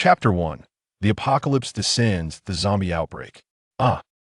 Chapter 1. The Apocalypse Descends, the Zombie Outbreak.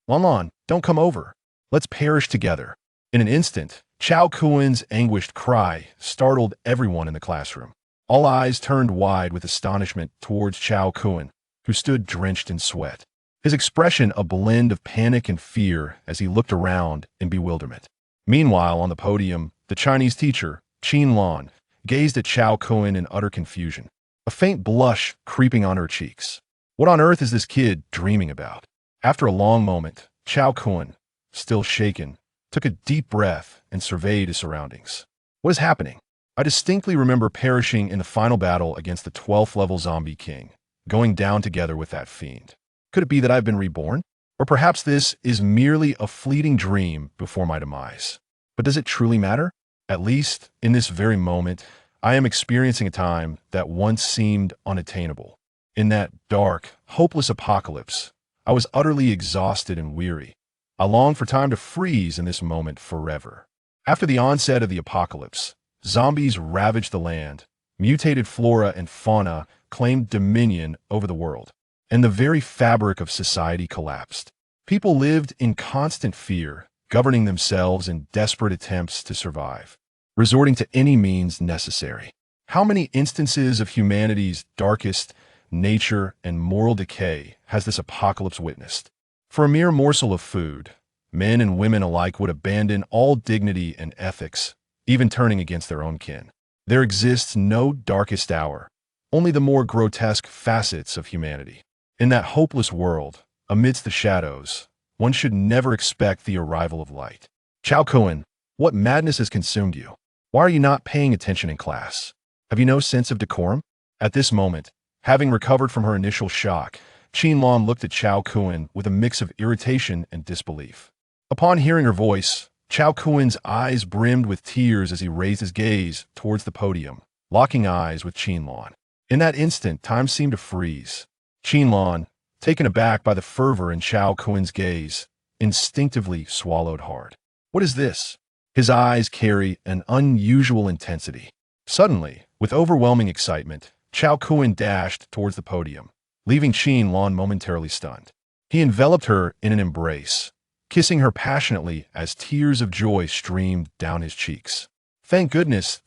Lan, don't come over. Let's perish together. In an instant, Chao Kuen's anguished cry startled everyone in the classroom. All eyes turned wide with astonishment towards Chao Kuen, who stood drenched in sweat. His expression a blend of panic and fear as he looked around in bewilderment. Meanwhile, on the podium, the Chinese teacher, Qin Lan, gazed at Chao Kuen in utter confusion, a faint blush creeping on her cheeks. What on earth is this kid dreaming about? After a long moment, Chao Kuen, still shaken, took a deep breath and surveyed his surroundings. What is happening? I distinctly remember perishing in the final battle against the 12th level zombie king, going down together with that fiend. Could it be that I've been reborn? Or perhaps this is merely a fleeting dream before my demise. But does it truly matter? At least, in this very moment, I am experiencing a time that once seemed unattainable. In that dark, hopeless apocalypse, I was utterly exhausted and weary. I longed for time to freeze in this moment forever. After the onset of the apocalypse, zombies ravaged the land, mutated flora and fauna claimed dominion over the world, and the very fabric of society collapsed. People lived in constant fear, governing themselves in desperate attempts to survive, resorting to any means necessary. How many instances of humanity's darkest nature and moral decay has this apocalypse witnessed? For a mere morsel of food, men and women alike would abandon all dignity and ethics, even turning against their own kin. There exists no darkest hour, only the more grotesque facets of humanity. In that hopeless world, amidst the shadows, one should never expect the arrival of light. Chao Kuen, what madness has consumed you? Why are you not paying attention in class? Have you no sense of decorum? At this moment, having recovered from her initial shock, Qin Lan looked at Chao Kuen with a mix of irritation and disbelief. Upon hearing her voice, Chao Kuen's eyes brimmed with tears as he raised his gaze towards the podium, locking eyes with Qin Lan. In that instant, time seemed to freeze. Qin Lan, taken aback by the fervor in Chao Kuen's gaze, instinctively swallowed hard. What is this? His eyes carry an unusual intensity. Suddenly, with overwhelming excitement, Chao Kuen dashed towards the podium, leaving Qin Lan momentarily stunned. He enveloped her in an embrace, kissing her passionately as tears of joy streamed down his cheeks. Thank goodness,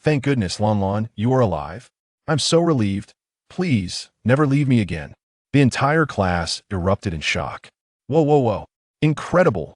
Lan, you are alive. I'm so relieved. Please, never leave me again. The entire class erupted in shock. Whoa. Incredible.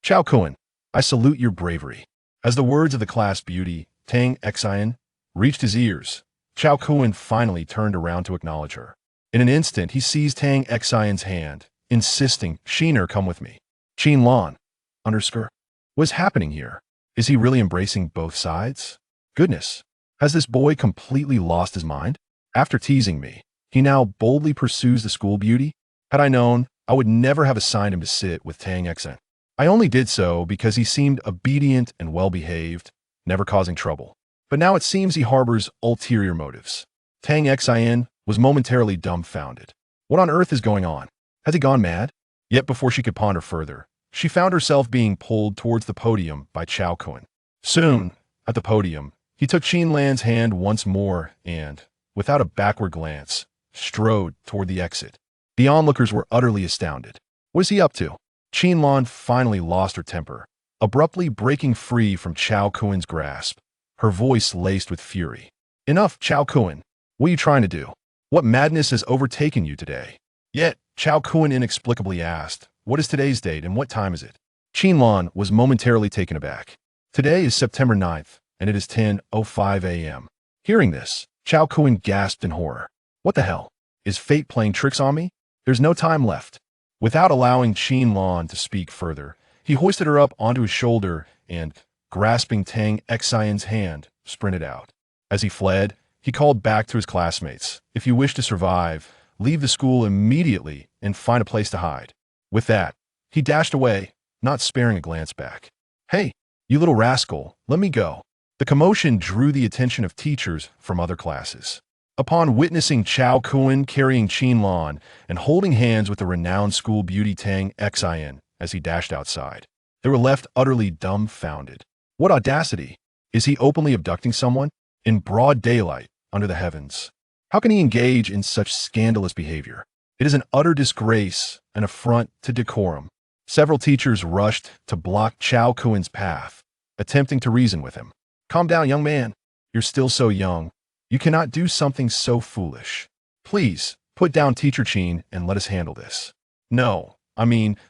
Chao Kuen, I salute your bravery. As the words of the class beauty, Tang Xian, reached his ears, Chao Kuen finally turned around to acknowledge her. In an instant, he seized Tang Xian's hand, insisting, Sheener, come with me. Qin Lan, what is happening here? Is he really embracing both sides? Goodness, has this boy completely lost his mind? After teasing me, he now boldly pursues the school beauty? Had I known, I would never have assigned him to sit with Tang Xian. I only did so because he seemed obedient and well-behaved, never causing trouble. But now it seems he harbors ulterior motives. Tang Xian was momentarily dumbfounded. What on earth is going on? Has he gone mad? Yet before she could ponder further, she found herself being pulled towards the podium by Chao Kuen. Soon, at the podium, he took Qin Lan's hand once more and, without a backward glance, strode toward the exit. The onlookers were utterly astounded. What is he up to? Qin Lan finally lost her temper, abruptly breaking free from Chao Kuen's grasp, her voice laced with fury. Enough, Chao Kuen. What are you trying to do? What madness has overtaken you today? Yet, Chao Kuen inexplicably asked, what is today's date and what time is it? Qin Lan was momentarily taken aback. Today is September 9th, and it is 10:05 a.m. Hearing this, Chao Kuen gasped in horror. What the hell? Is fate playing tricks on me? There's no time left. Without allowing Qin Lan to speak further, he hoisted her up onto his shoulder and, grasping Tang Xian's hand, sprinted out. As he fled, he called back to his classmates, if you wish to survive, leave the school immediately and find a place to hide. With that, he dashed away, not sparing a glance back. Hey, you little rascal, let me go. The commotion drew the attention of teachers from other classes. Upon witnessing Chao Kuen carrying Qin Lan and holding hands with the renowned school beauty Tang Xian as he dashed outside, they were left utterly dumbfounded. What audacity! Is he openly abducting someone? In broad daylight, under the heavens. How can he engage in such scandalous behavior? It is an utter disgrace, an affront to decorum. Several teachers rushed to block Chao Kuen's path, attempting to reason with him. Calm down, young man. You're still so young. You cannot do something so foolish. Please, put down Teacher Chin and let us handle this. No,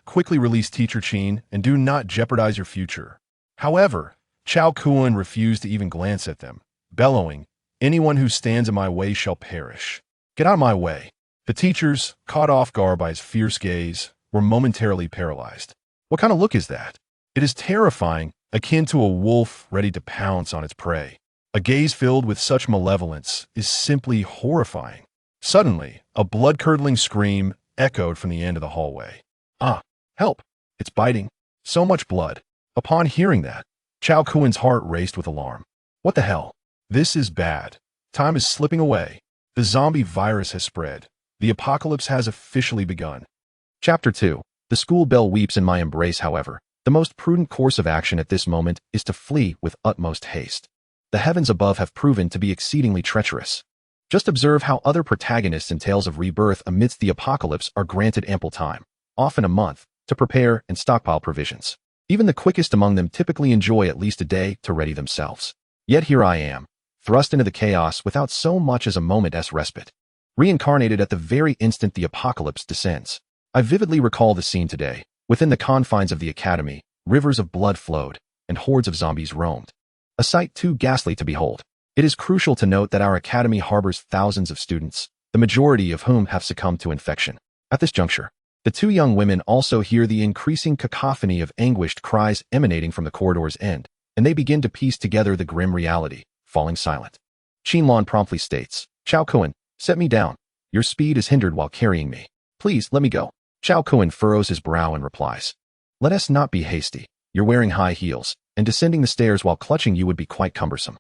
quickly release Teacher Chin and do not jeopardize your future. However, Chao Kuen refused to even glance at them, bellowing, "Anyone who stands in my way shall perish. Get out of my way." The teachers, caught off guard by his fierce gaze, were momentarily paralyzed. What kind of look is that? It is terrifying, akin to a wolf ready to pounce on its prey. A gaze filled with such malevolence is simply horrifying. Suddenly, a blood-curdling scream echoed from the end of the hallway. Ah, help! It's biting. So much blood. Upon hearing that, Chao Kuen's heart raced with alarm. What the hell? This is bad. Time is slipping away. The zombie virus has spread. The apocalypse has officially begun. Chapter 2. The school bell weeps in my embrace, however. The most prudent course of action at this moment is to flee with utmost haste. The heavens above have proven to be exceedingly treacherous. Just observe how other protagonists in tales of rebirth amidst the apocalypse are granted ample time, often a month, to prepare and stockpile provisions. Even the quickest among them typically enjoy at least a day to ready themselves. Yet here I am, thrust into the chaos without so much as a moment's respite, reincarnated at the very instant the apocalypse descends. I vividly recall the scene today. Within the confines of the academy, rivers of blood flowed, and hordes of zombies roamed. A sight too ghastly to behold. It is crucial to note that our academy harbors thousands of students, the majority of whom have succumbed to infection. At this juncture, the two young women also hear the increasing cacophony of anguished cries emanating from the corridor's end, and they begin to piece together the grim reality, falling silent. Qinlan promptly states, "Chao Kuen, set me down. Your speed is hindered while carrying me. Please, let me go." Chao Kuen furrows his brow and replies, "Let us not be hasty. You're wearing high heels, and descending the stairs while clutching you would be quite cumbersome."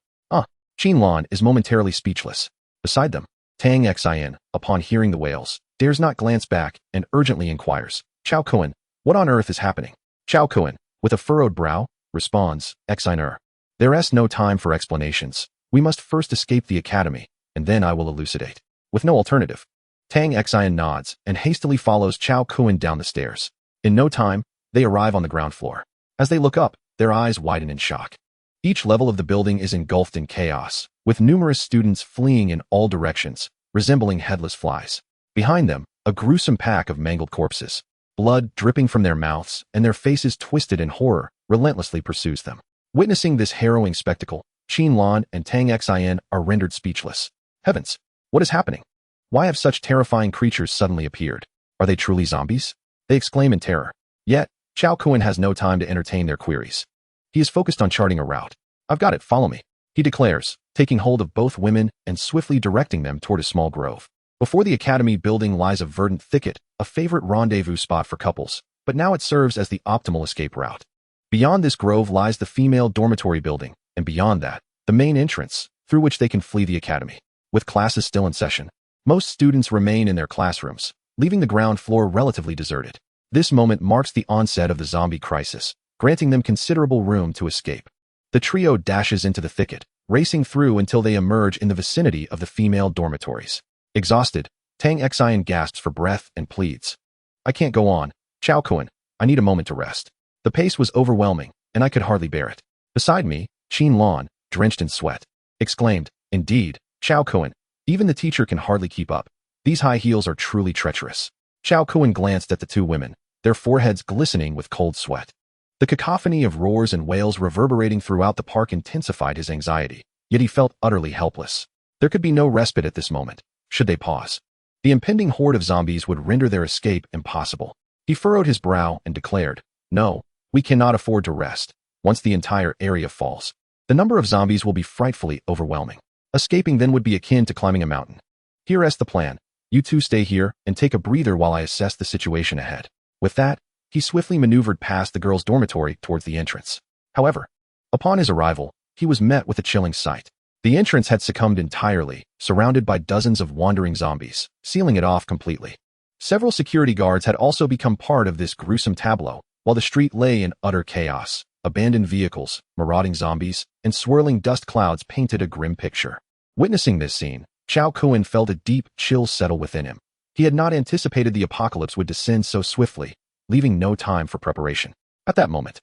Qinlan is momentarily speechless. Beside them, Tang Xin, upon hearing the wails, dares not glance back and urgently inquires, "Chao Kuen, what on earth is happening?" Chao Kuen, with a furrowed brow, responds, "Xin, there's no time for explanations. We must first escape the academy, and then I will elucidate." With no alternative, Tang Xin nods and hastily follows Chao Kuen down the stairs. In no time, they arrive on the ground floor. As they look up, their eyes widen in shock. Each level of the building is engulfed in chaos, with numerous students fleeing in all directions, resembling headless flies. Behind them, a gruesome pack of mangled corpses, blood dripping from their mouths and their faces twisted in horror, relentlessly pursues them. Witnessing this harrowing spectacle, Qinlan and Tang Xin are rendered speechless. Heavens, what is happening? Why have such terrifying creatures suddenly appeared? Are they truly zombies? They exclaim in terror. Yet, Chao Kuen has no time to entertain their queries. He is focused on charting a route. "I've got it, follow me," he declares, taking hold of both women and swiftly directing them toward a small grove. Before the academy building lies a verdant thicket, a favorite rendezvous spot for couples, but now it serves as the optimal escape route. Beyond this grove lies the female dormitory building, and beyond that, the main entrance, through which they can flee the academy. With classes still in session, most students remain in their classrooms, leaving the ground floor relatively deserted. This moment marks the onset of the zombie crisis, granting them considerable room to escape. The trio dashes into the thicket, racing through until they emerge in the vicinity of the female dormitories. Exhausted, Tang Xin gasps for breath and pleads, "I can't go on. Chao Kuen, I need a moment to rest." The pace was overwhelming, and I could hardly bear it. Beside me, Qinlan, drenched in sweat, exclaimed, "Indeed, Chao Kuen, even the teacher can hardly keep up. These high heels are truly treacherous." Chao Kuen glanced at the two women, their foreheads glistening with cold sweat. The cacophony of roars and wails reverberating throughout the park intensified his anxiety, yet he felt utterly helpless. There could be no respite at this moment, should they pause. The impending horde of zombies would render their escape impossible. He furrowed his brow and declared, "No, we cannot afford to rest. Once the entire area falls, the number of zombies will be frightfully overwhelming. Escaping then would be akin to climbing a mountain. Here's the plan. You two stay here and take a breather while I assess the situation ahead." With that, he swiftly maneuvered past the girls' dormitory towards the entrance. However, upon his arrival, he was met with a chilling sight. The entrance had succumbed entirely, surrounded by dozens of wandering zombies, sealing it off completely. Several security guards had also become part of this gruesome tableau, while the street lay in utter chaos. Abandoned vehicles, marauding zombies, and swirling dust clouds painted a grim picture. Witnessing this scene, Chao Kuan felt a deep chill settle within him. He had not anticipated the apocalypse would descend so swiftly, leaving no time for preparation. At that moment,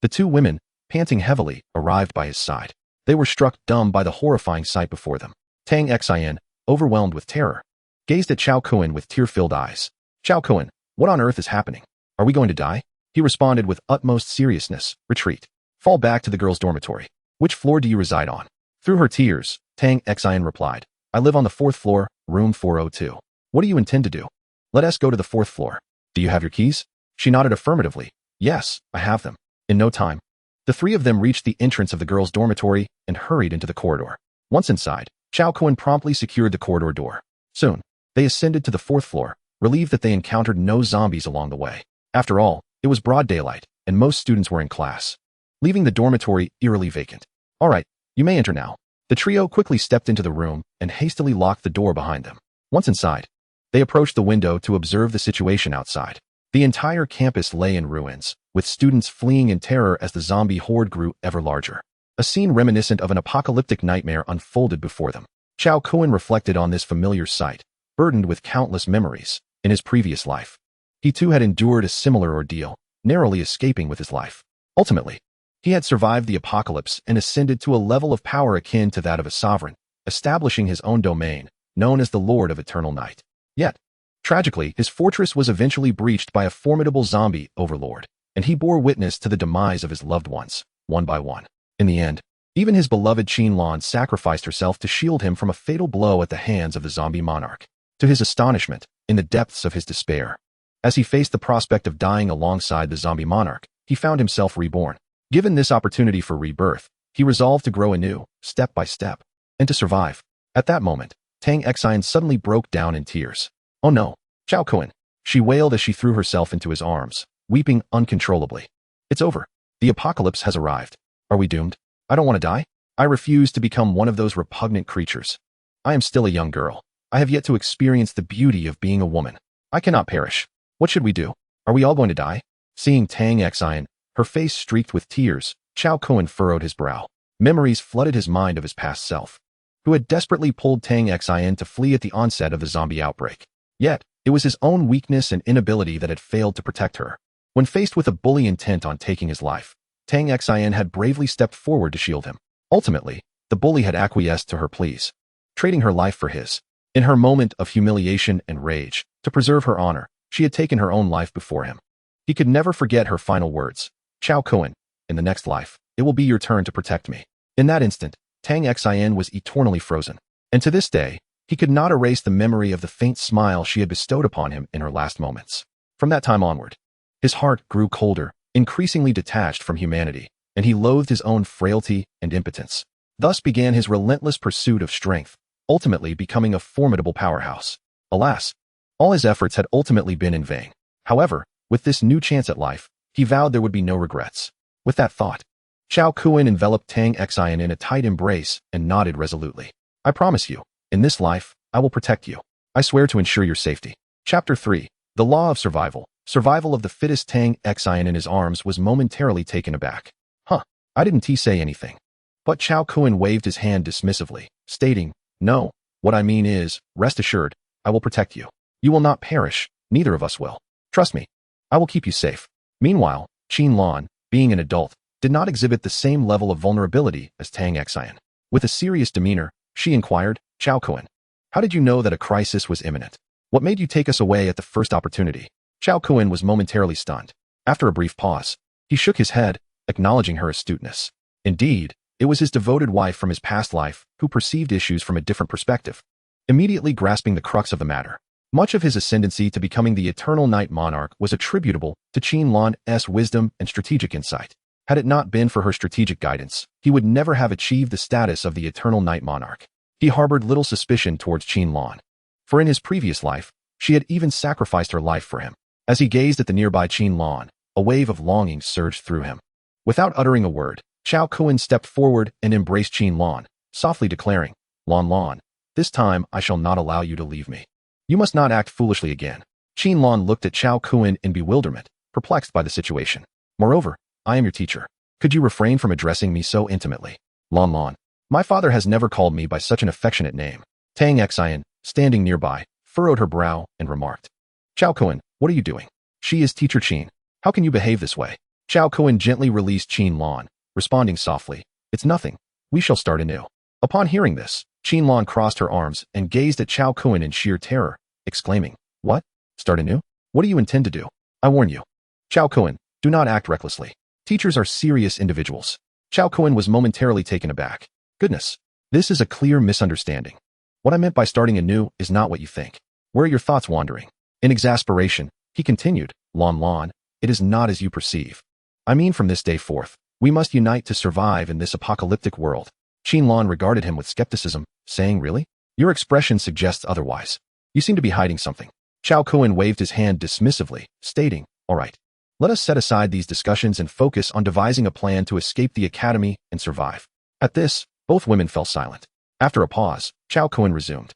the two women, panting heavily, arrived by his side. They were struck dumb by the horrifying sight before them. Tang Xin, overwhelmed with terror, gazed at Chao Kuan with tear-filled eyes. Chao Kuan, what on earth is happening? Are we going to die? He responded with utmost seriousness. Retreat. Fall back to the girls' dormitory. Which floor do you reside on? Through her tears, Tang Xin replied, I live on the 4th floor, room 402. What do you intend to do? Let us go to the 4th floor. Do you have your keys? She nodded affirmatively. Yes, I have them. In no time, the three of them reached the entrance of the girls' dormitory and hurried into the corridor. Once inside, Chao Kuan promptly secured the corridor door. Soon, they ascended to the 4th floor, relieved that they encountered no zombies along the way. After all, it was broad daylight, and most students were in class, leaving the dormitory eerily vacant. All right, you may enter now. The trio quickly stepped into the room and hastily locked the door behind them. Once inside, they approached the window to observe the situation outside. The entire campus lay in ruins, with students fleeing in terror as the zombie horde grew ever larger. A scene reminiscent of an apocalyptic nightmare unfolded before them. Chao Kuan reflected on this familiar sight, burdened with countless memories. In his previous life, he too had endured a similar ordeal, narrowly escaping with his life. Ultimately, he had survived the apocalypse and ascended to a level of power akin to that of a sovereign, establishing his own domain, known as the Lord of Eternal Night. Yet, tragically, his fortress was eventually breached by a formidable zombie overlord, and he bore witness to the demise of his loved ones, one by one. In the end, even his beloved Qinlan sacrificed herself to shield him from a fatal blow at the hands of the zombie monarch. To his astonishment, in the depths of his despair, as he faced the prospect of dying alongside the zombie monarch, he found himself reborn. Given this opportunity for rebirth, he resolved to grow anew, step by step, and to survive. At that moment, Tang Xin suddenly broke down in tears. Oh no, Chao Kuan, she wailed as she threw herself into his arms, weeping uncontrollably. It's over. The apocalypse has arrived. Are we doomed? I don't want to die. I refuse to become one of those repugnant creatures. I am still a young girl. I have yet to experience the beauty of being a woman. I cannot perish. What should we do? Are we all going to die? Seeing Tang Xin, her face streaked with tears, Chao Kuan furrowed his brow. Memories flooded his mind of his past self, who had desperately pulled Tang Xin to flee at the onset of the zombie outbreak. Yet, it was his own weakness and inability that had failed to protect her. When faced with a bully intent on taking his life, Tang Xin had bravely stepped forward to shield him. Ultimately, the bully had acquiesced to her pleas, trading her life for his. In her moment of humiliation and rage, to preserve her honor, she had taken her own life before him. He could never forget her final words. Chao Kuan, in the next life, it will be your turn to protect me. In that instant, Tang Xin was eternally frozen, and to this day, he could not erase the memory of the faint smile she had bestowed upon him in her last moments. From that time onward, his heart grew colder, increasingly detached from humanity, and he loathed his own frailty and impotence. Thus began his relentless pursuit of strength, ultimately becoming a formidable powerhouse. Alas, all his efforts had ultimately been in vain. However, with this new chance at life, he vowed there would be no regrets. With that thought, Chao Kuan enveloped Tang Xin in a tight embrace and nodded resolutely. I promise you, in this life, I will protect you. I swear to ensure your safety. Chapter 3. The Law of Survival. Survival of the fittest. Tang Xin in his arms was momentarily taken aback. I didn't say anything. But Chao Kuan waved his hand dismissively, stating, No, what I mean is, rest assured, I will protect you. You will not perish, neither of us will. Trust me, I will keep you safe. Meanwhile, Qinlan, being an adult, did not exhibit the same level of vulnerability as Tang Xin. With a serious demeanor, she inquired, Chao Kuan, how did you know that a crisis was imminent? What made you take us away at the first opportunity? Chao Kuan was momentarily stunned. After a brief pause, he shook his head, acknowledging her astuteness. Indeed, it was his devoted wife from his past life who perceived issues from a different perspective, immediately grasping the crux of the matter. Much of his ascendancy to becoming the Eternal Night Monarch was attributable to Qinlan's wisdom and strategic insight. Had it not been for her strategic guidance, he would never have achieved the status of the Eternal Night Monarch. He harbored little suspicion towards Qinlan, for in his previous life, she had even sacrificed her life for him. As he gazed at the nearby Qinlan, a wave of longing surged through him. Without uttering a word, Chao Kuan stepped forward and embraced Qinlan, softly declaring, Lan, this time I shall not allow you to leave me. You must not act foolishly again. Qinlan looked at Chao Kuan in bewilderment, perplexed by the situation. Moreover, I am your teacher. Could you refrain from addressing me so intimately? Lan, my father has never called me by such an affectionate name. Tang Xian, standing nearby, furrowed her brow and remarked, Chao Kuan, what are you doing? She is Teacher Qin. How can you behave this way? Chao Kuan gently released Qin Lan, responding softly, It's nothing. We shall start anew. Upon hearing this, Qin Lan crossed her arms and gazed at Chao Kuan in sheer terror, exclaiming, What? Start anew? What do you intend to do? I warn you. Chao Kuan, do not act recklessly. Teachers are serious individuals. Chao Kuan was momentarily taken aback. Goodness, this is a clear misunderstanding. What I meant by starting anew is not what you think. Where are your thoughts wandering? In exasperation, he continued, Lan, it is not as you perceive. I mean from this day forth, we must unite to survive in this apocalyptic world. Qin Lan regarded him with skepticism, saying, Really? Your expression suggests otherwise. You seem to be hiding something. Chao Kuan waved his hand dismissively, stating, All right. Let us set aside these discussions and focus on devising a plan to escape the academy and survive. At this, both women fell silent. After a pause, Chao Kuan resumed.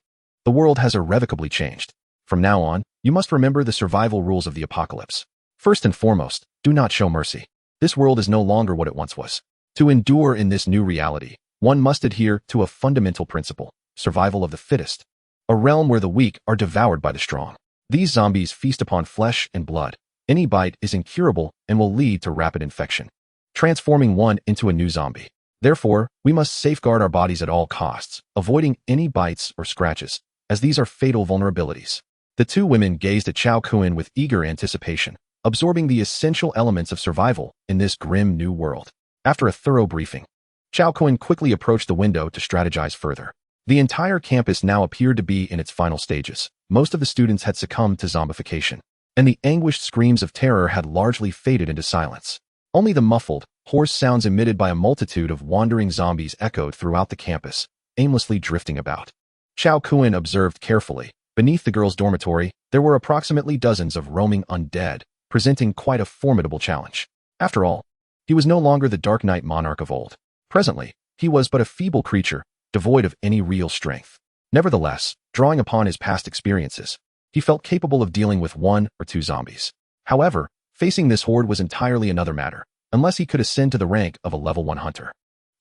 The world has irrevocably changed. From now on, you must remember the survival rules of the apocalypse. First and foremost, do not show mercy. This world is no longer what it once was. To endure in this new reality, one must adhere to a fundamental principle, survival of the fittest. A realm where the weak are devoured by the strong. These zombies feast upon flesh and blood. Any bite is incurable and will lead to rapid infection, transforming one into a new zombie. Therefore, we must safeguard our bodies at all costs, avoiding any bites or scratches, as these are fatal vulnerabilities. The two women gazed at Chao Kuan with eager anticipation, absorbing the essential elements of survival in this grim new world. After a thorough briefing, Chao Kuan quickly approached the window to strategize further. The entire campus now appeared to be in its final stages. Most of the students had succumbed to zombification, and the anguished screams of terror had largely faded into silence. Only the muffled, hoarse sounds emitted by a multitude of wandering zombies echoed throughout the campus, aimlessly drifting about. Chao Kuan observed carefully. Beneath the girls' dormitory, there were approximately dozens of roaming undead, presenting quite a formidable challenge. After all, he was no longer the Dark Knight monarch of old. Presently, he was but a feeble creature, devoid of any real strength. Nevertheless, drawing upon his past experiences, he felt capable of dealing with one or two zombies. However, facing this horde was entirely another matter, unless he could ascend to the rank of a level 1 hunter.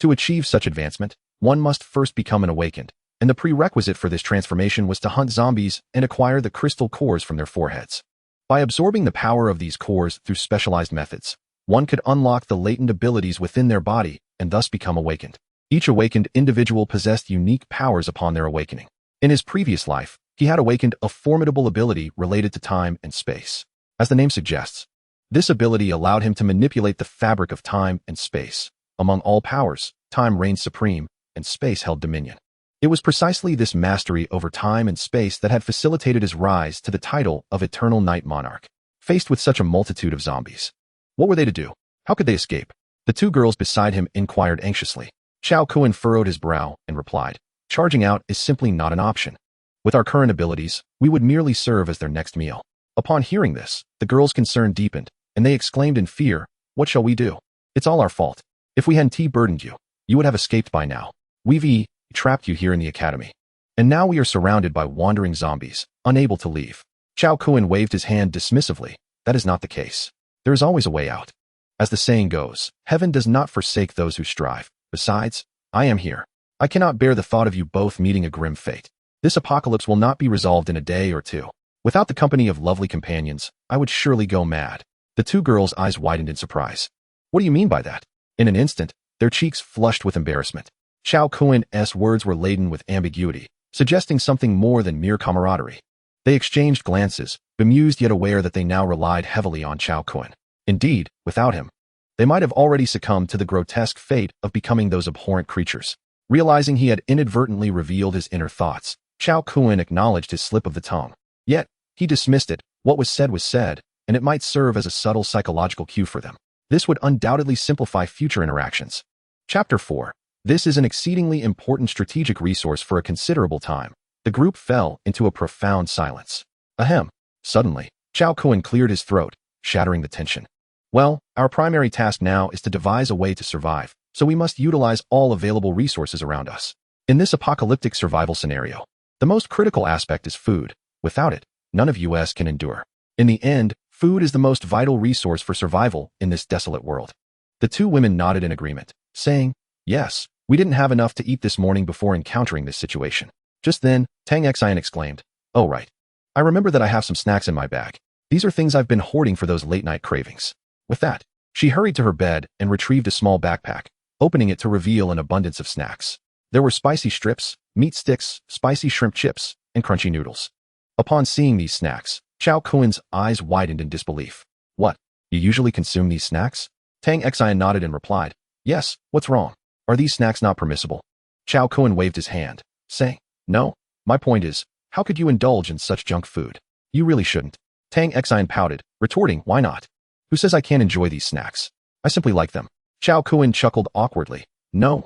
To achieve such advancement, one must first become an awakened, and the prerequisite for this transformation was to hunt zombies and acquire the crystal cores from their foreheads. By absorbing the power of these cores through specialized methods, one could unlock the latent abilities within their body and thus become awakened. Each awakened individual possessed unique powers upon their awakening. In his previous life, he had awakened a formidable ability related to time and space. As the name suggests, this ability allowed him to manipulate the fabric of time and space. Among all powers, time reigned supreme, and space held dominion. It was precisely this mastery over time and space that had facilitated his rise to the title of Eternal Night Monarch. Faced with such a multitude of zombies, what were they to do? How could they escape? The two girls beside him inquired anxiously. Chao Kuan furrowed his brow and replied, Charging out is simply not an option. With our current abilities, we would merely serve as their next meal. Upon hearing this, the girls' concern deepened, and they exclaimed in fear, What shall we do? It's all our fault. If we hadn't burdened you, you would have escaped by now. We've trapped you here in the academy. And now we are surrounded by wandering zombies, unable to leave. Chao Kuan waved his hand dismissively. That is not the case. There is always a way out. As the saying goes, heaven does not forsake those who strive. Besides, I am here. I cannot bear the thought of you both meeting a grim fate. This apocalypse will not be resolved in a day or two. Without the company of lovely companions, I would surely go mad. The two girls' eyes widened in surprise. What do you mean by that? In an instant, their cheeks flushed with embarrassment. Chao Kuan's words were laden with ambiguity, suggesting something more than mere camaraderie. They exchanged glances, bemused yet aware that they now relied heavily on Chao Kuan. Indeed, without him, they might have already succumbed to the grotesque fate of becoming those abhorrent creatures. Realizing he had inadvertently revealed his inner thoughts, Chao Kuan acknowledged his slip of the tongue. Yet, he dismissed it. What was said, and it might serve as a subtle psychological cue for them. This would undoubtedly simplify future interactions. Chapter 4. This is an exceedingly important strategic resource for a considerable time. The group fell into a profound silence. Ahem. Suddenly, Chao Kuan cleared his throat, shattering the tension. Well, our primary task now is to devise a way to survive, so we must utilize all available resources around us. In this apocalyptic survival scenario, the most critical aspect is food. Without it, none of us can endure. In the end, food is the most vital resource for survival in this desolate world. The two women nodded in agreement, saying, Yes, we didn't have enough to eat this morning before encountering this situation. Just then, Tang Xian exclaimed, "Oh right. I remember that I have some snacks in my bag. These are things I've been hoarding for those late-night cravings." With that, she hurried to her bed and retrieved a small backpack, opening it to reveal an abundance of snacks. There were spicy strips, meat sticks, spicy shrimp chips, and crunchy noodles. Upon seeing these snacks, Chao Kuen's eyes widened in disbelief. "What? You usually consume these snacks?" Tang Xian nodded and replied, "Yes, what's wrong? Are these snacks not permissible?" Chao Kuen waved his hand, saying, "No, my point is, how could you indulge in such junk food? You really shouldn't." Tang Xian pouted, retorting, "Why not? Who says I can't enjoy these snacks? I simply like them." Chao Kuen chuckled awkwardly. No,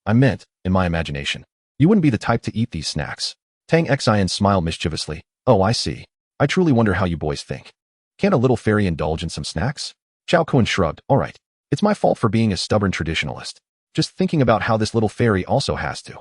I meant, in my imagination. You wouldn't be the type to eat these snacks." Tang Xian smiled mischievously. "Oh, I see. I truly wonder how you boys think. Can't a little fairy indulge in some snacks?" Chao Kuen shrugged. "All right. It's my fault for being a stubborn traditionalist. Just thinking about how this little fairy also has to.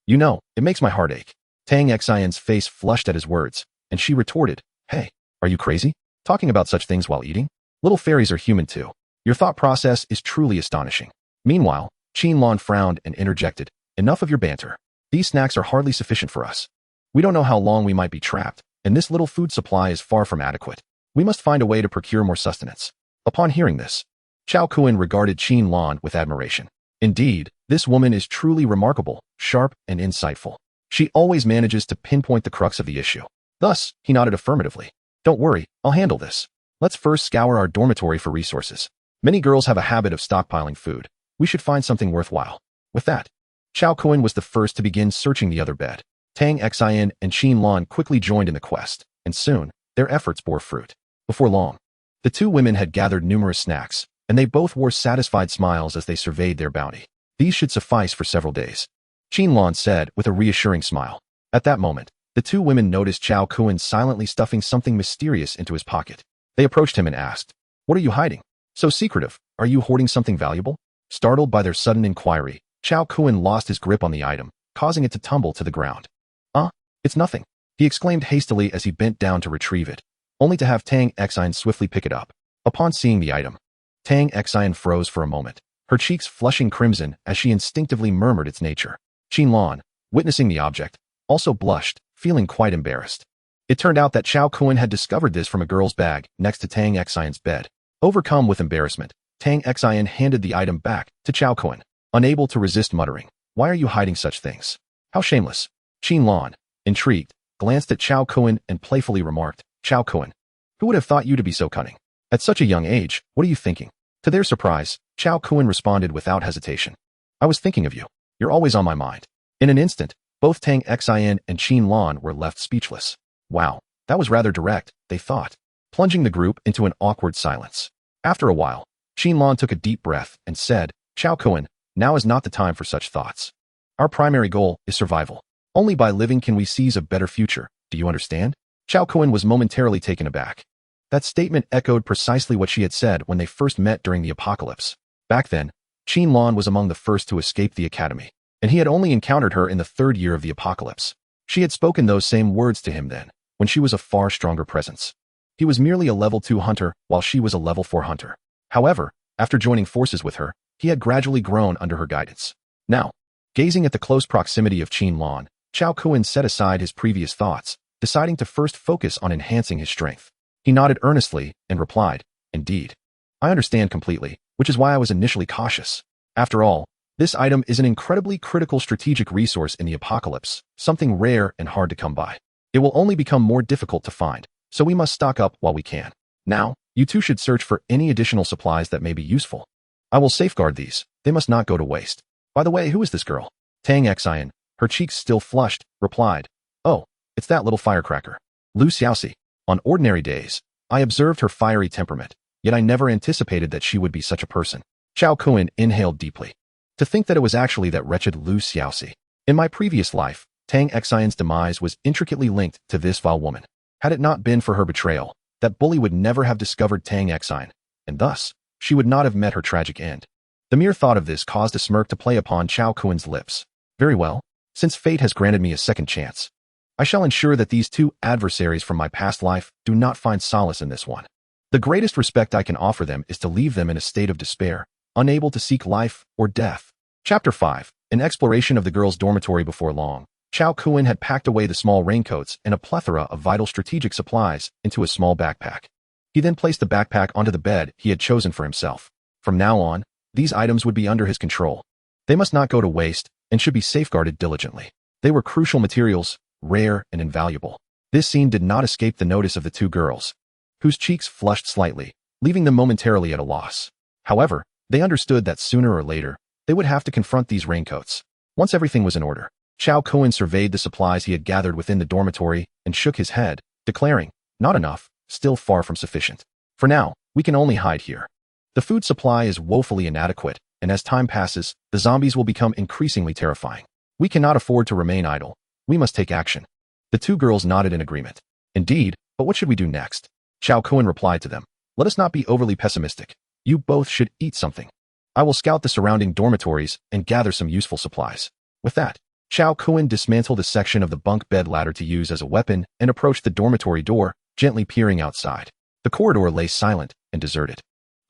You know, it makes my heart ache." Tang Xian's face flushed at his words, and she retorted, "Hey, are you crazy? Talking about such things while eating? Little fairies are human too. Your thought process is truly astonishing." Meanwhile, Qin Lan frowned and interjected, "Enough of your banter. These snacks are hardly sufficient for us. We don't know how long we might be trapped, and this little food supply is far from adequate. We must find a way to procure more sustenance." Upon hearing this, Chao Kuen regarded Qin Lan with admiration. Indeed, this woman is truly remarkable, sharp, and insightful. She always manages to pinpoint the crux of the issue. Thus, he nodded affirmatively. "Don't worry, I'll handle this. Let's first scour our dormitory for resources. Many girls have a habit of stockpiling food. We should find something worthwhile." With that, Chao Kuen was the first to begin searching the other bed. Tang Xian and Qin Lan quickly joined in the quest, and soon, their efforts bore fruit. Before long, the two women had gathered numerous snacks, and they both wore satisfied smiles as they surveyed their bounty. "These should suffice for several days," Qin Lan said with a reassuring smile. At that moment, the two women noticed Chao Kuen silently stuffing something mysterious into his pocket. They approached him and asked, "What are you hiding? So secretive, are you hoarding something valuable?" Startled by their sudden inquiry, Chao Kuen lost his grip on the item, causing it to tumble to the ground. It's nothing," he exclaimed hastily as he bent down to retrieve it, only to have Tang Xian swiftly pick it up. Upon seeing the item, Tang Xian froze for a moment, her cheeks flushing crimson as she instinctively murmured its nature. Qin Lan, witnessing the object, also blushed, feeling quite embarrassed. It turned out that Chao Kuen had discovered this from a girl's bag next to Tang Xian's bed. Overcome with embarrassment, Tang Xian handed the item back to Chao Kuen, unable to resist muttering, "Why are you hiding such things? How shameless." Qin Lan, intrigued, glanced at Chao Kuen and playfully remarked, "Chao Kuen, who would have thought you to be so cunning? At such a young age, what are you thinking?" To their surprise, Chao Kuen responded without hesitation, "I was thinking of you. You're always on my mind." In an instant, both Tang Xian and Qin Lan were left speechless. Wow, that was rather direct, they thought, plunging the group into an awkward silence. After a while, Qin Lan took a deep breath and said, "Chao Kuen, now is not the time for such thoughts. Our primary goal is survival. Only by living can we seize a better future, do you understand?" Chao Kuen was momentarily taken aback. That statement echoed precisely what she had said when they first met during the apocalypse. Back then, Qin Lan was among the first to escape the academy, and he had only encountered her in the 3rd year of the apocalypse. She had spoken those same words to him then, when she was a far stronger presence. He was merely a level 2 hunter, while she was a level 4 hunter. However, after joining forces with her, he had gradually grown under her guidance. Now, gazing at the close proximity of Qin Lan, Chao Kuen set aside his previous thoughts, deciding to first focus on enhancing his strength. He nodded earnestly and replied, "Indeed. I understand completely, which is why I was initially cautious. After all, this item is an incredibly critical strategic resource in the apocalypse, something rare and hard to come by. It will only become more difficult to find, so we must stock up while we can. Now, you two should search for any additional supplies that may be useful. I will safeguard these. They must not go to waste. By the way, who is this girl?" Tang Xian, her cheeks still flushed, replied, "Oh, it's that little firecracker, Lu Xiaoxi. On ordinary days, I observed her fiery temperament, yet I never anticipated that she would be such a person." Chao Kuen inhaled deeply. To think that it was actually that wretched Lu Xiaoxi. In my previous life, Tang Xian's demise was intricately linked to this vile woman. Had it not been for her betrayal, that bully would never have discovered Tang Xian, and thus, she would not have met her tragic end. The mere thought of this caused a smirk to play upon Chao Kuen's lips. Very well, since fate has granted me a second chance, I shall ensure that these two adversaries from my past life do not find solace in this one. The greatest respect I can offer them is to leave them in a state of despair, unable to seek life or death. Chapter 5. An exploration of the girls' dormitory. Before long, Chao Kuan had packed away the small raincoats and a plethora of vital strategic supplies into a small backpack. He then placed the backpack onto the bed he had chosen for himself. From now on, these items would be under his control. They must not go to waste and should be safeguarded diligently. They were crucial materials, rare and invaluable. This scene did not escape the notice of the two girls, whose cheeks flushed slightly, leaving them momentarily at a loss. However, they understood that sooner or later, they would have to confront these raincoats. Once everything was in order, Chao Kuan surveyed the supplies he had gathered within the dormitory and shook his head, declaring, "Not enough, still far from sufficient. For now, we can only hide here. The food supply is woefully inadequate, and as time passes, the zombies will become increasingly terrifying. We cannot afford to remain idle. We must take action." The two girls nodded in agreement. "Indeed, but what should we do next?" Chao Kuan replied to them, "Let us not be overly pessimistic. You both should eat something. I will scout the surrounding dormitories and gather some useful supplies." With that, Chao Kuan dismantled a section of the bunk bed ladder to use as a weapon and approached the dormitory door, gently peering outside. The corridor lay silent and deserted.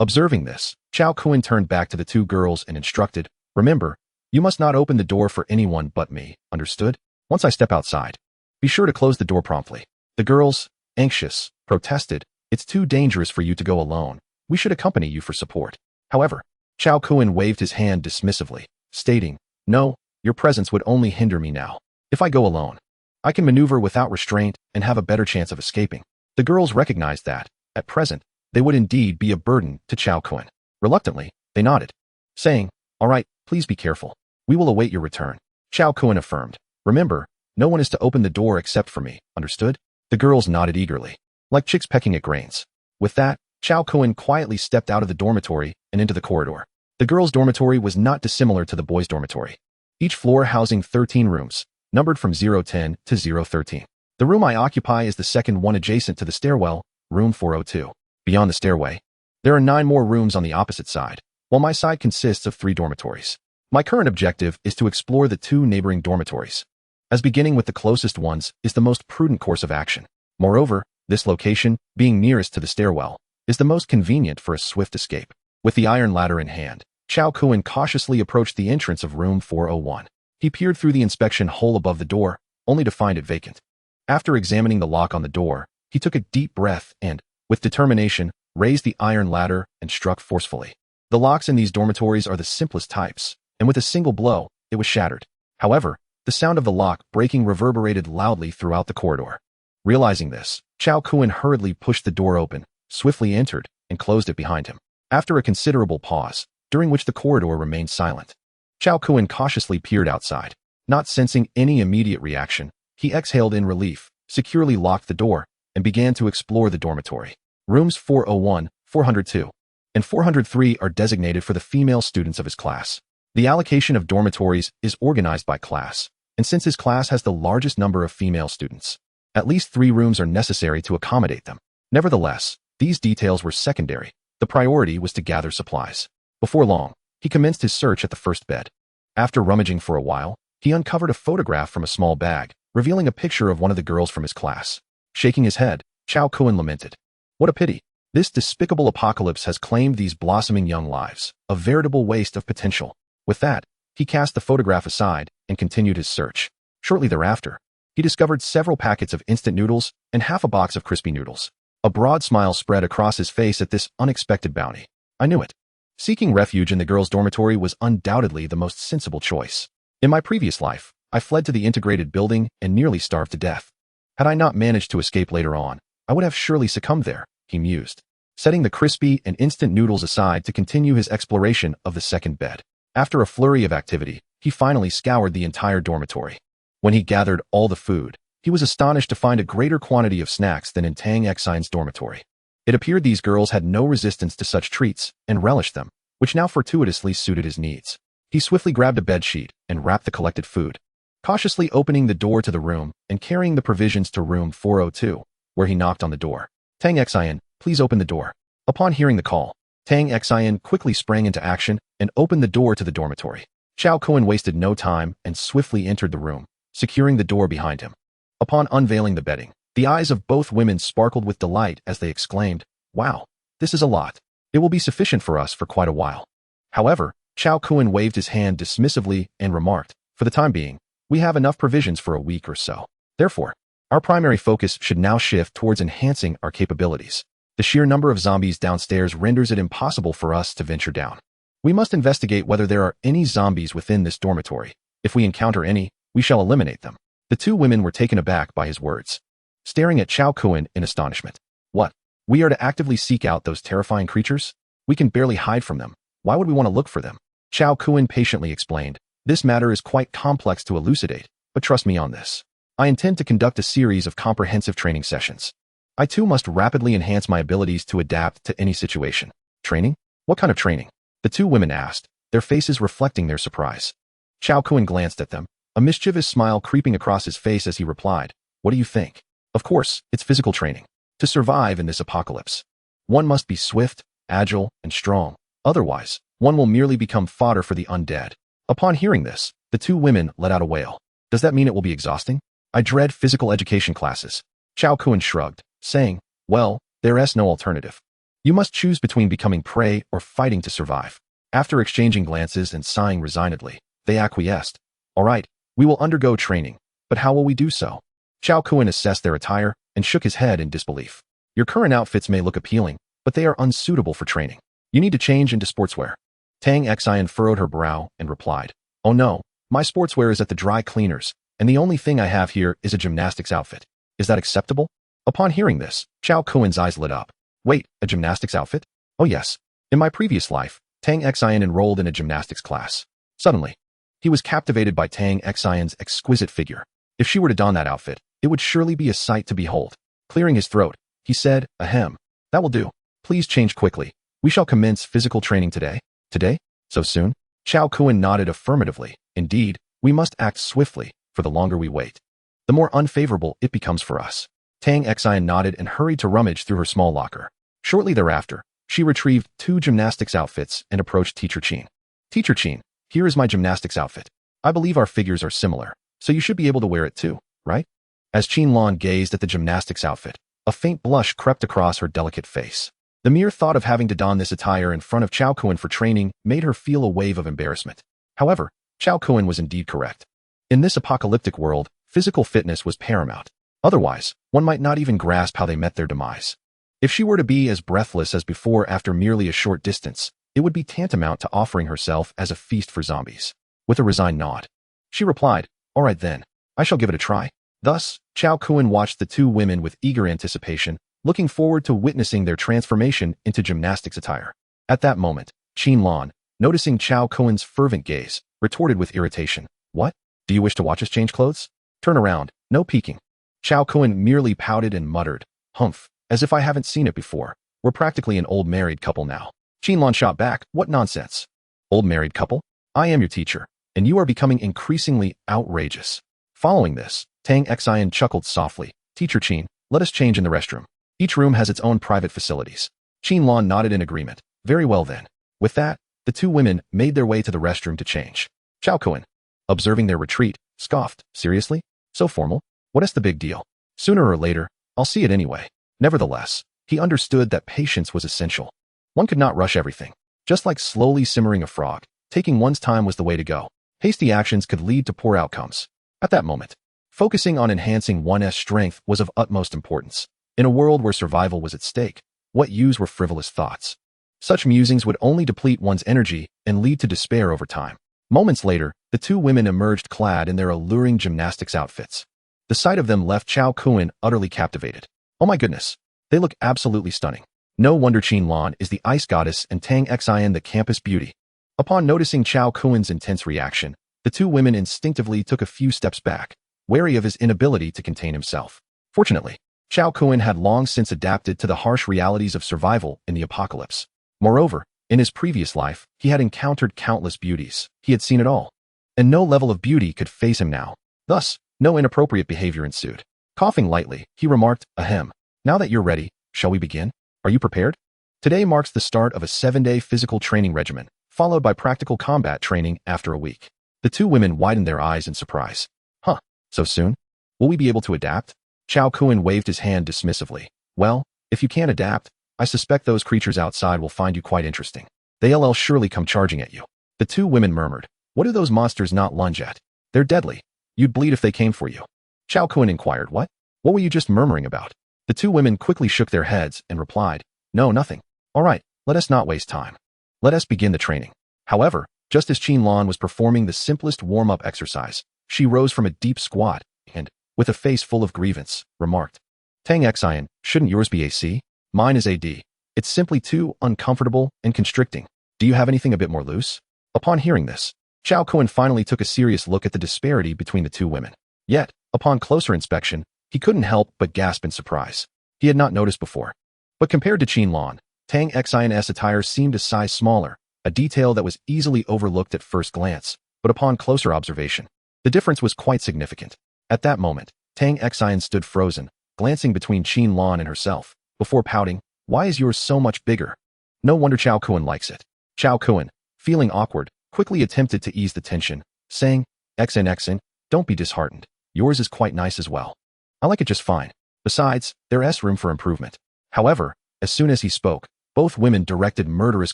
Observing this, Chao Kuan turned back to the two girls and instructed, "Remember, you must not open the door for anyone but me, understood? Once I step outside, be sure to close the door promptly." The girls, anxious, protested, "It's too dangerous for you to go alone. We should accompany you for support." However, Chao Kuan waved his hand dismissively, stating, "No, your presence would only hinder me now. If I go alone, I can maneuver without restraint and have a better chance of escaping." The girls recognized that, at present, they would indeed be a burden to Chao Kuan. Reluctantly, they nodded, saying, "All right, please be careful. We will await your return." Chao Kuan affirmed, "Remember, no one is to open the door except for me, understood?" The girls nodded eagerly, like chicks pecking at grains. With that, Chao Kuan quietly stepped out of the dormitory and into the corridor. The girls' dormitory was not dissimilar to the boys' dormitory, each floor housing 13 rooms, numbered from 010 to 013. The room I occupy is the second one adjacent to the stairwell, room 402. Beyond the stairway, there are 9 more rooms on the opposite side, while my side consists of 3 dormitories. My current objective is to explore the 2 neighboring dormitories, as beginning with the closest ones is the most prudent course of action. Moreover, this location, being nearest to the stairwell, is the most convenient for a swift escape. With the iron ladder in hand, Chao Kuan cautiously approached the entrance of room 401. He peered through the inspection hole above the door, only to find it vacant. After examining the lock on the door, he took a deep breath and, with determination, raised the iron ladder and struck forcefully. The locks in these dormitories are the simplest types, and with a single blow, it was shattered. However, the sound of the lock breaking reverberated loudly throughout the corridor. Realizing this, Chao Kuan hurriedly pushed the door open, swiftly entered, and closed it behind him. After a considerable pause, during which the corridor remained silent, Chao Kuan cautiously peered outside. Not sensing any immediate reaction, he exhaled in relief, securely locked the door, and began to explore the dormitory. Rooms 401, 402, and 403 are designated for the female students of his class. The allocation of dormitories is organized by class, and since his class has the largest number of female students, at least 3 rooms are necessary to accommodate them. Nevertheless, these details were secondary. The priority was to gather supplies. Before long, he commenced his search at the first bed. After rummaging for a while, he uncovered a photograph from a small bag, revealing a picture of one of the girls from his class. Shaking his head, Chao Kuan lamented, "What a pity. This despicable apocalypse has claimed these blossoming young lives, a veritable waste of potential." With that, he cast the photograph aside and continued his search. Shortly thereafter, he discovered several packets of instant noodles and half a box of crispy noodles. A broad smile spread across his face at this unexpected bounty. I knew it. Seeking refuge in the girls' dormitory was undoubtedly the most sensible choice. In my previous life, I fled to the integrated building and nearly starved to death. Had I not managed to escape later on, I would have surely succumbed there, he mused, setting the crispy and instant noodles aside to continue his exploration of the second bed. After a flurry of activity, he finally scoured the entire dormitory. When he gathered all the food, he was astonished to find a greater quantity of snacks than in Tang Xian's dormitory. It appeared these girls had no resistance to such treats and relished them, which now fortuitously suited his needs. He swiftly grabbed a bedsheet and wrapped the collected food, cautiously opening the door to the room and carrying the provisions to room 402, where he knocked on the door. "Tang Xian, please open the door." Upon hearing the call, Tang Xian quickly sprang into action and opened the door to the dormitory. Chao Kuan wasted no time and swiftly entered the room, securing the door behind him. Upon unveiling the bedding, the eyes of both women sparkled with delight as they exclaimed, "Wow, this is a lot. It will be sufficient for us for quite a while." However, Chao Kuan waved his hand dismissively and remarked, "For the time being, We have enough provisions for a week or so. Therefore, our primary focus should now shift towards enhancing our capabilities. The sheer number of zombies downstairs renders it impossible for us to venture down. We must investigate whether there are any zombies within this dormitory. If we encounter any, we shall eliminate them. The two women were taken aback by his words, staring at Chao Kun in astonishment. What? We are to actively seek out those terrifying creatures? We can barely hide from them. Why would we want to look for them? Chao Kun patiently explained, this matter is quite complex to elucidate, but trust me on this. I intend to conduct a series of comprehensive training sessions. I too must rapidly enhance my abilities to adapt to any situation. Training? What kind of training? The two women asked, their faces reflecting their surprise. Chao Kun glanced at them, a mischievous smile creeping across his face as he replied, what do you think? Of course, it's physical training. To survive in this apocalypse, one must be swift, agile, and strong. Otherwise, one will merely become fodder for the undead. Upon hearing this, the two women let out a wail. Does that mean it will be exhausting? I dread physical education classes. Chao Kun shrugged, saying, well, there's no alternative. You must choose between becoming prey or fighting to survive. After exchanging glances and sighing resignedly, they acquiesced. All right, we will undergo training, but how will we do so? Chao Kun assessed their attire and shook his head in disbelief. Your current outfits may look appealing, but they are unsuitable for training. You need to change into sportswear. Tang Xian furrowed her brow and replied, oh no, my sportswear is at the dry cleaners, and the only thing I have here is a gymnastics outfit. Is that acceptable? Upon hearing this, Chao Kun's eyes lit up. Wait, a gymnastics outfit? Oh yes. In my previous life, Tang Xian enrolled in a gymnastics class. Suddenly, he was captivated by Tang Xian's exquisite figure. If she were to don that outfit, it would surely be a sight to behold. Clearing his throat, he said, ahem. That will do. Please change quickly. We shall commence physical training today. Today? So soon? Chao Kun nodded affirmatively. Indeed, we must act swiftly, for the longer we wait, the more unfavorable it becomes for us. Tang Xian nodded and hurried to rummage through her small locker. Shortly thereafter, she retrieved 2 gymnastics outfits and approached Teacher Qin. Teacher Qin, here is my gymnastics outfit. I believe our figures are similar, so you should be able to wear it too, right? As Qin Lan gazed at the gymnastics outfit, a faint blush crept across her delicate face. The mere thought of having to don this attire in front of Chao Kun for training made her feel a wave of embarrassment. However, Chao Kun was indeed correct. In this apocalyptic world, physical fitness was paramount. Otherwise, one might not even grasp how they met their demise. If she were to be as breathless as before after merely a short distance, it would be tantamount to offering herself as a feast for zombies. With a resigned nod, she replied, all right then, I shall give it a try. Thus, Chao Kun watched the two women with eager anticipation, looking forward to witnessing their transformation into gymnastics attire. At that moment, Qin Lan, noticing Chao Kun's fervent gaze, retorted with irritation, what? Do you wish to watch us change clothes? Turn around, no peeking. Chao Kun merely pouted and muttered, humph, as if I haven't seen it before. We're practically an old married couple now. Qin Lan shot back, what nonsense? Old married couple? I am your teacher, and you are becoming increasingly outrageous. Following this, Tang Xian chuckled softly, Teacher Qin, let us change in the restroom. Each room has its own private facilities. Qin Lan nodded in agreement. Very well then. With that, the two women made their way to the restroom to change. Chao Kun, observing their retreat, scoffed, seriously? So formal? What is the big deal? Sooner or later, I'll see it anyway. Nevertheless, he understood that patience was essential. One could not rush everything. Just like slowly simmering a frog, taking one's time was the way to go. Hasty actions could lead to poor outcomes. At that moment, focusing on enhancing one's strength was of utmost importance. In a world where survival was at stake, what use were frivolous thoughts? Such musings would only deplete one's energy and lead to despair over time. Moments later, the two women emerged clad in their alluring gymnastics outfits. The sight of them left Chao Kun utterly captivated. Oh my goodness, they look absolutely stunning. No wonder Qin Lan is the ice goddess and Tang Xian the campus beauty. Upon noticing Chao Kun's intense reaction, the two women instinctively took a few steps back, wary of his inability to contain himself. Fortunately, Chao Kun had long since adapted to the harsh realities of survival in the apocalypse. Moreover, in his previous life, he had encountered countless beauties. He had seen it all. And no level of beauty could faze him now. Thus, no inappropriate behavior ensued. Coughing lightly, he remarked, ahem. Now that you're ready, shall we begin? Are you prepared? Today marks the start of a 7-day physical training regimen, followed by practical combat training after a week. The two women widened their eyes in surprise. Huh, so soon? Will we be able to adapt? Chao Kun waved his hand dismissively. Well, if you can't adapt, I suspect those creatures outside will find you quite interesting. They'll surely come charging at you. The two women murmured. What do those monsters not lunge at? They're deadly. You'd bleed if they came for you. Chao Kun inquired, what? What were you just murmuring about? The two women quickly shook their heads and replied, no, nothing. All right, let us not waste time. Let us begin the training. However, just as Qin Lan was performing the simplest warm-up exercise, she rose from a deep squat and, with a face full of grievance, remarked, Tang Xian, shouldn't yours be AC? Mine is AD. It's simply too uncomfortable and constricting. Do you have anything a bit more loose? Upon hearing this, Chao Kun finally took a serious look at the disparity between the two women. Yet, upon closer inspection, he couldn't help but gasp in surprise. He had not noticed before. But compared to Qin Lan, Tang Xian's attire seemed a size smaller, a detail that was easily overlooked at first glance, but upon closer observation, the difference was quite significant. At that moment, Tang Xian stood frozen, glancing between Qin Lan and herself, before pouting, why is yours so much bigger? No wonder Chao Kun likes it. Chao Kun, feeling awkward, quickly attempted to ease the tension, saying, Xn, don't be disheartened. Yours is quite nice as well. I like it just fine. Besides, there's room for improvement. However, as soon as he spoke, both women directed murderous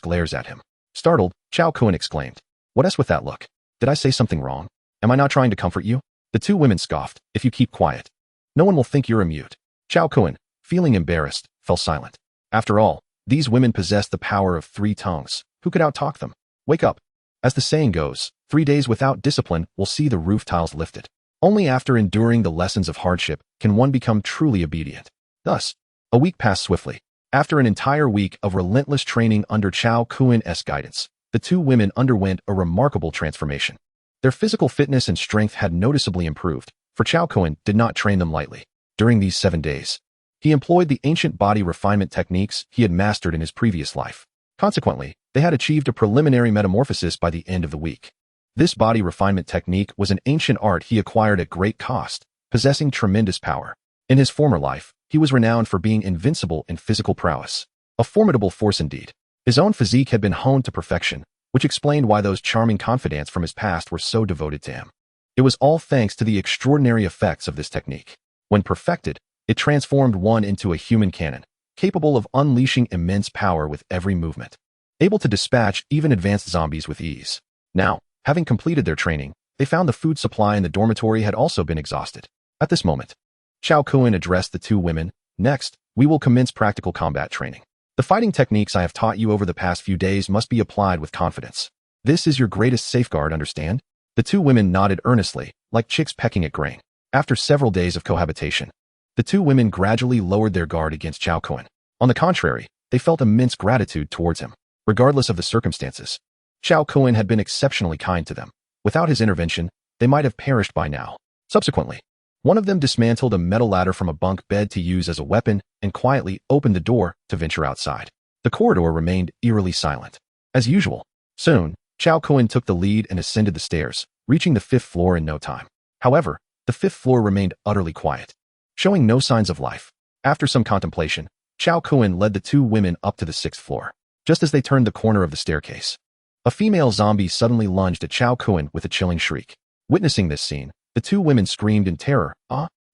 glares at him. Startled, Chao Kun exclaimed, what is with that look? Did I say something wrong? Am I not trying to comfort you? The two women scoffed, if you keep quiet. No one will think you're a mute. Chao Kun, feeling embarrassed, fell silent. After all, these women possessed the power of 3 tongues. Who could outtalk them? Wake up. As the saying goes, 3 days without discipline will see the roof tiles lifted. Only after enduring the lessons of hardship can one become truly obedient. Thus, a week passed swiftly. After an entire week of relentless training under Chao Kun's guidance, the two women underwent a remarkable transformation. Their physical fitness and strength had noticeably improved, for Chao Kun did not train them lightly. During these 7 days, he employed the ancient body refinement techniques he had mastered in his previous life. Consequently, they had achieved a preliminary metamorphosis by the end of the week. This body refinement technique was an ancient art he acquired at great cost, possessing tremendous power. In his former life, he was renowned for being invincible in physical prowess. A formidable force indeed. His own physique had been honed to perfection, which explained why those charming confidants from his past were so devoted to him. It was all thanks to the extraordinary effects of this technique. When perfected, it transformed one into a human cannon, capable of unleashing immense power with every movement, able to dispatch even advanced zombies with ease. Now, having completed their training, they found the food supply in the dormitory had also been exhausted. At this moment, Chao Kun addressed the two women, next, we will commence practical combat training. The fighting techniques I have taught you over the past few days must be applied with confidence. This is your greatest safeguard, understand? The two women nodded earnestly, like chicks pecking at grain. After several days of cohabitation, the two women gradually lowered their guard against Chao Kun. On the contrary, they felt immense gratitude towards him, regardless of the circumstances. Chao Kun had been exceptionally kind to them. Without his intervention, they might have perished by now. Subsequently, one of them dismantled a metal ladder from a bunk bed to use as a weapon and quietly opened the door to venture outside. The corridor remained eerily silent. As usual, soon, Chao Kun took the lead and ascended the stairs, reaching the 5th floor in no time. However, the 5th floor remained utterly quiet, showing no signs of life. After some contemplation, Chao Kun led the two women up to the 6th floor. Just as they turned the corner of the staircase, a female zombie suddenly lunged at Chao Kun with a chilling shriek. Witnessing this scene, the two women screamed in terror,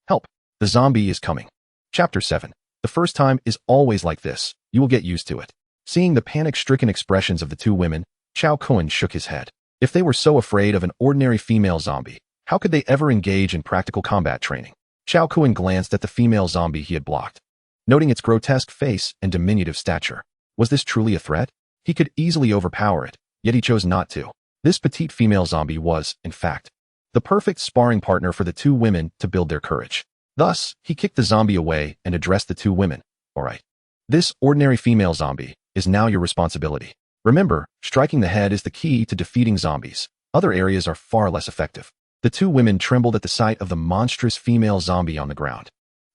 help! The zombie is coming. Chapter 7. The first time is always like this. You will get used to it. Seeing the panic-stricken expressions of the two women, Chao Kun shook his head. If they were so afraid of an ordinary female zombie, how could they ever engage in practical combat training? Chao Kun glanced at the female zombie he had blocked. Noting its grotesque face and diminutive stature, was this truly a threat? He could easily overpower it, yet he chose not to. This petite female zombie was, in fact, the perfect sparring partner for the two women to build their courage. Thus, he kicked the zombie away and addressed the two women. All right. This ordinary female zombie is now your responsibility. Remember, striking the head is the key to defeating zombies. Other areas are far less effective. The two women trembled at the sight of the monstrous female zombie on the ground.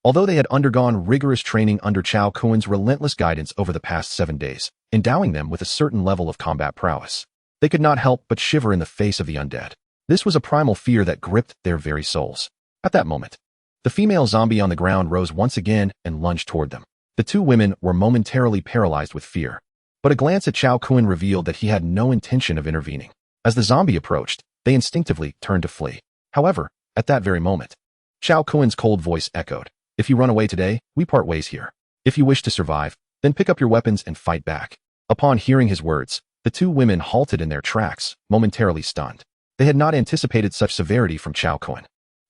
Although they had undergone rigorous training under Chao Kun's relentless guidance over the past 7 days, endowing them with a certain level of combat prowess, they could not help but shiver in the face of the undead. This was a primal fear that gripped their very souls. At that moment, the female zombie on the ground rose once again and lunged toward them. The two women were momentarily paralyzed with fear, but a glance at Chao Kun revealed that he had no intention of intervening. As the zombie approached, they instinctively turned to flee. However, at that very moment, Chao Kun's cold voice echoed, if you run away today, we part ways here. If you wish to survive, then pick up your weapons and fight back. Upon hearing his words, the two women halted in their tracks, momentarily stunned. They had not anticipated such severity from Chao Kun.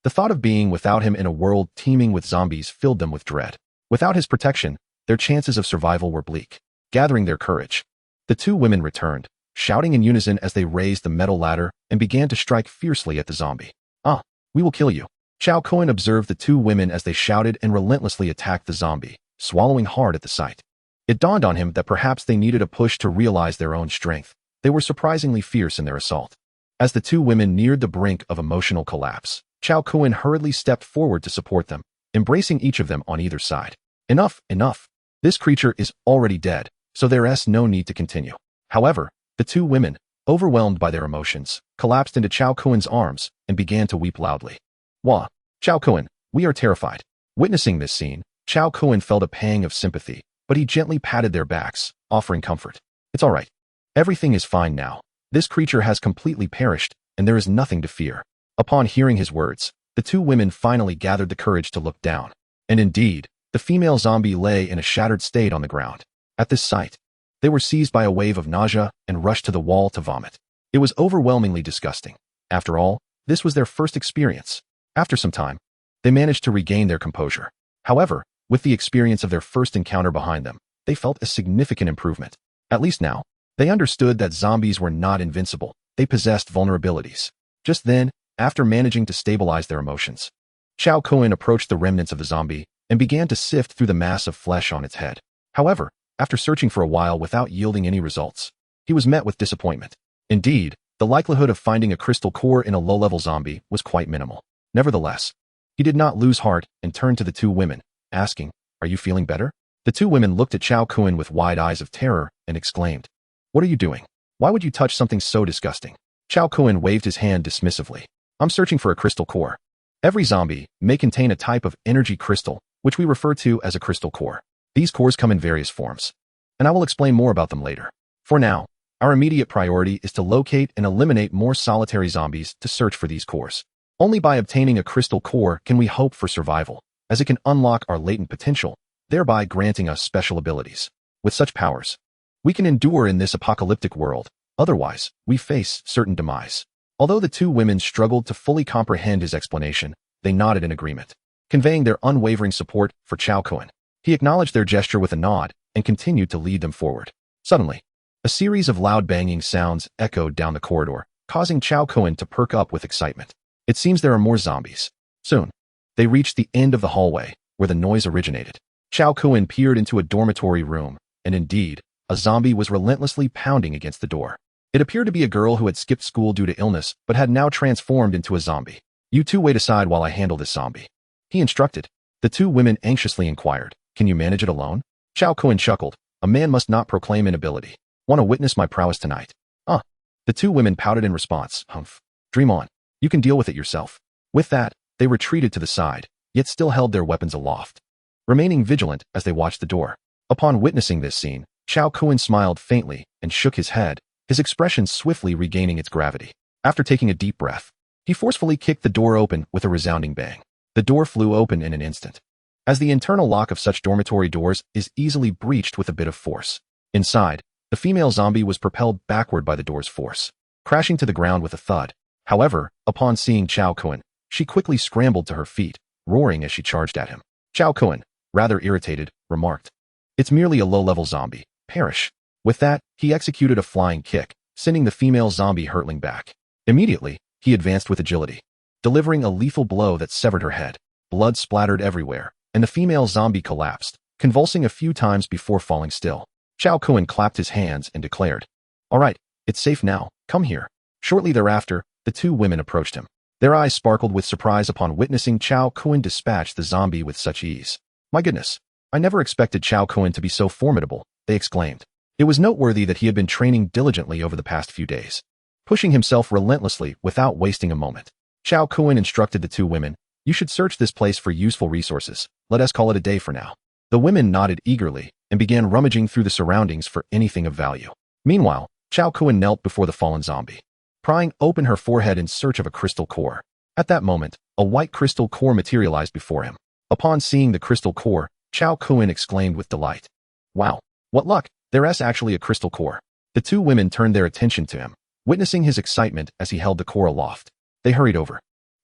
The thought of being without him in a world teeming with zombies filled them with dread. Without his protection, their chances of survival were bleak. Gathering their courage, the two women returned, shouting in unison as they raised the metal ladder and began to strike fiercely at the zombie. "Ah, we will kill you." Chao Cohen observed the two women as they shouted and relentlessly attacked the zombie, swallowing hard at the sight. It dawned on him that perhaps they needed a push to realize their own strength. They were surprisingly fierce in their assault. As the two women neared the brink of emotional collapse, Chao Cohen hurriedly stepped forward to support them, embracing each of them on either side. "Enough, enough. This creature is already dead, so there's no need to continue." However, the two women, overwhelmed by their emotions, collapsed into Chao Cohen's arms and began to weep loudly. "Wah, Chao Cohen, we are terrified." Witnessing this scene, Chao Cohen felt a pang of sympathy, but he gently patted their backs, offering comfort. "It's all right. Everything is fine now. This creature has completely perished, and there is nothing to fear." Upon hearing his words, the two women finally gathered the courage to look down. And indeed, the female zombie lay in a shattered state on the ground. At this sight, they were seized by a wave of nausea and rushed to the wall to vomit. It was overwhelmingly disgusting. After all, this was their first experience. After some time, they managed to regain their composure. However, with the experience of their first encounter behind them, they felt a significant improvement. At least now, they understood that zombies were not invincible. They possessed vulnerabilities. Just then, after managing to stabilize their emotions, Chao Cohen approached the remnants of the zombie and began to sift through the mass of flesh on its head. However, after searching for a while without yielding any results, he was met with disappointment. Indeed, the likelihood of finding a crystal core in a low-level zombie was quite minimal. Nevertheless, he did not lose heart and turned to the two women, asking, "Are you feeling better?" The two women looked at Chao Cohen with wide eyes of terror and exclaimed, "What are you doing? Why would you touch something so disgusting?" Chao Cohen waved his hand dismissively. "I'm searching for a crystal core. Every zombie may contain a type of energy crystal, which we refer to as a crystal core. These cores come in various forms, and I will explain more about them later. For now, our immediate priority is to locate and eliminate more solitary zombies to search for these cores. Only by obtaining a crystal core can we hope for survival, as it can unlock our latent potential, thereby granting us special abilities. With such powers, we can endure in this apocalyptic world. Otherwise, we face certain demise." Although the two women struggled to fully comprehend his explanation, they nodded in agreement, conveying their unwavering support for Chao Cohen. He acknowledged their gesture with a nod and continued to lead them forward. Suddenly, a series of loud banging sounds echoed down the corridor, causing Chao Cohen to perk up with excitement. It seems there are more zombies. Soon, they reached the end of the hallway, where the noise originated. Chao Cohen peered into a dormitory room, and indeed, a zombie was relentlessly pounding against the door. It appeared to be a girl who had skipped school due to illness, but had now transformed into a zombie. "You two wait aside while I handle this zombie," he instructed. The two women anxiously inquired, "Can you manage it alone?" Chao Cohen chuckled. "A man must not proclaim inability. Want to witness my prowess tonight?" The two women pouted in response. "Humph. Dream on. You can deal with it yourself." With that, they retreated to the side, yet still held their weapons aloft, remaining vigilant as they watched the door. Upon witnessing this scene, Chao Cohen smiled faintly and shook his head, his expression swiftly regaining its gravity. After taking a deep breath, he forcefully kicked the door open with a resounding bang. The door flew open in an instant, as the internal lock of such dormitory doors is easily breached with a bit of force. Inside, the female zombie was propelled backward by the door's force, crashing to the ground with a thud. However, upon seeing Chao Cohen, she quickly scrambled to her feet, roaring as she charged at him. Chao Cohen, rather irritated, remarked, "It's merely a low-level zombie. Perish." With that, he executed a flying kick, sending the female zombie hurtling back. Immediately, he advanced with agility, delivering a lethal blow that severed her head. Blood splattered everywhere, and the female zombie collapsed, convulsing a few times before falling still. Chao Cohen clapped his hands and declared, "All right, it's safe now. Come here." Shortly thereafter, the two women approached him. Their eyes sparkled with surprise upon witnessing Chao Cohen dispatch the zombie with such ease. "My goodness, I never expected Chao Cohen to be so formidable," they exclaimed. It was noteworthy that he had been training diligently over the past few days, pushing himself relentlessly without wasting a moment. Chao Cohen instructed the two women, "You should search this place for useful resources. Let us call it a day for now." The women nodded eagerly and began rummaging through the surroundings for anything of value. Meanwhile, Chao Cohen knelt before the fallen zombie, prying open her forehead in search of a crystal core. At that moment, a white crystal core materialized before him. Upon seeing the crystal core, Chao Cohen exclaimed with delight, "Wow, what luck! There's actually a crystal core." The two women turned their attention to him, witnessing his excitement as he held the core aloft. They hurried over,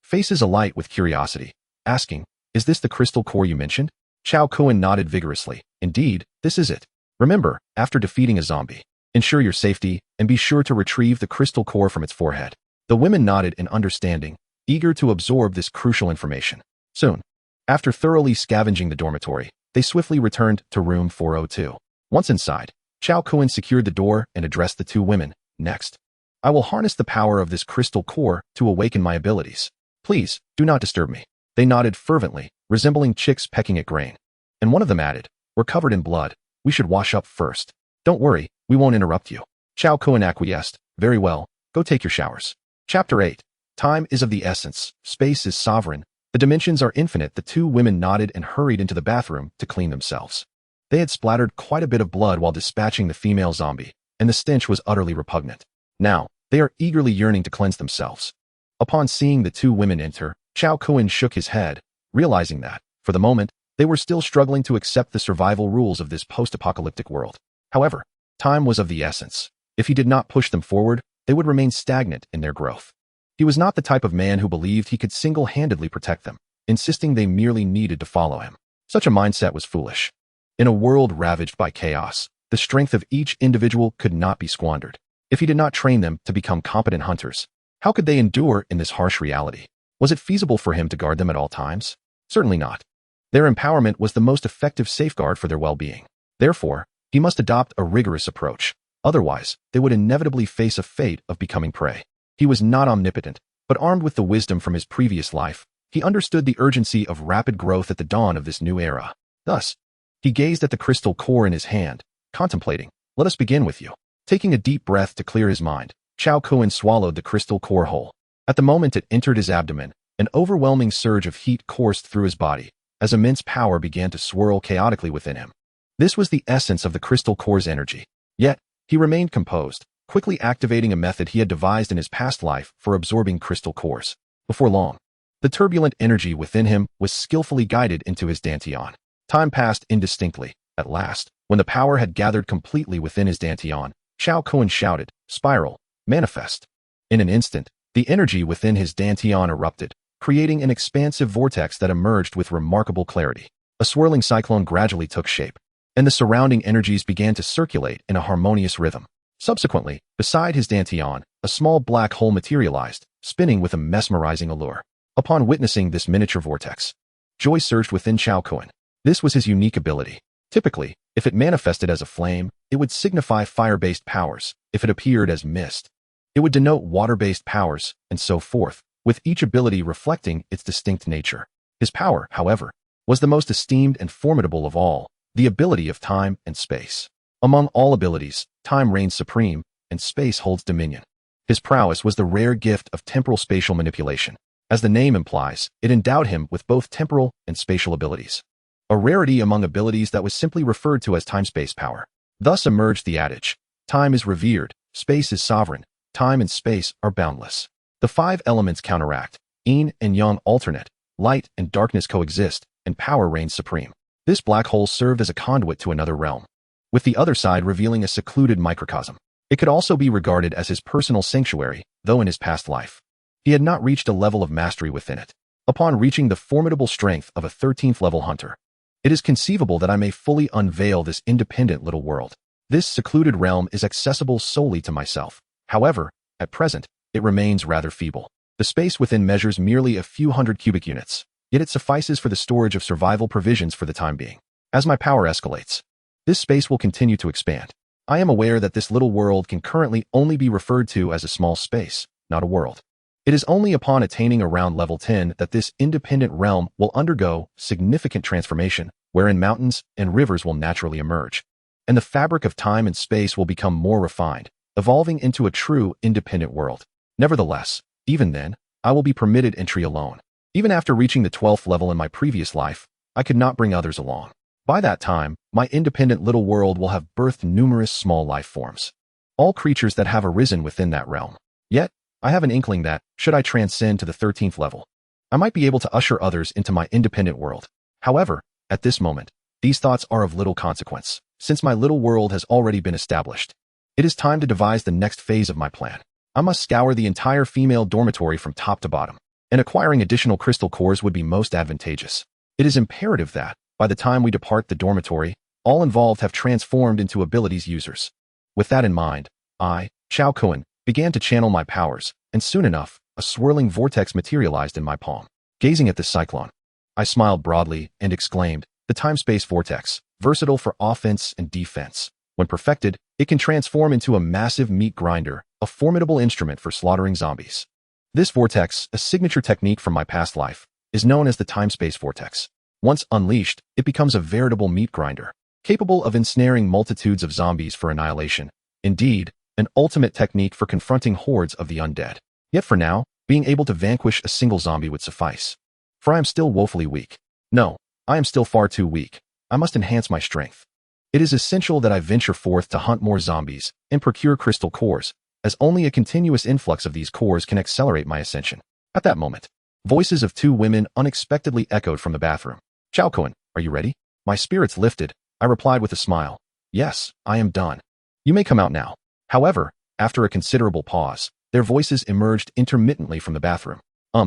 faces alight with curiosity, asking, "Is this the crystal core you mentioned?" Chao Kuan nodded vigorously. "Indeed, this is it. Remember, after defeating a zombie, ensure your safety and be sure to retrieve the crystal core from its forehead." The women nodded in understanding, eager to absorb this crucial information. Soon, after thoroughly scavenging the dormitory, they swiftly returned to room 402. Once inside, Chao Kuan secured the door and addressed the two women. "Next, I will harness the power of this crystal core to awaken my abilities. Please, do not disturb me." They nodded fervently, resembling chicks pecking at grain. And one of them added, "We're covered in blood. We should wash up first." "Don't worry, we won't interrupt you." Chao Kuan acquiesced. "Very well, go take your showers." Chapter 8. Time is of the essence. Space is sovereign. The dimensions are infinite. The two women nodded and hurried into the bathroom to clean themselves. They had splattered quite a bit of blood while dispatching the female zombie, and the stench was utterly repugnant. Now, they are eagerly yearning to cleanse themselves. Upon seeing the two women enter, Chao Kuan shook his head, realizing that, for the moment, they were still struggling to accept the survival rules of this post-apocalyptic world. However, time was of the essence. If he did not push them forward, they would remain stagnant in their growth. He was not the type of man who believed he could single-handedly protect them, insisting they merely needed to follow him. Such a mindset was foolish. In a world ravaged by chaos, the strength of each individual could not be squandered. If he did not train them to become competent hunters, how could they endure in this harsh reality? Was it feasible for him to guard them at all times? Certainly not. Their empowerment was the most effective safeguard for their well-being. Therefore, he must adopt a rigorous approach. Otherwise, they would inevitably face a fate of becoming prey. He was not omnipotent, but armed with the wisdom from his previous life, he understood the urgency of rapid growth at the dawn of this new era. Thus, he gazed at the crystal core in his hand, contemplating, "Let us begin with you." Taking a deep breath to clear his mind, Chao Kuan swallowed the crystal core whole. At the moment it entered his abdomen, an overwhelming surge of heat coursed through his body, as immense power began to swirl chaotically within him. This was the essence of the crystal core's energy. Yet, he remained composed, quickly activating a method he had devised in his past life for absorbing crystal cores. Before long, the turbulent energy within him was skillfully guided into his dantian. Time passed indistinctly. At last, when the power had gathered completely within his dantian, Chao Kuan shouted, "Spiral, manifest." In an instant, the energy within his dantian erupted, creating an expansive vortex that emerged with remarkable clarity. A swirling cyclone gradually took shape, and the surrounding energies began to circulate in a harmonious rhythm. Subsequently, beside his dantian, a small black hole materialized, spinning with a mesmerizing allure. Upon witnessing this miniature vortex, joy surged within Chao Kuan. This was his unique ability. Typically, if it manifested as a flame, it would signify fire-based powers. If it appeared as mist, it would denote water-based powers, and so forth, with each ability reflecting its distinct nature. His power, however, was the most esteemed and formidable of all, the ability of time and space. Among all abilities, time reigns supreme, and space holds dominion. His prowess was the rare gift of temporal spatial manipulation. As the name implies, it endowed him with both temporal and spatial abilities. A rarity among abilities that was simply referred to as time-space power. Thus emerged the adage, "Time is revered, space is sovereign, time and space are boundless." The five elements counteract, yin and yang alternate, light and darkness coexist, and power reigns supreme. This black hole served as a conduit to another realm, with the other side revealing a secluded microcosm. It could also be regarded as his personal sanctuary, though in his past life, he had not reached a level of mastery within it. Upon reaching the formidable strength of a 13th level hunter, it is conceivable that I may fully unveil this independent little world. This secluded realm is accessible solely to myself. However, at present, it remains rather feeble. The space within measures merely a few hundred cubic units, yet it suffices for the storage of survival provisions for the time being. As my power escalates, this space will continue to expand. I am aware that this little world can currently only be referred to as a small space, not a world. It is only upon attaining around level 10 that this independent realm will undergo significant transformation, wherein mountains and rivers will naturally emerge, and the fabric of time and space will become more refined, evolving into a true independent world. Nevertheless, even then, I will be permitted entry alone. Even after reaching the 12th level in my previous life, I could not bring others along. By that time, my independent little world will have birthed numerous small life forms, all creatures that have arisen within that realm. Yet, I have an inkling that, should I transcend to the 13th level, I might be able to usher others into my independent world. However, at this moment, these thoughts are of little consequence, since my little world has already been established. It is time to devise the next phase of my plan. I must scour the entire female dormitory from top to bottom. and acquiring additional crystal cores would be most advantageous. It is imperative that, by the time we depart the dormitory, all involved have transformed into abilities users. With that in mind, I, Chao Kun, began to channel my powers, and soon enough, a swirling vortex materialized in my palm. Gazing at this cyclone, I smiled broadly and exclaimed, the time-space vortex, versatile for offense and defense. When perfected, it can transform into a massive meat grinder, a formidable instrument for slaughtering zombies. This vortex, a signature technique from my past life, is known as the time-space vortex. Once unleashed, it becomes a veritable meat grinder, capable of ensnaring multitudes of zombies for annihilation. Indeed, an ultimate technique for confronting hordes of the undead. Yet for now, being able to vanquish a single zombie would suffice. For I am still woefully weak. No, I am still far too weak. I must enhance my strength. It is essential that I venture forth to hunt more zombies and procure crystal cores, as only a continuous influx of these cores can accelerate my ascension. At that moment, voices of two women unexpectedly echoed from the bathroom. Chao Kun, are you ready? My spirits lifted. I replied with a smile. Yes, I am done. You may come out now. However, after a considerable pause, their voices emerged intermittently from the bathroom.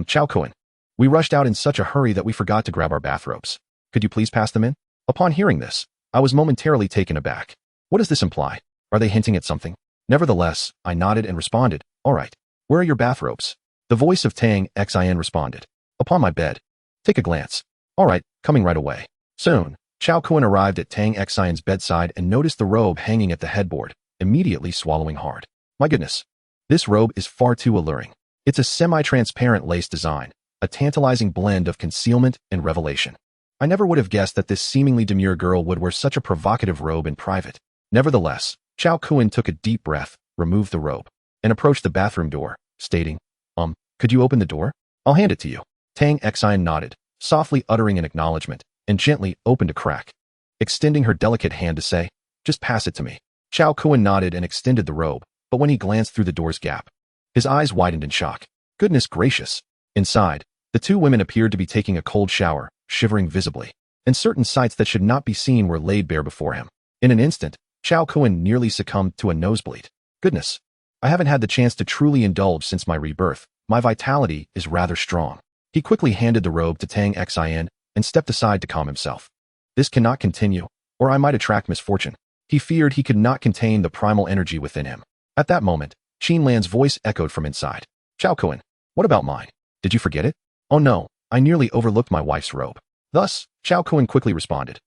Chao Kun. We rushed out in such a hurry that we forgot to grab our bathrobes. Could you please pass them in? Upon hearing this, I was momentarily taken aback. What does this imply? Are they hinting at something? Nevertheless, I nodded and responded, all right. Where are your bathrobes? The voice of Tang Xin responded. Upon my bed. Take a glance. All right, coming right away. Soon, Chao Kun arrived at Tang Xin's bedside and noticed the robe hanging at the headboard, immediately swallowing hard. My goodness. This robe is far too alluring. It's a semi-transparent lace design, a tantalizing blend of concealment and revelation. I never would have guessed that this seemingly demure girl would wear such a provocative robe in private. Nevertheless, Chao Kun took a deep breath, removed the robe, and approached the bathroom door, stating, could you open the door? I'll hand it to you. Tang Xin nodded, softly uttering an acknowledgement, and gently opened a crack, extending her delicate hand to say, just pass it to me. Chao Kun nodded and extended the robe, but when he glanced through the door's gap, his eyes widened in shock. Goodness gracious. Inside, the two women appeared to be taking a cold shower, shivering visibly, and certain sights that should not be seen were laid bare before him. In an instant, Chao Kun nearly succumbed to a nosebleed. Goodness. I haven't had the chance to truly indulge since my rebirth. My vitality is rather strong. He quickly handed the robe to Tang Xin and stepped aside to calm himself. This cannot continue, or I might attract misfortune. He feared he could not contain the primal energy within him. At that moment, Qin Lan's voice echoed from inside. Chao Kun, what about mine? Did you forget it? Oh no, I nearly overlooked my wife's robe. Thus, Chao Kun quickly responded.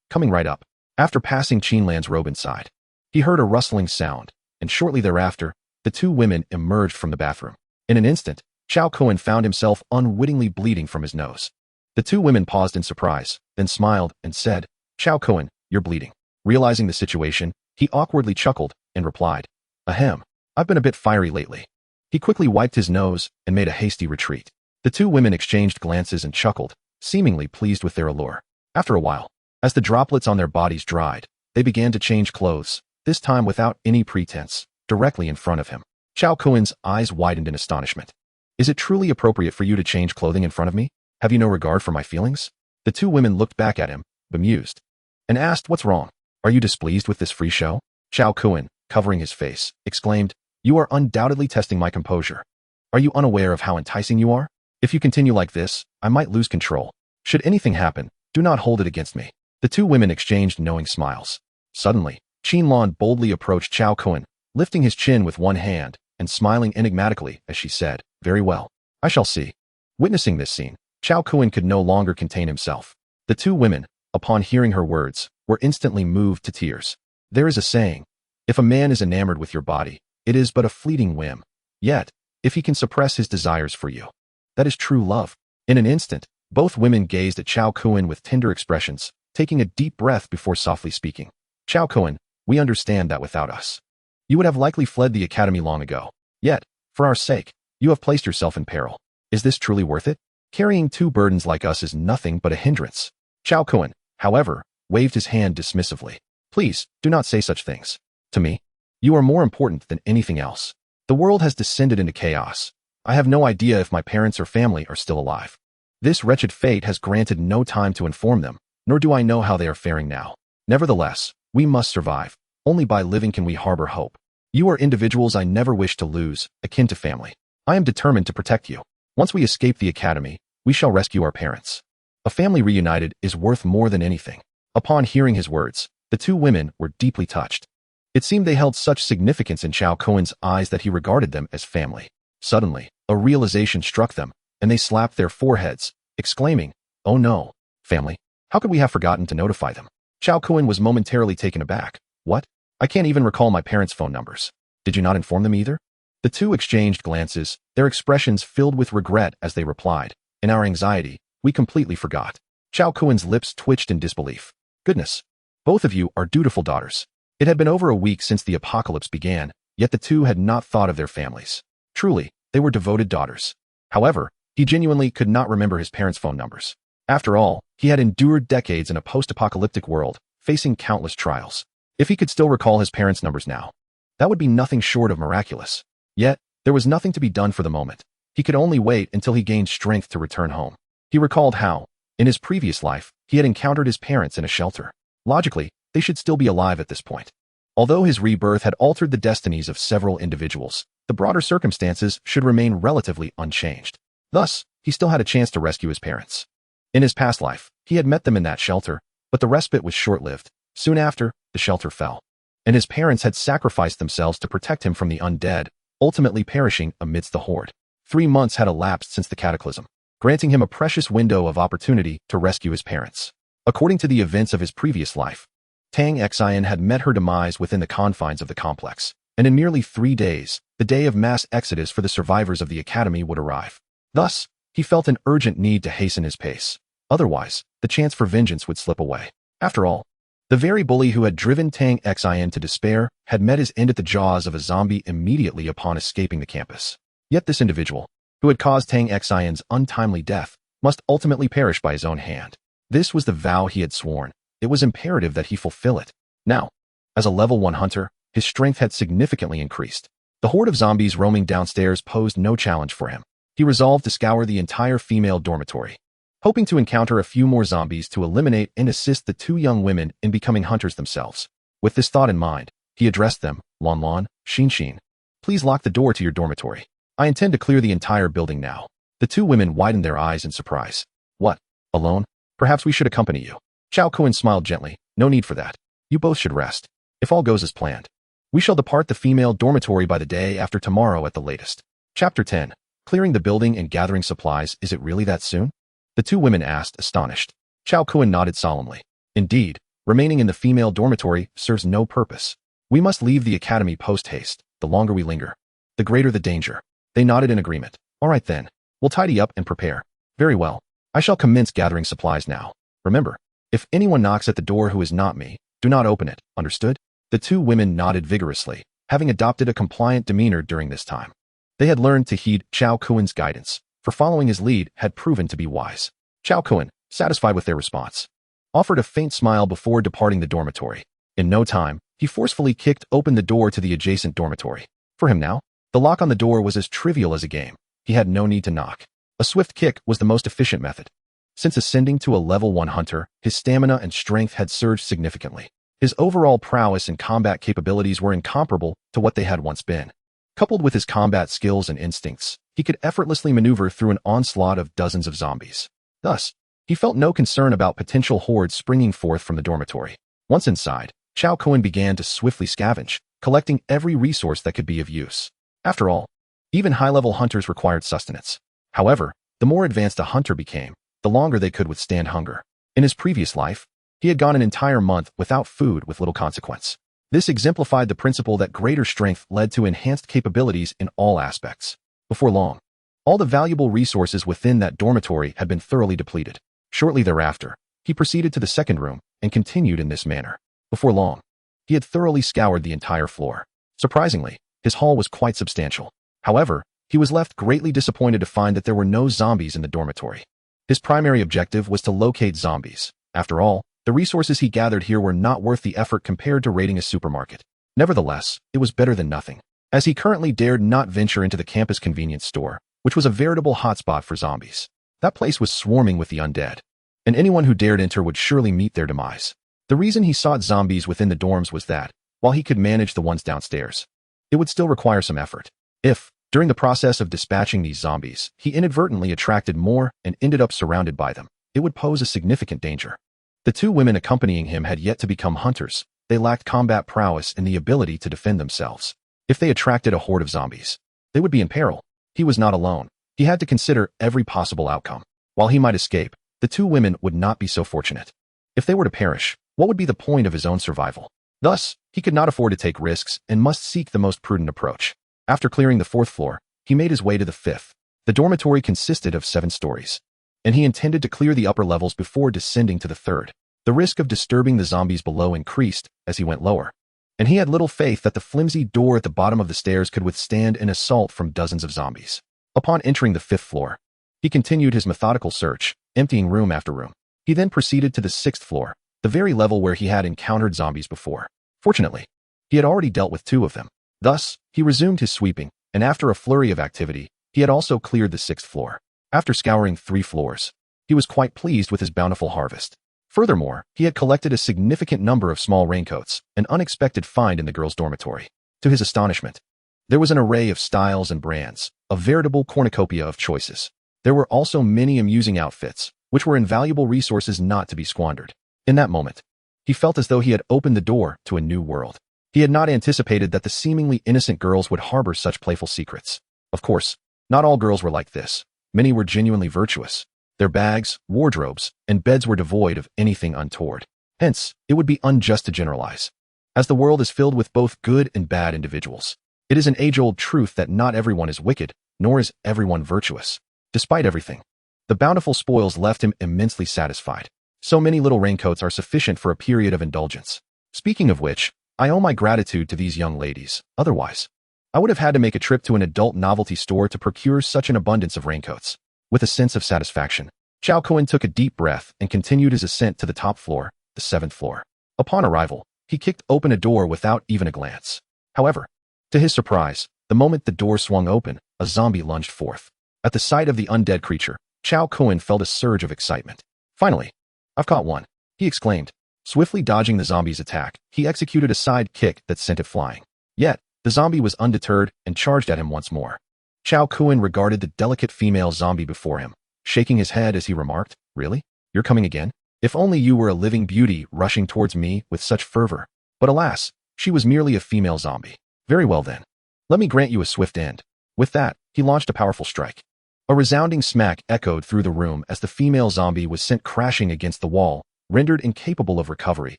Coming right up. After passing Qin Lan's robe inside, he heard a rustling sound, and shortly thereafter, the two women emerged from the bathroom. In an instant, Chao Kun found himself unwittingly bleeding from his nose. The two women paused in surprise, then smiled and said, Chao Kun, you're bleeding. Realizing the situation, he awkwardly chuckled and replied, Ahem, I've been a bit fiery lately. He quickly wiped his nose and made a hasty retreat. The two women exchanged glances and chuckled, seemingly pleased with their allure. After a while, as the droplets on their bodies dried, they began to change clothes, this time without any pretense, directly in front of him. Chao Kun's eyes widened in astonishment. Is it truly appropriate for you to change clothing in front of me? Have you no regard for my feelings? The two women looked back at him, bemused, and asked, what's wrong? Are you displeased with this free show? Chao Kun, covering his face, exclaimed, you are undoubtedly testing my composure. Are you unaware of how enticing you are? If you continue like this, I might lose control. Should anything happen, do not hold it against me. The two women exchanged knowing smiles. Suddenly, Qin Lan boldly approached Chao Kun, lifting his chin with one hand and smiling enigmatically as she said, very well. I shall see. Witnessing this scene, Chao Kun could no longer contain himself. The two women, upon hearing her words, were instantly moved to tears. There is a saying, if a man is enamored with your body, it is but a fleeting whim. Yet, if he can suppress his desires for you, that is true love. In an instant, both women gazed at Chao Kun with tender expressions, taking a deep breath before softly speaking. Chao Kun, we understand that without us, you would have likely fled the academy long ago. Yet, for our sake, you have placed yourself in peril. Is this truly worth it? Carrying two burdens like us is nothing but a hindrance. Chao Kun, however, waved his hand dismissively. Please, do not say such things. To me, you are more important than anything else. The world has descended into chaos. I have no idea if my parents or family are still alive. This wretched fate has granted no time to inform them, nor do I know how they are faring now. Nevertheless, we must survive. Only by living can we harbor hope. You are individuals I never wish to lose, akin to family. I am determined to protect you. Once we escape the academy, we shall rescue our parents. A family reunited is worth more than anything. Upon hearing his words, the two women were deeply touched. It seemed they held such significance in Chao Kuen's eyes that he regarded them as family. Suddenly, a realization struck them, and they slapped their foreheads, exclaiming, "Oh no, family! How could we have forgotten to notify them?" Chao Kuen was momentarily taken aback. "What? I can't even recall my parents' phone numbers. Did you not inform them either?" The two exchanged glances, their expressions filled with regret as they replied, "In our anxiety, we completely forgot." Chao Kuen's lips twitched in disbelief. "Goodness! Both of you are dutiful daughters." It had been over a week since the apocalypse began, yet the two had not thought of their families. Truly, they were devoted daughters. However, he genuinely could not remember his parents' phone numbers. After all, he had endured decades in a post-apocalyptic world, facing countless trials. If he could still recall his parents' numbers now, that would be nothing short of miraculous. Yet, there was nothing to be done for the moment. He could only wait until he gained strength to return home. He recalled how, in his previous life, he had encountered his parents in a shelter. Logically, they should still be alive at this point. Although his rebirth had altered the destinies of several individuals, the broader circumstances should remain relatively unchanged. Thus, he still had a chance to rescue his parents. In his past life, he had met them in that shelter, but the respite was short-lived. Soon after, the shelter fell, and his parents had sacrificed themselves to protect him from the undead, ultimately perishing amidst the horde. 3 months had elapsed since the cataclysm, granting him a precious window of opportunity to rescue his parents. According to the events of his previous life, Tang Xian had met her demise within the confines of the complex, and in merely 3 days, the day of mass exodus for the survivors of the academy would arrive. Thus, he felt an urgent need to hasten his pace. Otherwise, the chance for vengeance would slip away. After all, the very bully who had driven Tang Xian to despair had met his end at the jaws of a zombie immediately upon escaping the campus. Yet this individual, who had caused Tang Xian's untimely death, must ultimately perish by his own hand. This was the vow he had sworn. It was imperative that he fulfill it. Now, as a level 1 hunter, his strength had significantly increased. The horde of zombies roaming downstairs posed no challenge for him. He resolved to scour the entire female dormitory, hoping to encounter a few more zombies to eliminate and assist the 2 young women in becoming hunters themselves. With this thought in mind, he addressed them, "Lon Lon, Xin Xin, please lock the door to your dormitory. I intend to clear the entire building now." The 2 women widened their eyes in surprise. "What? Alone? Perhaps we should accompany you." Chao Kuen smiled gently. "No need for that. You both should rest. If all goes as planned, we shall depart the female dormitory by the day after tomorrow at the latest." Chapter 10. Clearing the building and gathering supplies. Is it really that soon? The 2 women asked, astonished. Chao Kuen nodded solemnly. "Indeed, remaining in the female dormitory serves no purpose. We must leave the academy post-haste. The longer we linger, the greater the danger." They nodded in agreement. "All right then, we'll tidy up and prepare." "Very well. I shall commence gathering supplies now. Remember, if anyone knocks at the door who is not me, do not open it, understood?" The 2 women nodded vigorously, having adopted a compliant demeanor during this time. They had learned to heed Chao Kuen's guidance, for following his lead had proven to be wise. Chao Kuen, satisfied with their response, offered a faint smile before departing the dormitory. In no time, he forcefully kicked open the door to the adjacent dormitory. For him now, the lock on the door was as trivial as a game. He had no need to knock. A swift kick was the most efficient method. Since ascending to a level 1 hunter, his stamina and strength had surged significantly. His overall prowess and combat capabilities were incomparable to what they had once been. Coupled with his combat skills and instincts, he could effortlessly maneuver through an onslaught of dozens of zombies. Thus, he felt no concern about potential hordes springing forth from the dormitory. Once inside, Chao Kuen began to swiftly scavenge, collecting every resource that could be of use. After all, even high-level hunters required sustenance. However, the more advanced a hunter became, the longer they could withstand hunger. In his previous life, he had gone an entire month without food with little consequence. This exemplified the principle that greater strength led to enhanced capabilities in all aspects. Before long, all the valuable resources within that dormitory had been thoroughly depleted. Shortly thereafter, he proceeded to the second room and continued in this manner. Before long, he had thoroughly scoured the entire floor. Surprisingly, his haul was quite substantial. However, he was left greatly disappointed to find that there were no zombies in the dormitory. His primary objective was to locate zombies. After all, the resources he gathered here were not worth the effort compared to raiding a supermarket. Nevertheless, it was better than nothing, as he currently dared not venture into the campus convenience store, which was a veritable hotspot for zombies. That place was swarming with the undead, and anyone who dared enter would surely meet their demise. The reason he sought zombies within the dorms was that, while he could manage the ones downstairs, it would still require some effort. If, During the process of dispatching these zombies, he inadvertently attracted more and ended up surrounded by them. It would pose a significant danger. The two women accompanying him had yet to become hunters. They lacked combat prowess and the ability to defend themselves. If they attracted a horde of zombies, they would be in peril. He was not alone. He had to consider every possible outcome. While he might escape, the two women would not be so fortunate. If they were to perish, what would be the point of his own survival? Thus, he could not afford to take risks and must seek the most prudent approach. After clearing the 4th floor, he made his way to the 5th. The dormitory consisted of 7 stories, and he intended to clear the upper levels before descending to the 3rd. The risk of disturbing the zombies below increased as he went lower, and he had little faith that the flimsy door at the bottom of the stairs could withstand an assault from dozens of zombies. Upon entering the 5th floor, he continued his methodical search, emptying room after room. He then proceeded to the 6th floor, the very level where he had encountered zombies before. Fortunately, he had already dealt with 2 of them. Thus, he resumed his sweeping, and after a flurry of activity, he had also cleared the 6th floor. After scouring 3 floors, he was quite pleased with his bountiful harvest. Furthermore, he had collected a significant number of small raincoats, an unexpected find in the girls' dormitory. To his astonishment, there was an array of styles and brands, a veritable cornucopia of choices. There were also many amusing outfits, which were invaluable resources not to be squandered. In that moment, he felt as though he had opened the door to a new world. He had not anticipated that the seemingly innocent girls would harbor such playful secrets. Of course, not all girls were like this. Many were genuinely virtuous. Their bags, wardrobes, and beds were devoid of anything untoward. Hence, it would be unjust to generalize. As the world is filled with both good and bad individuals, it is an age-old truth that not everyone is wicked, nor is everyone virtuous. Despite everything, the bountiful spoils left him immensely satisfied. So many little raincoats are sufficient for a period of indulgence. Speaking of which, I owe my gratitude to these young ladies. Otherwise, I would have had to make a trip to an adult novelty store to procure such an abundance of raincoats. With a sense of satisfaction, Chao Kuan took a deep breath and continued his ascent to the top floor, the 7th floor. Upon arrival, he kicked open a door without even a glance. However, to his surprise, the moment the door swung open, a zombie lunged forth. At the sight of the undead creature, Chao Kuan felt a surge of excitement. Finally, I've caught one, he exclaimed. Swiftly dodging the zombie's attack, he executed a side kick that sent it flying. Yet, the zombie was undeterred and charged at him once more. Chao Kuan regarded the delicate female zombie before him, shaking his head as he remarked, "Really? You're coming again? If only you were a living beauty rushing towards me with such fervor." But alas, she was merely a female zombie. Very well then. Let me grant you a swift end. With that, he launched a powerful strike. A resounding smack echoed through the room as the female zombie was sent crashing against the wall, rendered incapable of recovery,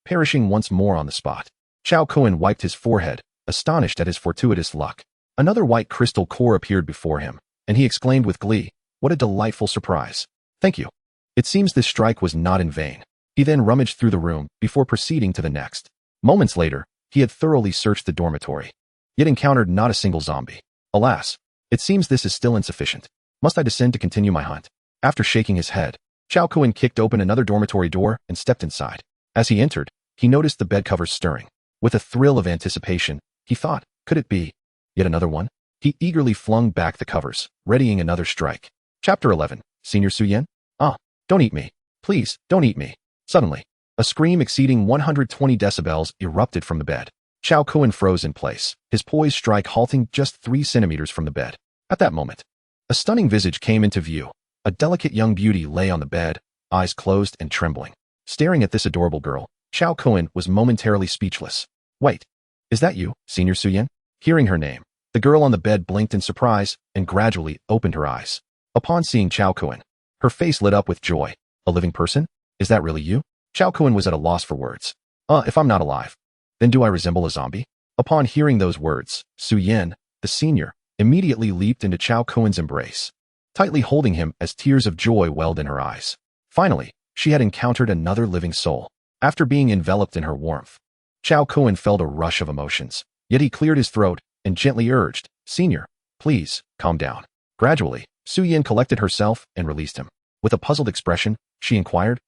perishing once more on the spot. Chao Kuan wiped his forehead, astonished at his fortuitous luck. Another white crystal core appeared before him, and he exclaimed with glee, "What a delightful surprise. Thank you." It seems this strike was not in vain. He then rummaged through the room before proceeding to the next. Moments later, he had thoroughly searched the dormitory, yet encountered not a single zombie. Alas, it seems this is still insufficient. Must I descend to continue my hunt? After shaking his head, Chao Kuan kicked open another dormitory door and stepped inside. As he entered, he noticed the bed covers stirring. With a thrill of anticipation, he thought, could it be yet another one? He eagerly flung back the covers, readying another strike. Chapter 11. Senior Suyen? Ah, don't eat me. Please, don't eat me. Suddenly, a scream exceeding 120 decibels erupted from the bed. Chao Kuan froze in place, his poised strike halting just 3 centimeters from the bed. At that moment, a stunning visage came into view. A delicate young beauty lay on the bed, eyes closed and trembling. Staring at this adorable girl, Chao Kuan was momentarily speechless. Wait, is that you, Senior Suyen? Hearing her name, the girl on the bed blinked in surprise and gradually opened her eyes. Upon seeing Chao Kuan, her face lit up with joy. A living person? Is that really you? Chao Kuan was at a loss for words. If I'm not alive, then do I resemble a zombie? Upon hearing those words, Suyen, the senior, immediately leaped into Chao Kuan's embrace, tightly holding him as tears of joy welled in her eyes. Finally, she had encountered another living soul. After being enveloped in her warmth, Chao Kuan felt a rush of emotions, yet he cleared his throat and gently urged, "Senior, please, calm down." Gradually, Suyen collected herself and released him. With a puzzled expression, she inquired,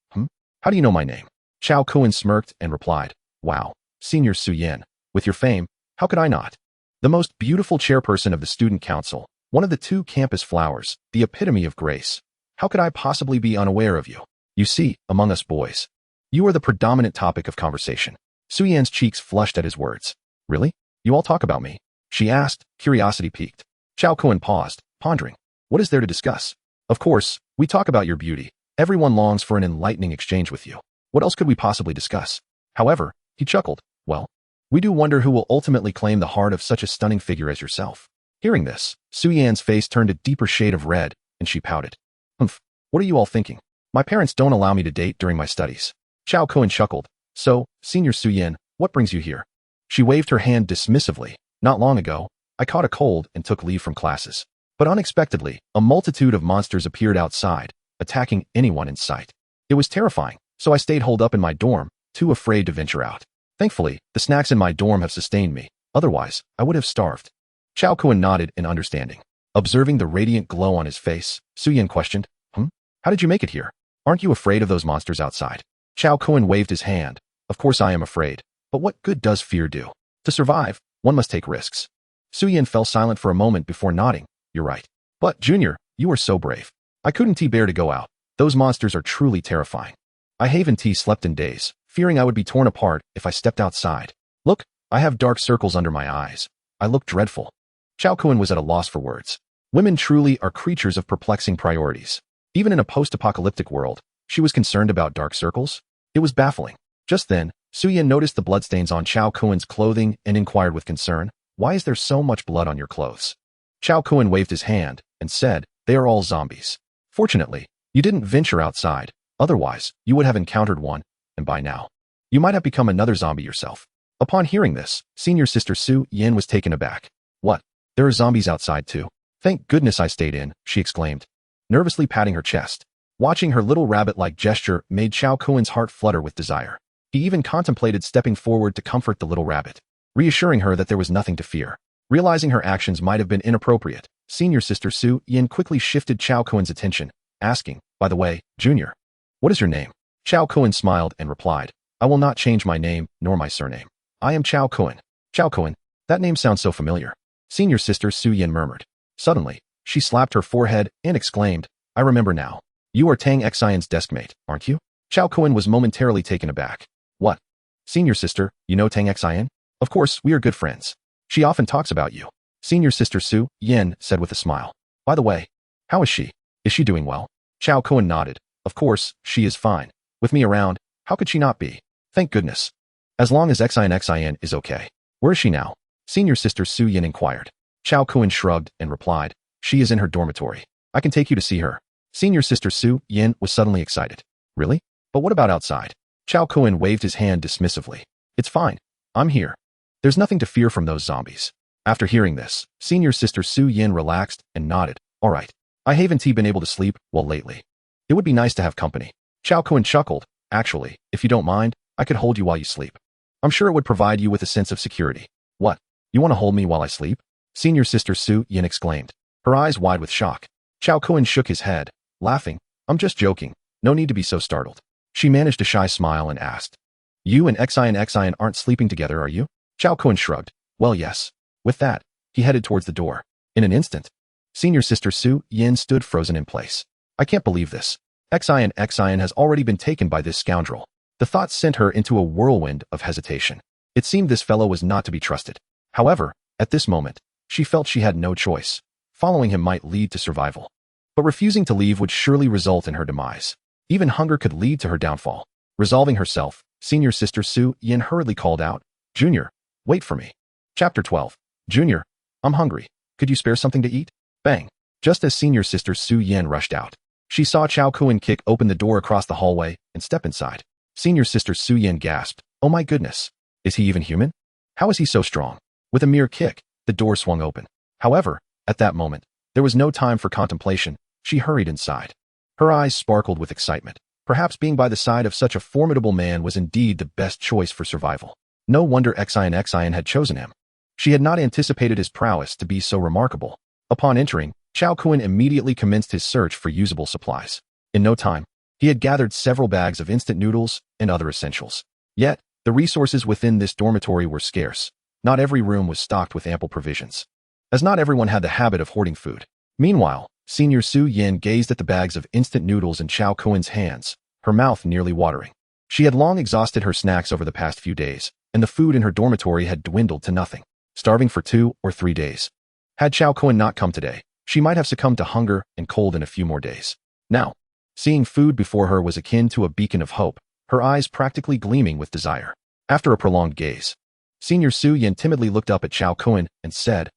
How do you know my name?" Chao Kuan smirked and replied, "Wow, Senior Suyen, with your fame, how could I not? The most beautiful chairperson of the student council, one of the 2 campus flowers, the epitome of grace. How could I possibly be unaware of you? You see, among us boys, you are the predominant topic of conversation." Suyen's cheeks flushed at his words. "Really? You all talk about me?" she asked, curiosity piqued. Chao Kun paused, pondering. What is there to discuss? Of course, we talk about your beauty. Everyone longs for an enlightening exchange with you. What else could we possibly discuss? However, he chuckled. Well, we do wonder who will ultimately claim the heart of such a stunning figure as yourself. Hearing this, Su Yan's face turned a deeper shade of red, and she pouted. Humph, what are you all thinking? My parents don't allow me to date during my studies. Chao Kun chuckled. So, Senior Su Yan, what brings you here? She waved her hand dismissively. Not long ago, I caught a cold and took leave from classes. But unexpectedly, a multitude of monsters appeared outside, attacking anyone in sight. It was terrifying, so I stayed holed up in my dorm, too afraid to venture out. Thankfully, the snacks in my dorm have sustained me. Otherwise, I would have starved. Chao Kun nodded in understanding. Observing the radiant glow on his face, Su Yan questioned, How did you make it here? Aren't you afraid of those monsters outside? Chao Kun waved his hand. Of course I am afraid. But what good does fear do? To survive, one must take risks. Su Yan fell silent for a moment before nodding. You're right. But, Junior, you are so brave. I couldn't bear to go out. Those monsters are truly terrifying. I haven't slept in days, fearing I would be torn apart if I stepped outside. Look, I have dark circles under my eyes. I look dreadful. Chao Kun was at a loss for words. Women truly are creatures of perplexing priorities. Even in a post-apocalyptic world, she was concerned about dark circles. It was baffling. Just then, Su Yan noticed the bloodstains on Chao Kun's clothing and inquired with concern, Why is there so much blood on your clothes? Chao Kun waved his hand and said, They are all zombies. Fortunately, you didn't venture outside. Otherwise, you would have encountered one, and by now, you might have become another zombie yourself. Upon hearing this, Senior Sister Su Yan was taken aback. What? There are zombies outside too. Thank goodness I stayed in, she exclaimed, nervously patting her chest. Watching her little rabbit-like gesture made Chao Kun's heart flutter with desire. He even contemplated stepping forward to comfort the little rabbit, reassuring her that there was nothing to fear. Realizing her actions might have been inappropriate, Senior Sister Su Yan quickly shifted Chao Kun's attention, asking, By the way, Junior, what is your name? Chao Kun smiled and replied, I will not change my name nor my surname. I am Chao Kun. Chao Kun, that name sounds so familiar. Senior Sister Su Yan murmured. Suddenly, she slapped her forehead and exclaimed, I remember now. You are Tang Xian's deskmate, aren't you? Chao Kun was momentarily taken aback. What? Senior Sister, you know Tang Xian? Of course, we are good friends. She often talks about you. Senior Sister Su Yan said with a smile. By the way, how is she? Is she doing well? Chao Kun nodded. Of course, she is fine. With me around, how could she not be? Thank goodness. As long as Xian is okay. Where is she now? Senior Sister Su Yan inquired. Chao Kun shrugged and replied, She is in her dormitory. I can take you to see her. Senior Sister Su Yan was suddenly excited. Really? But what about outside? Chao Kun waved his hand dismissively. It's fine. I'm here. There's nothing to fear from those zombies. After hearing this, Senior Sister Su Yan relaxed and nodded. All right. I haven't been able to sleep well lately. It would be nice to have company. Chao Kun chuckled. Actually, if you don't mind, I could hold you while you sleep. I'm sure it would provide you with a sense of security. What? You want to hold me while I sleep? Senior Sister Su Yan exclaimed, her eyes wide with shock. Chao Kun shook his head, laughing. I'm just joking. No need to be so startled. She managed a shy smile and asked, You and Xian aren't sleeping together, are you? Chao Kun shrugged. Well, yes. With that, he headed towards the door. In an instant, Senior Sister Su Yan stood frozen in place. I can't believe this. Xian has already been taken by this scoundrel. The thought sent her into a whirlwind of hesitation. It seemed this fellow was not to be trusted. However, at this moment, she felt she had no choice. Following him might lead to survival. But refusing to leave would surely result in her demise. Even hunger could lead to her downfall. Resolving herself, Senior Sister Su Yan hurriedly called out, Junior, wait for me. Chapter 12. Junior, I'm hungry. Could you spare something to eat? Bang. Just as Senior Sister Su Yan rushed out, she saw Chao Kun kick open the door across the hallway and step inside. Senior Sister Su Yan gasped, Oh my goodness. Is he even human? How is he so strong? With a mere kick, the door swung open. However, at that moment, there was no time for contemplation. She hurried inside. Her eyes sparkled with excitement. Perhaps being by the side of such a formidable man was indeed the best choice for survival. No wonder Xian had chosen him. She had not anticipated his prowess to be so remarkable. Upon entering, Chao Kun immediately commenced his search for usable supplies. In no time, he had gathered several bags of instant noodles and other essentials. Yet, the resources within this dormitory were scarce. Not every room was stocked with ample provisions, as not everyone had the habit of hoarding food. Meanwhile, Senior Su Yan gazed at the bags of instant noodles in Chao Kun's hands, her mouth nearly watering. She had long exhausted her snacks over the past few days, and the food in her dormitory had dwindled to nothing, starving for 2 or 3 days. Had Chao Kun not come today, she might have succumbed to hunger and cold in a few more days. Now, seeing food before her was akin to a beacon of hope, her eyes practically gleaming with desire. After a prolonged gaze, Senior Su Yin timidly looked up at Chao Kun and said,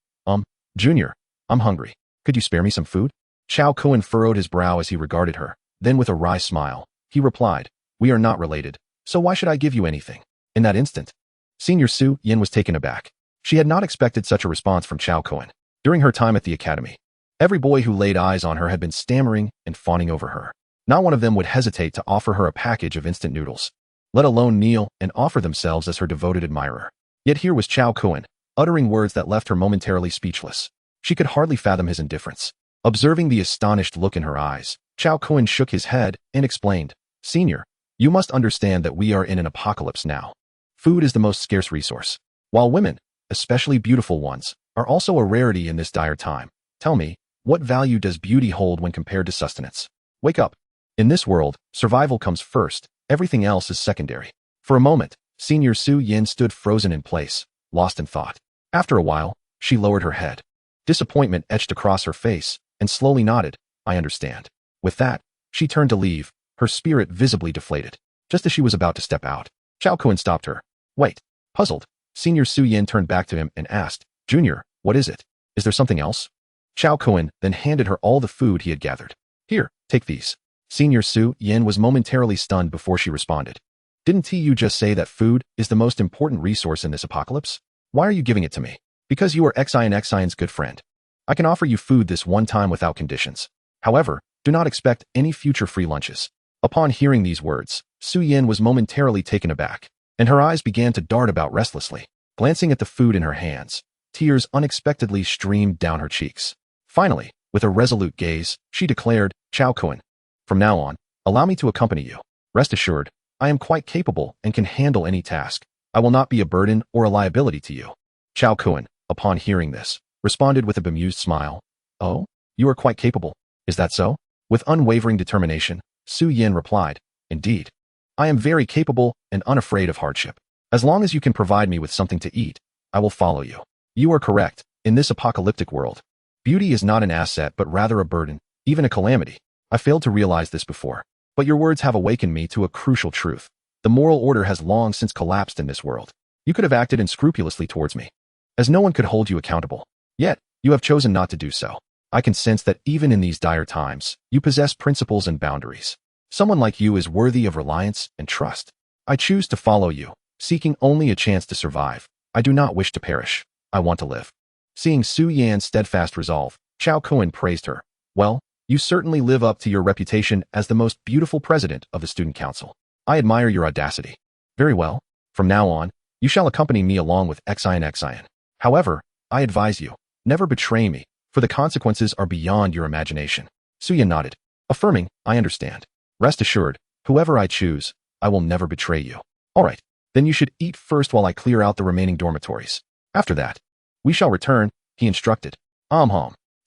Junior, I'm hungry. Could you spare me some food? Chao Kun furrowed his brow as he regarded her. Then with a wry smile, he replied, we are not related, so why should I give you anything? In that instant, Senior Su Yin was taken aback. She had not expected such a response from Chao Kun. During her time at the academy, every boy who laid eyes on her had been stammering and fawning over her. Not one of them would hesitate to offer her a package of instant noodles, let alone kneel and offer themselves as her devoted admirer. Yet here was Chao Kun, uttering words that left her momentarily speechless. She could hardly fathom his indifference. Observing the astonished look in her eyes, Chao Kun shook his head and explained, Senior, you must understand that we are in an apocalypse now. Food is the most scarce resource, while women, especially beautiful ones, are also a rarity in this dire time. Tell me, what value does beauty hold when compared to sustenance? Wake up. In this world, survival comes first, everything else is secondary. For a moment, Senior Su Yin stood frozen in place, lost in thought. After a while, she lowered her head. Disappointment etched across her face, and slowly nodded, I understand. With that, she turned to leave, her spirit visibly deflated. Just as she was about to step out, Chao Kun stopped her. Wait. Puzzled, Senior Su Yin turned back to him and asked, Junior, what is it? Is there something else? Chao Kun then handed her all the food he had gathered. Here, take these. Senior Su Yin was momentarily stunned before she responded. Didn't you just say that food is the most important resource in this apocalypse? Why are you giving it to me? Because you are Xion's good friend. I can offer you food this one time without conditions. However, do not expect any future free lunches. Upon hearing these words, Su Yin was momentarily taken aback, and her eyes began to dart about restlessly. Glancing at the food in her hands, tears unexpectedly streamed down her cheeks. Finally, with a resolute gaze, she declared, Chao Kun, from now on, allow me to accompany you. Rest assured, I am quite capable and can handle any task. I will not be a burden or a liability to you. Chao Kun, upon hearing this, responded with a bemused smile. Oh, you are quite capable. Is that so? With unwavering determination, Su Yin replied, Indeed. I am very capable and unafraid of hardship. As long as you can provide me with something to eat, I will follow you. You are correct. In this apocalyptic world, beauty is not an asset but rather a burden, even a calamity. I failed to realize this before, but your words have awakened me to a crucial truth. The moral order has long since collapsed in this world. You could have acted unscrupulously towards me, as no one could hold you accountable. Yet, you have chosen not to do so. I can sense that even in these dire times, you possess principles and boundaries. Someone like you is worthy of reliance and trust. I choose to follow you, seeking only a chance to survive. I do not wish to perish. I want to live. Seeing Su Yan's steadfast resolve, Chao Kun praised her. Well, you certainly live up to your reputation as the most beautiful president of the student council. I admire your audacity. Very well. From now on, you shall accompany me along with Xion. However, I advise you, never betray me, for the consequences are beyond your imagination. Su Yan nodded, affirming, I understand. Rest assured, whoever I choose, I will never betray you. All right, then you should eat first while I clear out the remaining dormitories. After that, we shall return, he instructed.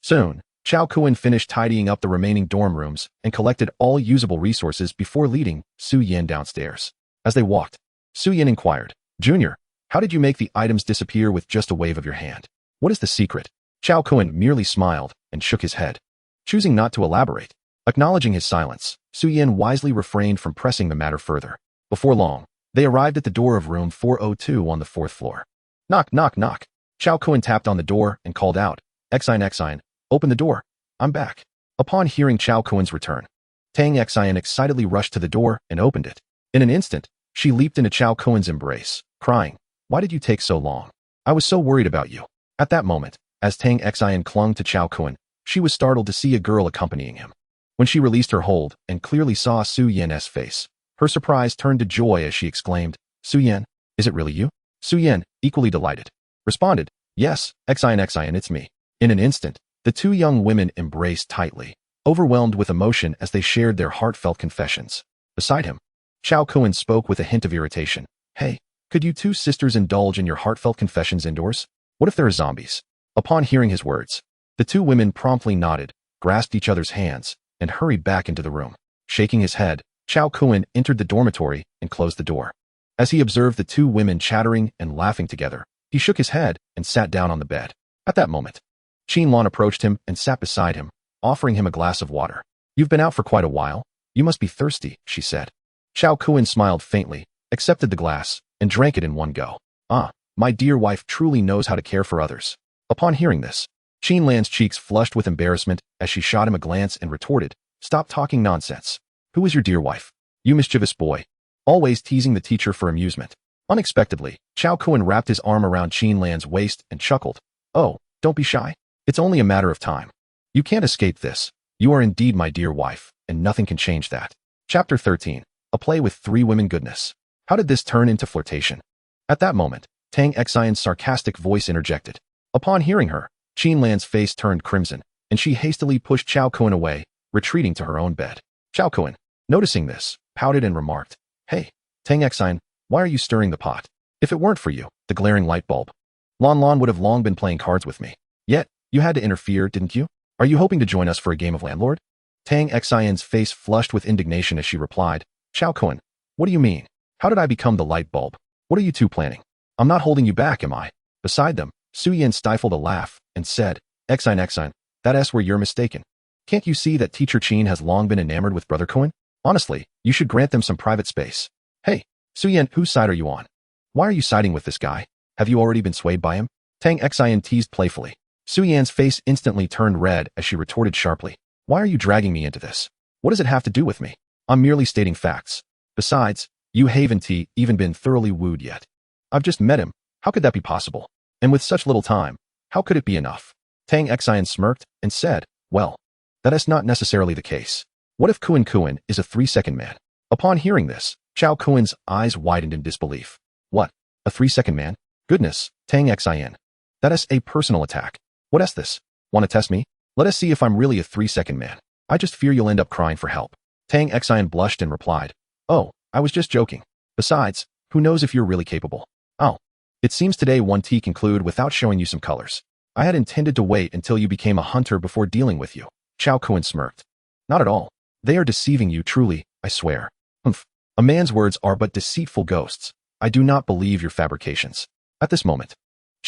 Soon, Chao Kun finished tidying up the remaining dorm rooms and collected all usable resources before leading Su Yin downstairs. As they walked, Su Yin inquired, Junior, how did you make the items disappear with just a wave of your hand? What is the secret? Chao Kun merely smiled and shook his head, choosing not to elaborate. Acknowledging his silence, Su Yin wisely refrained from pressing the matter further. Before long, they arrived at the door of room 402 on the 4th floor. Knock, knock, knock. Chao Kun tapped on the door and called out, Xion, open the door. I'm back. Upon hearing Chao Kun's return, Tang Xion excitedly rushed to the door and opened it. In an instant, she leaped into Chao Kun's embrace, crying, Why did you take so long? I was so worried about you. At that moment, as Tang Xion clung to Chao Kun, she was startled to see a girl accompanying him. When she released her hold and clearly saw Su Yan's face, her surprise turned to joy as she exclaimed, Su Yan, is it really you? Su Yan, equally delighted, responded, Yes, Xion, it's me. In an instant, the two young women embraced tightly, overwhelmed with emotion as they shared their heartfelt confessions. Beside him, Chao Kun spoke with a hint of irritation. Hey, could you two sisters indulge in your heartfelt confessions indoors? What if there are zombies? Upon hearing his words, the two women promptly nodded, grasped each other's hands, and hurried back into the room. Shaking his head, Chao Kun entered the dormitory and closed the door. As he observed the two women chattering and laughing together, he shook his head and sat down on the bed. At that moment, Lan approached him and sat beside him, offering him a glass of water. You've been out for quite a while. You must be thirsty, she said. Chao Kun smiled faintly, accepted the glass, and drank it in one go. Ah, my dear wife truly knows how to care for others. Upon hearing this, Lan's cheeks flushed with embarrassment as she shot him a glance and retorted, Stop talking nonsense. Who is your dear wife? You mischievous boy. Always teasing the teacher for amusement. Unexpectedly, Chao Kun wrapped his arm around Lan's waist and chuckled. Oh, don't be shy. It's only a matter of time. You can't escape this. You are indeed my dear wife, and nothing can change that. Chapter 13. A play with three women goodness. How did this turn into flirtation? At that moment, Tang Xian's sarcastic voice interjected. Upon hearing her, Lan's face turned crimson, and she hastily pushed Chao Kun away, retreating to her own bed. Chao Kun, noticing this, pouted and remarked, Hey, Tang Xian, why are you stirring the pot? If it weren't for you, the glaring light bulb, Lan would have long been playing cards with me. Yet, you had to interfere, didn't you? Are you hoping to join us for a game of landlord? Tang Xian's face flushed with indignation as she replied, Chao Kun, what do you mean? How did I become the light bulb? What are you two planning? I'm not holding you back, am I? Beside them, Su Yan stifled a laugh and said, Xian, that's where you're mistaken. Can't you see that Teacher Qin has long been enamored with Brother Kun? Honestly, you should grant them some private space. Hey, Su Yan, whose side are you on? Why are you siding with this guy? Have you already been swayed by him? Tang Xian teased playfully. Su Yan's face instantly turned red as she retorted sharply. Why are you dragging me into this? What does it have to do with me? I'm merely stating facts. Besides, you haven't even been thoroughly wooed yet. I've just met him. How could that be possible? And with such little time, how could it be enough? Tang Xian smirked and said, Well, that is not necessarily the case. What if Kun is a 3-second man? Upon hearing this, Chao Kun's eyes widened in disbelief. What? A 3-second man? Goodness, Tang Xian. That is a personal attack. What is this? Want to test me? Let us see if I'm really a 3-second man. I just fear you'll end up crying for help. Tang Xian blushed and replied, Oh, I was just joking. Besides, who knows if you're really capable? Oh, it seems today one tea conclude without showing you some colors. I had intended to wait until you became a hunter before dealing with you. Chao Kun smirked. Not at all. They are deceiving you truly, I swear. Humph. A man's words are but deceitful ghosts. I do not believe your fabrications. At this moment,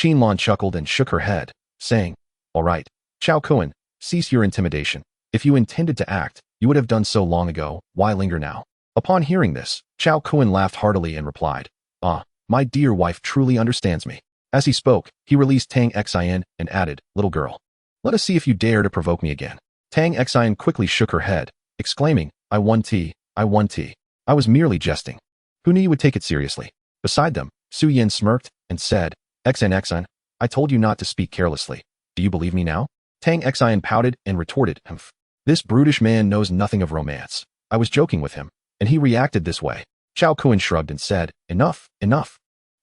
Lan chuckled and shook her head, saying, All right, Chao Kun, cease your intimidation. If you intended to act, you would have done so long ago. Why linger now? Upon hearing this, Chao Kun laughed heartily and replied, Ah, my dear wife truly understands me. As he spoke, he released Tang Xian and added, Little girl, let us see if you dare to provoke me again. Tang Xian quickly shook her head, exclaiming, I won tea. I was merely jesting. Who knew you would take it seriously? Beside them, Su Yan smirked and said, Xian, I told you not to speak carelessly. Do you believe me now? Tang Xian pouted and retorted, Humph. This brutish man knows nothing of romance. I was joking with him, and he reacted this way. Chao Kun shrugged and said, Enough.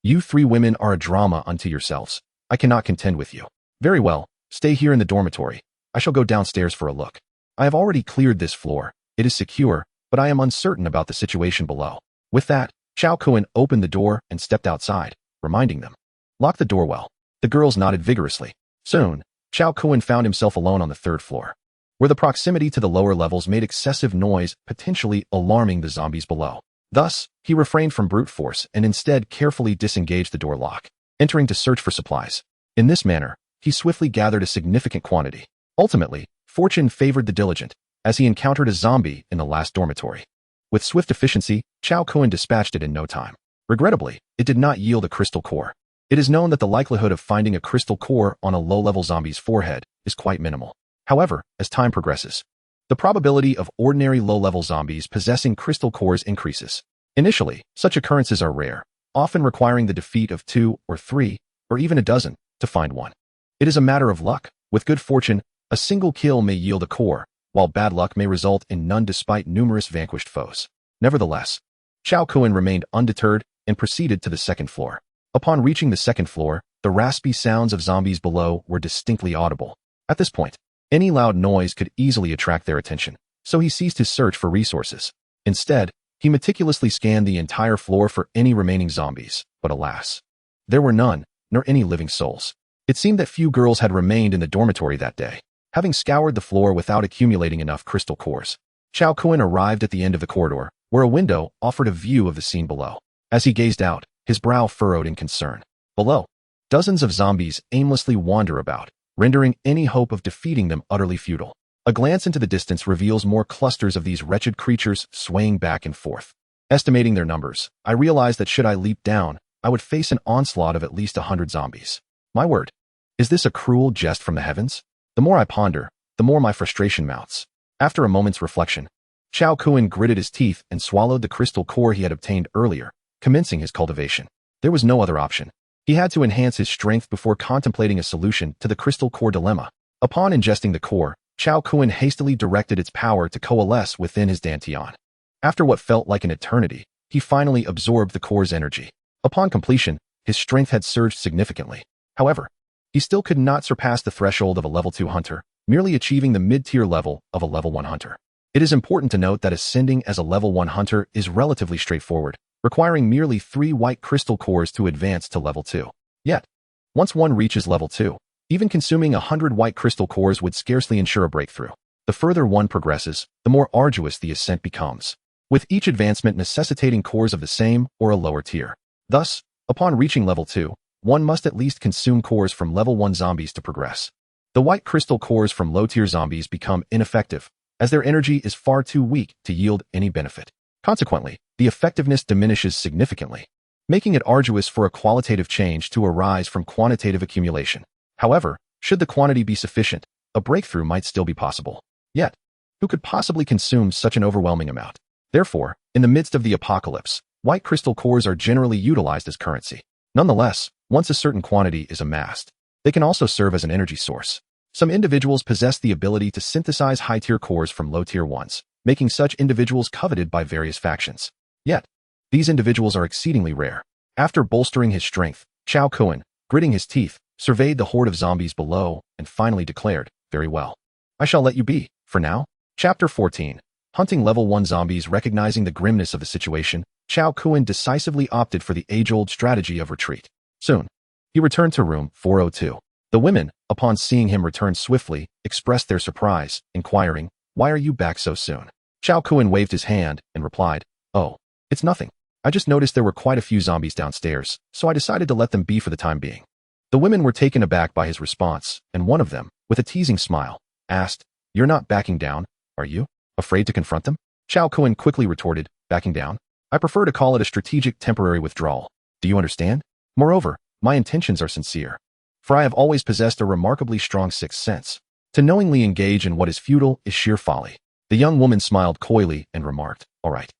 You three women are a drama unto yourselves. I cannot contend with you. Very well, stay here in the dormitory. I shall go downstairs for a look. I have already cleared this floor. It is secure, but I am uncertain about the situation below. With that, Chao Kun opened the door and stepped outside, reminding them. Lock the door well. The girls nodded vigorously. Soon, Chao Kun found himself alone on the 3rd floor, where the proximity to the lower levels made excessive noise, potentially alarming the zombies below. Thus, he refrained from brute force and instead carefully disengaged the door lock, entering to search for supplies. In this manner, he swiftly gathered a significant quantity. Ultimately, fortune favored the diligent, as he encountered a zombie in the last dormitory. With swift efficiency, Chao Kun dispatched it in no time. Regrettably, it did not yield a crystal core. It is known that the likelihood of finding a crystal core on a low-level zombie's forehead is quite minimal. However, as time progresses, the probability of ordinary low-level zombies possessing crystal cores increases. Initially, such occurrences are rare, often requiring the defeat of 2 or 3, or even a dozen, to find one. It is a matter of luck. With good fortune, a single kill may yield a core, while bad luck may result in none despite numerous vanquished foes. Nevertheless, Chao Kun remained undeterred and proceeded to the 2nd floor. Upon reaching the 2nd floor, the raspy sounds of zombies below were distinctly audible. At this point, any loud noise could easily attract their attention, so he ceased his search for resources. Instead, he meticulously scanned the entire floor for any remaining zombies, but alas, there were none, nor any living souls. It seemed that few girls had remained in the dormitory that day. Having scoured the floor without accumulating enough crystal cores, Chao Kun arrived at the end of the corridor, where a window offered a view of the scene below. As he gazed out, his brow furrowed in concern. Below, dozens of zombies aimlessly wander about, rendering any hope of defeating them utterly futile. A glance into the distance reveals more clusters of these wretched creatures swaying back and forth. Estimating their numbers, I realized that should I leap down, I would face an onslaught of at least 100 zombies. My word, is this a cruel jest from the heavens? The more I ponder, the more my frustration mounts. After a moment's reflection, Chao Kuan gritted his teeth and swallowed the crystal core he had obtained earlier, commencing his cultivation. There was no other option. He had to enhance his strength before contemplating a solution to the crystal core dilemma. Upon ingesting the core, Chao Kuan hastily directed its power to coalesce within his dantian. After what felt like an eternity, he finally absorbed the core's energy. Upon completion, his strength had surged significantly. However, he still could not surpass the threshold of a level 2 hunter, merely achieving the mid-tier level of a level 1 hunter. It is important to note that ascending as a level 1 hunter is relatively straightforward, requiring merely 3 white crystal cores to advance to level 2. Yet, once one reaches level 2, even consuming 100 white crystal cores would scarcely ensure a breakthrough. The further one progresses, the more arduous the ascent becomes, with each advancement necessitating cores of the same or a lower tier. Thus, upon reaching level 2, one must at least consume cores from level 1 zombies to progress. The white crystal cores from low-tier zombies become ineffective, as their energy is far too weak to yield any benefit. Consequently, the effectiveness diminishes significantly, making it arduous for a qualitative change to arise from quantitative accumulation. However, should the quantity be sufficient, a breakthrough might still be possible. Yet, who could possibly consume such an overwhelming amount? Therefore, in the midst of the apocalypse, white crystal cores are generally utilized as currency. Nonetheless, once a certain quantity is amassed, they can also serve as an energy source. Some individuals possess the ability to synthesize high-tier cores from low-tier ones, making such individuals coveted by various factions. Yet, these individuals are exceedingly rare. After bolstering his strength, Chao Kuan, gritting his teeth, surveyed the horde of zombies below and finally declared, "Very well. I shall let you be, for now." Chapter 14. Hunting level 1 zombies. Recognizing the grimness of the situation, Chao Kuan decisively opted for the age-old strategy of retreat. Soon, he returned to room 402. The women, upon seeing him return swiftly, expressed their surprise, inquiring, "Why are you back so soon?" Chao Kuan waved his hand and replied, "Oh, it's nothing. I just noticed there were quite a few zombies downstairs, so I decided to let them be for the time being." The women were taken aback by his response, and one of them, with a teasing smile, asked, "You're not backing down, are you? Afraid to confront them?" Chao Kuan quickly retorted, "Backing down? I prefer to call it a strategic temporary withdrawal. Do you understand? Moreover, my intentions are sincere, for I have always possessed a remarkably strong sixth sense. To knowingly engage in what is futile is sheer folly." The young woman smiled coyly and remarked, "All right.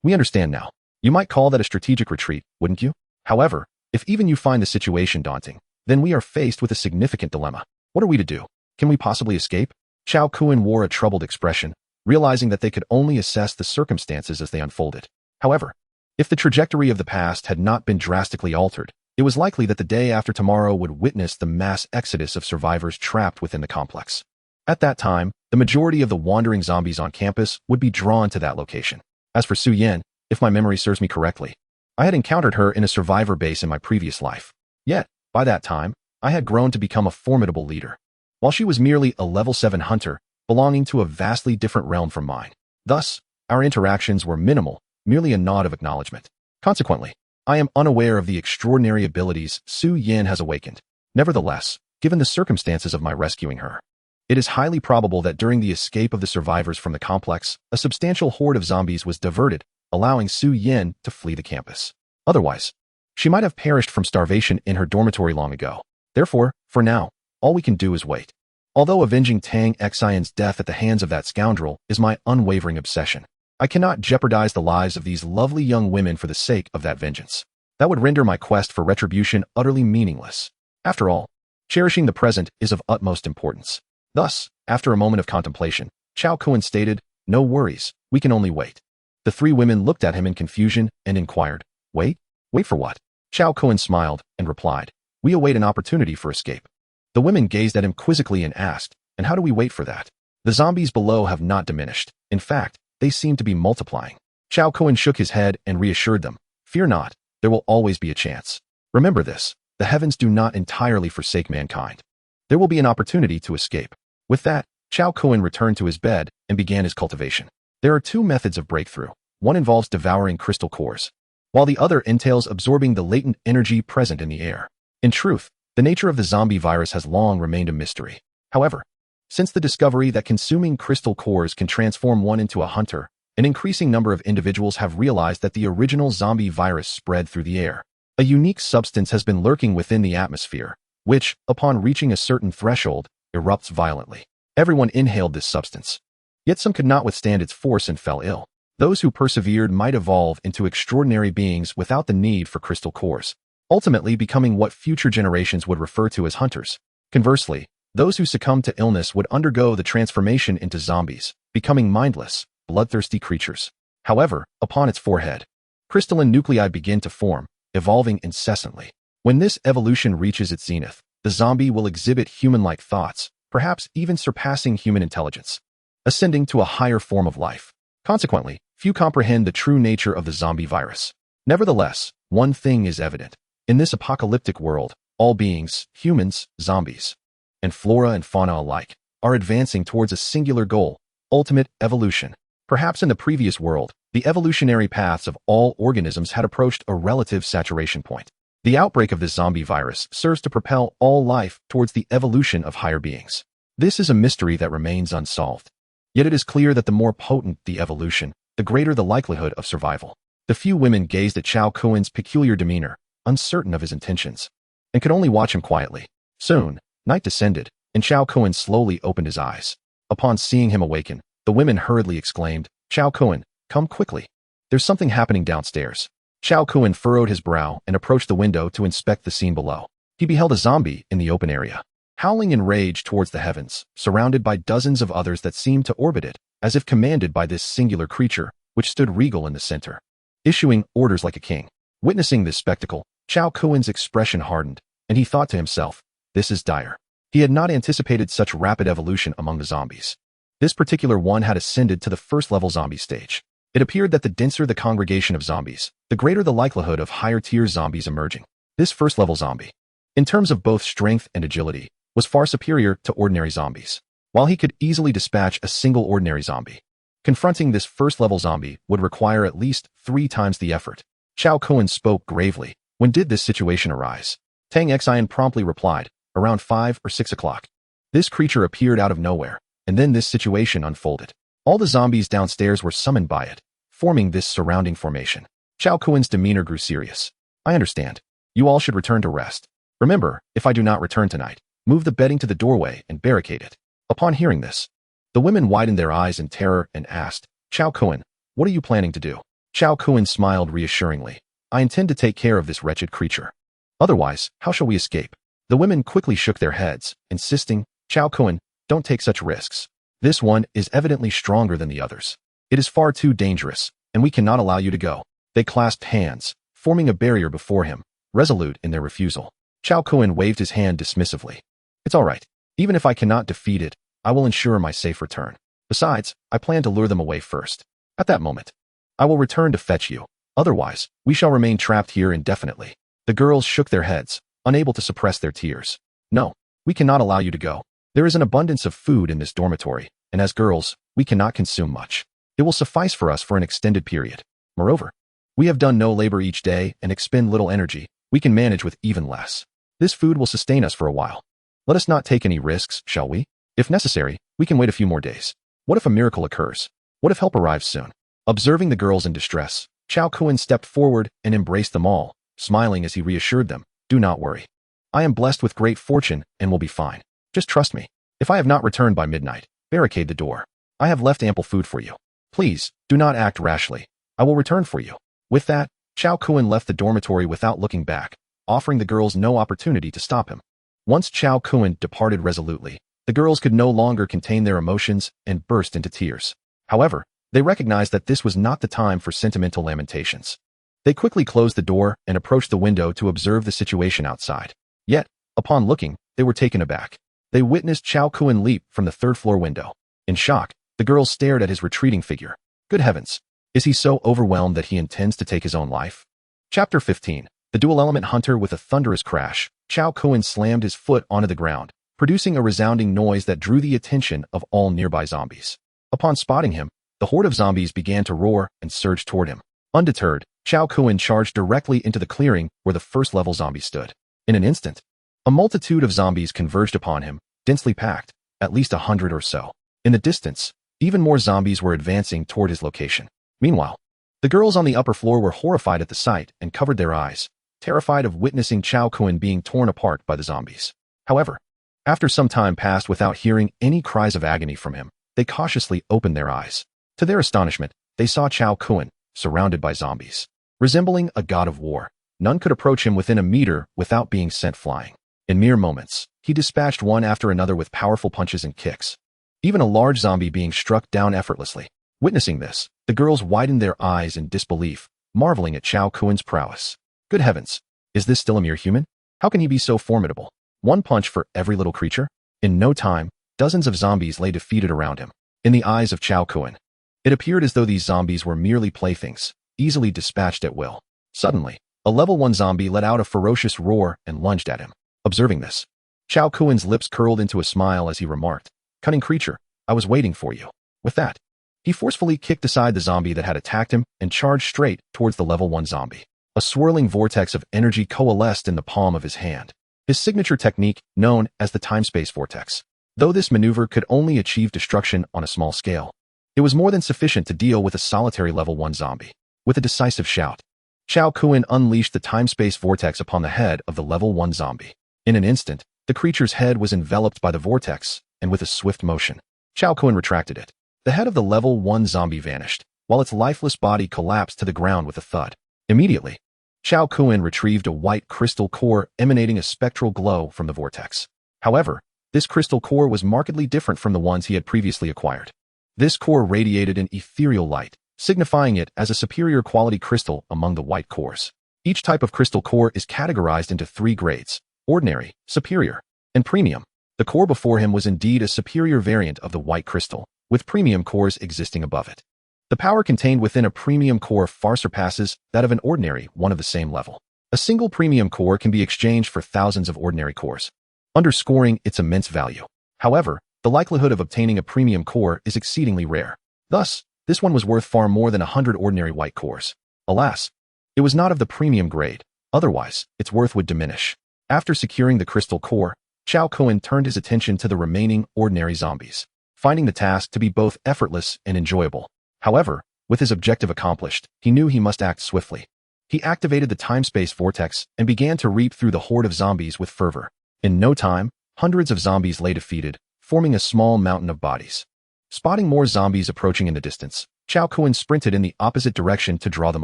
We understand now. You might call that a strategic retreat, wouldn't you? However, if even you find the situation daunting, then we are faced with a significant dilemma. What are we to do? Can we possibly escape?" Chao Kuan wore a troubled expression, realizing that they could only assess the circumstances as they unfolded. However, if the trajectory of the past had not been drastically altered, it was likely that the day after tomorrow would witness the mass exodus of survivors trapped within the complex. At that time, the majority of the wandering zombies on campus would be drawn to that location. As for Su Yen, if my memory serves me correctly, I had encountered her in a survivor base in my previous life. Yet, by that time, I had grown to become a formidable leader, while she was merely a level 7 hunter, belonging to a vastly different realm from mine. Thus, our interactions were minimal, merely a nod of acknowledgement. Consequently, I am unaware of the extraordinary abilities Su Yin has awakened. Nevertheless, given the circumstances of my rescuing her, it is highly probable that during the escape of the survivors from the complex, a substantial horde of zombies was diverted, allowing Su Yin to flee the campus. Otherwise, she might have perished from starvation in her dormitory long ago. Therefore, for now, all we can do is wait. Although avenging Tang Xian's death at the hands of that scoundrel is my unwavering obsession, I cannot jeopardize the lives of these lovely young women for the sake of that vengeance. That would render my quest for retribution utterly meaningless. After all, cherishing the present is of utmost importance. Thus, after a moment of contemplation, Chao Kuan stated, "No worries, we can only wait." The 3 women looked at him in confusion and inquired, "Wait? Wait for what?" Chao Kuan smiled and replied, "We await an opportunity for escape." The women gazed at him quizzically and asked, "And how do we wait for that?" The zombies below have not diminished. In fact, they seem to be multiplying. Chao Kuan shook his head and reassured them, "Fear not, there will always be a chance. Remember this, the heavens do not entirely forsake mankind. There will be an opportunity to escape." With that, Chao Kuan returned to his bed and began his cultivation. There are 2 methods of breakthrough. One involves devouring crystal cores, while the other entails absorbing the latent energy present in the air. In truth, The nature of the zombie virus has long remained a mystery. However, since the discovery that consuming crystal cores can transform one into a hunter, an increasing number of individuals have realized that the original zombie virus spread through the air. A unique substance has been lurking within the atmosphere, which, upon reaching a certain threshold, erupts violently. Everyone inhaled this substance. Yet some could not withstand its force and fell ill. Those who persevered might evolve into extraordinary beings without the need for crystal cores, ultimately becoming what future generations would refer to as hunters. Conversely, those who succumbed to illness would undergo the transformation into zombies, becoming mindless, bloodthirsty creatures. However, upon its forehead, crystalline nuclei begin to form, evolving incessantly. When this evolution reaches its zenith, the zombie will exhibit human-like thoughts, perhaps even surpassing human intelligence, ascending to a higher form of life. Consequently, few comprehend the true nature of the zombie virus. Nevertheless, one thing is evident. In this apocalyptic world, all beings, humans, zombies, and flora and fauna alike, are advancing towards a singular goal, ultimate evolution. Perhaps in the previous world, the evolutionary paths of all organisms had approached a relative saturation point. The outbreak of this zombie virus serves to propel all life towards the evolution of higher beings. This is a mystery that remains unsolved. Yet it is clear that the more potent the evolution, the greater the likelihood of survival. The few women gazed at Chao Kuen's peculiar demeanor, uncertain of his intentions, and could only watch him quietly. Soon, night descended, and Chao Kuen slowly opened his eyes. Upon seeing him awaken, the women hurriedly exclaimed, "Chao Kuen, come quickly. There's something happening downstairs." Chao Kuen furrowed his brow and approached the window to inspect the scene below. He beheld a zombie in the open area, howling in rage towards the heavens, surrounded by dozens of others that seemed to orbit it, as if commanded by this singular creature, which stood regal in the center, issuing orders like a king. Witnessing this spectacle, Chao Kuen's expression hardened, and he thought to himself, this is dire. He had not anticipated such rapid evolution among the zombies. This particular one had ascended to the first-level zombie stage. It appeared that the denser the congregation of zombies, the greater the likelihood of higher-tier zombies emerging. This first-level zombie, in terms of both strength and agility, was far superior to ordinary zombies. While he could easily dispatch a single ordinary zombie, confronting this first-level zombie would require at least 3 times the effort. Chao Kuen spoke gravely. When did this situation arise? Tang Xian promptly replied, around 5 or 6 o'clock. This creature appeared out of nowhere, and then this situation unfolded. All the zombies downstairs were summoned by it, forming this surrounding formation. Chao Kuen's demeanor grew serious. I understand. You all should return to rest. Remember, if I do not return tonight, move the bedding to the doorway and barricade it. Upon hearing this, the women widened their eyes in terror and asked, Chao Kuen, what are you planning to do? Chao Kuen smiled reassuringly. I intend to take care of this wretched creature. Otherwise, how shall we escape? The women quickly shook their heads, insisting, Chao Kuen, don't take such risks. This one is evidently stronger than the others. It is far too dangerous, and we cannot allow you to go. They clasped hands, forming a barrier before him, resolute in their refusal. Chao Kuen waved his hand dismissively. It's all right. Even if I cannot defeat it, I will ensure my safe return. Besides, I plan to lure them away first. At that moment, I will return to fetch you. Otherwise, we shall remain trapped here indefinitely. The girls shook their heads, unable to suppress their tears. No, we cannot allow you to go. There is an abundance of food in this dormitory, and as girls, we cannot consume much. It will suffice for us for an extended period. Moreover, we have done no labor each day and expend little energy. We can manage with even less. This food will sustain us for a while. Let us not take any risks, shall we? If necessary, we can wait a few more days. What if a miracle occurs? What if help arrives soon? Observing the girls in distress, Chao Kuen stepped forward and embraced them all, smiling as he reassured them, do not worry. I am blessed with great fortune and will be fine. Just trust me. If I have not returned by midnight, barricade the door. I have left ample food for you. Please, do not act rashly. I will return for you. With that, Chao Kuen left the dormitory without looking back, offering the girls no opportunity to stop him. Once Chao Kuen departed resolutely, the girls could no longer contain their emotions and burst into tears. However, they recognized that this was not the time for sentimental lamentations. They quickly closed the door and approached the window to observe the situation outside. Yet, upon looking, they were taken aback. They witnessed Chao Kuen leap from the third-floor window. In shock, the girls stared at his retreating figure. Good heavens! Is he so overwhelmed that he intends to take his own life? Chapter 15. The dual-element hunter. With a thunderous crash, Chao Kuen slammed his foot onto the ground, producing a resounding noise that drew the attention of all nearby zombies. Upon spotting him, the horde of zombies began to roar and surge toward him. Undeterred, Chao Kuen charged directly into the clearing where the first-level zombie stood. In an instant, A multitude of zombies converged upon him, densely packed, at least 100 or so. In the distance, even more zombies were advancing toward his location. Meanwhile, the girls on the upper floor were horrified at the sight and covered their eyes, terrified of witnessing Chao Kun being torn apart by the zombies. However, after some time passed without hearing any cries of agony from him, they cautiously opened their eyes. To their astonishment, they saw Chao Kun surrounded by zombies. Resembling a god of war, none could approach him within a meter without being sent flying. In mere moments, he dispatched one after another with powerful punches and kicks, even a large zombie being struck down effortlessly. Witnessing this, the girls widened their eyes in disbelief, marveling at Chao Kun's prowess. Good heavens, is this still a mere human? How can he be so formidable? One punch for every little creature? In no time, dozens of zombies lay defeated around him. In the eyes of Chao Kun, it appeared as though these zombies were merely playthings, easily dispatched at will. Suddenly, a level 1 zombie let out a ferocious roar and lunged at him. Observing this, Chao Kun's lips curled into a smile as he remarked, "Cunning creature, I was waiting for you." With that, he forcefully kicked aside the zombie that had attacked him and charged straight towards the level 1 zombie. A swirling vortex of energy coalesced in the palm of his hand, his signature technique known as the time-space vortex. Though this maneuver could only achieve destruction on a small scale, it was more than sufficient to deal with a solitary level 1 zombie. With a decisive shout, Chao Kun unleashed the time-space vortex upon the head of the level 1 zombie. In an instant, the creature's head was enveloped by the vortex, and with a swift motion, Chao Kun retracted it. The head of the level 1 zombie vanished, while its lifeless body collapsed to the ground with a thud. Immediately, Chao Kun retrieved a white crystal core emanating a spectral glow from the vortex. However, this crystal core was markedly different from the ones he had previously acquired. This core radiated an ethereal light, signifying it as a superior quality crystal among the white cores. Each type of crystal core is categorized into 3 grades: ordinary, superior, and premium. The core before him was indeed a superior variant of the white crystal, with premium cores existing above it. The power contained within a premium core far surpasses that of an ordinary one of the same level. A single premium core can be exchanged for thousands of ordinary cores, underscoring its immense value. However, the likelihood of obtaining a premium core is exceedingly rare. Thus, this one was worth far more than 100 ordinary white cores. Alas, it was not of the premium grade, otherwise, its worth would diminish. After securing the crystal core, Chao Kun turned his attention to the remaining ordinary zombies, finding the task to be both effortless and enjoyable. However, with his objective accomplished, he knew he must act swiftly. He activated the time-space vortex and began to reap through the horde of zombies with fervor. In no time, hundreds of zombies lay defeated, forming a small mountain of bodies. Spotting more zombies approaching in the distance, Chao Kun sprinted in the opposite direction to draw them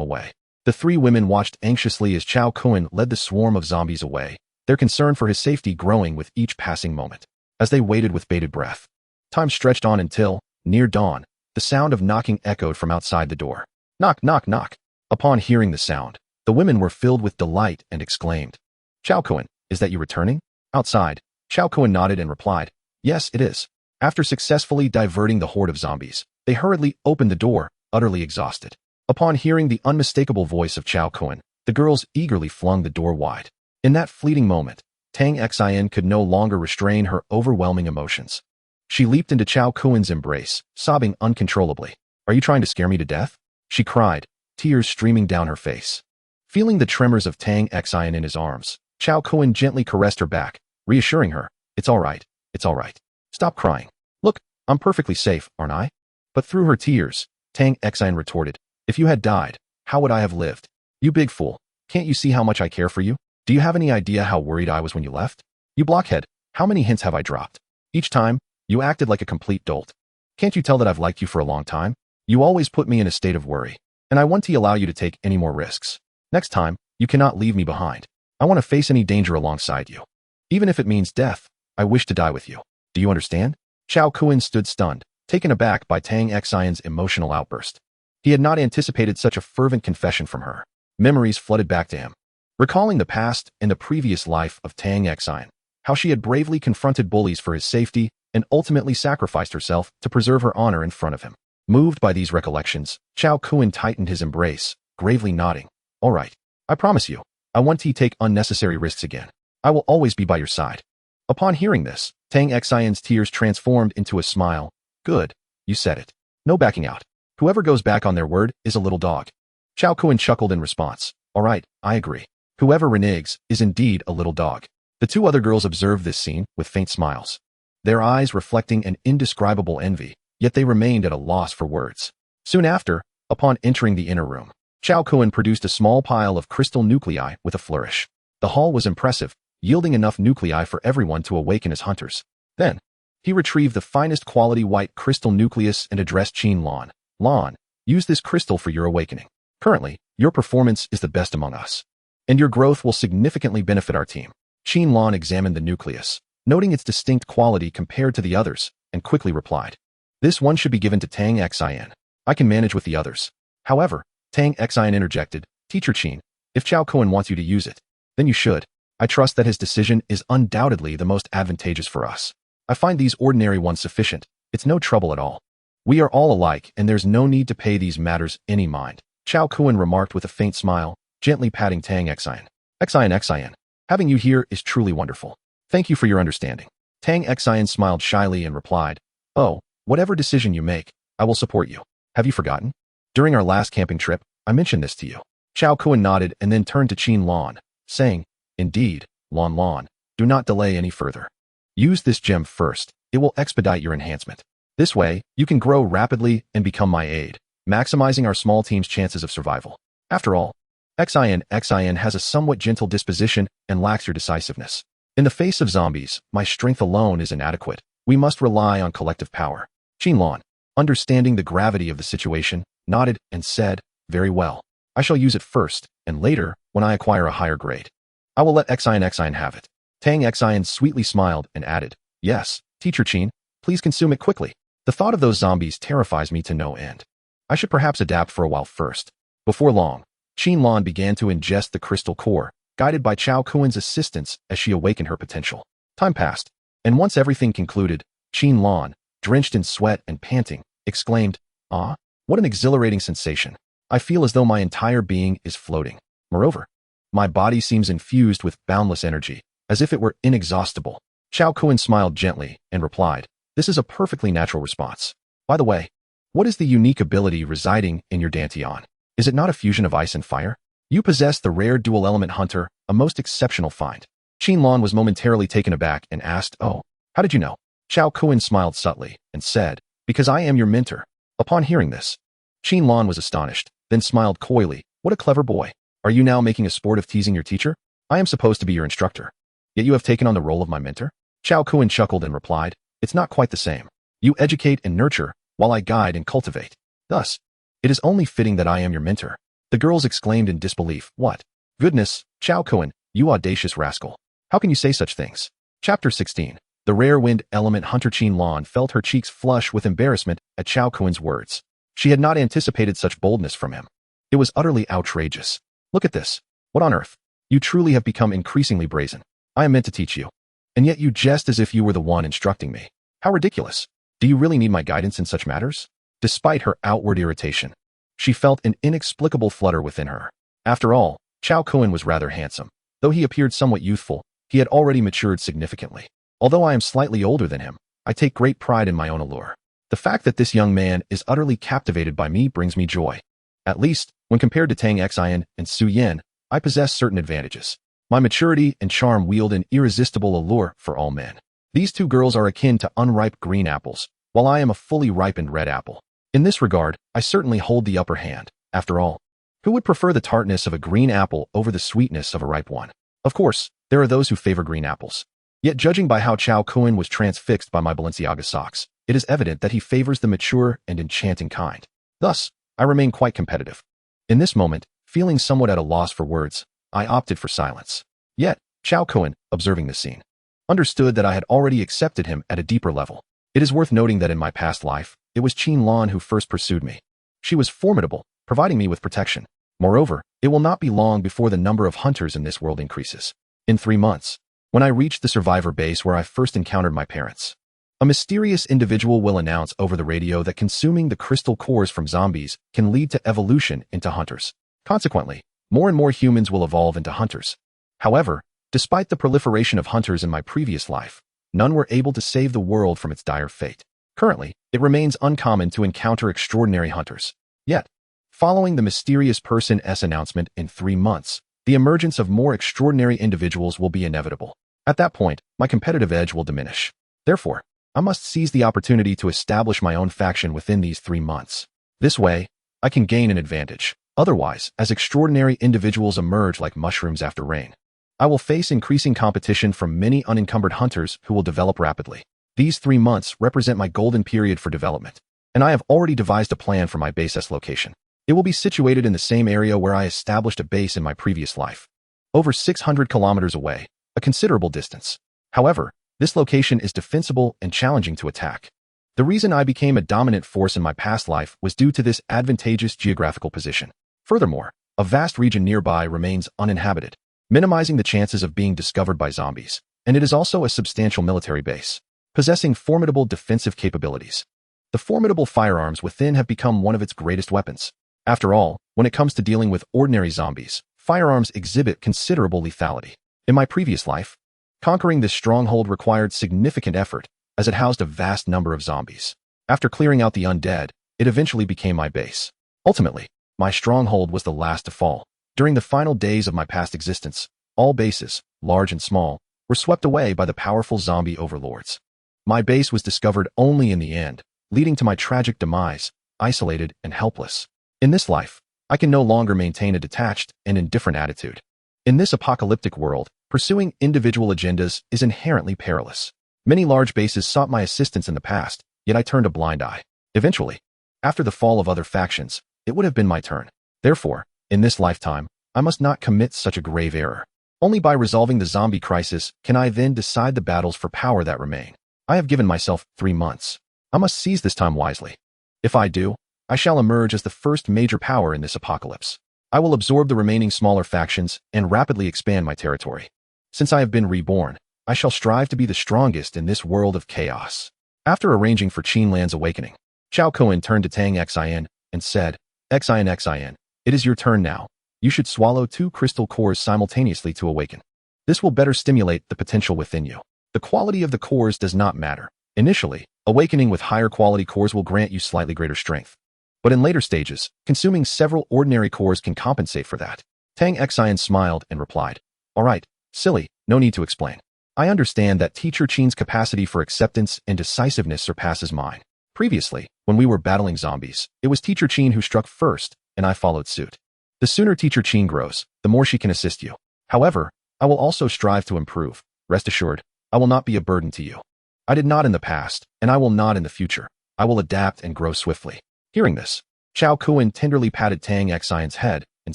away. The 3 women watched anxiously as Chao Kun led the swarm of zombies away, their concern for his safety growing with each passing moment. As they waited with bated breath, time stretched on until, near dawn, the sound of knocking echoed from outside the door. Knock, knock, knock. Upon hearing the sound, the women were filled with delight and exclaimed, "Chao Kun, is that you returning?" Outside, Chao Kun nodded and replied, "Yes, it is." After successfully diverting the horde of zombies, they hurriedly opened the door, utterly exhausted. Upon hearing the unmistakable voice of Chao Kun, the girls eagerly flung the door wide. In that fleeting moment, Tang Xin could no longer restrain her overwhelming emotions. She leaped into Chao Kun's embrace, sobbing uncontrollably. "Are you trying to scare me to death?" she cried, tears streaming down her face. Feeling the tremors of Tang Xin in his arms, Chao Kun gently caressed her back, reassuring her, "It's all right, it's all right. Stop crying. Look, I'm perfectly safe, aren't I?" But through her tears, Tang Xin retorted, "If you had died, how would I have lived? You big fool, can't you see how much I care for you? Do you have any idea how worried I was when you left? You blockhead, how many hints have I dropped? Each time, you acted like a complete dolt. Can't you tell that I've liked you for a long time? You always put me in a state of worry, and I want to allow you to take any more risks. Next time, you cannot leave me behind. I want to face any danger alongside you. Even if it means death, I wish to die with you. Do you understand?" Chao Kun stood stunned, taken aback by Tang Xion's emotional outburst. He had not anticipated such a fervent confession from her. Memories flooded back to him, recalling the past and the previous life of Tang Xion, how she had bravely confronted bullies for his safety and ultimately sacrificed herself to preserve her honor in front of him. Moved by these recollections, Chao Kun tightened his embrace, gravely nodding. "All right, I promise you, I won't take unnecessary risks again. I will always be by your side." Upon hearing this, Tang Xion's tears transformed into a smile. "Good, you said it. No backing out. Whoever goes back on their word is a little dog." Chao Kun chuckled in response. "All right, I agree. Whoever reneges is indeed a little dog." The two other girls observed this scene with faint smiles, their eyes reflecting an indescribable envy, yet they remained at a loss for words. Soon after, upon entering the inner room, Chao Kun produced a small pile of crystal nuclei with a flourish. The haul was impressive, yielding enough nuclei for everyone to awaken as hunters. Then, he retrieved the finest quality white crystal nucleus and addressed Qin Lan. Lan, use this crystal for your awakening. Currently, your performance is the best among us, and your growth will significantly benefit our team. Qin Lan examined the nucleus, noting its distinct quality compared to the others, and quickly replied, "This one should be given to Tang Xin. I can manage with the others." However, Tang Xin interjected, "Teacher Qin, if Chao Kun wants you to use it, then you should. I trust that his decision is undoubtedly the most advantageous for us. I find these ordinary ones sufficient. It's no trouble at all. We are all alike, and there's no need to pay these matters any mind." Chao Kun remarked with a faint smile, gently patting Tang Xin. Xin, having you here is truly wonderful. Thank you for your understanding." Tang Xin smiled shyly and replied, "Oh, whatever decision you make, I will support you. Have you forgotten? During our last camping trip, I mentioned this to you." Chao Kun nodded and then turned to Qin Lan, saying, "Indeed, Lan, do not delay any further. Use this gem first. It will expedite your enhancement. This way, you can grow rapidly and become my aide, maximizing our small team's chances of survival. After all, Xin has a somewhat gentle disposition and lacks your decisiveness. In the face of zombies, my strength alone is inadequate. We must rely on collective power." Qin Lan, understanding the gravity of the situation, nodded and said, "Very well. I shall use it first, and later, when I acquire a higher grade, I will let Xin have it." Tang Xin sweetly smiled and added, "Yes, Teacher Qin, please consume it quickly. The thought of those zombies terrifies me to no end. I should perhaps adapt for a while first." Before long, Qin Lan began to ingest the crystal core, guided by Chao Kun's assistance as she awakened her potential. Time passed, and once everything concluded, Qin Lan, drenched in sweat and panting, exclaimed, "Ah, what an exhilarating sensation. I feel as though my entire being is floating. Moreover, my body seems infused with boundless energy, as if it were inexhaustible." Chao Kun smiled gently and replied, "This is a perfectly natural response. By the way, what is the unique ability residing in your Dantian? Is it not a fusion of ice and fire? You possess the rare dual-element hunter, a most exceptional find." Qin Lan was momentarily taken aback and asked, "Oh, how did you know?" Chao Kun smiled subtly and said, "Because I am your mentor." Upon hearing this, Qin Lan was astonished, then smiled coyly. "What a clever boy. Are you now making a sport of teasing your teacher? I am supposed to be your instructor, yet you have taken on the role of my mentor?" Chao Kun chuckled and replied, "It's not quite the same. You educate and nurture, while I guide and cultivate. Thus, it is only fitting that I am your mentor." The girls exclaimed in disbelief, "What? Goodness, Chao Kun, you audacious rascal. How can you say such things?" Chapter 16. The rare wind element hunter Qin Lan felt her cheeks flush with embarrassment at Chao Kun's words. She had not anticipated such boldness from him. It was utterly outrageous. "Look at this. What on earth? You truly have become increasingly brazen. I am meant to teach you, and yet you jest as if you were the one instructing me. How ridiculous. Do you really need my guidance in such matters?" Despite her outward irritation, she felt an inexplicable flutter within her. After all, Chao Kun was rather handsome. Though he appeared somewhat youthful, he had already matured significantly. Although I am slightly older than him, I take great pride in my own allure. The fact that this young man is utterly captivated by me brings me joy. At least, when compared to Tang Xin and Su Yin, I possess certain advantages. My maturity and charm wield an irresistible allure for all men. These two girls are akin to unripe green apples, while I am a fully ripened red apple. In this regard, I certainly hold the upper hand. After all, who would prefer the tartness of a green apple over the sweetness of a ripe one? Of course, there are those who favor green apples. Yet judging by how Chao Kun was transfixed by my Balenciaga socks, it is evident that he favors the mature and enchanting kind. Thus, I remain quite competitive. In this moment, feeling somewhat at a loss for words, I opted for silence. Yet, Chao Kun, observing this scene, understood that I had already accepted him at a deeper level. It is worth noting that in my past life, it was Qin Lan who first pursued me. She was formidable, providing me with protection. Moreover, it will not be long before the number of hunters in this world increases. In 3 months, when I reached the survivor base where I first encountered my parents, a mysterious individual will announce over the radio that consuming the crystal cores from zombies can lead to evolution into hunters. Consequently, more and more humans will evolve into hunters. However, despite the proliferation of hunters in my previous life, none were able to save the world from its dire fate. Currently, it remains uncommon to encounter extraordinary hunters. Yet, following the mysterious person's announcement in 3 months, the emergence of more extraordinary individuals will be inevitable. At that point, my competitive edge will diminish. Therefore, I must seize the opportunity to establish my own faction within these 3 months. This way, I can gain an advantage. Otherwise, as extraordinary individuals emerge like mushrooms after rain, I will face increasing competition from many unencumbered hunters who will develop rapidly. These 3 months represent my golden period for development, and I have already devised a plan for my base's location. It will be situated in the same area where I established a base in my previous life, over 600 kilometers away, a considerable distance. However, this location is defensible and challenging to attack. The reason I became a dominant force in my past life was due to this advantageous geographical position. Furthermore, a vast region nearby remains uninhabited, minimizing the chances of being discovered by zombies, and it is also a substantial military base, possessing formidable defensive capabilities. The formidable firearms within have become one of its greatest weapons. After all, when it comes to dealing with ordinary zombies, firearms exhibit considerable lethality. In my previous life, conquering this stronghold required significant effort, as it housed a vast number of zombies. After clearing out the undead, it eventually became my base. Ultimately, my stronghold was the last to fall. During the final days of my past existence, all bases, large and small, were swept away by the powerful zombie overlords. My base was discovered only in the end, leading to my tragic demise, isolated and helpless. In this life, I can no longer maintain a detached and indifferent attitude. In this apocalyptic world, pursuing individual agendas is inherently perilous. Many large bases sought my assistance in the past, yet I turned a blind eye. Eventually, after the fall of other factions, it would have been my turn. Therefore, in this lifetime, I must not commit such a grave error. Only by resolving the zombie crisis can I then decide the battles for power that remain. I have given myself 3 months. I must seize this time wisely. If I do, I shall emerge as the first major power in this apocalypse. I will absorb the remaining smaller factions and rapidly expand my territory. Since I have been reborn, I shall strive to be the strongest in this world of chaos. After arranging for Qinlan's awakening, Chao Kuan turned to Tang Xin and said, Xin, it is your turn now. You should swallow 2 crystal cores simultaneously to awaken. This will better stimulate the potential within you. The quality of the cores does not matter. Initially, awakening with higher quality cores will grant you slightly greater strength. But in later stages, consuming several ordinary cores can compensate for that. Tang Xin smiled and replied, All right, silly, no need to explain. I understand that Teacher Qin's capacity for acceptance and decisiveness surpasses mine. Previously, when we were battling zombies, it was Teacher Qin who struck first, and I followed suit. The sooner Teacher Qin grows, the more she can assist you. However, I will also strive to improve. Rest assured, I will not be a burden to you. I did not in the past, and I will not in the future. I will adapt and grow swiftly. Hearing this, Chao Kuan tenderly patted Tang Xion's head and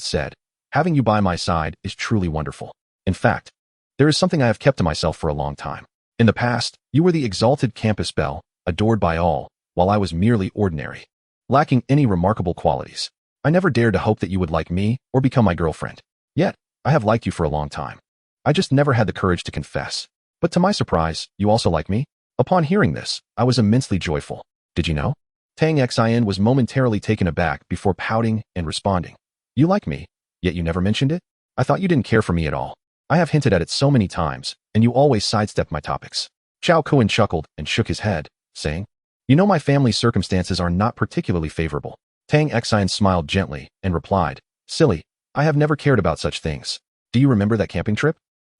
said, Having you by my side is truly wonderful. In fact, there is something I have kept to myself for a long time. In the past, you were the exalted campus belle, adored by all, while I was merely ordinary, lacking any remarkable qualities. I never dared to hope that you would like me or become my girlfriend. Yet, I have liked you for a long time. I just never had the courage to confess. But to my surprise, you also like me? Upon hearing this, I was immensely joyful. Did you know? Tang Xian was momentarily taken aback before pouting and responding. You like me, yet you never mentioned it? I thought you didn't care for me at all. I have hinted at it so many times, and you always sidestepped my topics. Chao Kuan chuckled and shook his head, saying, You know my family's circumstances are not particularly favorable. Tang Xian smiled gently and replied, Silly, I have never cared about such things. Do you remember that camping trip?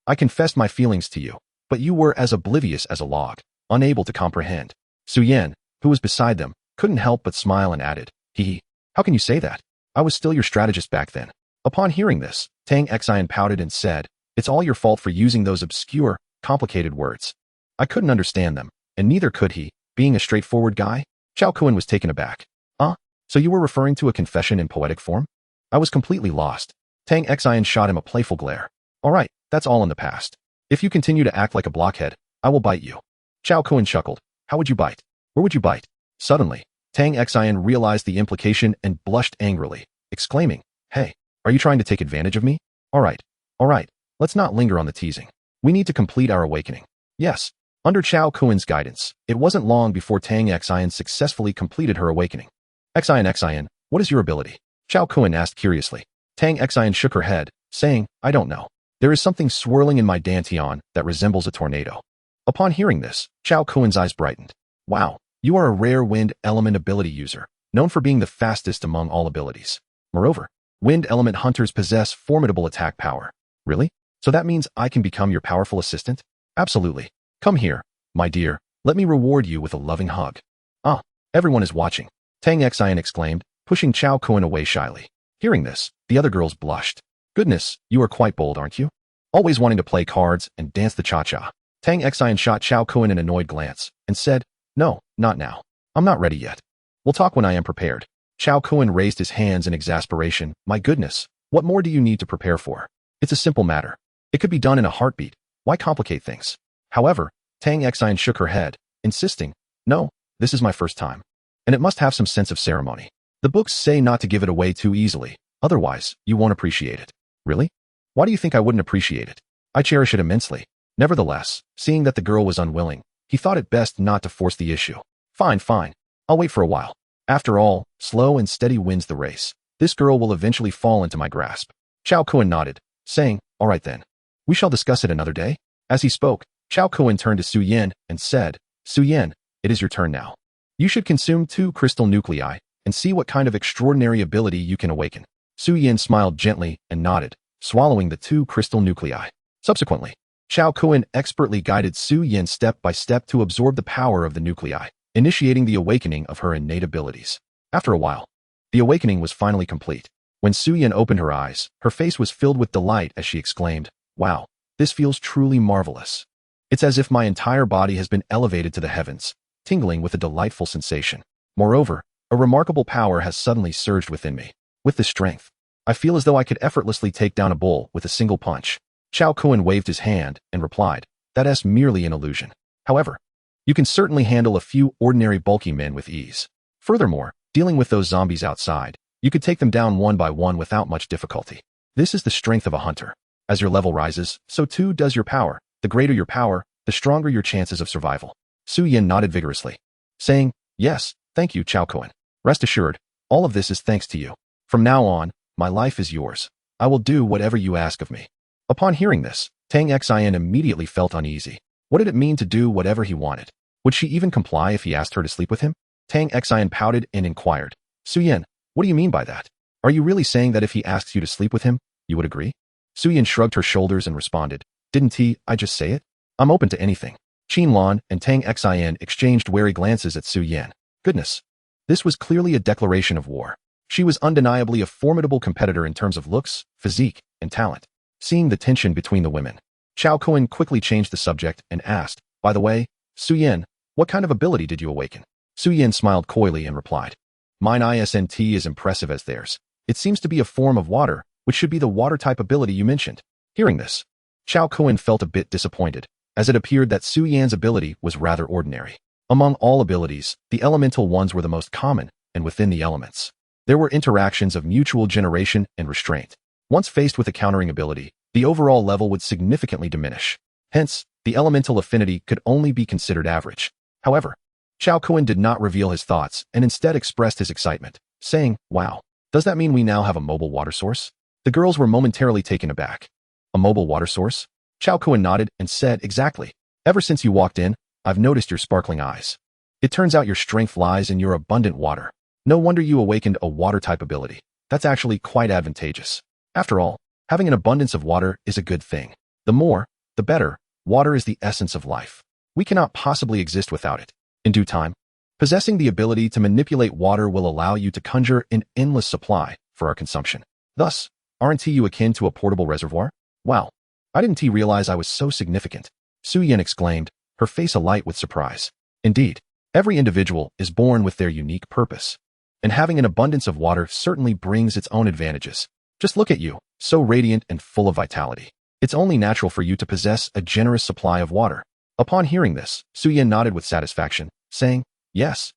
I confessed my feelings to you, but you were as oblivious as a log, unable to comprehend. Su Yan, who was beside them, couldn't help but smile and added, How can you say that? I was still your strategist back then. Upon hearing this, Tang Xian pouted and said, It's all your fault for using those obscure, complicated words. I couldn't understand them, and neither could he, being a straightforward guy. Chao Kuan was taken aback. So you were referring to a confession in poetic form? I was completely lost. Tang Xian shot him a playful glare. All right, that's all in the past. If you continue to act like a blockhead, I will bite you. Chao Kuan chuckled. How would you bite? Where would you bite? Suddenly, Tang Xian realized the implication and blushed angrily, exclaiming, Hey, are you trying to take advantage of me? All right, let's not linger on the teasing. We need to complete our awakening. Yes, under Chao Kuan's guidance, it wasn't long before Tang Xian successfully completed her awakening. Xian, what is your ability? Chao Kuan asked curiously. Tang Xian shook her head, saying, I don't know. There is something swirling in my dantian that resembles a tornado. Upon hearing this, Chao Kuan's eyes brightened. Wow, you are a rare wind element ability user, known for being the fastest among all abilities. Moreover, wind element hunters possess formidable attack power. Really? So that means I can become your powerful assistant? Absolutely. Come here, my dear. Let me reward you with a loving hug. Ah, everyone is watching, Tang Xian exclaimed, pushing Chao Kun away shyly. Hearing this, the other girls blushed. Goodness, you are quite bold, aren't you? Always wanting to play cards and dance the cha-cha. Tang Xian shot Chao Kun an annoyed glance and said, No, not now. I'm not ready yet. We'll talk when I am prepared. Chao Kun raised his hands in exasperation. My goodness, what more do you need to prepare for? It's a simple matter. It could be done in a heartbeat. Why complicate things? However, Tang Xian shook her head, insisting, No, this is my first time. And it must have some sense of ceremony. The books say not to give it away too easily, otherwise, you won't appreciate it. Really? Why do you think I wouldn't appreciate it? I cherish it immensely. Nevertheless, seeing that the girl was unwilling, he thought it best not to force the issue. Fine, fine. I'll wait for a while. After all, slow and steady wins the race. This girl will eventually fall into my grasp. Chao Kun nodded, saying, All right then. We shall discuss it another day. As he spoke, Chao Kun turned to Su Yin and said, Su Yin, it is your turn now. You should consume 2 crystal nuclei and see what kind of extraordinary ability you can awaken. Su Yin smiled gently and nodded, swallowing the 2 crystal nuclei. Subsequently, Chao Kun expertly guided Su Yin step by step to absorb the power of the nuclei, initiating the awakening of her innate abilities. After a while, the awakening was finally complete. When Su Yin opened her eyes, her face was filled with delight as she exclaimed, Wow, this feels truly marvelous. It's as if my entire body has been elevated to the heavens, tingling with a delightful sensation. Moreover, a remarkable power has suddenly surged within me. With this strength, I feel as though I could effortlessly take down a bull with a single punch. Chao Kun waved his hand and replied, That's merely an illusion. However, you can certainly handle a few ordinary bulky men with ease. Furthermore, dealing with those zombies outside, you could take them down one by one without much difficulty. This is the strength of a hunter. As your level rises, so too does your power. The greater your power, the stronger your chances of survival. Su Yin nodded vigorously, saying, Yes, thank you, Chao Kun. Rest assured, all of this is thanks to you. From now on, my life is yours. I will do whatever you ask of me. Upon hearing this, Tang Xian immediately felt uneasy. What did it mean to do whatever he wanted? Would she even comply if he asked her to sleep with him? Tang Xian pouted and inquired, Su Yin, what do you mean by that? Are you really saying that if he asks you to sleep with him, you would agree? Su Yin shrugged her shoulders and responded, Didn't I just say it? I'm open to anything. Qin Lan and Tang Xian exchanged wary glances at Su Yin. Goodness. This was clearly a declaration of war. She was undeniably a formidable competitor in terms of looks, physique, and talent. Seeing the tension between the women, Chao Kun quickly changed the subject and asked, By the way, Su Yin, what kind of ability did you awaken? Su Yin smiled coyly and replied, Mine isn't as impressive as theirs. It seems to be a form of water, which should be the water-type ability you mentioned. Hearing this, Chao Kun felt a bit disappointed, as it appeared that Su Yan's ability was rather ordinary. Among all abilities, the elemental ones were the most common, and within the elements, there were interactions of mutual generation and restraint. Once faced with a countering ability, the overall level would significantly diminish. Hence, the elemental affinity could only be considered average. However, Chao Kun did not reveal his thoughts and instead expressed his excitement, saying, Wow, does that mean we now have a mobile water source? The girls were momentarily taken aback. A mobile water source? Chao Kun nodded and said, Exactly. Ever since you walked in, I've noticed your sparkling eyes. It turns out your strength lies in your abundant water. No wonder you awakened a water-type ability. That's actually quite advantageous. After all, having an abundance of water is a good thing. The more, the better. Water is the essence of life. We cannot possibly exist without it. In due time, possessing the ability to manipulate water will allow you to conjure an endless supply for our consumption. Thus, aren't you akin to a portable reservoir? Wow, I didn't realize I was so significant. Su Yin exclaimed, her face alight with surprise. Indeed, every individual is born with their unique purpose. And having an abundance of water certainly brings its own advantages. Just look at you, so radiant and full of vitality. It's only natural for you to possess a generous supply of water. Upon hearing this, Su Yin nodded with satisfaction, saying, Yes,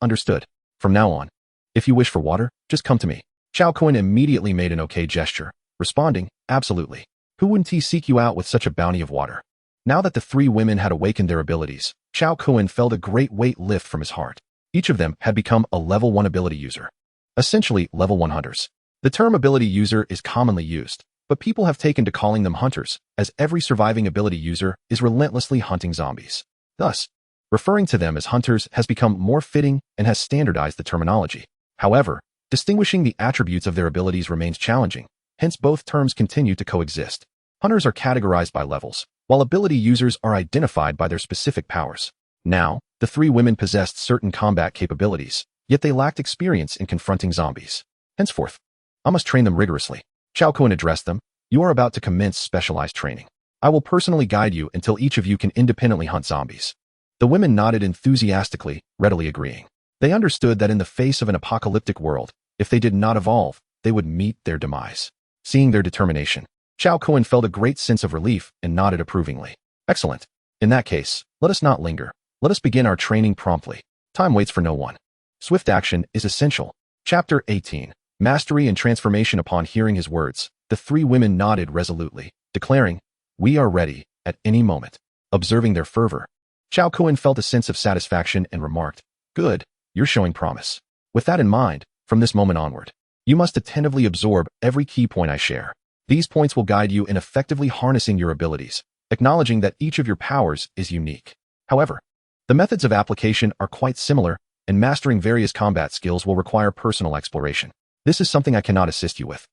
understood. From now on, if you wish for water, just come to me. Chao Kun immediately made an okay gesture, responding, Absolutely. Who wouldn't seek you out with such a bounty of water? Now that the 3 women had awakened their abilities, Chao Kun felt a great weight lift from his heart. Each of them had become a level 1 ability user. Essentially, level 1 hunters. The term ability user is commonly used, but people have taken to calling them hunters, as every surviving ability user is relentlessly hunting zombies. Thus, referring to them as hunters has become more fitting and has standardized the terminology. However, distinguishing the attributes of their abilities remains challenging, hence both terms continue to coexist. Hunters are categorized by levels, while ability users are identified by their specific powers. Now, the three women possessed certain combat capabilities, yet they lacked experience in confronting zombies. Henceforth, I must train them rigorously. Chao Kun addressed them. You are about to commence specialized training. I will personally guide you until each of you can independently hunt zombies. The women nodded enthusiastically, readily agreeing. They understood that in the face of an apocalyptic world, if they did not evolve, they would meet their demise. Seeing their determination, Chao Kun felt a great sense of relief and nodded approvingly. Excellent. In that case, let us not linger. Let us begin our training promptly. Time waits for no one. Swift action is essential. Chapter 18. Mastery and Transformation. Upon hearing his words, the three women nodded resolutely, declaring, "We are ready, at any moment." Observing their fervor, Chao Kun felt a sense of satisfaction and remarked, "Good, you're showing promise. With that in mind, from this moment onward, you must attentively absorb every key point I share. These points will guide you in effectively harnessing your abilities, acknowledging that each of your powers is unique. However, the methods of application are quite similar, and mastering various combat skills will require personal exploration. This is something I cannot assist you with,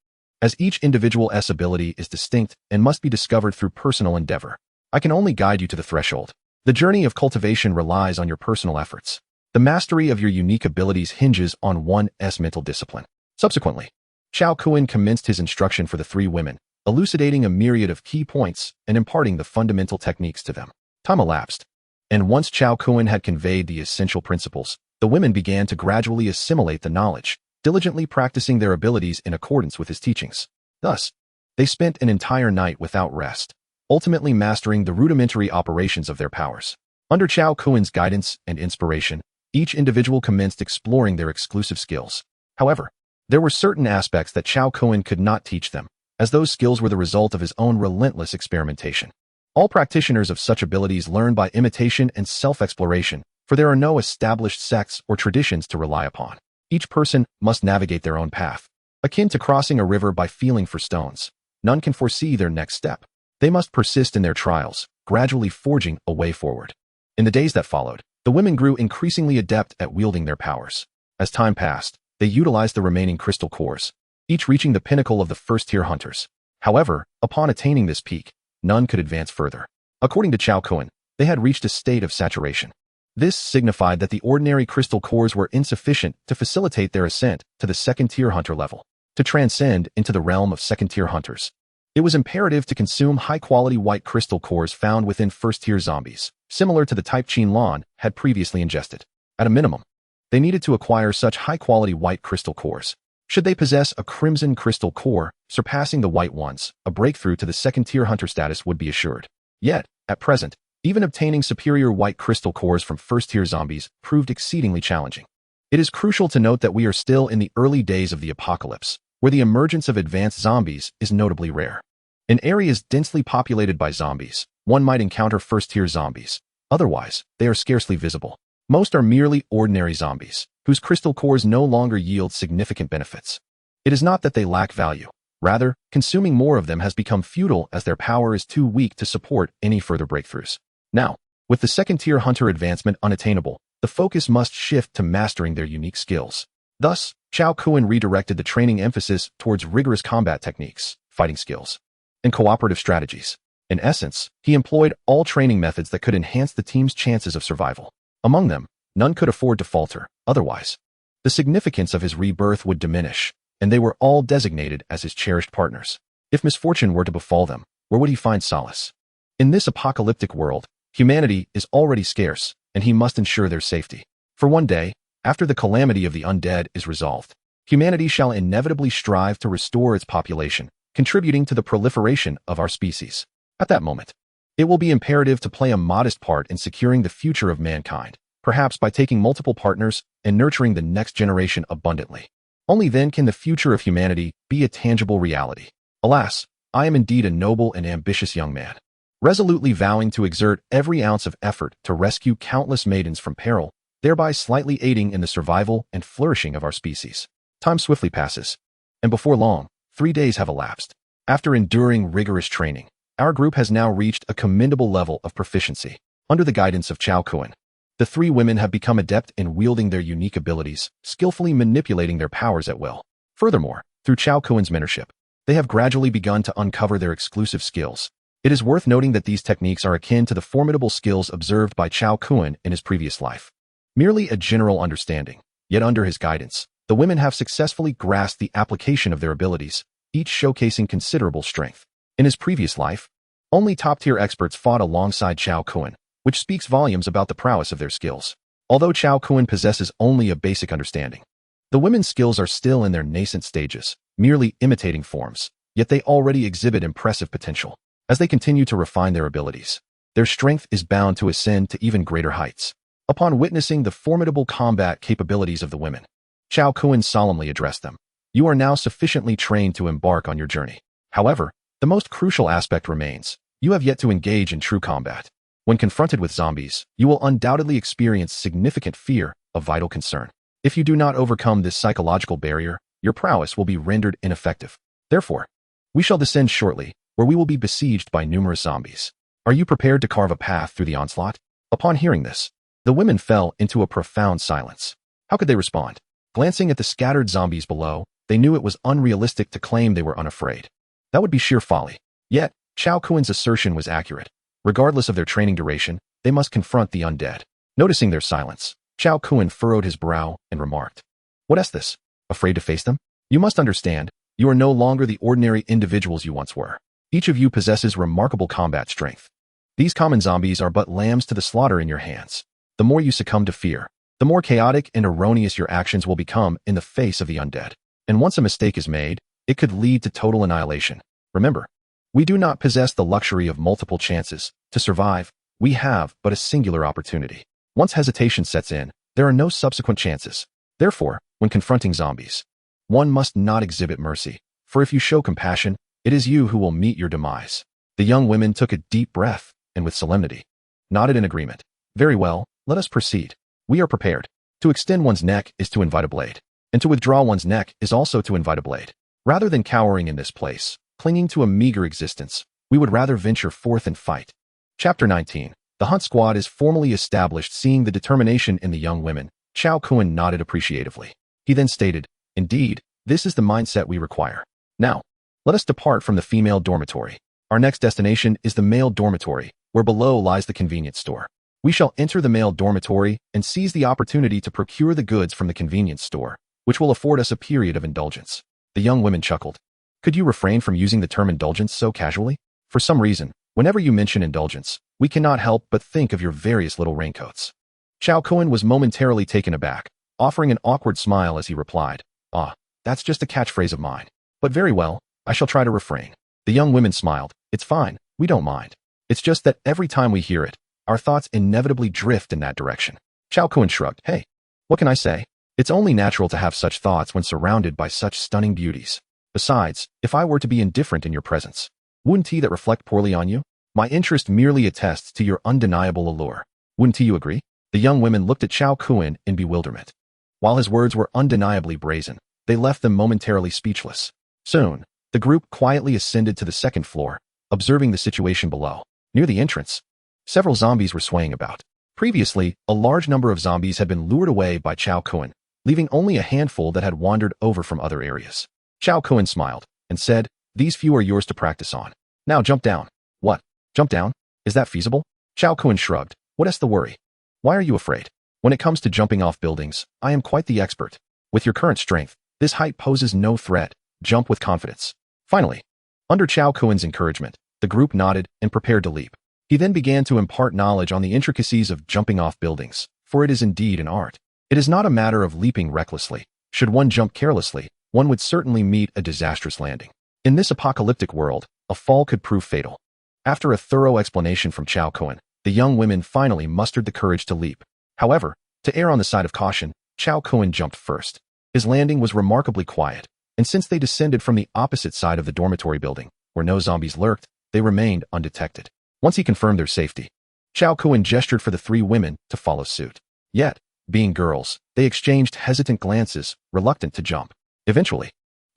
as each individual's ability is distinct and must be discovered through personal endeavor. I can only guide you to the threshold. The journey of cultivation relies on your personal efforts. The mastery of your unique abilities hinges on one's mental discipline." Subsequently, Chao Kun commenced his instruction for the three women, elucidating a myriad of key points and imparting the fundamental techniques to them. Time elapsed, and once Chao Kun had conveyed the essential principles, the women began to gradually assimilate the knowledge, diligently practicing their abilities in accordance with his teachings. Thus, they spent an entire night without rest, ultimately mastering the rudimentary operations of their powers. Under Chao Kun's guidance and inspiration, each individual commenced exploring their exclusive skills. However, there were certain aspects that Chao Kun could not teach them, as those skills were the result of his own relentless experimentation. All practitioners of such abilities learn by imitation and self-exploration, for there are no established sects or traditions to rely upon. Each person must navigate their own path. Akin to crossing a river by feeling for stones, none can foresee their next step. They must persist in their trials, gradually forging a way forward. In the days that followed, the women grew increasingly adept at wielding their powers. As time passed, they utilized the remaining crystal cores, each reaching the pinnacle of the first-tier hunters. However, upon attaining this peak, none could advance further. According to Chao Kun, they had reached a state of saturation. This signified that the ordinary crystal cores were insufficient to facilitate their ascent to the second-tier hunter level. To transcend into the realm of second-tier hunters, it was imperative to consume high-quality white crystal cores found within first-tier zombies, similar to the type Qinlan had previously ingested. At a minimum, they needed to acquire such high-quality white crystal cores. Should they possess a crimson crystal core, surpassing the white ones, a breakthrough to the second-tier hunter status would be assured. Yet, at present, even obtaining superior white crystal cores from first-tier zombies proved exceedingly challenging. It is crucial to note that we are still in the early days of the apocalypse, where the emergence of advanced zombies is notably rare. In areas densely populated by zombies, one might encounter first-tier zombies. Otherwise, they are scarcely visible. Most are merely ordinary zombies, whose crystal cores no longer yield significant benefits. It is not that they lack value. Rather, consuming more of them has become futile as their power is too weak to support any further breakthroughs. Now, with the second-tier hunter advancement unattainable, the focus must shift to mastering their unique skills. Thus, Chao Kun redirected the training emphasis towards rigorous combat techniques, fighting skills, and cooperative strategies. In essence, he employed all training methods that could enhance the team's chances of survival. Among them, none could afford to falter, otherwise, the significance of his rebirth would diminish, and they were all designated as his cherished partners. If misfortune were to befall them, where would he find solace? In this apocalyptic world, humanity is already scarce, and he must ensure their safety. For one day, after the calamity of the undead is resolved, humanity shall inevitably strive to restore its population, contributing to the proliferation of our species. At that moment, it will be imperative to play a modest part in securing the future of mankind, perhaps by taking multiple partners and nurturing the next generation abundantly. Only then can the future of humanity be a tangible reality. Alas, I am indeed a noble and ambitious young man, resolutely vowing to exert every ounce of effort to rescue countless maidens from peril, thereby slightly aiding in the survival and flourishing of our species. Time swiftly passes, and before long, 3 days have elapsed. After enduring rigorous training, our group has now reached a commendable level of proficiency. Under the guidance of Chao Kun, the three women have become adept in wielding their unique abilities, skillfully manipulating their powers at will. Furthermore, through Chao Kun's mentorship, they have gradually begun to uncover their exclusive skills. It is worth noting that these techniques are akin to the formidable skills observed by Chao Kun in his previous life. Merely a general understanding, yet under his guidance, the women have successfully grasped the application of their abilities, each showcasing considerable strength. In his previous life, only top-tier experts fought alongside Chao Kun, which speaks volumes about the prowess of their skills. Although Chao Kun possesses only a basic understanding, the women's skills are still in their nascent stages, merely imitating forms, yet they already exhibit impressive potential. As they continue to refine their abilities, their strength is bound to ascend to even greater heights. Upon witnessing the formidable combat capabilities of the women, Chao Kun solemnly addressed them. You are now sufficiently trained to embark on your journey. However, the most crucial aspect remains. You have yet to engage in true combat. When confronted with zombies, you will undoubtedly experience significant fear, a vital concern. If you do not overcome this psychological barrier, your prowess will be rendered ineffective. Therefore, we shall descend shortly, where we will be besieged by numerous zombies. Are you prepared to carve a path through the onslaught? Upon hearing this, the women fell into a profound silence. How could they respond? Glancing at the scattered zombies below, they knew it was unrealistic to claim they were unafraid. That would be sheer folly. Yet, Chao Kun's assertion was accurate. Regardless of their training duration, they must confront the undead. Noticing their silence, Chao Kun furrowed his brow and remarked, "What is this? Afraid to face them? You must understand, you are no longer the ordinary individuals you once were. Each of you possesses remarkable combat strength. These common zombies are but lambs to the slaughter in your hands. The more you succumb to fear, the more chaotic and erroneous your actions will become in the face of the undead. And once a mistake is made, it could lead to total annihilation. Remember, we do not possess the luxury of multiple chances. To survive, we have but a singular opportunity. Once hesitation sets in, there are no subsequent chances. Therefore, when confronting zombies, one must not exhibit mercy, for if you show compassion, it is you who will meet your demise." The young women took a deep breath, and with solemnity, nodded in agreement. "Very well, let us proceed. We are prepared. To extend one's neck is to invite a blade, and to withdraw one's neck is also to invite a blade. Rather than cowering in this place, clinging to a meager existence, we would rather venture forth and fight." Chapter 19. The hunt squad is formally established. Seeing the determination in the young women, Chao Kun nodded appreciatively. He then stated, "Indeed, this is the mindset we require. Now, let us depart from the female dormitory. Our next destination is the male dormitory, where below lies the convenience store. We shall enter the male dormitory and seize the opportunity to procure the goods from the convenience store, which will afford us a period of indulgence." The young women chuckled. "Could you refrain from using the term indulgence so casually? For some reason, whenever you mention indulgence, we cannot help but think of your various little raincoats." Chao Kun was momentarily taken aback, offering an awkward smile as he replied, "Ah, that's just a catchphrase of mine. But very well, I shall try to refrain." The young women smiled. "It's fine, we don't mind. It's just that every time we hear it, our thoughts inevitably drift in that direction." Chao Kun shrugged. "Hey, what can I say? It's only natural to have such thoughts when surrounded by such stunning beauties. Besides, if I were to be indifferent in your presence, wouldn't that reflect poorly on you? My interest merely attests to your undeniable allure. Wouldn't you agree?" The young women looked at Chao Kun in bewilderment. While his words were undeniably brazen, they left them momentarily speechless. Soon, the group quietly ascended to the second floor, observing the situation below. Near the entrance, several zombies were swaying about. Previously, a large number of zombies had been lured away by Chao Kun, leaving only a handful that had wandered over from other areas. Chao Kun smiled and said, "These few are yours to practice on. Now jump down." "What? Jump down? Is that feasible?" Chao Kun shrugged. "What is the worry? Why are you afraid? When it comes to jumping off buildings, I am quite the expert. With your current strength, this height poses no threat. Jump with confidence." Finally, under Chao Kun's encouragement, the group nodded and prepared to leap. He then began to impart knowledge on the intricacies of jumping off buildings, for it is indeed an art. It is not a matter of leaping recklessly. Should one jump carelessly, one would certainly meet a disastrous landing. In this apocalyptic world, a fall could prove fatal. After a thorough explanation from Chao Kun, the young women finally mustered the courage to leap. However, to err on the side of caution, Chao Kun jumped first. His landing was remarkably quiet, and since they descended from the opposite side of the dormitory building, where no zombies lurked, they remained undetected. Once he confirmed their safety, Chao Kun gestured for the three women to follow suit. Yet, being girls, they exchanged hesitant glances, reluctant to jump. Eventually,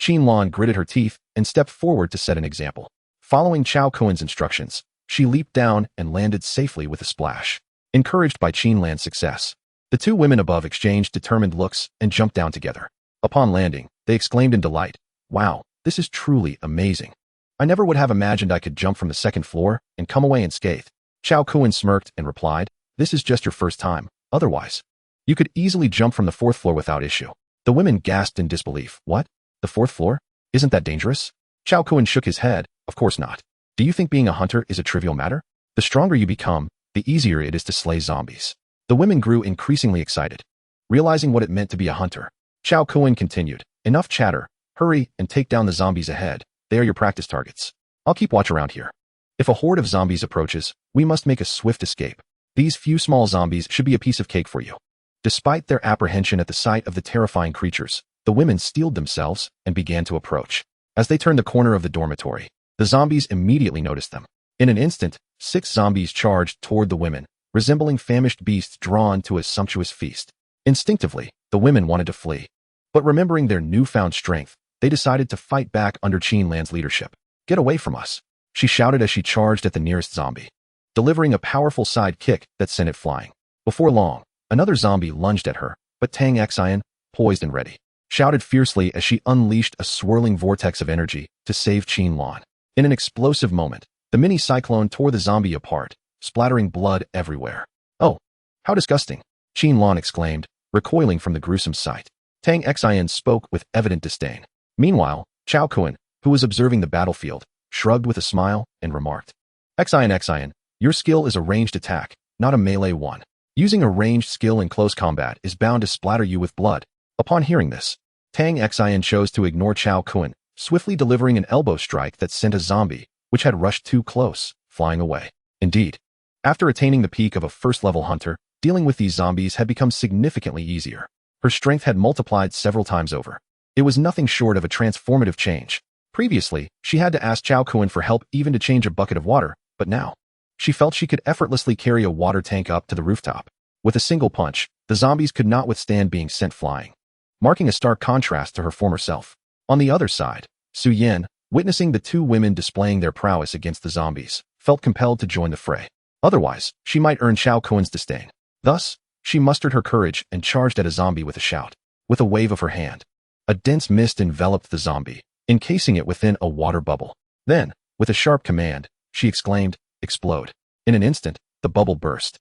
Lan gritted her teeth and stepped forward to set an example. Following Chao Kun's instructions, she leaped down and landed safely with a splash. Encouraged by Lan's success, the two women above exchanged determined looks and jumped down together. Upon landing, they exclaimed in delight, "Wow, this is truly amazing. I never would have imagined I could jump from the second floor and come away unscathed. Chao Kun smirked and replied, this is just your first time. Otherwise, you could easily jump from the fourth floor without issue. The women gasped in disbelief. What? The fourth floor? Isn't that dangerous? Chao Kun shook his head. Of course not. Do you think being a hunter is a trivial matter? The stronger you become, the easier it is to slay zombies. The women grew increasingly excited. Realizing what it meant to be a hunter, Chao Kun continued, enough chatter, hurry and take down the zombies ahead. They are your practice targets. I'll keep watch around here. If a horde of zombies approaches, we must make a swift escape. These few small zombies should be a piece of cake for you. Despite their apprehension at the sight of the terrifying creatures, the women steeled themselves and began to approach. As they turned the corner of the dormitory, the zombies immediately noticed them. In an instant, 6 zombies charged toward the women, resembling famished beasts drawn to a sumptuous feast. Instinctively, the women wanted to flee. But remembering their newfound strength, they decided to fight back under Qin Lan's leadership. Get away from us, she shouted as she charged at the nearest zombie, delivering a powerful side kick that sent it flying. Before long, another zombie lunged at her, but Tang Xian, poised and ready, shouted fiercely as she unleashed a swirling vortex of energy to save Qin Lan. In an explosive moment, the mini cyclone tore the zombie apart, splattering blood everywhere. Oh, how disgusting, Qin Lan exclaimed, recoiling from the gruesome sight. Tang Xian spoke with evident disdain. Meanwhile, Chao Kun, who was observing the battlefield, shrugged with a smile and remarked, Xian, your skill is a ranged attack, not a melee one. Using a ranged skill in close combat is bound to splatter you with blood. Upon hearing this, Tang Xian chose to ignore Chao Kun, swiftly delivering an elbow strike that sent a zombie, which had rushed too close, flying away. Indeed, after attaining the peak of a first-level hunter, dealing with these zombies had become significantly easier. Her strength had multiplied several times over. It was nothing short of a transformative change. Previously, she had to ask Chao Kun for help even to change a bucket of water, but now, she felt she could effortlessly carry a water tank up to the rooftop. With a single punch, the zombies could not withstand being sent flying, marking a stark contrast to her former self. On the other side, Su Yan, witnessing the 2 women displaying their prowess against the zombies, felt compelled to join the fray. Otherwise, she might earn Chao Kun's disdain. Thus, she mustered her courage and charged at a zombie with a shout. With a wave of her hand, a dense mist enveloped the zombie, encasing it within a water bubble. Then, with a sharp command, she exclaimed, explode. In an instant, the bubble burst,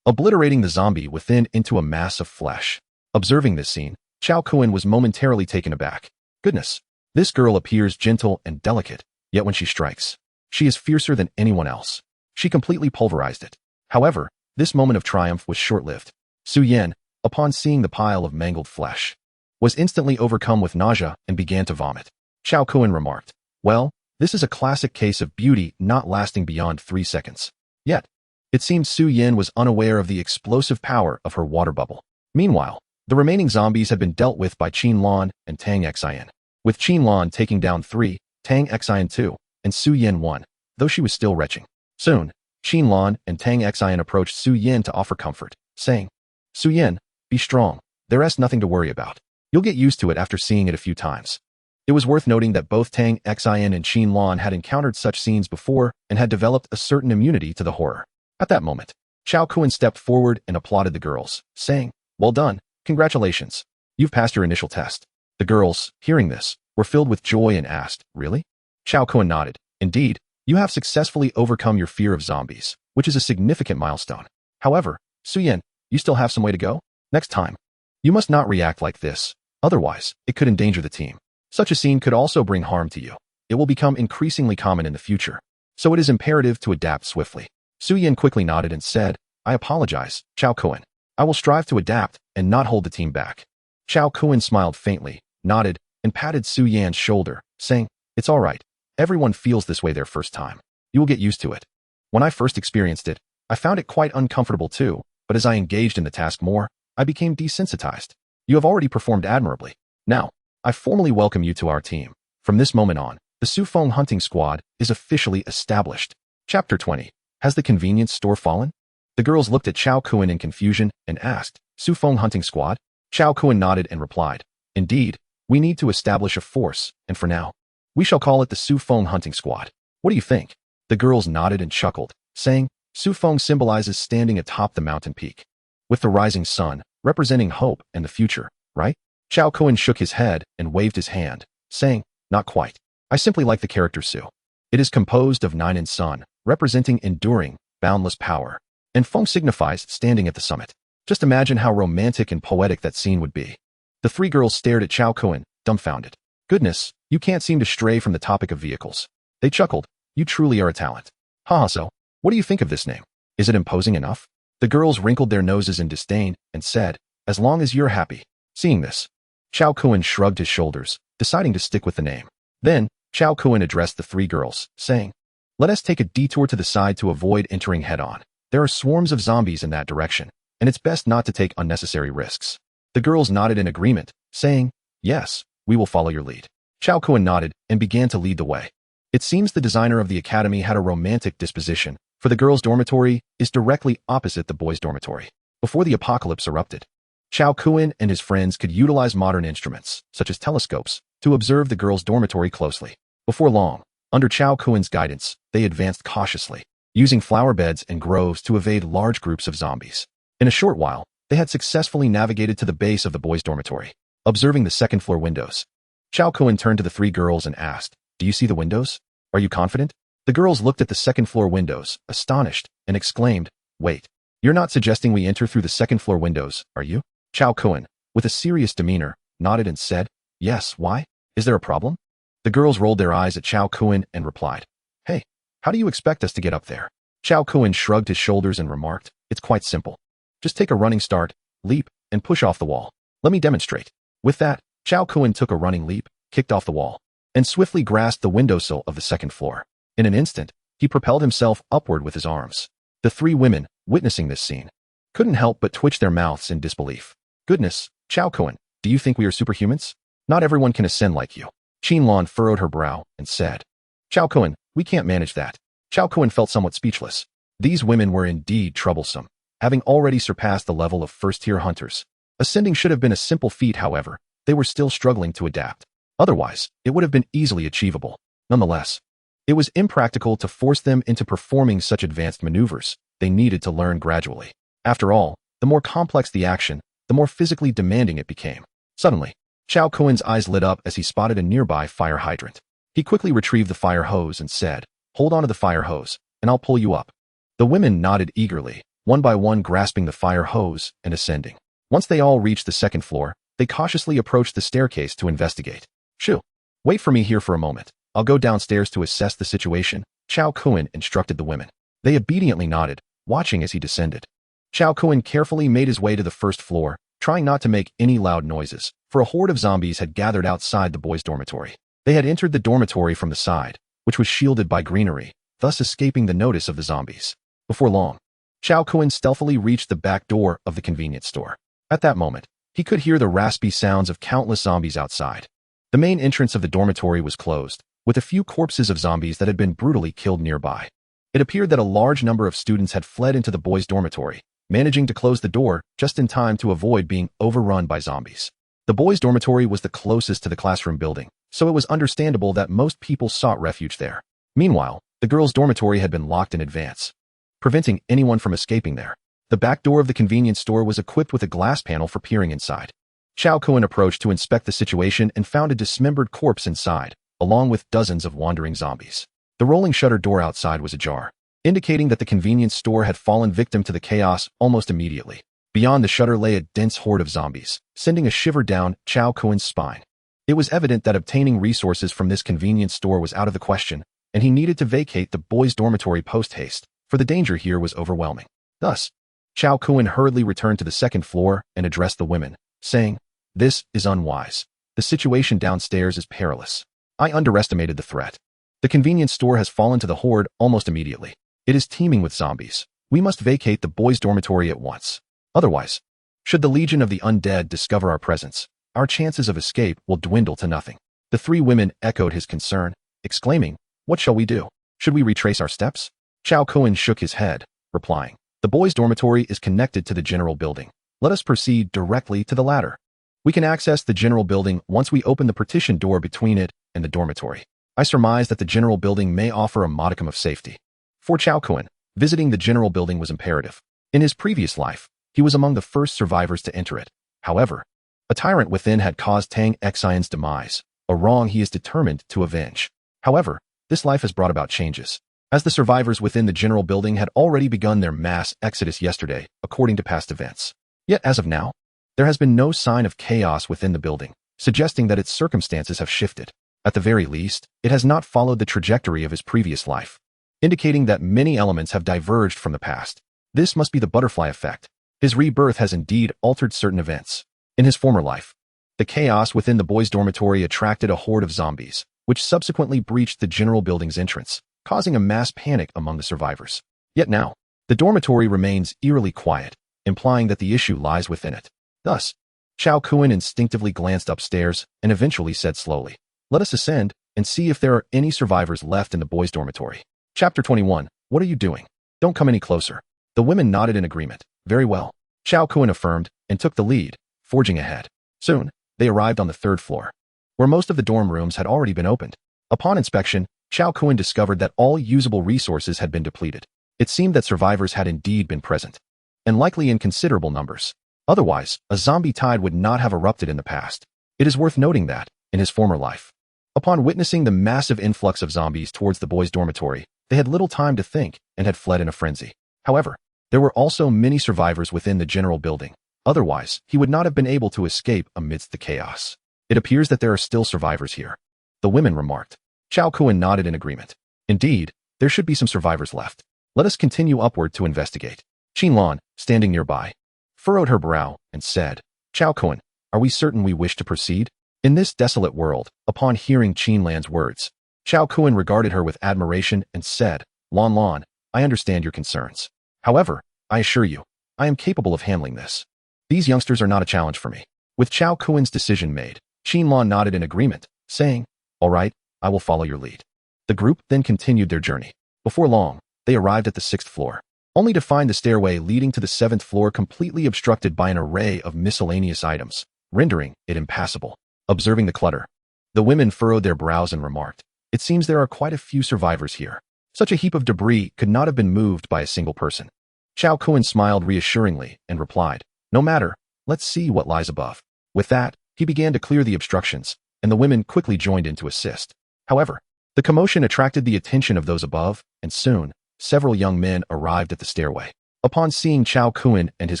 obliterating the zombie within into a mass of flesh. Observing this scene, Chao Kun was momentarily taken aback. Goodness, this girl appears gentle and delicate, yet when she strikes, she is fiercer than anyone else. She completely pulverized it. However, this moment of triumph was short-lived. Su Yan, upon seeing the pile of mangled flesh, was instantly overcome with nausea and began to vomit. Chao Kun remarked, well, this is a classic case of beauty not lasting beyond 3 seconds. Yet, it seemed Su Yan was unaware of the explosive power of her water bubble. Meanwhile, the remaining zombies had been dealt with by Qin Lan and Tang Xian, with Qin Lan taking down 3, Tang Xian 2, and Su Yan 1, though she was still retching. Soon, Qin Lan and Tang Xian approached Su Yan to offer comfort, saying, Su Yan, be strong, there's nothing to worry about. You'll get used to it after seeing it a few times. It was worth noting that both Tang Xian and Qin Lan had encountered such scenes before and had developed a certain immunity to the horror. At that moment, Chao Kun stepped forward and applauded the girls, saying, well done, congratulations. You've passed your initial test. The girls, hearing this, were filled with joy and asked, really? Chao Kun nodded. Indeed, you have successfully overcome your fear of zombies, which is a significant milestone. However, Su Yan, you still have some way to go. Next time, you must not react like this. Otherwise, it could endanger the team. Such a scene could also bring harm to you. It will become increasingly common in the future. So it is imperative to adapt swiftly. Su Yan quickly nodded and said, I apologize, Chao Kun. I will strive to adapt and not hold the team back. Chao Kun smiled faintly, nodded, and patted Su Yan's shoulder, saying, it's all right. Everyone feels this way their first time. You will get used to it. When I first experienced it, I found it quite uncomfortable too, but as I engaged in the task more, I became desensitized. You have already performed admirably. Now, I formally welcome you to our team. From this moment on, the Su Feng hunting squad is officially established. Chapter 20. Has the convenience store fallen? The girls looked at Chao Kun in confusion and asked, Su Feng hunting squad? Chao Kun nodded and replied, indeed, we need to establish a force, and for now, we shall call it the Su Feng hunting squad. What do you think? The girls nodded and chuckled, saying, Su Feng symbolizes standing atop the mountain peak, with the rising sun, representing hope and the future, right? Chao Kun shook his head and waved his hand, saying, not quite. I simply like the character Su. It is composed of nine and sun, representing enduring, boundless power, and Feng signifies standing at the summit. Just imagine how romantic and poetic that scene would be. The three girls stared at Chao Kun, dumbfounded. Goodness, you can't seem to stray from the topic of vehicles. They chuckled. You truly are a talent. Haha, so, what do you think of this name? Is it imposing enough? The girls wrinkled their noses in disdain and said, as long as you're happy. Seeing this, Chao Kun shrugged his shoulders, deciding to stick with the name. Then, Chao Kun addressed the three girls, saying, let us take a detour to the side to avoid entering head-on. There are swarms of zombies in that direction, and it's best not to take unnecessary risks. The girls nodded in agreement, saying, yes, we will follow your lead. Chao Kun nodded and began to lead the way. It seems the designer of the academy had a romantic disposition, for the girls' dormitory is directly opposite the boys' dormitory. Before the apocalypse erupted, Chao Kun and his friends could utilize modern instruments, such as telescopes, to observe the girls' dormitory closely. Before long, under Chao Kun's guidance, they advanced cautiously, using flower beds and groves to evade large groups of zombies. In a short while, they had successfully navigated to the base of the boys' dormitory. Observing the second-floor windows, Chao Kun turned to the three girls and asked, do you see the windows? Are you confident? The girls looked at the second-floor windows, astonished, and exclaimed, wait, you're not suggesting we enter through the second-floor windows, are you? Chao Kun, with a serious demeanor, nodded and said, yes, why? Is there a problem? The girls rolled their eyes at Chao Kun and replied, hey, how do you expect us to get up there? Chao Kun shrugged his shoulders and remarked, it's quite simple. Just take a running start, leap, and push off the wall. Let me demonstrate. With that, Chao Kun took a running leap, kicked off the wall, and swiftly grasped the windowsill of the second floor. In an instant, he propelled himself upward with his arms. The three women, witnessing this scene, couldn't help but twitch their mouths in disbelief. Goodness, Chao Kun, do you think we are superhumans? Not everyone can ascend like you. Qinlan furrowed her brow and said, Chao Kun, we can't manage that. Chao Kun felt somewhat speechless. These women were indeed troublesome, having already surpassed the level of first-tier hunters. Ascending should have been a simple feat, however, they were still struggling to adapt. Otherwise, it would have been easily achievable. Nonetheless, it was impractical to force them into performing such advanced maneuvers. They needed to learn gradually. After all, the more complex the action, the more physically demanding it became. Suddenly, Chao Kun's eyes lit up as he spotted a nearby fire hydrant. He quickly retrieved the fire hose and said, hold on to the fire hose, and I'll pull you up. The women nodded eagerly, one by one grasping the fire hose and ascending. Once they all reached the second floor, they cautiously approached the staircase to investigate. Shoo! Wait for me here for a moment. I'll go downstairs to assess the situation, Chao Kun instructed the women. They obediently nodded, watching as he descended. Chao Kun carefully made his way to the first floor, trying not to make any loud noises, for a horde of zombies had gathered outside the boys' dormitory. They had entered the dormitory from the side, which was shielded by greenery, thus escaping the notice of the zombies. Before long, Chao Kun stealthily reached the back door of the convenience store. At that moment, he could hear the raspy sounds of countless zombies outside. The main entrance of the dormitory was closed, with a few corpses of zombies that had been brutally killed nearby. It appeared that a large number of students had fled into the boys' dormitory, managing to close the door just in time to avoid being overrun by zombies. The boys' dormitory was the closest to the classroom building, so it was understandable that most people sought refuge there. Meanwhile, the girls' dormitory had been locked in advance, preventing anyone from escaping there. The back door of the convenience store was equipped with a glass panel for peering inside. Chao Kun approached to inspect the situation and found a dismembered corpse inside, along with dozens of wandering zombies. The rolling shutter door outside was ajar, indicating that the convenience store had fallen victim to the chaos almost immediately. Beyond the shutter lay a dense horde of zombies, sending a shiver down Chao Kun's spine. It was evident that obtaining resources from this convenience store was out of the question, and he needed to vacate the boys' dormitory post-haste, for the danger here was overwhelming. Thus, Chao Kun hurriedly returned to the second floor and addressed the women, saying, "This is unwise. The situation downstairs is perilous. I underestimated the threat. The convenience store has fallen to the horde almost immediately. It is teeming with zombies. We must vacate the boys' dormitory at once. Otherwise, should the Legion of the Undead discover our presence, our chances of escape will dwindle to nothing." The three women echoed his concern, exclaiming, "What shall we do? Should we retrace our steps?" Chao Kun shook his head, replying, "The boys' dormitory is connected to the general building. Let us proceed directly to the latter. We can access the general building once we open the partition door between it and the dormitory. I surmise that the general building may offer a modicum of safety." For Chao Kun, visiting the general building was imperative. In his previous life, he was among the first survivors to enter it. However, a tyrant within had caused Tang Xian's demise, a wrong he is determined to avenge. However, this life has brought about changes, as the survivors within the general building had already begun their mass exodus yesterday, according to past events. Yet as of now, there has been no sign of chaos within the building, suggesting that its circumstances have shifted. At the very least, it has not followed the trajectory of his previous life, indicating that many elements have diverged from the past. This must be the butterfly effect. His rebirth has indeed altered certain events. In his former life, the chaos within the boys' dormitory attracted a horde of zombies, which subsequently breached the general building's entrance, causing a mass panic among the survivors. Yet now, the dormitory remains eerily quiet, implying that the issue lies within it. Thus, Chao Kun instinctively glanced upstairs and eventually said slowly, "Let us ascend and see if there are any survivors left in the boys' dormitory." Chapter 21. What are you doing? Don't come any closer. The women nodded in agreement. Very well. Chao Kun affirmed and took the lead, forging ahead. Soon, they arrived on the 3rd floor, where most of the dorm rooms had already been opened. Upon inspection, Chao Kun discovered that all usable resources had been depleted. It seemed that survivors had indeed been present, and likely in considerable numbers. Otherwise, a zombie tide would not have erupted in the past. It is worth noting that, in his former life, upon witnessing the massive influx of zombies towards the boys' dormitory, they had little time to think and had fled in a frenzy. However, there were also many survivors within the general building. Otherwise, he would not have been able to escape amidst the chaos. It appears that there are still survivors here, the women remarked. Chao Kun nodded in agreement. Indeed, there should be some survivors left. Let us continue upward to investigate. Qinlan, standing nearby, furrowed her brow and said, Chao Kun, are we certain we wish to proceed? In this desolate world, upon hearing Qinlan's words, Chao Kun regarded her with admiration and said, Lan Lan, I understand your concerns. However, I assure you, I am capable of handling this. These youngsters are not a challenge for me. With Chao Kun's decision made, Qinlan nodded in agreement, saying, All right, I will follow your lead. The group then continued their journey. Before long, they arrived at the 6th floor, only to find the stairway leading to the 7th floor completely obstructed by an array of miscellaneous items, rendering it impassable. Observing the clutter, the women furrowed their brows and remarked, It seems there are quite a few survivors here. Such a heap of debris could not have been moved by a single person. Chao Kun smiled reassuringly and replied, No matter, let's see what lies above. With that, he began to clear the obstructions, and the women quickly joined in to assist. However, the commotion attracted the attention of those above, and soon, several young men arrived at the stairway. Upon seeing Chao Kun and his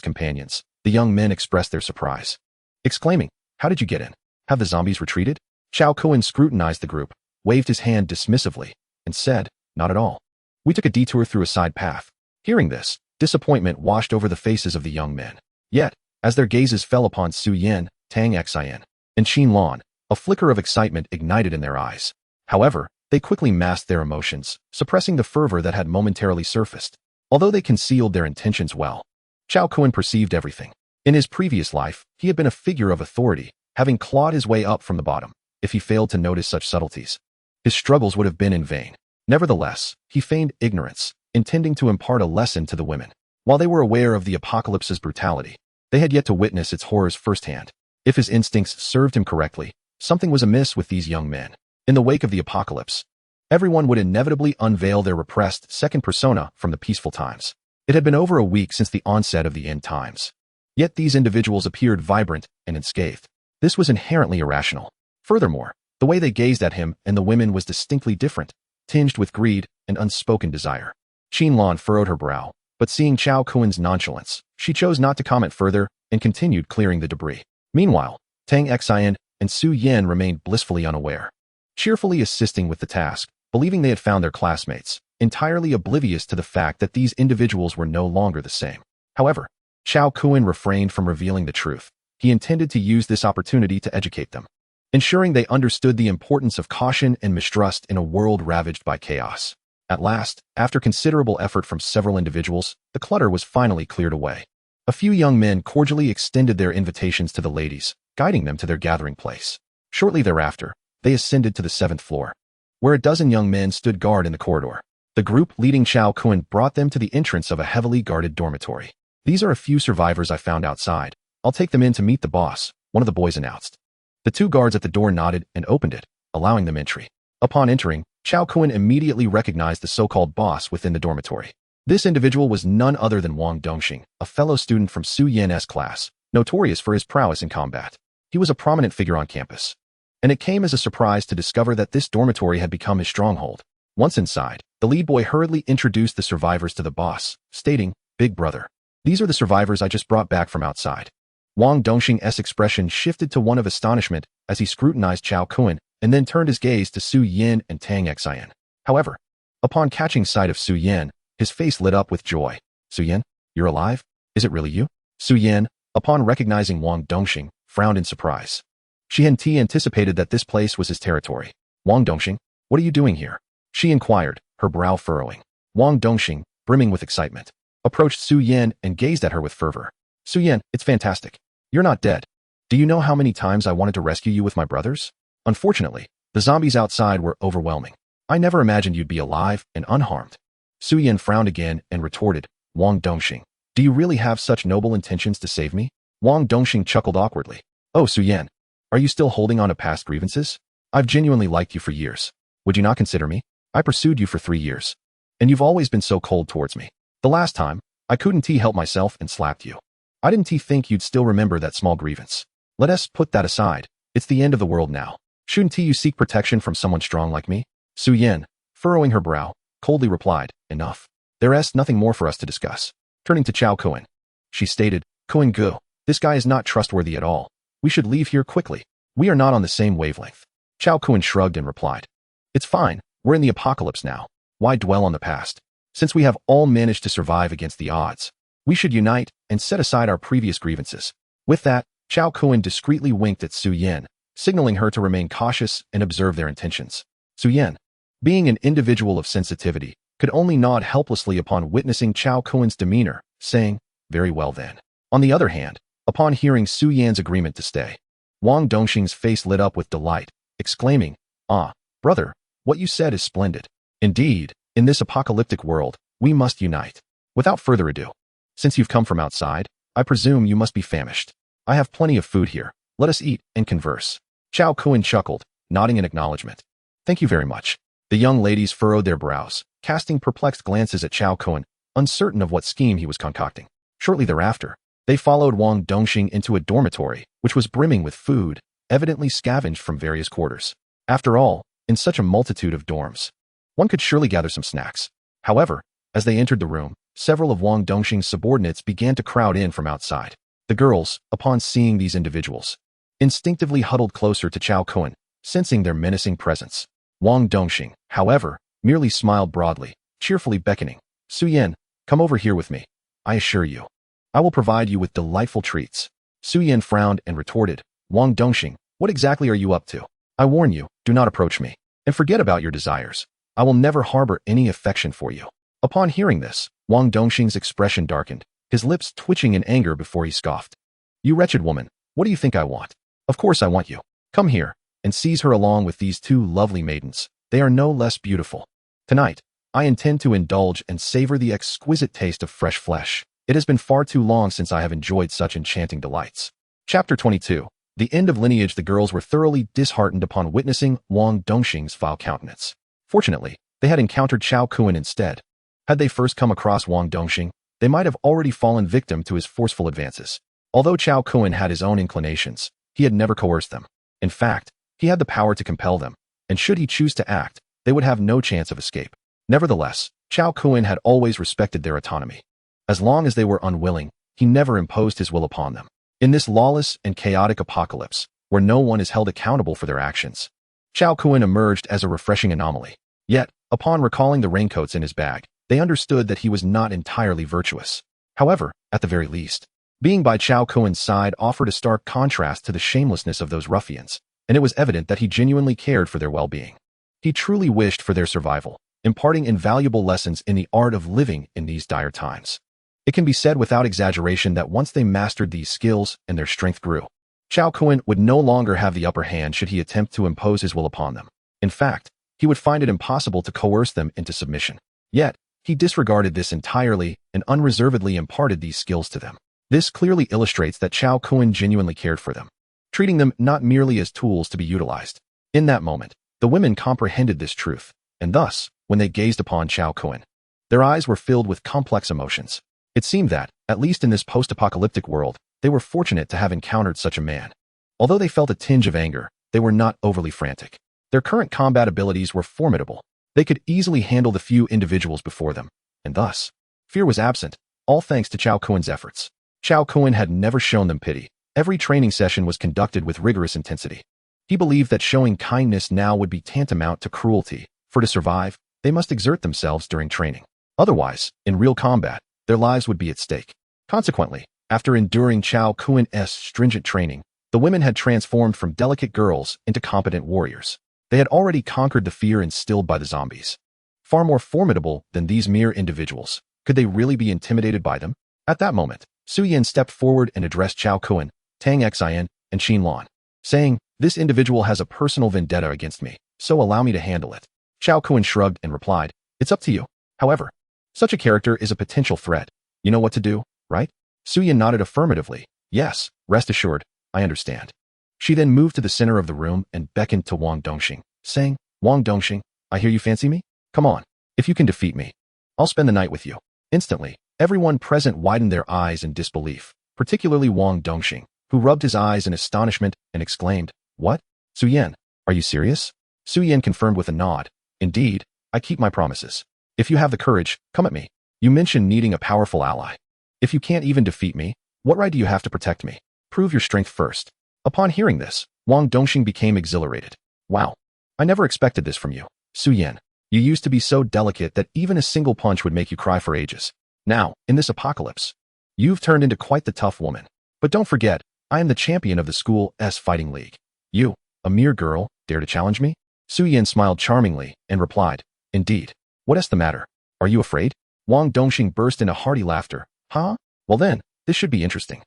companions, the young men expressed their surprise, exclaiming, How did you get in? Have the zombies retreated? Chao Kun scrutinized the group, waved his hand dismissively, and said, Not at all. We took a detour through a side path. Hearing this, disappointment washed over the faces of the young men. Yet, as their gazes fell upon Su Yin, Tang Xian, and Qinlan, a flicker of excitement ignited in their eyes. However, they quickly masked their emotions, suppressing the fervor that had momentarily surfaced. Although they concealed their intentions well, Chao Kun perceived everything. In his previous life, he had been a figure of authority, having clawed his way up from the bottom. If he failed to notice such subtleties, his struggles would have been in vain. Nevertheless, he feigned ignorance, intending to impart a lesson to the women. While they were aware of the apocalypse's brutality, they had yet to witness its horrors firsthand. If his instincts served him correctly, something was amiss with these young men. In the wake of the apocalypse, everyone would inevitably unveil their repressed second persona from the peaceful times. It had been over a week since the onset of the end times. Yet these individuals appeared vibrant and unscathed. This was inherently irrational. Furthermore, the way they gazed at him and the women was distinctly different, tinged with greed and unspoken desire. Qinlan furrowed her brow, but seeing Chao Kun's nonchalance, she chose not to comment further and continued clearing the debris. Meanwhile, Tang Xian and Su Yin remained blissfully unaware, cheerfully assisting with the task, believing they had found their classmates, entirely oblivious to the fact that these individuals were no longer the same. However, Chao Kun refrained from revealing the truth. He intended to use this opportunity to educate them, ensuring they understood the importance of caution and mistrust in a world ravaged by chaos. At last, after considerable effort from several individuals, the clutter was finally cleared away. A few young men cordially extended their invitations to the ladies, guiding them to their gathering place. Shortly thereafter, they ascended to the 7th floor, where a dozen young men stood guard in the corridor. The group leading Chao Kun brought them to the entrance of a heavily guarded dormitory. These are a few survivors I found outside. I'll take them in to meet the boss, one of the boys announced. The two guards at the door nodded and opened it, allowing them entry. Upon entering, Chao Kun immediately recognized the so-called boss within the dormitory. This individual was none other than Wang Dongxing, a fellow student from Su Yin's class, notorious for his prowess in combat. He was a prominent figure on campus, and it came as a surprise to discover that this dormitory had become his stronghold. Once inside, the lead boy hurriedly introduced the survivors to the boss, stating, "Big brother, these are the survivors I just brought back from outside." Wang Dongxing's expression shifted to one of astonishment as he scrutinized Chao Kun and then turned his gaze to Su Yin and Tang Xian. However, upon catching sight of Su Yin, his face lit up with joy. "Su Yin, you're alive? Is it really you?" Su Yin, upon recognizing Wang Dongxing, frowned in surprise. She had anticipated that this place was his territory. "Wang Dongxing, what are you doing here?" she inquired, her brow furrowing. Wang Dongxing, brimming with excitement, approached Su Yin and gazed at her with fervor. "Su Yin, it's fantastic. You're not dead. Do you know how many times I wanted to rescue you with my brothers? Unfortunately, the zombies outside were overwhelming. I never imagined you'd be alive and unharmed." Su Yin frowned again and retorted, "Wang Dongxing, do you really have such noble intentions to save me?" Wang Dongxing chuckled awkwardly. "Oh, Su Yin, are you still holding on to past grievances? I've genuinely liked you for years. Would you not consider me? I pursued you for 3 years. And you've always been so cold towards me. The last time, I couldn't help myself and slapped you. I didn't think you'd still remember that small grievance. Let us put that aside. It's the end of the world now. Shouldn't you seek protection from someone strong like me?" Su Yin, furrowing her brow, coldly replied, "Enough. There's nothing more for us to discuss." Turning to Chao Kun, she stated, "Kun Gu, this guy is not trustworthy at all. We should leave here quickly. We are not on the same wavelength." Chao Kun shrugged and replied, "It's fine. We're in the apocalypse now. Why dwell on the past? Since we have all managed to survive against the odds, we should unite and set aside our previous grievances." With that, Chao Kun discreetly winked at Su Yin, signaling her to remain cautious and observe their intentions. Su Yin, being an individual of sensitivity, could only nod helplessly upon witnessing Chao Kun's demeanor, saying, "Very well then." On the other hand, upon hearing Su Yin's agreement to stay, Wang Dongxing's face lit up with delight, exclaiming, "Ah, brother, what you said is splendid. Indeed, in this apocalyptic world, we must unite. Without further ado, since you've come from outside, I presume you must be famished. I have plenty of food here. Let us eat and converse." Chao Kun chuckled, nodding in acknowledgement. "Thank you very much." The young ladies furrowed their brows, casting perplexed glances at Chao Kun, uncertain of what scheme he was concocting. Shortly thereafter, they followed Wang Dongxing into a dormitory, which was brimming with food, evidently scavenged from various quarters. After all, in such a multitude of dorms, one could surely gather some snacks. However, as they entered the room, several of Wang Dongxing's subordinates began to crowd in from outside. The girls, upon seeing these individuals, instinctively huddled closer to Chao Kun, sensing their menacing presence. Wang Dongxing, however, merely smiled broadly, cheerfully beckoning, "Su Yin, come over here with me. I assure you, I will provide you with delightful treats." Su Yin frowned and retorted, "Wang Dongxing, what exactly are you up to? I warn you, do not approach me, and forget about your desires. I will never harbor any affection for you." Upon hearing this, Wang Dongxing's expression darkened, his lips twitching in anger before he scoffed. "You wretched woman, what do you think I want? Of course I want you. Come here," and seize her along with these 2 lovely maidens. They are no less beautiful. Tonight, I intend to indulge and savor the exquisite taste of fresh flesh. It has been far too long since I have enjoyed such enchanting delights. Chapter 22. The end of lineage. The girls were thoroughly disheartened upon witnessing Wang Dongxing's foul countenance. Fortunately, they had encountered Chao Kun instead. Had they first come across Wang Dongxing, they might have already fallen victim to his forceful advances. Although Chao Kun had his own inclinations, he had never coerced them. In fact, he had the power to compel them, and should he choose to act, they would have no chance of escape. Nevertheless, Chao Kun had always respected their autonomy. As long as they were unwilling, he never imposed his will upon them. In this lawless and chaotic apocalypse, where no one is held accountable for their actions, Chao Kun emerged as a refreshing anomaly. Yet, upon recalling the raincoats in his bag, they understood that he was not entirely virtuous. However, at the very least, being by Chao Kun's side offered a stark contrast to the shamelessness of those ruffians, and it was evident that he genuinely cared for their well-being. He truly wished for their survival, imparting invaluable lessons in the art of living in these dire times. It can be said without exaggeration that once they mastered these skills and their strength grew, Chao Kun would no longer have the upper hand should he attempt to impose his will upon them. In fact, he would find it impossible to coerce them into submission. Yet, he disregarded this entirely and unreservedly imparted these skills to them. This clearly illustrates that Chao Kun genuinely cared for them, treating them not merely as tools to be utilized. In that moment, the women comprehended this truth, and thus, when they gazed upon Chao Kun, their eyes were filled with complex emotions. It seemed that, at least in this post-apocalyptic world, they were fortunate to have encountered such a man. Although they felt a tinge of anger, they were not overly frantic. Their current combat abilities were formidable, They could easily handle the few individuals before them, and thus, fear was absent, all thanks to Chao Kuen's efforts. Chao Kuen had never shown them pity. Every training session was conducted with rigorous intensity. He believed that showing kindness now would be tantamount to cruelty, for to survive, they must exert themselves during training. Otherwise, in real combat, their lives would be at stake. Consequently, after enduring Chao Kuen's stringent training, the women had transformed from delicate girls into competent warriors. They had already conquered the fear instilled by the zombies. Far more formidable than these mere individuals. Could they really be intimidated by them? At that moment, Su Yin stepped forward and addressed Chao Kuen, Tang Xian, and Qin Lan, saying, "This individual has a personal vendetta against me, so allow me to handle it." Chao Kuen shrugged and replied, "It's up to you. However, such a character is a potential threat. You know what to do, right?" Su Yin nodded affirmatively. "Yes, rest assured, I understand." She then moved to the center of the room and beckoned to Wang Dongxing, saying, "Wang Dongxing, I hear you fancy me? Come on, if you can defeat me, I'll spend the night with you." Instantly, everyone present widened their eyes in disbelief, particularly Wang Dongxing, who rubbed his eyes in astonishment and exclaimed, "What? Su Yin, are you serious?" Su Yin confirmed with a nod, "Indeed, I keep my promises. If you have the courage, come at me. You mentioned needing a powerful ally. If you can't even defeat me, what right do you have to protect me? Prove your strength first." Upon hearing this, Wang Dongxing became exhilarated. "Wow, I never expected this from you. Su Yin, you used to be so delicate that even a single punch would make you cry for ages. Now, in this apocalypse, you've turned into quite the tough woman. But don't forget, I am the champion of the school's fighting league. You, a mere girl, dare to challenge me?" Su Yin smiled charmingly and replied, "Indeed. What's the matter? Are you afraid?" Wang Dongxing burst into hearty laughter. "Huh? Well then, this should be interesting.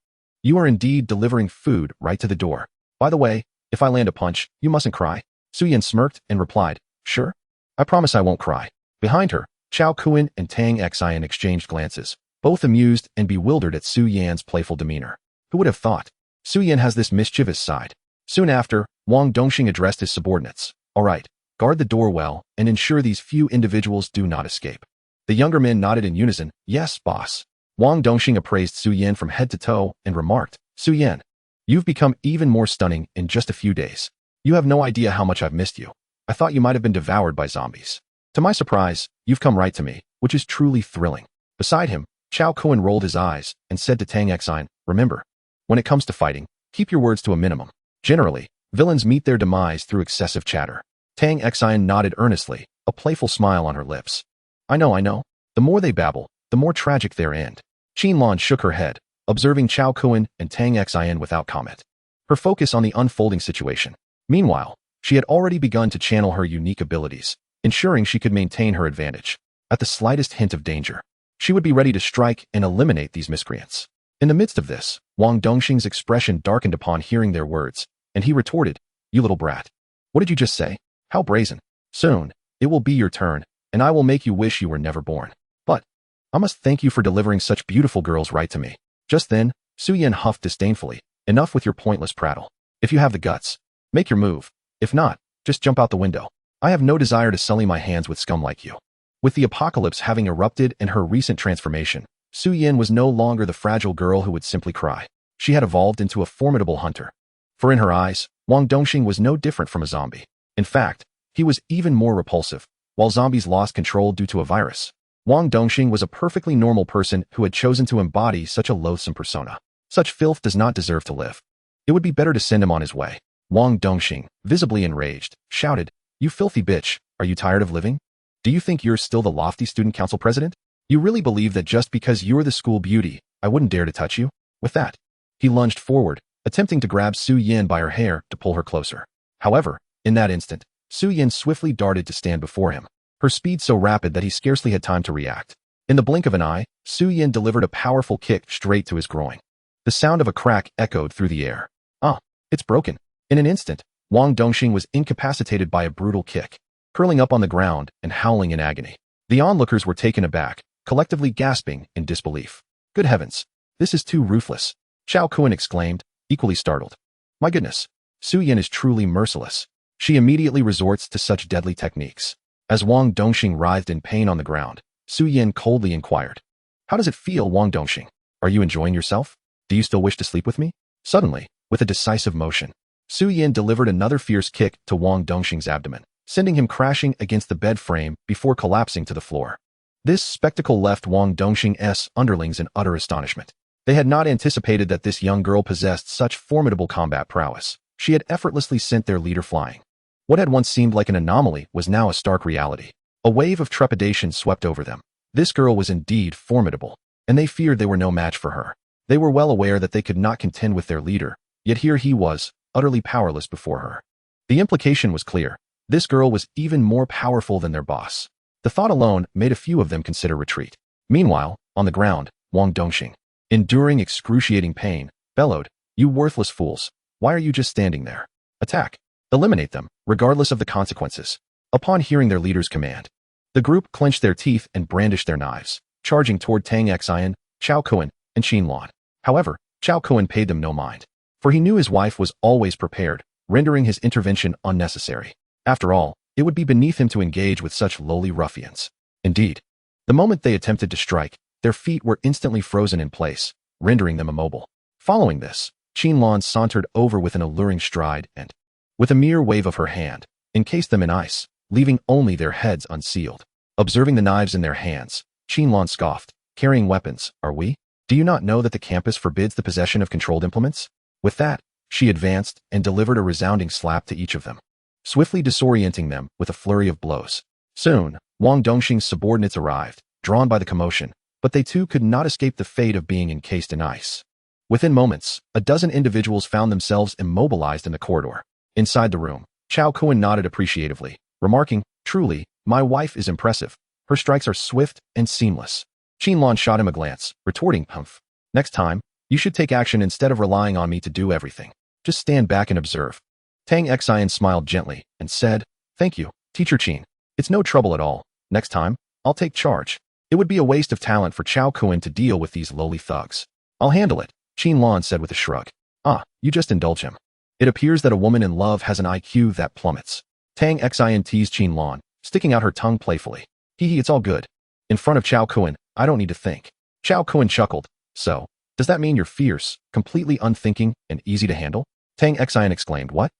You are indeed delivering food right to the door. By the way, if I land a punch, you mustn't cry." Su Yin smirked and replied, "Sure. I promise I won't cry." Behind her, Chao Kuen and Tang Xian exchanged glances, both amused and bewildered at Su Yan's playful demeanor. Who would have thought? Su Yan has this mischievous side. Soon after, Wang Dongxing addressed his subordinates. "All right, guard the door well and ensure these few individuals do not escape." The younger men nodded in unison, "Yes, boss." Wang Dongxing appraised Su Yan from head to toe and remarked, "Su Yan, you've become even more stunning in just a few days. You have no idea how much I've missed you. I thought you might have been devoured by zombies. To my surprise, you've come right to me, which is truly thrilling." Beside him, Chao Kuen rolled his eyes and said to Tang Xian, "Remember, when it comes to fighting, keep your words to a minimum. Generally, villains meet their demise through excessive chatter." Tang Xian nodded earnestly, a playful smile on her lips. I know. The more they babble, the more tragic their end." Qin Lan shook her head, observing Chao Kuen and Tang Xian without comment. Her focus on the unfolding situation. Meanwhile, she had already begun to channel her unique abilities, ensuring she could maintain her advantage. At the slightest hint of danger, she would be ready to strike and eliminate these miscreants. In the midst of this, Wang Dongxing's expression darkened upon hearing their words, and he retorted, "You little brat. What did you just say? How brazen. Soon, it will be your turn, and I will make you wish you were never born. But I must thank you for delivering such beautiful girls right to me." Just then, Su Yin huffed disdainfully, "Enough with your pointless prattle. If you have the guts, make your move. If not, just jump out the window. I have no desire to sully my hands with scum like you." With the apocalypse having erupted and her recent transformation, Su Yin was no longer the fragile girl who would simply cry. She had evolved into a formidable hunter. For in her eyes, Wang Dongxing was no different from a zombie. In fact, he was even more repulsive. While zombies lost control due to a virus, Wang Dongxing was a perfectly normal person who had chosen to embody such a loathsome persona. Such filth does not deserve to live. It would be better to send him on his way. Wang Dongxing, visibly enraged, shouted, "You filthy bitch, are you tired of living? Do you think you're still the lofty student council president? You really believe that just because you're the school beauty, I wouldn't dare to touch you?" With that, he lunged forward, attempting to grab Su Yin by her hair to pull her closer. However, in that instant, Su Yin swiftly darted to stand before him, her speed so rapid that he scarcely had time to react. In the blink of an eye, Su Yin delivered a powerful kick straight to his groin. The sound of a crack echoed through the air. "Ah, it's broken." In an instant, Wang Dongxing was incapacitated by a brutal kick, curling up on the ground and howling in agony. The onlookers were taken aback, collectively gasping in disbelief. "Good heavens, this is too ruthless," Chao Kuen exclaimed, equally startled. "My goodness, Su Yin is truly merciless. She immediately resorts to such deadly techniques." As Wang Dongxing writhed in pain on the ground, Su Yin coldly inquired, "How does it feel, Wang Dongxing? Are you enjoying yourself? Do you still wish to sleep with me?" Suddenly, with a decisive motion, Su Yin delivered another fierce kick to Wang Dongxing's abdomen. sending him crashing against the bed frame before collapsing to the floor. This spectacle left Wang Dongxing's underlings in utter astonishment. They had not anticipated that this young girl possessed such formidable combat prowess. She had effortlessly sent their leader flying. What had once seemed like an anomaly was now a stark reality. A wave of trepidation swept over them. This girl was indeed formidable, and they feared they were no match for her. They were well aware that they could not contend with their leader, yet here he was, utterly powerless before her. The implication was clear. This girl was even more powerful than their boss. The thought alone made a few of them consider retreat. Meanwhile, on the ground, Wang Dongxing, enduring excruciating pain, bellowed, "You worthless fools! Why are you just standing there? Attack! Eliminate them, regardless of the consequences." Upon hearing their leader's command, the group clenched their teeth and brandished their knives, charging toward Tang Xian, Chao Kuan, and Xin Luan. However, Chao Kuan paid them no mind, for he knew his wife was always prepared, rendering his intervention unnecessary. After all, it would be beneath him to engage with such lowly ruffians. Indeed, the moment they attempted to strike, their feet were instantly frozen in place, rendering them immobile. Following this, Xin Luan sauntered over with an alluring stride and, with a mere wave of her hand, encased them in ice, leaving only their heads unsealed. Observing the knives in their hands, Xin Luan scoffed, "Carrying weapons, are we? Do you not know that the campus forbids the possession of controlled implements?" With that, she advanced and delivered a resounding slap to each of them, swiftly disorienting them with a flurry of blows. Soon, Wang Dongxing's subordinates arrived, drawn by the commotion, but they too could not escape the fate of being encased in ice. Within moments, a dozen individuals found themselves immobilized in the corridor. Inside the room, Chao Kuan nodded appreciatively, remarking, "Truly, my wife is impressive. Her strikes are swift and seamless." Xin Luan shot him a glance, retorting, "Humph. Next time, you should take action instead of relying on me to do everything. Just stand back and observe." Tang Xian smiled gently and said, "Thank you, Teacher Qin. It's no trouble at all. Next time, I'll take charge. It would be a waste of talent for Chao Kuan to deal with these lowly thugs. I'll handle it," Xin Luan said with a shrug. "Ah, you just indulge him. It appears that a woman in love has an IQ that plummets." Tang Xian teased Xin Luan, sticking out her tongue playfully. "Hee, it's all good. In front of Chao Kuan, I don't need to think." Chao Kuan chuckled. "So, does that mean you're fierce, completely unthinking, and easy to handle?" Tang Xian exclaimed, "What?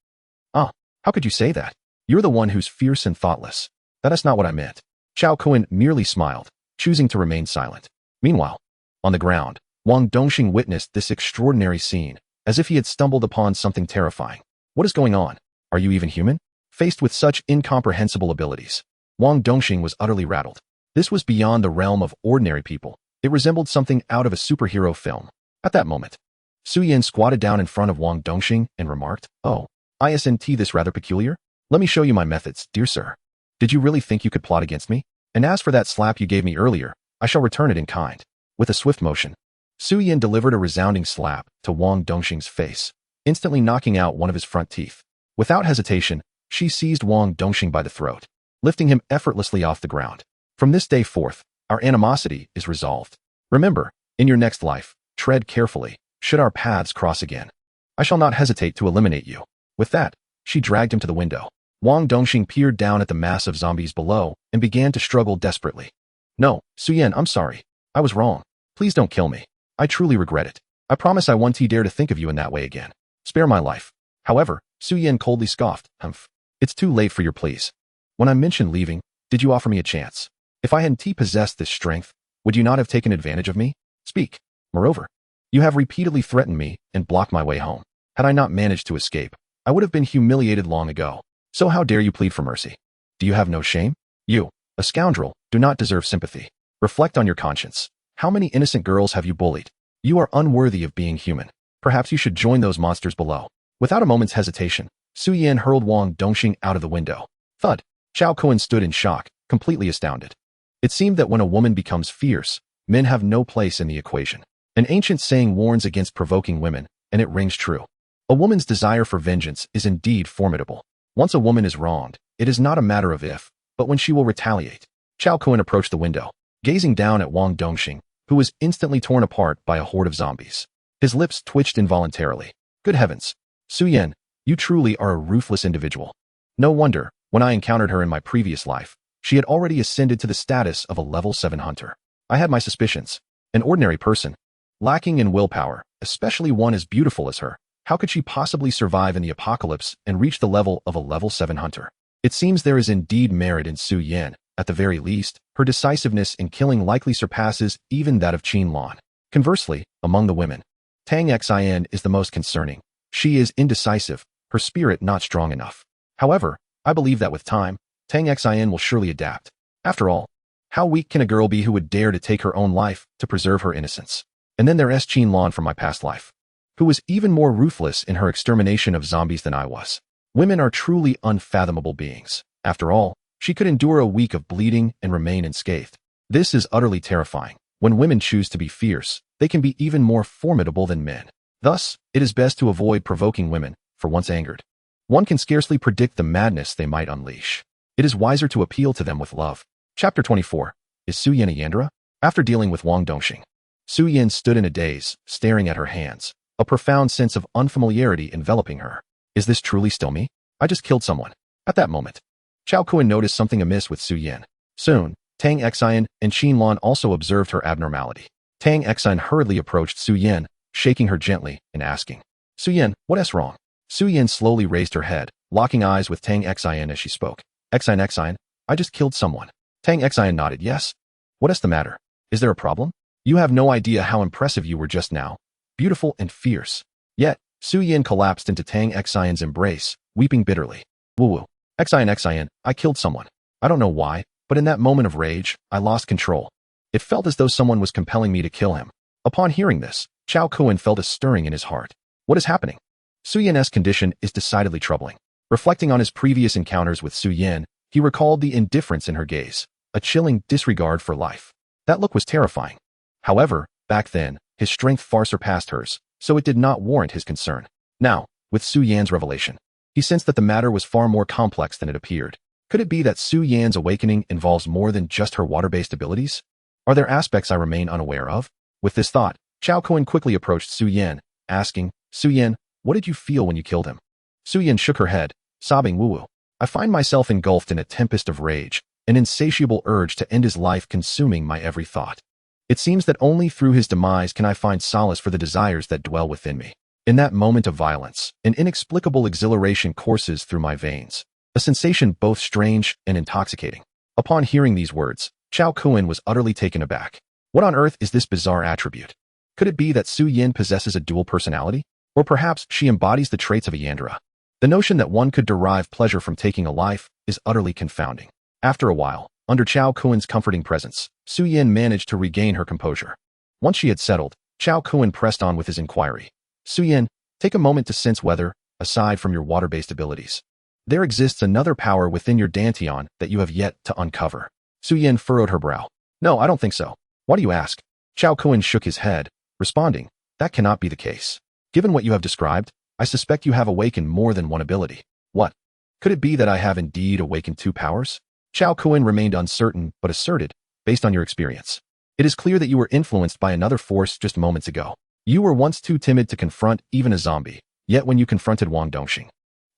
Ah, how could you say that? You're the one who's fierce and thoughtless." "That's not what I meant." Chao Kuan merely smiled, choosing to remain silent. Meanwhile, on the ground, Wang Dongxing witnessed this extraordinary scene, as if he had stumbled upon something terrifying. "What is going on? Are you even human?" Faced with such incomprehensible abilities, Wang Dongxing was utterly rattled. This was beyond the realm of ordinary people. It resembled something out of a superhero film. At that moment, Su Yan squatted down in front of Wang Dongxing and remarked, "Oh, isn't this rather peculiar? Let me show you my methods, dear sir. Did you really think you could plot against me? And as for that slap you gave me earlier, I shall return it in kind." With a swift motion, Su Yan delivered a resounding slap to Wang Dongxing's face, instantly knocking out one of his front teeth. Without hesitation, she seized Wang Dongxing by the throat, lifting him effortlessly off the ground. "From this day forth, our animosity is resolved. Remember, in your next life, tread carefully, should our paths cross again. I shall not hesitate to eliminate you." With that, she dragged him to the window. Wang Dongxing peered down at the mass of zombies below and began to struggle desperately. "No, Su Yan, I'm sorry. I was wrong. Please don't kill me. I truly regret it. I promise I won't dare to think of you in that way again. Spare my life." However, Su Yan coldly scoffed, "Humph. It's too late for your pleas. When I mentioned leaving, did you offer me a chance? If I hadn't possessed this strength, would you not have taken advantage of me? Speak. Moreover, you have repeatedly threatened me and blocked my way home. Had I not managed to escape, I would have been humiliated long ago. So how dare you plead for mercy? Do you have no shame? You, a scoundrel, do not deserve sympathy. Reflect on your conscience. How many innocent girls have you bullied? You are unworthy of being human. Perhaps you should join those monsters below." Without a moment's hesitation, Su Yan hurled Wang Dongxing out of the window. Thud! Chao Kuan stood in shock, completely astounded. It seemed that when a woman becomes fierce, men have no place in the equation. An ancient saying warns against provoking women, and it rings true. A woman's desire for vengeance is indeed formidable. Once a woman is wronged, it is not a matter of if, but when she will retaliate. Chao Kuan approached the window, gazing down at Wang Dongxing, who was instantly torn apart by a horde of zombies. His lips twitched involuntarily. "Good heavens! Su Yan, you truly are a ruthless individual. No wonder, when I encountered her in my previous life, she had already ascended to the status of a level 7 hunter. I had my suspicions. An ordinary person, lacking in willpower, especially one as beautiful as her, how could she possibly survive in the apocalypse and reach the level of a level 7 hunter?" It seems there is indeed merit in Su Yan. At the very least, her decisiveness in killing likely surpasses even that of Qin Lan. Conversely, among the women, Tang Xin is the most concerning. She is indecisive, her spirit not strong enough. However, I believe that with time, Tang Xin will surely adapt. After all, how weak can a girl be who would dare to take her own life to preserve her innocence? And then there's Qin Lan from my past life, who was even more ruthless in her extermination of zombies than I was. Women are truly unfathomable beings. After all, she could endure a week of bleeding and remain unscathed. This is utterly terrifying. When women choose to be fierce, they can be even more formidable than men. Thus, it is best to avoid provoking women, for once angered. One can scarcely predict the madness they might unleash. It is wiser to appeal to them with love. Chapter 24. Is Su Yan a Yandere? After dealing with Wang Dongxing, Su Yan stood in a daze, staring at her hands, a profound sense of unfamiliarity enveloping her. Is this truly still me? I just killed someone. At that moment, Chao Kuan noticed something amiss with Su Yan. Soon, Tang Xin and Qin Lan also observed her abnormality. Tang Xin hurriedly approached Su Yan, shaking her gently and asking, Su Yan, what's wrong? Su Yan slowly raised her head, locking eyes with Tang Xin as she spoke. Xin, I just killed someone. Tang Xin nodded, yes. What's the matter? Is there a problem? You have no idea how impressive you were just now. Beautiful and fierce. Yet, Su Yan collapsed into Tang Xin's embrace, weeping bitterly. Woo-woo. Xin, I killed someone. I don't know why, but in that moment of rage, I lost control. It felt as though someone was compelling me to kill him. Upon hearing this, Chao Kuan felt a stirring in his heart. What is happening? Su Yan's condition is decidedly troubling. Reflecting on his previous encounters with Su Yan, he recalled the indifference in her gaze, a chilling disregard for life. That look was terrifying. However, back then, his strength far surpassed hers, so it did not warrant his concern. Now, with Su Yan's revelation, he sensed that the matter was far more complex than it appeared. Could it be that Su Yan's awakening involves more than just her water-based abilities? Are there aspects I remain unaware of? With this thought, Chao Kuan quickly approached Su Yan, asking, Su Yan, what did you feel when you killed him? Su Yan shook her head, sobbing woo-woo. I find myself engulfed in a tempest of rage, an insatiable urge to end his life consuming my every thought. It seems that only through his demise can I find solace for the desires that dwell within me. In that moment of violence, an inexplicable exhilaration courses through my veins, a sensation both strange and intoxicating. Upon hearing these words, Chao Kuan was utterly taken aback. What on earth is this bizarre attribute? Could it be that Su Yan possesses a dual personality? Or perhaps she embodies the traits of a Yandere? The notion that one could derive pleasure from taking a life is utterly confounding. After a while, under Chao Kuan's comforting presence, Su Yan managed to regain her composure. Once she had settled, Chao Kuan pressed on with his inquiry. Su Yan, take a moment to sense whether, aside from your water-based abilities, there exists another power within your Dantian that you have yet to uncover. Su Yan furrowed her brow. No, I don't think so. Why do you ask? Chao Kuan shook his head, responding, that cannot be the case. Given what you have described, I suspect you have awakened more than one ability. What? Could it be that I have indeed awakened two powers? Chao Kuan remained uncertain but asserted, based on your experience. It is clear that you were influenced by another force just moments ago. You were once too timid to confront even a zombie, yet when you confronted Wang Dongxing,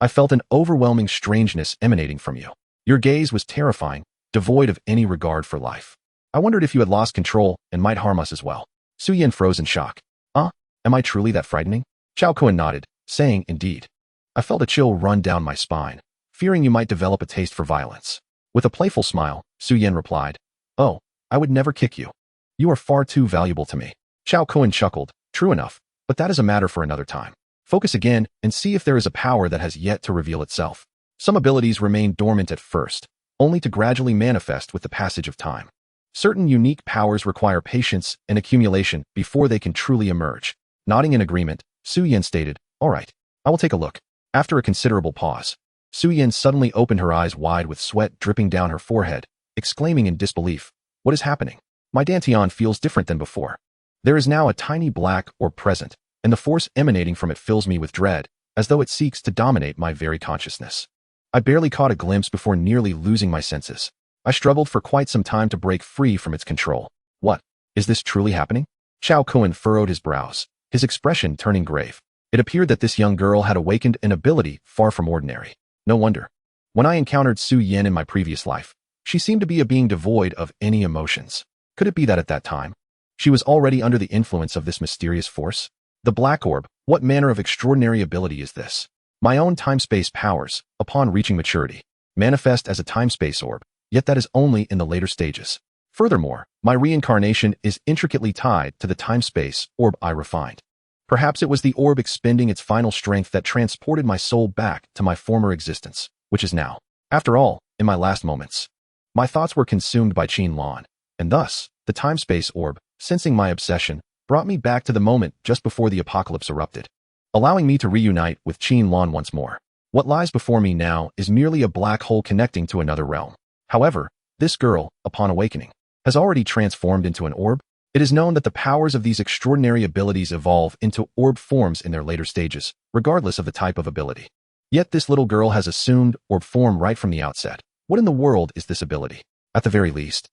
I felt an overwhelming strangeness emanating from you. Your gaze was terrifying, devoid of any regard for life. I wondered if you had lost control and might harm us as well. Su Yan froze in shock. Am I truly that frightening? Chao Kuan nodded, saying, indeed. I felt a chill run down my spine, fearing you might develop a taste for violence. With a playful smile, Su Yan replied, oh, I would never kick you. You are far too valuable to me. Chao Kuan chuckled, true enough, but that is a matter for another time. Focus again and see if there is a power that has yet to reveal itself. Some abilities remain dormant at first, only to gradually manifest with the passage of time. Certain unique powers require patience and accumulation before they can truly emerge. Nodding in agreement, Su Yan stated, all right, I will take a look. After a considerable pause, Su Yan suddenly opened her eyes wide with sweat dripping down her forehead, exclaiming in disbelief, what is happening? My Dantian feels different than before. There is now a tiny black orb present, and the force emanating from it fills me with dread, as though it seeks to dominate my very consciousness. I barely caught a glimpse before nearly losing my senses. I struggled for quite some time to break free from its control. What? Is this truly happening? Chao Kuan furrowed his brows, his expression turning grave. It appeared that this young girl had awakened an ability far from ordinary. No wonder. When I encountered Su Yan in my previous life, she seemed to be a being devoid of any emotions. Could it be that at that time, she was already under the influence of this mysterious force? The Black Orb, what manner of extraordinary ability is this? My own time-space powers, upon reaching maturity, manifest as a time-space orb, yet that is only in the later stages. Furthermore, my reincarnation is intricately tied to the time-space orb I refined. Perhaps it was the orb expending its final strength that transported my soul back to my former existence, which is now. After all, in my last moments, my thoughts were consumed by Qin Lan, and thus, the time-space orb, sensing my obsession, brought me back to the moment just before the apocalypse erupted, allowing me to reunite with Qin Lan once more. What lies before me now is merely a black hole connecting to another realm. However, this girl, upon awakening, has already transformed into an orb. It is known that the powers of these extraordinary abilities evolve into orb forms in their later stages, regardless of the type of ability. Yet this little girl has assumed orb form right from the outset. What in the world is this ability? At the very least,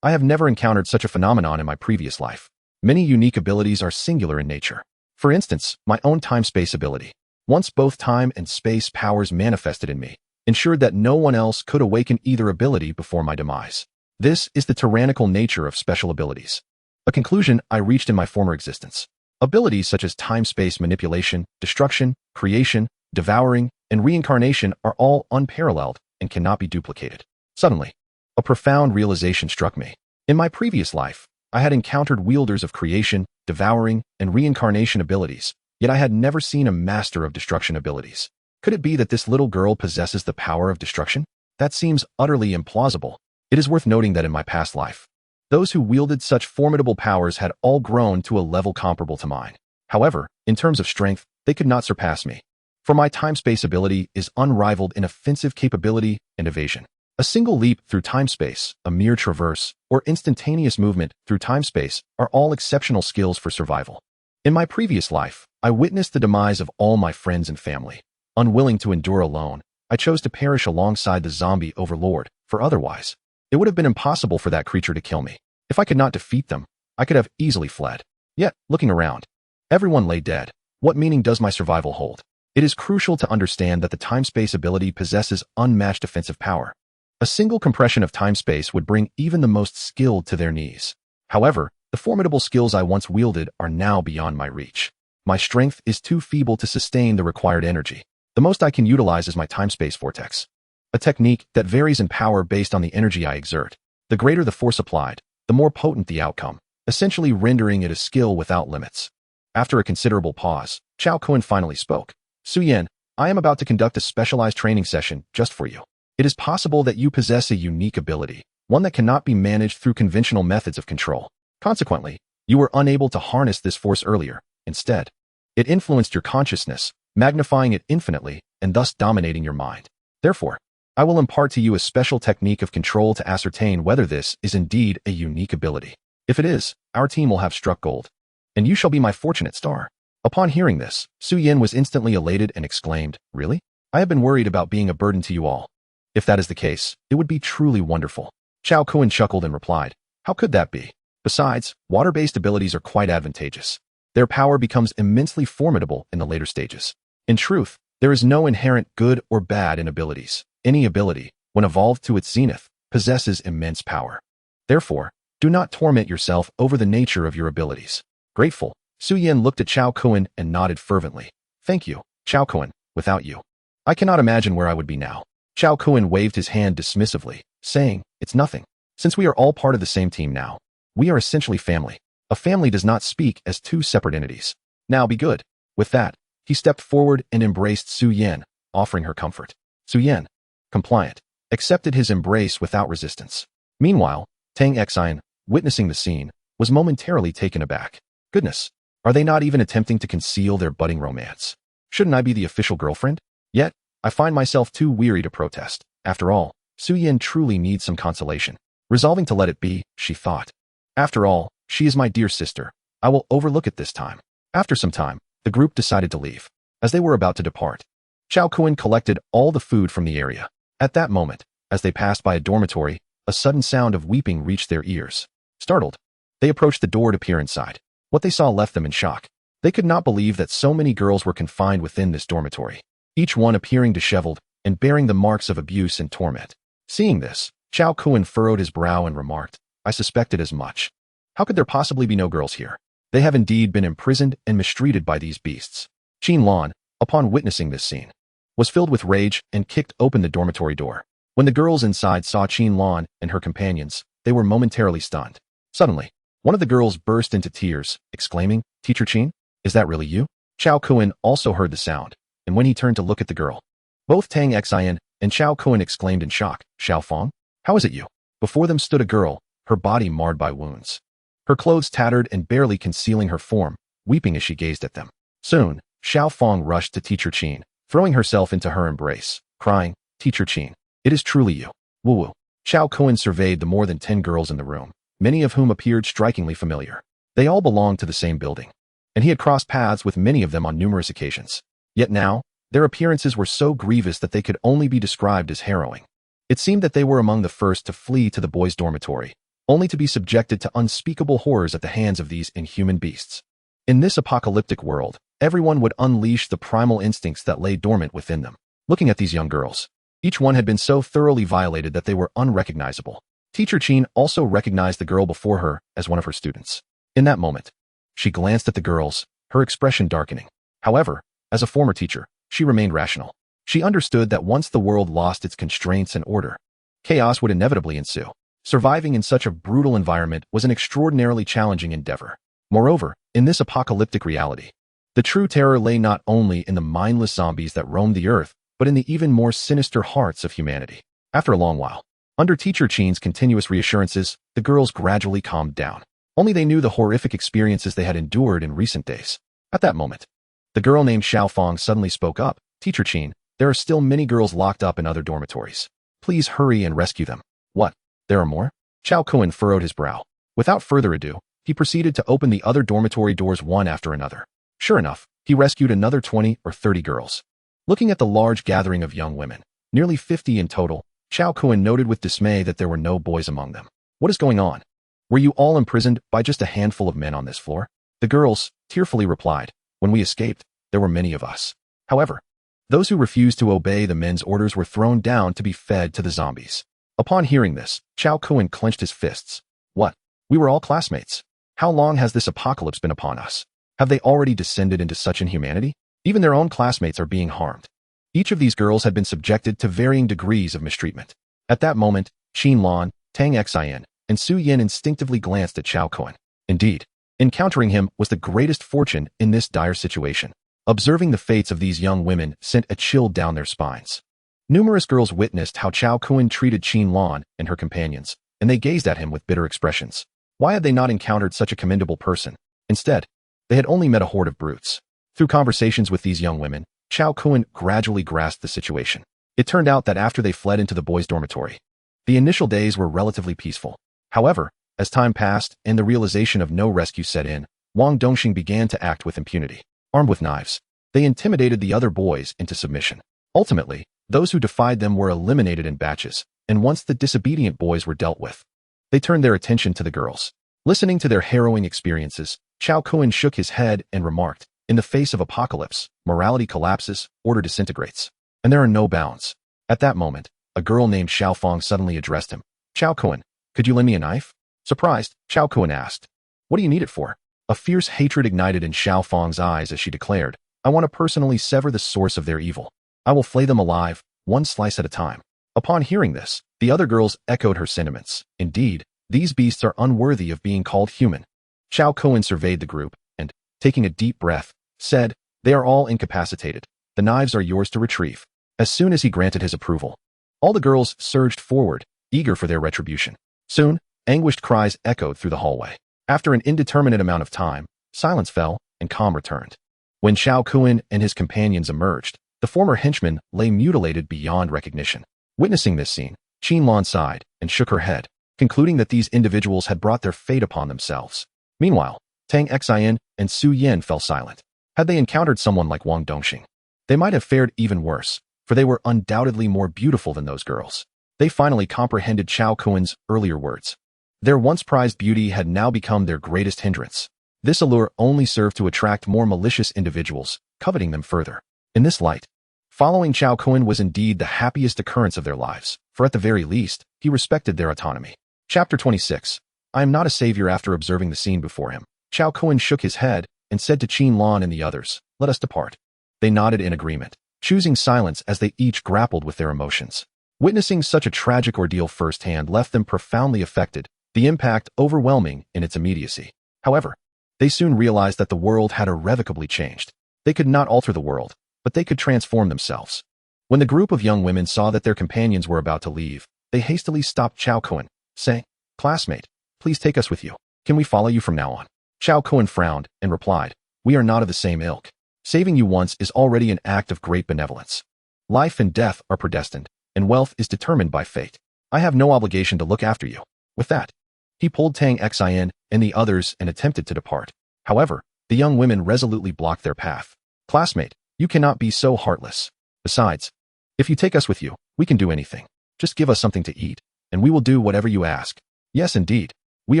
I have never encountered such a phenomenon in my previous life. Many unique abilities are singular in nature. For instance, my own time-space ability, once both time and space powers manifested in me, ensured that no one else could awaken either ability before my demise. This is the tyrannical nature of special abilities. A conclusion I reached in my former existence. Abilities such as time-space manipulation, destruction, creation, devouring, and reincarnation are all unparalleled and cannot be duplicated. Suddenly, a profound realization struck me. In my previous life, I had encountered wielders of creation, devouring, and reincarnation abilities, yet I had never seen a master of destruction abilities. Could it be that this little girl possesses the power of destruction? That seems utterly implausible. It is worth noting that in my past life, those who wielded such formidable powers had all grown to a level comparable to mine. However, in terms of strength, they could not surpass me. For my time-space ability is unrivaled in offensive capability and evasion. A single leap through time-space, a mere traverse, or instantaneous movement through time-space are all exceptional skills for survival. In my previous life, I witnessed the demise of all my friends and family. Unwilling to endure alone, I chose to perish alongside the zombie overlord, for otherwise, it would have been impossible for that creature to kill me. If I could not defeat them, I could have easily fled. Yet, looking around, everyone lay dead. What meaning does my survival hold? It is crucial to understand that the time-space ability possesses unmatched offensive power. A single compression of time-space would bring even the most skilled to their knees. However, the formidable skills I once wielded are now beyond my reach. My strength is too feeble to sustain the required energy. The most I can utilize is my time-space vortex, a technique that varies in power based on the energy I exert. The greater the force applied, the more potent the outcome, essentially rendering it a skill without limits. After a considerable pause, Chao Kun finally spoke. Suyen, I am about to conduct a specialized training session just for you. It is possible that you possess a unique ability, one that cannot be managed through conventional methods of control. Consequently, you were unable to harness this force earlier. Instead, it influenced your consciousness, magnifying it infinitely and thus dominating your mind. Therefore, I will impart to you a special technique of control to ascertain whether this is indeed a unique ability. If it is, our team will have struck gold, and you shall be my fortunate star. Upon hearing this, Su Yin was instantly elated and exclaimed, Really? I have been worried about being a burden to you all. If that is the case, it would be truly wonderful. Chao Kun chuckled and replied, How could that be? Besides, water-based abilities are quite advantageous. Their power becomes immensely formidable in the later stages. In truth, there is no inherent good or bad in abilities. Any ability, when evolved to its zenith, possesses immense power. Therefore, do not torment yourself over the nature of your abilities. Grateful, Su Yin looked at Chao Kun and nodded fervently. Thank you, Chao Kun. Without you, I cannot imagine where I would be now. Chao Kun waved his hand dismissively, saying, It's nothing. Since we are all part of the same team now, we are essentially family. A family does not speak as two separate entities. Now be good. With that, he stepped forward and embraced Su Yin, offering her comfort. Su Yin, compliant, accepted his embrace without resistance. Meanwhile, Tang Xian, witnessing the scene, was momentarily taken aback. Goodness, are they not even attempting to conceal their budding romance? Shouldn't I be the official girlfriend? Yet, I find myself too weary to protest. After all, Su Yin truly needs some consolation. Resolving to let it be, she thought. After all, she is my dear sister. I will overlook it this time. After some time, the group decided to leave. As they were about to depart, Chao Kun collected all the food from the area. At that moment, as they passed by a dormitory, a sudden sound of weeping reached their ears. Startled, they approached the door to peer inside. What they saw left them in shock. They could not believe that so many girls were confined within this dormitory, each one appearing disheveled and bearing the marks of abuse and torment. Seeing this, Chao Kun furrowed his brow and remarked, I suspected as much. How could there possibly be no girls here? They have indeed been imprisoned and mistreated by these beasts. Qin Lan, upon witnessing this scene, was filled with rage and kicked open the dormitory door. When the girls inside saw Qin Lan and her companions, they were momentarily stunned. Suddenly, one of the girls burst into tears, exclaiming, "Teacher Qin, is that really you?" Xiao Kuan also heard the sound, and when he turned to look at the girl, both Tang Xian and Xiao Kuan exclaimed in shock, "Xiao Fong? How is it you?" Before them stood a girl, her body marred by wounds, her clothes tattered and barely concealing her form, weeping as she gazed at them. Soon, Xiao Fong rushed to Teacher Qin, throwing herself into her embrace, crying, "Teacher Qin, it is truly you." Woo-woo. Xiao Kuan surveyed the more than 10 girls in the room, many of whom appeared strikingly familiar. They all belonged to the same building, and he had crossed paths with many of them on numerous occasions. Yet now, their appearances were so grievous that they could only be described as harrowing. It seemed that they were among the first to flee to the boys' dormitory, only to be subjected to unspeakable horrors at the hands of these inhuman beasts. In this apocalyptic world, everyone would unleash the primal instincts that lay dormant within them. Looking at these young girls, each one had been so thoroughly violated that they were unrecognizable. Teacher Qin also recognized the girl before her as one of her students. In that moment, she glanced at the girls, her expression darkening. However, as a former teacher, she remained rational. She understood that once the world lost its constraints and order, chaos would inevitably ensue. Surviving in such a brutal environment was an extraordinarily challenging endeavor. Moreover, in this apocalyptic reality, the true terror lay not only in the mindless zombies that roamed the earth, but in the even more sinister hearts of humanity. After a long while, under Teacher Qin's continuous reassurances, the girls gradually calmed down. Only they knew the horrific experiences they had endured in recent days. At that moment, the girl named Xiao Fong suddenly spoke up, "Teacher Qin, there are still many girls locked up in other dormitories. Please hurry and rescue them." "What? There are more?" Xiao Kuan furrowed his brow. Without further ado, he proceeded to open the other dormitory doors one after another. Sure enough, he rescued another 20 or 30 girls. Looking at the large gathering of young women, nearly 50 in total, Xiao Kuan noted with dismay that there were no boys among them. "What is going on? Were you all imprisoned by just a handful of men on this floor?" The girls tearfully replied, "When we escaped, there were many of us. However, those who refused to obey the men's orders were thrown down to be fed to the zombies." Upon hearing this, Xiao Kuan clenched his fists. "What? We were all classmates. How long has this apocalypse been upon us? Have they already descended into such inhumanity? Even their own classmates are being harmed." Each of these girls had been subjected to varying degrees of mistreatment. At that moment, Qin Lan, Tang Xian, and Su Yin instinctively glanced at Xiao Kuan. Indeed, encountering him was the greatest fortune in this dire situation. Observing the fates of these young women sent a chill down their spines. Numerous girls witnessed how Xiao Kuan treated Qin Lan and her companions, and they gazed at him with bitter expressions. Why had they not encountered such a commendable person? Instead, they had only met a horde of brutes. Through conversations with these young women, Xiao Kuan gradually grasped the situation. It turned out that after they fled into the boys' dormitory, the initial days were relatively peaceful. However, as time passed and the realization of no rescue set in, Wang Dongxing began to act with impunity. Armed with knives, they intimidated the other boys into submission. Ultimately, those who defied them were eliminated in batches, and once the disobedient boys were dealt with, they turned their attention to the girls. Listening to their harrowing experiences, Xiao Kuan shook his head and remarked, "In the face of apocalypse, morality collapses, order disintegrates, and there are no bounds." At that moment, a girl named Xiao Fong suddenly addressed him. "Xiao Kuan, could you lend me a knife?" Surprised, Xiao Kuan asked, "What do you need it for?" A fierce hatred ignited in Xiao Fong's eyes as she declared, "I want to personally sever the source of their evil. I will flay them alive, one slice at a time." Upon hearing this, the other girls echoed her sentiments. Indeed, these beasts are unworthy of being called human. Xiao Kuan surveyed the group and, taking a deep breath, said, "They are all incapacitated. The knives are yours to retrieve." As soon as he granted his approval, all the girls surged forward, eager for their retribution. Soon, anguished cries echoed through the hallway. After an indeterminate amount of time, silence fell and calm returned. When Xiao Kuan and his companions emerged, the former henchman lay mutilated beyond recognition. Witnessing this scene, Qin Lan sighed and shook her head, concluding that these individuals had brought their fate upon themselves. Meanwhile, Tang Xian and Su Yin fell silent. Had they encountered someone like Wang Dongxing, they might have fared even worse, for they were undoubtedly more beautiful than those girls. They finally comprehended Xiao Kuan's earlier words. Their once prized beauty had now become their greatest hindrance. This allure only served to attract more malicious individuals, coveting them further. In this light, following Xiao Kuan was indeed the happiest occurrence of their lives, for at the very least, he respected their autonomy. Chapter 26. I am not a savior. After observing the scene before him, Xiao Kuan shook his head and said to Qin Lan and the others, "Let us depart." They nodded in agreement, choosing silence as they each grappled with their emotions. Witnessing such a tragic ordeal firsthand left them profoundly affected, the impact overwhelming in its immediacy. However, they soon realized that the world had irrevocably changed. They could not alter the world, but they could transform themselves. When the group of young women saw that their companions were about to leave, they hastily stopped Chao Kuan, saying, "Classmate, please take us with you. Can we follow you from now on?" Chao Kuan frowned and replied, "We are not of the same ilk. Saving you once is already an act of great benevolence. Life and death are predestined, and wealth is determined by fate. I have no obligation to look after you." With that, he pulled Tang Xian and the others and attempted to depart. However, the young women resolutely blocked their path. "Classmate, you cannot be so heartless. Besides, if you take us with you, we can do anything. Just give us something to eat, and we will do whatever you ask." "Yes, indeed. We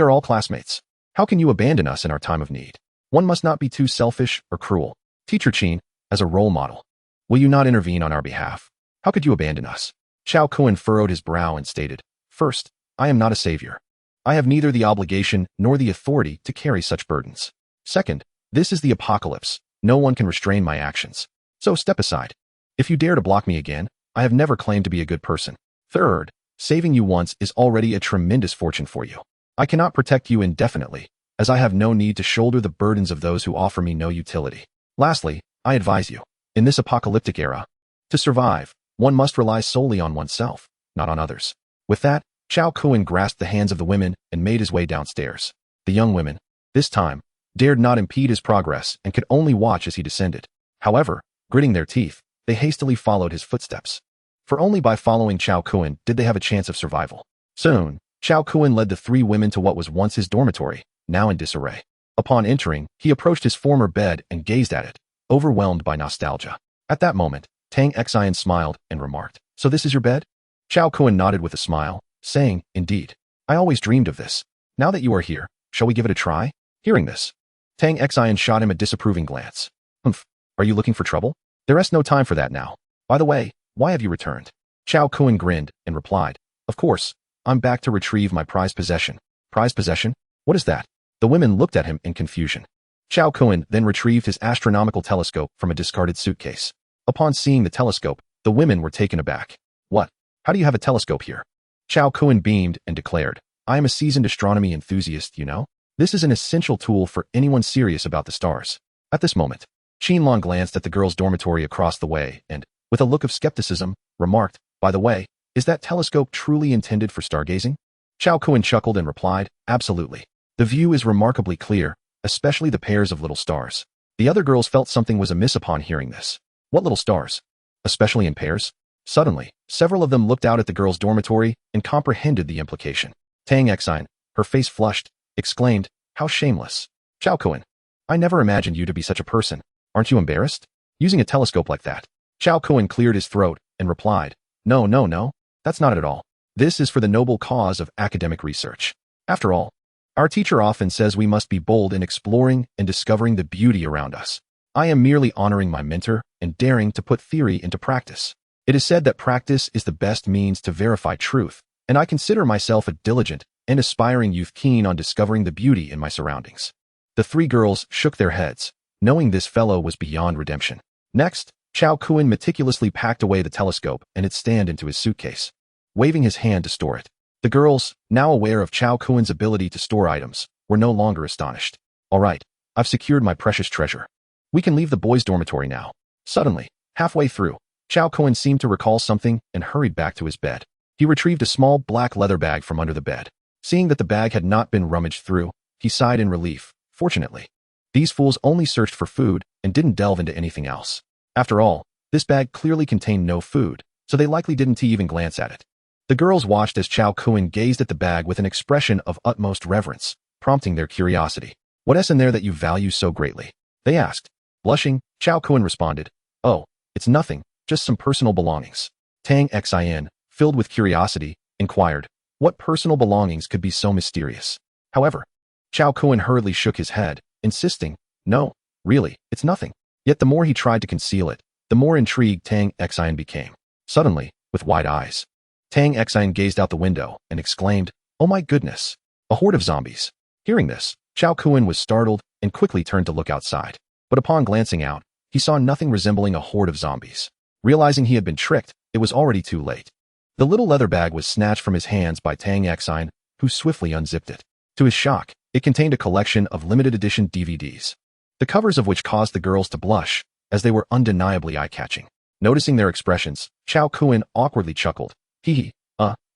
are all classmates. How can you abandon us in our time of need? One must not be too selfish or cruel. Teacher Qin, as a role model, will you not intervene on our behalf? How could you abandon us?" Chao Kuan furrowed his brow and stated, "First, I am not a savior. I have neither the obligation nor the authority to carry such burdens. Second, this is the apocalypse. No one can restrain my actions. So step aside. If you dare to block me again, I have never claimed to be a good person. Third, saving you once is already a tremendous fortune for you. I cannot protect you indefinitely, as I have no need to shoulder the burdens of those who offer me no utility. Lastly, I advise you, in this apocalyptic era, to survive, one must rely solely on oneself, not on others." With that, Chao Kuan grasped the hands of the women and made his way downstairs. The young women, this time, dared not impede his progress and could only watch as he descended. However, gritting their teeth, they hastily followed his footsteps. For only by following Chao Kuan did they have a chance of survival. Soon, Chao Kuan led the three women to what was once his dormitory, now in disarray. Upon entering, he approached his former bed and gazed at it, overwhelmed by nostalgia. At that moment, Tang Xian smiled and remarked, "So this is your bed?" Chao Kuan nodded with a smile, saying, "Indeed. I always dreamed of this. Now that you are here, shall we give it a try?" Hearing this, Tang Xian shot him a disapproving glance. "Humph, are you looking for trouble? There is no time for that now. By the way, why have you returned?" Chao Kuan grinned and replied, "Of course, I'm back to retrieve my prized possession." "Prized possession? What is that?" The women looked at him in confusion. Chao Kuan then retrieved his astronomical telescope from a discarded suitcase. Upon seeing the telescope, the women were taken aback. "What? How do you have a telescope here?" Chao Kuan beamed and declared, "I am a seasoned astronomy enthusiast, you know. This is an essential tool for anyone serious about the stars." At this moment, Qinlong glanced at the girls' dormitory across the way and, with a look of skepticism, remarked, "By the way, is that telescope truly intended for stargazing?" Chao Kuan chuckled and replied, "Absolutely. The view is remarkably clear, especially the pairs of little stars." The other girls felt something was amiss upon hearing this. What little stars? Especially in pairs? Suddenly, several of them looked out at the girls' dormitory and comprehended the implication. Tang Xian, her face flushed, exclaimed, "How shameless. Chao Kuan, I never imagined you to be such a person. Aren't you embarrassed? Using a telescope like that?" Chao Kuan cleared his throat and replied, No, that's not it at all. This is for the noble cause of academic research. After all, our teacher often says we must be bold in exploring and discovering the beauty around us. I am merely honoring my mentor and daring to put theory into practice. It is said that practice is the best means to verify truth, and I consider myself a diligent and aspiring youth keen on discovering the beauty in my surroundings. The three girls shook their heads, knowing this fellow was beyond redemption. Next, Chao Kuan meticulously packed away the telescope and its stand into his suitcase, waving his hand to store it. The girls, now aware of Chao Kuan's ability to store items, were no longer astonished. "All right, I've secured my precious treasure. We can leave the boys' dormitory now." Suddenly, halfway through, Chao Kuan seemed to recall something and hurried back to his bed. He retrieved a small black leather bag from under the bed. Seeing that the bag had not been rummaged through, he sighed in relief. Fortunately, these fools only searched for food and didn't delve into anything else. After all, this bag clearly contained no food, so they likely didn't even glance at it. The girls watched as Chao Kuan gazed at the bag with an expression of utmost reverence, prompting their curiosity. "What's in there that you value so greatly?" they asked. Blushing, Chao Kuan responded, "Oh, it's nothing, just some personal belongings." Tang Xian, filled with curiosity, inquired, what personal belongings could be so mysterious? However, Chao Kuan hurriedly shook his head, insisting, "No, really, it's nothing." Yet the more he tried to conceal it, the more intrigued Tang Xian became. Suddenly, with wide eyes, Tang Xian gazed out the window and exclaimed, "Oh my goodness, a horde of zombies." Hearing this, Chao Kuan was startled and quickly turned to look outside. But upon glancing out, he saw nothing resembling a horde of zombies. Realizing he had been tricked, it was already too late. The little leather bag was snatched from his hands by Tang Xine, who swiftly unzipped it. To his shock, it contained a collection of limited edition DVDs, the covers of which caused the girls to blush, as they were undeniably eye-catching. Noticing their expressions, Chao Kuan awkwardly chuckled. Hee,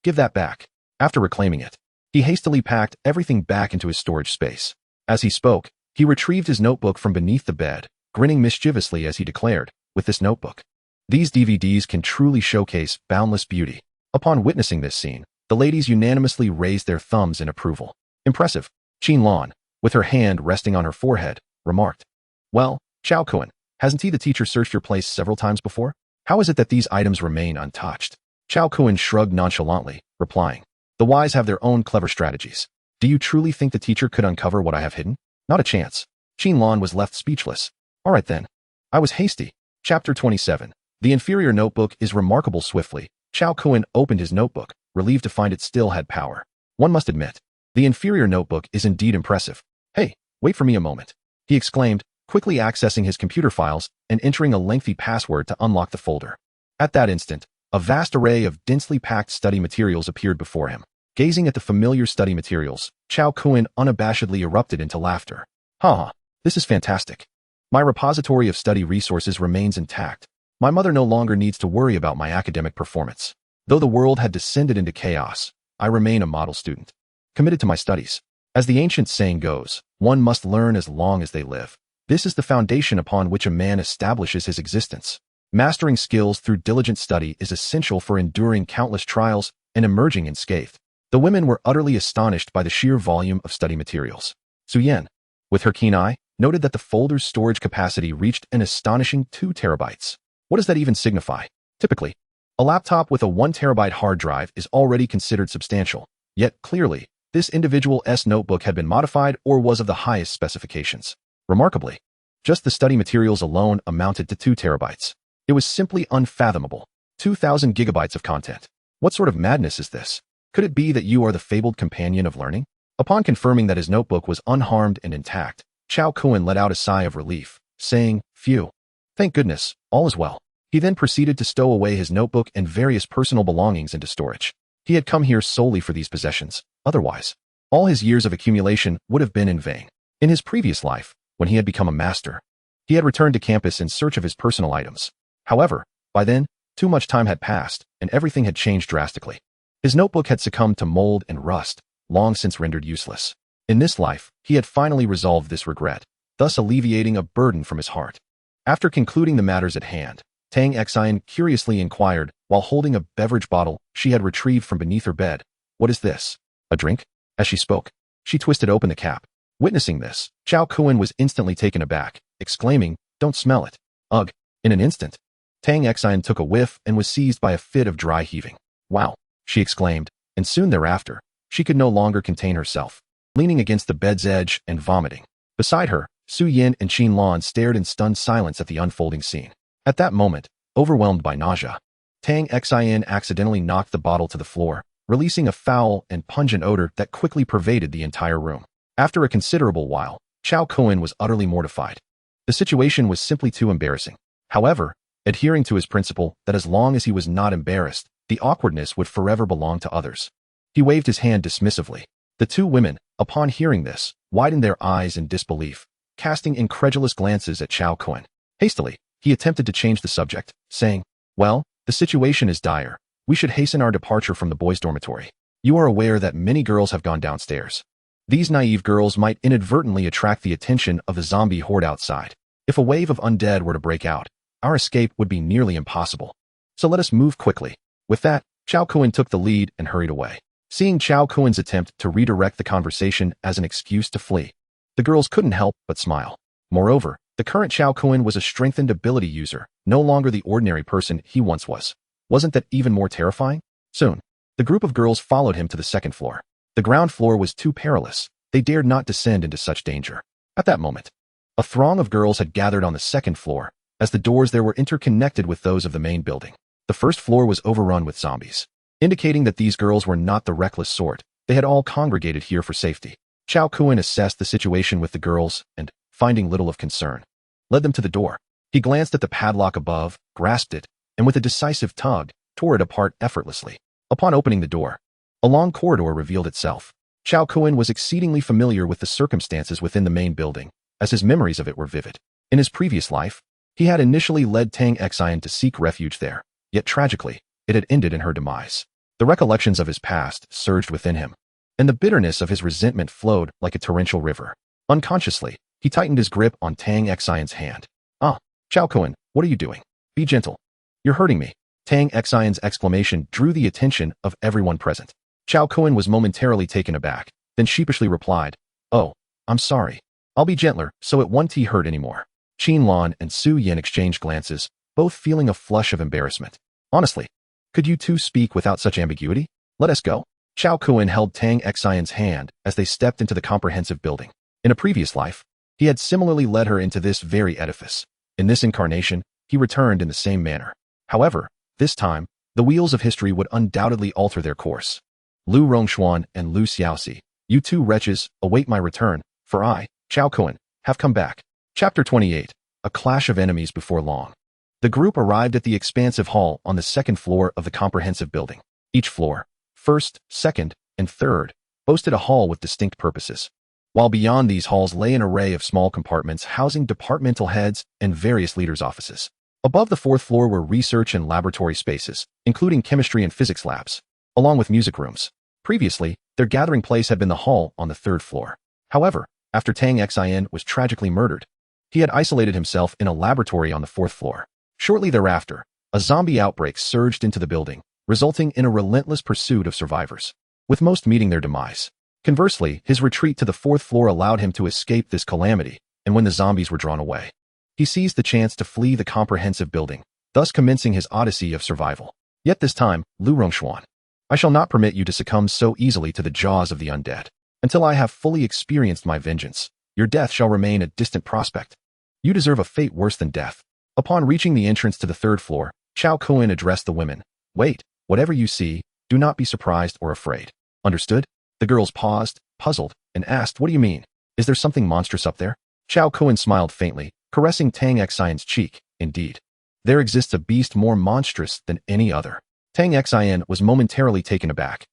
give that back. After reclaiming it, he hastily packed everything back into his storage space. As he spoke, he retrieved his notebook from beneath the bed, grinning mischievously as he declared, with this notebook, these DVDs can truly showcase boundless beauty. Upon witnessing this scene, the ladies unanimously raised their thumbs in approval. Impressive. Lan, with her hand resting on her forehead, remarked. Well, Chao Kuan, hasn't the teacher searched your place several times before? How is it that these items remain untouched? Chao Kuan shrugged nonchalantly, replying, the wise have their own clever strategies. Do you truly think the teacher could uncover what I have hidden? Not a chance. Lan was left speechless. All right then. I was hasty. Chapter 27. The inferior notebook is remarkable. Swiftly, Chao Kuan opened his notebook, relieved to find it still had power. One must admit, the inferior notebook is indeed impressive. Hey, wait for me a moment, he exclaimed, quickly accessing his computer files and entering a lengthy password to unlock the folder. At that instant, a vast array of densely packed study materials appeared before him. Gazing at the familiar study materials, Chao Kuan unabashedly erupted into laughter. Haha, this is fantastic. My repository of study resources remains intact. My mother no longer needs to worry about my academic performance. Though the world had descended into chaos, I remain a model student, committed to my studies. As the ancient saying goes, one must learn as long as they live. This is the foundation upon which a man establishes his existence. Mastering skills through diligent study is essential for enduring countless trials and emerging unscathed. The women were utterly astonished by the sheer volume of study materials. Su Yan, with her keen eye, noted that the folder's storage capacity reached an astonishing 2 terabytes. What does that even signify? Typically, a laptop with a 1 terabyte hard drive is already considered substantial, yet clearly, this individual's notebook had been modified or was of the highest specifications. Remarkably, just the study materials alone amounted to 2 terabytes. It was simply unfathomable. 2,000 gigabytes of content. What sort of madness is this? Could it be that you are the fabled companion of learning? Upon confirming that his notebook was unharmed and intact, Chao Kuan let out a sigh of relief, saying, Phew. Thank goodness, all is well. He then proceeded to stow away his notebook and various personal belongings into storage. He had come here solely for these possessions. Otherwise, all his years of accumulation would have been in vain. In his previous life, when he had become a master, he had returned to campus in search of his personal items. However, by then, too much time had passed, and everything had changed drastically. His notebook had succumbed to mold and rust, long since rendered useless. In this life, he had finally resolved this regret, thus alleviating a burden from his heart. After concluding the matters at hand, Tang Xine curiously inquired, while holding a beverage bottle she had retrieved from beneath her bed, What is this? A drink? As she spoke, she twisted open the cap. Witnessing this, Chao Kuan was instantly taken aback, exclaiming, Don't smell it. Ugh. In an instant, Tang Xine took a whiff and was seized by a fit of dry heaving. Wow, she exclaimed, and soon thereafter, she could no longer contain herself, leaning against the bed's edge and vomiting. Beside her, Su Yin and Lan stared in stunned silence at the unfolding scene. At that moment, overwhelmed by nausea, Tang Xine accidentally knocked the bottle to the floor, releasing a foul and pungent odor that quickly pervaded the entire room. After a considerable while, Chao Kuan was utterly mortified. The situation was simply too embarrassing. However, adhering to his principle that as long as he was not embarrassed, the awkwardness would forever belong to others, he waved his hand dismissively. The two women, upon hearing this, widened their eyes in disbelief, casting incredulous glances at Chao Kuan. Hastily, he attempted to change the subject, saying, Well, the situation is dire. We should hasten our departure from the boys' dormitory. You are aware that many girls have gone downstairs. These naive girls might inadvertently attract the attention of the zombie horde outside. If a wave of undead were to break out, our escape would be nearly impossible. So let us move quickly. With that, Chao Kuan took the lead and hurried away. Seeing Chao Kuan's attempt to redirect the conversation as an excuse to flee, the girls couldn't help but smile. Moreover, the current Chao Kuan was a strengthened ability user, no longer the ordinary person he once was. Wasn't that even more terrifying? Soon, the group of girls followed him to the second floor. The ground floor was too perilous. They dared not descend into such danger. At that moment, a throng of girls had gathered on the second floor, as the doors there were interconnected with those of the main building. The first floor was overrun with zombies, indicating that these girls were not the reckless sort. They had all congregated here for safety. Chao Kuan assessed the situation with the girls and, finding little of concern, led them to the door. He glanced at the padlock above, grasped it, and with a decisive tug, tore it apart effortlessly. Upon opening the door, a long corridor revealed itself. Chao Kun was exceedingly familiar with the circumstances within the main building, as his memories of it were vivid. In his previous life, he had initially led Tang Xian to seek refuge there, yet tragically, it had ended in her demise. The recollections of his past surged within him, and the bitterness of his resentment flowed like a torrential river. Unconsciously, he tightened his grip on Tang Xian's hand. "Ah, Chao Kun, what are you doing? Be gentle. You're hurting me." Tang Xian's exclamation drew the attention of everyone present. Chao Kun was momentarily taken aback, then sheepishly replied, "Oh, I'm sorry. I'll be gentler, so it won't hurt anymore." Qin Lan and Su Yin exchanged glances, both feeling a flush of embarrassment. "Honestly, could you two speak without such ambiguity? Let us go." Chao Kun held Tang Xian's hand as they stepped into the comprehensive building. In a previous life, he had similarly led her into this very edifice. In this incarnation, he returned in the same manner. However, this time, the wheels of history would undoubtedly alter their course. "Lu Rongshuan and Lu Xiaoxi, you two wretches, await my return, for I, Chao Kun, have come back." Chapter 28, A Clash of Enemies Before Long. The group arrived at the expansive hall on the second floor of the comprehensive building. Each floor, first, second, and third, boasted a hall with distinct purposes, while beyond these halls lay an array of small compartments housing departmental heads and various leaders' offices. Above the fourth floor were research and laboratory spaces, including chemistry and physics labs, along with music rooms. Previously, their gathering place had been the hall on the third floor. However, after Tang Xian was tragically murdered, he had isolated himself in a laboratory on the fourth floor. Shortly thereafter, a zombie outbreak surged into the building, resulting in a relentless pursuit of survivors, with most meeting their demise. Conversely, his retreat to the fourth floor allowed him to escape this calamity, and when the zombies were drawn away, he seized the chance to flee the comprehensive building, thus commencing his odyssey of survival. Yet this time, Lu Rongshuan, I shall not permit you to succumb so easily to the jaws of the undead. Until I have fully experienced my vengeance, your death shall remain a distant prospect. You deserve a fate worse than death." Upon reaching the entrance to the third floor, Chao Kun addressed the women. "Wait, whatever you see, do not be surprised or afraid. Understood?" The girls paused, puzzled, and asked, "What do you mean? Is there something monstrous up there?" Chao Kun smiled faintly, caressing Tang Xian's cheek. "Indeed, there exists a beast more monstrous than any other." Tang Xian was momentarily taken aback,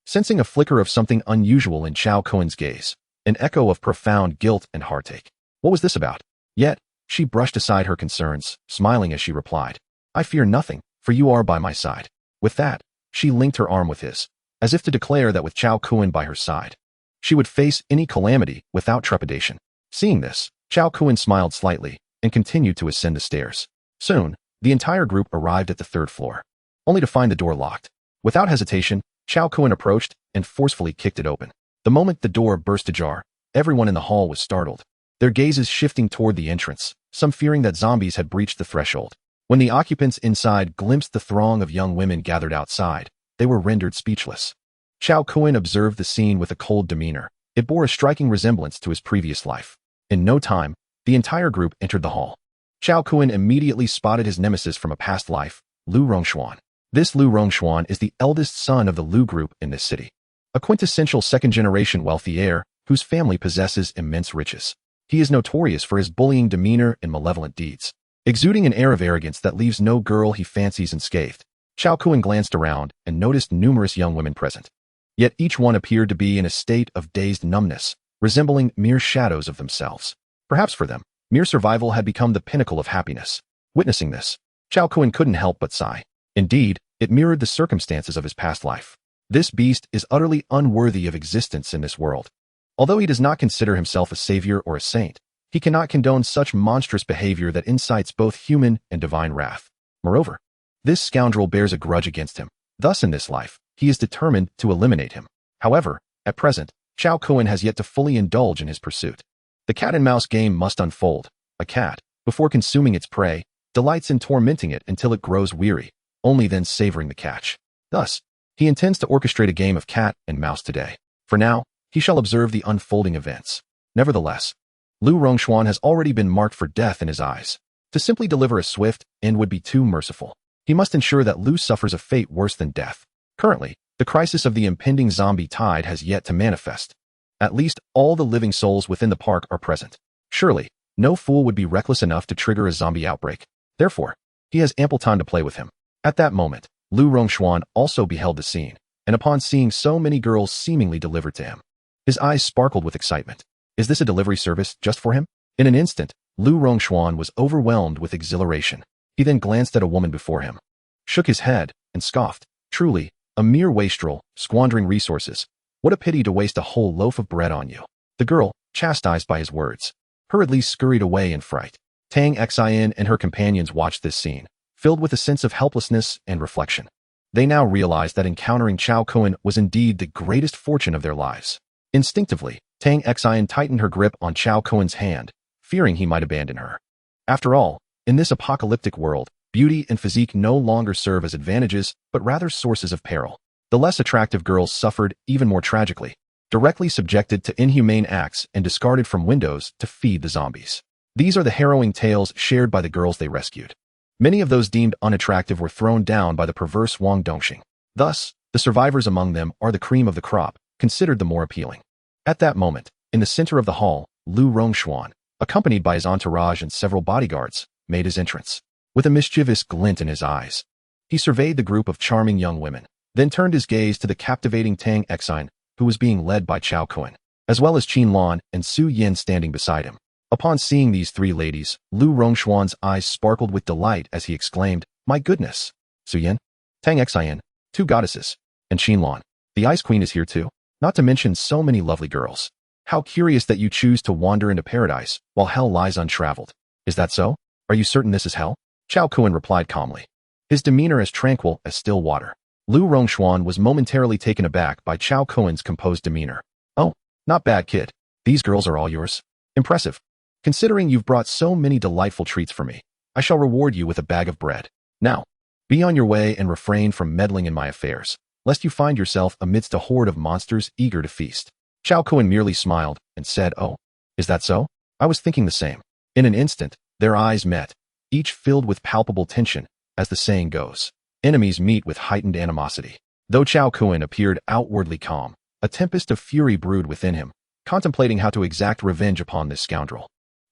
sensing a flicker of something unusual in Chao Kun's gaze, an echo of profound guilt and heartache. What was this about? Yet, she brushed aside her concerns, smiling as she replied, "I fear nothing, for you are by my side." With that, she linked her arm with his, as if to declare that with Chao Kun by her side, she would face any calamity without trepidation. Seeing this, Chao Kun smiled slightly and continued to ascend the stairs. Soon, the entire group arrived at the third floor, only to find the door locked. Without hesitation, Chao Kun approached and forcefully kicked it open. The moment the door burst ajar, everyone in the hall was startled, their gazes shifting toward the entrance, some fearing that zombies had breached the threshold. When the occupants inside glimpsed the throng of young women gathered outside, they were rendered speechless. Chao Kun observed the scene with a cold demeanor. It bore a striking resemblance to his previous life. In no time, the entire group entered the hall. Chao Kun immediately spotted his nemesis from a past life, Lu Rongshuan. This Lu Rongshuan is the eldest son of the Lu group in this city, a quintessential second-generation wealthy heir whose family possesses immense riches. He is notorious for his bullying demeanor and malevolent deeds, exuding an air of arrogance that leaves no girl he fancies unscathed. Chao Kun glanced around and noticed numerous young women present. Yet each one appeared to be in a state of dazed numbness, resembling mere shadows of themselves. Perhaps for them, mere survival had become the pinnacle of happiness. Witnessing this, Chao Kun couldn't help but sigh. Indeed, it mirrored the circumstances of his past life. This beast is utterly unworthy of existence in this world. Although he does not consider himself a savior or a saint, he cannot condone such monstrous behavior that incites both human and divine wrath. Moreover, this scoundrel bears a grudge against him. Thus in this life, he is determined to eliminate him. However, at present, Chao Kun has yet to fully indulge in his pursuit. The cat-and-mouse game must unfold. A cat, before consuming its prey, delights in tormenting it until it grows weary, only then savoring the catch. Thus, he intends to orchestrate a game of cat and mouse today. For now, he shall observe the unfolding events. Nevertheless, Lu Rongshuan has already been marked for death in his eyes. To simply deliver a swift end would be too merciful. He must ensure that Lu suffers a fate worse than death. Currently, the crisis of the impending zombie tide has yet to manifest. At least all the living souls within the park are present. Surely, no fool would be reckless enough to trigger a zombie outbreak. Therefore, he has ample time to play with him. At that moment, Lu Rongxuan also beheld the scene, and upon seeing so many girls seemingly delivered to him, his eyes sparkled with excitement. Is this a delivery service just for him? In an instant, Lu Rongxuan was overwhelmed with exhilaration. He then glanced at a woman before him, shook his head, and scoffed. Truly, a mere wastrel, squandering resources. What a pity to waste a whole loaf of bread on you. The girl, chastised by his words, hurriedly scurried away in fright. Tang Xin and her companions watched this scene, filled with a sense of helplessness and reflection. They now realized that encountering Chao Kuan was indeed the greatest fortune of their lives. Instinctively, Tang Xin tightened her grip on Chao Kuan's hand, fearing he might abandon her. After all, in this apocalyptic world, beauty and physique no longer serve as advantages, but rather sources of peril. The less attractive girls suffered even more tragically, directly subjected to inhumane acts and discarded from windows to feed the zombies. These are the harrowing tales shared by the girls they rescued. Many of those deemed unattractive were thrown down by the perverse Wang Dongxing. Thus, the survivors among them are the cream of the crop, considered the more appealing. At that moment, in the center of the hall, Lu Rongxuan, accompanied by his entourage and several bodyguards, made his entrance. With a mischievous glint in his eyes, he surveyed the group of charming young women, then turned his gaze to the captivating Tang Xin, who was being led by Chao Kuan, as well as Qin Lan and Su Yin standing beside him. Upon seeing these three ladies, Lu Rongxuan's eyes sparkled with delight as he exclaimed, "My goodness! Su Yin, Tang Xin, two goddesses, and Qin Lan, the Ice Queen is here too, not to mention so many lovely girls. How curious that you choose to wander into paradise, while hell lies untraveled. Is that so? Are you certain this is hell?" Chao Kuan replied calmly, his demeanor as tranquil as still water. Lu Rongxuan was momentarily taken aback by Chao Kuan's composed demeanor. "Oh, not bad, kid. These girls are all yours. Impressive. Considering you've brought so many delightful treats for me, I shall reward you with a bag of bread. Now, be on your way and refrain from meddling in my affairs, lest you find yourself amidst a horde of monsters eager to feast." Chao Kuan merely smiled and said, "Oh, is that so? I was thinking the same." In an instant, their eyes met, each filled with palpable tension, as the saying goes. Enemies meet with heightened animosity. Though Chao Kuan appeared outwardly calm, a tempest of fury brewed within him, contemplating how to exact revenge upon this scoundrel.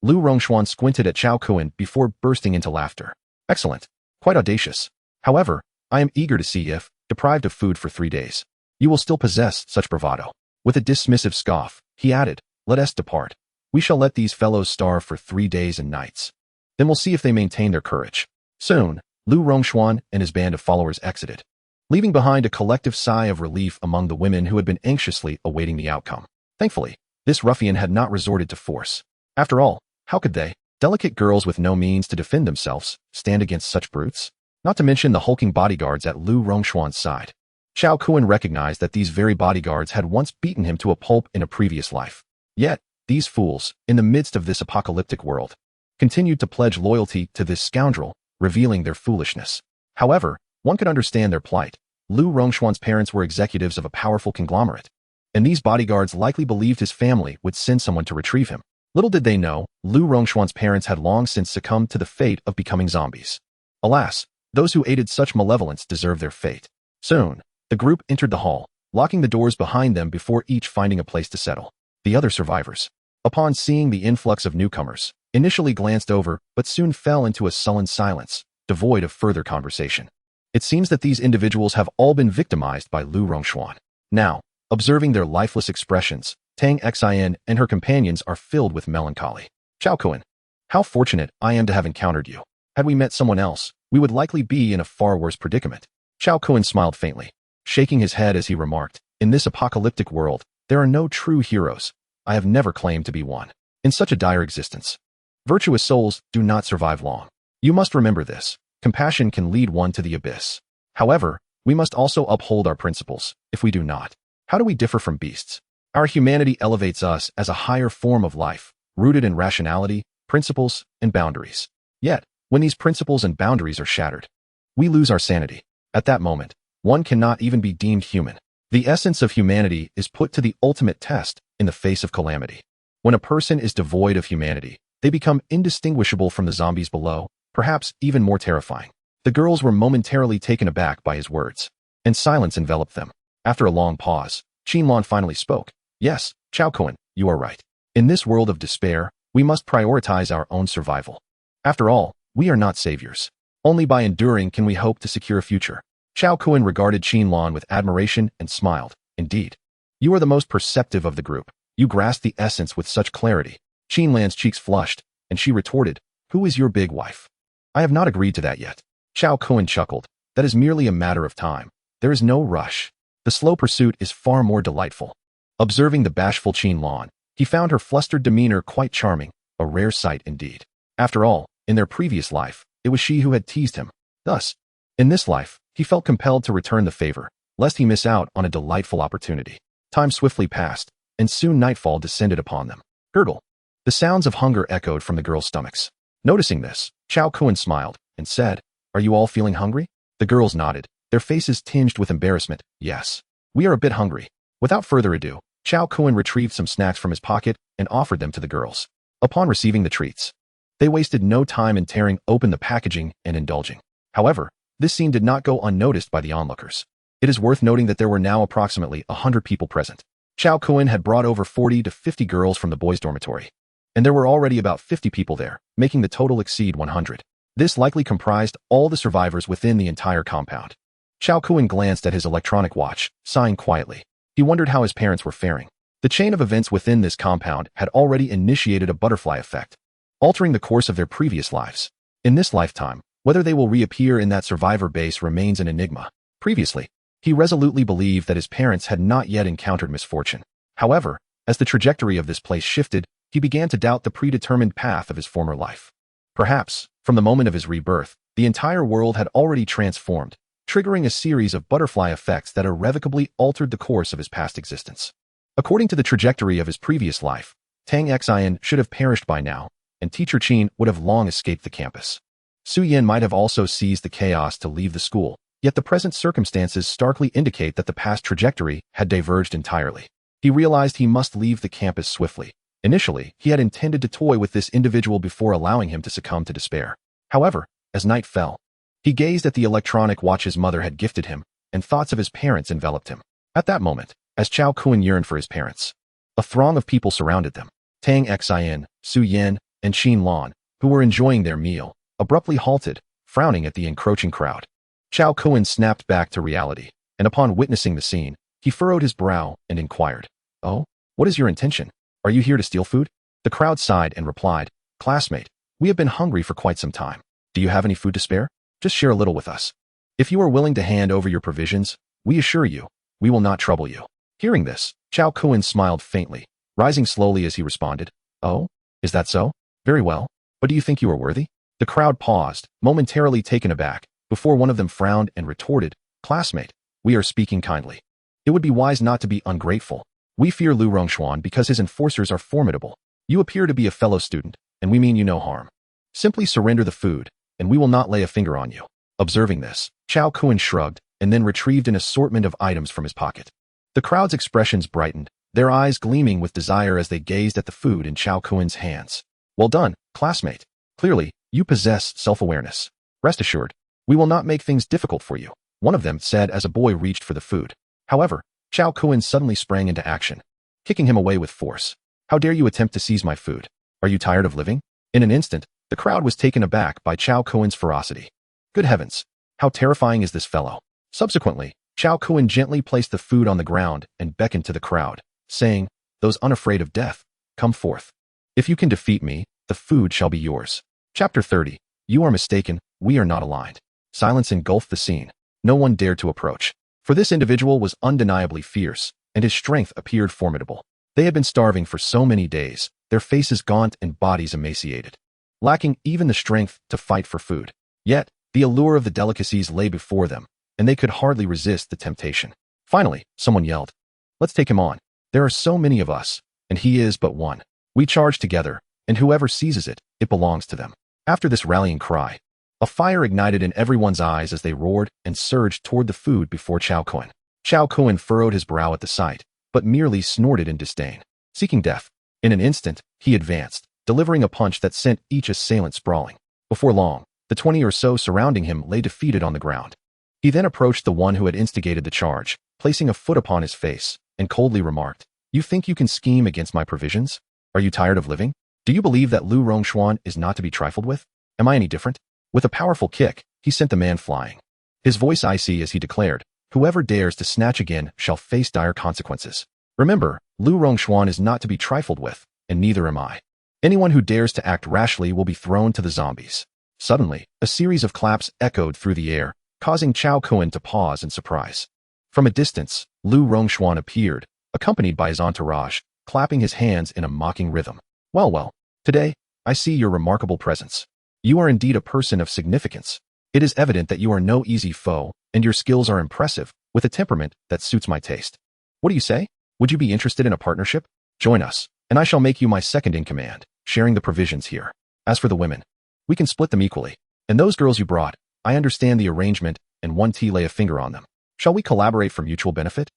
Lu Rongxuan squinted at Chao Kuan before bursting into laughter. "Excellent. Quite audacious. However, I am eager to see if, deprived of food for 3 days, you will still possess such bravado." With a dismissive scoff, he added, "Let us depart. We shall let these fellows starve for 3 days and nights. Then we'll see if they maintain their courage." Soon, Lu Rongxuan and his band of followers exited, leaving behind a collective sigh of relief among the women who had been anxiously awaiting the outcome. Thankfully, this ruffian had not resorted to force. After all, how could they, delicate girls with no means to defend themselves, stand against such brutes? Not to mention the hulking bodyguards at Lu Rongxuan's side. Chao Kuan recognized that these very bodyguards had once beaten him to a pulp in a previous life. Yet, these fools, in the midst of this apocalyptic world, continued to pledge loyalty to this scoundrel, revealing their foolishness. However, one could understand their plight. Lu Rongxuan's parents were executives of a powerful conglomerate, and these bodyguards likely believed his family would send someone to retrieve him. Little did they know, Lu Rongxuan's parents had long since succumbed to the fate of becoming zombies. Alas, those who aided such malevolence deserve their fate. Soon, the group entered the hall, locking the doors behind them before each finding a place to settle. The other survivors, upon seeing the influx of newcomers, initially glanced over but soon fell into a sullen silence, devoid of further conversation. It seems that these individuals have all been victimized by Lu Rongxuan. Now, observing their lifeless expressions, Tang Xin and her companions are filled with melancholy. "Chao Kuan, how fortunate I am to have encountered you. Had we met someone else, we would likely be in a far worse predicament." Chao Kuan smiled faintly, shaking his head as he remarked, "In this apocalyptic world, there are no true heroes. I have never claimed to be one. In such a dire existence, virtuous souls do not survive long. You must remember this. Compassion can lead one to the abyss. However, we must also uphold our principles. If we do not, how do we differ from beasts? Our humanity elevates us as a higher form of life, rooted in rationality, principles, and boundaries. Yet, when these principles and boundaries are shattered, we lose our sanity. At that moment, one cannot even be deemed human. The essence of humanity is put to the ultimate test in the face of calamity. When a person is devoid of humanity, they become indistinguishable from the zombies below, perhaps even more terrifying." The girls were momentarily taken aback by his words, and silence enveloped them. After a long pause, Qin Lan finally spoke. "Yes, Chao Kuan, you are right. In this world of despair, we must prioritize our own survival. After all, we are not saviors. Only by enduring can we hope to secure a future. Chao Kun regarded Qin Lan with admiration and smiled. Indeed. You are the most perceptive of the group. You grasp the essence with such clarity. Qin Lan's cheeks flushed, and she retorted, Who is your big wife? I have not agreed to that yet. Chao Kun chuckled. That is merely a matter of time. There is no rush. The slow pursuit is far more delightful. Observing the bashful Qin Lan, he found her flustered demeanor quite charming, a rare sight indeed. After all, in their previous life, it was she who had teased him. Thus, in this life, he felt compelled to return the favor, lest he miss out on a delightful opportunity. Time swiftly passed, and soon nightfall descended upon them. Gurgle. The sounds of hunger echoed from the girls' stomachs. Noticing this, Chao Kun smiled and said, Are you all feeling hungry? The girls nodded, their faces tinged with embarrassment. Yes. We are a bit hungry. Without further ado, Chao Kun retrieved some snacks from his pocket and offered them to the girls. Upon receiving the treats, they wasted no time in tearing open the packaging and indulging. However, this scene did not go unnoticed by the onlookers. It is worth noting that there were now approximately 100 people present. Chao Kun had brought over 40 to 50 girls from the boys' dormitory, and there were already about 50 people there, making the total exceed 100. This likely comprised all the survivors within the entire compound. Chao Kun glanced at his electronic watch, sighing quietly. He wondered how his parents were faring. The chain of events within this compound had already initiated a butterfly effect, altering the course of their previous lives. In this lifetime, whether they will reappear in that survivor base remains an enigma. Previously, he resolutely believed that his parents had not yet encountered misfortune. However, as the trajectory of this place shifted, he began to doubt the predetermined path of his former life. Perhaps, from the moment of his rebirth, the entire world had already transformed, triggering a series of butterfly effects that irrevocably altered the course of his past existence. According to the trajectory of his previous life, Tang Xian should have perished by now, and Teacher Qin would have long escaped the campus. Su Yin might have also seized the chaos to leave the school, yet the present circumstances starkly indicate that the past trajectory had diverged entirely. He realized he must leave the campus swiftly. Initially, he had intended to toy with this individual before allowing him to succumb to despair. However, as night fell, he gazed at the electronic watch his mother had gifted him, and thoughts of his parents enveloped him. At that moment, as Chao Kun yearned for his parents, a throng of people surrounded them. Tang Xian, Su Yin, and Qin Lan, who were enjoying their meal, abruptly halted, frowning at the encroaching crowd. Chao Kun snapped back to reality, and upon witnessing the scene, he furrowed his brow and inquired, Oh, what is your intention? Are you here to steal food? The crowd sighed and replied, Classmate, we have been hungry for quite some time. Do you have any food to spare? Just share a little with us. If you are willing to hand over your provisions, we assure you, we will not trouble you. Hearing this, Chao Kun smiled faintly, rising slowly as he responded, Oh, is that so? Very well, but do you think you are worthy? The crowd paused, momentarily taken aback, before one of them frowned and retorted, Classmate, we are speaking kindly. It would be wise not to be ungrateful. We fear Lu Rongshuan because his enforcers are formidable. You appear to be a fellow student, and we mean you no harm. Simply surrender the food, and we will not lay a finger on you. Observing this, Chao Kun shrugged, and then retrieved an assortment of items from his pocket. The crowd's expressions brightened, their eyes gleaming with desire as they gazed at the food in Chao Kun's hands. Well done, classmate. Clearly, you possess self-awareness. Rest assured, we will not make things difficult for you, one of them said as a boy reached for the food. However, Chao Kun suddenly sprang into action, kicking him away with force. How dare you attempt to seize my food? Are you tired of living? In an instant, the crowd was taken aback by Chao Kun's ferocity. Good heavens, how terrifying is this fellow? Subsequently, Chao Kun gently placed the food on the ground and beckoned to the crowd, saying, Those unafraid of death, come forth. If you can defeat me, the food shall be yours. Chapter 30. You are mistaken, we are not aligned. Silence engulfed the scene. No one dared to approach, for this individual was undeniably fierce, and his strength appeared formidable. They had been starving for so many days, their faces gaunt and bodies emaciated, lacking even the strength to fight for food. Yet, the allure of the delicacies lay before them, and they could hardly resist the temptation. Finally, someone yelled, Let's take him on. There are so many of us, and he is but one. We charge together, and whoever seizes it, it belongs to them. After this rallying cry, a fire ignited in everyone's eyes as they roared and surged toward the food before Chao Kun. Chao Kun furrowed his brow at the sight, but merely snorted in disdain. Seeking death, in an instant, he advanced, delivering a punch that sent each assailant sprawling. Before long, the 20 or so surrounding him lay defeated on the ground. He then approached the one who had instigated the charge, placing a foot upon his face, and coldly remarked, You think you can scheme against my provisions? Are you tired of living? Do you believe that Lu Rongshuan is not to be trifled with? Am I any different? With a powerful kick, he sent the man flying. his voice icy as he declared, "Whoever dares to snatch again shall face dire consequences. Remember, Lu Rongshuan is not to be trifled with, and neither am I. Anyone who dares to act rashly will be thrown to the zombies." Suddenly, a series of claps echoed through the air, causing Chao Kun to pause in surprise. From a distance, Lu Rongshuan appeared, accompanied by his entourage, clapping his hands in a mocking rhythm. Well, today, I see your remarkable presence. You are indeed a person of significance. It is evident that you are no easy foe, and your skills are impressive, with a temperament that suits my taste. What do you say? Would you be interested in a partnership? Join us, and I shall make you my second in command, sharing the provisions here. As for the women, we can split them equally. And those girls you brought, I understand the arrangement, and one T lay a finger on them. Shall we collaborate for mutual benefit?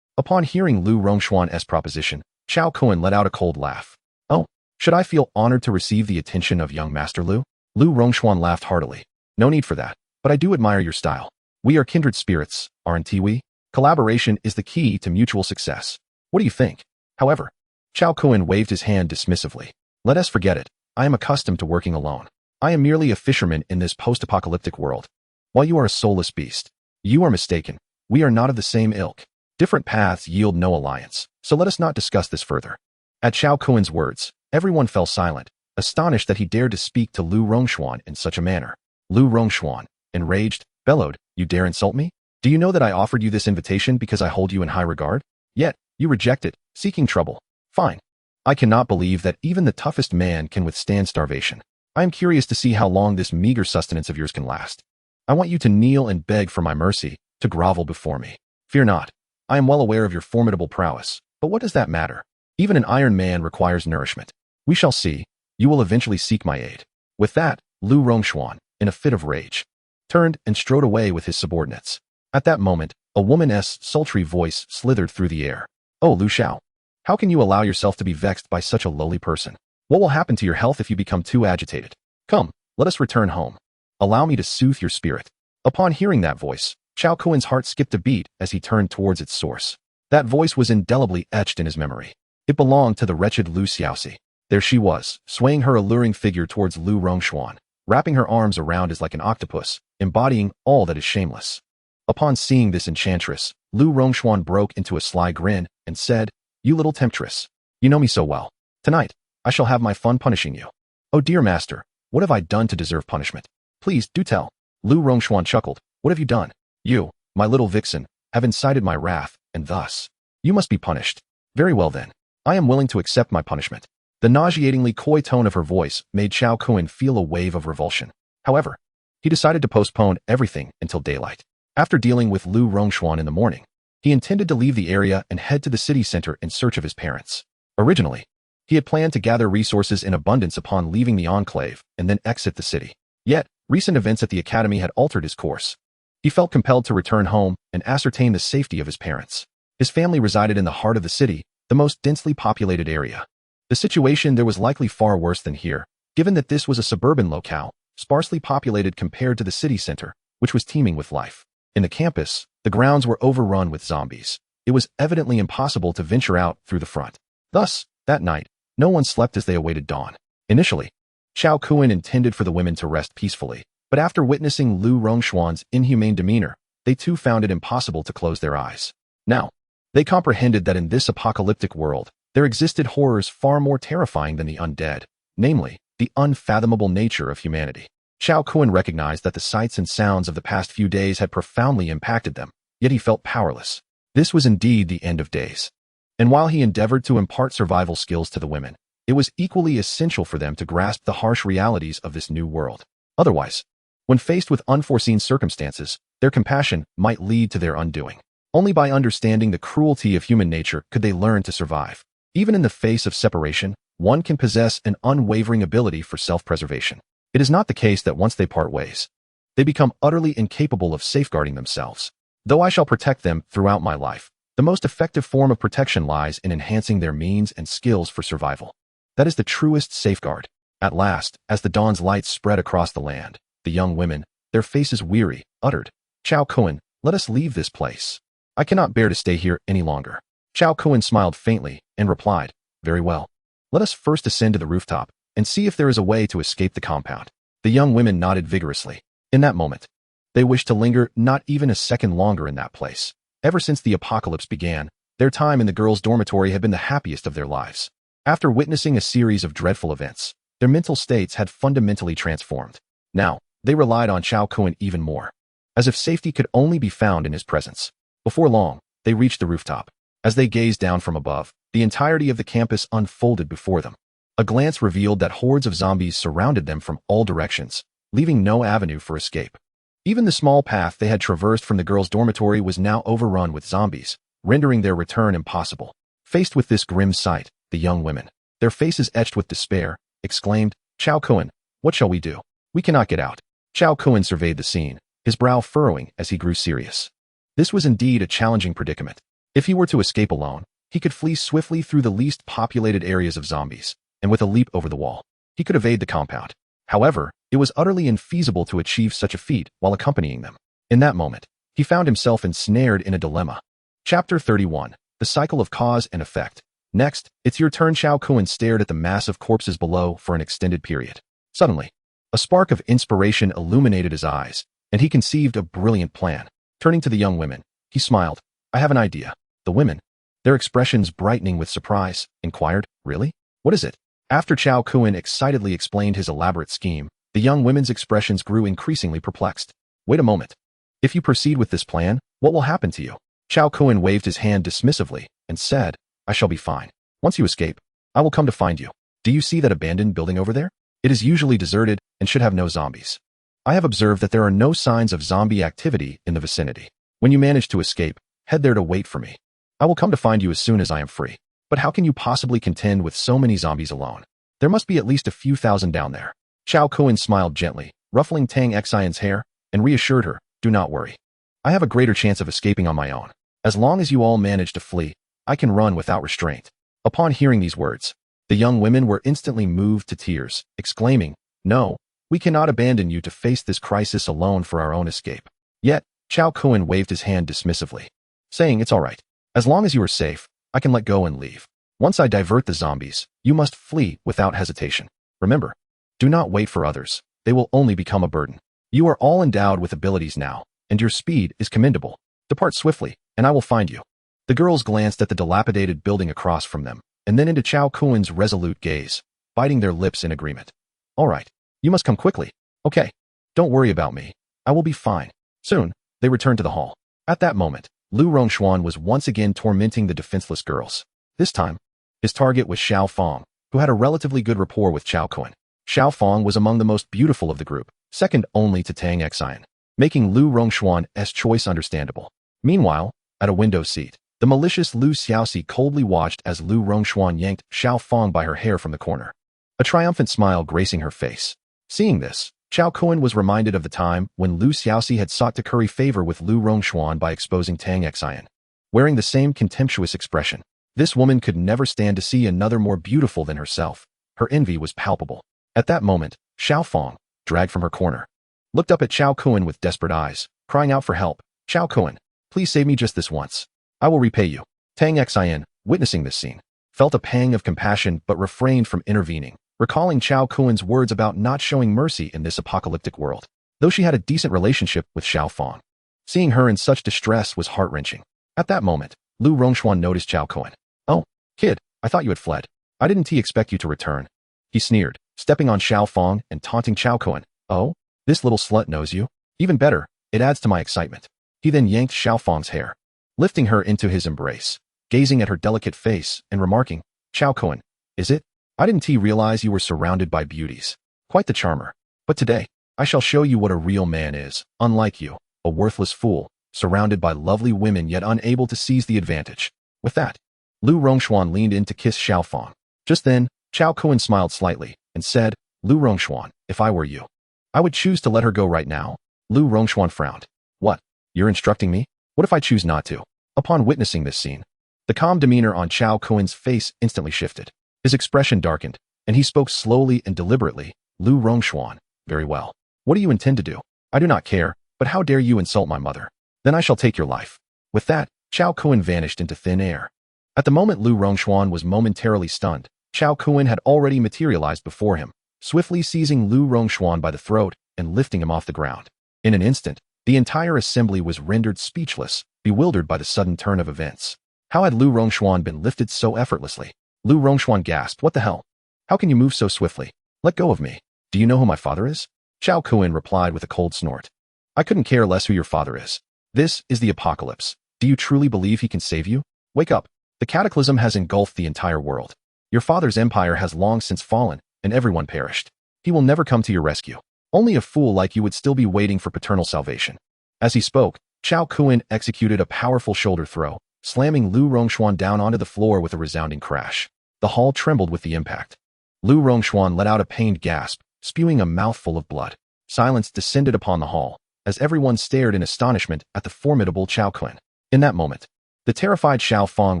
Upon hearing Lu Rongshuan's proposition, Chao Kun let out a cold laugh. Oh, should I feel honored to receive the attention of young Master Lu? Lu Rongshuan laughed heartily. No need for that, but I do admire your style. We are kindred spirits, aren't we? Collaboration is the key to mutual success. What do you think? However, Chao Kun waved his hand dismissively. Let us forget it. I am accustomed to working alone. I am merely a fisherman in this post-apocalyptic world. While you are a soulless beast, you are mistaken. We are not of the same ilk. Different paths yield no alliance, so let us not discuss this further. At Chao Kun's words, everyone fell silent, astonished that he dared to speak to Lu Rongshuan in such a manner. Lu Rongshuan, enraged, bellowed, "You dare insult me? Do you know that I offered you this invitation because I hold you in high regard? Yet, you reject it, seeking trouble. Fine. I cannot believe that even the toughest man can withstand starvation. I am curious to see how long this meager sustenance of yours can last. I want you to kneel and beg for my mercy, to grovel before me. Fear not. I am well aware of your formidable prowess, but what does that matter? Even an iron man requires nourishment. We shall see. You will eventually seek my aid." With that, Lu Rongshuan, in a fit of rage, turned and strode away with his subordinates. At that moment, a woman's sultry voice slithered through the air. "Oh, Lu Xiao, how can you allow yourself to be vexed by such a lowly person? What will happen to your health if you become too agitated? Come, let us return home. Allow me to soothe your spirit." Upon hearing that voice, Chao Kun's heart skipped a beat as he turned towards its source. That voice was indelibly etched in his memory. It belonged to the wretched Lu Xiaoxi. There she was, swaying her alluring figure towards Lu Rongshuan, wrapping her arms around as like an octopus, embodying all that is shameless. Upon seeing this enchantress, Lu Rongshuan broke into a sly grin and said, "You little temptress, you know me so well. Tonight, I shall have my fun punishing you." "Oh dear master, what have I done to deserve punishment? Please, do tell." Lu Rongshuan chuckled. "What have you done? You, my little vixen, have incited my wrath, and thus, you must be punished. Very well then. I am willing to accept my punishment." The nauseatingly coy tone of her voice made Chao Kun feel a wave of revulsion. However, he decided to postpone everything until daylight. After dealing with Lu Rongshuan in the morning, he intended to leave the area and head to the city center in search of his parents. Originally, he had planned to gather resources in abundance upon leaving the enclave and then exit the city. Yet, recent events at the academy had altered his course. He felt compelled to return home and ascertain the safety of his parents. His family resided in the heart of the city, the most densely populated area. The situation there was likely far worse than here, given that this was a suburban locale, sparsely populated compared to the city center, which was teeming with life. In the campus, the grounds were overrun with zombies. It was evidently impossible to venture out through the front. Thus, that night, no one slept as they awaited dawn. Initially, Chao Kun intended for the women to rest peacefully, but after witnessing Lu Rongshuan's inhumane demeanor, they too found it impossible to close their eyes. Now, they comprehended that in this apocalyptic world, there existed horrors far more terrifying than the undead, namely, the unfathomable nature of humanity. Chao Kun recognized that the sights and sounds of the past few days had profoundly impacted them, yet he felt powerless. This was indeed the end of days. And while he endeavored to impart survival skills to the women, it was equally essential for them to grasp the harsh realities of this new world. Otherwise, when faced with unforeseen circumstances, their compassion might lead to their undoing. Only by understanding the cruelty of human nature could they learn to survive. Even in the face of separation, one can possess an unwavering ability for self-preservation. It is not the case that once they part ways, they become utterly incapable of safeguarding themselves. Though I shall protect them throughout my life, the most effective form of protection lies in enhancing their means and skills for survival. That is the truest safeguard. At last, as the dawn's light spread across the land, the young women, their faces weary, uttered, "Chao Kun, let us leave this place. I cannot bear to stay here any longer." Chao Kun smiled faintly and replied, "Very well. Let us first ascend to the rooftop and see if there is a way to escape the compound." The young women nodded vigorously. In that moment, They wished to linger not even a second longer in that place. Ever since the apocalypse began, their time in the girls' dormitory had been the happiest of their lives. After witnessing a series of dreadful events, their mental states had fundamentally transformed. Now, they relied on Chao Kun even more, as if safety could only be found in his presence. Before long, they reached the rooftop. As they gazed down from above, the entirety of the campus unfolded before them. A glance revealed that hordes of zombies surrounded them from all directions, leaving no avenue for escape. Even the small path they had traversed from the girls' dormitory was now overrun with zombies, rendering their return impossible. Faced with this grim sight, the young women, their faces etched with despair, exclaimed, "Chao Kun, what shall we do? We cannot get out." Chao Kun surveyed the scene, his brow furrowing as he grew serious. This was indeed a challenging predicament. If he were to escape alone, he could flee swiftly through the least populated areas of zombies, and with a leap over the wall, he could evade the compound. However, it was utterly infeasible to achieve such a feat while accompanying them. In that moment, he found himself ensnared in a dilemma. Chapter 31. The Cycle of Cause and Effect. Next, it's your turn. Chao Kun stared at the mass of corpses below for an extended period. Suddenly, a spark of inspiration illuminated his eyes, and he conceived a brilliant plan. Turning to the young women, he smiled. "I have an idea." The women, their expressions brightening with surprise, inquired, "Really? What is it?" After Chao Kun excitedly explained his elaborate scheme, the young women's expressions grew increasingly perplexed. "Wait a moment. If you proceed with this plan, what will happen to you?" Chao Kun waved his hand dismissively and said, "I shall be fine. Once you escape, I will come to find you. Do you see that abandoned building over there? It is usually deserted and should have no zombies. I have observed that there are no signs of zombie activity in the vicinity. When you manage to escape, head there to wait for me. I will come to find you as soon as I am free." "But how can you possibly contend with so many zombies alone? There must be at least a few thousand down there." Chao Kun smiled gently, ruffling Tang Xian's hair, and reassured her, "Do not worry. I have a greater chance of escaping on my own. As long as you all manage to flee, I can run without restraint." Upon hearing these words, the young women were instantly moved to tears, exclaiming, "No, we cannot abandon you to face this crisis alone for our own escape." Yet, Chao Kun waved his hand dismissively, saying, "It's all right. As long as you are safe, I can let go and leave. Once I divert the zombies, you must flee without hesitation. Remember, do not wait for others. They will only become a burden. You are all endowed with abilities now, and your speed is commendable. Depart swiftly, and I will find you." The girls glanced at the dilapidated building across from them, and then into Chao Kun's resolute gaze, biting their lips in agreement. "All right, you must come quickly. Okay, don't worry about me. I will be fine." Soon, they returned to the hall. At that moment, Lu Rongshuan was once again tormenting the defenseless girls. This time, his target was Xiao Fong, who had a relatively good rapport with Chao Kun. Xiao Fong was among the most beautiful of the group, second only to Tang Xian, making Lu Rongshuan's choice understandable. Meanwhile, at a window seat, the malicious Lu Xiaoxi coldly watched as Lu Rongshuan yanked Xiao Fong by her hair from the corner, a triumphant smile gracing her face. Seeing this, Chao Kun was reminded of the time when Lu Xiaoxi had sought to curry favor with Lu Rongshuan by exposing Tang Xian. Wearing the same contemptuous expression, this woman could never stand to see another more beautiful than herself. Her envy was palpable. At that moment, Xiao Fong, dragged from her corner, looked up at Chao Kun with desperate eyes, crying out for help. "Chao Kun, please save me just this once. I will repay you." Tang Xian, witnessing this scene, felt a pang of compassion but refrained from intervening, recalling Chao Kun's words about not showing mercy in this apocalyptic world, though she had a decent relationship with Xiao Fong. Seeing her in such distress was heart-wrenching. At that moment, Lu Rongshuan noticed Chao Kun. "Oh, kid, I thought you had fled. I didn't expect you to return." He sneered, stepping on Xiao Fong and taunting Chao Kun. "Oh, this little slut knows you. Even better, it adds to my excitement." He then yanked Xiao Fong's hair, lifting her into his embrace, gazing at her delicate face and remarking, "Chao Kun, is it? I didn't realize you were surrounded by beauties. Quite the charmer. But today, I shall show you what a real man is, unlike you, a worthless fool, surrounded by lovely women yet unable to seize the advantage." With that, Lu Rongshuan leaned in to kiss Xiao Fong. Just then, Chao Kun smiled slightly and said, "Lu Rongshuan, if I were you, I would choose to let her go right now." Lu Rongshuan frowned. "What? You're instructing me? What if I choose not to?" Upon witnessing this scene, the calm demeanor on Chao Kun's face instantly shifted. His expression darkened, and he spoke slowly and deliberately. "Lu Rongshuan, very well. What do you intend to do?" "I do not care, but how dare you insult my mother? Then I shall take your life." With that, Chao Kun vanished into thin air. At the moment Lu Rongshuan was momentarily stunned, Chao Kun had already materialized before him, swiftly seizing Lu Rongshuan by the throat and lifting him off the ground. In an instant, The entire assembly was rendered speechless, bewildered by the sudden turn of events. How had Lu Rongxuan been lifted so effortlessly? Lu Rongxuan gasped, "What the hell? How can you move so swiftly? Let go of me. Do you know who my father is?" Chao Kuan replied with a cold snort. "I couldn't care less who your father is. This is the apocalypse. Do you truly believe he can save you? Wake up. The cataclysm has engulfed the entire world. Your father's empire has long since fallen, and everyone perished. He will never come to your rescue. Only a fool like you would still be waiting for paternal salvation." As he spoke, Chao Kuan executed a powerful shoulder throw, slamming Lu Rongxuan down onto the floor with a resounding crash. The hall trembled with the impact. Lu Rongxuan let out a pained gasp, spewing a mouthful of blood. Silence descended upon the hall, as everyone stared in astonishment at the formidable Chao Kuan. In that moment, the terrified Xiao Fang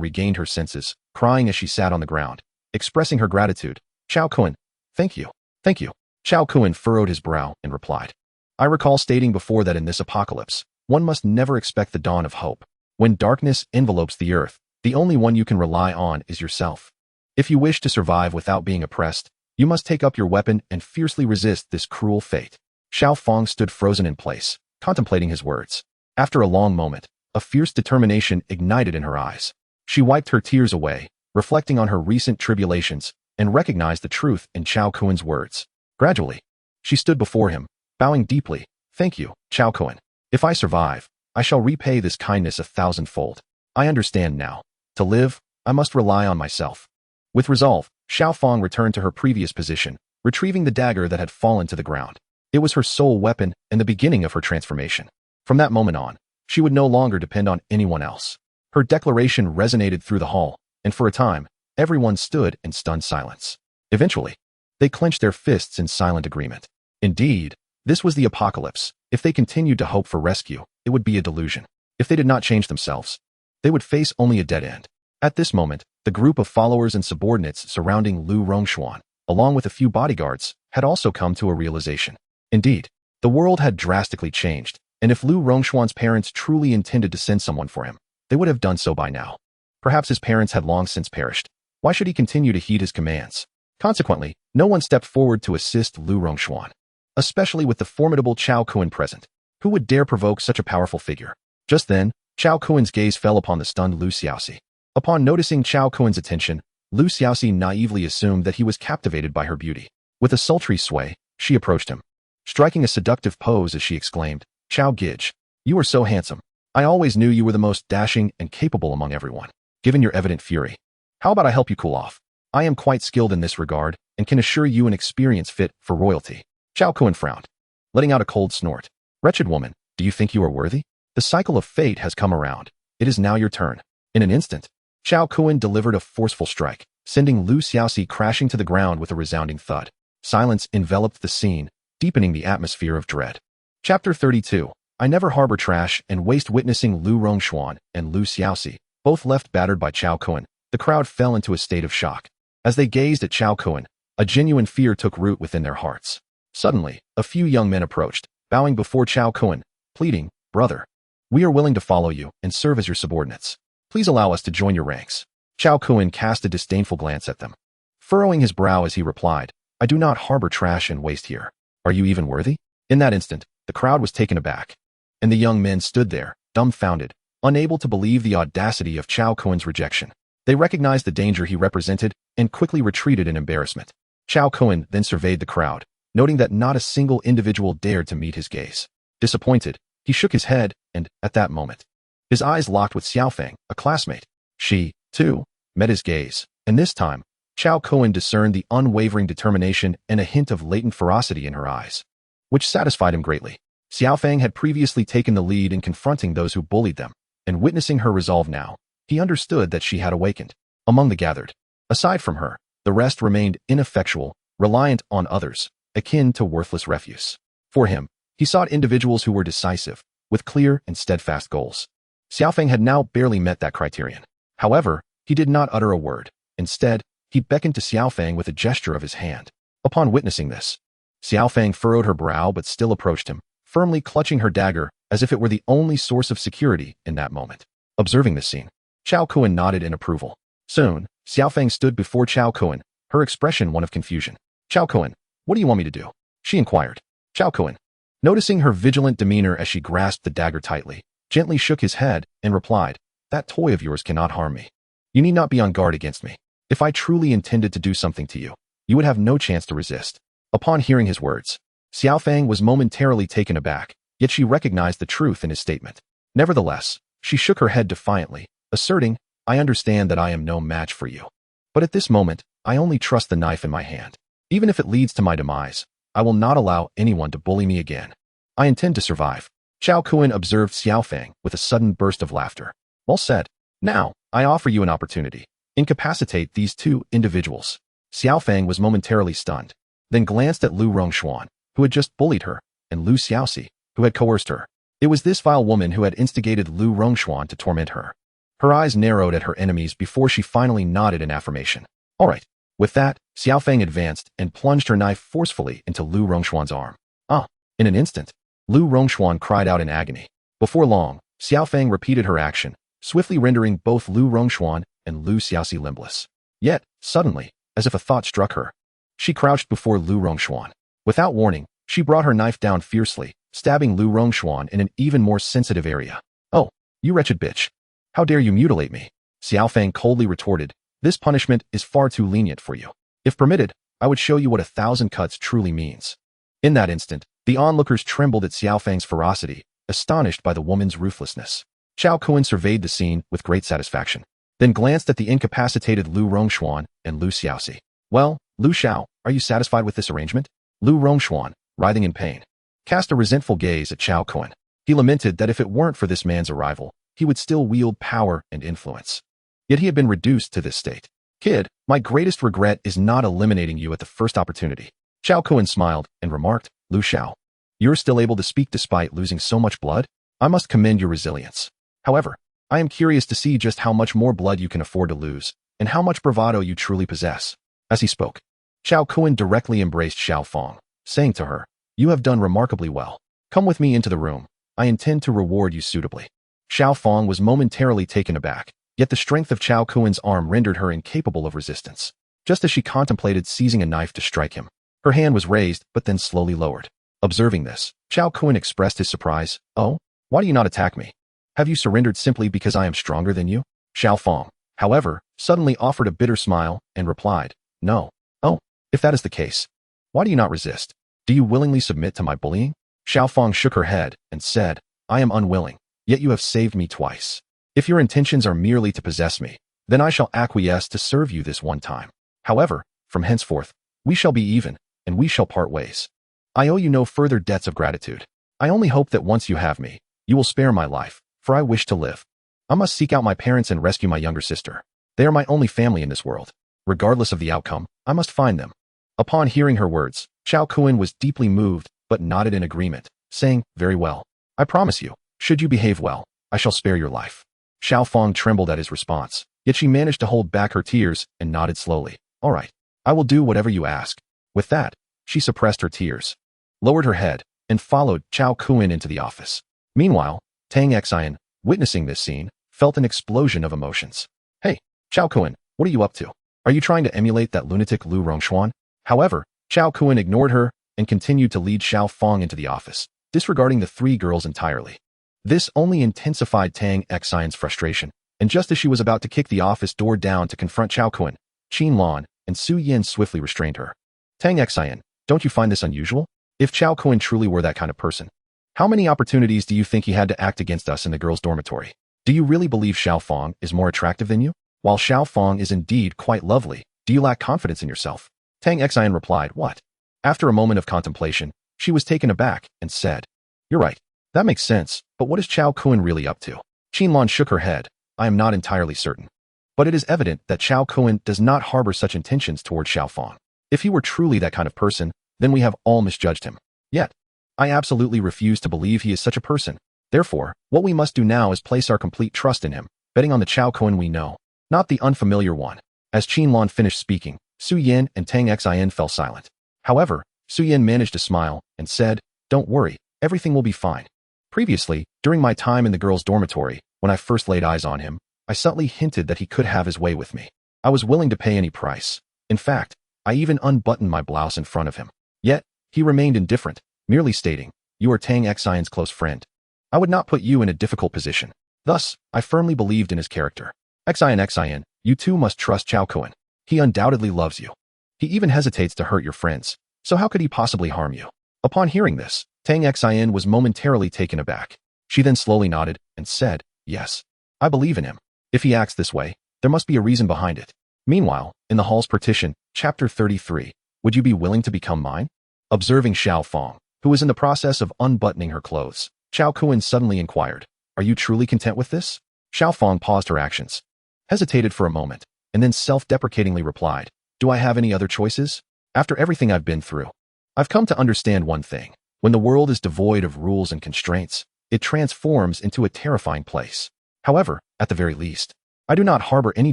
regained her senses, crying as she sat on the ground, expressing her gratitude. "Chao Kuan, thank you. Thank you." Chao Kuan furrowed his brow and replied, "I recall stating before that in this apocalypse, one must never expect the dawn of hope. When darkness envelopes the earth, the only one you can rely on is yourself. If you wish to survive without being oppressed, you must take up your weapon and fiercely resist this cruel fate." Xiao Fang stood frozen in place, contemplating his words. After a long moment, a fierce determination ignited in her eyes. She wiped her tears away, reflecting on her recent tribulations, and recognized the truth in Chao Kuan's words. Gradually, she stood before him, bowing deeply. "Thank you, Chao Kuan. If I survive, I shall repay this kindness 1,000-fold. I understand now. To live, I must rely on myself." With resolve, Xiao Fang returned to her previous position, retrieving the dagger that had fallen to the ground. It was her sole weapon and the beginning of her transformation. From that moment on, she would no longer depend on anyone else. Her declaration resonated through the hall, and for a time, everyone stood in stunned silence. Eventually, they clenched their fists in silent agreement. Indeed, this was the apocalypse. If they continued to hope for rescue, it would be a delusion. If they did not change themselves, they would face only a dead end. At this moment, the group of followers and subordinates surrounding Lu Rongxuan, along with a few bodyguards, had also come to a realization. Indeed, the world had drastically changed, and if Lu Rongxuan's parents truly intended to send someone for him, they would have done so by now. Perhaps his parents had long since perished. Why should he continue to heed his commands? Consequently, no one stepped forward to assist Lu Rongxuan, especially with the formidable Chao Kuan present. Who would dare provoke such a powerful figure? Just then, Chao Kuan's gaze fell upon the stunned Lu Xiaoxi. Upon noticing Chao Kuan's attention, Lu Xiaoxi naively assumed that he was captivated by her beauty. With a sultry sway, she approached him, striking a seductive pose as she exclaimed, "Chao Gij, you are so handsome. I always knew you were the most dashing and capable among everyone. Given your evident fury, how about I help you cool off? I am quite skilled in this regard and can assure you an experience fit for royalty." Chao Kuan frowned, letting out a cold snort. "Wretched woman, do you think you are worthy? The cycle of fate has come around. It is now your turn." In an instant, Chao Kuan delivered a forceful strike, sending Lu Xiaoxi crashing to the ground with a resounding thud. Silence enveloped the scene, deepening the atmosphere of dread. Chapter 32. I never harbor trash and waste. Witnessing Lu Rongxuan and Lu Xiaoxi, both left battered by Chao Kuan, the crowd fell into a state of shock. As they gazed at Chao Kuan, a genuine fear took root within their hearts. Suddenly, a few young men approached, bowing before Chao Kuan, pleading, "Brother, we are willing to follow you and serve as your subordinates. Please allow us to join your ranks." Chao Kuan cast a disdainful glance at them, furrowing his brow as he replied, "I do not harbor trash and waste here. Are you even worthy?" In that instant, the crowd was taken aback, and the young men stood there, dumbfounded, unable to believe the audacity of Chao Kuan's rejection. They recognized the danger he represented and quickly retreated in embarrassment. Chao Kuan then surveyed the crowd, noting that not a single individual dared to meet his gaze. Disappointed, he shook his head, and, at that moment, his eyes locked with Xiaofang, a classmate. She, too, met his gaze, and this time, Chao Kuan discerned the unwavering determination and a hint of latent ferocity in her eyes, which satisfied him greatly. Xiaofang had previously taken the lead in confronting those who bullied them, and witnessing her resolve now, he understood that she had awakened. Among the gathered, aside from her, the rest remained ineffectual, reliant on others, akin to worthless refuse. For him, he sought individuals who were decisive, with clear and steadfast goals. Xiaofang had now barely met that criterion. However, he did not utter a word. Instead, he beckoned to Xiaofang with a gesture of his hand. Upon witnessing this, Xiaofang furrowed her brow but still approached him, firmly clutching her dagger as if it were the only source of security in that moment. Observing this scene, Chao Kuan nodded in approval. Soon, Xiaofang stood before Chao Kuan, her expression one of confusion. "Chao Kuan, what do you want me to do?" she inquired. "Chao Kuan, Noticing her vigilant demeanor as she grasped the dagger tightly, gently shook his head and replied, "That toy of yours cannot harm me. You need not be on guard against me. If I truly intended to do something to you, you would have no chance to resist." Upon hearing his words, Xiaofang was momentarily taken aback, yet she recognized the truth in his statement. Nevertheless, she shook her head defiantly, asserting, "I understand that I am no match for you. But at this moment, I only trust the knife in my hand. Even if it leads to my demise, I will not allow anyone to bully me again. I intend to survive." Chao Kuan observed Xiaofang with a sudden burst of laughter. "Well said. Now, I offer you an opportunity. Incapacitate these two individuals." Xiaofang was momentarily stunned, then glanced at Lu Rongshuan, who had just bullied her, and Lu Xiaoxi, who had coerced her. It was this vile woman who had instigated Lu Rongshuan to torment her. Her eyes narrowed at her enemies before she finally nodded in affirmation. "All right." With that, Xiaofang advanced and plunged her knife forcefully into Lu Rongshuan's arm. Ah! In an instant, Lu Rongshuan cried out in agony. Before long, Xiaofang repeated her action, swiftly rendering both Lu Rongshuan and Lu Xiaoxi limbless. Yet, suddenly, as if a thought struck her, she crouched before Lu Rongshuan. Without warning, she brought her knife down fiercely, stabbing Lu Rongshuan in an even more sensitive area. "Oh, you wretched bitch. How dare you mutilate me?" Xiaofang coldly retorted, "This punishment is far too lenient for you. If permitted, I would show you what 1,000 cuts truly means." In that instant, the onlookers trembled at Xiaofang's ferocity, astonished by the woman's ruthlessness. Chao Kuan surveyed the scene with great satisfaction, then glanced at the incapacitated Lu Rongshuan and Lu Xiaoxi. "Well, Lu Xiao, are you satisfied with this arrangement?" Lu Rongshuan, writhing in pain, cast a resentful gaze at Chao Kuan. He lamented that if it weren't for this man's arrival, he would still wield power and influence. Yet he had been reduced to this state. "Kid, my greatest regret is not eliminating you at the first opportunity." Chao Kuan smiled and remarked, "Lu Xiao, you're still able to speak despite losing so much blood? I must commend your resilience. However, I am curious to see just how much more blood you can afford to lose, and how much bravado you truly possess." As he spoke, Chao Kuan directly embraced Xiaofang, saying to her, "You have done remarkably well. Come with me into the room. I intend to reward you suitably." Xiaofang was momentarily taken aback, yet the strength of Chao Kuan's arm rendered her incapable of resistance. Just as she contemplated seizing a knife to strike him, her hand was raised but then slowly lowered. Observing this, Chao Kuan expressed his surprise. "Oh, why do you not attack me? Have you surrendered simply because I am stronger than you?" Xiaofang, however, suddenly offered a bitter smile and replied, "No. Oh, if that is the case, why do you not resist? Do you willingly submit to my bullying?" Xiaofang shook her head and said, "I am unwilling, yet you have saved me twice. If your intentions are merely to possess me, then I shall acquiesce to serve you this one time. However, from henceforth, we shall be even, and we shall part ways. I owe you no further debts of gratitude. I only hope that once you have me, you will spare my life, for I wish to live. I must seek out my parents and rescue my younger sister. They are my only family in this world. Regardless of the outcome, I must find them." Upon hearing her words, Chao Kuan was deeply moved, but nodded in agreement, saying, "Very well. I promise you, should you behave well, I shall spare your life." Xiaofang trembled at his response, yet she managed to hold back her tears and nodded slowly. "All right. I will do whatever you ask." With that, she suppressed her tears, lowered her head, and followed Chao Kuan into the office. Meanwhile, Tang Xian, witnessing this scene, felt an explosion of emotions. "Hey, Chao Kuan, what are you up to? Are you trying to emulate that lunatic Lu Rongshuan?" However, Chao Kuan ignored her and continued to lead Xiaofang into the office, disregarding the three girls entirely. This only intensified Tang Xian's frustration, and just as she was about to kick the office door down to confront Chao Kuan, Qin Lan and Su Yin swiftly restrained her. "Tang Xian, don't you find this unusual? If Chao Kuan truly were that kind of person, how many opportunities do you think he had to act against us in the girls' dormitory? Do you really believe Xiaofang is more attractive than you? While Xiaofang is indeed quite lovely, do you lack confidence in yourself?" Tang Xian replied, "What?" After a moment of contemplation, she was taken aback and said, "You're right. That makes sense, but what is Chao Kuan really up to?" Qin Lan shook her head. "I am not entirely certain. But it is evident that Chao Kuan does not harbor such intentions toward Xiaofang. If he were truly that kind of person, then we have all misjudged him. Yet, I absolutely refuse to believe he is such a person. Therefore, what we must do now is place our complete trust in him, betting on the Chao Kuan we know, not the unfamiliar one." As Qin Lan finished speaking, Su Yin and Tang Xian fell silent. However, Su Yin managed to smile and said, "Don't worry, everything will be fine. Previously, during my time in the girls' dormitory, when I first laid eyes on him, I subtly hinted that he could have his way with me. I was willing to pay any price. In fact, I even unbuttoned my blouse in front of him. Yet, he remained indifferent, merely stating, You are Tang Xion's close friend. I would not put you in a difficult position. Thus, I firmly believed in his character. Xion, you too must trust Chao Kun. He undoubtedly loves you. He even hesitates to hurt your friends, so how could he possibly harm you? Upon hearing this, Tang Xion was momentarily taken aback. She then slowly nodded and said, yes, I believe in him. If he acts this way, there must be a reason behind it. Meanwhile, in the hall's partition, chapter 33, would you be willing to become mine? Observing Xiao Fong, who was in the process of unbuttoning her clothes, Chao Kun suddenly inquired, are you truly content with this? Xiao Fong paused her actions, hesitated for a moment, and then self-deprecatingly replied, do I have any other choices? After everything I've been through, I've come to understand one thing. When the world is devoid of rules and constraints, it transforms into a terrifying place. However, at the very least, I do not harbor any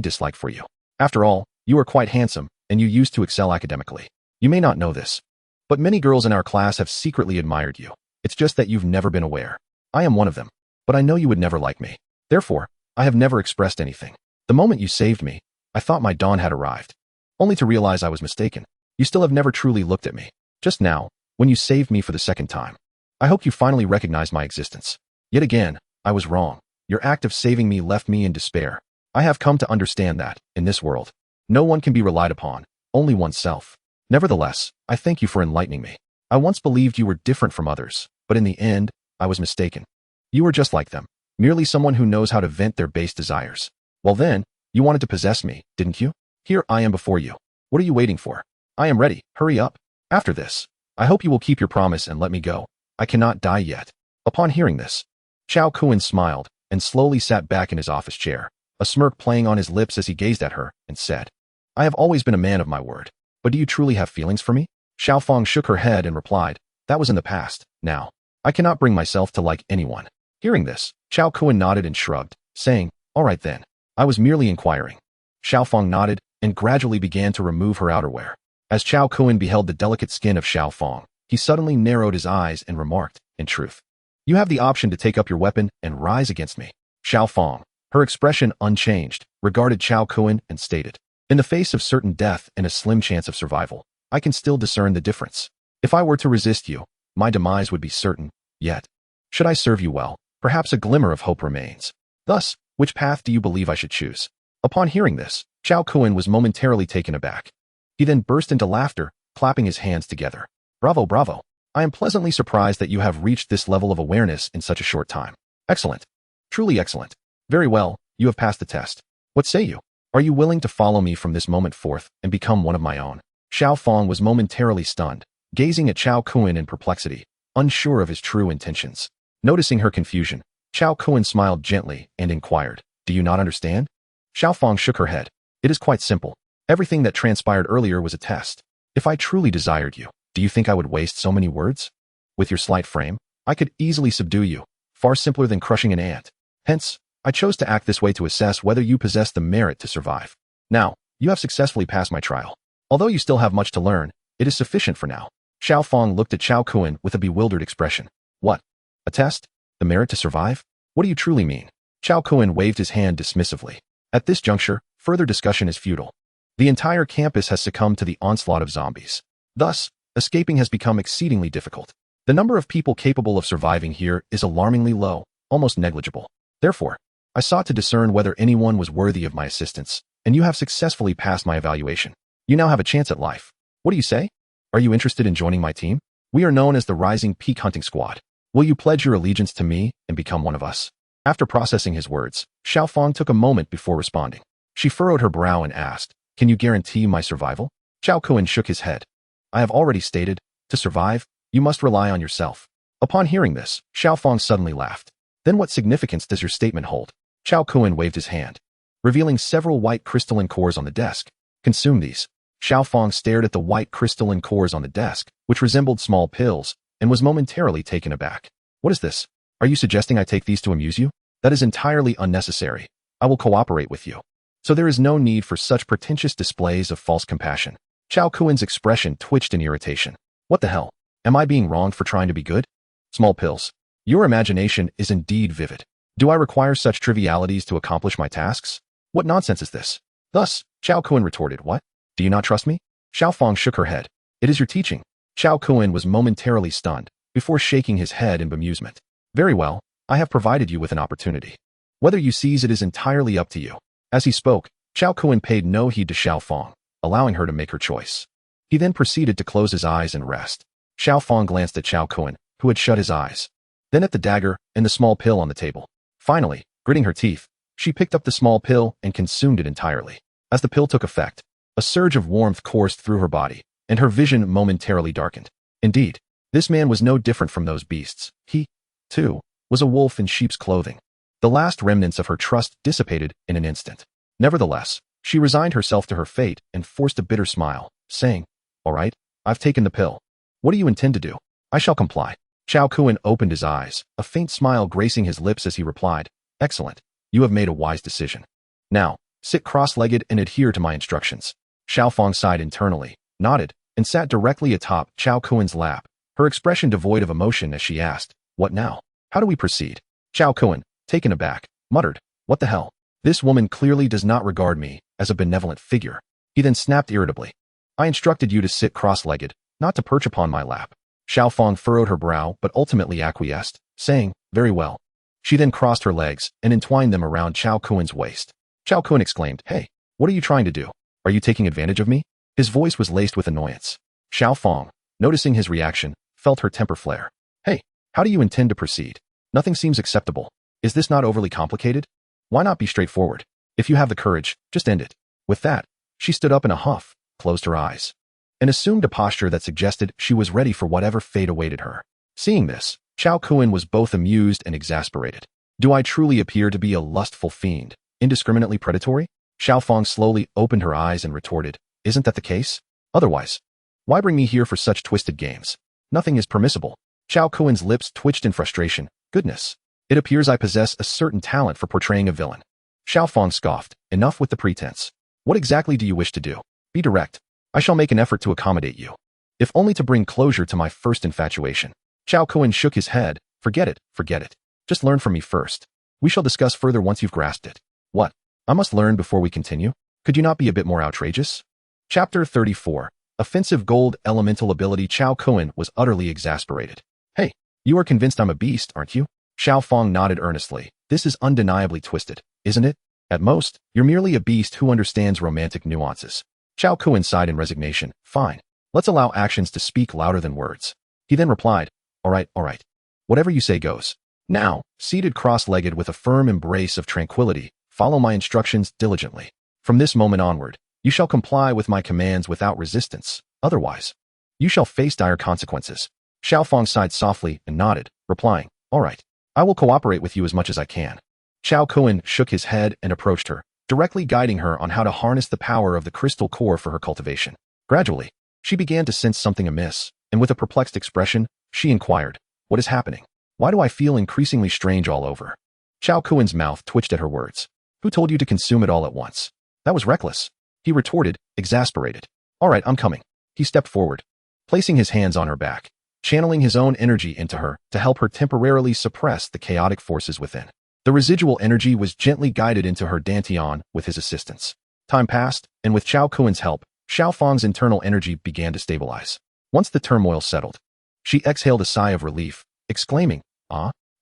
dislike for you. After all, you are quite handsome, and you used to excel academically. You may not know this, but many girls in our class have secretly admired you. It's just that you've never been aware. I am one of them, but I know you would never like me. Therefore, I have never expressed anything. The moment you saved me, I thought my dawn had arrived, only to realize I was mistaken. You still have never truly looked at me. Just now, when you saved me for the second time, I hope you finally recognized my existence. Yet again, I was wrong. Your act of saving me left me in despair. I have come to understand that, in this world, no one can be relied upon, only oneself. Nevertheless, I thank you for enlightening me. I once believed you were different from others, but in the end, I was mistaken. You were just like them, merely someone who knows how to vent their base desires. Well then, you wanted to possess me, didn't you? Here I am before you. What are you waiting for? I am ready, hurry up. After this, I hope you will keep your promise and let me go. I cannot die yet. Upon hearing this, Chao Kun smiled and slowly sat back in his office chair, a smirk playing on his lips as he gazed at her and said, I have always been a man of my word, but do you truly have feelings for me? Xiao Fong shook her head and replied, that was in the past. Now, I cannot bring myself to like anyone. Hearing this, Chao Kun nodded and shrugged, saying, all right then, I was merely inquiring. Xiao Fong nodded and gradually began to remove her outerwear. As Chao Kun beheld the delicate skin of Xiao Fong, he suddenly narrowed his eyes and remarked, in truth, you have the option to take up your weapon and rise against me. Xiao Fong, her expression unchanged, regarded Chao Kun and stated, in the face of certain death and a slim chance of survival, I can still discern the difference. If I were to resist you, my demise would be certain, yet, should I serve you well, perhaps a glimmer of hope remains. Thus, which path do you believe I should choose? Upon hearing this, Chao Kun was momentarily taken aback. He then burst into laughter, clapping his hands together. Bravo, bravo. I am pleasantly surprised that you have reached this level of awareness in such a short time. Excellent. Truly excellent. Very well, you have passed the test. What say you? Are you willing to follow me from this moment forth and become one of my own? Xiao Fong was momentarily stunned, gazing at Chao Kun in perplexity, unsure of his true intentions. Noticing her confusion, Chao Kun smiled gently and inquired, do you not understand? Xiao Fong shook her head. It is quite simple. Everything that transpired earlier was a test. If I truly desired you, do you think I would waste so many words? With your slight frame, I could easily subdue you, far simpler than crushing an ant. Hence, I chose to act this way to assess whether you possess the merit to survive. Now, you have successfully passed my trial. Although you still have much to learn, it is sufficient for now. Xiao Fong looked at Chao Kun with a bewildered expression. What? A test? The merit to survive? What do you truly mean? Chao Kun waved his hand dismissively. At this juncture, further discussion is futile. The entire campus has succumbed to the onslaught of zombies. Thus, escaping has become exceedingly difficult. The number of people capable of surviving here is alarmingly low, almost negligible. Therefore, I sought to discern whether anyone was worthy of my assistance, and you have successfully passed my evaluation. You now have a chance at life. What do you say? Are you interested in joining my team? We are known as the Rising Peak Hunting Squad. Will you pledge your allegiance to me and become one of us? After processing his words, Xiao Fong took a moment before responding. She furrowed her brow and asked, can you guarantee my survival? Chao Kun shook his head. I have already stated, to survive, you must rely on yourself. Upon hearing this, Xiao Fong suddenly laughed. Then what significance does your statement hold? Chao Kun waved his hand, revealing several white crystalline cores on the desk. Consume these. Xiao Fong stared at the white crystalline cores on the desk, which resembled small pills, and was momentarily taken aback. What is this? Are you suggesting I take these to amuse you? That is entirely unnecessary. I will cooperate with you. So there is no need for such pretentious displays of false compassion. Chao Kun's expression twitched in irritation. What the hell? Am I being wronged for trying to be good? Small pills. Your imagination is indeed vivid. Do I require such trivialities to accomplish my tasks? What nonsense is this? Thus, Chao Kun retorted, what? Do you not trust me? Xiao Fong shook her head. It is your teaching. Chao Kun was momentarily stunned, before shaking his head in bemusement. Very well, I have provided you with an opportunity. Whether you seize it is entirely up to you. As he spoke, Xiao Kun paid no heed to Xiao Fang, allowing her to make her choice. He then proceeded to close his eyes and rest. Xiao Fang glanced at Xiao Kun, who had shut his eyes, then at the dagger and the small pill on the table. Finally, gritting her teeth, she picked up the small pill and consumed it entirely. As the pill took effect, a surge of warmth coursed through her body, and her vision momentarily darkened. Indeed, this man was no different from those beasts. He, too, was a wolf in sheep's clothing. The last remnants of her trust dissipated in an instant. Nevertheless, she resigned herself to her fate and forced a bitter smile, saying, "All right, I've taken the pill. What do you intend to do?" "I shall comply." Xiao Kun opened his eyes, a faint smile gracing his lips as he replied, "Excellent. You have made a wise decision. Now, sit cross-legged and adhere to my instructions." Xiao Fang sighed internally, nodded, and sat directly atop Xiao Kun's lap, her expression devoid of emotion as she asked, "What now? How do we proceed?" Xiao Kun, taken aback, muttered, "What the hell? This woman clearly does not regard me as a benevolent figure." He then snapped irritably, "I instructed you to sit cross-legged, not to perch upon my lap." Xiao Fang furrowed her brow but ultimately acquiesced, saying, "Very well." She then crossed her legs and entwined them around Xiao Kun's waist. Xiao Kun exclaimed, "Hey, what are you trying to do? Are you taking advantage of me?" His voice was laced with annoyance. Xiao Fang, noticing his reaction, felt her temper flare. "Hey, how do you intend to proceed? Nothing seems acceptable. Is this not overly complicated? Why not be straightforward? If you have the courage, just end it." With that, she stood up in a huff, closed her eyes, and assumed a posture that suggested she was ready for whatever fate awaited her. Seeing this, Xiao Kun was both amused and exasperated. "Do I truly appear to be a lustful fiend, indiscriminately predatory?" Xiao Fang slowly opened her eyes and retorted, "Isn't that the case? Otherwise, why bring me here for such twisted games? Nothing is permissible." Xiao Kun's lips twitched in frustration. "Goodness, it appears I possess a certain talent for portraying a villain." Xiao Fang scoffed, "Enough with the pretense. What exactly do you wish to do? Be direct. I shall make an effort to accommodate you, if only to bring closure to my first infatuation." Xiao Kun shook his head. Forget it. Just learn from me first. We shall discuss further once you've grasped it." "What? I must learn before we continue? Could you not be a bit more outrageous?" Chapter 34. Offensive Gold Elemental Ability. Xiao Kun was utterly exasperated. "Hey, you are convinced I'm a beast, aren't you?" Xiao Fang nodded earnestly. "This is undeniably twisted, isn't it? At most, you're merely a beast who understands romantic nuances." Xiao Kun sighed in resignation. "Fine. Let's allow actions to speak louder than words." He then replied, All right. Whatever you say goes. Now, seated cross-legged with a firm embrace of tranquility, follow my instructions diligently. From this moment onward, you shall comply with my commands without resistance. Otherwise, you shall face dire consequences." Xiao Fang sighed softly and nodded, replying, "All right. I will cooperate with you as much as I can." Xiao Kun shook his head and approached her, directly guiding her on how to harness the power of the crystal core for her cultivation. Gradually, she began to sense something amiss, and with a perplexed expression, she inquired, "What is happening? Why do I feel increasingly strange all over?" Xiao Kun's mouth twitched at her words. "Who told you to consume it all at once? That was reckless," he retorted, exasperated. "All right, I'm coming." He stepped forward, placing his hands on her back, channeling his own energy into her to help her temporarily suppress the chaotic forces within. The residual energy was gently guided into her dantian with his assistance. Time passed, and with Xiao Kun's help, Xiao Fang's internal energy began to stabilize. Once the turmoil settled, she exhaled a sigh of relief, exclaiming,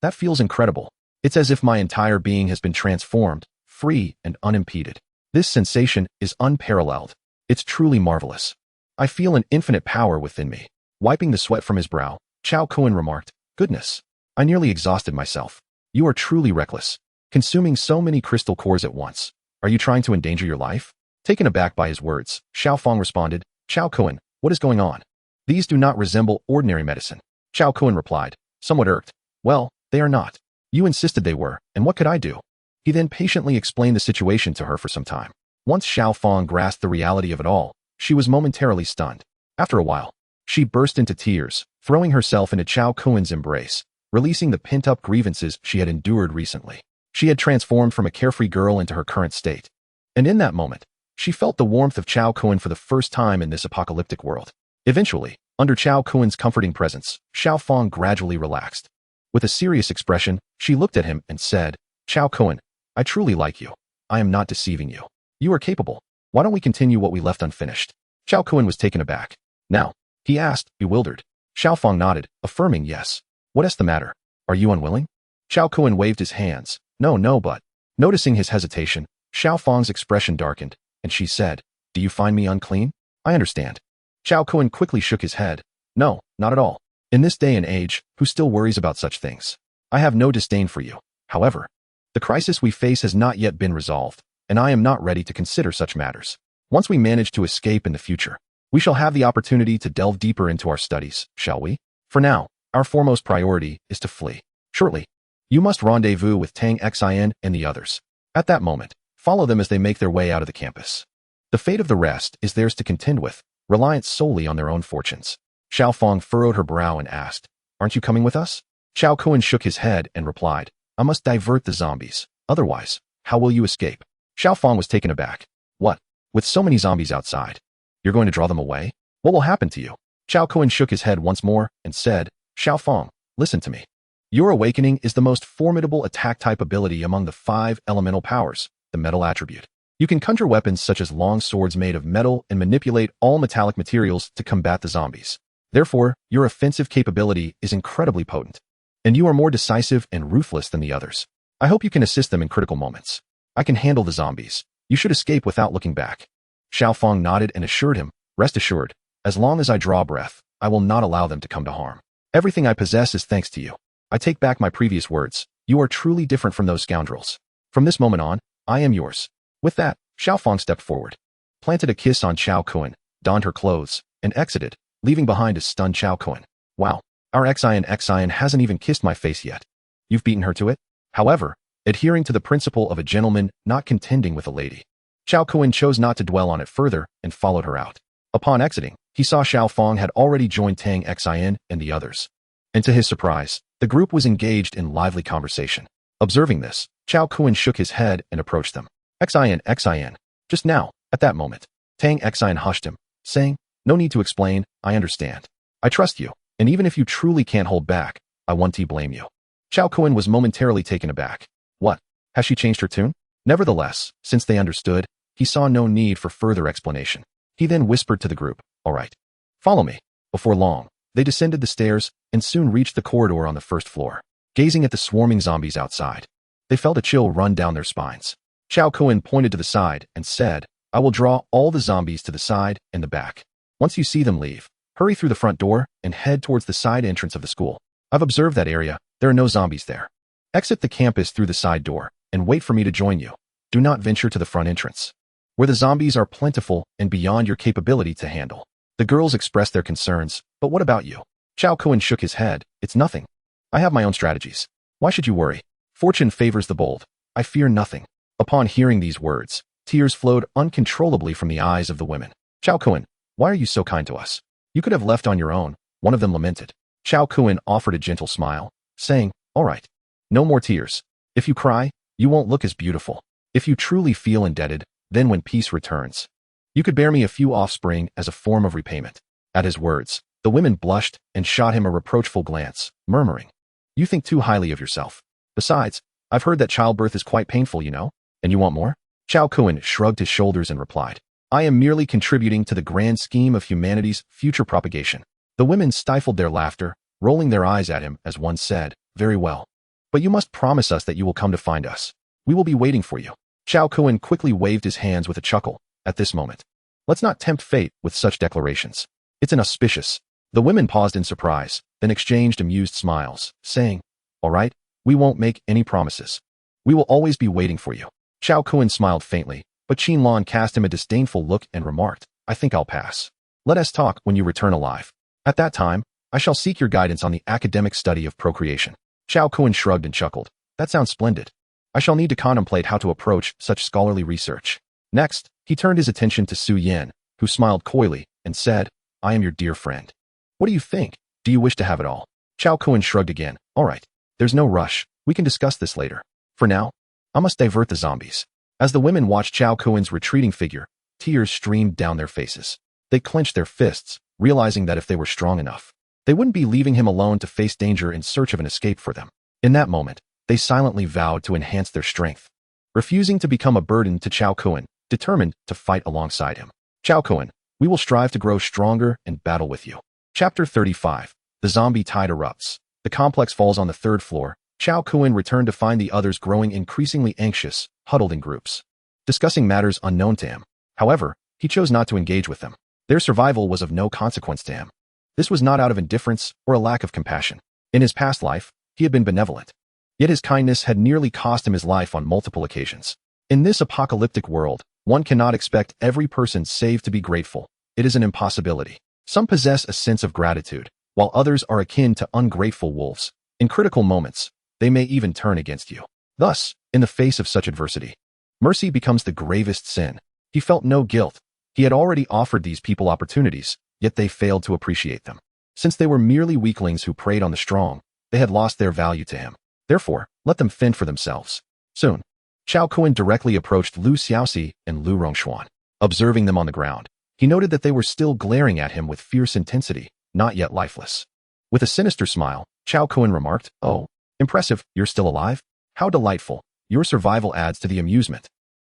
That feels incredible. It's as if my entire being has been transformed, free and unimpeded. This sensation is unparalleled. It's truly marvelous. I feel an infinite power within me." Wiping the sweat from his brow, Xiao Kun remarked, "Goodness, I nearly exhausted myself. You are truly reckless, consuming so many crystal cores at once. Are you trying to endanger your life?" Taken aback by his words, Xiao Fang responded, "Xiao Kun, what is going on? These do not resemble ordinary medicine." Xiao Kun replied, somewhat irked, "Well, they are not. You insisted they were, and what could I do?" He then patiently explained the situation to her for some time. Once Xiao Fang grasped the reality of it all, she was momentarily stunned. After a while, she burst into tears, throwing herself into Xiao Kun's embrace, releasing the pent-up grievances she had endured recently. She had transformed from a carefree girl into her current state. And in that moment, she felt the warmth of Xiao Kun for the first time in this apocalyptic world. Eventually, under Xiao Kun's comforting presence, Xiao Fang gradually relaxed. With a serious expression, she looked at him and said, "Xiao Kun, I truly like you. I am not deceiving you. You are capable. Why don't we continue what we left unfinished?" Xiao Kun was taken aback. "Now," he asked, bewildered. Xiaofang nodded, affirming yes. What is the matter? Are you unwilling? Xiao Kun waved his hands. No, but. Noticing his hesitation, Xiaofang's expression darkened, and she said, do you find me unclean? I understand. Xiao Kun quickly shook his head. No, not at all. In this day and age, who still worries about such things? I have no disdain for you. However, the crisis we face has not yet been resolved, and I am not ready to consider such matters. Once we manage to escape in the future, we shall have the opportunity to delve deeper into our studies, shall we? For now, our foremost priority is to flee. Shortly, you must rendezvous with Tang Xin and the others. At that moment, follow them as they make their way out of the campus. The fate of the rest is theirs to contend with, reliant solely on their own fortunes. Xiaofang furrowed her brow and asked, aren't you coming with us? Xiao Kun shook his head and replied, I must divert the zombies. Otherwise, how will you escape? Xiaofang was taken aback. What? With so many zombies outside? You're going to draw them away? What will happen to you? Xiao Kun shook his head once more and said, Xiaofang, listen to me. Your awakening is the most formidable attack type ability among the 5 elemental powers, the metal attribute. You can conjure weapons such as long swords made of metal and manipulate all metallic materials to combat the zombies. Therefore, your offensive capability is incredibly potent, and you are more decisive and ruthless than the others. I hope you can assist them in critical moments. I can handle the zombies. You should escape without looking back. Xiaofang nodded and assured him, rest assured, as long as I draw breath, I will not allow them to come to harm. Everything I possess is thanks to you. I take back my previous words. You are truly different from those scoundrels. From this moment on, I am yours. With that, Xiaofang stepped forward, planted a kiss on Xiao Kun, donned her clothes, and exited, leaving behind a stunned Xiao Kun. Wow, our Xian hasn't even kissed my face yet. You've beaten her to it? However, adhering to the principle of a gentleman not contending with a lady, Xiao Kun chose not to dwell on it further and followed her out. Upon exiting, he saw Xiaofang had already joined Tang Xin and the others. And to his surprise, the group was engaged in lively conversation. Observing this, Xiao Kun shook his head and approached them. Xin. Just now, at that moment, Tang Xin hushed him, saying, no need to explain, I understand. I trust you, and even if you truly can't hold back, I won't blame you. Xiao Kun was momentarily taken aback. What? Has she changed her tune? Nevertheless, since they understood, he saw no need for further explanation. He then whispered to the group, all right, follow me. Before long, they descended the stairs and soon reached the corridor on the first floor. Gazing at the swarming zombies outside, they felt a chill run down their spines. Xiao Kun pointed to the side and said, I will draw all the zombies to the side and the back. Once you see them leave, hurry through the front door and head towards the side entrance of the school. I've observed that area. There are no zombies there. Exit the campus through the side door and wait for me to join you. Do not venture to the front entrance, where the zombies are plentiful and beyond your capability to handle. The girls expressed their concerns, but what about you? Xiao Kun shook his head. It's nothing. I have my own strategies. Why should you worry? Fortune favors the bold. I fear nothing. Upon hearing these words, tears flowed uncontrollably from the eyes of the women. Xiao Kun, why are you so kind to us? You could have left on your own, one of them lamented. Xiao Kun offered a gentle smile, saying, all right, no more tears. If you cry, you won't look as beautiful. If you truly feel indebted, then when peace returns, you could bear me a few offspring as a form of repayment. At his words, the women blushed and shot him a reproachful glance, murmuring, you think too highly of yourself. Besides, I've heard that childbirth is quite painful, you know, and you want more? Xiao Kun shrugged his shoulders and replied, I am merely contributing to the grand scheme of humanity's future propagation. The women stifled their laughter, rolling their eyes at him as one said, very well. But you must promise us that you will come to find us. We will be waiting for you. Xiao Kun quickly waved his hands with a chuckle. At this moment, let's not tempt fate with such declarations. It's inauspicious. The women paused in surprise, then exchanged amused smiles, saying, all right, we won't make any promises. We will always be waiting for you. Xiao Kun smiled faintly, but Qinlan cast him a disdainful look and remarked, I think I'll pass. Let us talk when you return alive. At that time, I shall seek your guidance on the academic study of procreation. Xiao Kun shrugged and chuckled. That sounds splendid. I shall need to contemplate how to approach such scholarly research. Next, he turned his attention to Su Yin, who smiled coyly and said, I am your dear friend. What do you think? Do you wish to have it all? Xiao Kun shrugged again. All right, there's no rush. We can discuss this later. For now, I must divert the zombies. As the women watched Xiao Kun's retreating figure, tears streamed down their faces. They clenched their fists, realizing that if they were strong enough, they wouldn't be leaving him alone to face danger in search of an escape for them. In that moment, they silently vowed to enhance their strength, refusing to become a burden to Xiao Kun, determined to fight alongside him. Xiao Kun, we will strive to grow stronger and battle with you. Chapter 35. The zombie tide erupts. The complex falls on the third floor. Chao Kuan returned to find the others growing increasingly anxious, huddled in groups, discussing matters unknown to him. However, he chose not to engage with them. Their survival was of no consequence to him. This was not out of indifference or a lack of compassion. In his past life, he had been benevolent. Yet his kindness had nearly cost him his life on multiple occasions. In this apocalyptic world, one cannot expect every person saved to be grateful. It is an impossibility. Some possess a sense of gratitude, while others are akin to ungrateful wolves. In critical moments, they may even turn against you. Thus, in the face of such adversity, mercy becomes the gravest sin. He felt no guilt. He had already offered these people opportunities, yet they failed to appreciate them. Since they were merely weaklings who preyed on the strong, they had lost their value to him. Therefore, let them fend for themselves. Soon, Chao Kuan directly approached Lu Xiaoxi and Lu Rongshuan. Observing them on the ground, he noted that they were still glaring at him with fierce intensity, not yet lifeless. With a sinister smile, Chao Kuan remarked, "Oh, impressive, you're still alive? How delightful. Your survival adds to the amusement.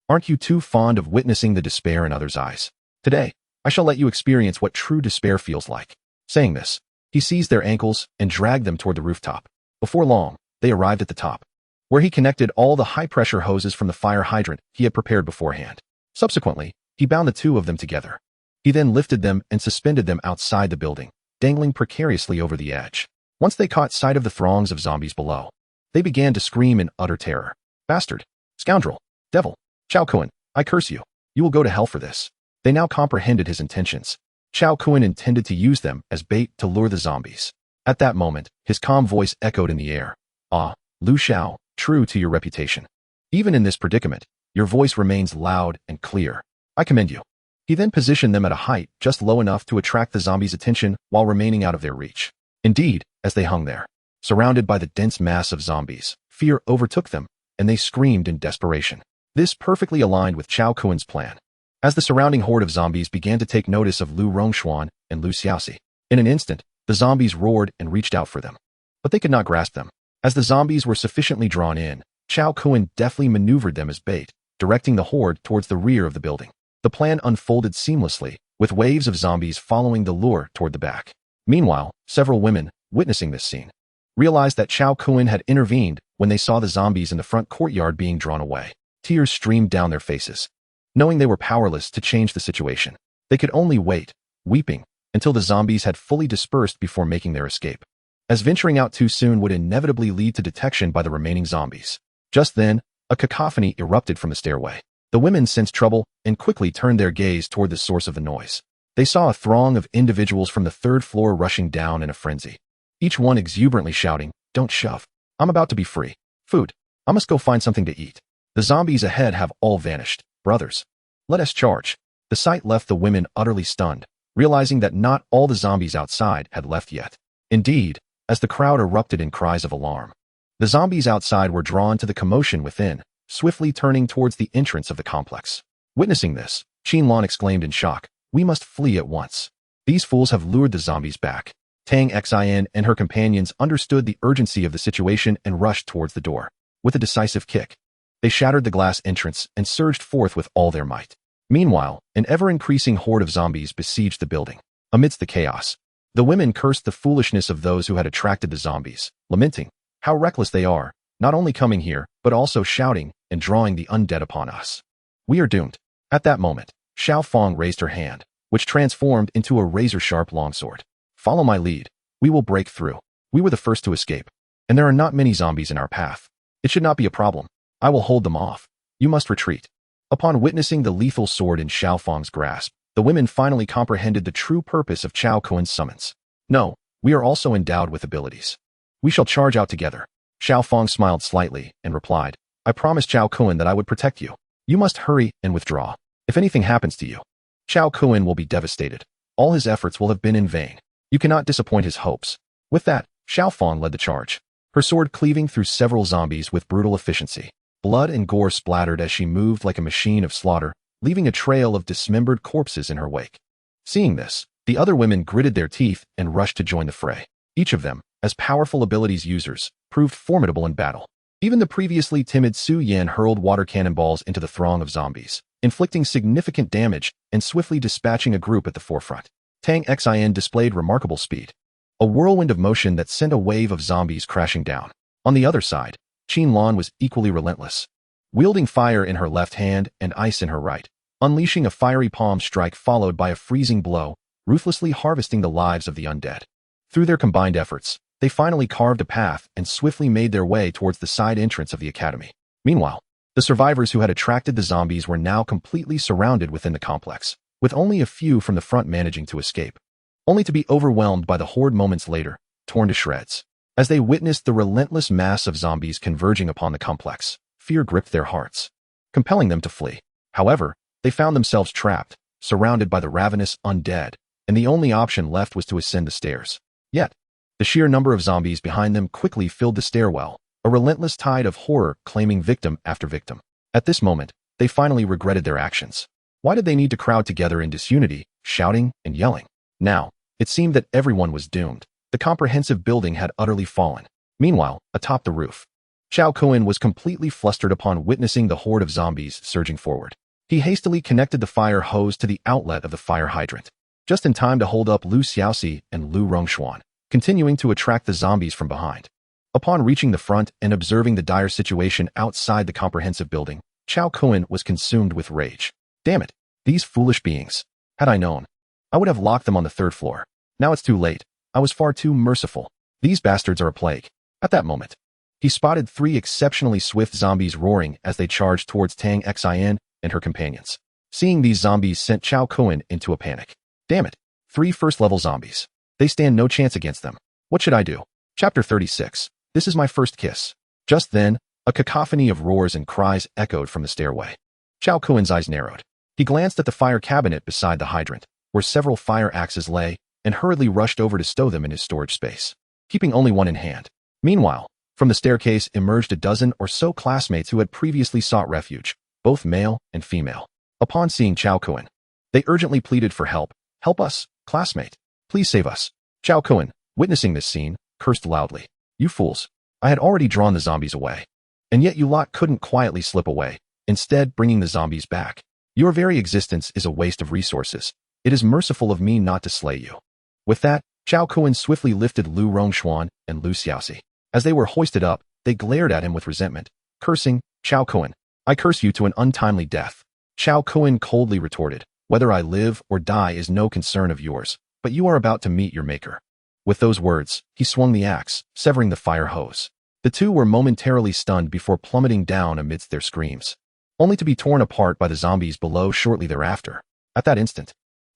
Aren't you too fond of witnessing the despair in others' eyes? Today, I shall let you experience what true despair feels like." Saying this, he seized their ankles and dragged them toward the rooftop. Before long, they arrived at the top, where he connected all the high-pressure hoses from the fire hydrant he had prepared beforehand. Subsequently, he bound the two of them together. He then lifted them and suspended them outside the building, dangling precariously over the edge. Once they caught sight of the throngs of zombies below, they began to scream in utter terror. "Bastard! Scoundrel! Devil! Chao Kuan, I curse you! You will go to hell for this." They now comprehended his intentions. Chao Kuan intended to use them as bait to lure the zombies. At that moment, his calm voice echoed in the air. "Ah, Lu Xiao, true to your reputation. Even in this predicament, your voice remains loud and clear. I commend you." He then positioned them at a height just low enough to attract the zombies' attention while remaining out of their reach. Indeed, as they hung there, surrounded by the dense mass of zombies, fear overtook them, and they screamed in desperation. This perfectly aligned with Chao Kuan's plan. As the surrounding horde of zombies began to take notice of Lu Rongshuan and Lu Xiaoxi, in an instant, the zombies roared and reached out for them. But they could not grasp them. As the zombies were sufficiently drawn in, Chao Kuan deftly maneuvered them as bait, directing the horde towards the rear of the building. The plan unfolded seamlessly, with waves of zombies following the lure toward the back. Meanwhile, several women, witnessing this scene, realized that Chao Kuan had intervened when they saw the zombies in the front courtyard being drawn away. Tears streamed down their faces. Knowing they were powerless to change the situation, they could only wait, weeping, until the zombies had fully dispersed before making their escape, as venturing out too soon would inevitably lead to detection by the remaining zombies. Just then, a cacophony erupted from the stairway. The women sensed trouble and quickly turned their gaze toward the source of the noise. They saw a throng of individuals from the third floor rushing down in a frenzy, each one exuberantly shouting, "Don't shove. I'm about to be free. Food. I must go find something to eat. The zombies ahead have all vanished. Brothers, let us charge." The sight left the women utterly stunned, realizing that not all the zombies outside had left yet. Indeed, as the crowd erupted in cries of alarm, the zombies outside were drawn to the commotion within, swiftly turning towards the entrance of the complex. Witnessing this, Qinlan exclaimed in shock, "We must flee at once. These fools have lured the zombies back." Tang Xin and her companions understood the urgency of the situation and rushed towards the door. With a decisive kick, they shattered the glass entrance and surged forth with all their might. Meanwhile, an ever-increasing horde of zombies besieged the building. Amidst the chaos, the women cursed the foolishness of those who had attracted the zombies, lamenting, "How reckless they are, not only coming here, but also shouting and drawing the undead upon us. We are doomed." At that moment, Xiao Fong raised her hand, which transformed into a razor-sharp longsword. "Follow my lead. We will break through. We were the first to escape, and there are not many zombies in our path. It should not be a problem. I will hold them off. You must retreat." Upon witnessing the lethal sword in Xiao Fong's grasp, the women finally comprehended the true purpose of Chao Kuan's summons. "No, we are also endowed with abilities. We shall charge out together." Xiao Fong smiled slightly and replied, "I promised Chao Kuan that I would protect you. You must hurry and withdraw. If anything happens to you, Chao Kuan will be devastated. All his efforts will have been in vain. You cannot disappoint his hopes." With that, Xiao Fong led the charge, her sword cleaving through several zombies with brutal efficiency. Blood and gore splattered as she moved like a machine of slaughter, leaving a trail of dismembered corpses in her wake. Seeing this, the other women gritted their teeth and rushed to join the fray. Each of them, as powerful abilities users, proved formidable in battle. Even the previously timid Su Yan hurled water cannonballs into the throng of zombies, inflicting significant damage and swiftly dispatching a group at the forefront. Tang Xin displayed remarkable speed. a whirlwind of motion that sent a wave of zombies crashing down. On the other side, Qin Lan was equally relentless, wielding fire in her left hand and ice in her right, unleashing a fiery palm strike followed by a freezing blow, ruthlessly harvesting the lives of the undead. Through their combined efforts, they finally carved a path and swiftly made their way towards the side entrance of the academy. Meanwhile, the survivors who had attracted the zombies were now completely surrounded within the complex, with only a few from the front managing to escape, only to be overwhelmed by the horde moments later, torn to shreds. As they witnessed the relentless mass of zombies converging upon the complex, fear gripped their hearts, compelling them to flee. However, they found themselves trapped, surrounded by the ravenous undead, and the only option left was to ascend the stairs. Yet, the sheer number of zombies behind them quickly filled the stairwell, a relentless tide of horror claiming victim after victim. At this moment, they finally regretted their actions. Why did they need to crowd together in disunity, shouting and yelling? Now, it seemed that everyone was doomed. The comprehensive building had utterly fallen. Meanwhile, atop the roof, Xiao Kuan was completely flustered upon witnessing the horde of zombies surging forward. He hastily connected the fire hose to the outlet of the fire hydrant, just in time to hold up Lu Xiaoxi and Lu Rongshuan, continuing to attract the zombies from behind. Upon reaching the front and observing the dire situation outside the comprehensive building, Xiao Kuan was consumed with rage. Damn it, these foolish beings. Had I known, I would have locked them on the third floor. Now it's too late. I was far too merciful. These bastards are a plague. At that moment, he spotted 3 exceptionally swift zombies roaring as they charged towards Tang Xin and her companions. Seeing these zombies sent Xiao Kuan into a panic. Damn it, 3 first-level zombies. They stand no chance against them. What should I do? Chapter 36. This is my first kiss. Just then, a cacophony of roars and cries echoed from the stairway. Xiao Kuan's eyes narrowed. He glanced at the fire cabinet beside the hydrant, where several fire axes lay, and hurriedly rushed over to stow them in his storage space, keeping only one in hand. Meanwhile, from the staircase emerged a dozen or so classmates who had previously sought refuge, both male and female. Upon seeing Xiao Kuan, they urgently pleaded for help. Help us, classmate. Please save us. Xiao Kuan, witnessing this scene, cursed loudly. You fools. I had already drawn the zombies away. And yet you lot couldn't quietly slip away, instead bringing the zombies back. Your very existence is a waste of resources. It is merciful of me not to slay you. With that, Xiao Kuan swiftly lifted Lu Rongshuan and Lu Xiaoxi. As they were hoisted up, they glared at him with resentment, cursing, Xiao Kuan, I curse you to an untimely death. Xiao Kuan coldly retorted, whether I live or die is no concern of yours, but you are about to meet your maker. With those words, he swung the axe, severing the fire hose. The two were momentarily stunned before plummeting down amidst their screams, only to be torn apart by the zombies below shortly thereafter. At that instant,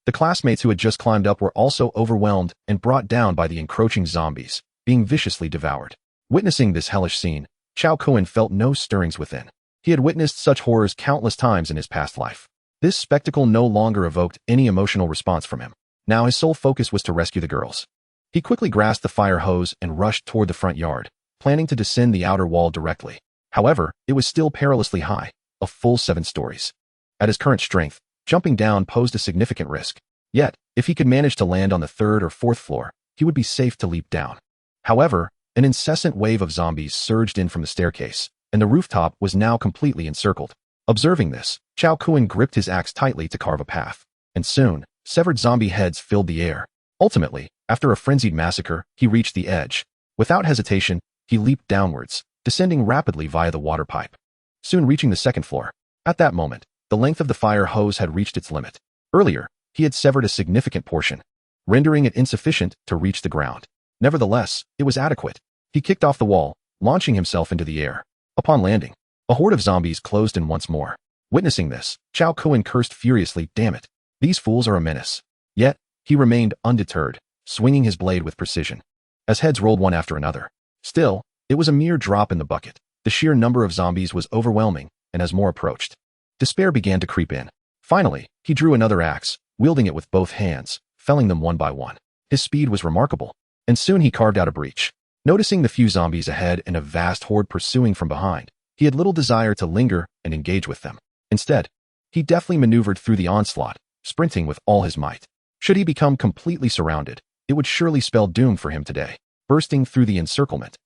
the classmates who had just climbed up were also overwhelmed and brought down by the encroaching zombies, being viciously devoured. Witnessing this hellish scene, Xiao Kuan felt no stirrings within. He had witnessed such horrors countless times in his past life. This spectacle no longer evoked any emotional response from him. Now his sole focus was to rescue the girls. He quickly grasped the fire hose and rushed toward the front yard, planning to descend the outer wall directly. However, it was still perilously high, a full 7 stories. At his current strength, jumping down posed a significant risk. Yet, if he could manage to land on the 3rd or 4th floor, he would be safe to leap down. However, an incessant wave of zombies surged in from the staircase, and the rooftop was now completely encircled. Observing this, Xiao Kuan gripped his axe tightly to carve a path, and soon, severed zombie heads filled the air. Ultimately, after a frenzied massacre, he reached the edge. Without hesitation, he leaped downwards, descending rapidly via the water pipe, soon reaching the 2nd floor. At that moment, the length of the fire hose had reached its limit. Earlier, he had severed a significant portion, rendering it insufficient to reach the ground. Nevertheless, it was adequate. He kicked off the wall, launching himself into the air. Upon landing, a horde of zombies closed in once more. Witnessing this, Xiao Kuan cursed furiously, damn it, these fools are a menace. Yet, he remained undeterred, swinging his blade with precision, as heads rolled one after another. Still, it was a mere drop in the bucket. The sheer number of zombies was overwhelming, and as more approached, despair began to creep in. Finally, he drew another axe, wielding it with both hands, felling them one by one. His speed was remarkable, and soon he carved out a breach. Noticing the few zombies ahead and a vast horde pursuing from behind, he had little desire to linger and engage with them. Instead, he deftly maneuvered through the onslaught, sprinting with all his might. Should he become completely surrounded, it would surely spell doom for him today. Bursting through the encirclement,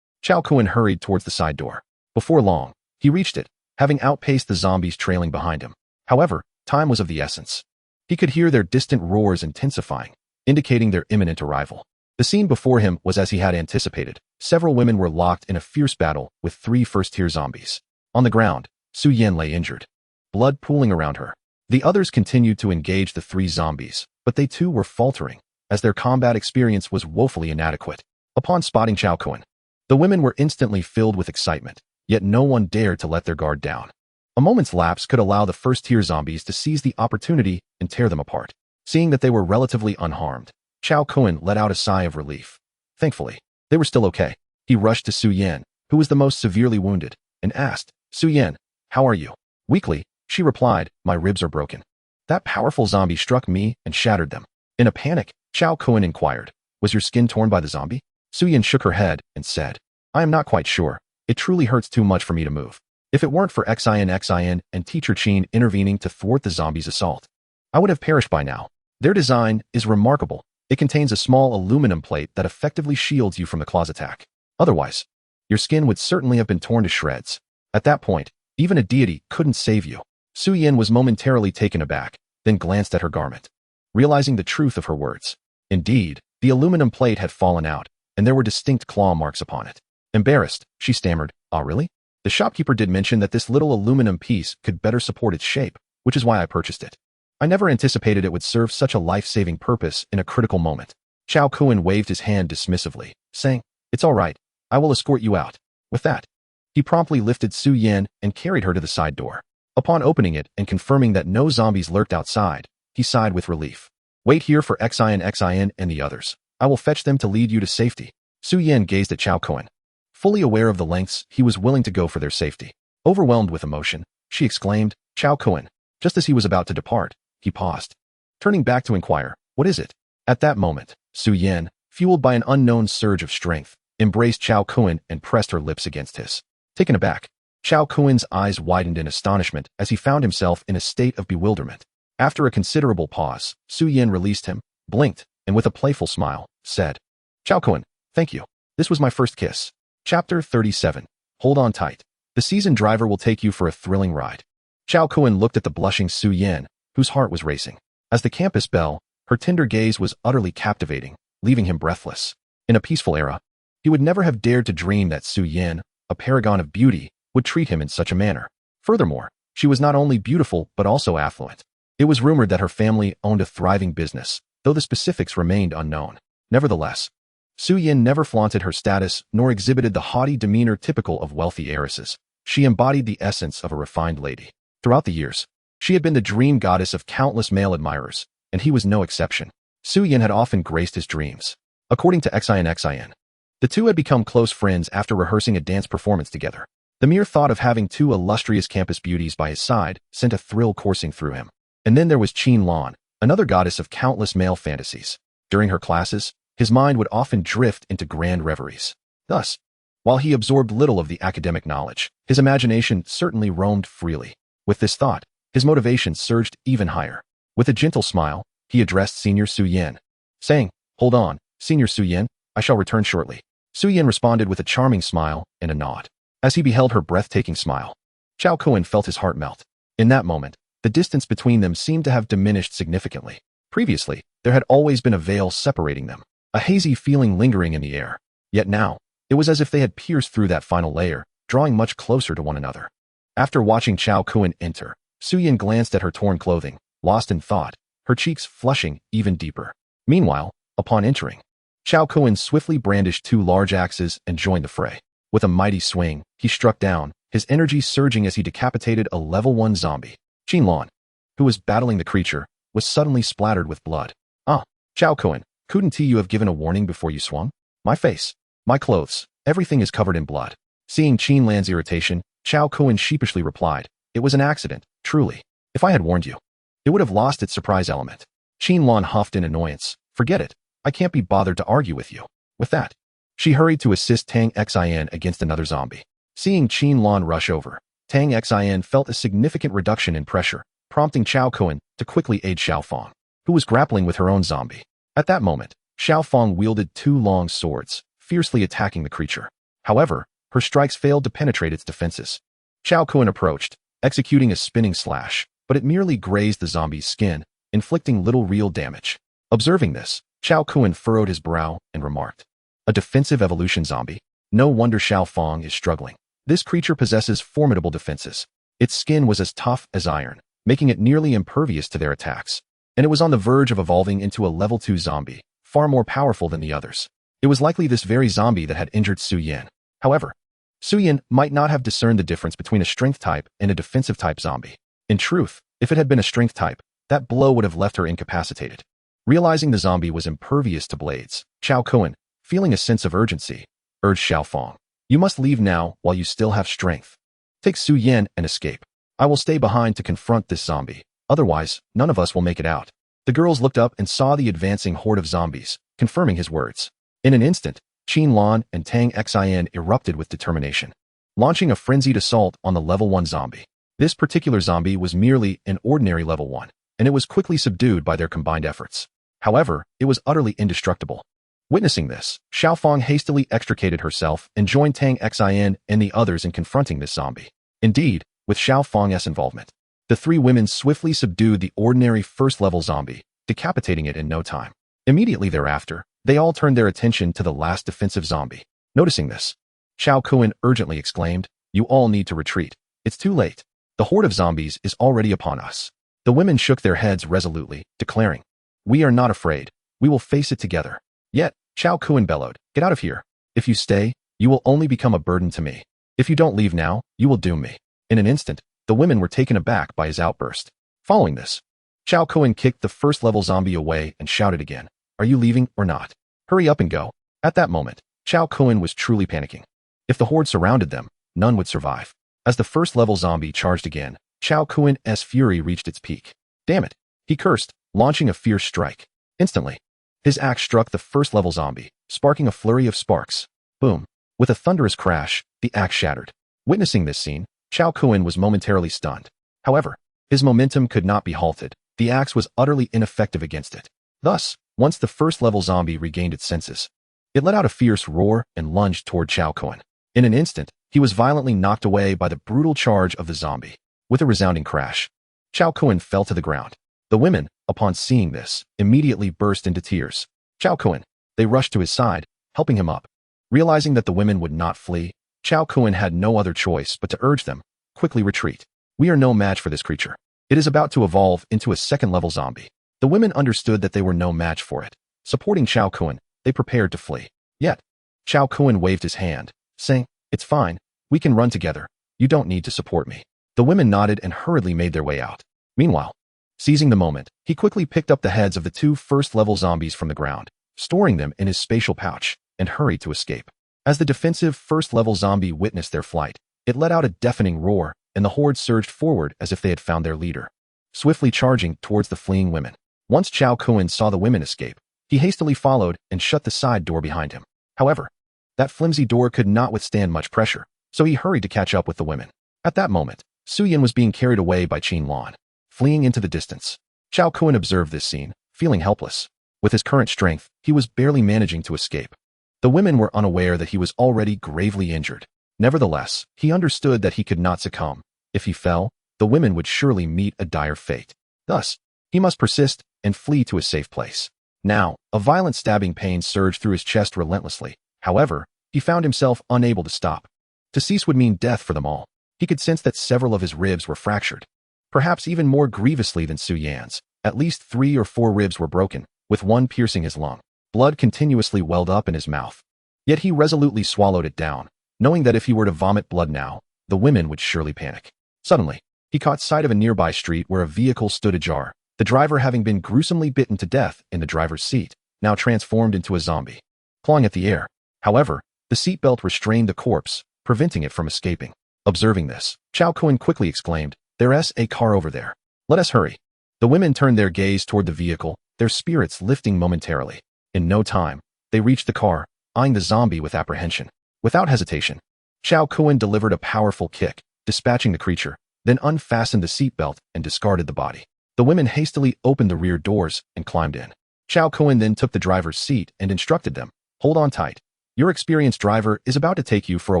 Xiao Kuan hurried towards the side door. Before long, he reached it, having outpaced the zombies trailing behind him. However, time was of the essence. He could hear their distant roars intensifying, indicating their imminent arrival. The The scene before him was as he had anticipated. Several women were locked in a fierce battle with 3 first-tier zombies. On the ground, Su Yin lay injured, blood pooling around her. The others continued to engage the 3 zombies, but they too were faltering, as their combat experience was woefully inadequate. Upon spotting Chao Kun, the women were instantly filled with excitement, yet no one dared to let their guard down. A moment's lapse could allow the first-tier zombies to seize the opportunity and tear them apart. Seeing that they were relatively unharmed, Chao Kun let out a sigh of relief. Thankfully, they were still okay. He rushed to Su Yin, who was the most severely wounded, and asked, "Su Yin, how are you?" Weakly, she replied, "My ribs are broken. That powerful zombie struck me and shattered them." In a panic, Chao Kun inquired, "Was your skin torn by the zombie?" Su Yin shook her head and said, "I am not quite sure. It truly hurts too much for me to move. If it weren't for Xin and Teacher Qin intervening to thwart the zombies' assault, I would have perished by now. Their design is remarkable. It contains a small aluminum plate that effectively shields you from the claw's attack. Otherwise, your skin would certainly have been torn to shreds. At that point, even a deity couldn't save you." Su Yin was momentarily taken aback, then glanced at her garment, realizing the truth of her words. Indeed, the aluminum plate had fallen out, and there were distinct claw marks upon it. Embarrassed, she stammered, "Ah, really? The shopkeeper did mention that this little aluminum piece could better support its shape, which is why I purchased it. I never anticipated it would serve such a life-saving purpose in a critical moment." Chao Kun waved his hand dismissively, saying, "It's all right. I will escort you out." With that, he promptly lifted Su Yin and carried her to the side door. Upon opening it and confirming that no zombies lurked outside, he sighed with relief. "Wait here for Xin and the others. I will fetch them to lead you to safety." Su Yin gazed at Chao Kun, fully aware of the lengths he was willing to go for their safety. Overwhelmed with emotion, she exclaimed, "Chao Kun." Just as he was about to depart, he paused, turning back to inquire, "What is it?" At that moment, Su Yin, fueled by an unknown surge of strength, embraced Chao Kun and pressed her lips against his. Taken aback, Chao Kun's eyes widened in astonishment as he found himself in a state of bewilderment. After a considerable pause, Su Yin released him, blinked, and with a playful smile, said, "Chao Kun, thank you. This was my first kiss." Chapter 37. Hold on tight. The seasoned driver will take you for a thrilling ride. Chao Kun looked at the blushing Su Yin, whose heart was racing. As the campus belle, her tender gaze was utterly captivating, leaving him breathless. In a peaceful era, he would never have dared to dream that Su Yin, a paragon of beauty, would treat him in such a manner. Furthermore, she was not only beautiful but also affluent. It was rumored that her family owned a thriving business, though the specifics remained unknown. Nevertheless, Su Yin never flaunted her status nor exhibited the haughty demeanor typical of wealthy heiresses. She embodied the essence of a refined lady. Throughout the years, she had been the dream goddess of countless male admirers, and he was no exception. Su Yin had often graced his dreams. According to Xin, the two had become close friends after rehearsing a dance performance together. The mere thought of having 2 illustrious campus beauties by his side sent a thrill coursing through him. And then there was Qin Lan, another goddess of countless male fantasies. During her classes, his mind would often drift into grand reveries. Thus, while he absorbed little of the academic knowledge, his imagination certainly roamed freely. With this thought, his motivation surged even higher. With a gentle smile, he addressed Senior Su Yin, saying, "Hold on, Senior Su Yin, I shall return shortly." Su Yin responded with a charming smile and a nod. As he beheld her breathtaking smile, Chao Kun felt his heart melt. In that moment, the distance between them seemed to have diminished significantly. Previously, there had always been a veil separating them, a hazy feeling lingering in the air. Yet now, it was as if they had pierced through that final layer, drawing much closer to one another. After watching Chao Kun enter, Su Yin glanced at her torn clothing, lost in thought, her cheeks flushing even deeper. Meanwhile, upon entering, Chao Kun swiftly brandished 2 large axes and joined the fray. With a mighty swing, he struck down, his energy surging as he decapitated a level 1 zombie. Qin Lan, who was battling the creature, was suddenly splattered with blood. "Ah, Chao Kun, couldn't you have given a warning before you swung? My face, my clothes, everything is covered in blood." Seeing Qin Lan's irritation, Chao Kun sheepishly replied, "It was an accident, truly. If I had warned you, it would have lost its surprise element." Qin Lan huffed in annoyance, "Forget it. I can't be bothered to argue with you." With that, she hurried to assist Tang Xin against another zombie. Seeing Qin Lan rush over, Tang Xin felt a significant reduction in pressure, prompting Chao Kun to quickly aid Xiaofang, who was grappling with her own zombie. At that moment, Xiaofang wielded 2 long swords, fiercely attacking the creature. However, her strikes failed to penetrate its defenses. Chao Kun approached, executing a spinning slash, but it merely grazed the zombie's skin, inflicting little real damage. Observing this, Xiao Kun furrowed his brow and remarked, "A defensive evolution zombie? No wonder Xiao Fong is struggling. This creature possesses formidable defenses. Its skin was as tough as iron, making it nearly impervious to their attacks. And it was on the verge of evolving into a level 2 zombie, far more powerful than the others. It was likely this very zombie that had injured Su Yan. However, Su Yan might not have discerned the difference between a strength type and a defensive type zombie. In truth, if it had been a strength type, that blow would have left her incapacitated." Realizing the zombie was impervious to blades, Xiao Kun, feeling a sense of urgency, urged Xiao Fong, "You must leave now while you still have strength. Take Su Yan and escape. I will stay behind to confront this zombie. Otherwise, none of us will make it out." The girls looked up and saw the advancing horde of zombies, confirming his words. In an instant, Qin Lan and Tang Xin erupted with determination, launching a frenzied assault on the level 1 zombie. This particular zombie was merely an ordinary level 1, and it was quickly subdued by their combined efforts. However, it was utterly indestructible. Witnessing this, Xiao Fong hastily extricated herself and joined Tang Xin and the others in confronting this zombie. Indeed, with Xiao Fong's involvement, the three women swiftly subdued the ordinary first-level zombie, decapitating it in no time. Immediately thereafter, they all turned their attention to the last defensive zombie. Noticing this, Xiao Kun urgently exclaimed, "You all need to retreat. It's too late. The horde of zombies is already upon us." The women shook their heads resolutely, declaring, "We are not afraid. We will face it together." Yet, Xiao Kun bellowed, "Get out of here. If you stay, you will only become a burden to me. If you don't leave now, you will doom me." In an instant, the women were taken aback by his outburst. Following this, Xiao Kun kicked the first-level zombie away and shouted again, "Are you leaving or not? Hurry up and go." At that moment, Xiao Kun was truly panicking. If the horde surrounded them, none would survive. As the first-level zombie charged again, Xiao Kun's fury reached its peak. "Damn it," he cursed, launching a fierce strike. Instantly, his axe struck the first-level zombie, sparking a flurry of sparks. Boom. With a thunderous crash, the axe shattered. Witnessing this scene, Xiao Kun was momentarily stunned. However, his momentum could not be halted. The axe was utterly ineffective against it. Thus, once the first-level zombie regained its senses, it let out a fierce roar and lunged toward Xiao Kun. In an instant, he was violently knocked away by the brutal charge of the zombie. With a resounding crash, Xiao Kun fell to the ground. The women, upon seeing this, immediately burst into tears. "Xiao Kun!" They rushed to his side, helping him up. Realizing that the women would not flee, Xiao Kun had no other choice but to urge them, "Quickly retreat. We are no match for this creature. It is about to evolve into a second-level zombie." The women understood that they were no match for it. Supporting Xiao Kun, they prepared to flee. Yet, Xiao Kun waved his hand, saying, "It's fine. We can run together. You don't need to support me." The women nodded and hurriedly made their way out. Meanwhile, seizing the moment, he quickly picked up the heads of the two first-level zombies from the ground, storing them in his spatial pouch, and hurried to escape. As the defensive first-level zombie witnessed their flight, it let out a deafening roar, and the horde surged forward as if they had found their leader, swiftly charging towards the fleeing women. Once Xiao Kun saw the women escape, he hastily followed and shut the side door behind him. However, that flimsy door could not withstand much pressure, so he hurried to catch up with the women. At that moment, Su Yan was being carried away by Qin Lan, fleeing into the distance. Xiao Kun observed this scene, feeling helpless. With his current strength, he was barely managing to escape. The women were unaware that he was already gravely injured. Nevertheless, he understood that he could not succumb. If he fell, the women would surely meet a dire fate. Thus, he must persist and flee to a safe place. Now, a violent stabbing pain surged through his chest relentlessly. However, he found himself unable to stop. To cease would mean death for them all. He could sense that several of his ribs were fractured, perhaps even more grievously than Su Yan's. At least 3 or 4 ribs were broken, with one piercing his lung. Blood continuously welled up in his mouth. Yet he resolutely swallowed it down, knowing that if he were to vomit blood now, the women would surely panic. Suddenly, he caught sight of a nearby street where a vehicle stood ajar, the driver having been gruesomely bitten to death in the driver's seat, now transformed into a zombie, clawing at the air. However, the seatbelt restrained the corpse, preventing it from escaping. Observing this, Xiao Kun quickly exclaimed, "There's a car over there. Let us hurry." The women turned their gaze toward the vehicle, their spirits lifting momentarily. In no time, they reached the car, eyeing the zombie with apprehension. Without hesitation, Xiao Kun delivered a powerful kick, dispatching the creature, then unfastened the seatbelt and discarded the body. The women hastily opened the rear doors and climbed in. Xiao Kun then took the driver's seat and instructed them, "Hold on tight. Your experienced driver is about to take you for a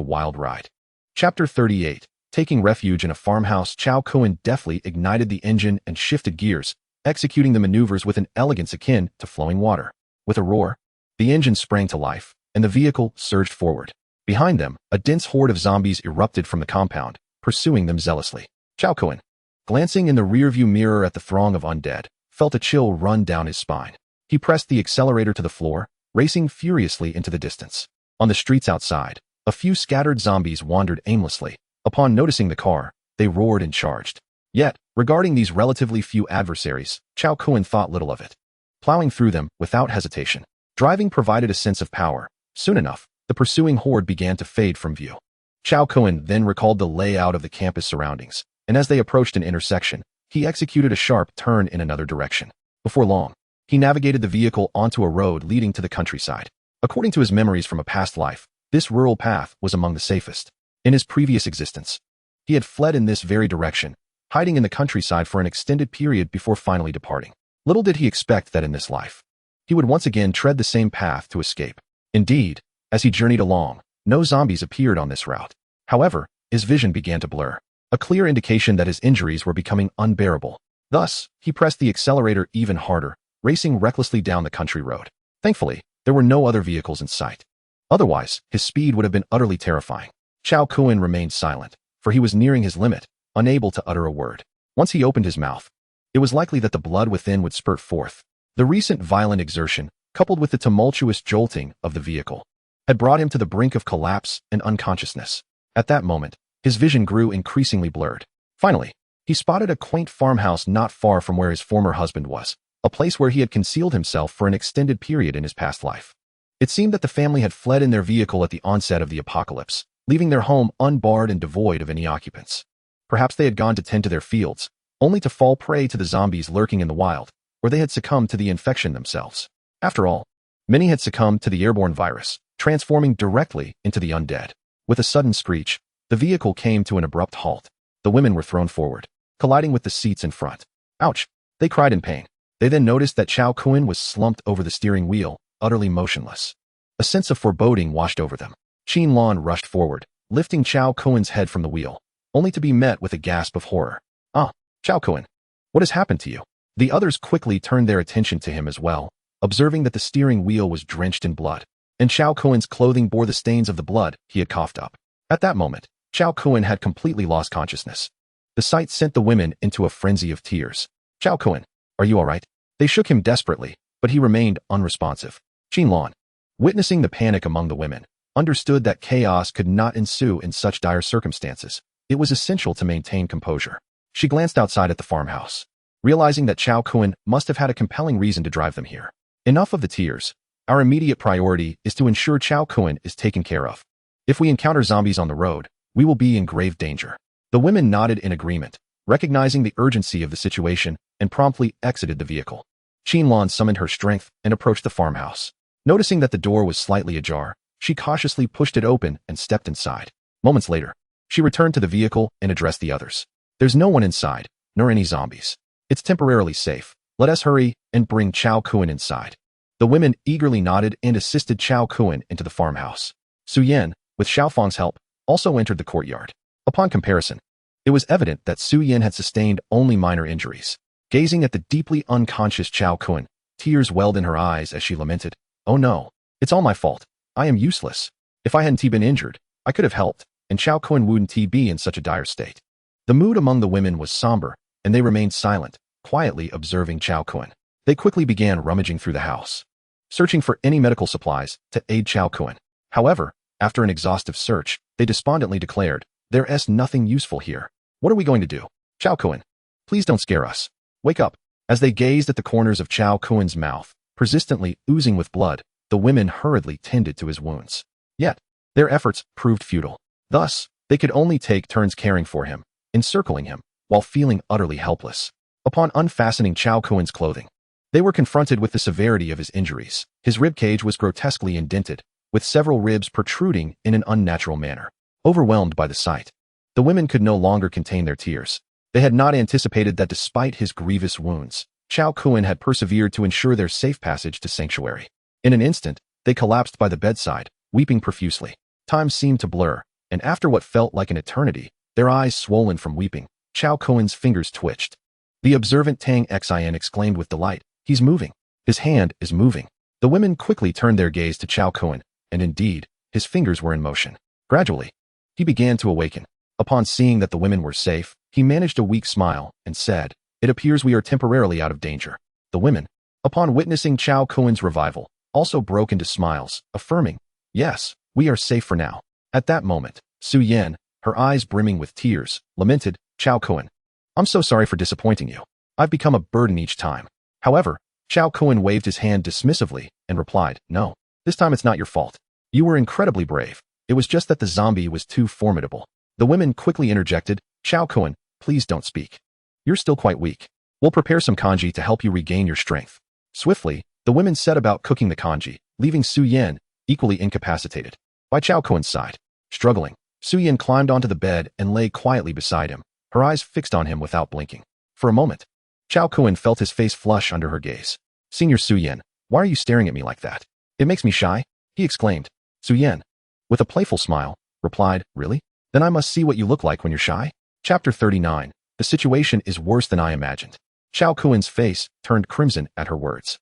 wild ride." Chapter 38. Taking refuge in a farmhouse, Xiao Kun deftly ignited the engine and shifted gears, executing the maneuvers with an elegance akin to flowing water. With a roar, the engine sprang to life, and the vehicle surged forward. Behind them, a dense horde of zombies erupted from the compound, pursuing them zealously. Chao Kun, glancing in the rearview mirror at the throng of undead, felt a chill run down his spine. He pressed the accelerator to the floor, racing furiously into the distance. On the streets outside, a few scattered zombies wandered aimlessly. Upon noticing the car, they roared and charged. Yet, regarding these relatively few adversaries, Chao Kun thought little of it. Plowing through them without hesitation, driving provided a sense of power. Soon enough, the pursuing horde began to fade from view. Chao Kun then recalled the layout of the campus surroundings, and as they approached an intersection, he executed a sharp turn in another direction. Before long, he navigated the vehicle onto a road leading to the countryside. According to his memories from a past life, this rural path was among the safest. In his previous existence, he had fled in this very direction, hiding in the countryside for an extended period before finally departing. Little did he expect that in this life, he would once again tread the same path to escape. Indeed, as he journeyed along, no zombies appeared on this route. However, his vision began to blur, a clear indication that his injuries were becoming unbearable. Thus, he pressed the accelerator even harder, racing recklessly down the country road. Thankfully, there were no other vehicles in sight. Otherwise, his speed would have been utterly terrifying. Chao Kun remained silent, for he was nearing his limit, unable to utter a word. Once he opened his mouth, it was likely that the blood within would spurt forth. The recent violent exertion, coupled with the tumultuous jolting of the vehicle, had brought him to the brink of collapse and unconsciousness. At that moment, his vision grew increasingly blurred. Finally, he spotted a quaint farmhouse not far from where his former husband was, a place where he had concealed himself for an extended period in his past life. It seemed that the family had fled in their vehicle at the onset of the apocalypse, leaving their home unbarred and devoid of any occupants. Perhaps they had gone to tend to their fields, only to fall prey to the zombies lurking in the wild, or they had succumbed to the infection themselves. After all, many had succumbed to the airborne virus, transforming directly into the undead. With a sudden screech, the vehicle came to an abrupt halt. The women were thrown forward, colliding with the seats in front. Ouch! They cried in pain. They then noticed that Chao Kun was slumped over the steering wheel, utterly motionless. A sense of foreboding washed over them. Qin Lan rushed forward, lifting Chao Kun's head from the wheel, only to be met with a gasp of horror. "Ah, Chao Kun, what has happened to you?" The others quickly turned their attention to him as well, observing that the steering wheel was drenched in blood, and Chao Kun's clothing bore the stains of the blood he had coughed up. At that moment, Chao Kun had completely lost consciousness. The sight sent the women into a frenzy of tears. "Chao Kun, are you all right?" They shook him desperately, but he remained unresponsive. Qin Lan, witnessing the panic among the women, understood that chaos could not ensue in such dire circumstances. It was essential to maintain composure. She glanced outside at the farmhouse, realizing that Chao Kun must have had a compelling reason to drive them here. "Enough of the tears. Our immediate priority is to ensure Chao Kun is taken care of. If we encounter zombies on the road, we will be in grave danger." The women nodded in agreement, recognizing the urgency of the situation, and promptly exited the vehicle. Qin Lan summoned her strength and approached the farmhouse. Noticing that the door was slightly ajar, she cautiously pushed it open and stepped inside. Moments later, she returned to the vehicle and addressed the others. "There's no one inside, nor any zombies. It's temporarily safe. Let us hurry and bring Chao Kun inside." The women eagerly nodded and assisted Chao Kun into the farmhouse. Su Yan, with Xiaofang's help, also entered the courtyard. Upon comparison, it was evident that Su Yan had sustained only minor injuries. Gazing at the deeply unconscious Chao Kun, tears welled in her eyes as she lamented, "Oh no, it's all my fault. I am useless. If I hadn't been injured, I could have helped, and Chao Kun wouldn't be in such a dire state." The mood among the women was somber, and they remained silent, quietly observing Chao Kun. They quickly began rummaging through the house, searching for any medical supplies to aid Chao Kun. However, after an exhaustive search, they despondently declared, "There's nothing useful here. What are we going to do? Chao Kun, please don't scare us. Wake up." As they gazed at the corners of Chao Kun's mouth, persistently oozing with blood, the women hurriedly tended to his wounds. Yet, their efforts proved futile. Thus, they could only take turns caring for him, encircling him, while feeling utterly helpless. Upon unfastening Chao Kun's clothing, they were confronted with the severity of his injuries. His ribcage was grotesquely indented, with several ribs protruding in an unnatural manner. Overwhelmed by the sight, the women could no longer contain their tears. They had not anticipated that despite his grievous wounds, Chao Kun had persevered to ensure their safe passage to sanctuary. In an instant, they collapsed by the bedside, weeping profusely. Time seemed to blur, and after what felt like an eternity, their eyes swollen from weeping, Chao Kun's fingers twitched. The observant Tang Xin exclaimed with delight, "He's moving. His hand is moving." The women quickly turned their gaze to Chao Kun, and indeed, his fingers were in motion. Gradually, he began to awaken. Upon seeing that the women were safe, he managed a weak smile and said, "It appears we are temporarily out of danger." The women, upon witnessing Chao Kun's revival, also broke into smiles, affirming, "Yes, we are safe for now." At that moment, Su Yan, her eyes brimming with tears, lamented, "Chao Kun, I'm so sorry for disappointing you. I've become a burden each time." However, Chao Kun waved his hand dismissively and replied, "No, this time it's not your fault. You were incredibly brave. It was just that the zombie was too formidable." The women quickly interjected, "Chao Kun, please don't speak. You're still quite weak. We'll prepare some kanji to help you regain your strength." Swiftly, the women set about cooking the kanji, leaving Su Yan equally incapacitated. By Chao Kun's side, struggling, Su Yan climbed onto the bed and lay quietly beside him, her eyes fixed on him without blinking. For a moment, Chao Kun felt his face flush under her gaze. "Senior Su Yan, why are you staring at me like that? It makes me shy," he exclaimed. Su Yan, with a playful smile, replied, "Really? Then I must see what you look like when you're shy." Chapter 39. The situation is worse than I imagined. Chao Kun's face turned crimson at her words.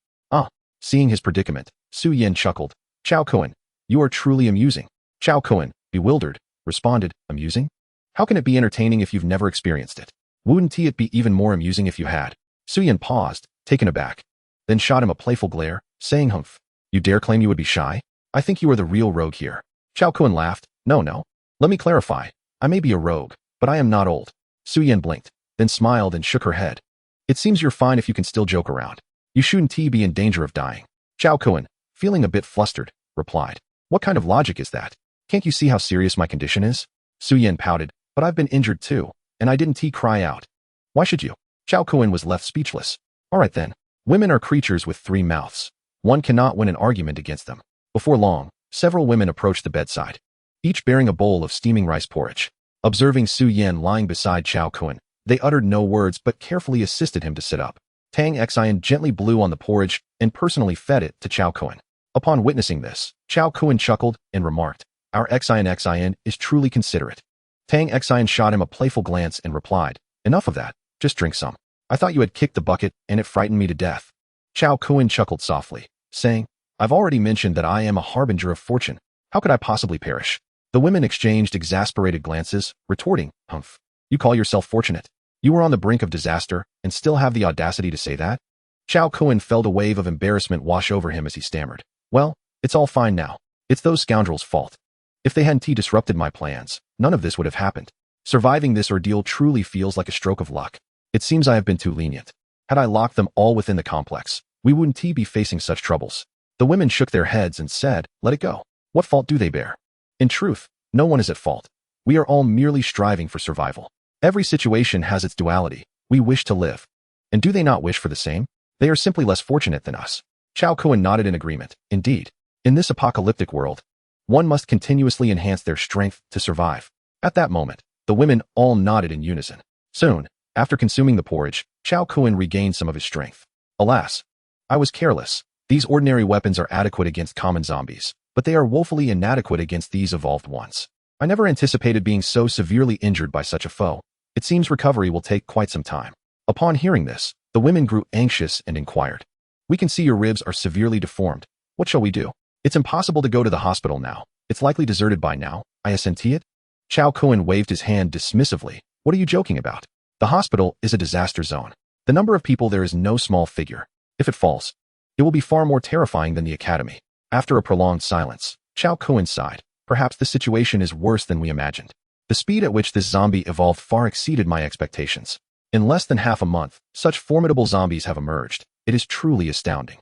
Seeing his predicament, Su Yan chuckled. "Chao Kun, you are truly amusing." Chao Kun, bewildered, responded, "Amusing? How can it be entertaining if you've never experienced it? Wouldn't it be even more amusing if you had?" Su Yan paused, taken aback, then shot him a playful glare, saying, "Humph, you dare claim you would be shy? I think you are the real rogue here." Chao Kun laughed. No. Let me clarify. I may be a rogue, but I am not old." Su Yan blinked, then smiled and shook her head. "It seems you're fine if you can still joke around. You shouldn't be in danger of dying." Chao Kun, feeling a bit flustered, replied, "What kind of logic is that? Can't you see how serious my condition is?" Su Yan pouted, "But I've been injured too, and I didn't cry out." "Why should you?" Chao Kun was left speechless. "All right then. Women are creatures with 3 mouths. One cannot win an argument against them." Before long, several women approached the bedside, each bearing a bowl of steaming rice porridge. Observing Su Yan lying beside Chao Kun, they uttered no words but carefully assisted him to sit up. Tang Xian gently blew on the porridge and personally fed it to Chao Kun. Upon witnessing this, Chao Kun chuckled and remarked, "Our Xian is truly considerate." Tang Xian shot him a playful glance and replied, "Enough of that, just drink some. I thought you had kicked the bucket and it frightened me to death." Chao Kun chuckled softly, saying, "I've already mentioned that I am a harbinger of fortune. How could I possibly perish?" The women exchanged exasperated glances, retorting, "Humph, you call yourself fortunate? You were on the brink of disaster and still have the audacity to say that?" Chao Kun felt a wave of embarrassment wash over him as he stammered, "Well, it's all fine now. It's those scoundrels' fault. If they hadn't disrupted my plans, none of this would have happened. Surviving this ordeal truly feels like a stroke of luck. It seems I have been too lenient. Had I locked them all within the complex, we wouldn't be facing such troubles." The women shook their heads and said, "Let it go. What fault do they bear? In truth, no one is at fault. We are all merely striving for survival. Every situation has its duality. We wish to live. And do they not wish for the same? They are simply less fortunate than us." Chao Kun nodded in agreement. Indeed, in this apocalyptic world, one must continuously enhance their strength to survive. At that moment, the women all nodded in unison. Soon, after consuming the porridge, Chao Kun regained some of his strength. "Alas, I was careless. These ordinary weapons are adequate against common zombies, but they are woefully inadequate against these evolved ones. I never anticipated being so severely injured by such a foe. It seems recovery will take quite some time." Upon hearing this, the women grew anxious and inquired, "We can see your ribs are severely deformed. What shall we do? It's impossible to go to the hospital now. It's likely deserted by now. I assent it." Chao Kun waved his hand dismissively. "What are you joking about? The hospital is a disaster zone. The number of people there is no small figure. If it falls, it will be far more terrifying than the academy." After a prolonged silence, Chao Kun sighed. "Perhaps the situation is worse than we imagined. The speed at which this zombie evolved far exceeded my expectations. In less than half a month, such formidable zombies have emerged. It is truly astounding.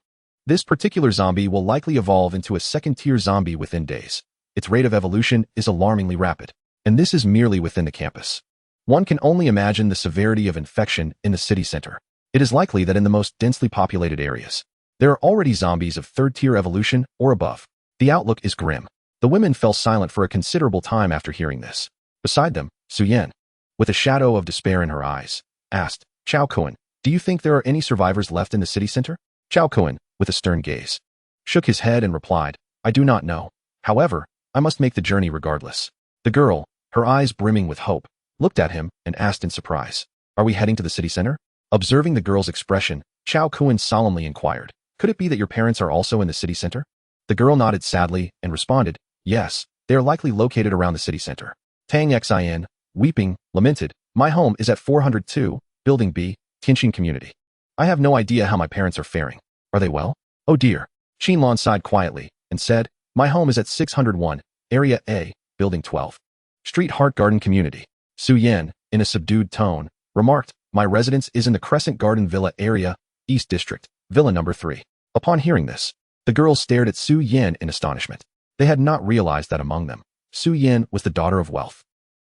This particular zombie will likely evolve into a second-tier zombie within days. Its rate of evolution is alarmingly rapid, and this is merely within the campus. One can only imagine the severity of infection in the city center. It is likely that in the most densely populated areas, there are already zombies of third-tier evolution or above. The outlook is grim." The women fell silent for a considerable time after hearing this. Beside them, Su Yan, with a shadow of despair in her eyes, asked, "Chao Kun, do you think there are any survivors left in the city center?" Chao Kun, with a stern gaze, shook his head and replied, "I do not know. However, I must make the journey regardless." The girl, her eyes brimming with hope, looked at him and asked in surprise, "Are we heading to the city center?" Observing the girl's expression, Chao Kun solemnly inquired, Could it be that your parents are also in the city center? The girl nodded sadly and responded, yes, they are likely located around the city center. Tang Xin, weeping, lamented, my home is at 402, Building B, Tianqin Community. I have no idea how my parents are faring. Are they well? Oh dear. Qinlan sighed quietly and said, my home is at 601, Area A, Building 12. Street Heart Garden Community. Su Yan, in a subdued tone, remarked, my residence is in the Crescent Garden Villa Area, East District, Villa number 3. Upon hearing this, the girls stared at Su Yan in astonishment. They had not realized that among them, Su Yan was the daughter of wealth.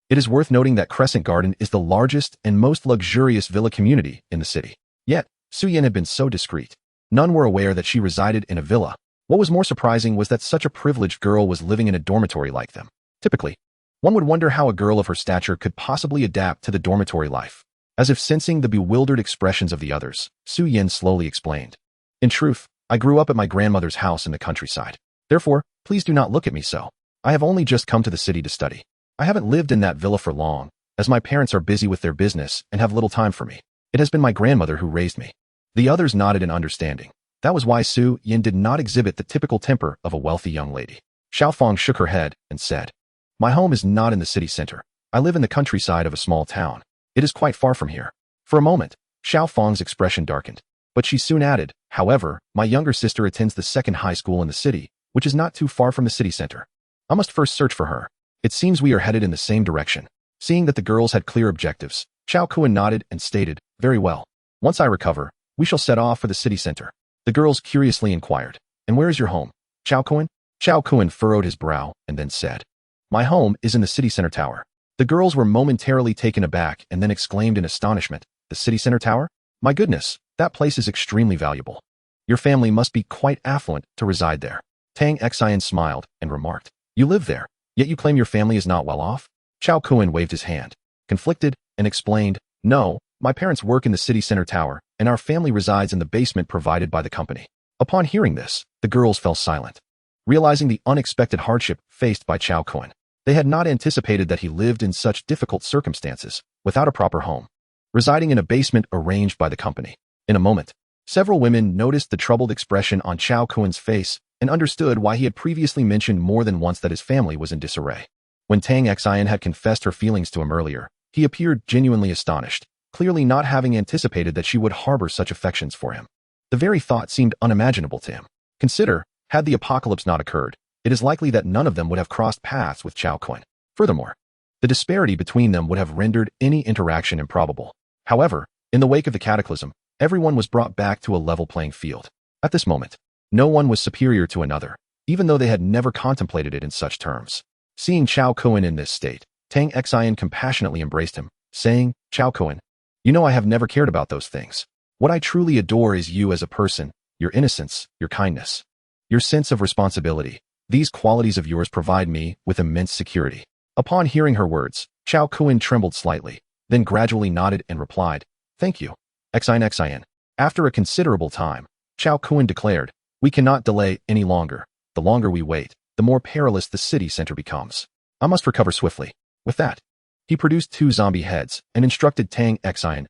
It is worth noting that Crescent Garden is the largest and most luxurious villa community in the city. Yet, Su Yan had been so discreet. None were aware that she resided in a villa. What was more surprising was that such a privileged girl was living in a dormitory like them. Typically, one would wonder how a girl of her stature could possibly adapt to the dormitory life. As if sensing the bewildered expressions of the others, Su Yan slowly explained. In truth, I grew up at my grandmother's house in the countryside. Therefore, please do not look at me so. I have only just come to the city to study. I haven't lived in that villa for long, as my parents are busy with their business and have little time for me. It has been my grandmother who raised me. The others nodded in understanding. That was why Su Yan did not exhibit the typical temper of a wealthy young lady. Xiaofang shook her head and said, my home is not in the city center. I live in the countryside of a small town. It is quite far from here. For a moment, Xiaofang's expression darkened, but she soon added, however, my younger sister attends the second high school in the city, which is not too far from the city center. I must first search for her. It seems we are headed in the same direction. Seeing that the girls had clear objectives, Chao Kuan nodded and stated, very well. Once I recover, we shall set off for the city center. The girls curiously inquired, and where is your home, Chao Kuan? Chao Kuan furrowed his brow and then said, my home is in the city center tower. The girls were momentarily taken aback and then exclaimed in astonishment, the city center tower? My goodness, that place is extremely valuable. Your family must be quite affluent to reside there. Tang Xian smiled and remarked, you live there, yet you claim your family is not well off? Chao Kuan waved his hand, conflicted, and explained, no, my parents work in the city center tower, and our family resides in the basement provided by the company. Upon hearing this, the girls fell silent. Realizing the unexpected hardship faced by Chao Kuan, they had not anticipated that he lived in such difficult circumstances, without a proper home, residing in a basement arranged by the company. In a moment, several women noticed the troubled expression on Chao Kuan's face and understood why he had previously mentioned more than once that his family was in disarray. When Tang Xian had confessed her feelings to him earlier, he appeared genuinely astonished, clearly not having anticipated that she would harbor such affections for him. The very thought seemed unimaginable to him. Consider, had the apocalypse not occurred, it is likely that none of them would have crossed paths with Chao Kuan. Furthermore, the disparity between them would have rendered any interaction improbable. However, in the wake of the cataclysm, everyone was brought back to a level playing field. At this moment, no one was superior to another, even though they had never contemplated it in such terms. Seeing Chao Kuan in this state, Tang Xian compassionately embraced him, saying, Chao Kuan, you know I have never cared about those things. What I truly adore is you as a person, your innocence, your kindness, your sense of responsibility. These qualities of yours provide me with immense security. Upon hearing her words, Chao Kuan trembled slightly, then gradually nodded and replied, thank you, Xian. After a considerable time, Chao Kuan declared, we cannot delay any longer. The longer we wait, the more perilous the city center becomes. I must recover swiftly. With that, he produced 2 zombie heads and instructed Tang Xian,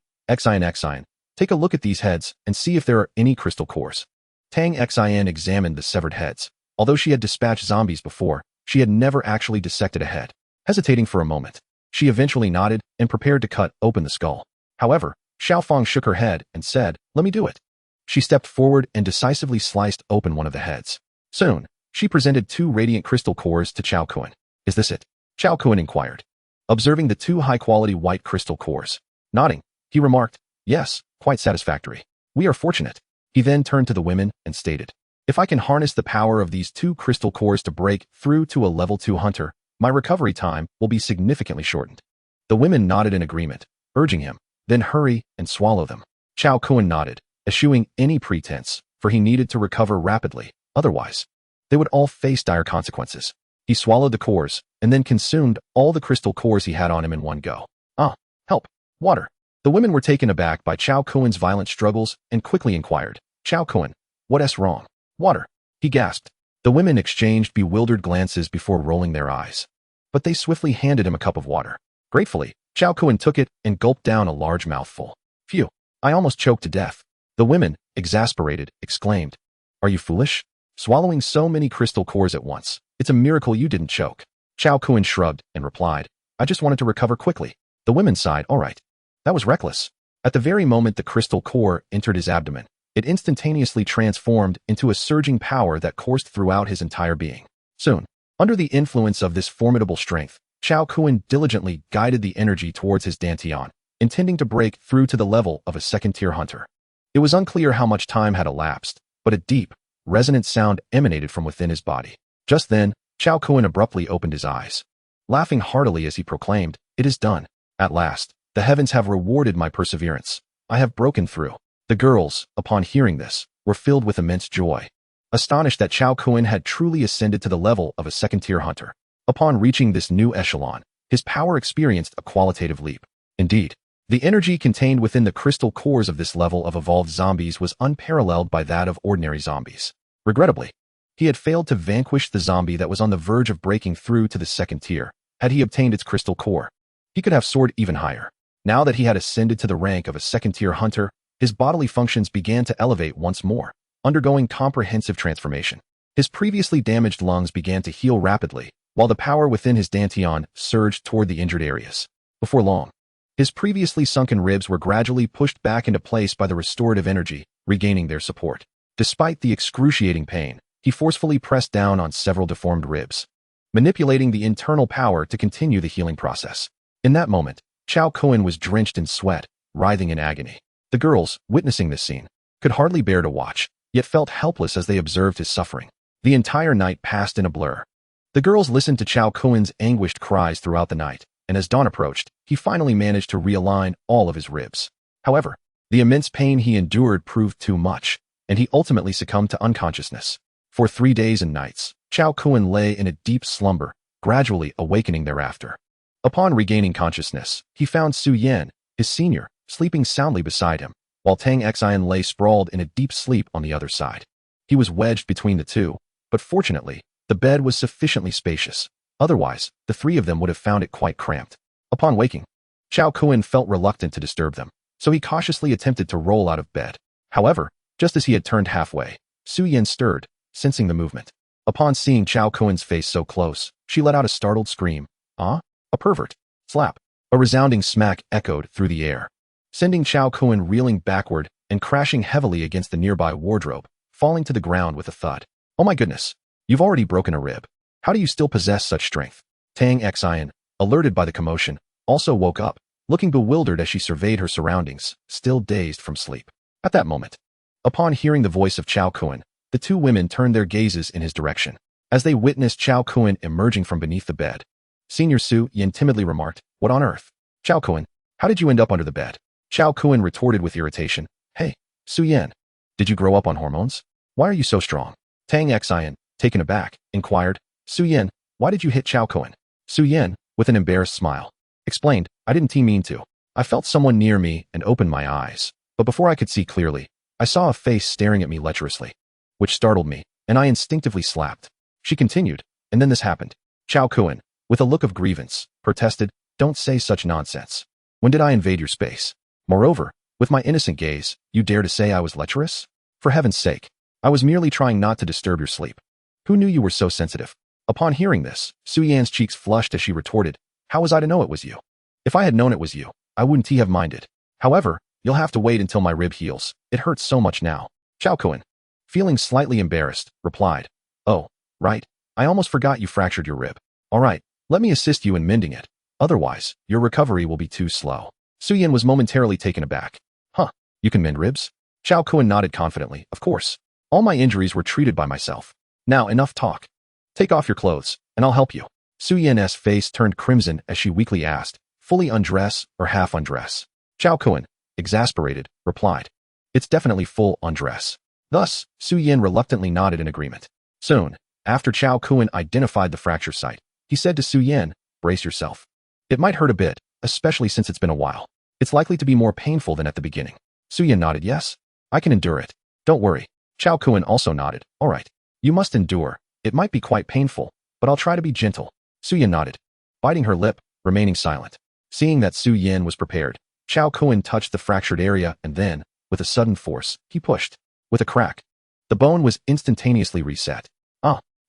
take a look at these heads and see if there are any crystal cores. Tang Xian examined the severed heads. Although she had dispatched zombies before, she had never actually dissected a head. Hesitating for a moment, she eventually nodded and prepared to cut open the skull. However, Xiaofang shook her head and said, let me do it. She stepped forward and decisively sliced open one of the heads. Soon, she presented 2 radiant crystal cores to Chao Kuan. Is this it? Chao Kuan inquired. Observing the 2 high-quality white crystal cores. Nodding, he remarked, yes, quite satisfactory. We are fortunate. He then turned to the women and stated, if I can harness the power of these 2 crystal cores to break through to a level 2 hunter, my recovery time will be significantly shortened. The women nodded in agreement, urging him, then hurry and swallow them. Chao Kuan nodded, eschewing any pretense, for he needed to recover rapidly, otherwise, they would all face dire consequences. He swallowed the cores, and then consumed all the crystal cores he had on him in one go. Help! Water! The women were taken aback by Chao Kuan's violent struggles and quickly inquired, Chao Kuan, what's wrong? Water! He gasped. The women exchanged bewildered glances before rolling their eyes. But they swiftly handed him a cup of water. Gratefully, Chao Kuan took it and gulped down a large mouthful. Phew! I almost choked to death. The women, exasperated, exclaimed, Are you foolish? Swallowing so many crystal cores at once. It's a miracle you didn't choke. Chao Kun shrugged and replied, I just wanted to recover quickly. The women sighed, all right. That was reckless. At the very moment the crystal core entered his abdomen, it instantaneously transformed into a surging power that coursed throughout his entire being. Soon, under the influence of this formidable strength, Chao Kun diligently guided the energy towards his dantian, intending to break through to the level of a second-tier hunter. It was unclear how much time had elapsed, but a deep, resonant sound emanated from within his body. Just then, Chao Kun abruptly opened his eyes, laughing heartily as he proclaimed, It is done. At last, the heavens have rewarded my perseverance. I have broken through. The girls, upon hearing this, were filled with immense joy, astonished that Chao Kun had truly ascended to the level of a second-tier hunter. Upon reaching this new echelon, his power experienced a qualitative leap. Indeed, the energy contained within the crystal cores of this level of evolved zombies was unparalleled by that of ordinary zombies. Regrettably, he had failed to vanquish the zombie that was on the verge of breaking through to the second tier. Had he obtained its crystal core, he could have soared even higher. Now that he had ascended to the rank of a second-tier hunter, his bodily functions began to elevate once more, undergoing comprehensive transformation. His previously damaged lungs began to heal rapidly, while the power within his dantian surged toward the injured areas. Before long, his previously sunken ribs were gradually pushed back into place by the restorative energy, regaining their support. Despite the excruciating pain, he forcefully pressed down on several deformed ribs, manipulating the internal power to continue the healing process. In that moment, Chao Kun was drenched in sweat, writhing in agony. The girls, witnessing this scene, could hardly bear to watch, yet felt helpless as they observed his suffering. The entire night passed in a blur. The girls listened to Chao Kun's anguished cries throughout the night, and as dawn approached, he finally managed to realign all of his ribs. However, the immense pain he endured proved too much, and he ultimately succumbed to unconsciousness. For 3 days and nights, Chao Kun lay in a deep slumber, gradually awakening thereafter. Upon regaining consciousness, he found Su Yan, his senior, sleeping soundly beside him, while Tang Xian lay sprawled in a deep sleep on the other side. He was wedged between the two, but fortunately, the bed was sufficiently spacious. Otherwise, the three of them would have found it quite cramped. Upon waking, Chao Kun felt reluctant to disturb them, so he cautiously attempted to roll out of bed. However, just as he had turned halfway, Su Yan stirred, sensing the movement. Upon seeing Chao Kun's face so close, she let out a startled scream. Ah? A pervert. Slap. A resounding smack echoed through the air, sending Chao Kun reeling backward and crashing heavily against the nearby wardrobe, falling to the ground with a thud. Oh my goodness. You've already broken a rib. How do you still possess such strength? Tang Xian, alerted by the commotion, also woke up, looking bewildered as she surveyed her surroundings, still dazed from sleep. At that moment, upon hearing the voice of Chao Kun, the two women turned their gazes in his direction. As they witnessed Chao Kun emerging from beneath the bed, Senior Su Yan timidly remarked, What on earth? Chao Kun, how did you end up under the bed? Chao Kun retorted with irritation, Hey, Su Yan, did you grow up on hormones? Why are you so strong? Tang Xian, taken aback, inquired, Su Yan, why did you hit Chao Kun? Su Yan, with an embarrassed smile, explained, I didn't mean to. I felt someone near me and opened my eyes, but before I could see clearly, I saw a face staring at me lecherously, which startled me, and I instinctively slapped. She continued, and then this happened. Chao Kun, with a look of grievance, protested, Don't say such nonsense. When did I invade your space? Moreover, with my innocent gaze, you dare to say I was lecherous? For heaven's sake, I was merely trying not to disturb your sleep. Who knew you were so sensitive? Upon hearing this, Su Yan's cheeks flushed as she retorted, How was I to know it was you? If I had known it was you, I wouldn't have minded. However, you'll have to wait until my rib heals. It hurts so much now. Chao Kun, feeling slightly embarrassed, replied, Oh, right, I almost forgot you fractured your rib. All right, let me assist you in mending it. Otherwise, your recovery will be too slow. Su Yan was momentarily taken aback. Huh, you can mend ribs? Chao Kun nodded confidently, Of course. All my injuries were treated by myself. Now enough talk. Take off your clothes, and I'll help you. Su Yan's face turned crimson as she weakly asked, Fully undress or half undress? Chao Kun, exasperated, replied, It's definitely full undress. Thus, Su Yan reluctantly nodded in agreement. Soon, after Chao Kun identified the fracture site, he said to Su Yan, Brace yourself. It might hurt a bit, especially since it's been a while. It's likely to be more painful than at the beginning. Su Yan nodded, Yes, I can endure it. Don't worry. Chao Kun also nodded, All right. You must endure. It might be quite painful, but I'll try to be gentle. Su Yan nodded, biting her lip, remaining silent. Seeing that Su Yan was prepared, Chao Kun touched the fractured area and then, with a sudden force, he pushed. With a crack, The bone was instantaneously reset.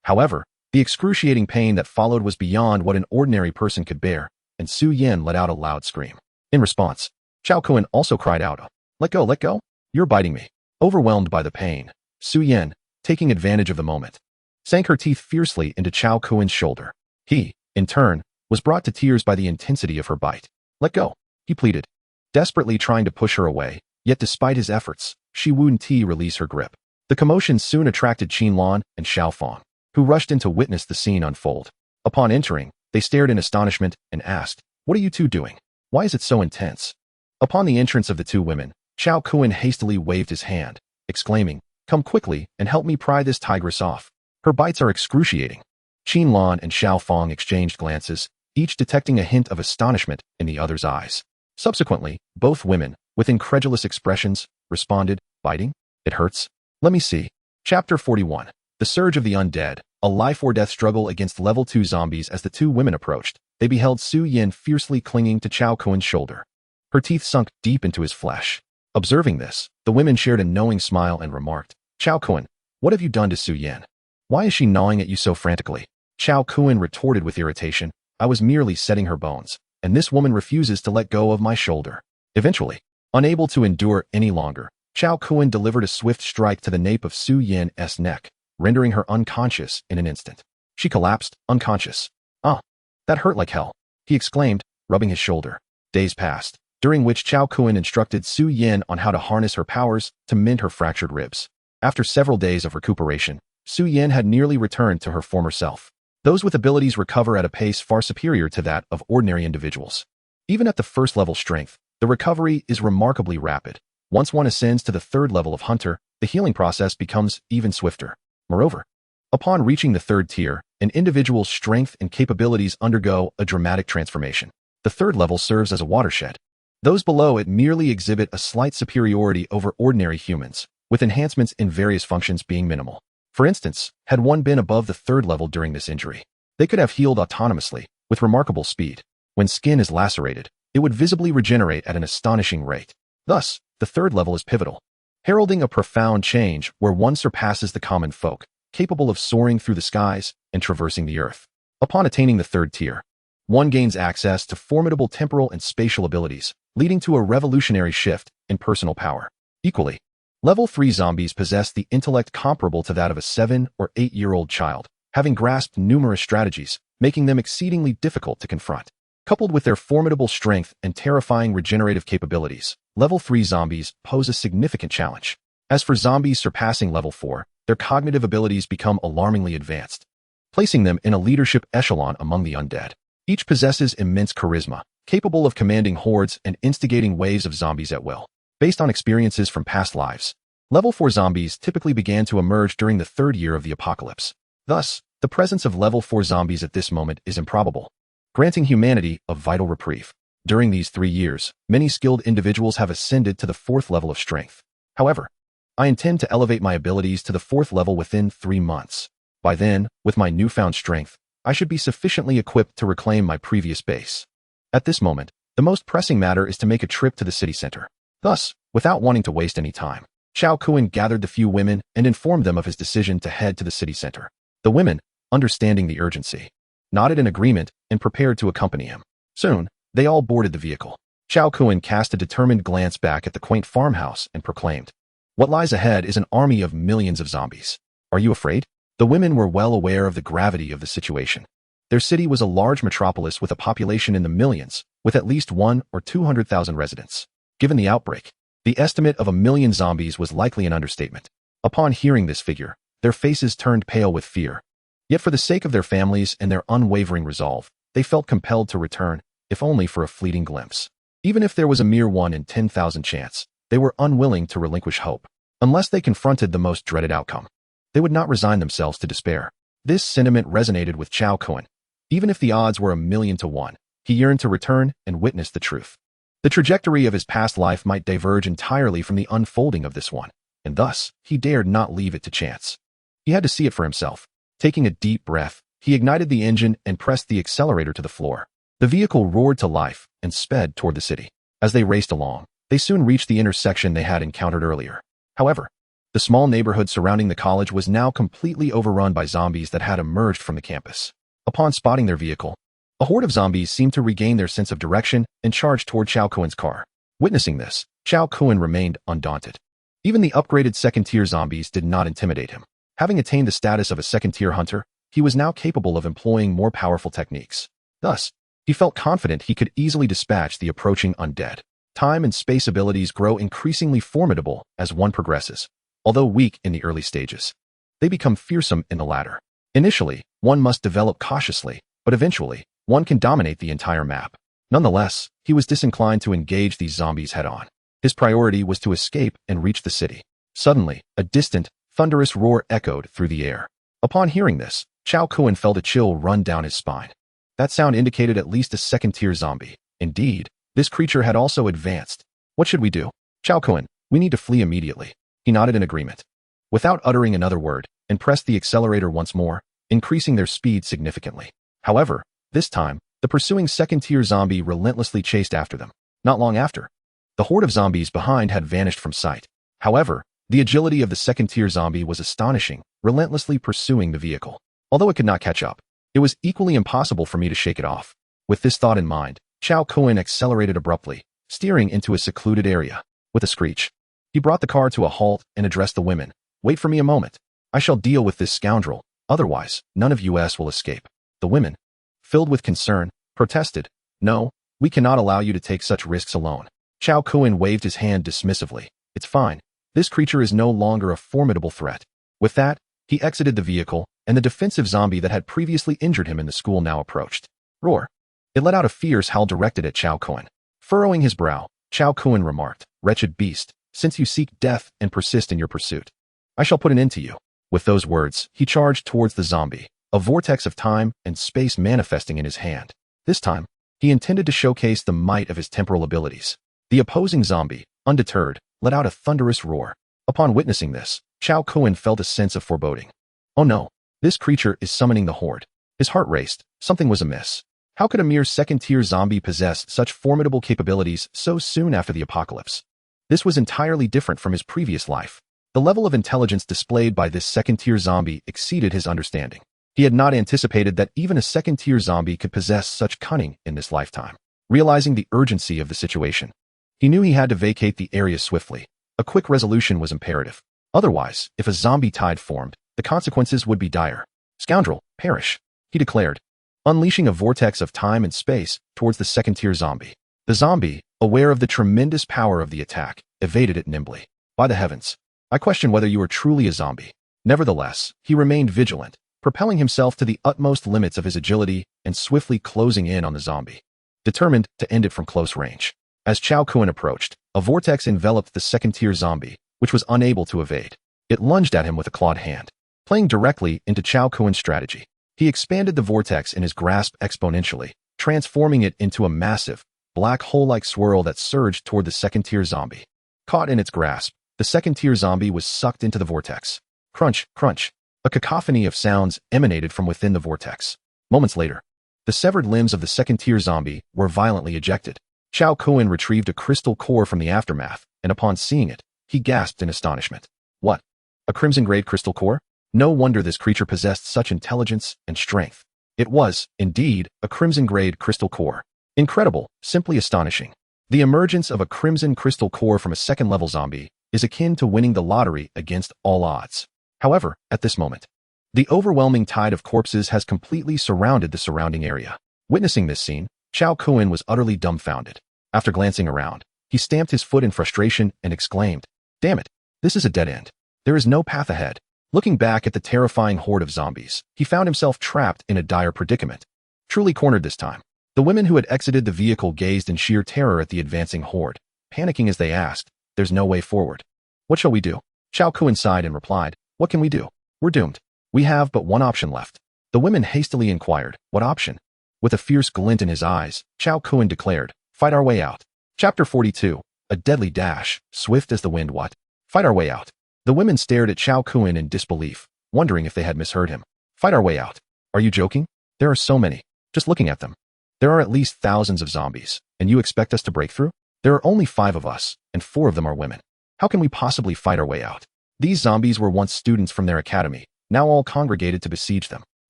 However, the excruciating pain that followed was beyond what an ordinary person could bear, and Su Yin let out a loud scream. In response, Chao Kun also cried out, let go, let go, you're biting me. Overwhelmed by the pain, Su Yin, taking advantage of the moment, sank her teeth fiercely into Chao Kun's shoulder. He, in turn, was brought to tears by the intensity of her bite. Let go, he pleaded, desperately trying to push her away, yet despite his efforts, she wouldn't release her grip. The commotion soon attracted Qinlan and Xiaofang, who rushed in to witness the scene unfold. Upon entering, they stared in astonishment and asked, what are you two doing? Why is it so intense? Upon the entrance of the two women, Chao Kun hastily waved his hand, exclaiming, come quickly and help me pry this tigress off. Her bites are excruciating. Qinlan and Xiaofang exchanged glances, each detecting a hint of astonishment in the other's eyes. Subsequently, both women, with incredulous expressions, responded, biting? It hurts? Let me see. Chapter 41. The Surge of the Undead, a life-or-death struggle against level 2 zombies. As the two women approached, they beheld Su Yin fiercely clinging to Chao Kun's shoulder. Her teeth sunk deep into his flesh. Observing this, the women shared a knowing smile and remarked, Chao Kun, what have you done to Su Yin? Why is she gnawing at you so frantically? Chao Kun retorted with irritation, I was merely setting her bones, and this woman refuses to let go of my shoulder. Eventually, unable to endure any longer, Chao Kun delivered a swift strike to the nape of Su Yin's neck, rendering her unconscious in an instant. She collapsed, unconscious. That hurt like hell, he exclaimed, rubbing his shoulder. Days passed, during which Chao Kun instructed Su Yin on how to harness her powers to mend her fractured ribs. After several days of recuperation, Su Yin had nearly returned to her former self. Those with abilities recover at a pace far superior to that of ordinary individuals. Even at the first level strength, the recovery is remarkably rapid. Once one ascends to the third level of Hunter, the healing process becomes even swifter. Moreover, upon reaching the third tier, an individual's strength and capabilities undergo a dramatic transformation. The third level serves as a watershed. Those below it merely exhibit a slight superiority over ordinary humans, with enhancements in various functions being minimal. For instance, had one been above the third level during this injury, they could have healed autonomously, with remarkable speed. When skin is lacerated, it would visibly regenerate at an astonishing rate. Thus, the third level is pivotal, heralding a profound change where one surpasses the common folk, capable of soaring through the skies and traversing the earth. Upon attaining the third tier, one gains access to formidable temporal and spatial abilities, leading to a revolutionary shift in personal power. Equally, level 3 zombies possess the intellect comparable to that of a 7 or 8-year-old child, having grasped numerous strategies, making them exceedingly difficult to confront. Coupled with their formidable strength and terrifying regenerative capabilities, level 3 zombies pose a significant challenge. As for zombies surpassing level 4, their cognitive abilities become alarmingly advanced, placing them in a leadership echelon among the undead. Each possesses immense charisma, capable of commanding hordes and instigating waves of zombies at will. Based on experiences from past lives, level 4 zombies typically began to emerge during the third year of the apocalypse. Thus, the presence of level 4 zombies at this moment is improbable, granting humanity a vital reprieve. During these 3 years, many skilled individuals have ascended to the 4th level of strength. However, I intend to elevate my abilities to the 4th level within 3 months. By then, with my newfound strength, I should be sufficiently equipped to reclaim my previous base. At this moment, the most pressing matter is to make a trip to the city center. Thus, without wanting to waste any time, Chao Kun gathered the few women and informed them of his decision to head to the city center. The women, understanding the urgency, nodded in agreement and prepared to accompany him. Soon, they all boarded the vehicle. Chao Kun cast a determined glance back at the quaint farmhouse and proclaimed, what lies ahead is an army of millions of zombies. Are you afraid? The women were well aware of the gravity of the situation. Their city was a large metropolis with a population in the millions, with at least 1 or 200,000 residents. Given the outbreak, the estimate of 1 million zombies was likely an understatement. Upon hearing this figure, their faces turned pale with fear. Yet for the sake of their families and their unwavering resolve, they felt compelled to return, if only for a fleeting glimpse. Even if there was a mere 1 in 10,000 chance, they were unwilling to relinquish hope. Unless they confronted the most dreaded outcome, they would not resign themselves to despair. This sentiment resonated with Chao Kun. Even if the odds were 1,000,000 to 1, he yearned to return and witness the truth. The trajectory of his past life might diverge entirely from the unfolding of this one, and thus, he dared not leave it to chance. He had to see it for himself. Taking a deep breath, he ignited the engine and pressed the accelerator to the floor. The vehicle roared to life and sped toward the city. As they raced along, they soon reached the intersection they had encountered earlier. However, the The small neighborhood surrounding the college was now completely overrun by zombies that had emerged from the campus. Upon spotting their vehicle, a horde of zombies seemed to regain their sense of direction and charged toward Chao Kuen's car. Witnessing this, Chao Kuen remained undaunted. Even the upgraded second-tier zombies did not intimidate him. Having attained the status of a second-tier hunter, he was now capable of employing more powerful techniques. Thus, he felt confident he could easily dispatch the approaching undead. Time and space abilities grow increasingly formidable as one progresses. Although weak in the early stages, they become fearsome in the latter. Initially, one must develop cautiously, but eventually, one can dominate the entire map. Nonetheless, he was disinclined to engage these zombies head-on. His priority was to escape and reach the city. Suddenly, a distant, thunderous roar echoed through the air. Upon hearing this, Chao Kuen felt a chill run down his spine. That sound indicated at least a second-tier zombie. Indeed, this creature had also advanced. What should we do? Chao Kuen, we need to flee immediately. He nodded in agreement. Without uttering another word, and pressed the accelerator once more, increasing their speed significantly. However, this time, the pursuing second-tier zombie relentlessly chased after them. Not long after, the horde of zombies behind had vanished from sight. However, the agility of the second-tier zombie was astonishing, relentlessly pursuing the vehicle. Although it could not catch up, it was equally impossible for me to shake it off. With this thought in mind, Chao Kuen accelerated abruptly, steering into a secluded area. With a screech, he brought the car to a halt and addressed the women. Wait for me a moment. I shall deal with this scoundrel, otherwise, none of us will escape. The women, filled with concern, protested. No, we cannot allow you to take such risks alone. Chao Kuen waved his hand dismissively. It's fine. This creature is no longer a formidable threat. With that, he exited the vehicle, and the defensive zombie that had previously injured him in the school now approached. Roar. It let out a fierce howl directed at Chao Kuen. Furrowing his brow, Chao Kuen remarked, "Wretched beast, since you seek death and persist in your pursuit, I shall put an end to you." With those words, he charged towards the zombie, a vortex of time and space manifesting in his hand. This time, he intended to showcase the might of his temporal abilities. The opposing zombie, undeterred, let out a thunderous roar. Upon witnessing this, Chao Kuen felt a sense of foreboding. Oh no, this creature is summoning the horde. His heart raced. Something was amiss. How could a mere second-tier zombie possess such formidable capabilities so soon after the apocalypse? This was entirely different from his previous life. The level of intelligence displayed by this second-tier zombie exceeded his understanding. He had not anticipated that even a second-tier zombie could possess such cunning in this lifetime. Realizing the urgency of the situation, he knew he had to vacate the area swiftly. A quick resolution was imperative. Otherwise, if a zombie tide formed, the consequences would be dire. Scoundrel, perish, he declared, unleashing a vortex of time and space towards the second-tier zombie. The zombie, aware of the tremendous power of the attack, evaded it nimbly. By the heavens, I question whether you are truly a zombie. Nevertheless, he remained vigilant, propelling himself to the utmost limits of his agility and swiftly closing in on the zombie, determined to end it from close range. As Chao Kuen approached, a vortex enveloped the second-tier zombie, which was unable to evade. It lunged at him with a clawed hand. Playing directly into Chao Kuen's strategy, he expanded the vortex in his grasp exponentially, transforming it into a massive, black hole-like swirl that surged toward the second-tier zombie. Caught in its grasp, the second-tier zombie was sucked into the vortex. Crunch, crunch. A cacophony of sounds emanated from within the vortex. Moments later, the severed limbs of the second-tier zombie were violently ejected. Chao Kuen retrieved a crystal core from the aftermath, and upon seeing it, he gasped in astonishment. What? A crimson-grade crystal core? No wonder this creature possessed such intelligence and strength. It was, indeed, a crimson-grade crystal core. Incredible, simply astonishing. The emergence of a crimson crystal core from a second-level zombie is akin to winning the lottery against all odds. However, at this moment, the overwhelming tide of corpses has completely surrounded the surrounding area. Witnessing this scene, Chao Kuen was utterly dumbfounded. After glancing around, he stamped his foot in frustration and exclaimed, "Damn it, this is a dead end. There is no path ahead." Looking back at the terrifying horde of zombies, he found himself trapped in a dire predicament. Truly cornered this time. The women who had exited the vehicle gazed in sheer terror at the advancing horde, panicking as they asked, "There's no way forward. What shall we do?" Chao Kuen sighed and replied, "What can we do? We're doomed. We have but one option left." The women hastily inquired, "What option?" With a fierce glint in his eyes, Chao Kuen declared, "Fight our way out." Chapter 42. A deadly dash, swift as the wind. What? Fight our way out. The women stared at Chao Kuen in disbelief, wondering if they had misheard him. Fight our way out. Are you joking? There are so many. Just looking at them. There are at least thousands of zombies, and you expect us to break through? There are only 5 of us, and 4 of them are women. How can we possibly fight our way out? These zombies were once students from their academy, now all congregated to besiege them.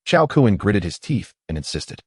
Chao Kun gritted his teeth and insisted.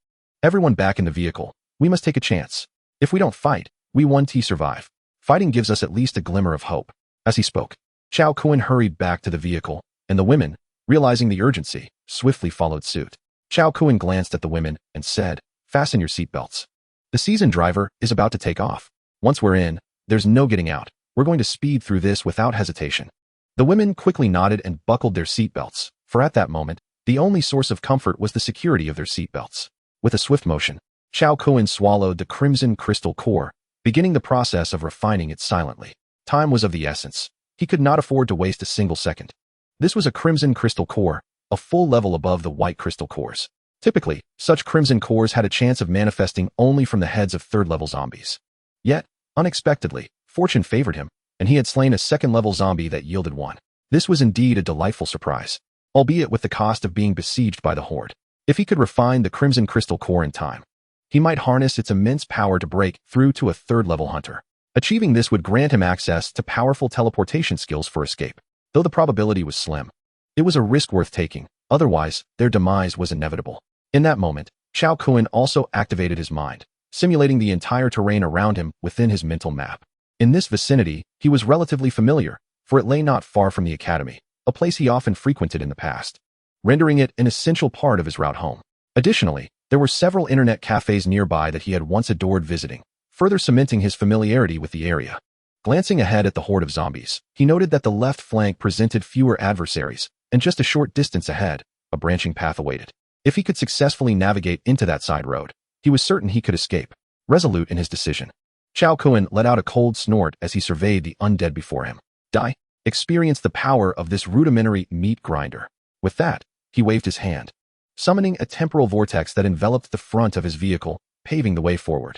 Everyone back in the vehicle. We must take a chance. If we don't fight, we won't survive. Fighting gives us at least a glimmer of hope. As he spoke, Chao Kun hurried back to the vehicle, and the women, realizing the urgency, swiftly followed suit. Chao Kun glanced at the women and said, "Fasten your seatbelts. The seasoned driver is about to take off. Once we're in, there's no getting out. We're going to speed through this without hesitation." The women quickly nodded and buckled their seatbelts, for at that moment, the only source of comfort was the security of their seatbelts. With a swift motion, Chao Kun swallowed the crimson crystal core, beginning the process of refining it silently. Time was of the essence. He could not afford to waste a single second. This was a crimson crystal core, a full level above the white crystal cores. Typically, such crimson cores had a chance of manifesting only from the heads of third-level zombies. Yet, unexpectedly, fortune favored him, and he had slain a second-level zombie that yielded one. This was indeed a delightful surprise, albeit with the cost of being besieged by the horde. If he could refine the crimson crystal core in time, he might harness its immense power to break through to a third-level hunter. Achieving this would grant him access to powerful teleportation skills for escape, though the probability was slim. It was a risk worth taking, otherwise, their demise was inevitable. In that moment, Chao Kun also activated his mind, simulating the entire terrain around him within his mental map. In this vicinity, he was relatively familiar, for it lay not far from the academy, a place he often frequented in the past, rendering it an essential part of his route home. Additionally, there were several internet cafes nearby that he had once adored visiting, further cementing his familiarity with the area. Glancing ahead at the horde of zombies, he noted that the left flank presented fewer adversaries, and just a short distance ahead, a branching path awaited. If he could successfully navigate into that side road, he was certain he could escape. Resolute in his decision, Chao Kun let out a cold snort as he surveyed the undead before him. Die. Experience the power of this rudimentary meat grinder. With that, he waved his hand, summoning a temporal vortex that enveloped the front of his vehicle, paving the way forward.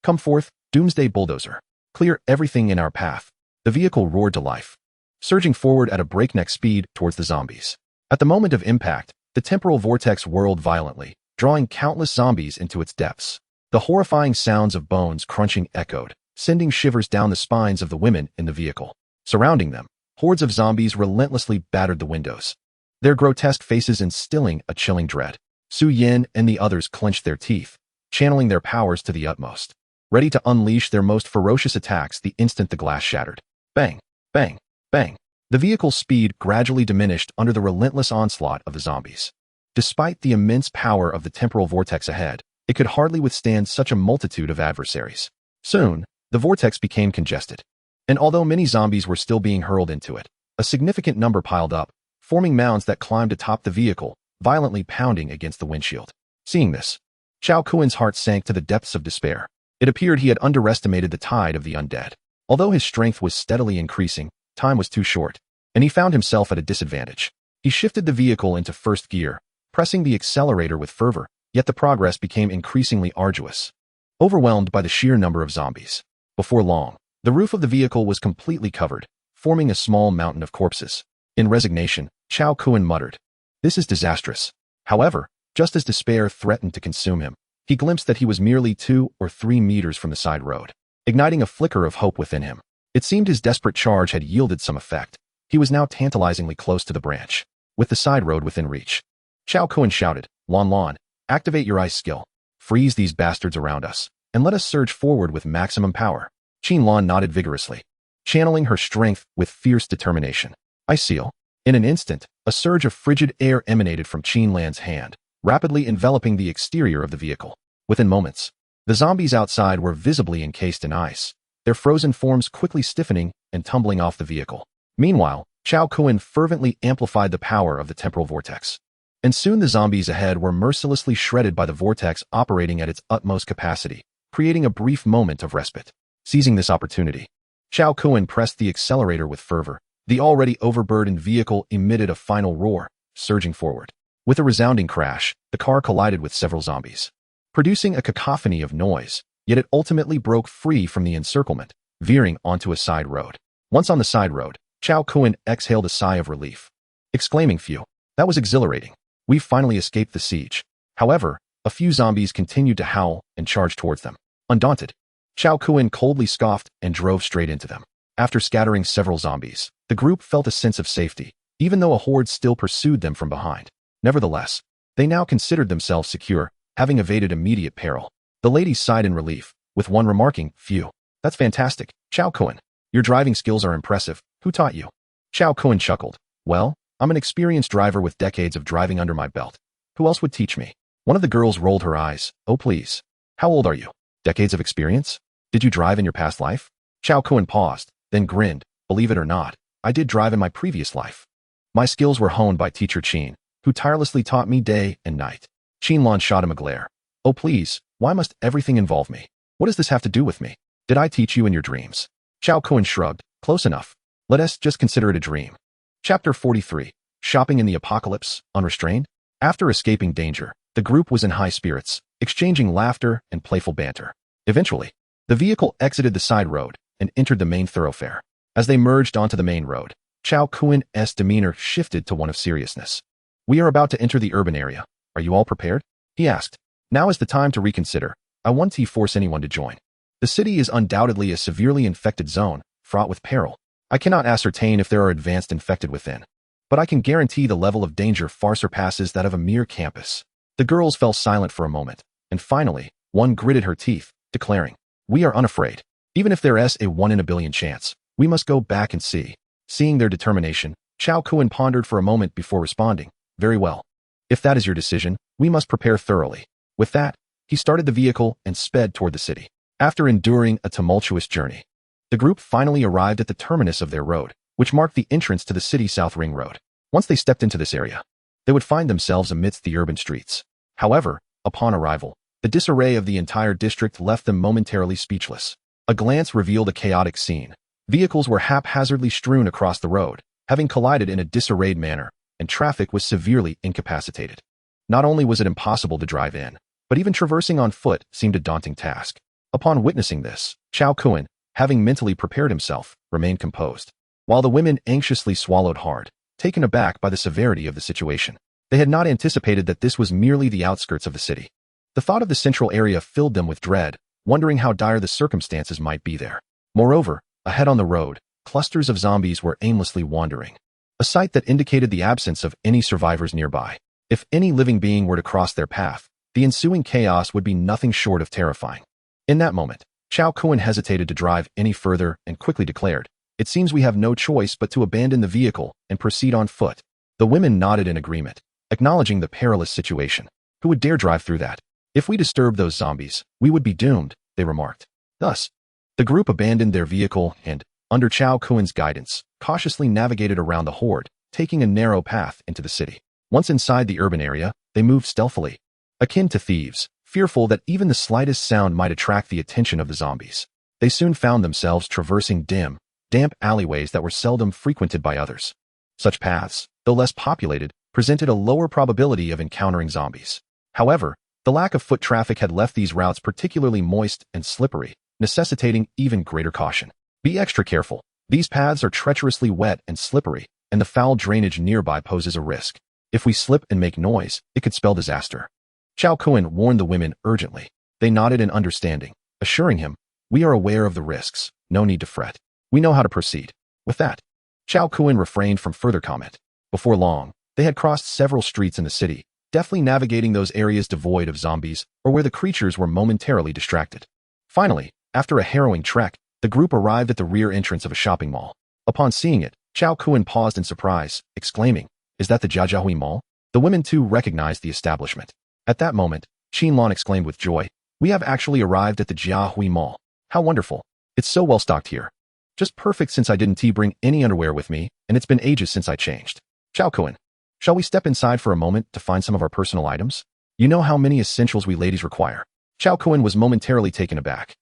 Come forth, Doomsday Bulldozer. Clear everything in our path. The vehicle roared to life, surging forward at a breakneck speed towards the zombies. At the moment of impact, the temporal vortex whirled violently, drawing countless zombies into its depths. The horrifying sounds of bones crunching echoed, sending shivers down the spines of the women in the vehicle. Surrounding them, hordes of zombies relentlessly battered the windows, their grotesque faces instilling a chilling dread. Su Yin and the others clenched their teeth, channeling their powers to the utmost, ready to unleash their most ferocious attacks the instant the glass shattered. Bang, bang, bang. The vehicle's speed gradually diminished under the relentless onslaught of the zombies. Despite the immense power of the temporal vortex ahead, it could hardly withstand such a multitude of adversaries. Soon, the vortex became congested, and although many zombies were still being hurled into it, a significant number piled up, forming mounds that climbed atop the vehicle, violently pounding against the windshield. Seeing this, Chao Kun's heart sank to the depths of despair. It appeared he had underestimated the tide of the undead. Although his strength was steadily increasing, time was too short, and he found himself at a disadvantage. He shifted the vehicle into first gear, pressing the accelerator with fervor, yet the progress became increasingly arduous, overwhelmed by the sheer number of zombies. Before long, the roof of the vehicle was completely covered, forming a small mountain of corpses. In resignation, Chao Kun muttered, "This is disastrous." However, just as despair threatened to consume him, he glimpsed that he was merely 2 or 3 meters from the side road, igniting a flicker of hope within him. It seemed his desperate charge had yielded some effect. He was now tantalizingly close to the branch, with the side road within reach. Chao Kun shouted, "Lon Lon, activate your ice skill. Freeze these bastards around us, and let us surge forward with maximum power." Qin Lan nodded vigorously, channeling her strength with fierce determination. Ice seal. In an instant, a surge of frigid air emanated from Qin Lan's hand, rapidly enveloping the exterior of the vehicle. Within moments, the zombies outside were visibly encased in ice, their frozen forms quickly stiffening and tumbling off the vehicle. Meanwhile, Chao Kun fervently amplified the power of the temporal vortex, and soon the zombies ahead were mercilessly shredded by the vortex operating at its utmost capacity, creating a brief moment of respite. Seizing this opportunity, Chao Kun pressed the accelerator with fervor. The already overburdened vehicle emitted a final roar, surging forward. With a resounding crash, the car collided with several zombies, producing a cacophony of noise, yet it ultimately broke free from the encirclement, veering onto a side road. Once on the side road, Chao Kun exhaled a sigh of relief, exclaiming, "Phew, that was exhilarating. We've finally escaped the siege." However, a few zombies continued to howl and charge towards them. Undaunted, Chao Kun coldly scoffed and drove straight into them. After scattering several zombies, the group felt a sense of safety, even though a horde still pursued them from behind. Nevertheless, they now considered themselves secure, having evaded immediate peril. The ladies sighed in relief, with one remarking, "Phew, that's fantastic, Chao Cohen. Your driving skills are impressive. Who taught you?" Chao Cohen chuckled. "Well, I'm an experienced driver with decades of driving under my belt. Who else would teach me?" One of the girls rolled her eyes. "Oh please. How old are you? Decades of experience? Did you drive in your past life?" Chao Cohen paused, then grinned. "Believe it or not, I did drive in my previous life. My skills were honed by teacher Chin, who tirelessly taught me day and night." Chin Lon shot him a glare. "Oh please, why must everything involve me? What does this have to do with me? Did I teach you in your dreams?" Chao Cohen shrugged. "Close enough. Let us just consider it a dream." Chapter 43. Shopping in the Apocalypse, Unrestrained? After escaping danger, the group was in high spirits, exchanging laughter and playful banter. Eventually, the vehicle exited the side road and entered the main thoroughfare. As they merged onto the main road, Chao Kuen's demeanor shifted to one of seriousness. "We are about to enter the urban area. Are you all prepared?" he asked. "Now is the time to reconsider. I won't force anyone to join. The city is undoubtedly a severely infected zone, fraught with peril. I cannot ascertain if there are advanced infected within, but I can guarantee the level of danger far surpasses that of a mere campus." The girls fell silent for a moment, and finally, one gritted her teeth, declaring, "We are unafraid. Even if there is a 1 in a billion chance, we must go back and see." Seeing their determination, Chao Kuen pondered for a moment before responding, "Very well. If that is your decision, we must prepare thoroughly." With that, he started the vehicle and sped toward the city. After enduring a tumultuous journey, the group finally arrived at the terminus of their road, which marked the entrance to the city South Ring Road. Once they stepped into this area, they would find themselves amidst the urban streets. However, upon arrival, the disarray of the entire district left them momentarily speechless. A glance revealed a chaotic scene. Vehicles were haphazardly strewn across the road, having collided in a disarrayed manner, and traffic was severely incapacitated. Not only was it impossible to drive in, but even traversing on foot seemed a daunting task. Upon witnessing this, Chao Kuen, having mentally prepared himself, remained composed, while the women anxiously swallowed hard, taken aback by the severity of the situation. They had not anticipated that this was merely the outskirts of the city. The thought of the central area filled them with dread, wondering how dire the circumstances might be there. Moreover, ahead on the road, clusters of zombies were aimlessly wandering, a sight that indicated the absence of any survivors nearby. If any living being were to cross their path, the ensuing chaos would be nothing short of terrifying. In that moment, Chao Kuen hesitated to drive any further and quickly declared, "It seems we have no choice but to abandon the vehicle and proceed on foot." The women nodded in agreement, acknowledging the perilous situation. "Who would dare drive through that? If we disturbed those zombies, we would be doomed," they remarked. Thus, the group abandoned their vehicle and, under Chao Kuen's guidance, cautiously navigated around the horde, taking a narrow path into the city. Once inside the urban area, they moved stealthily, akin to thieves, fearful that even the slightest sound might attract the attention of the zombies. They soon found themselves traversing dim, damp alleyways that were seldom frequented by others. Such paths, though less populated, presented a lower probability of encountering zombies. However, the lack of foot traffic had left these routes particularly moist and slippery, necessitating even greater caution. Be extra careful. These paths are treacherously wet and slippery, and the foul drainage nearby poses a risk. If we slip and make noise, it could spell disaster. Chao Kuen warned the women urgently. They nodded in understanding, assuring him, "We are aware of the risks. No need to fret. We know how to proceed." With that, Chao Kuen refrained from further comment. Before long, they had crossed several streets in the city, deftly navigating those areas devoid of zombies or where the creatures were momentarily distracted. Finally, after a harrowing trek, the group arrived at the rear entrance of a shopping mall. Upon seeing it, Chao Kuen paused in surprise, exclaiming, "Is that the Jiajiahui Mall?" The women too recognized the establishment. At that moment, Qin Lan exclaimed with joy, "We have actually arrived at the Jiahui Mall. How wonderful. It's so well stocked here. Just perfect since I didn't bring any underwear with me, and it's been ages since I changed." Chao Kuen, shall we step inside for a moment to find some of our personal items? You know how many essentials we ladies require. Chao Kuen was momentarily taken aback.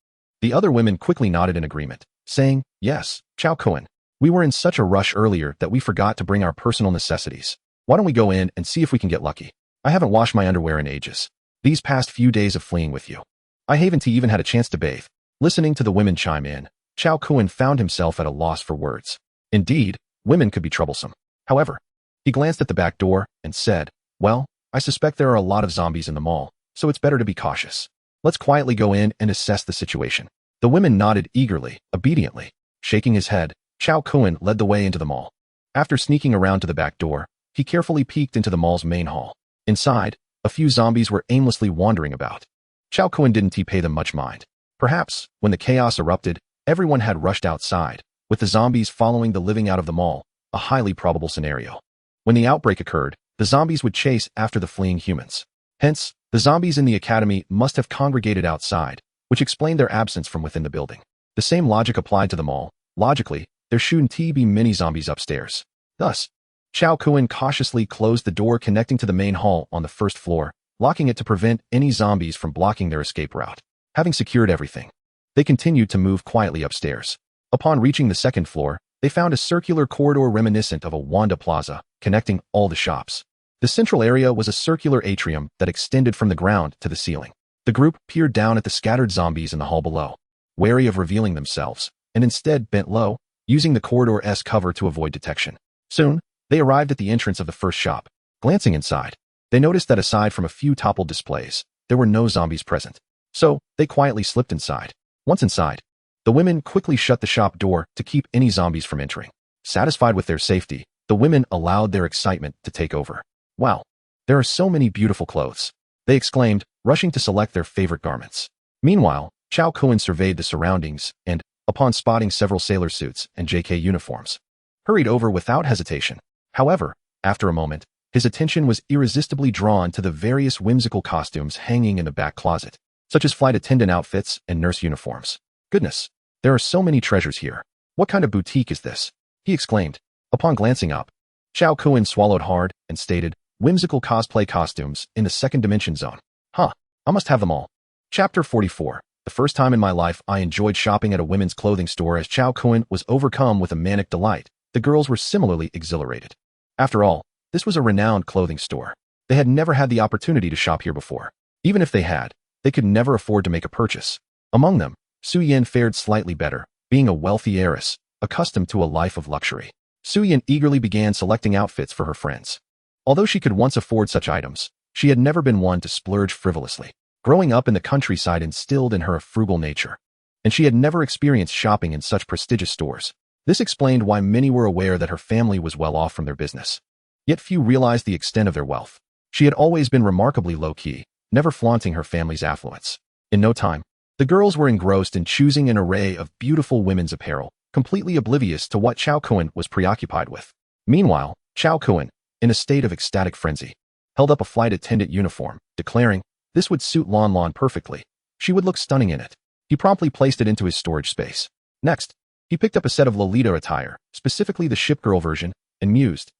The other women quickly nodded in agreement, saying, "Yes, Chao Kuen. We were in such a rush earlier that we forgot to bring our personal necessities. Why don't we go in and see if we can get lucky? I haven't washed my underwear in ages. These past few days of fleeing with you. I haven't even had a chance to bathe." Listening to the women chime in, Chao Kuen found himself at a loss for words. Indeed, women could be troublesome. However, he glanced at the back door and said, "Well, I suspect there are a lot of zombies in the mall, so it's better to be cautious. Let's quietly go in and assess the situation." The women nodded eagerly, obediently. Shaking his head, Chao Kun led the way into the mall. After sneaking around to the back door, he carefully peeked into the mall's main hall. Inside, a few zombies were aimlessly wandering about. Chao Kun didn't pay them much mind. Perhaps, when the chaos erupted, everyone had rushed outside, with the zombies following the living out of the mall, a highly probable scenario. When the outbreak occurred, the zombies would chase after the fleeing humans. Hence, the zombies in the academy must have congregated outside, which explained their absence from within the building. The same logic applied to the mall. Logically, there shouldn't be many zombies upstairs. Thus, Chao Kun cautiously closed the door connecting to the main hall on the first floor, locking it to prevent any zombies from blocking their escape route. Having secured everything, they continued to move quietly upstairs. Upon reaching the second floor, they found a circular corridor reminiscent of a Wanda Plaza, connecting all the shops. The central area was a circular atrium that extended from the ground to the ceiling. The group peered down at the scattered zombies in the hall below, wary of revealing themselves, and instead bent low, using the corridor's cover to avoid detection. Soon, they arrived at the entrance of the first shop. Glancing inside, they noticed that aside from a few toppled displays, there were no zombies present. So, they quietly slipped inside. Once inside, the women quickly shut the shop door to keep any zombies from entering. Satisfied with their safety, the women allowed their excitement to take over. Wow, there are so many beautiful clothes, they exclaimed, rushing to select their favorite garments. Meanwhile, Chao Kun surveyed the surroundings and, upon spotting several sailor suits and JK uniforms, hurried over without hesitation. However, after a moment, his attention was irresistibly drawn to the various whimsical costumes hanging in the back closet, such as flight attendant outfits and nurse uniforms. Goodness, there are so many treasures here. What kind of boutique is this? He exclaimed. Upon glancing up, Chao Kun swallowed hard and stated, whimsical cosplay costumes in the second dimension zone. Huh, I must have them all. Chapter 44. The first time in my life I enjoyed shopping at a women's clothing store. As Chao Kun was overcome with a manic delight, the girls were similarly exhilarated. After all, this was a renowned clothing store. They had never had the opportunity to shop here before. Even if they had, they could never afford to make a purchase. Among them, Su Yan fared slightly better, being a wealthy heiress, accustomed to a life of luxury. Su Yan eagerly began selecting outfits for her friends. Although she could once afford such items, she had never been one to splurge frivolously. Growing up in the countryside instilled in her a frugal nature, and she had never experienced shopping in such prestigious stores. This explained why many were aware that her family was well off from their business. Yet few realized the extent of their wealth. She had always been remarkably low-key, never flaunting her family's affluence. In no time, the girls were engrossed in choosing an array of beautiful women's apparel, completely oblivious to what Chao Kun was preoccupied with. Meanwhile, Chao Kun, in a state of ecstatic frenzy, held up a flight attendant uniform, declaring, this would suit Lon Lon perfectly. She would look stunning in it. He promptly placed it into his storage space. Next, he picked up a set of Lolita attire, specifically the shipgirl version, and mused,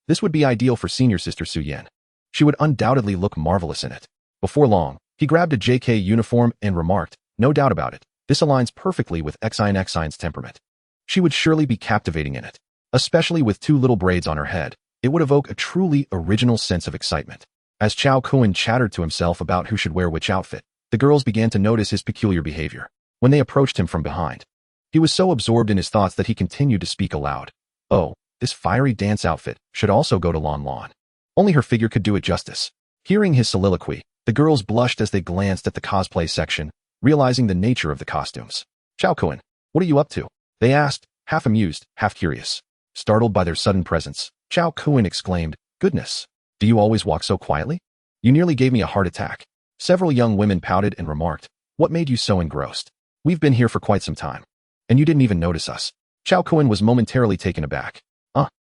this would be ideal for senior sister Su Yan. She would undoubtedly look marvelous in it. Before long, he grabbed a JK uniform and remarked, no doubt about it, this aligns perfectly with Xine's temperament. She would surely be captivating in it. Especially with two little braids on her head, it would evoke a truly original sense of excitement. As Chao Kun chattered to himself about who should wear which outfit, the girls began to notice his peculiar behavior. When they approached him from behind, he was so absorbed in his thoughts that he continued to speak aloud. Oh, this fiery dance outfit should also go to Lon Lon. Only her figure could do it justice. Hearing his soliloquy, the girls blushed as they glanced at the cosplay section, realizing the nature of the costumes. Chao Kun, what are you up to? They asked, half amused, half curious. Startled by their sudden presence, Chao Kun exclaimed, goodness, do you always walk so quietly? You nearly gave me a heart attack. Several young women pouted and remarked, what made you so engrossed? We've been here for quite some time. And you didn't even notice us. Chao Kun was momentarily taken aback.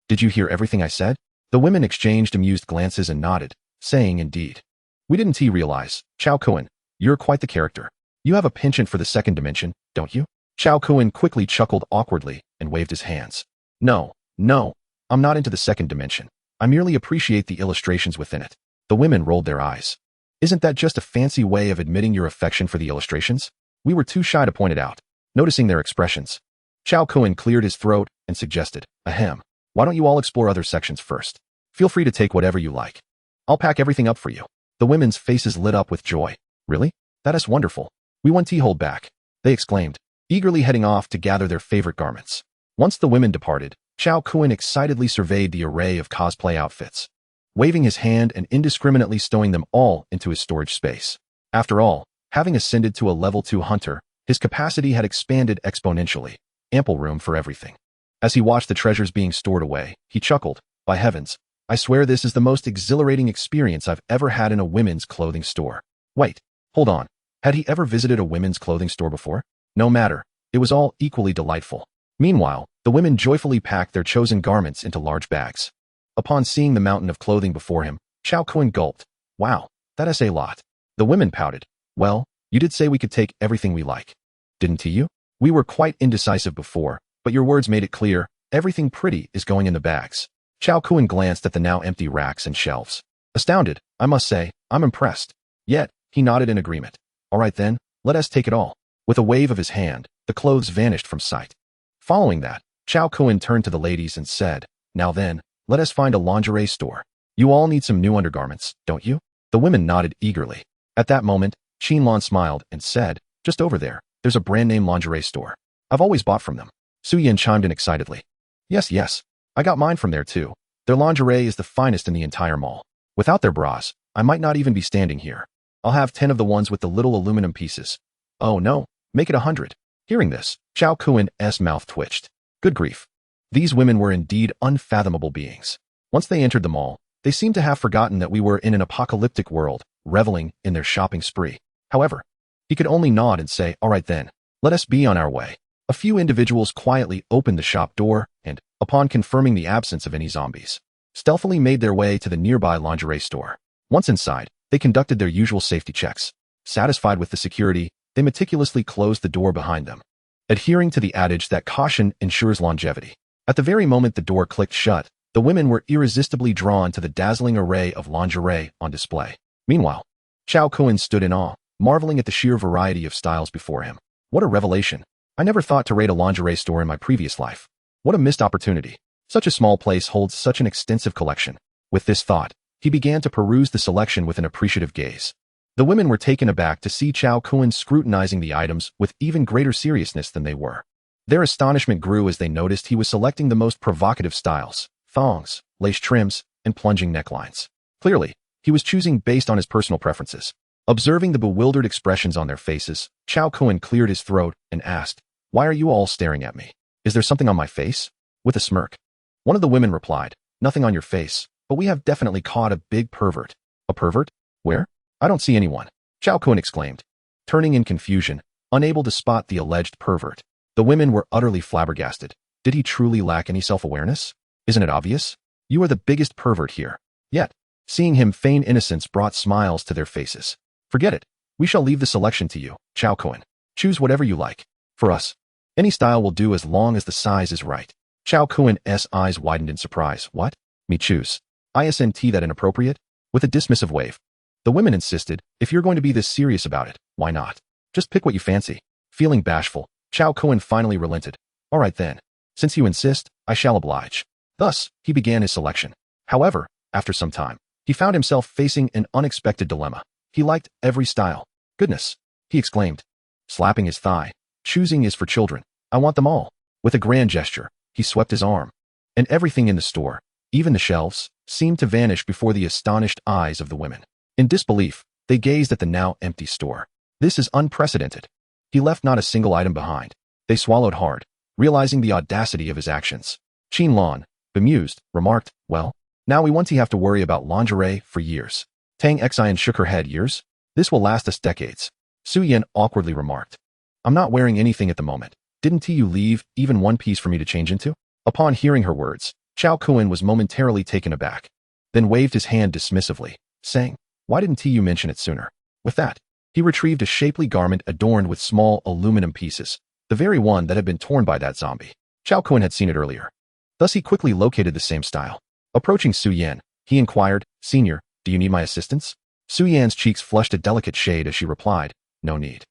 Did you hear everything I said? The women exchanged amused glances and nodded, saying indeed. We didn't realize, Chao Kun, you're quite the character. You have a penchant for the second dimension, don't you? Chao Kun quickly chuckled awkwardly and waved his hands. No, I'm not into the second dimension. I merely appreciate the illustrations within it. The women rolled their eyes. Isn't that just a fancy way of admitting your affection for the illustrations? We were too shy to point it out. Noticing their expressions, Chao Kun cleared his throat and suggested, ahem. Why don't you all explore other sections first? Feel free to take whatever you like. I'll pack everything up for you. The women's faces lit up with joy. Really? That is wonderful. We won't hold back, they exclaimed, eagerly heading off to gather their favorite garments. Once the women departed, Chao Kun excitedly surveyed the array of cosplay outfits, waving his hand and indiscriminately stowing them all into his storage space. After all, having ascended to a level 2 hunter, his capacity had expanded exponentially, ample room for everything. As he watched the treasures being stored away, he chuckled, "By heavens, I swear this is the most exhilarating experience I've ever had in a women's clothing store." Wait, hold on. Had he ever visited a women's clothing store before? No matter, it was all equally delightful. Meanwhile, the women joyfully packed their chosen garments into large bags. Upon seeing the mountain of clothing before him, Chao Kun gulped. "Wow, that's a lot." The women pouted. "Well, you did say we could take everything we like. Didn't you? We were quite indecisive before, but your words made it clear, everything pretty is going in the bags." Chao Kun glanced at the now empty racks and shelves. Astounded, I must say, I'm impressed. Yet, he nodded in agreement. "All right then, let us take it all." With a wave of his hand, the clothes vanished from sight. Following that, Chao Kun turned to the ladies and said, "Now then, let us find a lingerie store. You all need some new undergarments, don't you?" The women nodded eagerly. At that moment, Qinlan smiled and said, "Just over there, there's a brand-name lingerie store. I've always bought from them." Su Yan chimed in excitedly. Yes, I got mine from there too. Their lingerie is the finest in the entire mall. Without their bras, I might not even be standing here. I'll have 10 of the ones with the little aluminum pieces." "Oh no, make it 100. Hearing this, Chao Kun's mouth twitched. Good grief. These women were indeed unfathomable beings. Once they entered the mall, they seemed to have forgotten that we were in an apocalyptic world, reveling in their shopping spree. However, he could only nod and say, "All right then, let us be on our way." A few individuals quietly opened the shop door and, upon confirming the absence of any zombies, stealthily made their way to the nearby lingerie store. Once inside, they conducted their usual safety checks. Satisfied with the security, they meticulously closed the door behind them, adhering to the adage that caution ensures longevity. At the very moment the door clicked shut, the women were irresistibly drawn to the dazzling array of lingerie on display. Meanwhile, Chao Kun stood in awe, marveling at the sheer variety of styles before him. What a revelation. I never thought to raid a lingerie store in my previous life. What a missed opportunity. Such a small place holds such an extensive collection. With this thought, he began to peruse the selection with an appreciative gaze. The women were taken aback to see Chao Kun scrutinizing the items with even greater seriousness than they were. Their astonishment grew as they noticed he was selecting the most provocative styles: thongs, lace trims, and plunging necklines. Clearly, he was choosing based on his personal preferences. Observing the bewildered expressions on their faces, Chao Kun cleared his throat and asked, "Why are you all staring at me? Is there something on my face?" With a smirk, one of the women replied, "Nothing on your face, but we have definitely caught a big pervert." "A pervert? Where? I don't see anyone," Chao Kun exclaimed, turning in confusion, unable to spot the alleged pervert. The women were utterly flabbergasted. Did he truly lack any self-awareness? Isn't it obvious? You are the biggest pervert here. Yet, seeing him feign innocence brought smiles to their faces. "Forget it. We shall leave the selection to you, Chao Kun. Choose whatever you like. For us, any style will do as long as the size is right." Chao Kun's eyes widened in surprise. "What? Me choose? Isn't that inappropriate?" With a dismissive wave, the women insisted, "If you're going to be this serious about it, why not? Just pick what you fancy." Feeling bashful, Chao Kun finally relented. "All right then. Since you insist, I shall oblige." Thus, he began his selection. However, after some time, he found himself facing an unexpected dilemma. He liked every style. "Goodness," he exclaimed, slapping his thigh. "Choosing is for children. I want them all." With a grand gesture, he swept his arm, and everything in the store, even the shelves, seemed to vanish before the astonished eyes of the women. In disbelief, they gazed at the now empty store. "This is unprecedented." He left not a single item behind. They swallowed hard, realizing the audacity of his actions. Qinlan, bemused, remarked, "Well, now we won't have to worry about lingerie for years." Tang Xian shook her head. "Years? This will last us decades." Su Yan awkwardly remarked, "I'm not wearing anything at the moment. Didn't you leave even one piece for me to change into?" Upon hearing her words, Chao Kun was momentarily taken aback, then waved his hand dismissively, saying, "Why didn't you mention it sooner?" With that, he retrieved a shapely garment adorned with small aluminum pieces, the very one that had been torn by that zombie. Chao Kun had seen it earlier. Thus he quickly located the same style. Approaching Su Yan, he inquired, "Senior, do you need my assistance?" Su Yan's cheeks flushed a delicate shade as she replied, "No need.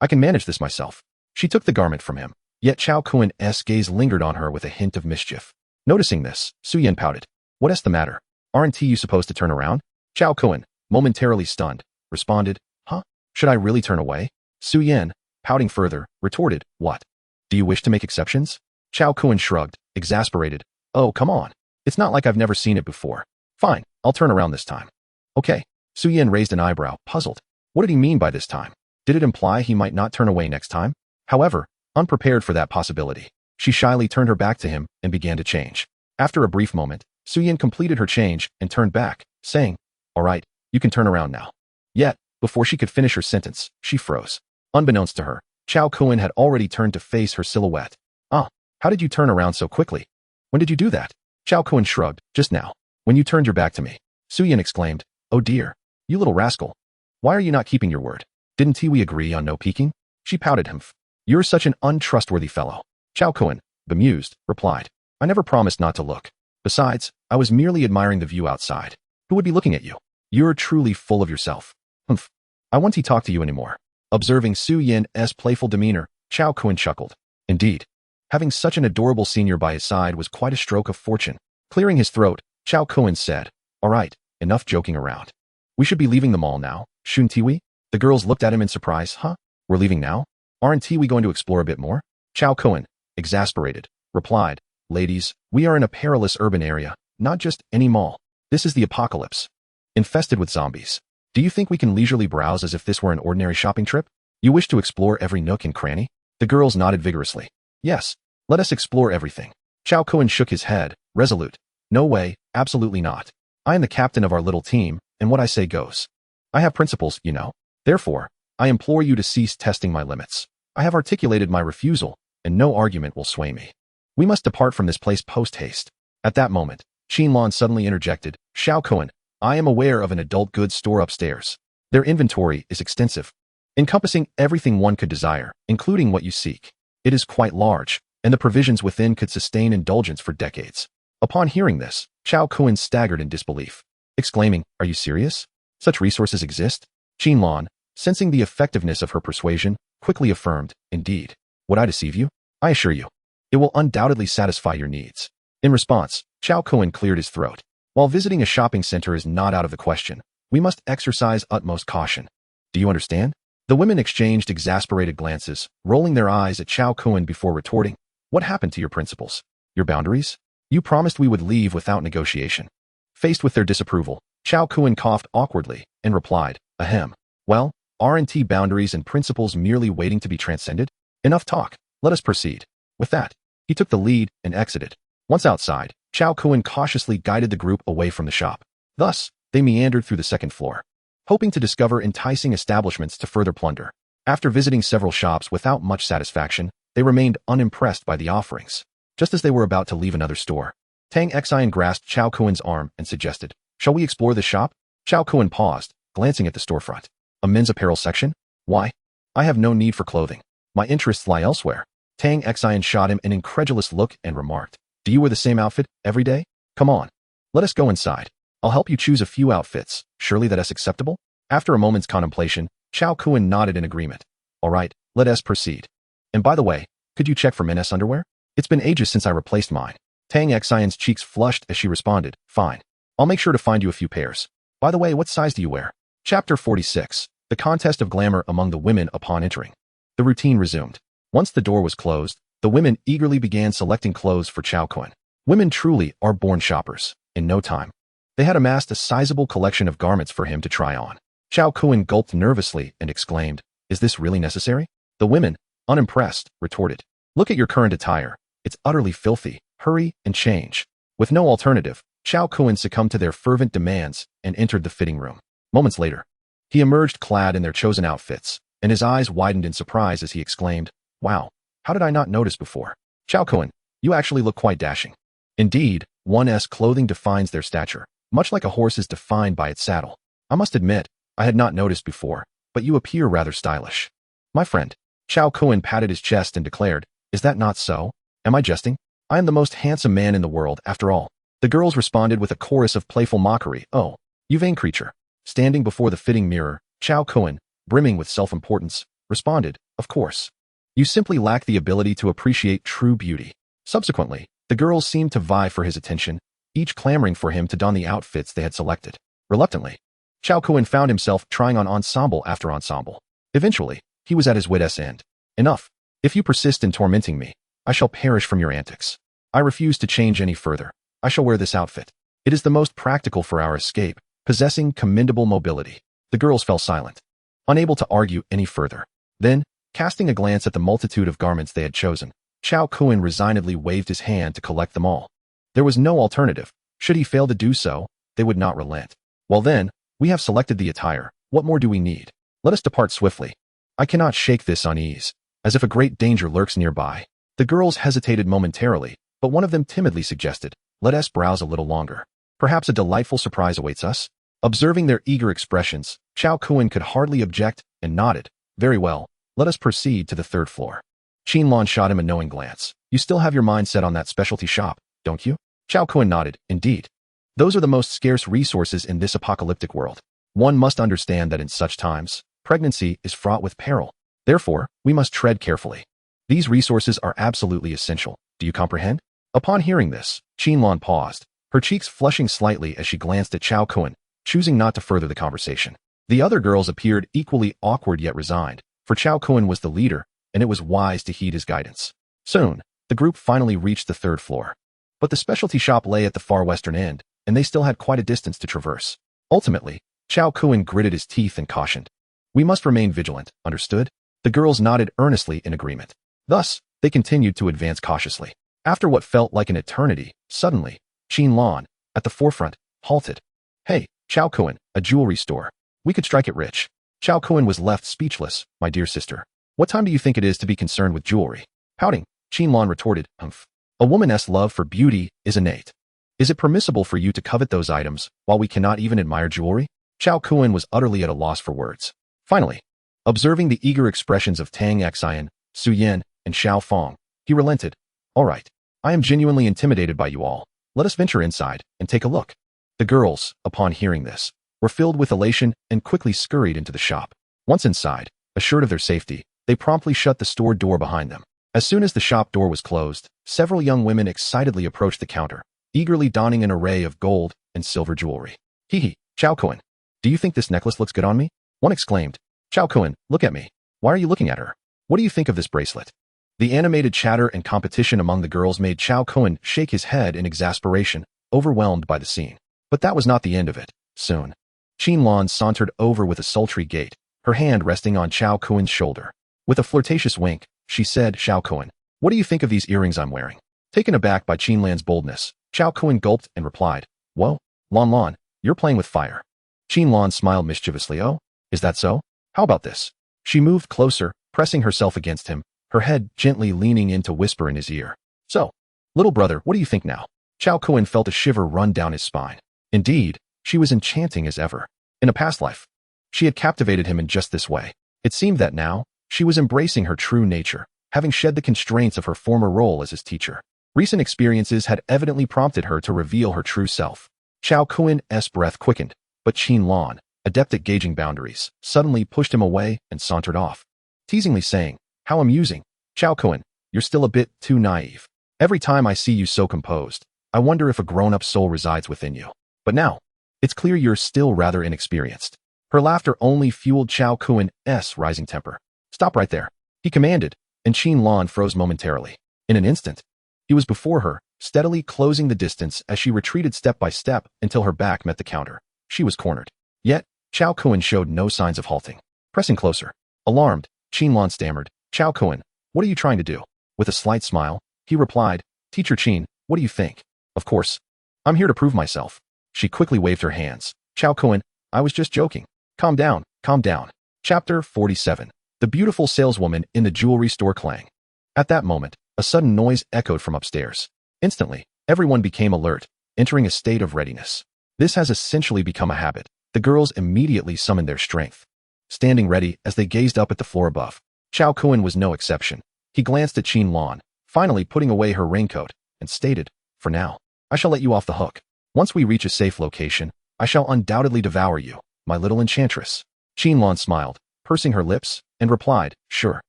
I can manage this myself." She took the garment from him, yet Chao Kun's gaze lingered on her with a hint of mischief. Noticing this, Su Yan pouted. "What's the matter? Aren't you supposed to turn around?" Chao Kun, momentarily stunned, responded, "Huh? Should I really turn away?" Su Yan, pouting further, retorted, "What? Do you wish to make exceptions?" Chao Kun shrugged, exasperated. "Oh, come on. It's not like I've never seen it before. Fine, I'll turn around this time." "Okay." Su Yan raised an eyebrow, puzzled. What did he mean by this time? Did it imply he might not turn away next time? However, unprepared for that possibility, She shyly turned her back to him and began to change. After a brief moment, Suyin completed her change and turned back, saying, "All right, you can turn around now." Yet, before she could finish her sentence, she froze. Unbeknownst to her, Chao Kuan had already turned to face her silhouette. "Ah, how did you turn around so quickly? When did you do that?" Chao Kuan shrugged. "Just now, when you turned your back to me." Suyin exclaimed, "Oh dear, you little rascal. Why are you not keeping your word? Didn't we agree on no peeking?" She pouted him. "You're such an untrustworthy fellow." Chao Kuan, bemused, replied, "I never promised not to look. Besides, I was merely admiring the view outside. Who would be looking at you? You're truly full of yourself." "Humph. I won't talk to you anymore." Observing Su Yin's playful demeanor, Chao Kuan chuckled. Indeed, having such an adorable senior by his side was quite a stroke of fortune. Clearing his throat, Chao Kuan said, "All right, enough joking around. We should be leaving the mall now, shouldn't we?" The girls looked at him in surprise. "Huh? We're leaving now? Aren't we going to explore a bit more?" Chao Kuan, exasperated, replied, "Ladies, we are in a perilous urban area, not just any mall. This is the apocalypse, infested with zombies. Do you think we can leisurely browse as if this were an ordinary shopping trip? You wish to explore every nook and cranny?" The girls nodded vigorously. "Yes, let us explore everything." Chao Kuan shook his head, resolute. "No way, absolutely not. I am the captain of our little team, and what I say goes. I have principles, you know. Therefore, I implore you to cease testing my limits. I have articulated my refusal, and no argument will sway me. We must depart from this place post-haste." At that moment, Qinlan suddenly interjected, "Chao Kuan, I am aware of an adult goods store upstairs. Their inventory is extensive, encompassing everything one could desire, including what you seek. It is quite large, and the provisions within could sustain indulgence for decades." Upon hearing this, Chao Kuan staggered in disbelief, exclaiming, "Are you serious? Such resources exist?" Qinlan, sensing the effectiveness of her persuasion, quickly affirmed, "Indeed. Would I deceive you? I assure you, it will undoubtedly satisfy your needs." In response, Chao Kuan cleared his throat. "While visiting a shopping center is not out of the question, we must exercise utmost caution. Do you understand?" The women exchanged exasperated glances, rolling their eyes at Chao Kuan before retorting, "What happened to your principles? Your boundaries? You promised we would leave without negotiation." Faced with their disapproval, Chao Kuan coughed awkwardly and replied, "Ahem. Well, aren't boundaries and principles merely waiting to be transcended? Enough talk, let us proceed." With that, he took the lead and exited. Once outside, Chao Kuan cautiously guided the group away from the shop. Thus, they meandered through the second floor, hoping to discover enticing establishments to further plunder. After visiting several shops without much satisfaction, they remained unimpressed by the offerings. Just as they were about to leave another store, Tang Xian grasped Chao Kuan's arm and suggested, "Shall we explore this shop?" Chao Kuan paused, glancing at the storefront. "A men's apparel section? Why? I have no need for clothing. My interests lie elsewhere." Tang Xian shot him an incredulous look and remarked, "Do you wear the same outfit every day? Come on, let us go inside. I'll help you choose a few outfits. Surely that is acceptable?" After a moment's contemplation, Chao Kuan nodded in agreement. "All right, let us proceed. And by the way, could you check for men's underwear? It's been ages since I replaced mine." Tang Xian's cheeks flushed as she responded, "Fine. I'll make sure to find you a few pairs. By the way, what size do you wear?" Chapter 46. The contest of glamour among the women upon entering. The routine resumed. Once the door was closed, the women eagerly began selecting clothes for Chao Kuan. Women truly are born shoppers. In no time, they had amassed a sizable collection of garments for him to try on. Chao Kuan gulped nervously and exclaimed, "Is this really necessary?" The women, unimpressed, retorted, "Look at your current attire. It's utterly filthy. Hurry and change." With no alternative, Chao Kuan succumbed to their fervent demands and entered the fitting room. Moments later, he emerged clad in their chosen outfits, and his eyes widened in surprise as he exclaimed, "Wow, how did I not notice before? Chao Kuan, you actually look quite dashing." Indeed, one's clothing defines their stature, much like a horse is defined by its saddle. "I must admit, I had not noticed before, but you appear rather stylish." "My friend." Chao Kuan patted his chest and declared, "Is that not so? Am I jesting? I am the most handsome man in the world, after all." The girls responded with a chorus of playful mockery. "Oh, you vain creature." Standing before the fitting mirror, Chao Kuan, brimming with self-importance, responded, "Of course. You simply lack the ability to appreciate true beauty." Subsequently, the girls seemed to vie for his attention, each clamoring for him to don the outfits they had selected. Reluctantly, Chao Kuan found himself trying on ensemble after ensemble. Eventually, he was at his wit's end. "Enough. If you persist in tormenting me, I shall perish from your antics. I refuse to change any further. I shall wear this outfit. It is the most practical for our escape, possessing commendable mobility." The girls fell silent, unable to argue any further. Then, casting a glance at the multitude of garments they had chosen, Chao Kun resignedly waved his hand to collect them all. There was no alternative. Should he fail to do so, they would not relent. Well then, we have selected the attire. What more do we need? Let us depart swiftly. I cannot shake this unease, as if a great danger lurks nearby. The girls hesitated momentarily, but one of them timidly suggested, let us browse a little longer. Perhaps a delightful surprise awaits us. Observing their eager expressions, Chao Kun could hardly object and nodded. Very well, let us proceed to the third floor. Qinlan shot him a knowing glance. You still have your mind set on that specialty shop, don't you? Chao Kun nodded. Indeed. Those are the most scarce resources in this apocalyptic world. One must understand that in such times, pregnancy is fraught with peril. Therefore, we must tread carefully. These resources are absolutely essential. Do you comprehend? Upon hearing this, Qinlan paused, her cheeks flushing slightly as she glanced at Chao Kun, choosing not to further the conversation. The other girls appeared equally awkward yet resigned, for Chao Kun was the leader, and it was wise to heed his guidance. Soon, the group finally reached the third floor. But the specialty shop lay at the far western end, and they still had quite a distance to traverse. Ultimately, Chao Kun gritted his teeth and cautioned. We must remain vigilant, understood? The girls nodded earnestly in agreement. Thus, they continued to advance cautiously. After what felt like an eternity, suddenly, Qinlan, at the forefront, halted. Hey, Chao Kun, a jewelry store. We could strike it rich. Chao Kun was left speechless. My dear sister, what time do you think it is to be concerned with jewelry? Pouting, Qinlan retorted, humph. A woman's love for beauty is innate. Is it permissible for you to covet those items while we cannot even admire jewelry? Chao Kun was utterly at a loss for words. Finally, observing the eager expressions of Tang Xian, Su Yin, and Xiao Fong, he relented. All right, I am genuinely intimidated by you all. Let us venture inside and take a look. The girls, upon hearing this, were filled with elation and quickly scurried into the shop. Once inside, assured of their safety, they promptly shut the store door behind them. As soon as the shop door was closed, several young women excitedly approached the counter, eagerly donning an array of gold and silver jewelry. Hee hee, Chao Kun, do you think this necklace looks good on me? One exclaimed. Chao Kun, look at me. Why are you looking at her? What do you think of this bracelet? The animated chatter and competition among the girls made Chao Kun shake his head in exasperation, overwhelmed by the scene. But that was not the end of it. Soon, Qinlan sauntered over with a sultry gait, her hand resting on Chao Kun's shoulder. With a flirtatious wink, she said, Chao Kun, what do you think of these earrings I'm wearing? Taken aback by Qinlan's boldness, Chao Kun gulped and replied, Whoa, Lan, you're playing with fire. Qinlan smiled mischievously. Oh, is that so? How about this? She moved closer, pressing herself against him, her head gently leaning in to whisper in his ear. So, little brother, what do you think now? Chao Kun felt a shiver run down his spine. Indeed, she was enchanting as ever. In a past life, she had captivated him in just this way. It seemed that now, she was embracing her true nature, having shed the constraints of her former role as his teacher. Recent experiences had evidently prompted her to reveal her true self. Chao Kun's breath quickened, but Qinlan, adept at gauging boundaries, suddenly pushed him away and sauntered off, teasingly saying, How amusing. Chao Kun, you're still a bit too naive. Every time I see you so composed, I wonder if a grown-up soul resides within you. But now, it's clear you're still rather inexperienced. Her laughter only fueled Chao Kun's rising temper. Stop right there, he commanded, and Qinlan froze momentarily. In an instant, he was before her, steadily closing the distance as she retreated step by step until her back met the counter. She was cornered. Yet, Chao Kun showed no signs of halting. Pressing closer, alarmed, Qinlan stammered, Chao Kun, what are you trying to do? With a slight smile, he replied, Teacher Qin, what do you think? Of course, I'm here to prove myself. She quickly waved her hands. Chao Kun, I was just joking. Calm down, calm down. Chapter 47. The beautiful saleswoman in the jewelry store clang. At that moment, a sudden noise echoed from upstairs. Instantly, everyone became alert, entering a state of readiness. This has essentially become a habit. The girls immediately summoned their strength, standing ready as they gazed up at the floor above. Chao Kun was no exception. He glanced at Qinlan, finally putting away her raincoat, and stated, For now, I shall let you off the hook. Once we reach a safe location, I shall undoubtedly devour you, my little enchantress. Qinlan smiled, pursing her lips, and replied, Sure.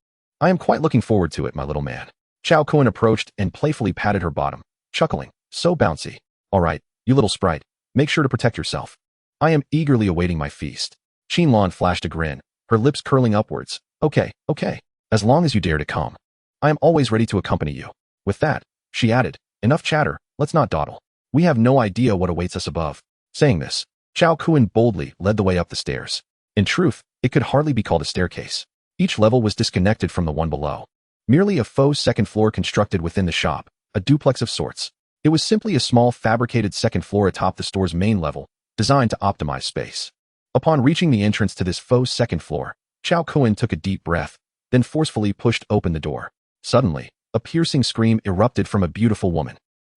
I am quite looking forward to it, my little man. Chao Kun approached and playfully patted her bottom, chuckling, So bouncy. All right, you little sprite, make sure to protect yourself. I am eagerly awaiting my feast. Qinlan flashed a grin, her lips curling upwards. Okay, as long as you dare to come. I am always ready to accompany you. With that, she added, Enough chatter, let's not dawdle. We have no idea what awaits us above. Saying this, Chao Kun boldly led the way up the stairs. In truth, it could hardly be called a staircase. Each level was disconnected from the one below. Merely a faux second floor constructed within the shop, a duplex of sorts. It was simply a small fabricated second floor atop the store's main level, designed to optimize space. Upon reaching the entrance to this faux second floor, Chao Kun took a deep breath, then forcefully pushed open the door. Suddenly, a piercing scream erupted from a beautiful woman.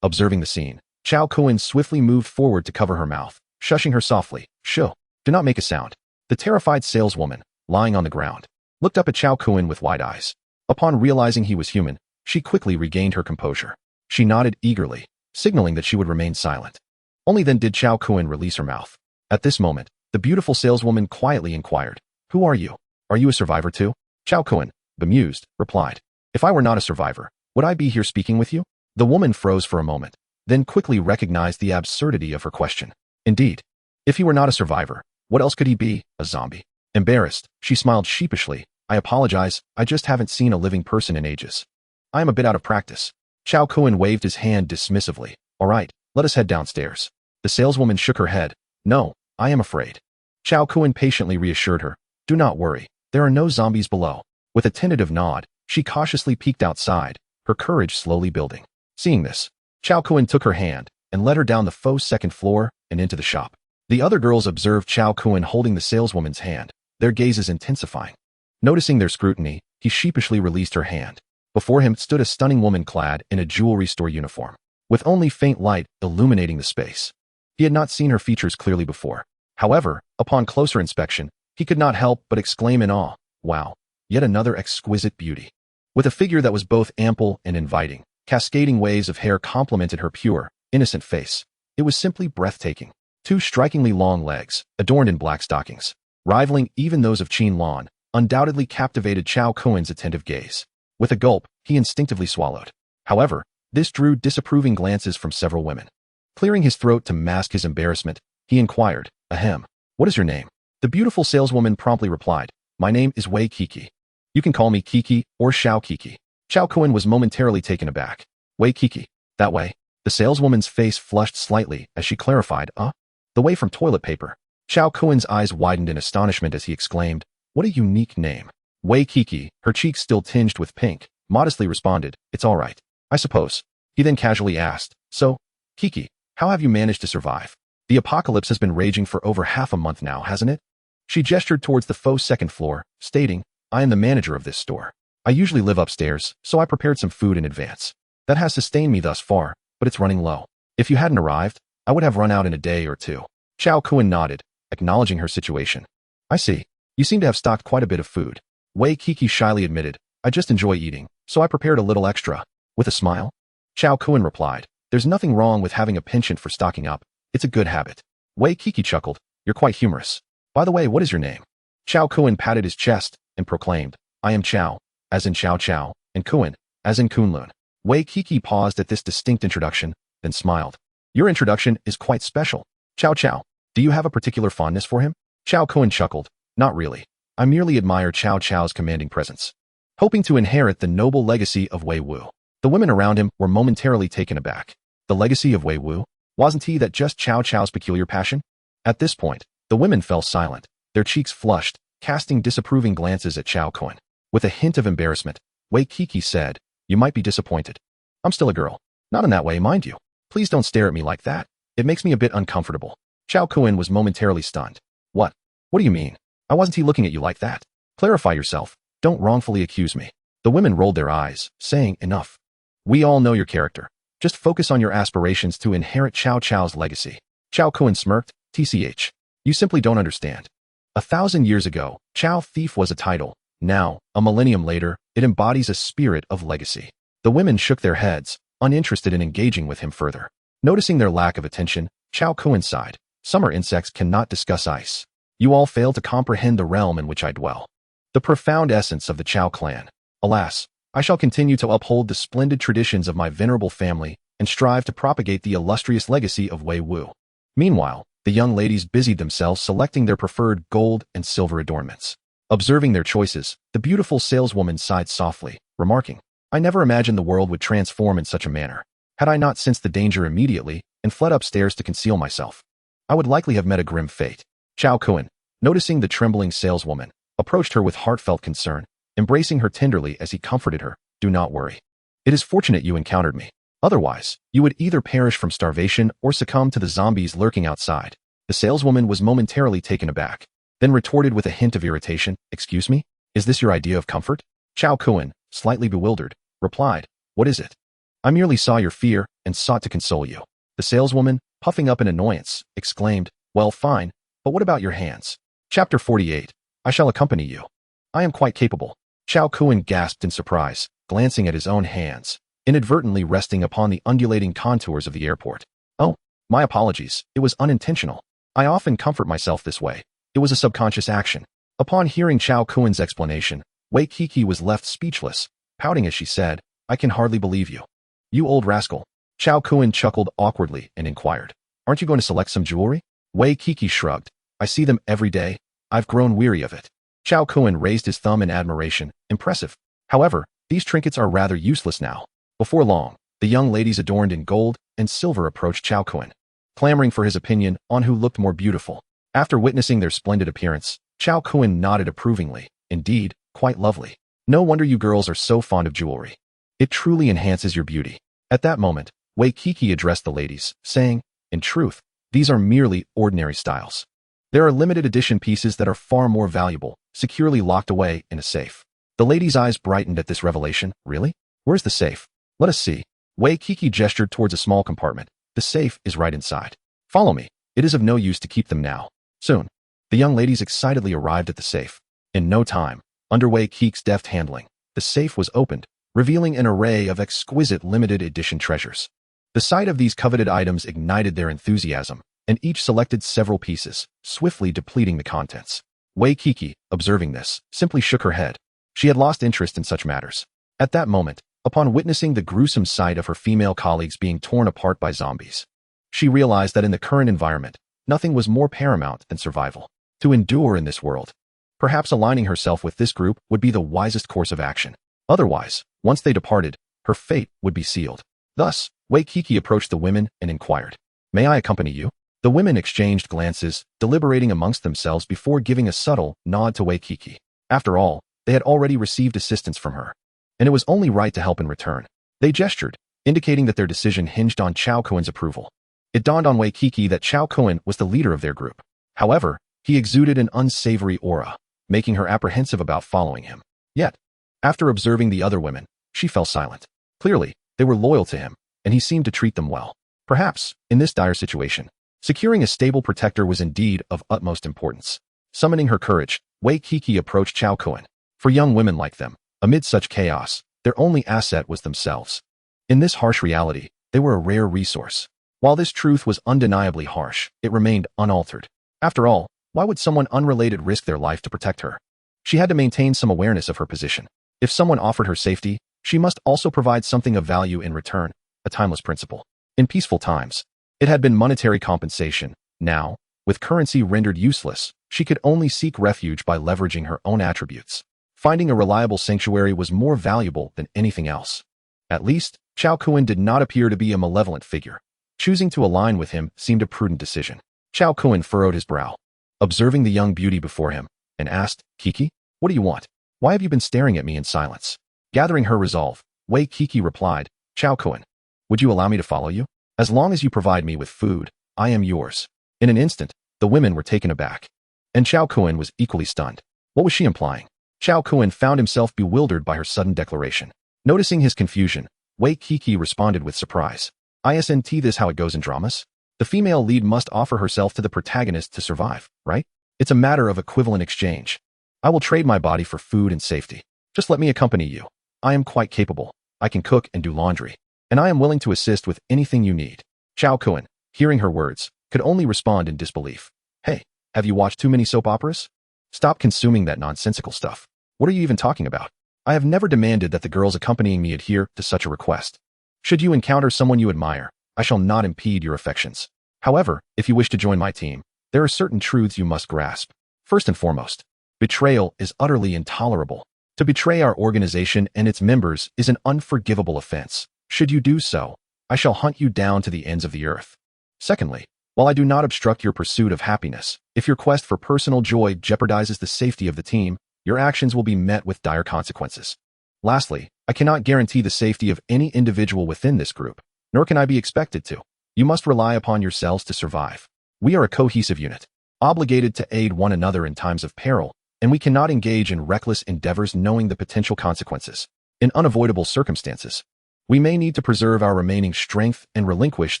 Observing the scene, Chao Kun swiftly moved forward to cover her mouth, shushing her softly. "Shh, do not make a sound." The terrified saleswoman, lying on the ground, looked up at Chao Kun with wide eyes. Upon realizing he was human, she quickly regained her composure. She nodded eagerly, signaling that she would remain silent. Only then did Chao Kun release her mouth. At this moment, the beautiful saleswoman quietly inquired, "Who are you? Are you a survivor too?" Chao Kun, bemused, replied, "If I were not a survivor, would I be here speaking with you?" The woman froze for a moment, then quickly recognized the absurdity of her question. Indeed, if he were not a survivor, what else could he be? A zombie? Embarrassed, she smiled sheepishly. "I apologize, I just haven't seen a living person in ages. I am a bit out of practice." Chao Kun waved his hand dismissively. "All right, let us head downstairs." The saleswoman shook her head. "No, I am afraid." Chao Kun patiently reassured her. "Do not worry, there are no zombies below." With a tentative nod, she cautiously peeked outside, her courage slowly building. Seeing this, Chao Kun took her hand and led her down the faux second floor and into the shop. The other girls observed Chao Kun holding the saleswoman's hand, their gazes intensifying. Noticing their scrutiny, he sheepishly released her hand. Before him stood a stunning woman clad in a jewelry store uniform, with only faint light illuminating the space. He had not seen her features clearly before. However, upon closer inspection, he could not help but exclaim in awe, "Wow, yet another exquisite beauty." With a figure that was both ample and inviting, cascading waves of hair complemented her pure, innocent face. It was simply breathtaking. Two strikingly long legs, adorned in black stockings, rivaling even those of Qin Lan, undoubtedly captivated Chao Kun's attentive gaze. With a gulp, he instinctively swallowed. However, this drew disapproving glances from several women. Clearing his throat to mask his embarrassment, he inquired, "Ahem, what is your name?" The beautiful saleswoman promptly replied, "My name is Wei Kiki. You can call me Kiki or Xiao Kiki." Chao Kun was momentarily taken aback. "Wei Kiki, that way?" The saleswoman's face flushed slightly as she clarified, "The way from toilet paper." Chao Kun's eyes widened in astonishment as he exclaimed, "What a unique name." Wei Kiki, her cheeks still tinged with pink, modestly responded, "It's all right, I suppose." He then casually asked, "So, Kiki, how have you managed to survive? The apocalypse has been raging for over half a month now, hasn't it?" She gestured towards the faux second floor, stating, "I am the manager of this store. I usually live upstairs, so I prepared some food in advance. That has sustained me thus far, but it's running low. If you hadn't arrived, I would have run out in a day or two." Chao Kun nodded, acknowledging her situation. "I see. You seem to have stocked quite a bit of food." Wei Kiki shyly admitted, "I just enjoy eating, so I prepared a little extra." With a smile, Chao Kun replied, "There's nothing wrong with having a penchant for stocking up. It's a good habit." Wei Kiki chuckled, "You're quite humorous. By the way, what is your name?" Chao Kun patted his chest and proclaimed, "I am Chao, as in Chao Chao, and Kun, as in Kunlun." Wei Kiki paused at this distinct introduction, then smiled. "Your introduction is quite special. Chao Chao, do you have a particular fondness for him?" Chao Kun chuckled, "Not really. I merely admire Chao Chao's commanding presence." Hoping to inherit the noble legacy of Wei Wu, the women around him were momentarily taken aback. The legacy of Wei Wu? Wasn't he that just Chao Chao's peculiar passion? At this point, the women fell silent, their cheeks flushed, casting disapproving glances at Chao Kun. With a hint of embarrassment, Wei Kiki said, "You might be disappointed. I'm still a girl. Not in that way, mind you. Please don't stare at me like that. It makes me a bit uncomfortable." Chao Kun was momentarily stunned. What? What do you mean? I wasn't he looking at you like that? Clarify yourself. Don't wrongfully accuse me." The women rolled their eyes, saying, "Enough. We all know your character. Just focus on your aspirations to inherit Chao Chao's legacy." Chao Kun smirked, "TCH. You simply don't understand. 1,000 years ago, Chao Thief was a title. Now, a millennium later, it embodies a spirit of legacy." The women shook their heads, uninterested in engaging with him further. Noticing their lack of attention, Chao Kun sighed, "Summer insects cannot discuss ice. You all fail to comprehend the realm in which I dwell. The profound essence of the Chao clan. Alas, I shall continue to uphold the splendid traditions of my venerable family and strive to propagate the illustrious legacy of Wei Wu." Meanwhile, the young ladies busied themselves selecting their preferred gold and silver adornments. Observing their choices, the beautiful saleswoman sighed softly, remarking, "I never imagined the world would transform in such a manner. Had I not sensed the danger immediately and fled upstairs to conceal myself, I would likely have met a grim fate." Chao Kun, noticing the trembling saleswoman, approached her with heartfelt concern, embracing her tenderly as he comforted her. do not worry. It is fortunate you encountered me. Otherwise, you would either perish from starvation or succumb to the zombies lurking outside. The saleswoman was momentarily taken aback, then retorted with a hint of irritation, "Excuse me? Is this your idea of comfort?" Chao Kun, slightly bewildered, replied, "What is it?" "I merely saw your fear and sought to console you." The saleswoman, puffing up in annoyance, exclaimed, "Well, fine, but what about your hands?" Chapter 48. I shall accompany you. I am quite capable. Chao Kun gasped in surprise, glancing at his own hands, inadvertently resting upon the undulating contours of the airport. "Oh, my apologies, it was unintentional. I often comfort myself this way. It was a subconscious action." Upon hearing Chao Kun's explanation, Wei Kiki was left speechless, pouting as she said, "I can hardly believe you. You old rascal." Chao Kun chuckled awkwardly and inquired, "Aren't you going to select some jewelry?" Wei Kiki shrugged, "I see them every day. I've grown weary of it." Chao Kun raised his thumb in admiration, impressive. "However, these trinkets are rather useless now." Before long, the young ladies adorned in gold and silver approached Chao Kun, clamoring for his opinion on who looked more beautiful. After witnessing their splendid appearance, Chao Kun nodded approvingly. "Indeed, quite lovely. No wonder you girls are so fond of jewelry. It truly enhances your beauty." At that moment, Wei Kiki addressed the ladies, saying, "In truth, these are merely ordinary styles. There are limited edition pieces that are far more valuable, securely locked away in a safe." The ladies' eyes brightened at this revelation. "Really? Where's the safe? Let us see." Wei Kiki gestured towards a small compartment. "The safe is right inside. Follow me. It is of no use to keep them now. Soon." The young ladies excitedly arrived at the safe. In no time, under Wei Kiki's deft handling, the safe was opened, revealing an array of exquisite limited edition treasures. The sight of these coveted items ignited their enthusiasm, and each selected several pieces, swiftly depleting the contents. Wei Kiki, observing this, simply shook her head. She had lost interest in such matters. At that moment, upon witnessing the gruesome sight of her female colleagues being torn apart by zombies, she realized that in the current environment, nothing was more paramount than survival. To endure in this world, perhaps aligning herself with this group would be the wisest course of action. Otherwise, once they departed, her fate would be sealed. Thus, Wei Kiki approached the women and inquired, "May I accompany you?" The women exchanged glances, deliberating amongst themselves before giving a subtle nod to Wei Kiki. After all, they had already received assistance from her, and it was only right to help in return. They gestured, indicating that their decision hinged on Chao Kun's approval. It dawned on Wei Kiki that Chao Kun was the leader of their group. However, he exuded an unsavory aura, making her apprehensive about following him. Yet, after observing the other women, she fell silent. Clearly, they were loyal to him, and he seemed to treat them well. Perhaps, in this dire situation, securing a stable protector was indeed of utmost importance. Summoning her courage, Wei Kiki approached Chao Kun. For young women like them, amid such chaos, their only asset was themselves. In this harsh reality, they were a rare resource. While this truth was undeniably harsh, it remained unaltered. After all, why would someone unrelated risk their life to protect her? She had to maintain some awareness of her position. If someone offered her safety, she must also provide something of value in return, a timeless principle. In peaceful times, it had been monetary compensation. Now, with currency rendered useless, she could only seek refuge by leveraging her own attributes. Finding a reliable sanctuary was more valuable than anything else. At least, Chao Kun did not appear to be a malevolent figure. Choosing to align with him seemed a prudent decision. Chao Kun furrowed his brow, observing the young beauty before him, and asked, "Kiki, what do you want? Why have you been staring at me in silence?" Gathering her resolve, Wei Kiki replied, "Chao Kun, would you allow me to follow you? As long as you provide me with food, I am yours." In an instant, the women were taken aback, and Chao Kun was equally stunned. What was she implying? Chao Kun found himself bewildered by her sudden declaration. Noticing his confusion, Wei Kiki responded with surprise. "Isn't this how it goes in dramas? The female lead must offer herself to the protagonist to survive, right? It's a matter of equivalent exchange. I will trade my body for food and safety. Just let me accompany you. I am quite capable. I can cook and do laundry, and I am willing to assist with anything you need." Chao Kun, hearing her words, could only respond in disbelief. "Hey, have you watched too many soap operas? Stop consuming that nonsensical stuff. What are you even talking about? I have never demanded that the girls accompanying me adhere to such a request. Should you encounter someone you admire, I shall not impede your affections. However, if you wish to join my team, there are certain truths you must grasp. First and foremost, betrayal is utterly intolerable. To betray our organization and its members is an unforgivable offense. Should you do so, I shall hunt you down to the ends of the earth. Secondly, while I do not obstruct your pursuit of happiness, if your quest for personal joy jeopardizes the safety of the team, your actions will be met with dire consequences. Lastly, I cannot guarantee the safety of any individual within this group, nor can I be expected to. You must rely upon yourselves to survive. We are a cohesive unit, obligated to aid one another in times of peril, and we cannot engage in reckless endeavors knowing the potential consequences. In unavoidable circumstances, we may need to preserve our remaining strength and relinquish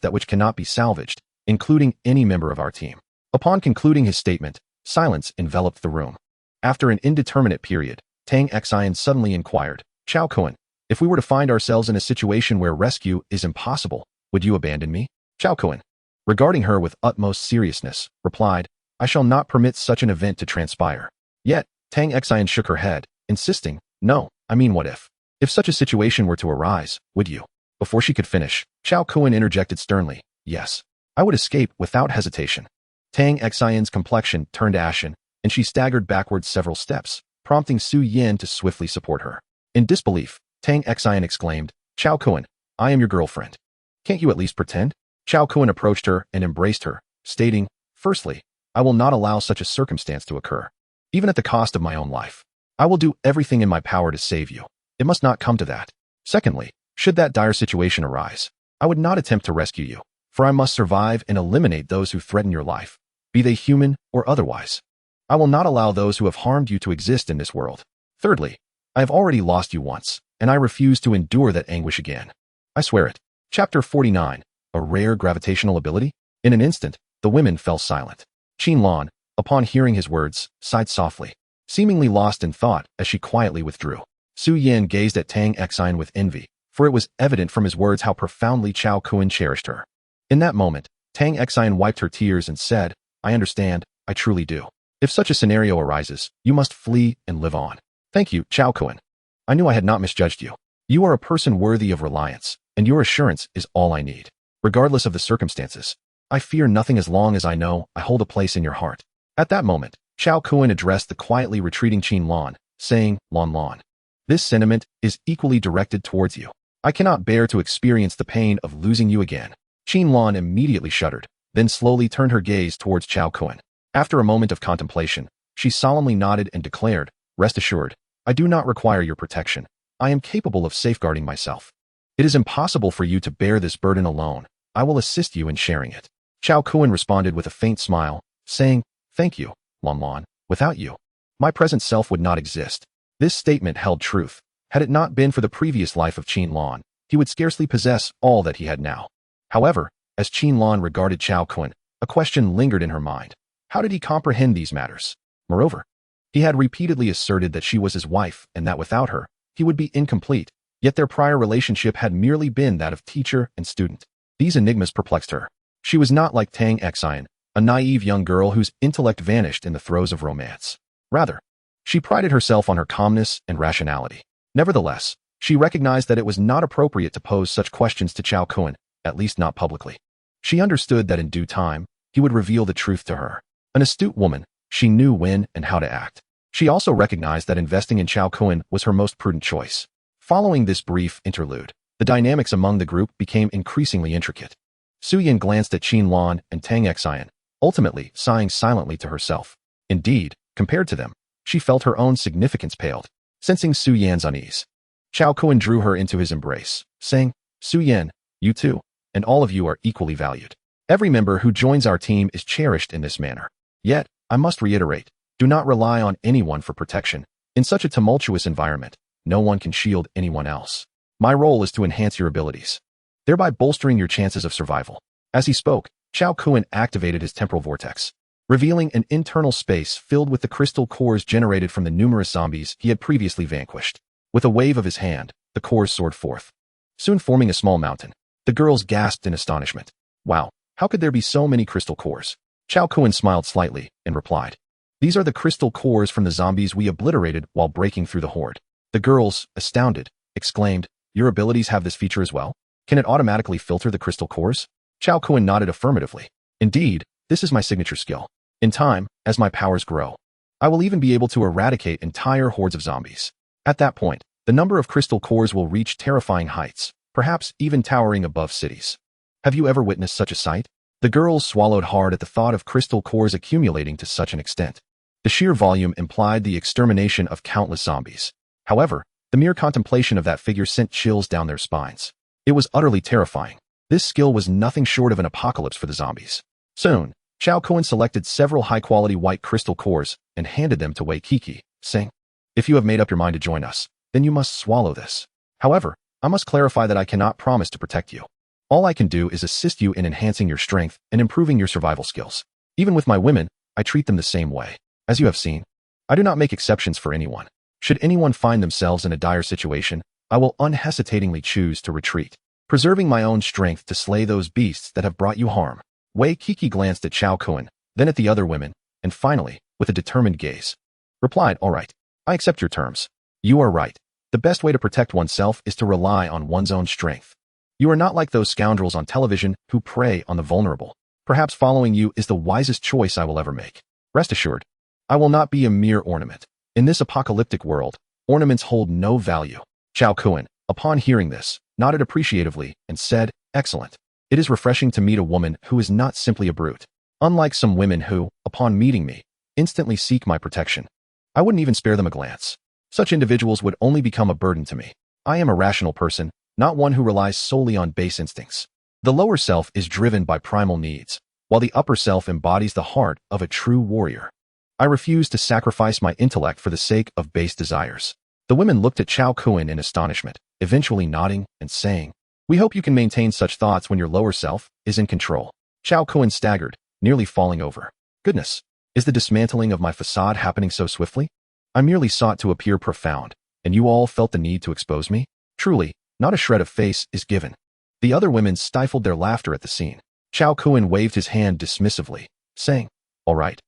that which cannot be salvaged, including any member of our team. Upon concluding his statement, silence enveloped the room. After an indeterminate period, Tang Xian suddenly inquired, Chao Kuan, if we were to find ourselves in a situation where rescue is impossible, would you abandon me? Chao Kuan, regarding her with utmost seriousness, replied, I shall not permit such an event to transpire. Yet, Tang Xian shook her head, insisting, no, I mean what if? If such a situation were to arise, would you? Before she could finish, Chao Kuan interjected sternly, yes, I would escape without hesitation. Tang Xian's complexion turned ashen, and she staggered backwards several steps, prompting Su Yan to swiftly support her. In disbelief, Tang Xian exclaimed, Chao Kuan, I am your girlfriend. Can't you at least pretend? Chao Kuan approached her and embraced her, stating, firstly, I will not allow such a circumstance to occur. Even at the cost of my own life, I will do everything in my power to save you. It must not come to that. Secondly, should that dire situation arise, I would not attempt to rescue you, for I must survive and eliminate those who threaten your life, be they human or otherwise. I will not allow those who have harmed you to exist in this world. Thirdly, I have already lost you once, and I refuse to endure that anguish again. I swear it. Chapter 49, A Rare Gravitational Ability? In an instant, the women fell silent. Qinlan, upon hearing his words, sighed softly, seemingly lost in thought as she quietly withdrew. Su Yan gazed at Tang Xian with envy, for it was evident from his words how profoundly Chao Kuan cherished her. In that moment, Tang Xian wiped her tears and said, I understand, I truly do. If such a scenario arises, you must flee and live on. Thank you, Chao Kuan. I knew I had not misjudged you. You are a person worthy of reliance, and your assurance is all I need. Regardless of the circumstances, I fear nothing as long as I know I hold a place in your heart. At that moment, Chao Kuan addressed the quietly retreating Qinlan, saying, Lan Lan, this sentiment is equally directed towards you. I cannot bear to experience the pain of losing you again. Qinlan immediately shuddered, then slowly turned her gaze towards Chao Kuan. After a moment of contemplation, she solemnly nodded and declared, rest assured, I do not require your protection. I am capable of safeguarding myself. It is impossible for you to bear this burden alone. I will assist you in sharing it. Chao Kuan responded with a faint smile, saying, thank you, Lan Lan. Without you, my present self would not exist. This statement held truth. Had it not been for the previous life of Qinlan, he would scarcely possess all that he had now. However, as Qinlan regarded Chao Kuan, a question lingered in her mind. How did he comprehend these matters? Moreover, he had repeatedly asserted that she was his wife and that without her, he would be incomplete, yet their prior relationship had merely been that of teacher and student. These enigmas perplexed her. She was not like Tang Xian, a naive young girl whose intellect vanished in the throes of romance. Rather, she prided herself on her calmness and rationality. Nevertheless, she recognized that it was not appropriate to pose such questions to Chao Kuan, at least not publicly. She understood that in due time, he would reveal the truth to her. An astute woman, she knew when and how to act. She also recognized that investing in Chao Kuan was her most prudent choice. Following this brief interlude, the dynamics among the group became increasingly intricate. Su Yan glanced at Qinlan and Tang Xian, ultimately sighing silently to herself. Indeed, compared to them, she felt her own significance paled. Sensing Su Yan's unease, Chao Kuan drew her into his embrace, saying, Su Yan, you too, and all of you are equally valued. Every member who joins our team is cherished in this manner. Yet, I must reiterate, do not rely on anyone for protection. In such a tumultuous environment, no one can shield anyone else. My role is to enhance your abilities, thereby bolstering your chances of survival. As he spoke, Chao Kuan activated his temporal vortex, revealing an internal space filled with the crystal cores generated from the numerous zombies he had previously vanquished. With a wave of his hand, the cores soared forth, soon forming a small mountain. The girls gasped in astonishment. Wow, how could there be so many crystal cores? Chao Kuan smiled slightly and replied, these are the crystal cores from the zombies we obliterated while breaking through the horde. The girls, astounded, exclaimed, your abilities have this feature as well? Can it automatically filter the crystal cores? Chao Kuan nodded affirmatively. Indeed, this is my signature skill. In time, as my powers grow, I will even be able to eradicate entire hordes of zombies. At that point, the number of crystal cores will reach terrifying heights, perhaps even towering above cities. Have you ever witnessed such a sight? The girls swallowed hard at the thought of crystal cores accumulating to such an extent. The sheer volume implied the extermination of countless zombies. However, The mere contemplation of that figure sent chills down their spines. It was utterly terrifying. This skill was nothing short of an apocalypse for the zombies. Soon, Chao Kuan selected several high-quality white crystal cores and handed them to Wei Kiki, saying, "If you have made up your mind to join us, then you must swallow this. However, I must clarify that I cannot promise to protect you. All I can do is assist you in enhancing your strength and improving your survival skills. Even with my women, I treat them the same way. As you have seen, I do not make exceptions for anyone. Should anyone find themselves in a dire situation, I will unhesitatingly choose to retreat, preserving my own strength to slay those beasts that have brought you harm." Wei Kiki glanced at Chao Kuan, then at the other women, and finally, with a determined gaze, replied, "All right, I accept your terms. You are right. The best way to protect oneself is to rely on one's own strength. You are not like those scoundrels on television who prey on the vulnerable. Perhaps following you is the wisest choice I will ever make. Rest assured, I will not be a mere ornament. In this apocalyptic world, ornaments hold no value." Chao Kuan, upon hearing this, nodded appreciatively and said, "Excellent. It is refreshing to meet a woman who is not simply a brute. Unlike some women who, upon meeting me, instantly seek my protection. I wouldn't even spare them a glance. Such individuals would only become a burden to me. I am a rational person, not one who relies solely on base instincts. The lower self is driven by primal needs, while the upper self embodies the heart of a true warrior. I refuse to sacrifice my intellect for the sake of base desires." The women looked at Chao Kuan in astonishment, eventually nodding and saying, "We hope you can maintain such thoughts when your lower self is in control." Chao Kuan staggered, nearly falling over. "Goodness, is the dismantling of my facade happening so swiftly? I merely sought to appear profound, and you all felt the need to expose me? Truly, not a shred of face is given." The other women stifled their laughter at the scene. Chao Kuan waved his hand dismissively, saying, all right,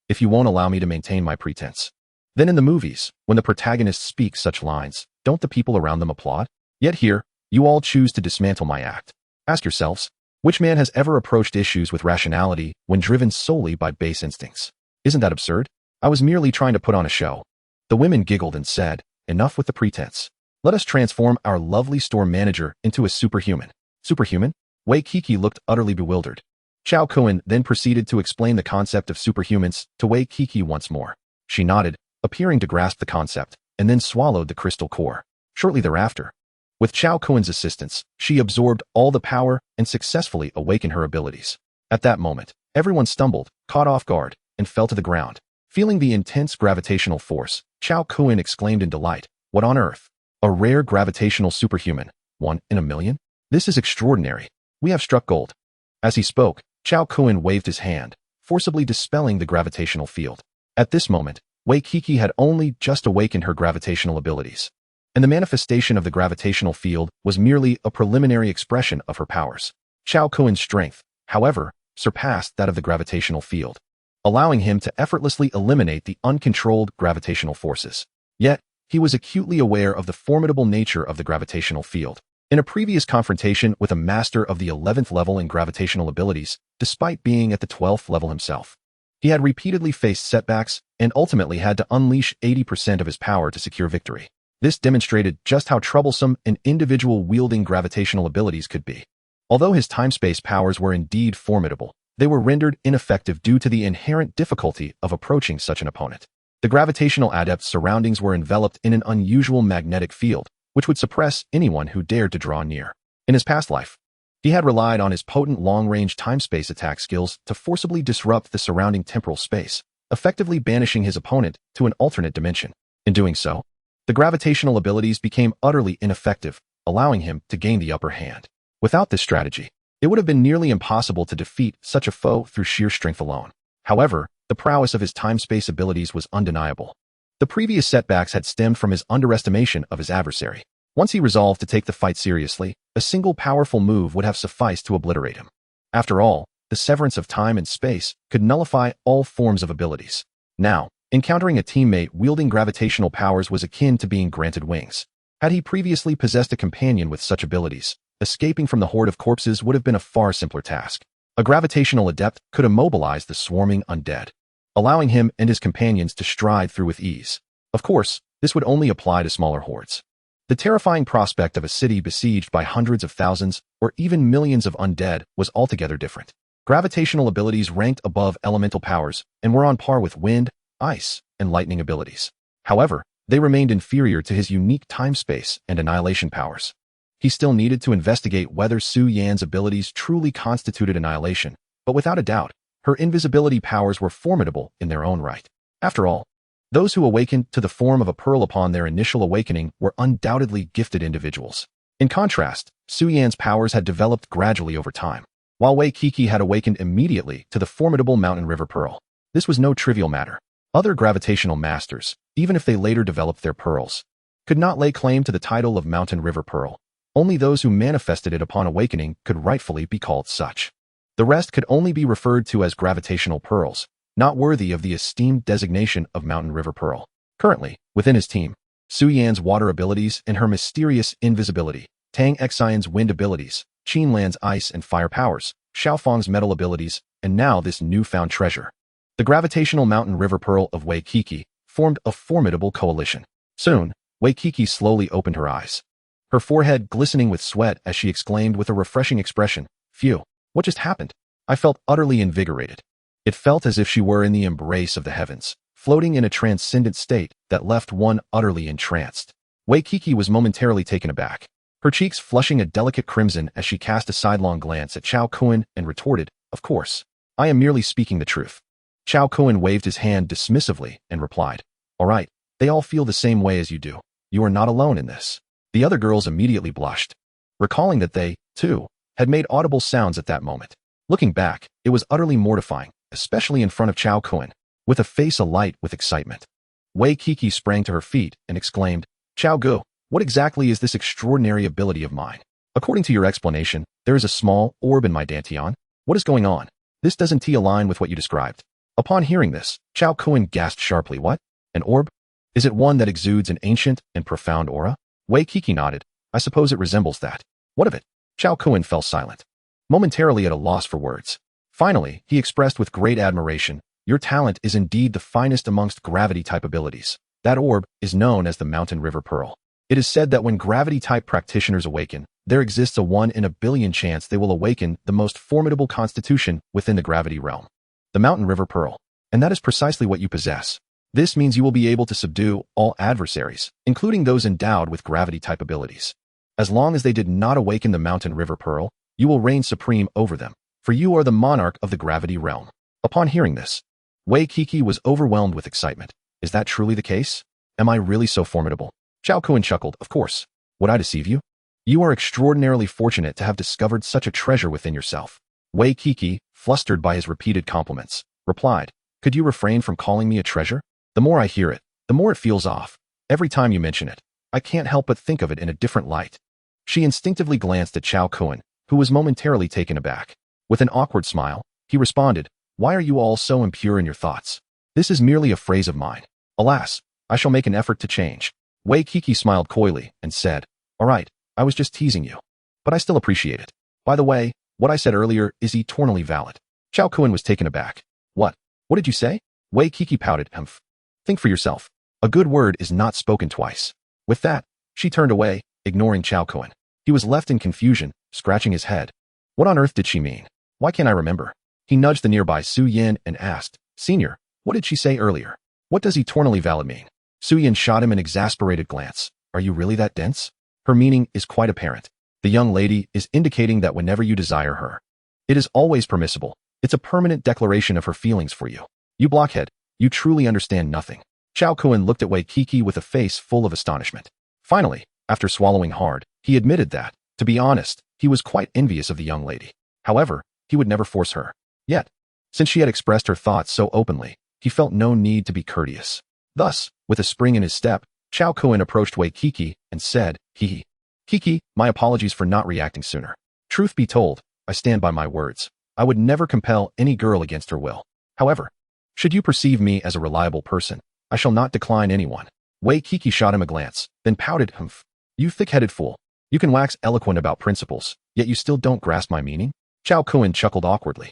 if you won't allow me to maintain my pretense." Then in the movies, when the protagonists speak such lines, don't the people around them applaud? Yet here, you all choose to dismantle my act. Ask yourselves, which man has ever approached issues with rationality when driven solely by base instincts? Isn't that absurd? I was merely trying to put on a show. The women giggled and said, "Enough with the pretense. Let us transform our lovely store manager into a superhuman." Superhuman? Wei Kiki looked utterly bewildered. Chao Kuan then proceeded to explain the concept of superhumans to Wei Kiki once more. She nodded, appearing to grasp the concept, and then swallowed the crystal core. Shortly thereafter, with Chao Kuan's assistance, she absorbed all the power and successfully awakened her abilities. At that moment, everyone stumbled, caught off guard, and fell to the ground. Feeling the intense gravitational force, Chao Kuan exclaimed in delight, "What on earth? A rare gravitational superhuman, 1 in a million? This is extraordinary. We have struck gold." As he spoke, Chao Kuan waved his hand, forcibly dispelling the gravitational field. At this moment, Wei Kiki had only just awakened her gravitational abilities, and the manifestation of the gravitational field was merely a preliminary expression of her powers. Chao Kuan's strength, however, surpassed that of the gravitational field, allowing him to effortlessly eliminate the uncontrolled gravitational forces. Yet, he was acutely aware of the formidable nature of the gravitational field. In a previous confrontation with a master of the 11th level in gravitational abilities, despite being at the 12th level himself, he had repeatedly faced setbacks and ultimately had to unleash 80% of his power to secure victory. This demonstrated just how troublesome an individual wielding gravitational abilities could be. Although his time-space powers were indeed formidable, they were rendered ineffective due to the inherent difficulty of approaching such an opponent. The gravitational adept's surroundings were enveloped in an unusual magnetic field, which would suppress anyone who dared to draw near. In his past life, he had relied on his potent long-range time-space attack skills to forcibly disrupt the surrounding temporal space, effectively banishing his opponent to an alternate dimension. In doing so, the gravitational abilities became utterly ineffective, allowing him to gain the upper hand. Without this strategy, it would have been nearly impossible to defeat such a foe through sheer strength alone. However, the prowess of his time-space abilities was undeniable. The previous setbacks had stemmed from his underestimation of his adversary. Once he resolved to take the fight seriously, a single powerful move would have sufficed to obliterate him. After all, the severance of time and space could nullify all forms of abilities. Now, encountering a teammate wielding gravitational powers was akin to being granted wings. Had he previously possessed a companion with such abilities, escaping from the horde of corpses would have been a far simpler task. A gravitational adept could immobilize the swarming undead, allowing him and his companions to stride through with ease. Of course, this would only apply to smaller hordes. The terrifying prospect of a city besieged by hundreds of thousands or even millions of undead was altogether different. Gravitational abilities ranked above elemental powers and were on par with wind, ice, and lightning abilities. However, They remained inferior to his unique time-space and annihilation powers. He still needed to investigate whether Su Yan's abilities truly constituted annihilation, but without a doubt, her invisibility powers were formidable in their own right. After all, those who awakened to the form of a pearl upon their initial awakening were undoubtedly gifted individuals. In contrast, Su Yan's powers had developed gradually over time, while Wei Kiki had awakened immediately to the formidable Mountain River Pearl. This was no trivial matter. Other gravitational masters, even if they later developed their pearls, could not lay claim to the title of Mountain River Pearl. Only those who manifested it upon awakening could rightfully be called such. The rest could only be referred to as gravitational pearls, not worthy of the esteemed designation of Mountain River Pearl. Currently, within his team, Su Yan's water abilities and her mysterious invisibility, Tang Xian's wind abilities, Qin Lan's ice and fire powers, Xiaofeng's metal abilities, and now this newfound treasure. The gravitational Mountain River Pearl of Wei Kiki formed a formidable coalition. Soon, Wei Kiki slowly opened her eyes, her forehead glistening with sweat as she exclaimed with a refreshing expression, "Phew, what just happened?" I felt utterly invigorated. It felt as if she were in the embrace of the heavens, floating in a transcendent state that left one utterly entranced. Wei Kiki was momentarily taken aback, her cheeks flushing a delicate crimson as she cast a sidelong glance at Chao Kuan and retorted, "Of course, I am merely speaking the truth." Chao Kuan waved his hand dismissively and replied, "All right, they all feel the same way as you do. You are not alone in this." The other girls immediately blushed, recalling that they, too, had made audible sounds at that moment. Looking back, it was utterly mortifying, especially in front of Chao Kuan, with a face alight with excitement. Wei Kiki sprang to her feet and exclaimed, "Chao Gu, what exactly is this extraordinary ability of mine? According to your explanation, there is a small orb in my dantian. What is going on? This doesn't align with what you described." Upon hearing this, Chao Kuan gasped sharply. "What? An orb? Is it one that exudes an ancient and profound aura?" Wei Kiki nodded. "I suppose it resembles that." "What of it?" Chao Kuan fell silent, momentarily at a loss for words. Finally, he expressed with great admiration, "Your talent is indeed the finest amongst gravity-type abilities. That orb is known as the Mountain River Pearl. It is said that when gravity-type practitioners awaken, there exists a 1 in a billion chance they will awaken the most formidable constitution within the gravity realm, the Mountain River Pearl. And that is precisely what you possess. This means you will be able to subdue all adversaries, including those endowed with gravity-type abilities. As long as they did not awaken the Mountain River Pearl, you will reign supreme over them, for you are the monarch of the gravity realm." Upon hearing this, Wei Kiki was overwhelmed with excitement. "Is that truly the case? Am I really so formidable?" Chao Kuan chuckled. "Of course. Would I deceive you? You are extraordinarily fortunate to have discovered such a treasure within yourself." Wei Kiki, flustered by his repeated compliments, replied, "Could you refrain from calling me a treasure? The more I hear it, the more it feels off. Every time you mention it, I can't help but think of it in a different light." She instinctively glanced at Chao Kuan, who was momentarily taken aback. With an awkward smile, he responded, "Why are you all so impure in your thoughts? This is merely a phrase of mine. Alas, I shall make an effort to change." Wei Kiki smiled coyly and said, "All right, I was just teasing you, but I still appreciate it. By the way, what I said earlier is eternally valid." Chao Kuan was taken aback. What did you say?" Wei Kiki pouted. "Humph. Think for yourself. A good word is not spoken twice." With that, she turned away, ignoring Chao Kuan. He was left in confusion, scratching his head. What on earth did she mean? Why can't I remember? He nudged the nearby Su Yan and asked, "Senior, what did she say earlier? What does eternally valid mean?" Su Yan shot him an exasperated glance. "Are you really that dense? Her meaning is quite apparent. The young lady is indicating that whenever you desire her, it is always permissible. It's a permanent declaration of her feelings for you. You blockhead, you truly understand nothing." Chao Kuan looked at Wei Kiki with a face full of astonishment. Finally, after swallowing hard, he admitted that, to be honest, he was quite envious of the young lady. However, he would never force her. Yet, since she had expressed her thoughts so openly, he felt no need to be courteous. Thus, with a spring in his step, Chao Kuan approached Wei Kiki and said, "Hee. Kiki, my apologies for not reacting sooner. Truth be told, I stand by my words. I would never compel any girl against her will. However, should you perceive me as a reliable person, I shall not decline anyone." Wei Kiki shot him a glance, then pouted, "Humph. You thick-headed fool. You can wax eloquent about principles, yet you still don't grasp my meaning?" Chao Kuan chuckled awkwardly.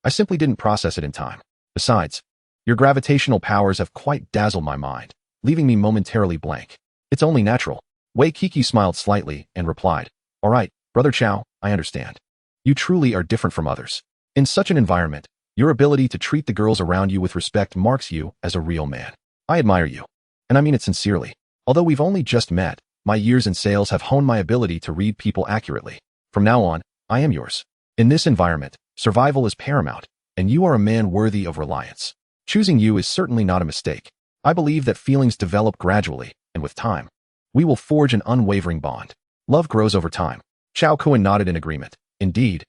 I simply didn't process it in time. Besides, your gravitational powers have quite dazzled my mind, leaving me momentarily blank. It's only natural." Wei Kiki smiled slightly and replied, "All right, Brother Chao, I understand. You truly are different from others. In such an environment, your ability to treat the girls around you with respect marks you as a real man. I admire you. and I mean it sincerely. Although we've only just met, my years in sales have honed my ability to read people accurately. From now on, I am yours. In this environment, survival is paramount, and you are a man worthy of reliance. Choosing you is certainly not a mistake. I believe that feelings develop gradually, and with time, we will forge an unwavering bond. Love grows over time. Chao Kun nodded in agreement. Indeed,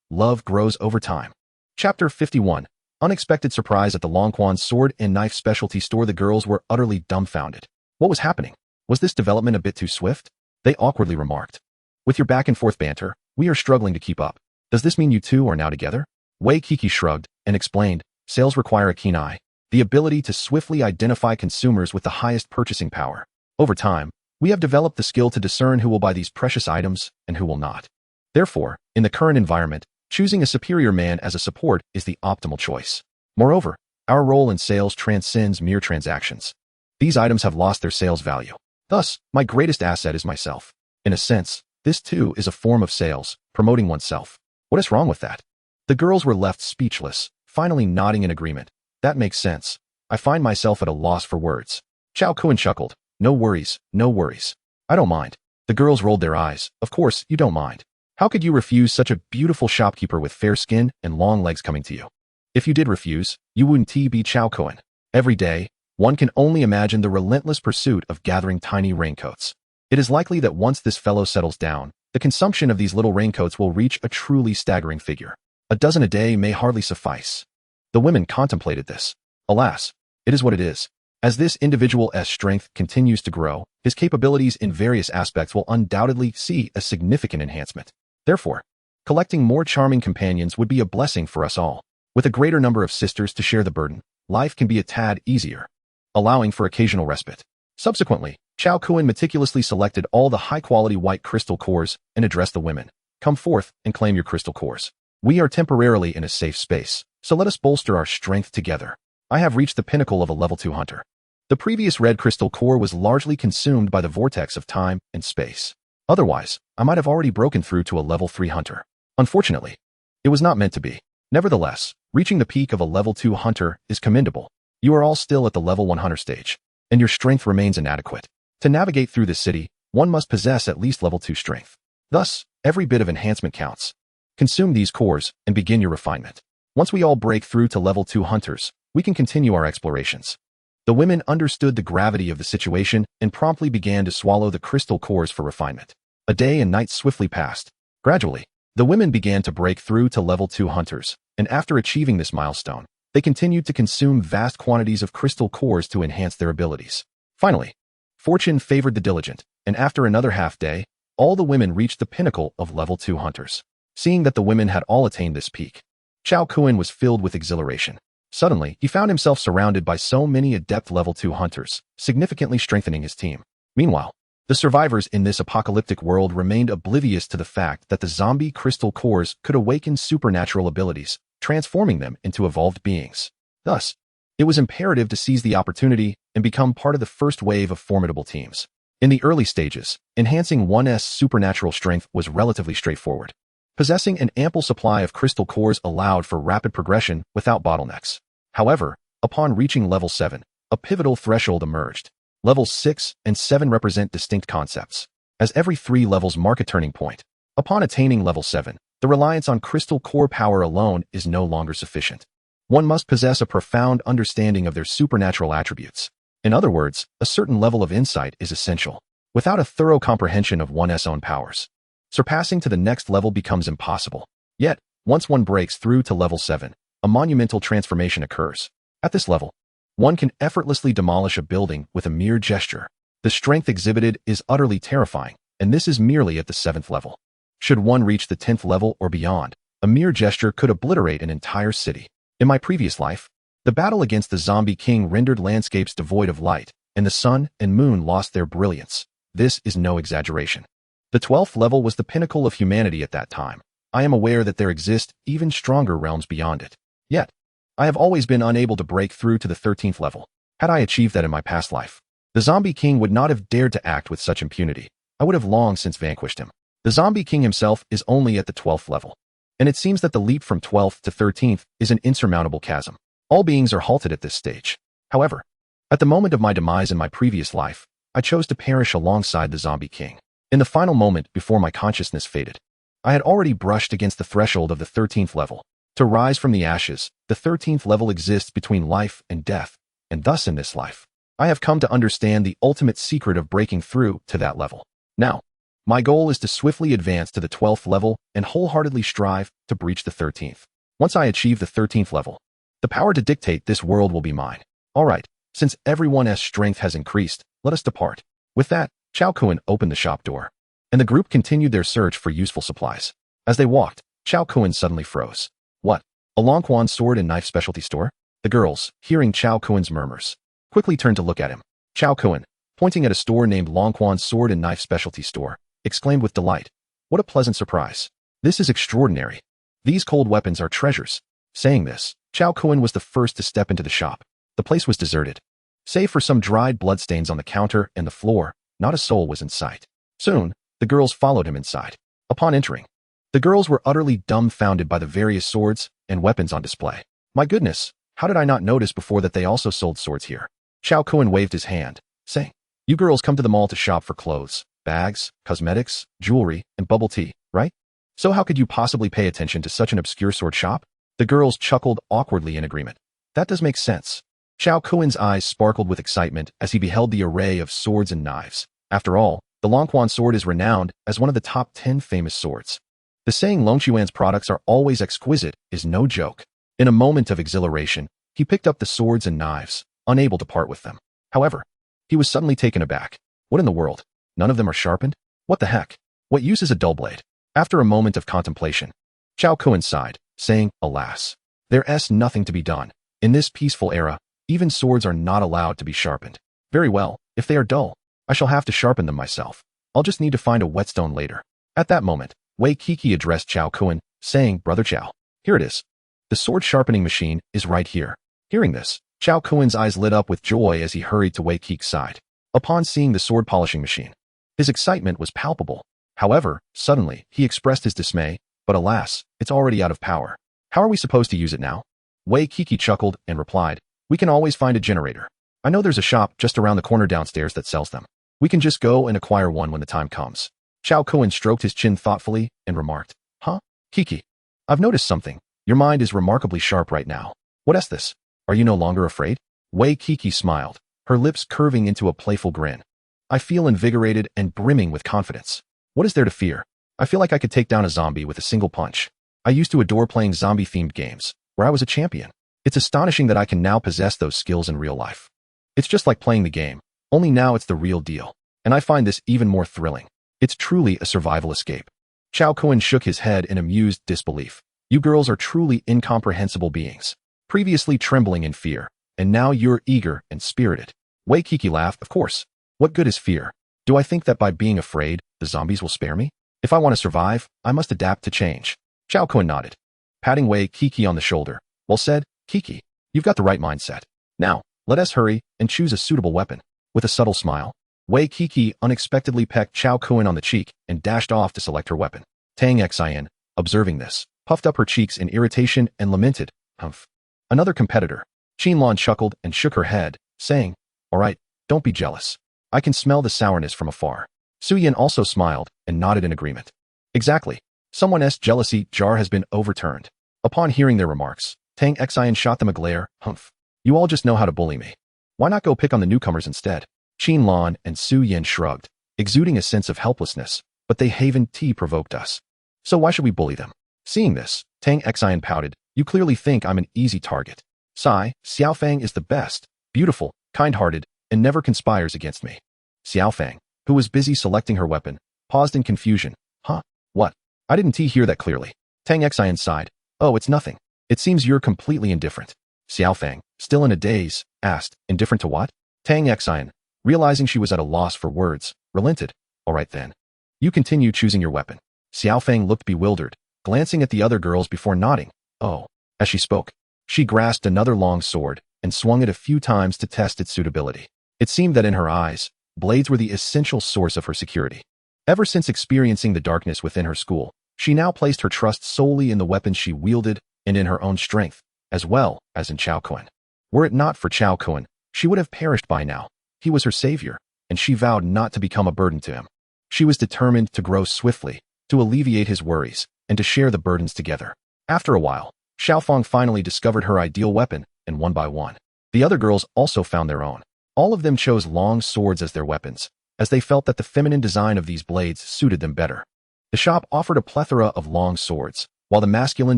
love grows over time. Chapter 51. Unexpected surprise at the Longquan's sword and knife specialty store. The girls were utterly dumbfounded. What was happening? Was this development a bit too swift? They awkwardly remarked. With your back and forth banter, we are struggling to keep up. Does this mean you two are now together? Wei Kiki shrugged and explained, sales require a keen eye, the ability to swiftly identify consumers with the highest purchasing power. Over time, we have developed the skill to discern who will buy these precious items and who will not. Therefore, in the current environment, choosing a superior man as a support is the optimal choice. Moreover, our role in sales transcends mere transactions. These items have lost their sales value. Thus, my greatest asset is myself. In a sense, this too is a form of sales, promoting oneself. What is wrong with that? The girls were left speechless, finally nodding in agreement. That makes sense. I find myself at a loss for words. Chao Kun chuckled. No worries, no worries. I don't mind. The girls rolled their eyes. Of course, you don't mind. How could you refuse such a beautiful shopkeeper with fair skin and long legs coming to you? If you did refuse, you wouldn't be Chao Kun. Every day, one can only imagine the relentless pursuit of gathering tiny raincoats. It is likely that once this fellow settles down, the consumption of these little raincoats will reach a truly staggering figure. A dozen a day may hardly suffice. The women contemplated this. Alas, it is what it is. As this individual's strength continues to grow, his capabilities in various aspects will undoubtedly see a significant enhancement. Therefore, collecting more charming companions would be a blessing for us all. With a greater number of sisters to share the burden, life can be a tad easier, allowing for occasional respite. Subsequently, Chao Kun meticulously selected all the high-quality white crystal cores and addressed the women. Come forth and claim your crystal cores. We are temporarily in a safe space, so let us bolster our strength together. I have reached the pinnacle of a level 2 hunter. The previous red crystal core was largely consumed by the vortex of time and space. Otherwise, I might have already broken through to a level 3 hunter. Unfortunately, it was not meant to be. Nevertheless, reaching the peak of a level 2 hunter is commendable. You are all still at the level 1 hunter stage, and your strength remains inadequate. To navigate through this city, one must possess at least level 2 strength. Thus, every bit of enhancement counts. Consume these cores and begin your refinement. Once we all break through to level 2 hunters, we can continue our explorations. The women understood the gravity of the situation and promptly began to swallow the crystal cores for refinement. A day and night swiftly passed. Gradually, the women began to break through to level 2 hunters, and after achieving this milestone, they continued to consume vast quantities of crystal cores to enhance their abilities. Finally, fortune favored the diligent, and after another half day, all the women reached the pinnacle of level 2 hunters. Seeing that the women had all attained this peak, Chao Kun was filled with exhilaration. Suddenly, he found himself surrounded by so many adept level 2 hunters, significantly strengthening his team. Meanwhile, the survivors in this apocalyptic world remained oblivious to the fact that the zombie crystal cores could awaken supernatural abilities, transforming them into evolved beings. Thus, it was imperative to seize the opportunity and become part of the first wave of formidable teams. In the early stages, enhancing one's supernatural strength was relatively straightforward. Possessing an ample supply of crystal cores allowed for rapid progression without bottlenecks. However, upon reaching level 7, a pivotal threshold emerged. Levels 6 and 7 represent distinct concepts, as every 3 levels mark a turning point. Upon attaining level 7, the reliance on crystal core power alone is no longer sufficient. One must possess a profound understanding of their supernatural attributes. In other words, a certain level of insight is essential. Without a thorough comprehension of one's own powers, surpassing to the next level becomes impossible. Yet, once one breaks through to level 7, a monumental transformation occurs. At this level, one can effortlessly demolish a building with a mere gesture. The strength exhibited is utterly terrifying, and this is merely at the 7th level. Should one reach the 10th level or beyond, a mere gesture could obliterate an entire city. In my previous life, the battle against the zombie king rendered landscapes devoid of light, and the sun and moon lost their brilliance. This is no exaggeration. The 12th level was the pinnacle of humanity at that time. I am aware that there exist even stronger realms beyond it. Yet, I have always been unable to break through to the 13th level. Had I achieved that in my past life, the zombie king would not have dared to act with such impunity. I would have long since vanquished him. The zombie king himself is only at the 12th level, and it seems that the leap from 12th to 13th is an insurmountable chasm. All beings are halted at this stage. However, At the moment of my demise in my previous life, I chose to perish alongside the zombie king. In the final moment before my consciousness faded, I had already brushed against the threshold of the 13th level. To rise from the ashes, the 13th level exists between life and death, and thus in this life, I have come to understand the ultimate secret of breaking through to that level. Now, my goal is to swiftly advance to the 12th level and wholeheartedly strive to breach the 13th. Once I achieve the 13th level, the power to dictate this world will be mine. All right, since everyone's strength has increased, let us depart. With that, Chao Kun opened the shop door, and the group continued their search for useful supplies. As they walked, Chao Kun suddenly froze. What? A Longquan sword and knife specialty store? The girls, hearing Chao Kun's murmurs, quickly turned to look at him. Chao Kun, pointing at a store named Longquan Sword and Knife Specialty Store, exclaimed with delight. What a pleasant surprise. This is extraordinary. These cold weapons are treasures. Saying this, Chao Kun was the first to step into the shop. The place was deserted. Save for some dried bloodstains on the counter and the floor, not a soul was in sight. Soon, the girls followed him inside. Upon entering, the girls were utterly dumbfounded by the various swords and weapons on display. My goodness, how did I not notice before that they also sold swords here? Chao Kun waved his hand, saying, You girls come to the mall to shop for clothes, bags, cosmetics, jewelry, and bubble tea, right? So how could you possibly pay attention to such an obscure sword shop? The girls chuckled awkwardly in agreement. That does make sense. Chao Kun's eyes sparkled with excitement as he beheld the array of swords and knives. After all, the Longquan sword is renowned as one of the top 10 famous swords. The saying Longquan's products are always exquisite is no joke. In a moment of exhilaration, he picked up the swords and knives, unable to part with them. However, he was suddenly taken aback. What in the world? None of them are sharpened? What the heck? What use is a dull blade? After a moment of contemplation, Chao Kun sighed, saying, Alas, there's nothing to be done. In this peaceful era, even swords are not allowed to be sharpened. Very well, if they are dull, I shall have to sharpen them myself. I'll just need to find a whetstone later. At that moment, Wei Kiki addressed Chao Kun, saying, Brother Chao, here it is. The sword sharpening machine is right here. Hearing this, Chao Kun's eyes lit up with joy as he hurried to Wei Kiki's side. Upon seeing the sword polishing machine, his excitement was palpable. However, suddenly, he expressed his dismay, but alas, it's already out of power. How are we supposed to use it now? Wei Kiki chuckled and replied, We can always find a generator. I know there's a shop just around the corner downstairs that sells them. We can just go and acquire one when the time comes. Chao Kun stroked his chin thoughtfully and remarked, Huh? Kiki, I've noticed something. Your mind is remarkably sharp right now. What is this? Are you no longer afraid? Wei Kiki smiled, her lips curving into a playful grin. I feel invigorated and brimming with confidence. What is there to fear? I feel like I could take down a zombie with a single punch. I used to adore playing zombie-themed games, where I was a champion. It's astonishing that I can now possess those skills in real life. It's just like playing the game, only now it's the real deal, and I find this even more thrilling. It's truly a survival escape. Chao Kun shook his head in amused disbelief. You girls are truly incomprehensible beings. Previously trembling in fear, and now you're eager and spirited. Wei Kiki laughed, Of course. What good is fear? Do I think that by being afraid, the zombies will spare me? If I want to survive, I must adapt to change. Chao Kun nodded, patting Wei Kiki on the shoulder. Well said, Kiki. You've got the right mindset. Now, let us hurry and choose a suitable weapon. With a subtle smile, Wei Kiki unexpectedly pecked Chao Kun on the cheek and dashed off to select her weapon. Tang Xian, observing this, puffed up her cheeks in irritation and lamented, Humph. Another competitor. Qinlan chuckled and shook her head, saying, All right, don't be jealous. I can smell the sourness from afar. Su Yin also smiled and nodded in agreement. Exactly. Someone's jealousy jar has been overturned. Upon hearing their remarks, Tang Xian shot them a glare. Humph. You all just know how to bully me. Why not go pick on the newcomers instead? Qinlan and Su Yin shrugged, exuding a sense of helplessness, but they haven't provoked us. So why should we bully them? Seeing this, Tang Xian pouted, You clearly think I'm an easy target. Xiaofang is the best, beautiful, kind-hearted, and never conspires against me. Xiaofang, who was busy selecting her weapon, paused in confusion. Huh? What? I didn't hear that clearly. Tang Xian sighed. Oh, it's nothing. It seems you're completely indifferent. Xiaofang, still in a daze, asked, Indifferent to what? Tang Xian, realizing she was at a loss for words, relented. All right then. You continue choosing your weapon. Xiaofang looked bewildered, glancing at the other girls before nodding. Oh. As she spoke, she grasped another long sword and swung it a few times to test its suitability. It seemed that in her eyes, blades were the essential source of her security. Ever since experiencing the darkness within her school, she now placed her trust solely in the weapons she wielded and in her own strength, as well as in Chao Kun. Were it not for Chao Kun, She would have perished by now. He was her savior, and she vowed not to become a burden to him. She was determined to grow swiftly, to alleviate his worries, and to share the burdens together. After a while, Xiaofang finally discovered her ideal weapon, and one by one, the other girls also found their own. All of them chose long swords as their weapons, as they felt that the feminine design of these blades suited them better. The shop offered a plethora of long swords, while the masculine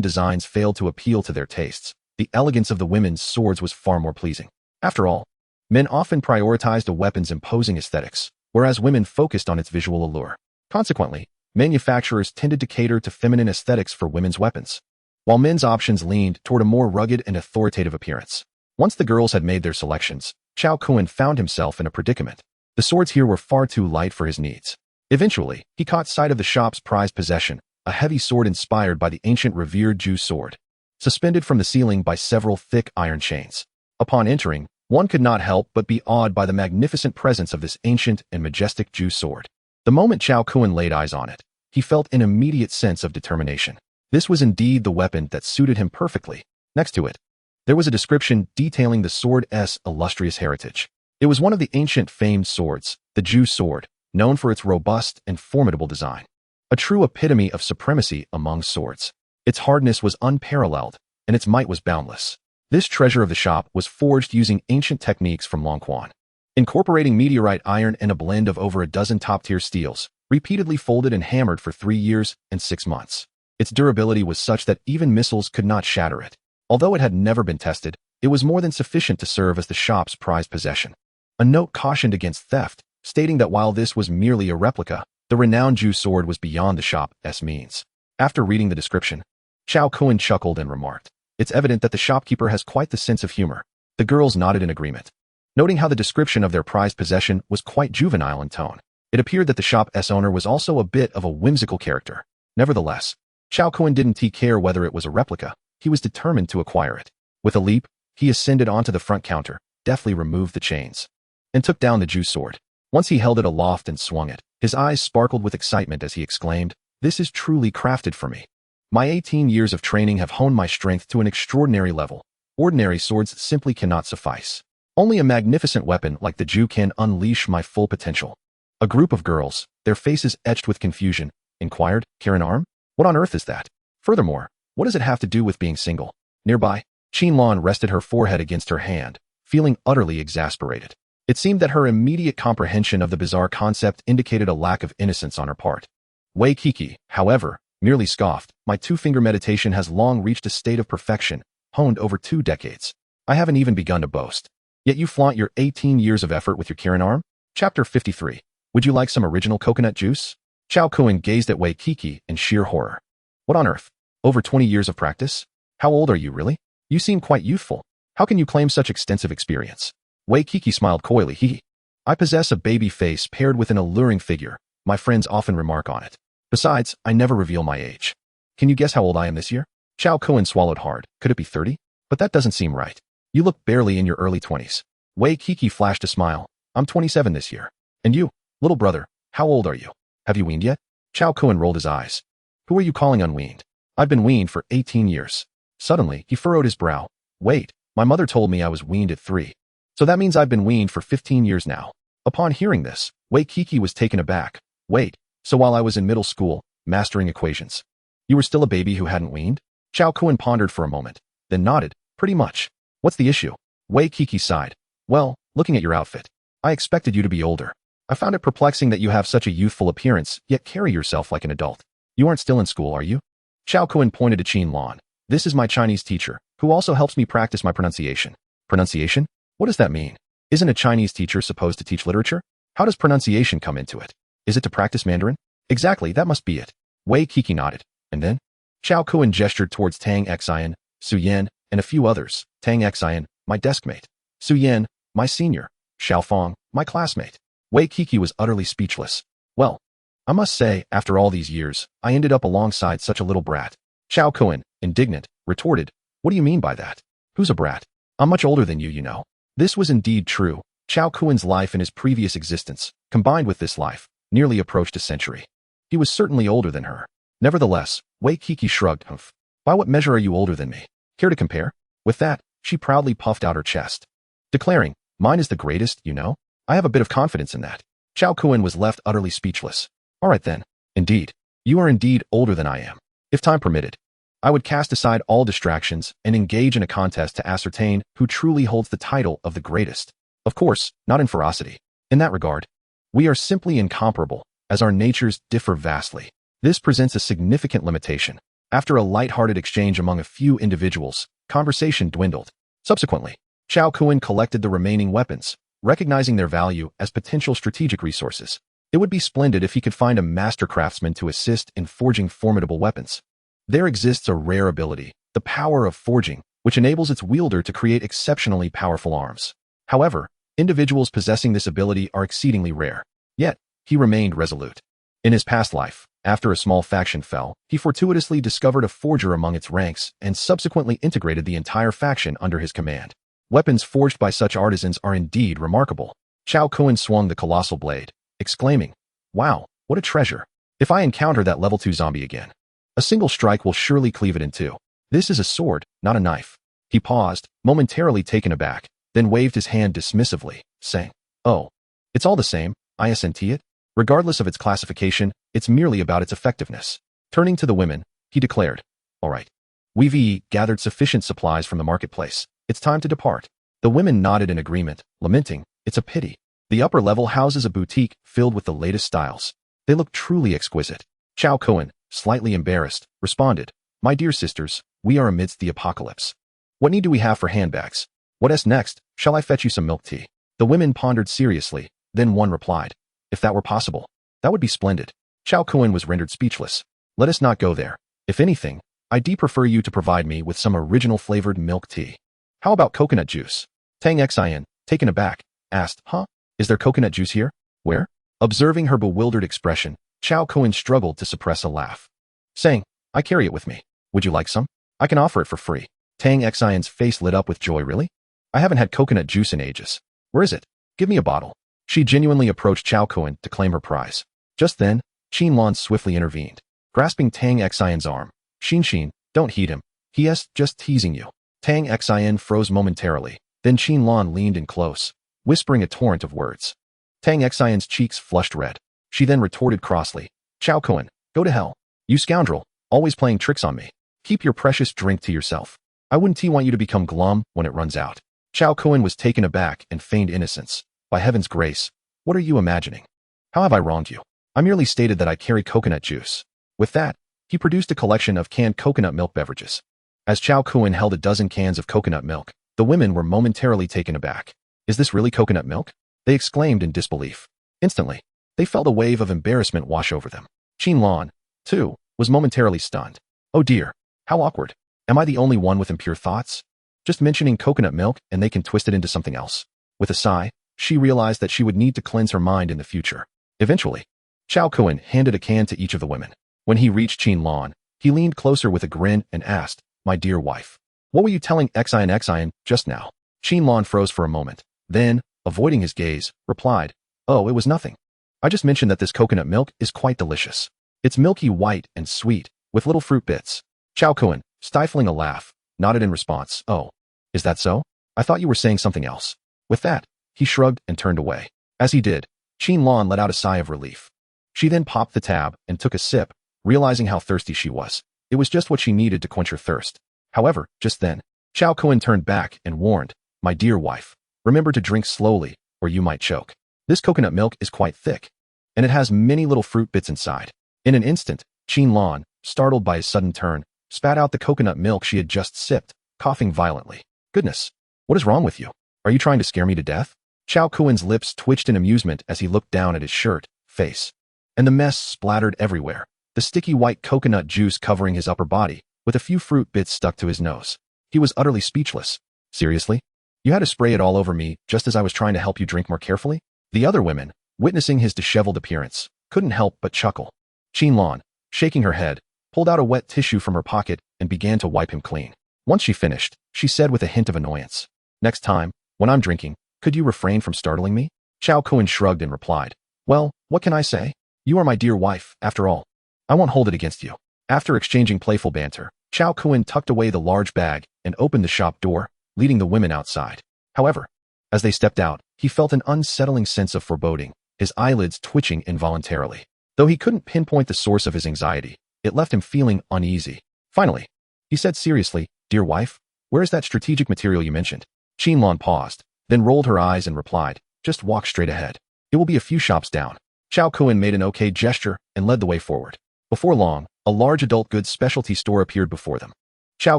designs failed to appeal to their tastes. The elegance of the women's swords was far more pleasing. After all, men often prioritized a weapon's imposing aesthetics, whereas women focused on its visual allure. Consequently, manufacturers tended to cater to feminine aesthetics for women's weapons, while men's options leaned toward a more rugged and authoritative appearance. Once the girls had made their selections, Chao Kun found himself in a predicament. The swords here were far too light for his needs. Eventually, he caught sight of the shop's prized possession, a heavy sword inspired by the ancient revered Ju sword, suspended from the ceiling by several thick iron chains. Upon entering, one could not help but be awed by the magnificent presence of this ancient and majestic Ju sword. The moment Chao Kun laid eyes on it, he felt an immediate sense of determination. This was indeed the weapon that suited him perfectly. Next to it, there was a description detailing the sword's illustrious heritage. It was one of the ancient famed swords, the Ju sword, known for its robust and formidable design. A true epitome of supremacy among swords. Its hardness was unparalleled, and its might was boundless. This treasure of the shop was forged using ancient techniques from Longquan, incorporating meteorite iron and a blend of over a dozen top-tier steels, repeatedly folded and hammered for 3 years and 6 months. Its durability was such that even missiles could not shatter it. Although it had never been tested, it was more than sufficient to serve as the shop's prized possession. A note cautioned against theft, stating that while this was merely a replica, the renowned Ju sword was beyond the shop's means. After reading the description, Chao Kun chuckled and remarked, "It's evident that the shopkeeper has quite the sense of humor." The girls nodded in agreement, noting how the description of their prized possession was quite juvenile in tone. It appeared that the shop's owner was also a bit of a whimsical character. Nevertheless, Chao Kun didn't care whether it was a replica. He was determined to acquire it. With a leap, he ascended onto the front counter, deftly removed the chains, and took down the Ju sword. Once he held it aloft and swung it, his eyes sparkled with excitement as he exclaimed, "This is truly crafted for me. My 18 years of training have honed my strength to an extraordinary level. Ordinary swords simply cannot suffice. Only a magnificent weapon like the Ju can unleash my full potential." A group of girls, their faces etched with confusion, inquired, "Karen Arm? What on earth is that? Furthermore, what does it have to do with being single?" Nearby, Qinlan rested her forehead against her hand, feeling utterly exasperated. It seemed that her immediate comprehension of the bizarre concept indicated a lack of innocence on her part. Wei Kiki, however, merely scoffed, "My two-finger meditation has long reached a state of perfection, honed over 2 decades. I haven't even begun to boast. Yet you flaunt your 18 years of effort with your Kirin arm?" Chapter 53. Would you like some original coconut juice? Chao Kun gazed at Wei Kiki in sheer horror. What on earth? Over 20 years of practice? How old are you really? You seem quite youthful. How can you claim such extensive experience? Wei Kiki smiled coyly. I possess a baby face paired with an alluring figure. My friends often remark on it. Besides, I never reveal my age. Can you guess how old I am this year? Chao Kun swallowed hard. Could it be 30? But that doesn't seem right. You look barely in your early 20s. Wei Kiki flashed a smile. I'm 27 this year. And you, little brother, how old are you? Have you weaned yet? Chao Kun rolled his eyes. Who are you calling unweaned? I've been weaned for 18 years. Suddenly, he furrowed his brow. Wait, my mother told me I was weaned at 3. So that means I've been weaned for 15 years now. Upon hearing this, Wei Kiki was taken aback. Wait, so while I was in middle school, mastering equations, you were still a baby who hadn't weaned? Chao Kun pondered for a moment, then nodded. Pretty much. What's the issue? Wei Kiki sighed. Well, looking at your outfit, I expected you to be older. I found it perplexing that you have such a youthful appearance, yet carry yourself like an adult. You aren't still in school, are you? Chao Kun pointed to Qinlan. This is my Chinese teacher, who also helps me practice my pronunciation. Pronunciation? What does that mean? Isn't a Chinese teacher supposed to teach literature? How does pronunciation come into it? Is it to practice Mandarin? Exactly, that must be it. Wei Kiki nodded. And then? Chao Kun gestured towards Tang Xian, Su Yan, and a few others. Tang Xian, my deskmate. Su Yan, my senior. Xiaofang, my classmate. Wei Kiki was utterly speechless. Well, I must say, after all these years, I ended up alongside such a little brat. Chao Kun, indignant, retorted, What do you mean by that? Who's a brat? I'm much older than you know. This was indeed true. Chao Kun's life in his previous existence, combined with this life, nearly approached a century. He was certainly older than her. Nevertheless, Wei Kiki shrugged. Humph. By what measure are you older than me? Care to compare? With that, she proudly puffed out her chest, declaring, Mine is the greatest, you know? I have a bit of confidence in that. Chao Kun was left utterly speechless. All right then. Indeed. You are indeed older than I am. If time permitted, I would cast aside all distractions and engage in a contest to ascertain who truly holds the title of the greatest. Of course, not in ferocity. In that regard, we are simply incomparable, as our natures differ vastly. This presents a significant limitation. After a light-hearted exchange among a few individuals, conversation dwindled. Subsequently, Chao Kun collected the remaining weapons, recognizing their value as potential strategic resources. It would be splendid if he could find a master craftsman to assist in forging formidable weapons. There exists a rare ability, the power of forging, which enables its wielder to create exceptionally powerful arms. However, individuals possessing this ability are exceedingly rare. Yet, he remained resolute. In his past life, after a small faction fell, he fortuitously discovered a forger among its ranks and subsequently integrated the entire faction under his command. Weapons forged by such artisans are indeed remarkable. Chao Kun swung the colossal blade, exclaiming, "Wow, what a treasure! If I encounter that level 2 zombie again, a single strike will surely cleave it in two. This is a sword, not a knife." He paused, momentarily taken aback, then waved his hand dismissively, saying, "Oh, it's all the same, isn't it? Regardless of its classification, it's merely about its effectiveness." Turning to the women, he declared, "All right. We've gathered sufficient supplies from the marketplace. It's time to depart." The women nodded in agreement, lamenting, "It's a pity. The upper level houses a boutique filled with the latest styles. They look truly exquisite." Chao Kun, slightly embarrassed, responded, "My dear sisters, we are amidst the apocalypse. What need do we have for handbags? What's next? Shall I fetch you some milk tea?" The women pondered seriously, then one replied, "If that were possible, that would be splendid." Chao Kun was rendered speechless. "Let us not go there. If anything, I'd prefer you to provide me with some original flavored milk tea. How about coconut juice?" Tang Xin, taken aback, asked, "Huh? Is there coconut juice here? Where?" Observing her bewildered expression, Chao Kun struggled to suppress a laugh, saying, "I carry it with me. Would you like some? I can offer it for free." Tang Xion's face lit up with joy. "Really? I haven't had coconut juice in ages. Where is it? Give me a bottle." She genuinely approached Chao Kun to claim her prize. Just then, Qin Lan swiftly intervened, grasping Tang Xion's arm. "Xin, don't heed him. He is just teasing you." Tang Xion froze momentarily, then Qin Lan leaned in close, whispering a torrent of words. Tang Xion's cheeks flushed red. She then retorted crossly, "Chao Kun, go to hell. You scoundrel, always playing tricks on me. Keep your precious drink to yourself. I wouldn't want you to become glum when it runs out." Chao Kun was taken aback and feigned innocence. "By heaven's grace, what are you imagining? How have I wronged you? I merely stated that I carry coconut juice." With that, he produced a collection of canned coconut milk beverages. As Chao Kun held a dozen cans of coconut milk, the women were momentarily taken aback. "Is this really coconut milk?" they exclaimed in disbelief. Instantly, they felt a wave of embarrassment wash over them. Qin Lan, too, was momentarily stunned. "Oh dear, how awkward. Am I the only one with impure thoughts? Just mentioning coconut milk and they can twist it into something else." With a sigh, she realized that she would need to cleanse her mind in the future. Eventually, Chao Kun handed a can to each of the women. When he reached Qin Lan, he leaned closer with a grin and asked, "My dear wife, what were you telling Xion just now?" Qin Lan froze for a moment, then, avoiding his gaze, replied, "Oh, it was nothing. I just mentioned that this coconut milk is quite delicious. It's milky white and sweet, with little fruit bits." Chao Kun, stifling a laugh, nodded in response. "Oh, is that so? I thought you were saying something else." With that, he shrugged and turned away. As he did, Qin Lan let out a sigh of relief. She then popped the tab and took a sip, realizing how thirsty she was. It was just what she needed to quench her thirst. However, just then, Chao Kun turned back and warned, "My dear wife, remember to drink slowly, or you might choke. This coconut milk is quite thick, and it has many little fruit bits inside." In an instant, Qin Lan, startled by his sudden turn, spat out the coconut milk she had just sipped, coughing violently. "Goodness, what is wrong with you? Are you trying to scare me to death?" Chao Kun's lips twitched in amusement as he looked down at his shirt, face, and the mess splattered everywhere, the sticky white coconut juice covering his upper body, with a few fruit bits stuck to his nose. He was utterly speechless. "Seriously? You had to spray it all over me just as I was trying to help you drink more carefully?" The other women, witnessing his disheveled appearance, couldn't help but chuckle. Qin Lan, shaking her head, pulled out a wet tissue from her pocket and began to wipe him clean. Once she finished, she said with a hint of annoyance, "Next time, when I'm drinking, could you refrain from startling me?" Chao Kun shrugged and replied, "Well, what can I say? You are my dear wife, after all. I won't hold it against you." After exchanging playful banter, Chao Kun tucked away the large bag and opened the shop door, leading the women outside. However, As they stepped out, he felt an unsettling sense of foreboding, his eyelids twitching involuntarily. Though he couldn't pinpoint the source of his anxiety, it left him feeling uneasy. Finally, he said seriously, "Dear wife, where is that strategic material you mentioned?" Qinlan paused, then rolled her eyes and replied, "Just walk straight ahead. It will be a few shops down." Chao Kuan made an okay gesture and led the way forward. Before long, a large adult goods specialty store appeared before them. Chao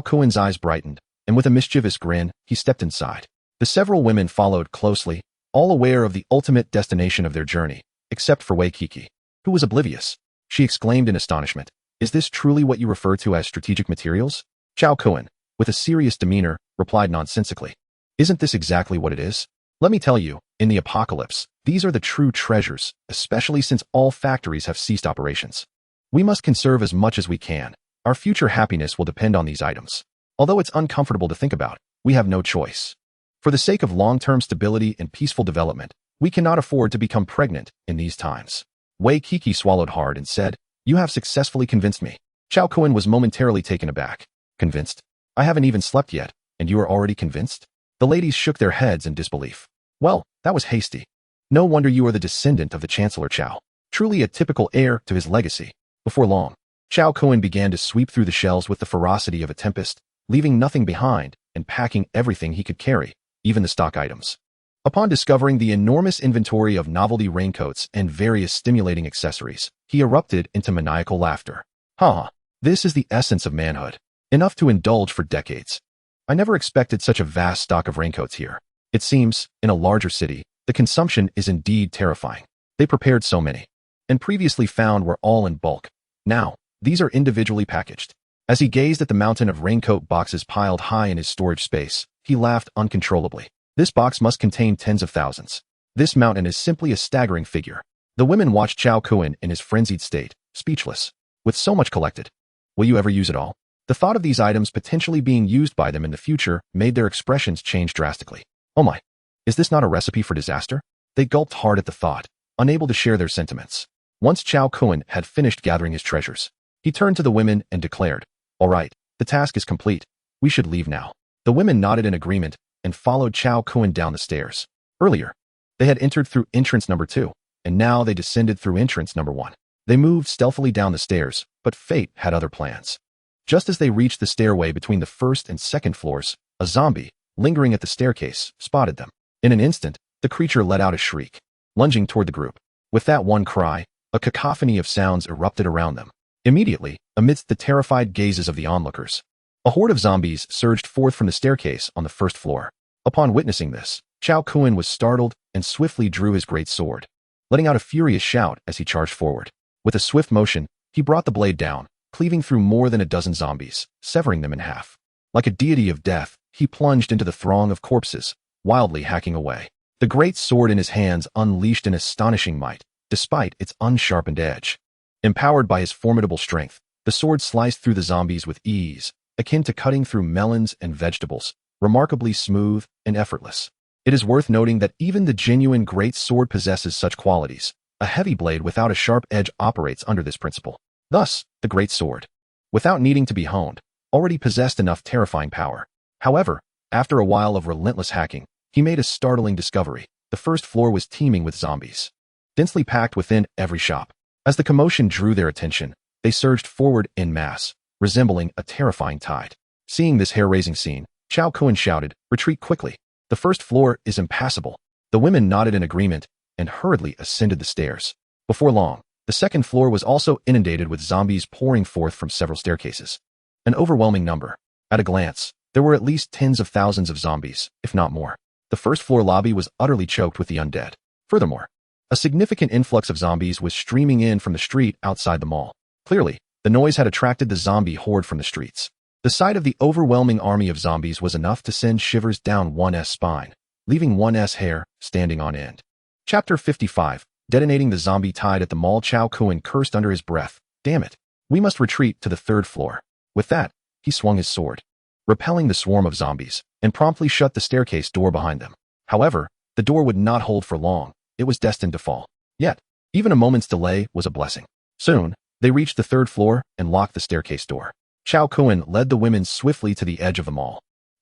Kuan's eyes brightened, and with a mischievous grin, he stepped inside. The several women followed closely, all aware of the ultimate destination of their journey, except for Wei Kiki, who was oblivious. She exclaimed in astonishment, "Is this truly what you refer to as strategic materials?" Chao Kuan, with a serious demeanor, replied nonsensically, "Isn't this exactly what it is? Let me tell you, in the apocalypse, these are the true treasures, especially since all factories have ceased operations. We must conserve as much as we can. Our future happiness will depend on these items. Although it's uncomfortable to think about, we have no choice. For the sake of long-term stability and peaceful development, we cannot afford to become pregnant in these times." Wei Kiki swallowed hard and said, "You have successfully convinced me." Chao Kuan was momentarily taken aback. "Convinced? I haven't even slept yet, and you are already convinced?" The ladies shook their heads in disbelief. "Well, that was hasty. No wonder you are the descendant of the Chancellor Chao. Truly a typical heir to his legacy." Before long, Chao Kuan began to sweep through the shelves with the ferocity of a tempest, leaving nothing behind and packing everything he could carry, even the stock items. Upon discovering the enormous inventory of novelty raincoats and various stimulating accessories, he erupted into maniacal laughter. "Ha! This is the essence of manhood. Enough to indulge for decades. I never expected such a vast stock of raincoats here. It seems, in a larger city, the consumption is indeed terrifying. They prepared so many, and previously found were all in bulk. Now, these are individually packaged." As he gazed at the mountain of raincoat boxes piled high in his storage space, he laughed uncontrollably. "This box must contain tens of thousands. This mountain is simply a staggering figure." The women watched Chao Kuan in his frenzied state, speechless. With so much collected, will you ever use it all? The thought of these items potentially being used by them in the future made their expressions change drastically. "Oh my, is this not a recipe for disaster?" They gulped hard at the thought, unable to share their sentiments. Once Chao Kuan had finished gathering his treasures, he turned to the women and declared, "All right, the task is complete. We should leave now." The women nodded in agreement and followed Chao Kuan down the stairs. Earlier, they had entered through entrance number 2, and now they descended through entrance number 1. They moved stealthily down the stairs, but fate had other plans. Just as they reached the stairway between the first and second floors, a zombie, lingering at the staircase, spotted them. In an instant, the creature let out a shriek, lunging toward the group. With that one cry, a cacophony of sounds erupted around them. Immediately, amidst the terrified gazes of the onlookers, a horde of zombies surged forth from the staircase on the first floor. Upon witnessing this, Chao Kuan was startled and swiftly drew his great sword, letting out a furious shout as he charged forward. With a swift motion, he brought the blade down, cleaving through more than a dozen zombies, severing them in half. Like a deity of death, he plunged into the throng of corpses, wildly hacking away. The great sword in his hands unleashed an astonishing might, despite its unsharpened edge. Empowered by his formidable strength, the sword sliced through the zombies with ease, akin to cutting through melons and vegetables, remarkably smooth and effortless. It is worth noting that even the genuine great sword possesses such qualities. A heavy blade without a sharp edge operates under this principle. Thus, the great sword, without needing to be honed, already possessed enough terrifying power. However, after a while of relentless hacking, he made a startling discovery. The first floor was teeming with zombies, densely packed within every shop. As the commotion drew their attention, they surged forward en masse, resembling a terrifying tide. Seeing this hair-raising scene, Chao Kuan shouted, "Retreat quickly. The first floor is impassable." The women nodded in agreement and hurriedly ascended the stairs. Before long, the second floor was also inundated with zombies pouring forth from several staircases. An overwhelming number. At a glance, there were at least tens of thousands of zombies, if not more. The first floor lobby was utterly choked with the undead. Furthermore, a significant influx of zombies was streaming in from the street outside the mall. Clearly, the noise had attracted the zombie horde from the streets. The sight of the overwhelming army of zombies was enough to send shivers down one's spine, leaving one's hair standing on end. Chapter 55. Detonating the zombie tide at the mall. Chao Kuan cursed under his breath. "Damn it. We must retreat to the third floor." With that, he swung his sword, repelling the swarm of zombies, and promptly shut the staircase door behind them. However, the door would not hold for long. It was destined to fall. Yet, even a moment's delay was a blessing. Soon, they reached the third floor and locked the staircase door. Chao Kuan led the women swiftly to the edge of the mall.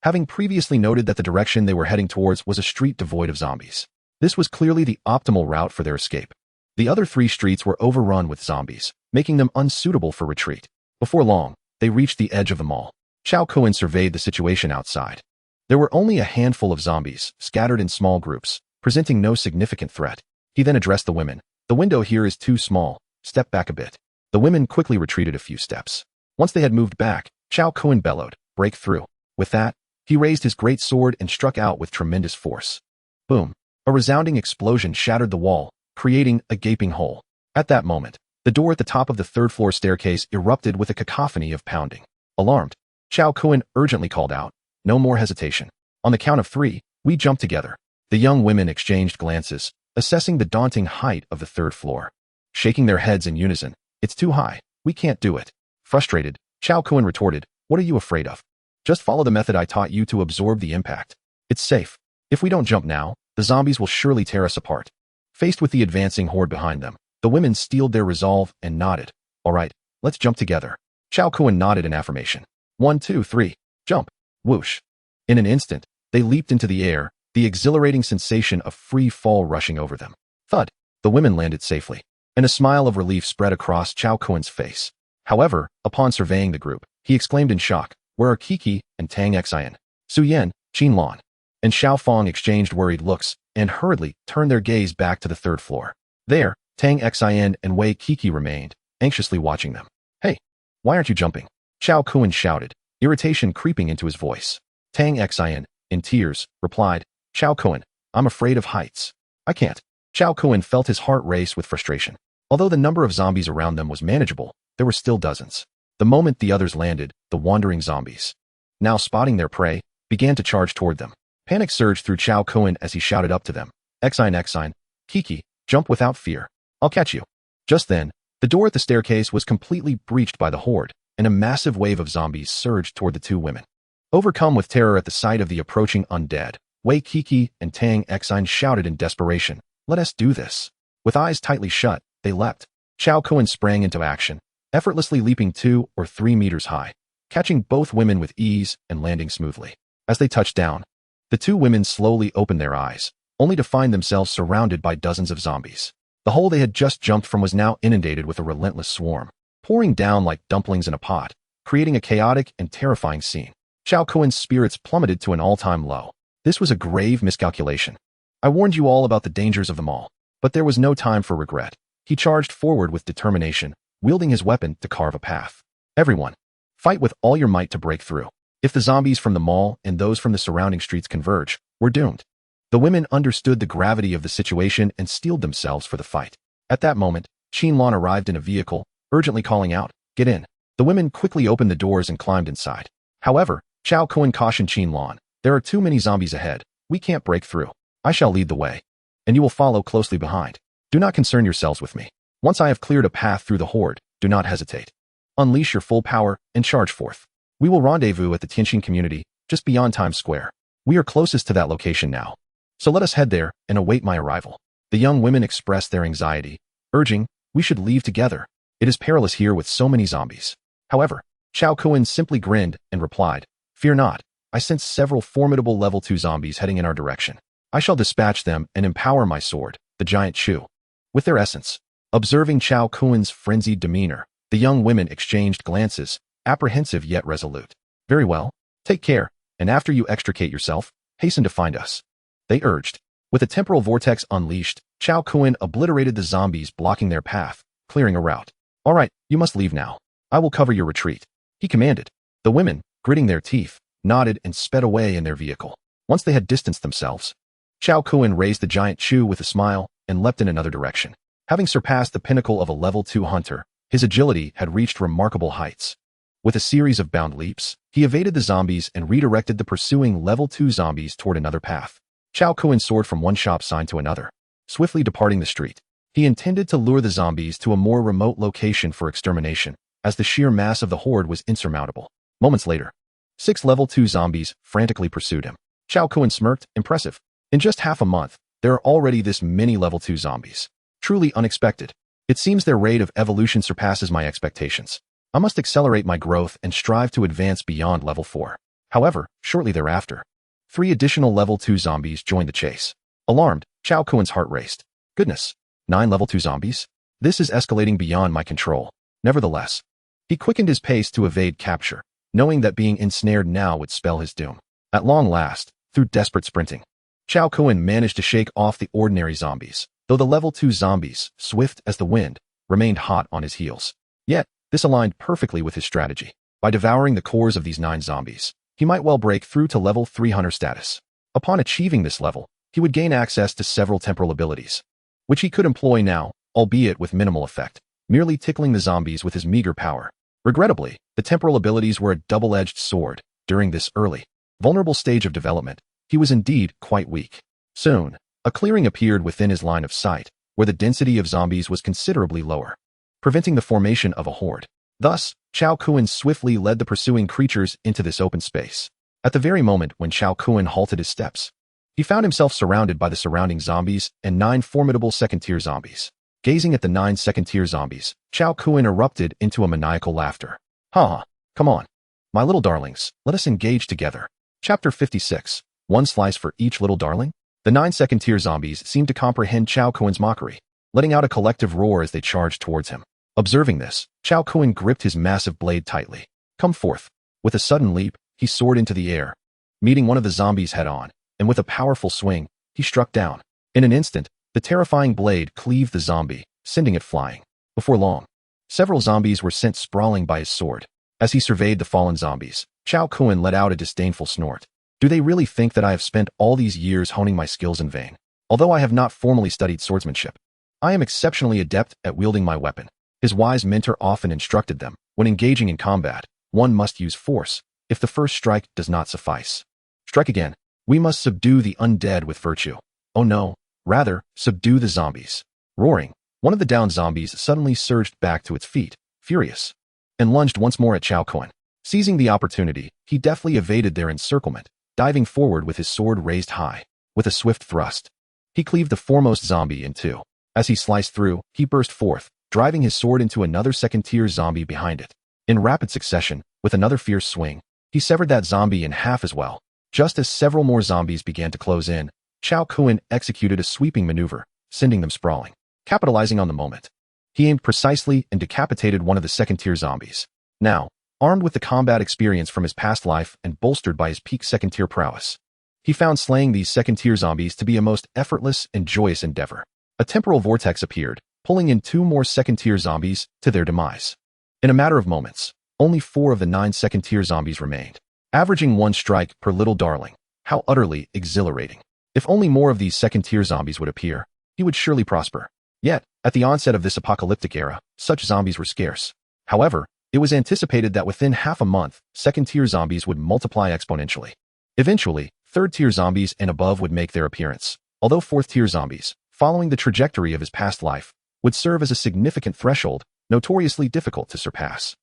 having previously noted that the direction they were heading towards was a street devoid of zombies. This was clearly the optimal route for their escape. The other 3 streets were overrun with zombies, making them unsuitable for retreat. Before long, they reached the edge of the mall. Chao Kuan surveyed the situation outside. There were only a handful of zombies, scattered in small groups, presenting no significant threat. He then addressed the women. The window here is too small. Step back a bit. The women quickly retreated a few steps. Once they had moved back, Chao Kuan bellowed, break through. With that, he raised his great sword and struck out with tremendous force. Boom. A resounding explosion shattered the wall, creating a gaping hole. At that moment, the door at the top of the 3rd floor staircase erupted with a cacophony of pounding. Alarmed, Chao Kuan urgently called out, no more hesitation. On the count of 3, we jump together. The young women exchanged glances, assessing the daunting height of the 3rd floor. Shaking their heads in unison, it's too high, we can't do it. Frustrated, Chao Kuan retorted, what are you afraid of? Just follow the method I taught you to absorb the impact. It's safe. If we don't jump now, the zombies will surely tear us apart. Faced with the advancing horde behind them, the women steeled their resolve and nodded. All right, let's jump together. Chao Kuan nodded in affirmation. 1, 2, 3, jump. Whoosh. In an instant, they leaped into the air, the exhilarating sensation of free fall rushing over them. Thud. The women landed safely, and a smile of relief spread across Chao Kuan's face. However, upon surveying the group, he exclaimed in shock, where are Kiki and Tang Xian? Su Yan, Qin Lan, and Xiao Fong exchanged worried looks and hurriedly turned their gaze back to the 3rd floor. There, Tang Xian and Wei Kiki remained, anxiously watching them. Hey, why aren't you jumping? Chao Kuan shouted, irritation creeping into his voice. Tang Xian, in tears, replied, Chao Kuan, I'm afraid of heights. I can't. Chao Kuan felt his heart race with frustration. Although the number of zombies around them was manageable, there were still dozens. The moment the others landed, the wandering zombies, now spotting their prey, began to charge toward them. Panic surged through Chao Kuan as he shouted up to them. Xian, Kiki, jump without fear. I'll catch you. Just then, the door at the staircase was completely breached by the horde, and a massive wave of zombies surged toward the 2 women. Overcome with terror at the sight of the approaching undead, Wei Kiki and Tang Xian shouted in desperation, let us do this. With eyes tightly shut, they leapt. Chao Kuan sprang into action, effortlessly leaping 2 or 3 meters high, catching both women with ease and landing smoothly. As they touched down, the 2 women slowly opened their eyes, only to find themselves surrounded by dozens of zombies. The hole they had just jumped from was now inundated with a relentless swarm, pouring down like dumplings in a pot, creating a chaotic and terrifying scene. Chao Kuan's spirits plummeted to an all-time low. This was a grave miscalculation. I warned you all about the dangers of the mall, but there was no time for regret. He charged forward with determination, wielding his weapon to carve a path. Everyone, fight with all your might to break through. If the zombies from the mall and those from the surrounding streets converge, we're doomed. The women understood the gravity of the situation and steeled themselves for the fight. At that moment, Qin Lan arrived in a vehicle, urgently calling out, get in. The women quickly opened the doors and climbed inside. However, Chao Kuan cautioned Qin Lan, there are too many zombies ahead. We can't break through. I shall lead the way, and you will follow closely behind. Do not concern yourselves with me. Once I have cleared a path through the horde, do not hesitate. Unleash your full power and charge forth. We will rendezvous at the Tianxin community, just beyond Times Square. We are closest to that location now. So let us head there and await my arrival. The young women expressed their anxiety, urging, we should leave together. It is perilous here with so many zombies. However, Chao Kuan simply grinned and replied, fear not. I sense several formidable level 2 zombies heading in our direction. I shall dispatch them and empower my sword, the giant Chu, with their essence. Observing Chao Kuan's frenzied demeanor, the young women exchanged glances, apprehensive yet resolute. Very well, take care, and after you extricate yourself, hasten to find us. They urged. With a temporal vortex unleashed, Chao Kuan obliterated the zombies blocking their path, clearing a route. All right, you must leave now. I will cover your retreat, he commanded. The women, gritting their teeth, nodded and sped away in their vehicle. Once they had distanced themselves, Chao Kuan raised the giant Chu with a smile and leapt in another direction. Having surpassed the pinnacle of a level 2 hunter, his agility had reached remarkable heights. With a series of bound leaps, he evaded the zombies and redirected the pursuing level 2 zombies toward another path. Chao Kuan soared from one shop sign to another, swiftly departing the street. He intended to lure the zombies to a more remote location for extermination, as the sheer mass of the horde was insurmountable. Moments later, 6 level 2 zombies frantically pursued him. Chao Kuan smirked, impressive. In just half a month, there are already this many level 2 zombies. Truly unexpected. It seems their rate of evolution surpasses my expectations. I must accelerate my growth and strive to advance beyond level 4. However, shortly thereafter, 3 additional level 2 zombies joined the chase. Alarmed, Chao Kuen's heart raced. Goodness, 9 level 2 zombies? This is escalating beyond my control. Nevertheless, he quickened his pace to evade capture, knowing that being ensnared now would spell his doom. At long last, through desperate sprinting, Chao Kuen managed to shake off the ordinary zombies, though the level 2 zombies, swift as the wind, remained hot on his heels. Yet, this aligned perfectly with his strategy. By devouring the cores of these 9 zombies, he might well break through to level 3 hunter status. Upon achieving this level, he would gain access to several temporal abilities, which he could employ now, albeit with minimal effect, merely tickling the zombies with his meager power. Regrettably, the temporal abilities were a double-edged sword. During this early, vulnerable stage of development, he was indeed quite weak. Soon, a clearing appeared within his line of sight, where the density of zombies was considerably lower, preventing the formation of a horde. Thus, Chao Kuen swiftly led the pursuing creatures into this open space. At the very moment when Chao Kuen halted his steps, he found himself surrounded by the surrounding zombies and 9 formidable second-tier zombies. Gazing at the 9 second-tier zombies, Chao Kuen erupted into a maniacal laughter. Ha! Come on, my little darlings, let us engage together. Chapter 56. 1 slice for each little darling? The 9 second-tier zombies seemed to comprehend Chao Kuen's mockery, letting out a collective roar as they charged towards him. Observing this, Chao Kuen gripped his massive blade tightly. Come forth. With a sudden leap, he soared into the air, meeting one of the zombies head-on, and with a powerful swing, he struck down. In an instant, the terrifying blade cleaved the zombie, sending it flying. Before long, several zombies were sent sprawling by his sword. As he surveyed the fallen zombies, Chao Kuen let out a disdainful snort. Do they really think that I have spent all these years honing my skills in vain? Although I have not formally studied swordsmanship, I am exceptionally adept at wielding my weapon. His wise mentor often instructed them, when engaging in combat, one must use force. If the first strike does not suffice, strike again. We must subdue the undead with virtue. Oh no, rather, subdue the zombies. Roaring, one of the downed zombies suddenly surged back to its feet, furious, and lunged once more at Chao Kuen. Seizing the opportunity, he deftly evaded their encirclement, diving forward with his sword raised high. With a swift thrust, he cleaved the foremost zombie in 2. As he sliced through, he burst forth, driving his sword into another second-tier zombie behind it. In rapid succession, with another fierce swing, he severed that zombie in half as well. Just as several more zombies began to close in, Chao Kuen executed a sweeping maneuver, sending them sprawling. Capitalizing on the moment, he aimed precisely and decapitated one of the second-tier zombies. Now, armed with the combat experience from his past life and bolstered by his peak second-tier prowess, he found slaying these second-tier zombies to be a most effortless and joyous endeavor. A temporal vortex appeared, pulling in 2 more second-tier zombies to their demise. In a matter of moments, only 4 of the 9 second-tier zombies remained, averaging 1 strike per little darling. How utterly exhilarating. If only more of these second-tier zombies would appear, he would surely prosper. Yet, at the onset of this apocalyptic era, such zombies were scarce. However, it was anticipated that within half a month, second-tier zombies would multiply exponentially. Eventually, third-tier zombies and above would make their appearance, although fourth-tier zombies, following the trajectory of his past life, would serve as a significant threshold, notoriously difficult to surpass.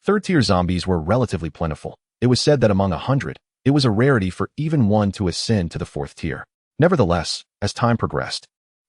Third-tier zombies were relatively plentiful. It was said that among 100, it was a rarity for even one to ascend to the 4th tier. Nevertheless, as time progressed,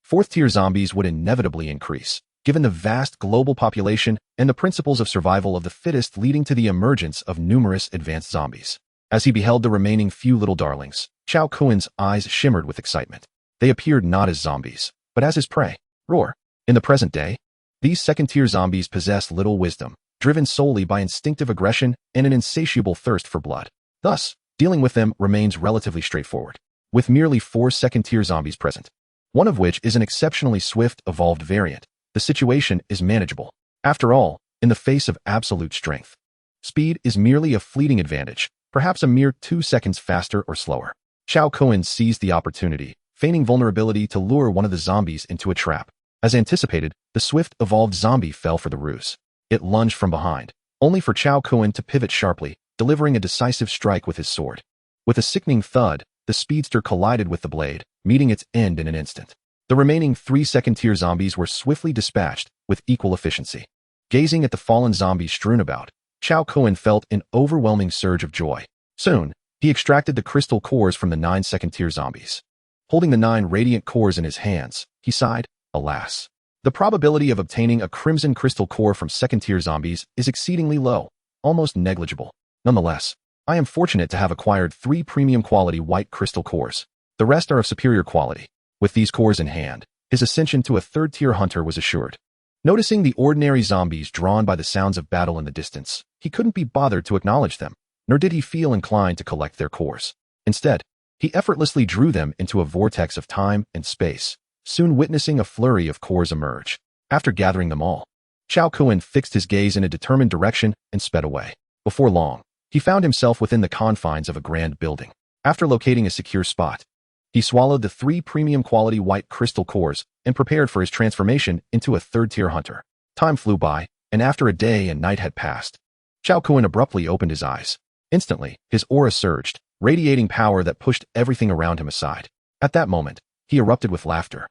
4th-tier zombies would inevitably increase, given the vast global population and the principles of survival of the fittest leading to the emergence of numerous advanced zombies. As he beheld the remaining few little darlings, Chao Kuen's eyes shimmered with excitement. They appeared not as zombies, but as his prey. Roar. In the present day, these second-tier zombies possess little wisdom, driven solely by instinctive aggression and an insatiable thirst for blood. Thus, dealing with them remains relatively straightforward, with merely 4 second-tier zombies present, one of which is an exceptionally swift, evolved variant. The situation is manageable. After all, in the face of absolute strength, speed is merely a fleeting advantage, perhaps a mere 2 seconds faster or slower. Chao Kuen seized the opportunity, feigning vulnerability to lure one of the zombies into a trap. As anticipated, the swift, evolved zombie fell for the ruse. It lunged from behind, only for Chao Kuen to pivot sharply, delivering a decisive strike with his sword. With a sickening thud, the speedster collided with the blade, meeting its end in an instant. The remaining 3 second-tier zombies were swiftly dispatched with equal efficiency. Gazing at the fallen zombies strewn about, Chao Kuen felt an overwhelming surge of joy. Soon, he extracted the crystal cores from the 9 second-tier zombies. Holding the 9 radiant cores in his hands, he sighed, alas. The probability of obtaining a crimson crystal core from second-tier zombies is exceedingly low, almost negligible. Nonetheless, I am fortunate to have acquired 3 premium quality white crystal cores. The rest are of superior quality. With these cores in hand, his ascension to a third-tier hunter was assured. Noticing the ordinary zombies drawn by the sounds of battle in the distance, he couldn't be bothered to acknowledge them, nor did he feel inclined to collect their cores. Instead, he effortlessly drew them into a vortex of time and space, soon witnessing a flurry of cores emerge. After gathering them all, Chao Kun fixed his gaze in a determined direction and sped away. Before long, he found himself within the confines of a grand building. After locating a secure spot, he swallowed the 3 premium quality white crystal cores and prepared for his transformation into a third-tier hunter. Time flew by, and after a day and night had passed, Chao Kun abruptly opened his eyes. Instantly, his aura surged, radiating power that pushed everything around him aside. At that moment, he erupted with laughter.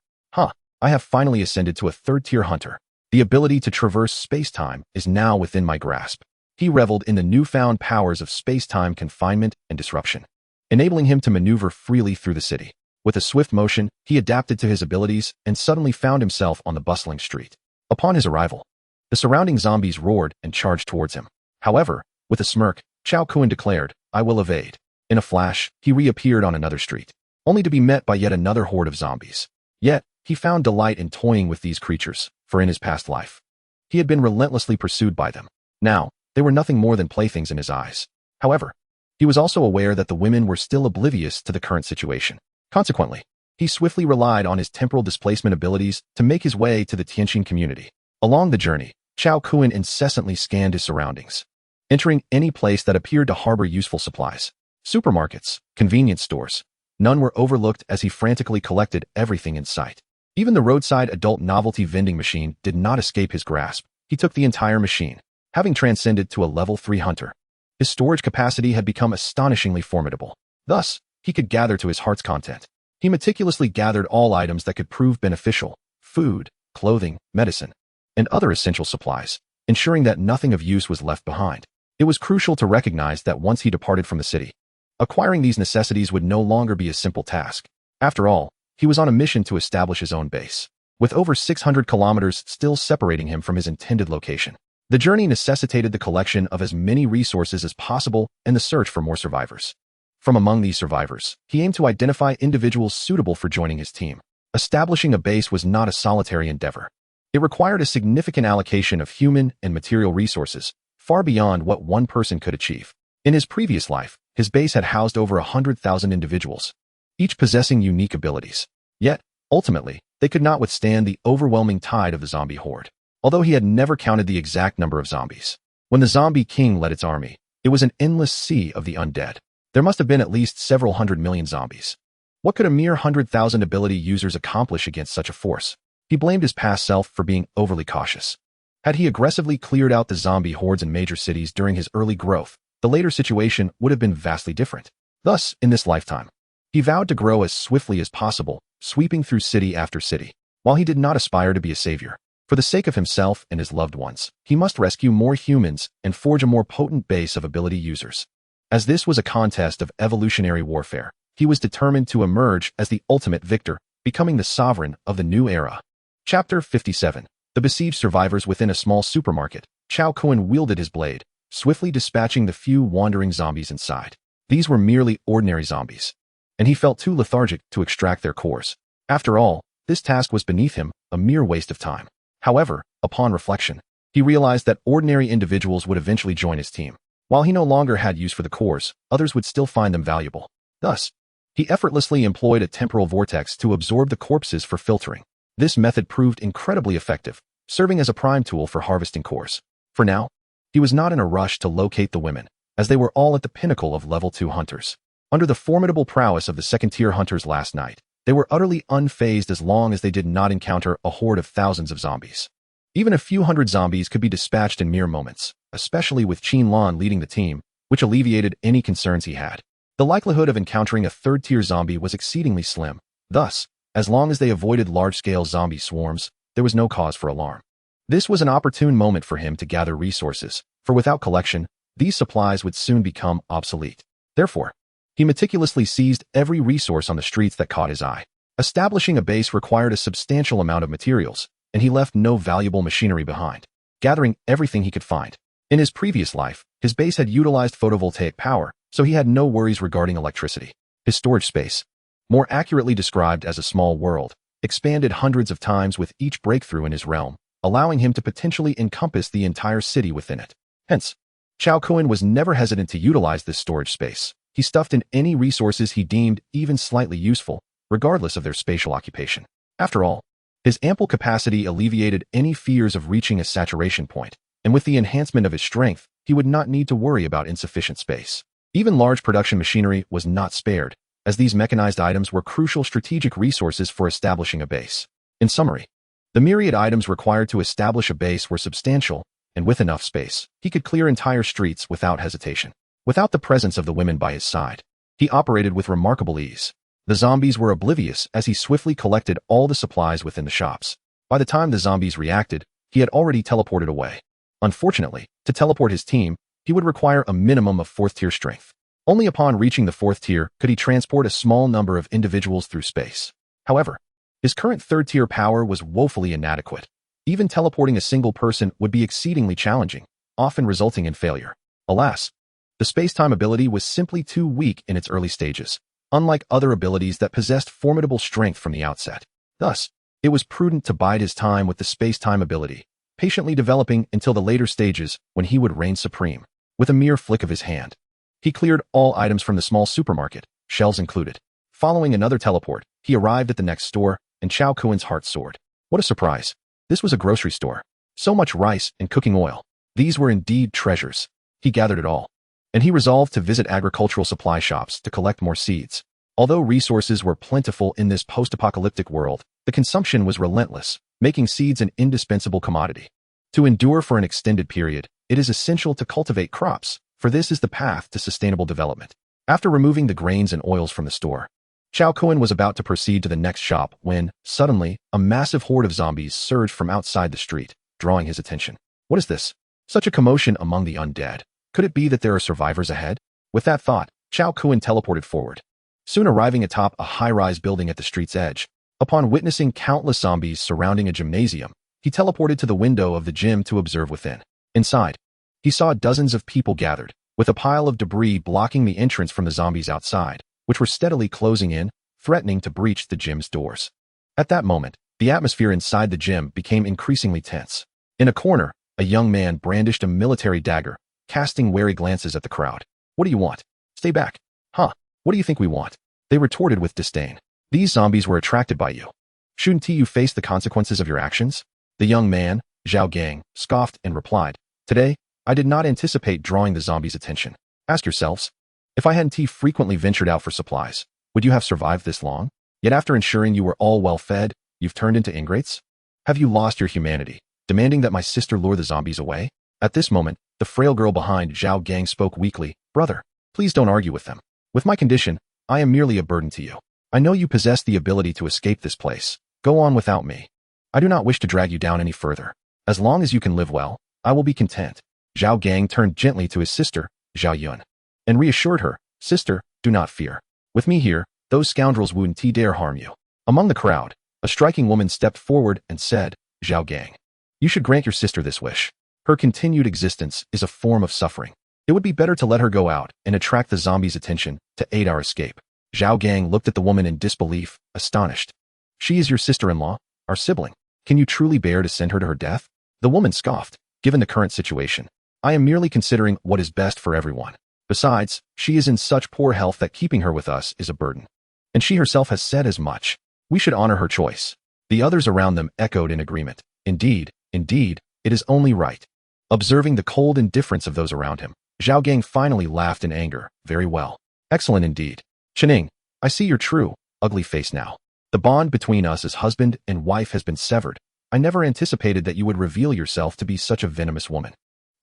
I have finally ascended to a third-tier hunter. The ability to traverse space-time is now within my grasp. He reveled in the newfound powers of space-time confinement and disruption, enabling him to maneuver freely through the city. With a swift motion, he adapted to his abilities and suddenly found himself on the bustling street. Upon his arrival, the surrounding zombies roared and charged towards him. However, with a smirk, Chao Kun declared, "I will evade." In a flash, he reappeared on another street, only to be met by yet another horde of zombies. Yet, he found delight in toying with these creatures, for in his past life, he had been relentlessly pursued by them. Now, they were nothing more than playthings in his eyes. However, he was also aware that the women were still oblivious to the current situation. Consequently, he swiftly relied on his temporal displacement abilities to make his way to the Tianqin community. Along the journey, Chao Kun incessantly scanned his surroundings, entering any place that appeared to harbor useful supplies. Supermarkets, convenience stores, none were overlooked as he frantically collected everything in sight. Even the roadside adult novelty vending machine did not escape his grasp. He took the entire machine, having transcended to a level 3 hunter. His storage capacity had become astonishingly formidable. Thus, he could gather to his heart's content. He meticulously gathered all items that could prove beneficial: food, clothing, medicine, and other essential supplies, ensuring that nothing of use was left behind. It was crucial to recognize that once he departed from the city, acquiring these necessities would no longer be a simple task. After all, he was on a mission to establish his own base, with over 600 kilometers still separating him from his intended location. The journey necessitated the collection of as many resources as possible and the search for more survivors. From among these survivors, he aimed to identify individuals suitable for joining his team. Establishing a base was not a solitary endeavor. It required a significant allocation of human and material resources, far beyond what one person could achieve. In his previous life, his base had housed over 100,000 individuals, each possessing unique abilities. Yet, ultimately, they could not withstand the overwhelming tide of the zombie horde. Although he had never counted the exact number of zombies, when the Zombie King led its army, it was an endless sea of the undead. There must have been at least several 100 million zombies. What could a mere 100,000 ability users accomplish against such a force? He blamed his past self for being overly cautious. Had he aggressively cleared out the zombie hordes in major cities during his early growth, the later situation would have been vastly different. Thus, in this lifetime, he vowed to grow as swiftly as possible, sweeping through city after city. While he did not aspire to be a savior, for the sake of himself and his loved ones, he must rescue more humans and forge a more potent base of ability users. As this was a contest of evolutionary warfare, he was determined to emerge as the ultimate victor, becoming the sovereign of the new era. Chapter 57. The besieged survivors within a small supermarket. Chao Kun wielded his blade, swiftly dispatching the few wandering zombies inside. These were merely ordinary zombies, and he felt too lethargic to extract their cores. After all, this task was beneath him, a mere waste of time. However, upon reflection, he realized that ordinary individuals would eventually join his team. While he no longer had use for the cores, others would still find them valuable. Thus, he effortlessly employed a temporal vortex to absorb the corpses for filtering. This method proved incredibly effective, serving as a prime tool for harvesting cores. For now, he was not in a rush to locate the women, as they were all at the pinnacle of level 2 hunters. Under the formidable prowess of the second-tier hunters last night, they were utterly unfazed as long as they did not encounter a horde of thousands of zombies. Even a few hundred zombies could be dispatched in mere moments, especially with Qin Lan leading the team, which alleviated any concerns he had. The likelihood of encountering a third-tier zombie was exceedingly slim. Thus, as long as they avoided large-scale zombie swarms, there was no cause for alarm. This was an opportune moment for him to gather resources, for without collection, these supplies would soon become obsolete. Therefore, he meticulously seized every resource on the streets that caught his eye. Establishing a base required a substantial amount of materials, and he left no valuable machinery behind, gathering everything he could find. In his previous life, his base had utilized photovoltaic power, so he had no worries regarding electricity. His storage space, more accurately described as a small world, expanded hundreds of times with each breakthrough in his realm, allowing him to potentially encompass the entire city within it. Hence, Chao Kun was never hesitant to utilize this storage space. He stuffed in any resources he deemed even slightly useful, regardless of their spatial occupation. After all, his ample capacity alleviated any fears of reaching a saturation point, and with the enhancement of his strength, he would not need to worry about insufficient space. Even large production machinery was not spared, as these mechanized items were crucial strategic resources for establishing a base. In summary, the myriad items required to establish a base were substantial, and with enough space, he could clear entire streets without hesitation. Without the presence of the women by his side, he operated with remarkable ease. The zombies were oblivious as he swiftly collected all the supplies within the shops. By the time the zombies reacted, he had already teleported away. Unfortunately, to teleport his team, he would require a minimum of 4th-tier strength. Only upon reaching the 4th tier could he transport a small number of individuals through space. However, his current 3rd-tier power was woefully inadequate. Even teleporting a single person would be exceedingly challenging, often resulting in failure. Alas, the space-time ability was simply too weak in its early stages, unlike other abilities that possessed formidable strength from the outset. Thus, it was prudent to bide his time with the space-time ability, patiently developing until the later stages when he would reign supreme. With a mere flick of his hand, he cleared all items from the small supermarket, shelves included. Following another teleport, he arrived at the next store, and Chao Kun's heart soared. What a surprise! This was a grocery store. So much rice and cooking oil. These were indeed treasures. He gathered it all, and he resolved to visit agricultural supply shops to collect more seeds. Although resources were plentiful in this post-apocalyptic world, the consumption was relentless, making seeds an indispensable commodity. To endure for an extended period, it is essential to cultivate crops, for this is the path to sustainable development. After removing the grains and oils from the store, Chao Kun was about to proceed to the next shop when, suddenly, a massive horde of zombies surged from outside the street, drawing his attention. What is this? Such a commotion among the undead. Could it be that there are survivors ahead? With that thought, Chao Kun teleported forward, soon arriving atop a high-rise building at the street's edge. Upon witnessing countless zombies surrounding a gymnasium, he teleported to the window of the gym to observe within. Inside, he saw dozens of people gathered, with a pile of debris blocking the entrance from the zombies outside, which were steadily closing in, threatening to breach the gym's doors. At that moment, the atmosphere inside the gym became increasingly tense. In a corner, a young man brandished a military dagger, casting wary glances at the crowd. What do you want? Stay back. Huh? What do you think we want? They retorted with disdain. These zombies were attracted by you. Shouldn't you face the consequences of your actions? The young man, Zhao Gang, scoffed and replied, Today, I did not anticipate drawing the zombies' attention. Ask yourselves, if I hadn't frequently ventured out for supplies, would you have survived this long? Yet after ensuring you were all well fed, you've turned into ingrates? Have you lost your humanity, demanding that my sister lure the zombies away? At this moment, the frail girl behind Zhao Gang spoke weakly. Brother, please don't argue with them. With my condition, I am merely a burden to you. I know you possess the ability to escape this place. Go on without me. I do not wish to drag you down any further. As long as you can live well, I will be content. Zhao Gang turned gently to his sister, Zhao Yun, and reassured her, Sister, do not fear. With me here, those scoundrels wouldn't dare harm you. Among the crowd, a striking woman stepped forward and said, Zhao Gang, you should grant your sister this wish. Her continued existence is a form of suffering. It would be better to let her go out and attract the zombies' attention to aid our escape. Zhao Gang looked at the woman in disbelief, astonished. She is your sister-in-law, our sibling. Can you truly bear to send her to her death? The woman scoffed. Given the current situation, I am merely considering what is best for everyone. Besides, she is in such poor health that keeping her with us is a burden. And she herself has said as much. We should honor her choice. The others around them echoed in agreement. Indeed, it is only right. Observing the cold indifference of those around him, Zhao Gang finally laughed in anger. Very well. Excellent indeed. Chening, I see your true, ugly face now. The bond between us as husband and wife has been severed. I never anticipated that you would reveal yourself to be such a venomous woman.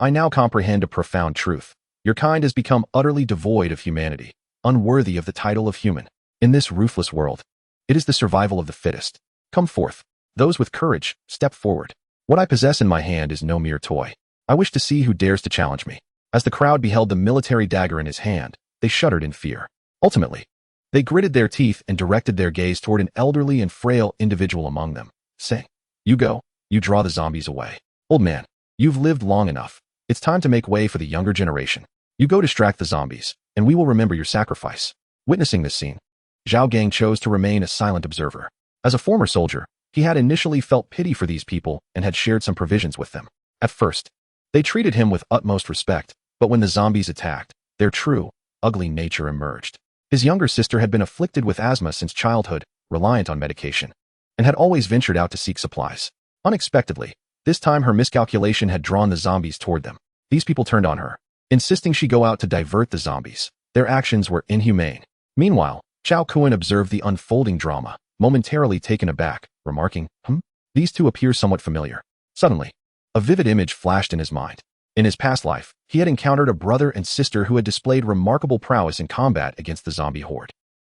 I now comprehend a profound truth. Your kind has become utterly devoid of humanity, unworthy of the title of human. In this ruthless world, it is the survival of the fittest. Come forth. Those with courage, step forward. What I possess in my hand is no mere toy. I wish to see who dares to challenge me. As the crowd beheld the military dagger in his hand, they shuddered in fear. Ultimately, they gritted their teeth and directed their gaze toward an elderly and frail individual among them, saying, You go, you draw the zombies away. Old man, you've lived long enough. It's time to make way for the younger generation. You go distract the zombies. and we will remember your sacrifice. Witnessing this scene, Zhao Gang chose to remain a silent observer. As a former soldier, he had initially felt pity for these people and had shared some provisions with them. At first, they treated him with utmost respect, but when the zombies attacked, their true, ugly nature emerged. His younger sister had been afflicted with asthma since childhood, reliant on medication, and had always ventured out to seek supplies. Unexpectedly, this time her miscalculation had drawn the zombies toward them. These people turned on her, insisting she go out to divert the zombies. Their actions were inhumane. Meanwhile, Chao Kun observed the unfolding drama, momentarily taken aback, remarking, These two appear somewhat familiar. Suddenly, a vivid image flashed in his mind. In his past life, he had encountered a brother and sister who had displayed remarkable prowess in combat against the zombie horde.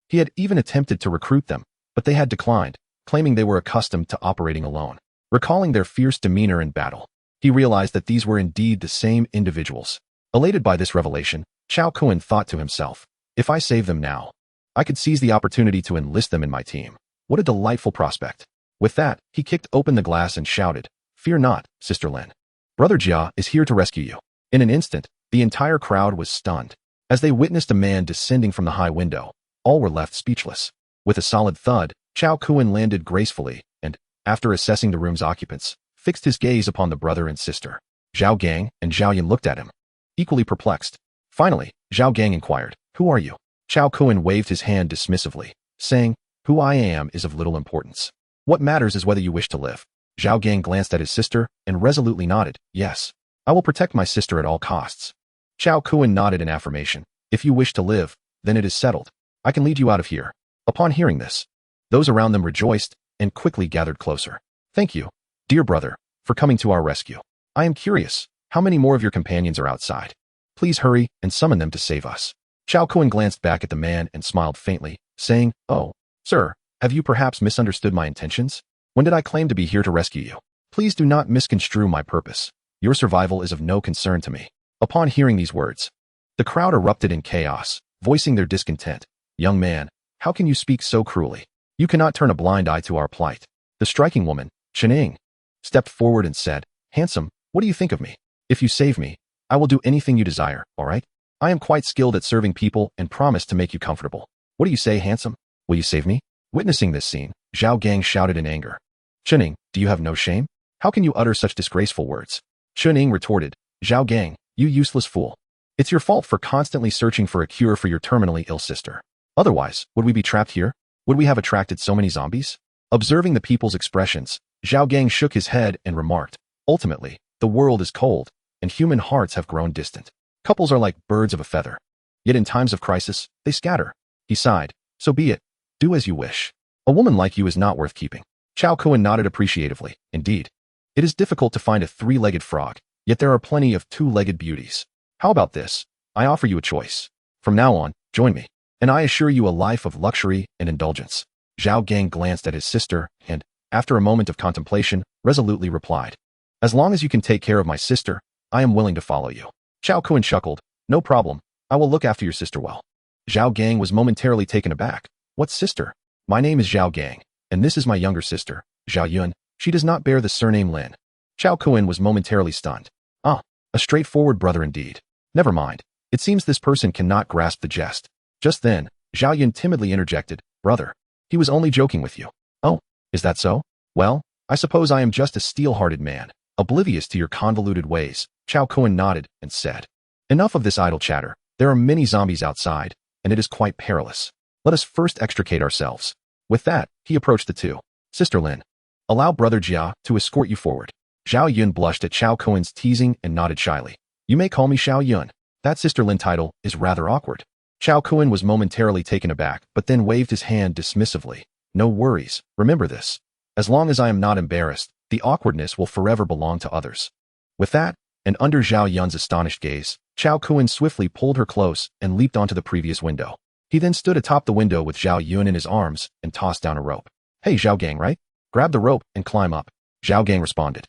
He had even attempted to recruit them, but they had declined, claiming they were accustomed to operating alone. Recalling their fierce demeanor in battle, he realized that these were indeed the same individuals. Elated by this revelation, Chao Kun thought to himself, if I save them now, I could seize the opportunity to enlist them in my team. What a delightful prospect. With that, he kicked open the glass and shouted, Fear not, Sister Lin. Brother Jia is here to rescue you. In an instant, the entire crowd was stunned. As they witnessed a man descending from the high window, all were left speechless. With a solid thud, Chao Kun landed gracefully and, after assessing the room's occupants, fixed his gaze upon the brother and sister. Zhao Gang and Zhao Yun looked at him, equally perplexed. Finally, Zhao Gang inquired, Who are you? Chao Kun waved his hand dismissively, saying, Who I am is of little importance. What matters is whether you wish to live. Zhao Gang glanced at his sister and resolutely nodded, Yes, I will protect my sister at all costs. Chao Kun nodded in affirmation. If you wish to live, then it is settled. I can lead you out of here. Upon hearing this, those around them rejoiced and quickly gathered closer. Thank you, dear brother, for coming to our rescue. I am curious, how many more of your companions are outside? Please hurry and summon them to save us. Chao Kun glanced back at the man and smiled faintly, saying, Oh, sir, have you perhaps misunderstood my intentions? When did I claim to be here to rescue you? Please do not misconstrue my purpose. Your survival is of no concern to me. Upon hearing these words, the crowd erupted in chaos, voicing their discontent. Young man, how can you speak so cruelly? You cannot turn a blind eye to our plight. The striking woman, Chening, stepped forward and said, Handsome, what do you think of me? If you save me, I will do anything you desire, all right? I am quite skilled at serving people and promise to make you comfortable. What do you say, handsome? Will you save me? Witnessing this scene, Zhao Gang shouted in anger. Chening, do you have no shame? How can you utter such disgraceful words? Chening retorted, Zhao Gang, you useless fool. It's your fault for constantly searching for a cure for your terminally ill sister. Otherwise, would we be trapped here? Would we have attracted so many zombies? Observing the people's expressions, Zhao Gang shook his head and remarked, Ultimately, the world is cold, and human hearts have grown distant. Couples are like birds of a feather. Yet in times of crisis, they scatter. He sighed, So be it. Do as you wish. A woman like you is not worth keeping. Chao Kun nodded appreciatively. Indeed, it is difficult to find a three-legged frog, yet there are plenty of two-legged beauties. How about this? I offer you a choice. From now on, join me, and I assure you a life of luxury and indulgence. Zhao Gang glanced at his sister and, after a moment of contemplation, resolutely replied, As long as you can take care of my sister, I am willing to follow you. Chao Kun chuckled, No problem, I will look after your sister well. Zhao Gang was momentarily taken aback. What sister? My name is Zhao Gang, and this is my younger sister, Zhao Yun. She does not bear the surname Lin. Chao Kun was momentarily stunned. Ah, a straightforward brother indeed. Never mind. It seems this person cannot grasp the jest. Just then, Zhao Yun timidly interjected, Brother, he was only joking with you. Oh, is that so? Well, I suppose I am just a steel-hearted man, oblivious to your convoluted ways. Chao Kun nodded and said, Enough of this idle chatter. There are many zombies outside, and it is quite perilous. Let us first extricate ourselves. With that, he approached the two. Sister Lin, allow Brother Jia to escort you forward. Zhao Yun blushed at Chao Kun's teasing and nodded shyly. You may call me Xiao Yun. That Sister Lin title is rather awkward. Chao Kun was momentarily taken aback, but then waved his hand dismissively. No worries, remember this. As long as I am not embarrassed, the awkwardness will forever belong to others. With that, and under Zhao Yun's astonished gaze, Chao Kun swiftly pulled her close and leaped onto the previous window. He then stood atop the window with Zhao Yun in his arms and tossed down a rope. Hey, Zhao Gang, right? Grab the rope and climb up. Zhao Gang responded.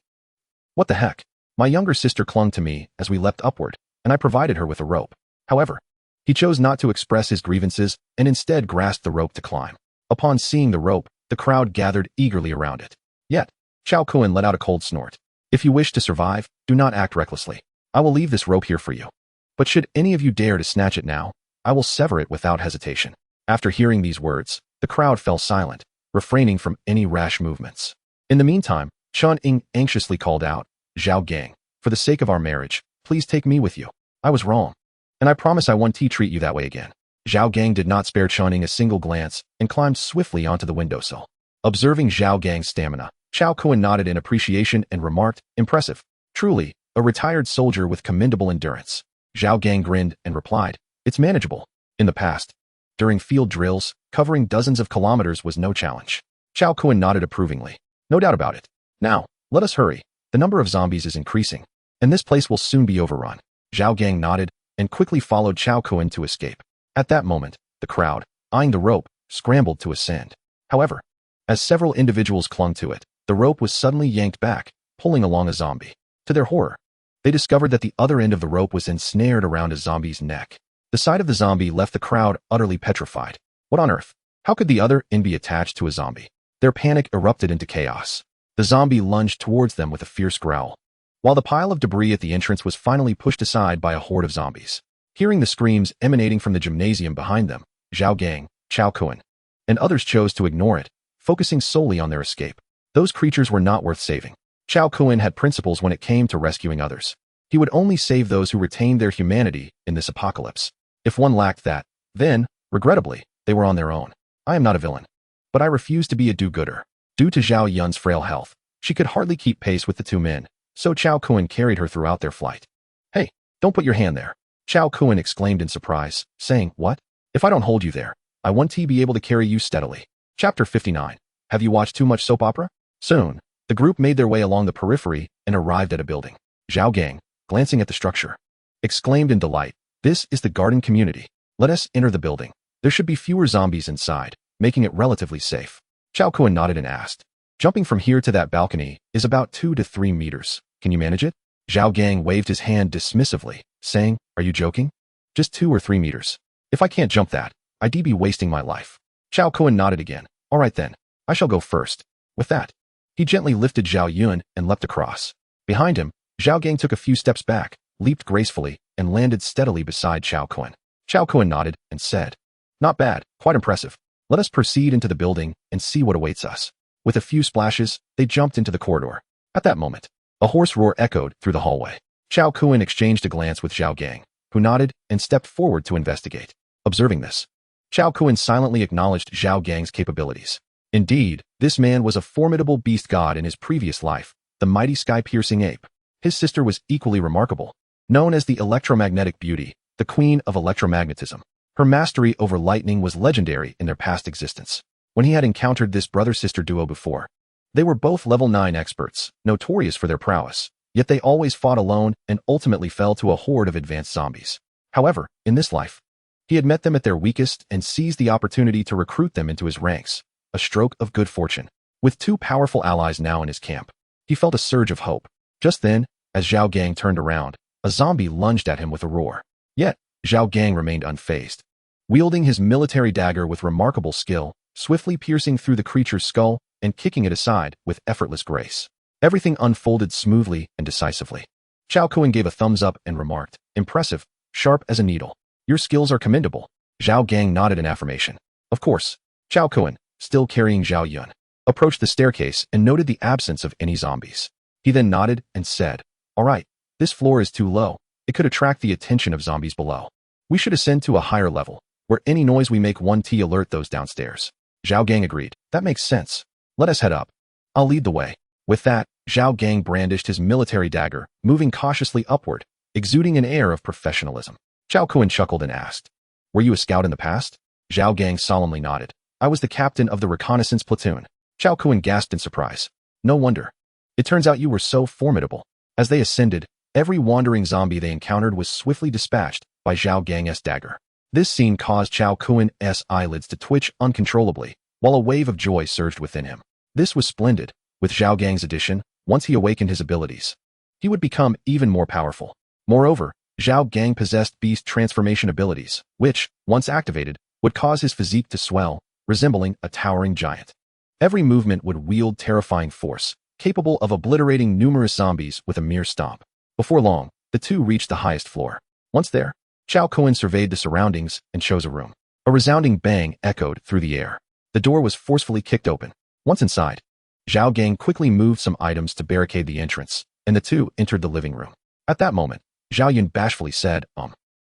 What the heck? My younger sister clung to me as we leapt upward, and I provided her with a rope. However, he chose not to express his grievances and instead grasped the rope to climb. Upon seeing the rope, the crowd gathered eagerly around it. Yet, Chao Kun let out a cold snort. If you wish to survive, do not act recklessly. I will leave this rope here for you. But should any of you dare to snatch it now, I will sever it without hesitation. After hearing these words, the crowd fell silent, refraining from any rash movements. In the meantime, Chun Ying anxiously called out, Zhao Gang, for the sake of our marriage, please take me with you. I was wrong. And I promise I won't treat you that way again. Zhao Gang did not spare Chun Ying a single glance and climbed swiftly onto the windowsill. Observing Zhao Gang's stamina, Chao Kuan nodded in appreciation and remarked, impressive. Truly, a retired soldier with commendable endurance. Zhao Gang grinned and replied, it's manageable. In the past, during field drills, covering dozens of kilometers was no challenge. Chao Kuan nodded approvingly. No doubt about it. Now, let us hurry. The number of zombies is increasing, and this place will soon be overrun. Zhao Gang nodded and quickly followed Chao Kuan to escape. At that moment, the crowd, eyeing the rope, scrambled to ascend. However, as several individuals clung to it, the rope was suddenly yanked back, pulling along a zombie. To their horror, they discovered that the other end of the rope was ensnared around a zombie's neck. The sight of the zombie left the crowd utterly petrified. What on earth? How could the other end be attached to a zombie? Their panic erupted into chaos. The zombie lunged towards them with a fierce growl, while the pile of debris at the entrance was finally pushed aside by a horde of zombies. Hearing the screams emanating from the gymnasium behind them, Zhao Gang, Chao Kuan, and others chose to ignore it, focusing solely on their escape. Those creatures were not worth saving. Chao Kuan had principles when it came to rescuing others. He would only save those who retained their humanity in this apocalypse. If one lacked that, then, regrettably, they were on their own. I am not a villain, but I refuse to be a do-gooder. Due to Zhao Yun's frail health, she could hardly keep pace with the two men, so Chao Kuan carried her throughout their flight. Hey, don't put your hand there. Chao Kuan exclaimed in surprise, saying, what? If I don't hold you there, I want to be able to carry you steadily. Chapter 59. Have you watched too much soap opera? Soon, the group made their way along the periphery and arrived at a building. Zhao Gang, glancing at the structure, exclaimed in delight, this is the garden community. Let us enter the building. There should be fewer zombies inside, making it relatively safe. Chao Kuan nodded and asked, jumping from here to that balcony is about 2 to 3 meters. Can you manage it? Zhao Gang waved his hand dismissively, saying, are you joking? Just 2 or 3 meters. If I can't jump that, I'd be wasting my life. Chao Kuan nodded again. All right then, I shall go first. With that, he gently lifted Zhao Yun and leapt across. Behind him, Zhao Gang took a few steps back, leaped gracefully, and landed steadily beside Chao Kuan. Chao Kuan nodded and said, not bad, quite impressive. Let us proceed into the building and see what awaits us. With a few splashes, they jumped into the corridor. At that moment, a hoarse roar echoed through the hallway. Chao Kuan exchanged a glance with Zhao Gang, who nodded and stepped forward to investigate. Observing this, Chao Kuan silently acknowledged Zhao Gang's capabilities. Indeed, this man was a formidable beast god in his previous life, the mighty sky-piercing ape. His sister was equally remarkable, known as the electromagnetic beauty, the queen of electromagnetism. Her mastery over lightning was legendary in their past existence. When he had encountered this brother-sister duo before, they were both level 9 experts, notorious for their prowess, yet they always fought alone and ultimately fell to a horde of advanced zombies. However, in this life, he had met them at their weakest and seized the opportunity to recruit them into his ranks, a stroke of good fortune. With 2 powerful allies now in his camp, he felt a surge of hope. Just then, as Zhao Gang turned around, a zombie lunged at him with a roar. Yet, Zhao Gang remained unfazed, wielding his military dagger with remarkable skill, swiftly piercing through the creature's skull and kicking it aside with effortless grace. Everything unfolded smoothly and decisively. Chao Kuan gave a thumbs up and remarked, impressive, sharp as a needle. Your skills are commendable. Zhao Gang nodded in affirmation. Of course. Chao Kuan, still carrying Zhao Yun, approached the staircase and noted the absence of any zombies. He then nodded and said, all right, this floor is too low. It could attract the attention of zombies below. We should ascend to a higher level, where any noise we make 1T alert those downstairs. Zhao Gang agreed. That makes sense. Let us head up. I'll lead the way. With that, Zhao Gang brandished his military dagger, moving cautiously upward, exuding an air of professionalism. Chao Kuan chuckled and asked, were you a scout in the past? Zhao Gang solemnly nodded. I was the captain of the reconnaissance platoon. Chao Kuan gasped in surprise. No wonder. It turns out you were so formidable. As they ascended, every wandering zombie they encountered was swiftly dispatched by Zhao Gang's dagger. This scene caused Chao Kuan's eyelids to twitch uncontrollably, while a wave of joy surged within him. This was splendid. With Zhao Gang's addition, once he awakened his abilities, he would become even more powerful. Moreover, Zhao Gang possessed beast transformation abilities, which, once activated, would cause his physique to swell, resembling a towering giant. Every movement would wield terrifying force, capable of obliterating numerous zombies with a mere stomp. Before long, the two reached the highest floor. Once there, Chao Kun surveyed the surroundings and chose a room. A resounding bang echoed through the air. The door was forcefully kicked open. Once inside, Zhao Gang quickly moved some items to barricade the entrance, and the two entered the living room. At that moment, Zhao Yun bashfully said,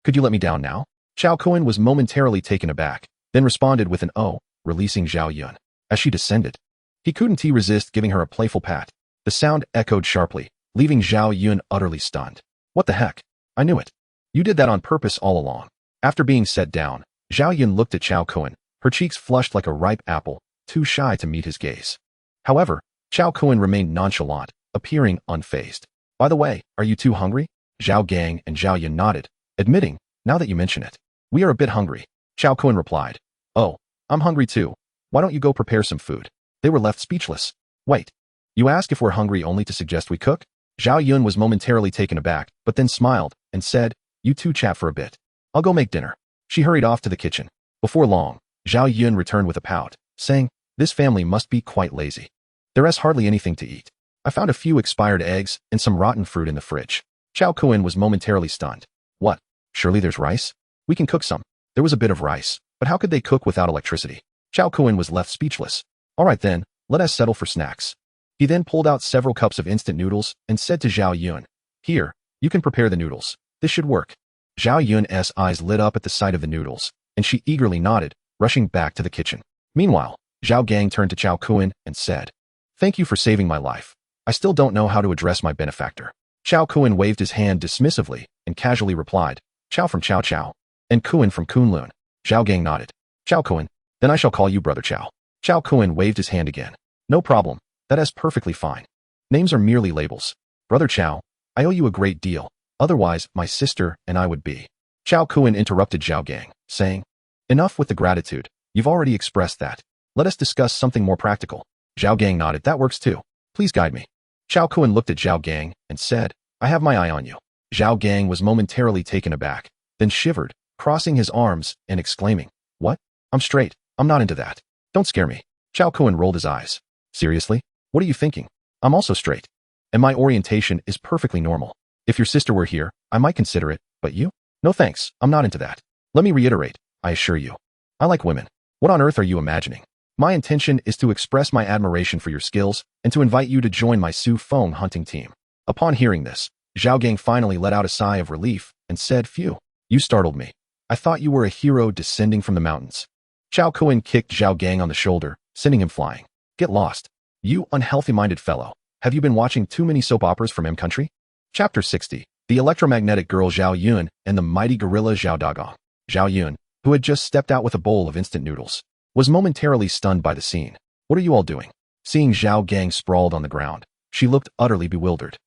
could you let me down now? Chao Kun was momentarily taken aback, then responded with an "oh," releasing Zhao Yun. As she descended, he couldn't resist giving her a playful pat. The sound echoed sharply, leaving Zhao Yun utterly stunned. What the heck? I knew it. You did that on purpose all along. After being set down, Zhao Yun looked at Chao Kun, her cheeks flushed like a ripe apple, too shy to meet his gaze. However, Chao Kun remained nonchalant, appearing unfazed. By the way, are you two hungry? Zhao Gang and Zhao Yun nodded, admitting, now that you mention it. We are a bit hungry. Chao Kun replied. Oh, I'm hungry too. Why don't you go prepare some food? They were left speechless. Wait. You ask if we're hungry only to suggest we cook? Zhao Yun was momentarily taken aback, but then smiled and said, you two chat for a bit. I'll go make dinner. She hurried off to the kitchen. Before long, Zhao Yun returned with a pout, saying, this family must be quite lazy. There is hardly anything to eat. I found a few expired eggs and some rotten fruit in the fridge. Chao Kun was momentarily stunned. What? Surely there's rice? We can cook some. There was a bit of rice, but how could they cook without electricity? Chao Kun was left speechless. All right then, let us settle for snacks. He then pulled out several cups of instant noodles and said to Zhao Yun, here, you can prepare the noodles. This should work. Zhao Yun's eyes lit up at the sight of the noodles, and she eagerly nodded, rushing back to the kitchen. Meanwhile, Zhao Gang turned to Chao Kun and said, thank you for saving my life. I still don't know how to address my benefactor. Chao Kun waved his hand dismissively and casually replied, Chao from Chao Chao, and Kun from Kunlun. Zhao Gang nodded. Chao Kun, then I shall call you Brother Chao. Chao Kun waved his hand again. No problem. That is perfectly fine. Names are merely labels. Brother Chao, I owe you a great deal. Otherwise, my sister and I would be. Chao Kun interrupted Zhao Gang, saying, enough with the gratitude. You've already expressed that. Let us discuss something more practical. Zhao Gang nodded. That works too. Please guide me. Chao Kun looked at Zhao Gang and said, I have my eye on you. Zhao Gang was momentarily taken aback, then shivered, crossing his arms and exclaiming, what? I'm straight. I'm not into that. Don't scare me. Chao Kun rolled his eyes. Seriously? What are you thinking? I'm also straight. And my orientation is perfectly normal. If your sister were here, I might consider it, but you? No thanks, I'm not into that. Let me reiterate, I assure you. I like women. What on earth are you imagining? My intention is to express my admiration for your skills and to invite you to join my Su Feng hunting team. Upon hearing this, Zhao Gang finally let out a sigh of relief and said, phew, you startled me. I thought you were a hero descending from the mountains. Chao Kun kicked Zhao Gang on the shoulder, sending him flying. Get lost. You unhealthy-minded fellow. Have you been watching too many soap operas from M Country? Chapter 60. The electromagnetic girl Zhao Yun and the mighty gorilla Zhao Dagong. Zhao Yun, who had just stepped out with a bowl of instant noodles, was momentarily stunned by the scene. What are you all doing? Seeing Zhao Gang sprawled on the ground, she looked utterly bewildered.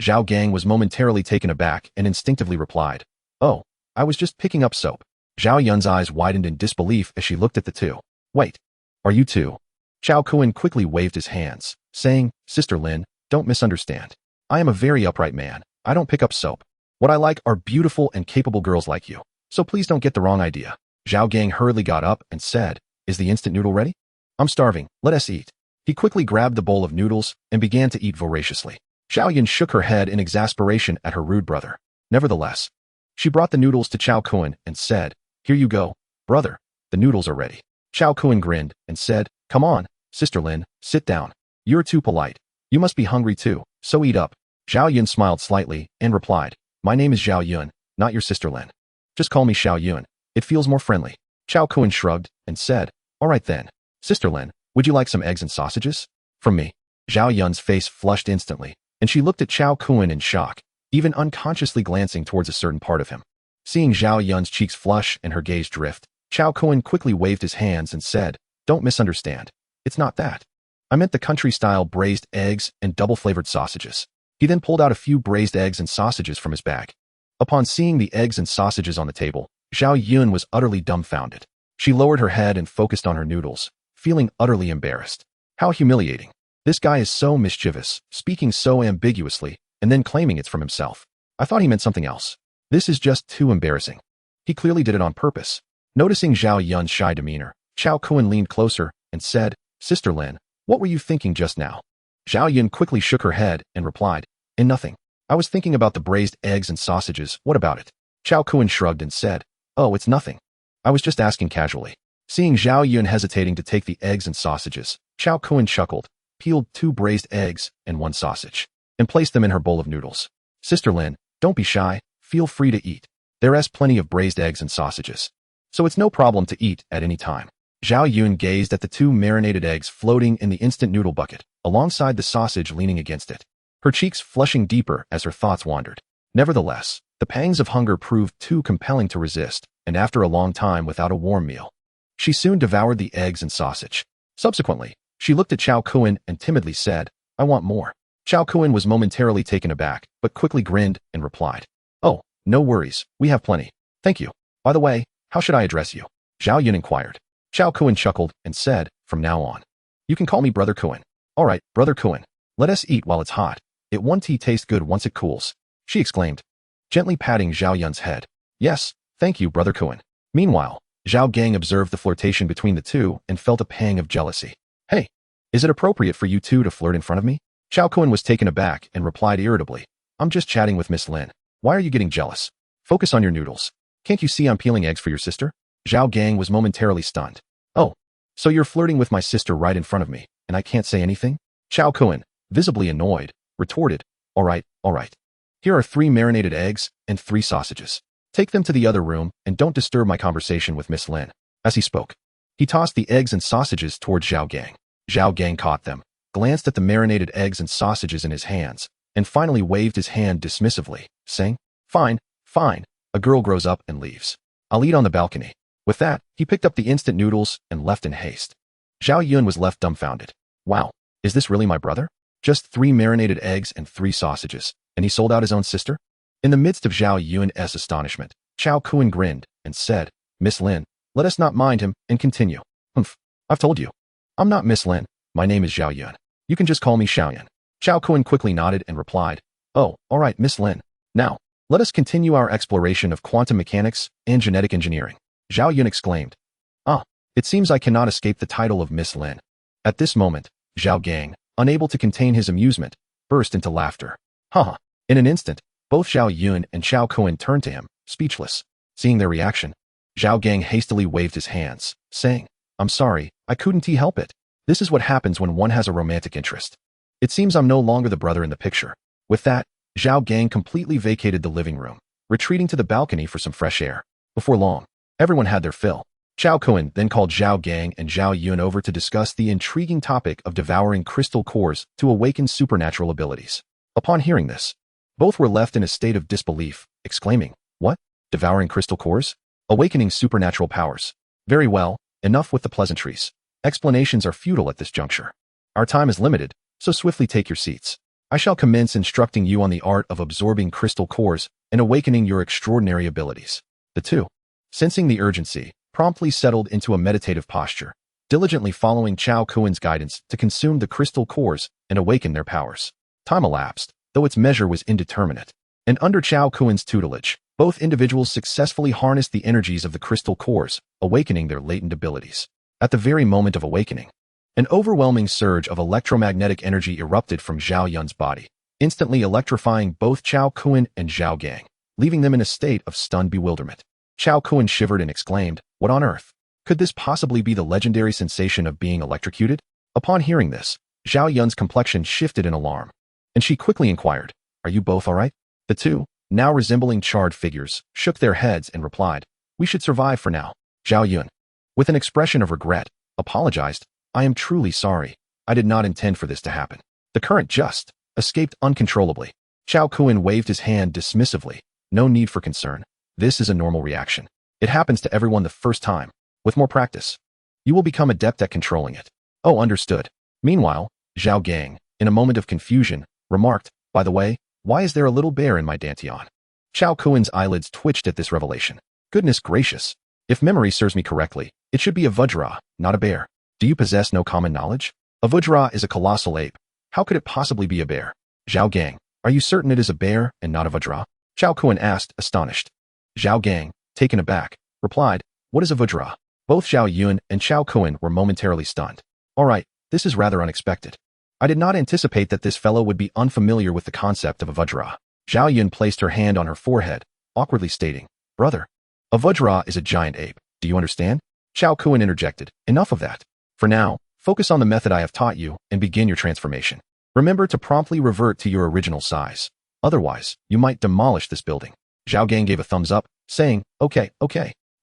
Zhao Gang was momentarily taken aback and instinctively replied, oh, I was just picking up soap. Zhao Yun's eyes widened in disbelief as she looked at the two. Wait, are you two? Chao Kun quickly waved his hands, saying, Sister Lin, don't misunderstand. I am a very upright man. I don't pick up soap. What I like are beautiful and capable girls like you. So please don't get the wrong idea. Zhao Gang hurriedly got up and said, is the instant noodle ready? I'm starving. Let us eat. He quickly grabbed the bowl of noodles and began to eat voraciously. Zhao Yun shook her head in exasperation at her rude brother. Nevertheless, she brought the noodles to Chao Kun and said, here you go, brother. The noodles are ready. Chao Kun grinned and said, come on, Sister Lin, sit down. You're too polite. You must be hungry too, so eat up. Zhao Yun smiled slightly and replied, my name is Zhao Yun, not your Sister Lin. Just call me Xiao Yun. It feels more friendly. Chao Kun shrugged and said, all right then. Sister Lin, would you like some eggs and sausages? From me. Zhao Yun's face flushed instantly, and she looked at Chao Kun in shock, even unconsciously glancing towards a certain part of him. Seeing Zhao Yun's cheeks flush and her gaze drift, Chao Kun quickly waved his hands and said, don't misunderstand. It's not that. I meant the country-style braised eggs and double-flavored sausages. He then pulled out a few braised eggs and sausages from his bag. Upon seeing the eggs and sausages on the table, Zhao Yun was utterly dumbfounded. She lowered her head and focused on her noodles, feeling utterly embarrassed. How humiliating. This guy is so mischievous, speaking so ambiguously, and then claiming it's from himself. I thought he meant something else. This is just too embarrassing. He clearly did it on purpose. Noticing Zhao Yun's shy demeanor, Chao Kun leaned closer and said, Sister Lin, what were you thinking just now? Zhao Yun quickly shook her head and replied, in nothing. I was thinking about the braised eggs and sausages. What about it? Chao Kun shrugged and said, "Oh, it's nothing. I was just asking casually." Seeing Zhao Yun hesitating to take the eggs and sausages, Chao Kun chuckled, peeled 2 braised eggs and 1 sausage, and placed them in her bowl of noodles. "Sister Lin, don't be shy. Feel free to eat. There's plenty of braised eggs and sausages, so it's no problem to eat at any time." Zhao Yun gazed at the 2 marinated eggs floating in the instant noodle bucket, alongside the sausage leaning against it, her cheeks flushing deeper as her thoughts wandered. Nevertheless, the pangs of hunger proved too compelling to resist, and after a long time without a warm meal, she soon devoured the eggs and sausage. Subsequently, she looked at Chao Kun and timidly said, "I want more." Chao Kun was momentarily taken aback, but quickly grinned and replied, "Oh, no worries, we have plenty. Thank you. By the way, how should I address you?" Zhao Yun inquired. Chao Kun chuckled and said, "From now on, you can call me Brother Kun." "All right, Brother Kun. Let us eat while it's hot. It won't taste good once it cools," she exclaimed, gently patting Zhao Yun's head. "Yes, thank you, Brother Kun." Meanwhile, Zhao Gang observed the flirtation between the two and felt a pang of jealousy. "Hey, is it appropriate for you two to flirt in front of me?" Chao Kun was taken aback and replied irritably, "I'm just chatting with Miss Lin. Why are you getting jealous? Focus on your noodles. Can't you see I'm peeling eggs for your sister?" Zhao Gang was momentarily stunned. "Oh, so you're flirting with my sister right in front of me, and I can't say anything?" Chao Kun, visibly annoyed, retorted, all right. Here are 3 marinated eggs and 3 sausages. Take them to the other room and don't disturb my conversation with Miss Lin." As he spoke, he tossed the eggs and sausages towards Zhao Gang. Zhao Gang caught them, glanced at the marinated eggs and sausages in his hands, and finally waved his hand dismissively, saying, Fine. A girl grows up and leaves. I'll eat on the balcony." With that, he picked up the instant noodles and left in haste. Zhao Yun was left dumbfounded. Wow, is this really my brother? Just 3 marinated eggs and 3 sausages, and he sold out his own sister? In the midst of Zhao Yun's astonishment, Chao Kun grinned and said, "Miss Lin, let us not mind him and continue." "Humph, I've told you. I'm not Miss Lin. My name is Zhao Yun. You can just call me Xiaoyan." Chao Kun quickly nodded and replied, "Oh, all right, Miss Lin. Now, let us continue our exploration of quantum mechanics and genetic engineering." Zhao Yun exclaimed, "Ah, it seems I cannot escape the title of Miss Lin." At this moment, Zhao Gang, unable to contain his amusement, burst into laughter. Haha. In an instant, both Zhao Yun and Chao Kun turned to him, speechless. Seeing their reaction, Zhao Gang hastily waved his hands, saying, "I'm sorry, I couldn't help it. This is what happens when one has a romantic interest. It seems I'm no longer the brother in the picture." With that, Zhao Gang completely vacated the living room, retreating to the balcony for some fresh air. Before long, everyone had their fill. Chao Kun then called Zhao Gang and Zhao Yun over to discuss the intriguing topic of devouring crystal cores to awaken supernatural abilities. Upon hearing this, both were left in a state of disbelief, exclaiming, "What? Devouring crystal cores? Awakening supernatural powers? Very well, enough with the pleasantries. Explanations are futile at this juncture. Our time is limited, so swiftly take your seats. I shall commence instructing you on the art of absorbing crystal cores and awakening your extraordinary abilities." The two, sensing the urgency, promptly settled into a meditative posture, diligently following Chao Kun's guidance to consume the crystal cores and awaken their powers. Time elapsed, though its measure was indeterminate, and under Chao Kun's tutelage, both individuals successfully harnessed the energies of the crystal cores, awakening their latent abilities. At the very moment of awakening, an overwhelming surge of electromagnetic energy erupted from Zhao Yun's body, instantly electrifying both Chao Kun and Zhao Gang, leaving them in a state of stunned bewilderment. Chao Kun shivered and exclaimed, "What on earth? Could this possibly be the legendary sensation of being electrocuted?" Upon hearing this, Zhao Yun's complexion shifted in alarm, and she quickly inquired, "Are you both all right?" The two, now resembling charred figures, shook their heads and replied, "We should survive for now." Zhao Yun, with an expression of regret, apologized, "I am truly sorry. I did not intend for this to happen." The current just escaped uncontrollably. Chao Kun waved his hand dismissively. "No need for concern. This is a normal reaction. It happens to everyone the first time. With more practice, you will become adept at controlling it." "Oh, understood." Meanwhile, Zhao Gang, in a moment of confusion, remarked, "By the way, why is there a little bear in my dantian?" Chao Kun's eyelids twitched at this revelation. "Goodness gracious. If memory serves me correctly, it should be a vajra, not a bear. Do you possess no common knowledge? A vajra is a colossal ape. How could it possibly be a bear?" "Zhao Gang, are you certain it is a bear and not a vajra?" Chao Kun asked, astonished. Zhao Gang, taken aback, replied, "What is a vajra?" Both Zhao Yun and Chao Kun were momentarily stunned. "All right, this is rather unexpected. I did not anticipate that this fellow would be unfamiliar with the concept of a vajra." Zhao Yun placed her hand on her forehead, awkwardly stating, "Brother, a Vajra is a giant ape. Do you understand?" Chao Kuan interjected, "Enough of that. For now, focus on the method I have taught you and begin your transformation. Remember to promptly revert to your original size. Otherwise, you might demolish this building." Zhao Gang gave a thumbs up, saying, okay,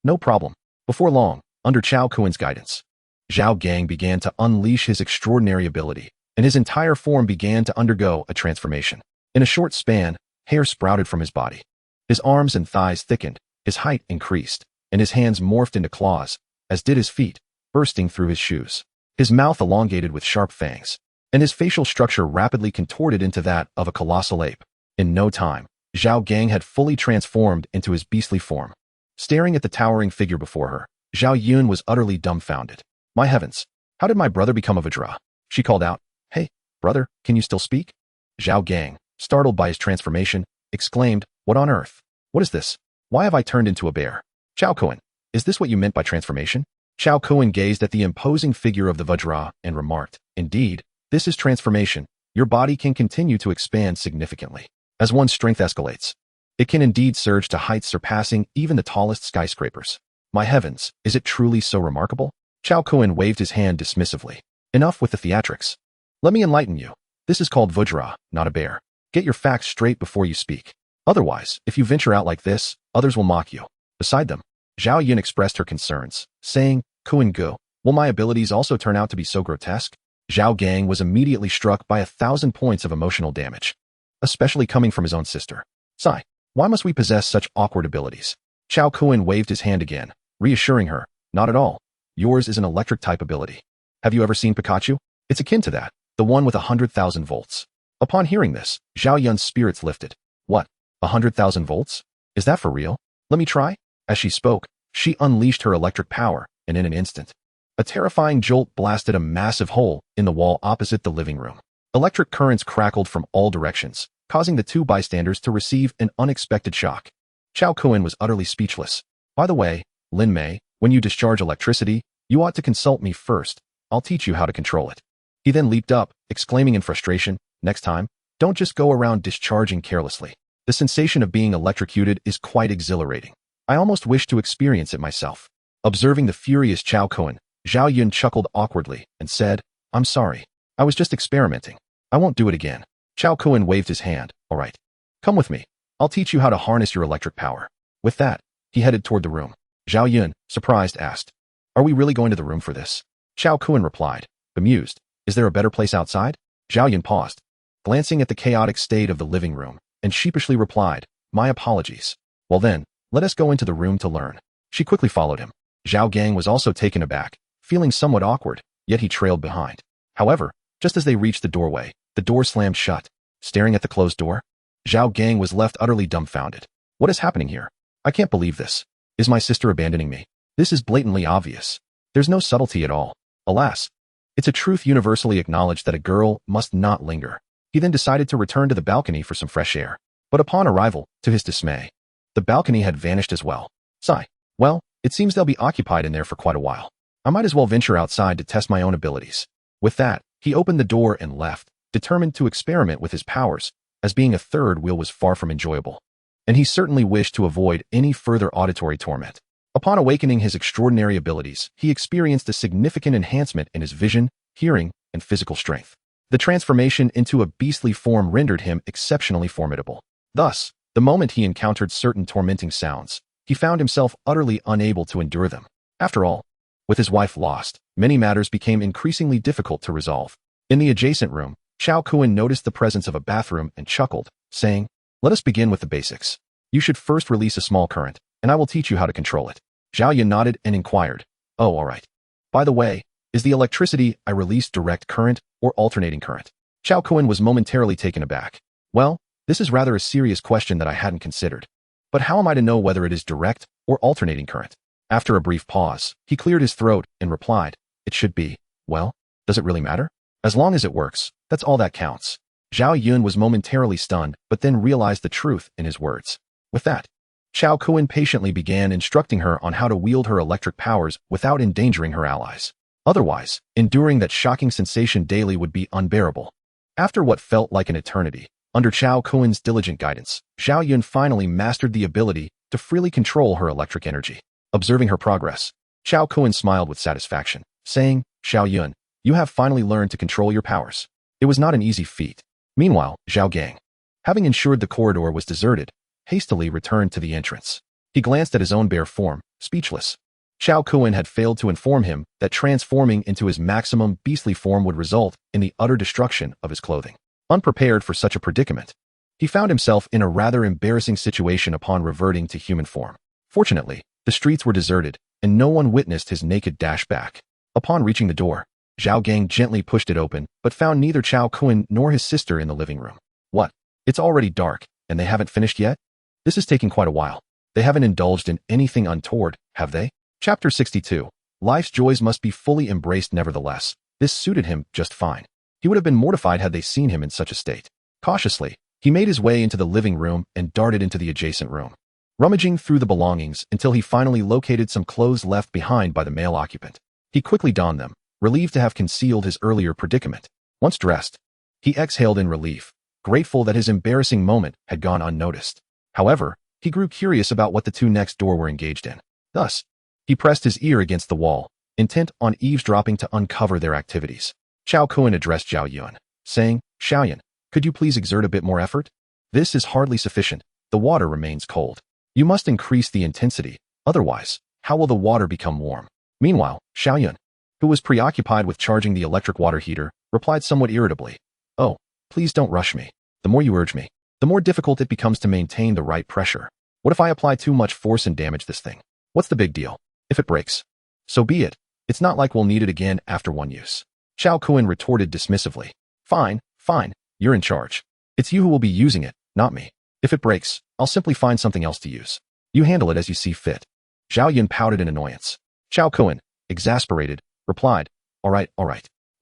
no problem. Before long, under Chao Kuan's guidance, Zhao Gang began to unleash his extraordinary ability, and his entire form began to undergo a transformation. In a short span, hair sprouted from his body. His arms and thighs thickened, his height increased, and his hands morphed into claws, as did his feet, bursting through his shoes. His mouth elongated with sharp fangs, and his facial structure rapidly contorted into that of a colossal ape. In no time, Zhao Gang had fully transformed into his beastly form. Staring at the towering figure before her, Zhao Yun was utterly dumbfounded. "My heavens, how did my brother become a Vajra?" She called out, "Hey, brother, can you still speak?" Zhao Gang, startled by his transformation, exclaimed, "What on earth? What is this? Why have I turned into a bear?" "Chao Kuan, is this what you meant by transformation?" Chao Kuan gazed at the imposing figure of the Vajra and remarked, "Indeed, this is transformation. Your body can continue to expand significantly. As one's strength escalates, it can indeed surge to heights surpassing even the tallest skyscrapers. My heavens, is it truly so remarkable?" Chao Kuan waved his hand dismissively. "Enough with the theatrics. Let me enlighten you. This is called Vajra, not a bear. Get your facts straight before you speak. Otherwise, if you venture out like this, others will mock you." Beside them, Zhao Yun expressed her concerns, saying, "Kuan Gu, will my abilities also turn out to be so grotesque?" Zhao Gang was immediately struck by 1,000 points of emotional damage, especially coming from his own sister. "Sigh, why must we possess such awkward abilities?" Chao Kuan waved his hand again, reassuring her, "Not at all. Yours is an electric-type ability. Have you ever seen Pikachu? It's akin to that, the one with 100,000 volts." Upon hearing this, Zhao Yun's spirits lifted. "What? 100,000 volts? Is that for real? Let me try?" As she spoke, she unleashed her electric power, and in an instant, a terrifying jolt blasted a massive hole in the wall opposite the living room. Electric currents crackled from all directions, causing the two bystanders to receive an unexpected shock. Chao Kuan was utterly speechless. "By the way, Lin Mei, when you discharge electricity, you ought to consult me first. I'll teach you how to control it." He then leaped up, exclaiming in frustration, "Next time, don't just go around discharging carelessly. The sensation of being electrocuted is quite exhilarating. I almost wish to experience it myself." Observing the furious Chao Kuan, Zhao Yun chuckled awkwardly and said, "I'm sorry. I was just experimenting. I won't do it again." Chao Kuan waved his hand. "All right. Come with me. I'll teach you how to harness your electric power." With that, he headed toward the room. Zhao Yun, surprised, asked, "Are we really going to the room for this?" Chao Kuan replied, bemused, "Is there a better place outside?" Zhao Yun paused, glancing at the chaotic state of the living room, and sheepishly replied, "My apologies." "Well then, let us go into the room to learn." She quickly followed him. Zhao Gang was also taken aback, feeling somewhat awkward, yet he trailed behind. However, just as they reached the doorway, the door slammed shut. Staring at the closed door, Zhao Gang was left utterly dumbfounded. "What is happening here? I can't believe this. Is my sister abandoning me? This is blatantly obvious. There's no subtlety at all. Alas, it's a truth universally acknowledged that a girl must not linger." He then decided to return to the balcony for some fresh air. But upon arrival, to his dismay, the balcony had vanished as well. Sigh. Well, it seems they'll be occupied in there for quite a while. I might as well venture outside to test my own abilities. With that, he opened the door and left, determined to experiment with his powers, as being a third wheel was far from enjoyable. And he certainly wished to avoid any further auditory torment. Upon awakening his extraordinary abilities, he experienced a significant enhancement in his vision, hearing, and physical strength. The transformation into a beastly form rendered him exceptionally formidable. Thus, the moment he encountered certain tormenting sounds, he found himself utterly unable to endure them. After all, with his wife lost, many matters became increasingly difficult to resolve. In the adjacent room, Chao Kuan noticed the presence of a bathroom and chuckled, saying, "Let us begin with the basics. You should first release a small current, and I will teach you how to control it." Zhao Yun nodded and inquired, "Oh, all right. By the way, is the electricity I release direct current or alternating current?" Chao Kuan was momentarily taken aback. "Well, this is rather a serious question that I hadn't considered. But how am I to know whether it is direct or alternating current?" After a brief pause, he cleared his throat and replied, "It should be. Well, does it really matter? As long as it works, that's all that counts." Zhao Yun was momentarily stunned, but then realized the truth in his words. With that, Chao Kuan patiently began instructing her on how to wield her electric powers without endangering her allies. Otherwise, enduring that shocking sensation daily would be unbearable. After what felt like an eternity, Under Chao Kuen's diligent guidance, Zhao Yun finally mastered the ability to freely control her electric energy. Observing her progress, Chao Kuen smiled with satisfaction, saying, Zhao Yun, you have finally learned to control your powers. It was not an easy feat. Meanwhile, Zhao Gang, having ensured the corridor was deserted, hastily returned to the entrance. He glanced at his own bare form, speechless. Chao Kuen had failed to inform him that transforming into his maximum beastly form would result in the utter destruction of his clothing. Unprepared for such a predicament, he found himself in a rather embarrassing situation upon reverting to human form. Fortunately, the streets were deserted, and no one witnessed his naked dash back. Upon reaching the door, Zhao Gang gently pushed it open, but found neither Chao Kuen nor his sister in the living room. What? It's already dark, and they haven't finished yet? This is taking quite a while. They haven't indulged in anything untoward, have they? Chapter 62. Life's joys must be fully embraced nevertheless. This suited him just fine. He would have been mortified had they seen him in such a state. Cautiously, he made his way into the living room and darted into the adjacent room, rummaging through the belongings until he finally located some clothes left behind by the male occupant. He quickly donned them, relieved to have concealed his earlier predicament. Once dressed, he exhaled in relief, grateful that his embarrassing moment had gone unnoticed. However, he grew curious about what the two next door were engaged in. Thus, he pressed his ear against the wall, intent on eavesdropping to uncover their activities. Chao Kuen addressed Zhao Yun, saying, Zhao Yun, could you please exert a bit more effort? This is hardly sufficient. The water remains cold. You must increase the intensity, otherwise, how will the water become warm? Meanwhile, Zhao Yun, who was preoccupied with charging the electric water heater, replied somewhat irritably, Oh, please don't rush me. The more you urge me, the more difficult it becomes to maintain the right pressure. What if I apply too much force and damage this thing? What's the big deal? If it breaks, so be it. It's not like we'll need it again after one use. Chao Kuen retorted dismissively. Fine, fine, you're in charge. It's you who will be using it, not me. If it breaks, I'll simply find something else to use. You handle it as you see fit. Zhao Yun pouted in annoyance. Chao Kuen, exasperated, replied, All right.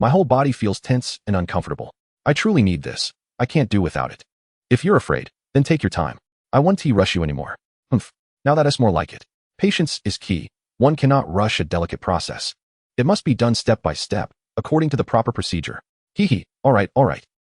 My whole body feels tense and uncomfortable. I truly need this. I can't do without it. If you're afraid, then take your time. I won't rush you anymore. Humph. Now that's more like it. Patience is key. One cannot rush a delicate process. It must be done step by step, according to the proper procedure. Hee. All right.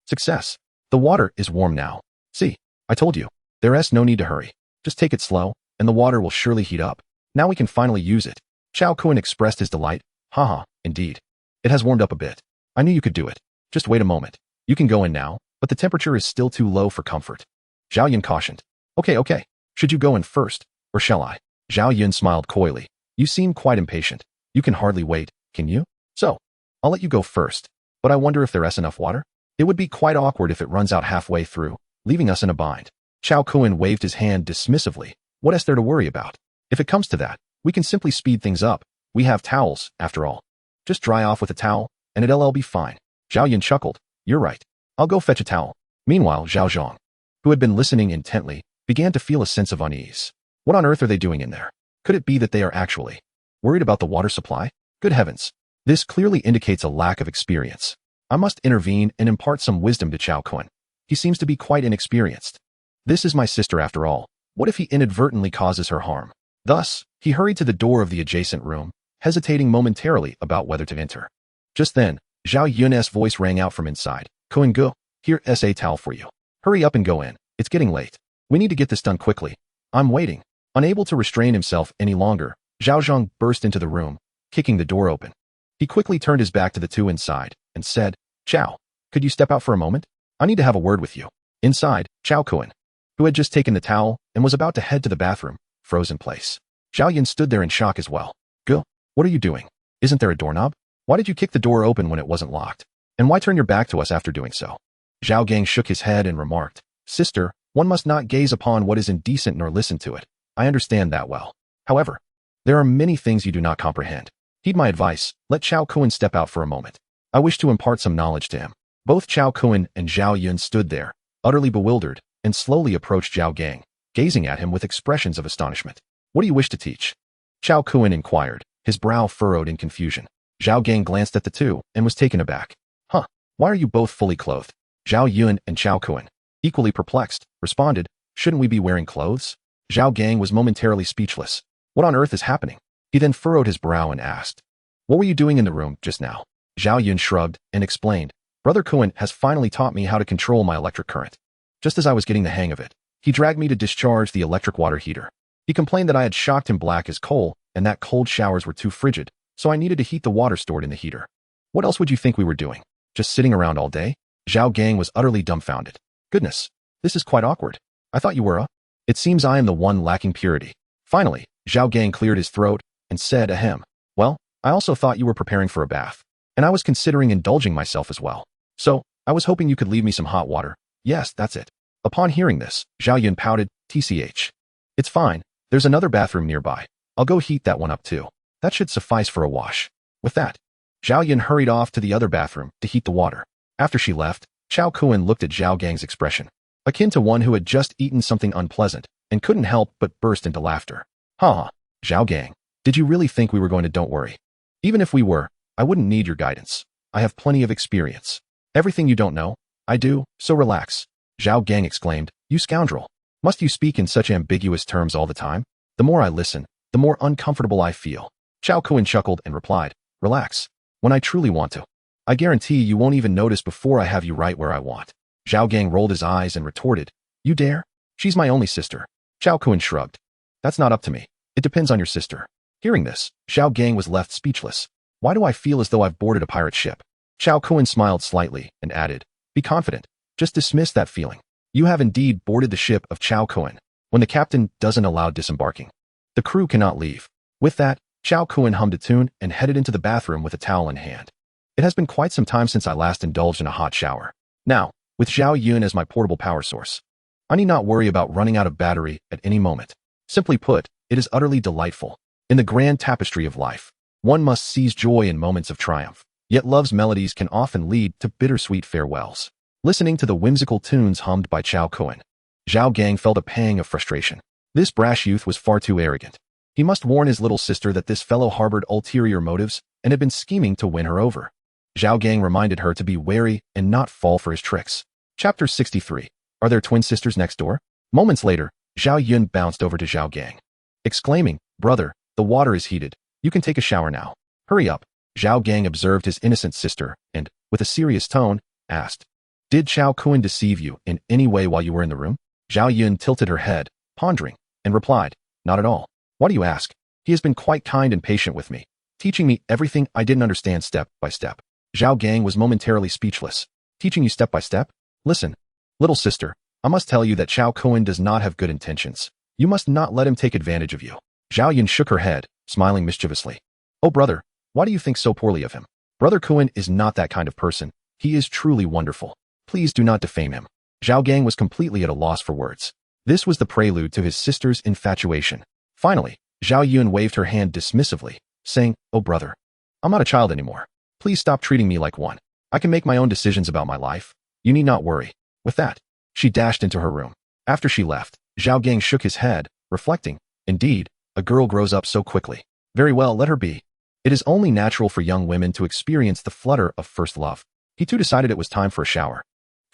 Success. The water is warm now. See, I told you. There's no need to hurry. Just take it slow, and the water will surely heat up. Now we can finally use it. Chao Kuen expressed his delight. Haha, indeed. It has warmed up a bit. I knew you could do it. Just wait a moment. You can go in now, but the temperature is still too low for comfort. Zhao Yun cautioned. Okay. Should you go in first, or shall I? Zhao Yun smiled coyly. You seem quite impatient. You can hardly wait, can you? So, I'll let you go first, but I wonder if there's enough water? It would be quite awkward if it runs out halfway through, leaving us in a bind. Chao Kuen waved his hand dismissively. What is there to worry about? If it comes to that, we can simply speed things up. We have towels, after all. Just dry off with a towel, and it'll all be fine. Zhao Yun chuckled. You're right. I'll go fetch a towel. Meanwhile, Zhao Zhang, who had been listening intently, began to feel a sense of unease. What on earth are they doing in there? Could it be that they are actually worried about the water supply? Good heavens. This clearly indicates a lack of experience. I must intervene and impart some wisdom to Chao Kuen. He seems to be quite inexperienced. This is my sister after all. What if he inadvertently causes her harm? Thus, he hurried to the door of the adjacent room, hesitating momentarily about whether to enter. Just then, Zhao Yun's voice rang out from inside. Kuen go, here's a towel for you. Hurry up and go in. It's getting late. We need to get this done quickly. I'm waiting. Unable to restrain himself any longer, Zhao Zhang burst into the room, kicking the door open. He quickly turned his back to the two inside and said, Chao, could you step out for a moment? I need to have a word with you. Inside, Chao Kuen, who had just taken the towel and was about to head to the bathroom, froze in place. Zhao Yun stood there in shock as well. Go, what are you doing? Isn't there a doorknob? Why did you kick the door open when it wasn't locked? And why turn your back to us after doing so? Zhao Gang shook his head and remarked, Sister, one must not gaze upon what is indecent nor listen to it. I understand that well. However, there are many things you do not comprehend. Heed my advice, let Chao Kuen step out for a moment. I wish to impart some knowledge to him. Both Chao Kuen and Zhao Yun stood there, utterly bewildered, and slowly approached Zhao Gang, gazing at him with expressions of astonishment. What do you wish to teach? Chao Kuen inquired, his brow furrowed in confusion. Zhao Gang glanced at the two and was taken aback. Huh, why are you both fully clothed? Zhao Yun and Chao Kuen, equally perplexed, responded, Shouldn't we be wearing clothes? Zhao Gang was momentarily speechless. What on earth is happening? He then furrowed his brow and asked, What were you doing in the room just now? Zhao Yun shrugged and explained, Brother Kuen has finally taught me how to control my electric current. Just as I was getting the hang of it, he dragged me to discharge the electric water heater. He complained that I had shocked him black as coal and that cold showers were too frigid, so I needed to heat the water stored in the heater. What else would you think we were doing? Just sitting around all day? Zhao Gang was utterly dumbfounded. Goodness, this is quite awkward. I thought you were a... It seems I am the one lacking purity. Finally, Zhao Gang cleared his throat and said ahem. Well, I also thought you were preparing for a bath, and I was considering indulging myself as well. So, I was hoping you could leave me some hot water. Yes, that's it. Upon hearing this, Zhao Yun pouted, TCH. It's fine, there's another bathroom nearby. I'll go heat that one up too. That should suffice for a wash. With that, Zhao Yun hurried off to the other bathroom to heat the water. After she left, Chao Kuan looked at Zhao Gang's expression, akin to one who had just eaten something unpleasant and couldn't help but burst into laughter. Ha! Zhao Gang, did you really think we were going to? Don't worry. Even if we were, I wouldn't need your guidance. I have plenty of experience. Everything you don't know, I do, so relax. Zhao Gang exclaimed, you scoundrel. Must you speak in such ambiguous terms all the time? The more I listen, the more uncomfortable I feel. Chao Kuan chuckled and replied, relax. When I truly want to, I guarantee you won't even notice before I have you right where I want. Zhao Gang rolled his eyes and retorted, you dare? She's my only sister. Chao Kuan shrugged. That's not up to me. It depends on your sister. Hearing this, Zhao Gang was left speechless. Why do I feel as though I've boarded a pirate ship? Chao Kuan smiled slightly and added, be confident. Just dismiss that feeling. You have indeed boarded the ship of Chao Kuan. When the captain doesn't allow disembarking, the crew cannot leave. With that, Chao Kuan hummed a tune and headed into the bathroom with a towel in hand. It has been quite some time since I last indulged in a hot shower. Now, with Zhao Yun as my portable power source, I need not worry about running out of battery at any moment. Simply put, it is utterly delightful. In the grand tapestry of life, one must seize joy in moments of triumph, yet love's melodies can often lead to bittersweet farewells. Listening to the whimsical tunes hummed by Chao Kuan, Zhao Gang felt a pang of frustration. This brash youth was far too arrogant. He must warn his little sister that this fellow harbored ulterior motives and had been scheming to win her over. Zhao Gang reminded her to be wary and not fall for his tricks. Chapter 63. Are there twin sisters next door? Moments later, Zhao Yun bounced over to Zhao Gang, exclaiming, brother, the water is heated. You can take a shower now. Hurry up. Zhao Gang observed his innocent sister and, with a serious tone, asked, did Chao Kuan deceive you in any way while you were in the room? Zhao Yun tilted her head, pondering, and replied, not at all. Why do you ask? He has been quite kind and patient with me, teaching me everything I didn't understand step by step. Zhao Gang was momentarily speechless. Teaching you step by step? Listen, little sister, I must tell you that Chao Kuan does not have good intentions. You must not let him take advantage of you. Zhao Yun shook her head, smiling mischievously. Oh brother, why do you think so poorly of him? Brother Kuan is not that kind of person. He is truly wonderful. Please do not defame him. Zhao Gang was completely at a loss for words. This was the prelude to his sister's infatuation. Finally, Zhao Yun waved her hand dismissively, saying, oh brother, I'm not a child anymore. Please stop treating me like one. I can make my own decisions about my life. You need not worry. With that, she dashed into her room. After she left, Zhao Gang shook his head, reflecting, indeed, a girl grows up so quickly. Very well, let her be. It is only natural for young women to experience the flutter of first love. He too decided it was time for a shower.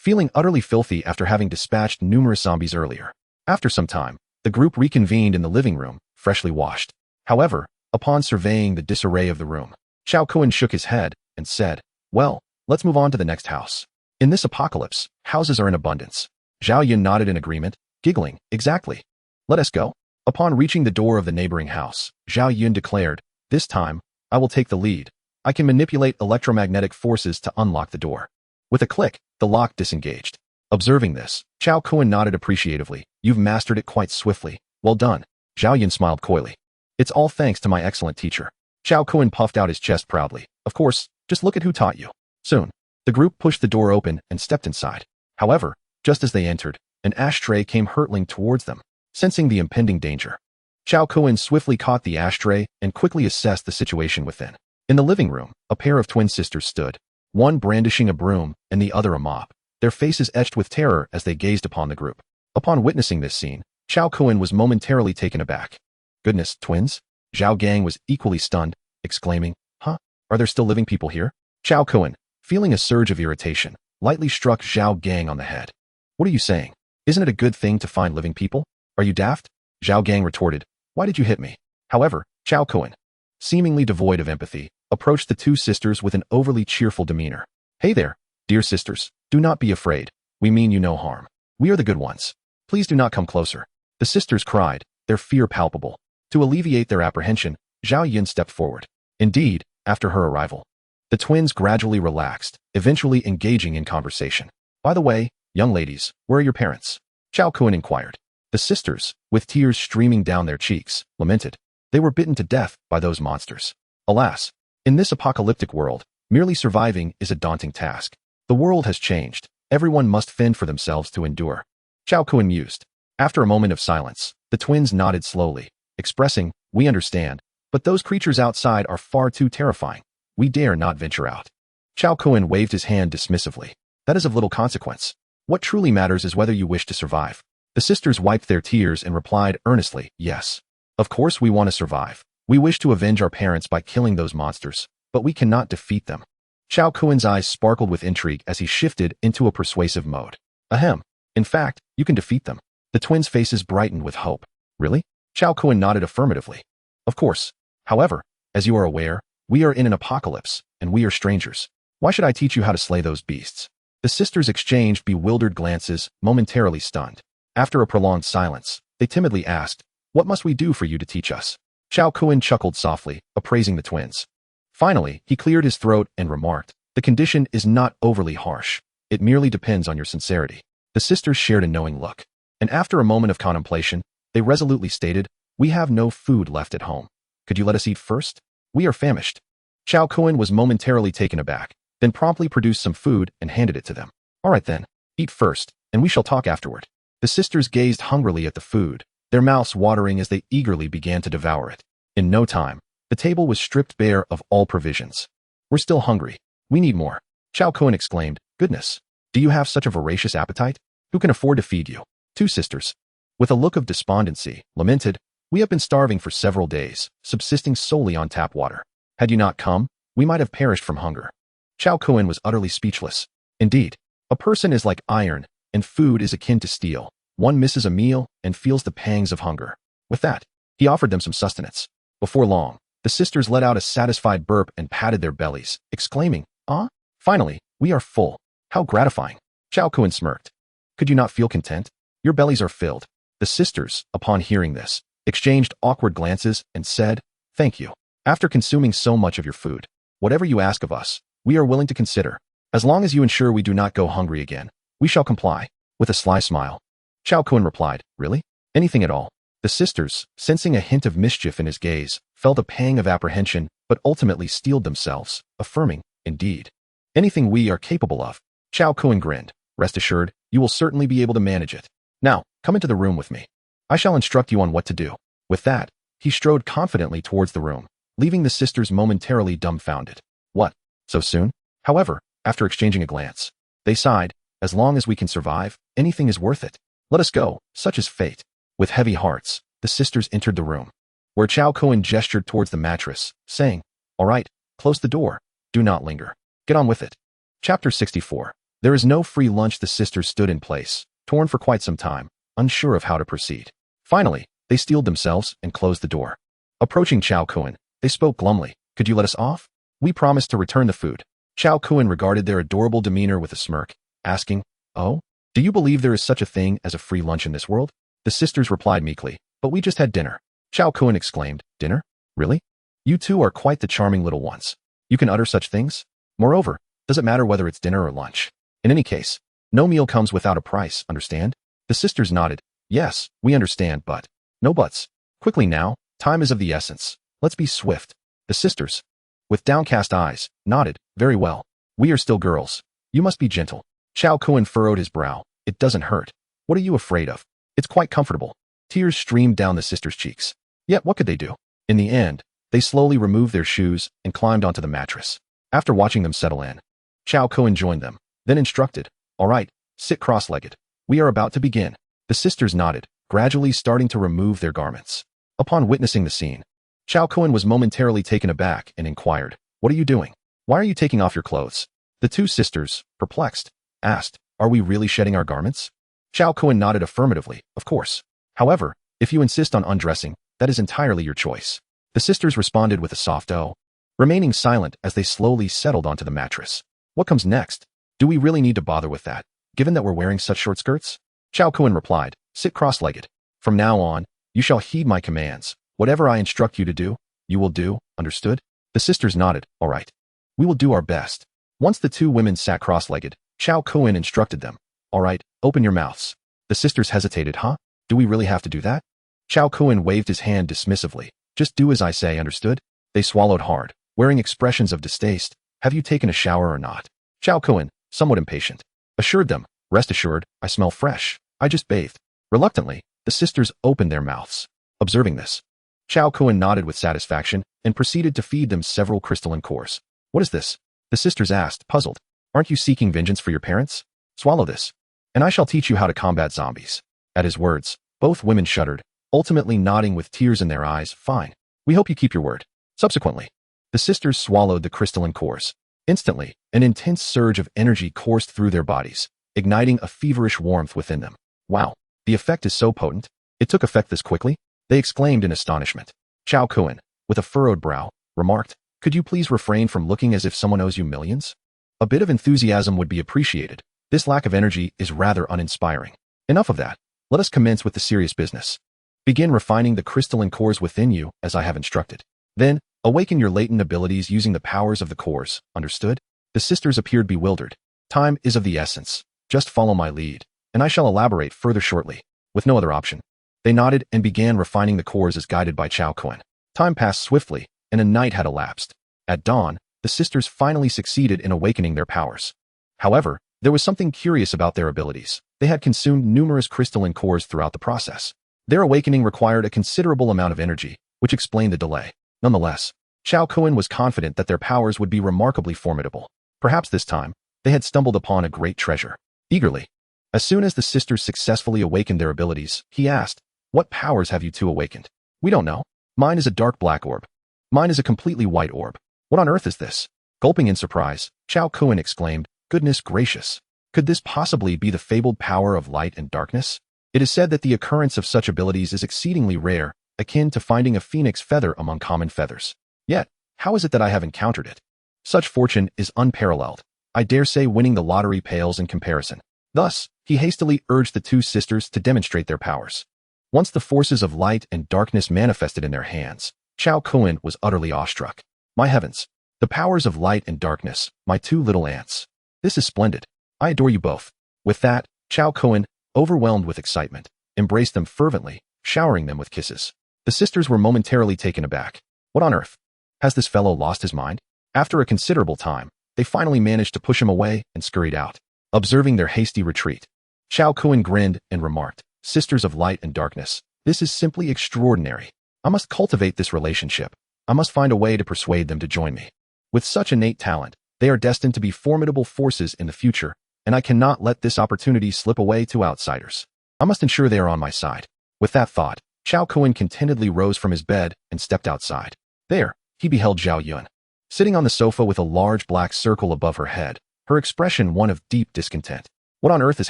Feeling utterly filthy after having dispatched numerous zombies earlier. After some time, the group reconvened in the living room, freshly washed. However, upon surveying the disarray of the room, Chao Kuan shook his head and said, well, let's move on to the next house. In this apocalypse, houses are in abundance. Zhao Yun nodded in agreement, giggling, exactly. Let us go. Upon reaching the door of the neighboring house, Zhao Yun declared, this time, I will take the lead. I can manipulate electromagnetic forces to unlock the door. With a click, the lock disengaged. Observing this, Chao Kuan nodded appreciatively. You've mastered it quite swiftly. Well done. Zhao Yun smiled coyly. It's all thanks to my excellent teacher. Chao Kuan puffed out his chest proudly. Of course, just look at who taught you. Soon, the group pushed the door open and stepped inside. However, just as they entered, an ashtray came hurtling towards them. Sensing the impending danger, Chao Kuan swiftly caught the ashtray and quickly assessed the situation within. In the living room, a pair of twin sisters stood, one brandishing a broom and the other a mop, their faces etched with terror as they gazed upon the group. Upon witnessing this scene, Chao Kuan was momentarily taken aback. Goodness, twins? Zhao Gang was equally stunned, exclaiming, huh? Are there still living people here? Chao Kuan, feeling a surge of irritation, lightly struck Zhao Gang on the head. What are you saying? Isn't it a good thing to find living people? Are you daft? Zhao Gang retorted, why did you hit me? However, Chao Kuan, seemingly devoid of empathy, approached the two sisters with an overly cheerful demeanor. Hey there, dear sisters, do not be afraid. We mean you no harm. We are the good ones. Please do not come closer. The sisters cried, their fear palpable. To alleviate their apprehension, Zhao Yun stepped forward. Indeed, after her arrival, the twins gradually relaxed, eventually engaging in conversation. By the way, young ladies, where are your parents? Chao Kun inquired. The sisters, with tears streaming down their cheeks, lamented. They were bitten to death by those monsters. Alas, in this apocalyptic world, merely surviving is a daunting task. The world has changed. Everyone must fend for themselves to endure. Chao Kun mused. After a moment of silence, the twins nodded slowly, expressing, we understand, but those creatures outside are far too terrifying. We dare not venture out. Chao Kun waved his hand dismissively. That is of little consequence. What truly matters is whether you wish to survive. The sisters wiped their tears and replied earnestly, yes. Of course we want to survive. We wish to avenge our parents by killing those monsters, but we cannot defeat them. Chao Kun's eyes sparkled with intrigue as he shifted into a persuasive mode. Ahem. In fact, you can defeat them. The twins' faces brightened with hope. Really? Chao Kun nodded affirmatively. Of course. However, as you are aware, we are in an apocalypse, and we are strangers. Why should I teach you how to slay those beasts? The sisters exchanged bewildered glances, momentarily stunned. After a prolonged silence, they timidly asked, what must we do for you to teach us? Chao Kun chuckled softly, appraising the twins. Finally, he cleared his throat and remarked, the condition is not overly harsh. It merely depends on your sincerity. The sisters shared a knowing look. And after a moment of contemplation, they resolutely stated, we have no food left at home. Could you let us eat first? We are famished. Chao Kun was momentarily taken aback, then promptly produced some food and handed it to them. All right then, eat first, and we shall talk afterward. The sisters gazed hungrily at the food, their mouths watering as they eagerly began to devour it. In no time, the table was stripped bare of all provisions. We're still hungry. We need more. Chao Kun exclaimed, goodness. Do you have such a voracious appetite? Who can afford to feed you? Two sisters, with a look of despondency, lamented, we have been starving for several days, subsisting solely on tap water. Had you not come, we might have perished from hunger. Chao Kun was utterly speechless. Indeed, a person is like iron, and food is akin to steel. One misses a meal and feels the pangs of hunger. With that, he offered them some sustenance. Before long, the sisters let out a satisfied burp and patted their bellies, exclaiming, ah, finally, we are full. How gratifying. Chao Kun smirked. Could you not feel content? Your bellies are filled. The sisters, upon hearing this, exchanged awkward glances and said, thank you. After consuming so much of your food, whatever you ask of us, we are willing to consider. As long as you ensure we do not go hungry again, we shall comply. With a sly smile, Chao Kun replied, really? Anything at all? The sisters, sensing a hint of mischief in his gaze, felt a pang of apprehension, but ultimately steeled themselves, affirming, indeed. Anything we are capable of. Chao Kun grinned. Rest assured, you will certainly be able to manage it. Now, come into the room with me. I shall instruct you on what to do. With that, he strode confidently towards the room, leaving the sisters momentarily dumbfounded. What? So soon? However, after exchanging a glance, they sighed, as long as we can survive, anything is worth it. Let us go, such is fate. With heavy hearts, the sisters entered the room, where Chao Kun gestured towards the mattress, saying, all right, close the door. Do not linger. Get on with it. Chapter 64. There is no free lunch. The sisters stood in place, torn for quite some time, unsure of how to proceed. Finally, they steeled themselves and closed the door. Approaching Chao Kun, they spoke glumly. Could you let us off? We promised to return the food. Chao Kun regarded their adorable demeanor with a smirk, asking, oh, do you believe there is such a thing as a free lunch in this world? The sisters replied meekly, but we just had dinner. Chao Kun exclaimed, dinner? Really? You two are quite the charming little ones. You can utter such things? Moreover, does it matter whether it's dinner or lunch? In any case, no meal comes without a price, understand? The sisters nodded. Yes, we understand, but... No buts. Quickly now, time is of the essence. Let's be swift. The sisters, with downcast eyes, nodded. Very well. We are still girls. You must be gentle. Chao Kun furrowed his brow. It doesn't hurt. What are you afraid of? It's quite comfortable. Tears streamed down the sisters' cheeks. Yet what could they do? In the end, they slowly removed their shoes and climbed onto the mattress. After watching them settle in, Chao Kun joined them, then instructed, all right, sit cross-legged. We are about to begin. The sisters nodded, gradually starting to remove their garments. Upon witnessing the scene, Chao Kun was momentarily taken aback and inquired, what are you doing? Why are you taking off your clothes? The two sisters, perplexed, asked, are we really shedding our garments? Chao Kun nodded affirmatively, of course. However, if you insist on undressing, that is entirely your choice. The sisters responded with a soft "oh," remaining silent as they slowly settled onto the mattress. What comes next? Do we really need to bother with that, given that we're wearing such short skirts? Chao Kun replied, sit cross-legged. From now on, you shall heed my commands. Whatever I instruct you to do, you will do, understood? The sisters nodded, all right. We will do our best. Once the two women sat cross-legged, Chao Kun instructed them, all right, open your mouths. The sisters hesitated, huh? Do we really have to do that? Chao Kun waved his hand dismissively. Just do as I say, understood? They swallowed hard, wearing expressions of distaste. Have you taken a shower or not? Chao Kun, somewhat impatient, assured them, rest assured, I smell fresh. I just bathed. Reluctantly, the sisters opened their mouths. Observing this, Chao Kun nodded with satisfaction and proceeded to feed them several crystalline cores. What is this? The sisters asked, puzzled. Aren't you seeking vengeance for your parents? Swallow this, and I shall teach you how to combat zombies. At his words, both women shuddered, ultimately nodding with tears in their eyes. Fine. We hope you keep your word. Subsequently, the sisters swallowed the crystalline cores. Instantly, an intense surge of energy coursed through their bodies, igniting a feverish warmth within them. Wow, the effect is so potent. It took effect this quickly? They exclaimed in astonishment. Chao Kun, with a furrowed brow, remarked, could you please refrain from looking as if someone owes you millions? A bit of enthusiasm would be appreciated. This lack of energy is rather uninspiring. Enough of that. Let us commence with the serious business. Begin refining the crystalline cores within you as I have instructed. Then, awaken your latent abilities using the powers of the cores, understood? The sisters appeared bewildered. Time is of the essence. Just follow my lead, and I shall elaborate further shortly. With no other option, they nodded and began refining the cores as guided by Chao Kun. Time passed swiftly, and a night had elapsed. At dawn, the sisters finally succeeded in awakening their powers. However, there was something curious about their abilities. They had consumed numerous crystalline cores throughout the process. Their awakening required a considerable amount of energy, which explained the delay. Nonetheless, Chao Kun was confident that their powers would be remarkably formidable. Perhaps this time, they had stumbled upon a great treasure. Eagerly, as soon as the sisters successfully awakened their abilities, he asked, what powers have you two awakened? We don't know. Mine is a dark black orb. Mine is a completely white orb. What on earth is this? Gulping in surprise, Chao Kun exclaimed, goodness gracious. Could this possibly be the fabled power of light and darkness? It is said that the occurrence of such abilities is exceedingly rare, akin to finding a phoenix feather among common feathers. Yet, how is it that I have encountered it? Such fortune is unparalleled. I dare say winning the lottery pales in comparison. Thus, he hastily urged the two sisters to demonstrate their powers. Once the forces of light and darkness manifested in their hands, Chao Kun was utterly awestruck. My heavens, the powers of light and darkness, my two little ants. This is splendid. I adore you both. With that, Chao Kun, overwhelmed with excitement, embraced them fervently, showering them with kisses. The sisters were momentarily taken aback. What on earth? Has this fellow lost his mind? After a considerable time, they finally managed to push him away and scurried out. Observing their hasty retreat, Chao Kun grinned and remarked, sisters of light and darkness, this is simply extraordinary. I must cultivate this relationship. I must find a way to persuade them to join me. With such innate talent, they are destined to be formidable forces in the future, and I cannot let this opportunity slip away to outsiders. I must ensure they are on my side. With that thought, Chao Kun contentedly rose from his bed and stepped outside. There, he beheld Zhao Yun, sitting on the sofa with a large black circle above her head, her expression one of deep discontent. What on earth is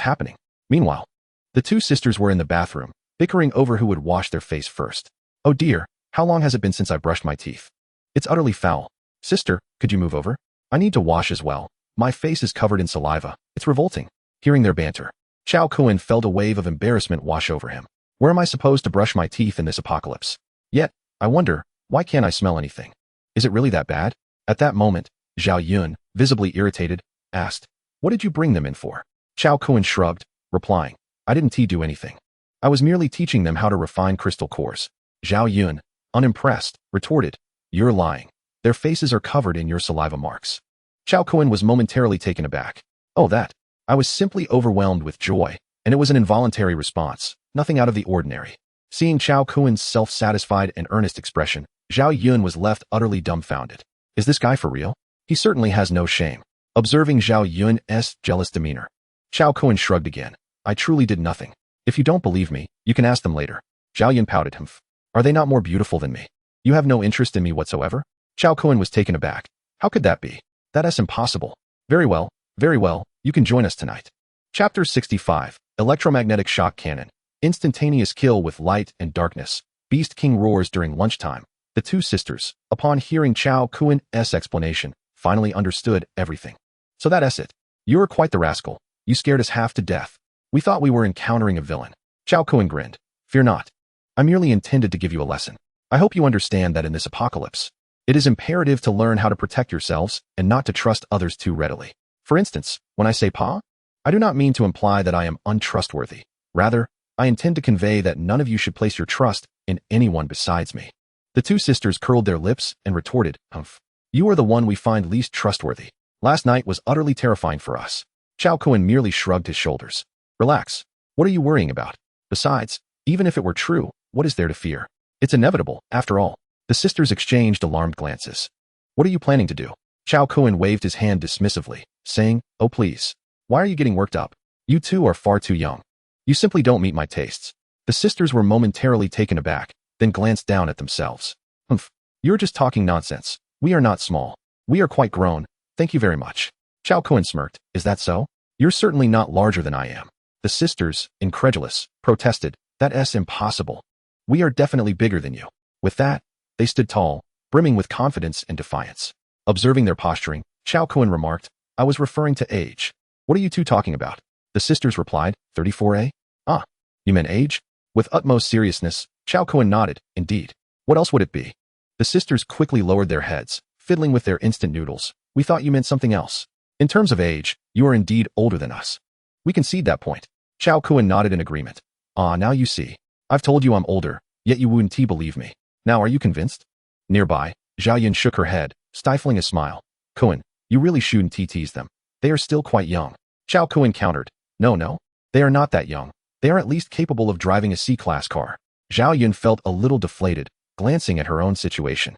happening? Meanwhile, the two sisters were in the bathroom, bickering over who would wash their face first. Oh dear, how long has it been since I brushed my teeth? It's utterly foul. Sister, could you move over? I need to wash as well. My face is covered in saliva. It's revolting. Hearing their banter, Chao Kun felt a wave of embarrassment wash over him. Where am I supposed to brush my teeth in this apocalypse? Yet, I wonder, why can't I smell anything? Is it really that bad? At that moment, Zhao Yun, visibly irritated, asked, what did you bring them in for? Chao Kun shrugged, replying, I didn't do anything. I was merely teaching them how to refine crystal cores. Zhao Yun, unimpressed, retorted, you're lying. Their faces are covered in your saliva marks. Chao Kun was momentarily taken aback. Oh that. I was simply overwhelmed with joy, and it was an involuntary response, nothing out of the ordinary. Seeing Chao Kun's self-satisfied and earnest expression, Zhao Yun was left utterly dumbfounded. Is this guy for real? He certainly has no shame. Observing Zhao Yun's jealous demeanor, Chao Kun shrugged again. I truly did nothing. If you don't believe me, you can ask them later. Zhao Yun pouted him. Are they not more beautiful than me? You have no interest in me whatsoever? Chao Kun was taken aback. How could that be? That's impossible. Very well, you can join us tonight. Chapter 65, Electromagnetic Shock Cannon. Instantaneous kill with light and darkness. Beast King roars during lunchtime. The two sisters, upon hearing Chao Kun's explanation, finally understood everything. So that's it. You are quite the rascal. You scared us half to death. We thought we were encountering a villain. Chao Kuan grinned. Fear not. I merely intended to give you a lesson. I hope you understand that in this apocalypse, it is imperative to learn how to protect yourselves and not to trust others too readily. For instance, when I say pa, I do not mean to imply that I am untrustworthy. Rather, I intend to convey that none of you should place your trust in anyone besides me. The two sisters curled their lips and retorted, Humph. You are the one we find least trustworthy. Last night was utterly terrifying for us. Chao Kuan merely shrugged his shoulders. Relax. What are you worrying about? Besides, even if it were true, what is there to fear? It's inevitable, after all. The sisters exchanged alarmed glances. What are you planning to do? Chao Kuan waved his hand dismissively, saying, Oh please. Why are you getting worked up? You two are far too young. You simply don't meet my tastes. The sisters were momentarily taken aback, then glanced down at themselves. Humph. You're just talking nonsense. We are not small. We are quite grown. Thank you very much. Chao Kuan smirked. Is that so? You're certainly not larger than I am. The sisters, incredulous, protested. That's impossible. We are definitely bigger than you. With that, they stood tall, brimming with confidence and defiance. Observing their posturing, Chao Kuan remarked, I was referring to age. What are you two talking about? The sisters replied, 34A? Ah, you meant age? With utmost seriousness, Chao Kuan nodded, indeed. What else would it be? The sisters quickly lowered their heads, fiddling with their instant noodles. We thought you meant something else. In terms of age, you are indeed older than us. We concede that point. Chao Kuan nodded in agreement. Ah, now you see. I've told you I'm older, yet you wouldn't believe me. Now are you convinced? Nearby, Zhao Yun shook her head, stifling a smile. Kuan, you really shouldn't tease them. They are still quite young. Chao Kuan countered. No, they are not that young. They are at least capable of driving a C-class car. Zhao Yun felt a little deflated, glancing at her own situation.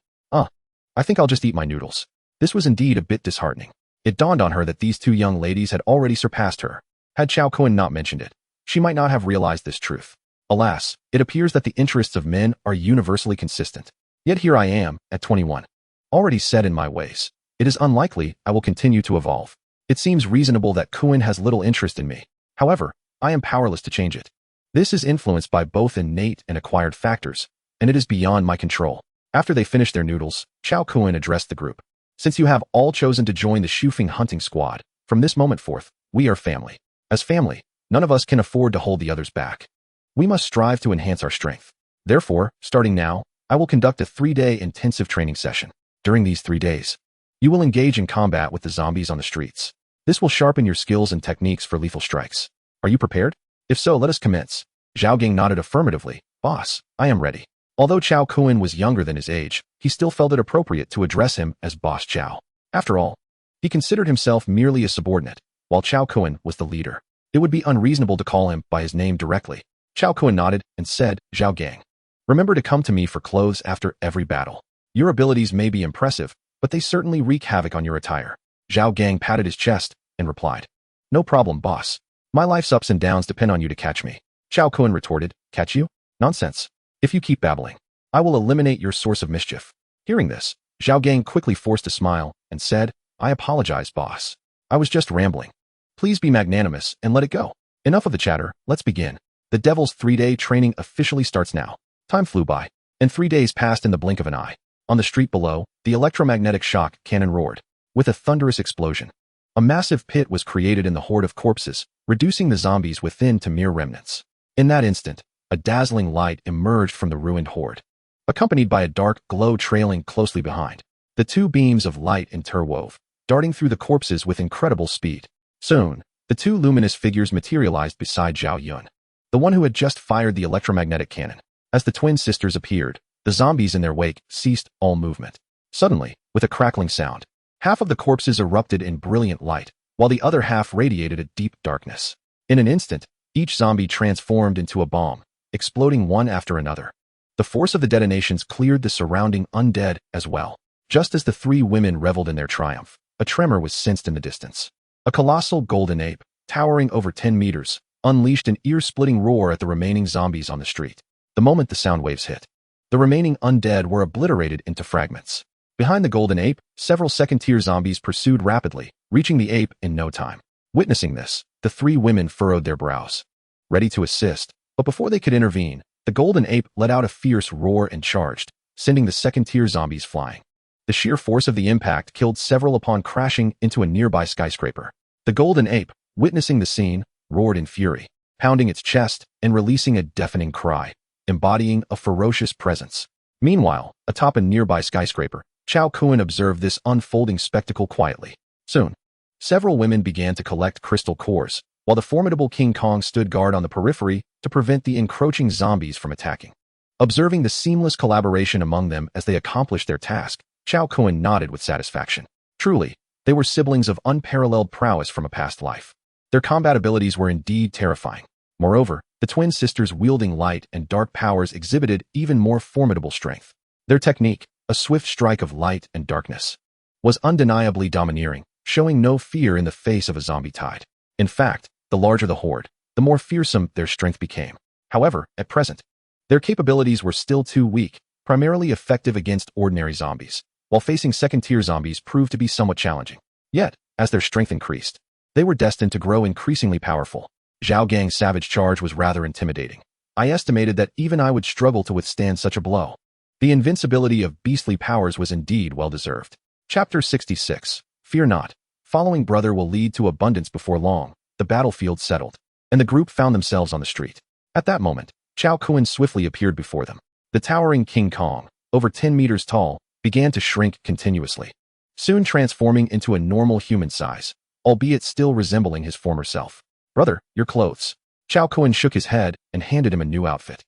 I think I'll just eat my noodles. This was indeed a bit disheartening. It dawned on her that these two young ladies had already surpassed her. Had Chao Kuan not mentioned it, she might not have realized this truth. Alas, it appears that the interests of men are universally consistent. Yet here I am, at 21. Already set in my ways. It is unlikely I will continue to evolve. It seems reasonable that Kuan has little interest in me. However, I am powerless to change it. This is influenced by both innate and acquired factors, and it is beyond my control. After they finished their noodles, Chao Kuan addressed the group. Since you have all chosen to join the Shufeng hunting squad, from this moment forth, we are family. As family, none of us can afford to hold the others back. We must strive to enhance our strength. Therefore, starting now, I will conduct a 3-day intensive training session. During these 3 days, you will engage in combat with the zombies on the streets. This will sharpen your skills and techniques for lethal strikes. Are you prepared? If so, let us commence. Zhao Gang nodded affirmatively. Boss, I am ready. Although Chao Kuan was younger than his age, he still felt it appropriate to address him as Boss Chao. After all, he considered himself merely a subordinate, while Chao Kuan was the leader. It would be unreasonable to call him by his name directly. Chao Kuan nodded and said, Zhao Gang, remember to come to me for clothes after every battle. Your abilities may be impressive, but they certainly wreak havoc on your attire. Zhao Gang patted his chest and replied, No problem, boss. My life's ups and downs depend on you to catch me. Chao Kuan retorted, Catch you? Nonsense. If you keep babbling, I will eliminate your source of mischief. Hearing this, Zhao Gang quickly forced a smile and said, I apologize, boss. I was just rambling. Please be magnanimous and let it go. Enough of the chatter, let's begin. The Devil's 3-day training officially starts now. Time flew by, and 3 days passed in the blink of an eye. On the street below, the electromagnetic shock cannon roared. With a thunderous explosion, a massive pit was created in the horde of corpses, reducing the zombies within to mere remnants. In that instant, a dazzling light emerged from the ruined horde, accompanied by a dark glow trailing closely behind. The two beams of light interwove, darting through the corpses with incredible speed. Soon, the two luminous figures materialized beside Zhao Yun, the one who had just fired the electromagnetic cannon. As the twin sisters appeared, the zombies in their wake ceased all movement. Suddenly, with a crackling sound, half of the corpses erupted in brilliant light, while the other half radiated a deep darkness. In an instant, each zombie transformed into a bomb, exploding one after another. The force of the detonations cleared the surrounding undead as well. Just as the three women reveled in their triumph, a tremor was sensed in the distance. A colossal golden ape, towering over 10 meters, unleashed an ear-splitting roar at the remaining zombies on the street. The moment the sound waves hit, the remaining undead were obliterated into fragments. Behind the golden ape, several second-tier zombies pursued rapidly, reaching the ape in no time. Witnessing this, the three women furrowed their brows, ready to assist. But before they could intervene, the golden ape let out a fierce roar and charged, sending the second-tier zombies flying. The sheer force of the impact killed several upon crashing into a nearby skyscraper. The golden ape, witnessing the scene, roared in fury. pounding its chest and releasing a deafening cry, embodying a ferocious presence. Meanwhile, atop a nearby skyscraper, Chao Kun observed this unfolding spectacle quietly. Soon, several women began to collect crystal cores, while the formidable King Kong stood guard on the periphery to prevent the encroaching zombies from attacking. Observing the seamless collaboration among them as they accomplished their task, Chao Kun nodded with satisfaction. Truly, they were siblings of unparalleled prowess from a past life. Their combat abilities were indeed terrifying. Moreover, the twin sisters wielding light and dark powers exhibited even more formidable strength. Their technique, a swift strike of light and darkness, was undeniably domineering, showing no fear in the face of a zombie tide. In fact, the larger the horde, the more fearsome their strength became. However, at present, their capabilities were still too weak, primarily effective against ordinary zombies, while facing second-tier zombies proved to be somewhat challenging. Yet, as their strength increased, they were destined to grow increasingly powerful. Zhao Gang's savage charge was rather intimidating. I estimated that even I would struggle to withstand such a blow. The invincibility of beastly powers was indeed well-deserved. Chapter 66. Fear not. Following brother will lead to abundance before long. The battlefield settled, and the group found themselves on the street. At that moment, Chao Kun swiftly appeared before them. The towering King Kong, over 10 meters tall, began to shrink continuously, soon transforming into a normal human size, albeit still resembling his former self. Brother, your clothes. Chao Kun shook his head and handed him a new outfit.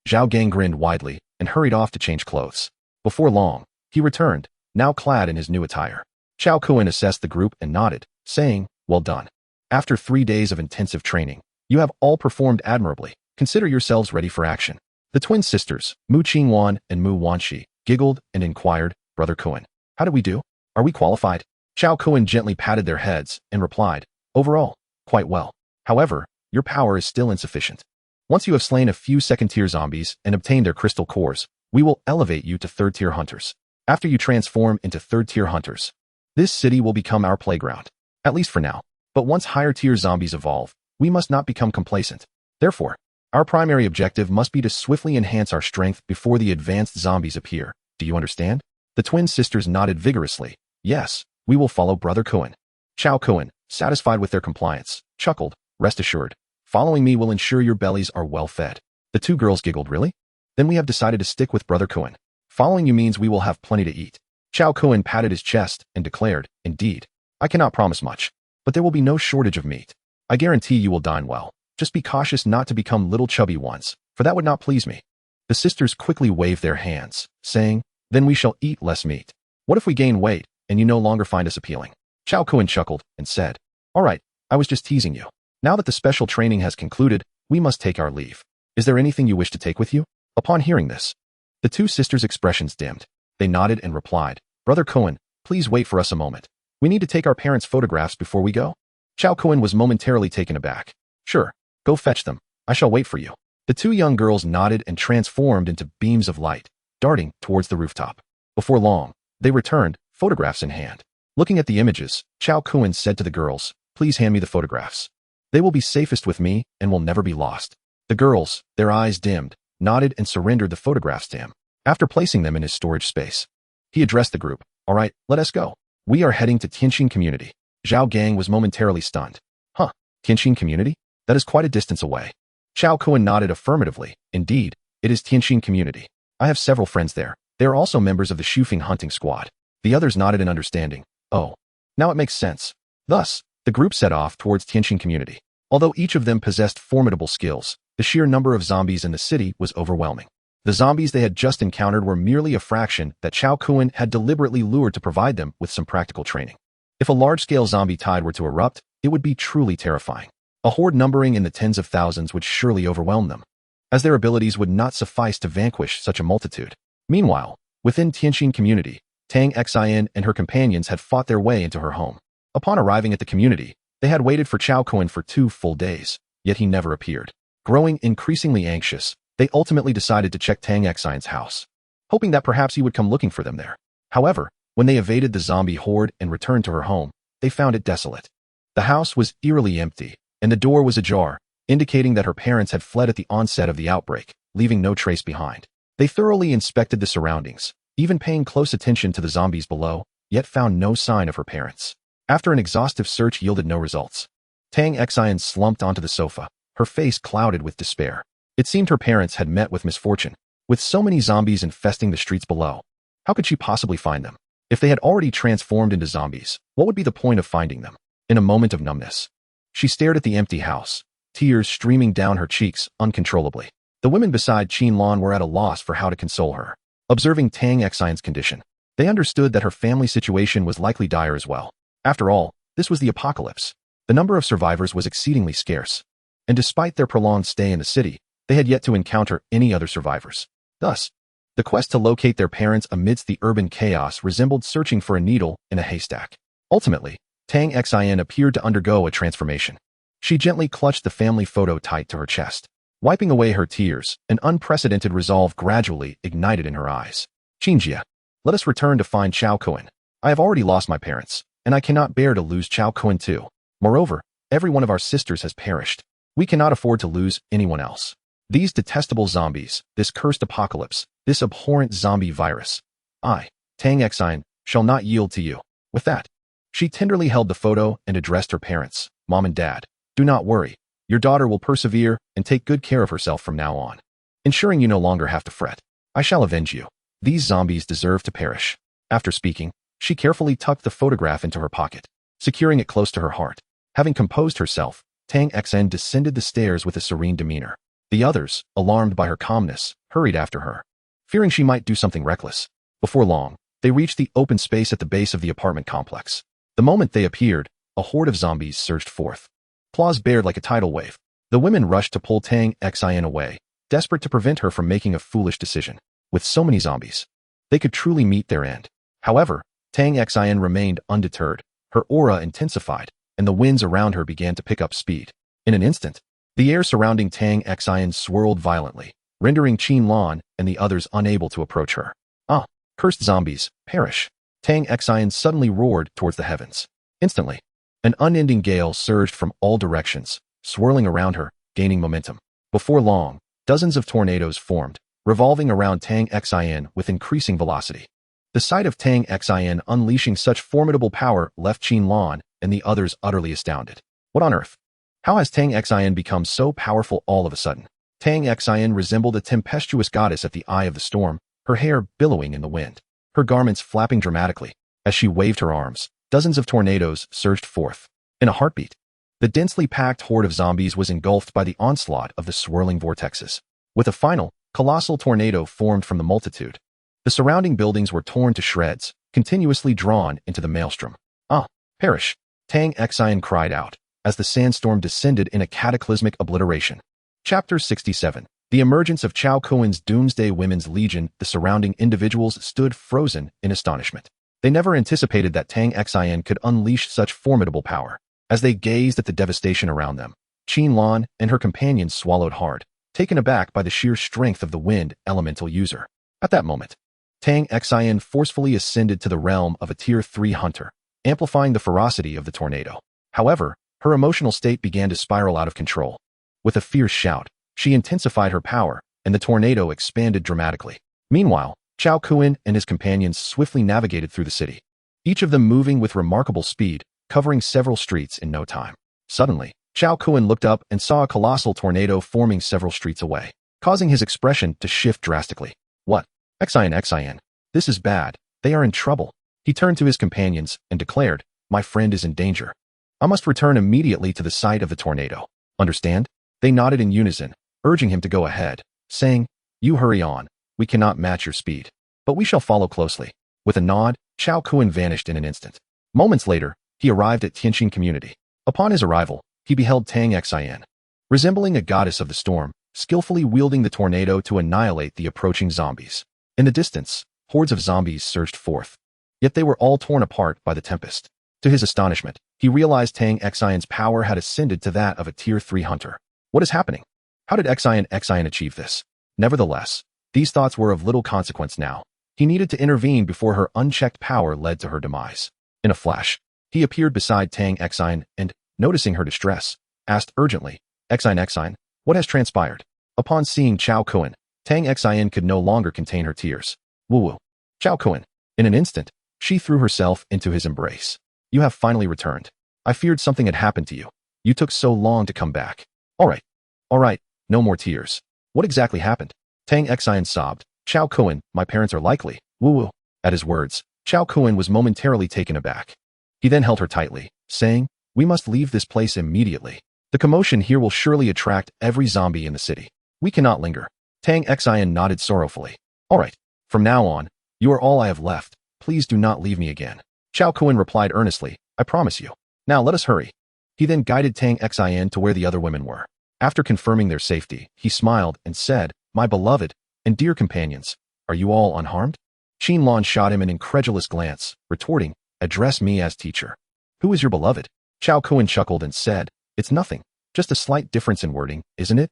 Zhao Gang grinned widely and hurried off to change clothes. Before long, he returned, now clad in his new attire. Chao Kun assessed the group and nodded, saying, "Well done. After 3 days of intensive training, you have all performed admirably. Consider yourselves ready for action." The twin sisters, Mu Qingwan and Mu Wanxi, giggled and inquired, "Brother Kun, how did we do? Are we qualified?" Chao Kun gently patted their heads and replied, "Overall, quite well. However, your power is still insufficient. Once you have slain a few second-tier zombies and obtained their crystal cores, we will elevate you to third-tier hunters. After you transform into third-tier hunters, this city will become our playground, at least for now. But once higher-tier zombies evolve, we must not become complacent. Therefore, our primary objective must be to swiftly enhance our strength before the advanced zombies appear. Do you understand?" The twin sisters nodded vigorously. "Yes, we will follow Brother Kun." Chao Kun, satisfied with their compliance, chuckled, "Rest assured, following me will ensure your bellies are well fed." The two girls giggled. "Really? Then we have decided to stick with Brother Kun. Following you means we will have plenty to eat." Chao Kun patted his chest and declared, "Indeed, I cannot promise much, but there will be no shortage of meat. I guarantee you will dine well. Just be cautious not to become little chubby ones, for that would not please me." The sisters quickly waved their hands, saying, "Then we shall eat less meat. What if we gain weight and you no longer find us appealing?" Chao Kun chuckled and said, "All right, I was just teasing you. Now that the special training has concluded, we must take our leave. Is there anything you wish to take with you?" Upon hearing this, the two sisters' expressions dimmed. They nodded and replied, "Brother Kun, please wait for us a moment. We need to take our parents' photographs before we go." Chao Kun was momentarily taken aback. "Sure, go fetch them. I shall wait for you." The two young girls nodded and transformed into beams of light, darting towards the rooftop. Before long, they returned, photographs in hand. Looking at the images, Chao Kun said to the girls, "Please hand me the photographs. They will be safest with me and will never be lost." The girls, their eyes dimmed, nodded and surrendered the photographs to him. After placing them in his storage space, he addressed the group. "All right, let us go. We are heading to Tianxin Community." Zhao Gang was momentarily stunned. "Huh, Tianxin Community? That is quite a distance away." Chao Kun nodded affirmatively. "Indeed, it is Tianxin Community. I have several friends there. They are also members of the Shufeng hunting squad." The others nodded in understanding. "Oh, now it makes sense." Thus, the group set off towards Tianxin Community. Although each of them possessed formidable skills, the sheer number of zombies in the city was overwhelming. The zombies they had just encountered were merely a fraction that Chao Kun had deliberately lured to provide them with some practical training. If a large-scale zombie tide were to erupt, it would be truly terrifying. A horde numbering in the tens of thousands would surely overwhelm them, as their abilities would not suffice to vanquish such a multitude. Meanwhile, within Tianxin Community, Tang Xin and her companions had fought their way into her home. Upon arriving at the community, they had waited for Chao Kun for 2 full days, yet he never appeared. Growing increasingly anxious, they ultimately decided to check Tang Xin's house, hoping that perhaps he would come looking for them there. However, when they evaded the zombie horde and returned to her home, they found it desolate. The house was eerily empty, and the door was ajar, indicating that her parents had fled at the onset of the outbreak, leaving no trace behind. They thoroughly inspected the surroundings, even paying close attention to the zombies below, yet found no sign of her parents. After an exhaustive search yielded no results, Tang Xin slumped onto the sofa, her face clouded with despair. It seemed her parents had met with misfortune. With so many zombies infesting the streets below, how could she possibly find them? If they had already transformed into zombies, what would be the point of finding them? In a moment of numbness, she stared at the empty house, tears streaming down her cheeks uncontrollably. The women beside Lan were at a loss for how to console her. Observing Tang Xian's condition, they understood that her family situation was likely dire as well. After all, this was the apocalypse. The number of survivors was exceedingly scarce, and despite their prolonged stay in the city, they had yet to encounter any other survivors. Thus, the quest to locate their parents amidst the urban chaos resembled searching for a needle in a haystack. Ultimately, Tang Xian appeared to undergo a transformation. She gently clutched the family photo tight to her chest. Wiping away her tears, an unprecedented resolve gradually ignited in her eyes. Qingjia, let us return to find Chao Kuan. I have already lost my parents, and I cannot bear to lose Chao Kuan too. Moreover, every one of our sisters has perished. We cannot afford to lose anyone else. These detestable zombies, this cursed apocalypse, this abhorrent zombie virus. I, Tang Xian, shall not yield to you. With that, she tenderly held the photo and addressed her parents. Mom and Dad, do not worry. Your daughter will persevere and take good care of herself from now on, ensuring you no longer have to fret. I shall avenge you. These zombies deserve to perish. After speaking, she carefully tucked the photograph into her pocket, securing it close to her heart. Having composed herself, Tang Xian descended the stairs with a serene demeanor. The others, alarmed by her calmness, hurried after her, fearing she might do something reckless. Before long, they reached the open space at the base of the apartment complex. The moment they appeared, a horde of zombies surged forth. Claws bared like a tidal wave. The women rushed to pull Tang Xian away, desperate to prevent her from making a foolish decision. With so many zombies, they could truly meet their end. However, Tang Xian remained undeterred. Her aura intensified, and the winds around her began to pick up speed. In an instant, the air surrounding Tang Xian swirled violently, rendering Lan and the others unable to approach her. Ah, cursed zombies, perish! Tang Xian suddenly roared towards the heavens. Instantly, an unending gale surged from all directions, swirling around her, gaining momentum. Before long, dozens of tornadoes formed, revolving around Tang Xian with increasing velocity. The sight of Tang Xian unleashing such formidable power left Lan and the others utterly astounded. What on earth? How has Tang Xian become so powerful all of a sudden? Tang Xian resembled a tempestuous goddess at the eye of the storm, her hair billowing in the wind, her garments flapping dramatically. As she waved her arms, dozens of tornadoes surged forth. In a heartbeat, the densely packed horde of zombies was engulfed by the onslaught of the swirling vortexes. With a final, colossal tornado formed from the multitude, the surrounding buildings were torn to shreds, continuously drawn into the maelstrom. Ah, perish! Tang Xian cried out, as the sandstorm descended in a cataclysmic obliteration. Chapter 67. The emergence of Chao Kuan's Doomsday Women's Legion. The surrounding individuals stood frozen in astonishment. They never anticipated that Tang Xian could unleash such formidable power. As they gazed at the devastation around them, Lan and her companions swallowed hard, taken aback by the sheer strength of the wind elemental user. At that moment, Tang Xian forcefully ascended to the realm of a Tier 3 hunter, amplifying the ferocity of the tornado. However, her emotional state began to spiral out of control. With a fierce shout, she intensified her power, and the tornado expanded dramatically. Meanwhile, Chao Kuan and his companions swiftly navigated through the city, each of them moving with remarkable speed, covering several streets in no time. Suddenly, Chao Kuan looked up and saw a colossal tornado forming several streets away, causing his expression to shift drastically. What? Xian, this is bad. They are in trouble. He turned to his companions and declared, my friend is in danger. I must return immediately to the site of the tornado. Understand? They nodded in unison, urging him to go ahead, saying, you hurry on. We cannot match your speed, but we shall follow closely. With a nod, Chao Kuan vanished in an instant. Moments later, he arrived at Tianxin Community. Upon his arrival, he beheld Tang Xian, resembling a goddess of the storm, skillfully wielding the tornado to annihilate the approaching zombies. In the distance, hordes of zombies surged forth, yet they were all torn apart by the tempest. To his astonishment, he realized Tang Xian's power had ascended to that of a Tier 3 hunter. What is happening? How did Xian achieve this? Nevertheless, these thoughts were of little consequence now. He needed to intervene before her unchecked power led to her demise. In a flash, he appeared beside Tang Xian and, noticing her distress, asked urgently, Xian, what has transpired? Upon seeing Chao Kuan, Tang Xian could no longer contain her tears. Woo-woo. Chao Kuan. In an instant, she threw herself into his embrace. You have finally returned. I feared something had happened to you. You took so long to come back. All right. All right, no more tears. What exactly happened? Tang Xian sobbed. Chao Kuan, my parents are likely. Woo-woo. At his words, Chao Kuan was momentarily taken aback. He then held her tightly, saying, we must leave this place immediately. The commotion here will surely attract every zombie in the city. We cannot linger. Tang Xian nodded sorrowfully. All right, from now on, you are all I have left. Please do not leave me again. Chao Kuan replied earnestly, I promise you. Now let us hurry. He then guided Tang Xian to where the other women were. After confirming their safety, he smiled and said, my beloved and dear companions, are you all unharmed? Qin Lan shot him an incredulous glance, retorting, address me as teacher. Who is your beloved? Chao Kuan chuckled and said, it's nothing, just a slight difference in wording, isn't it?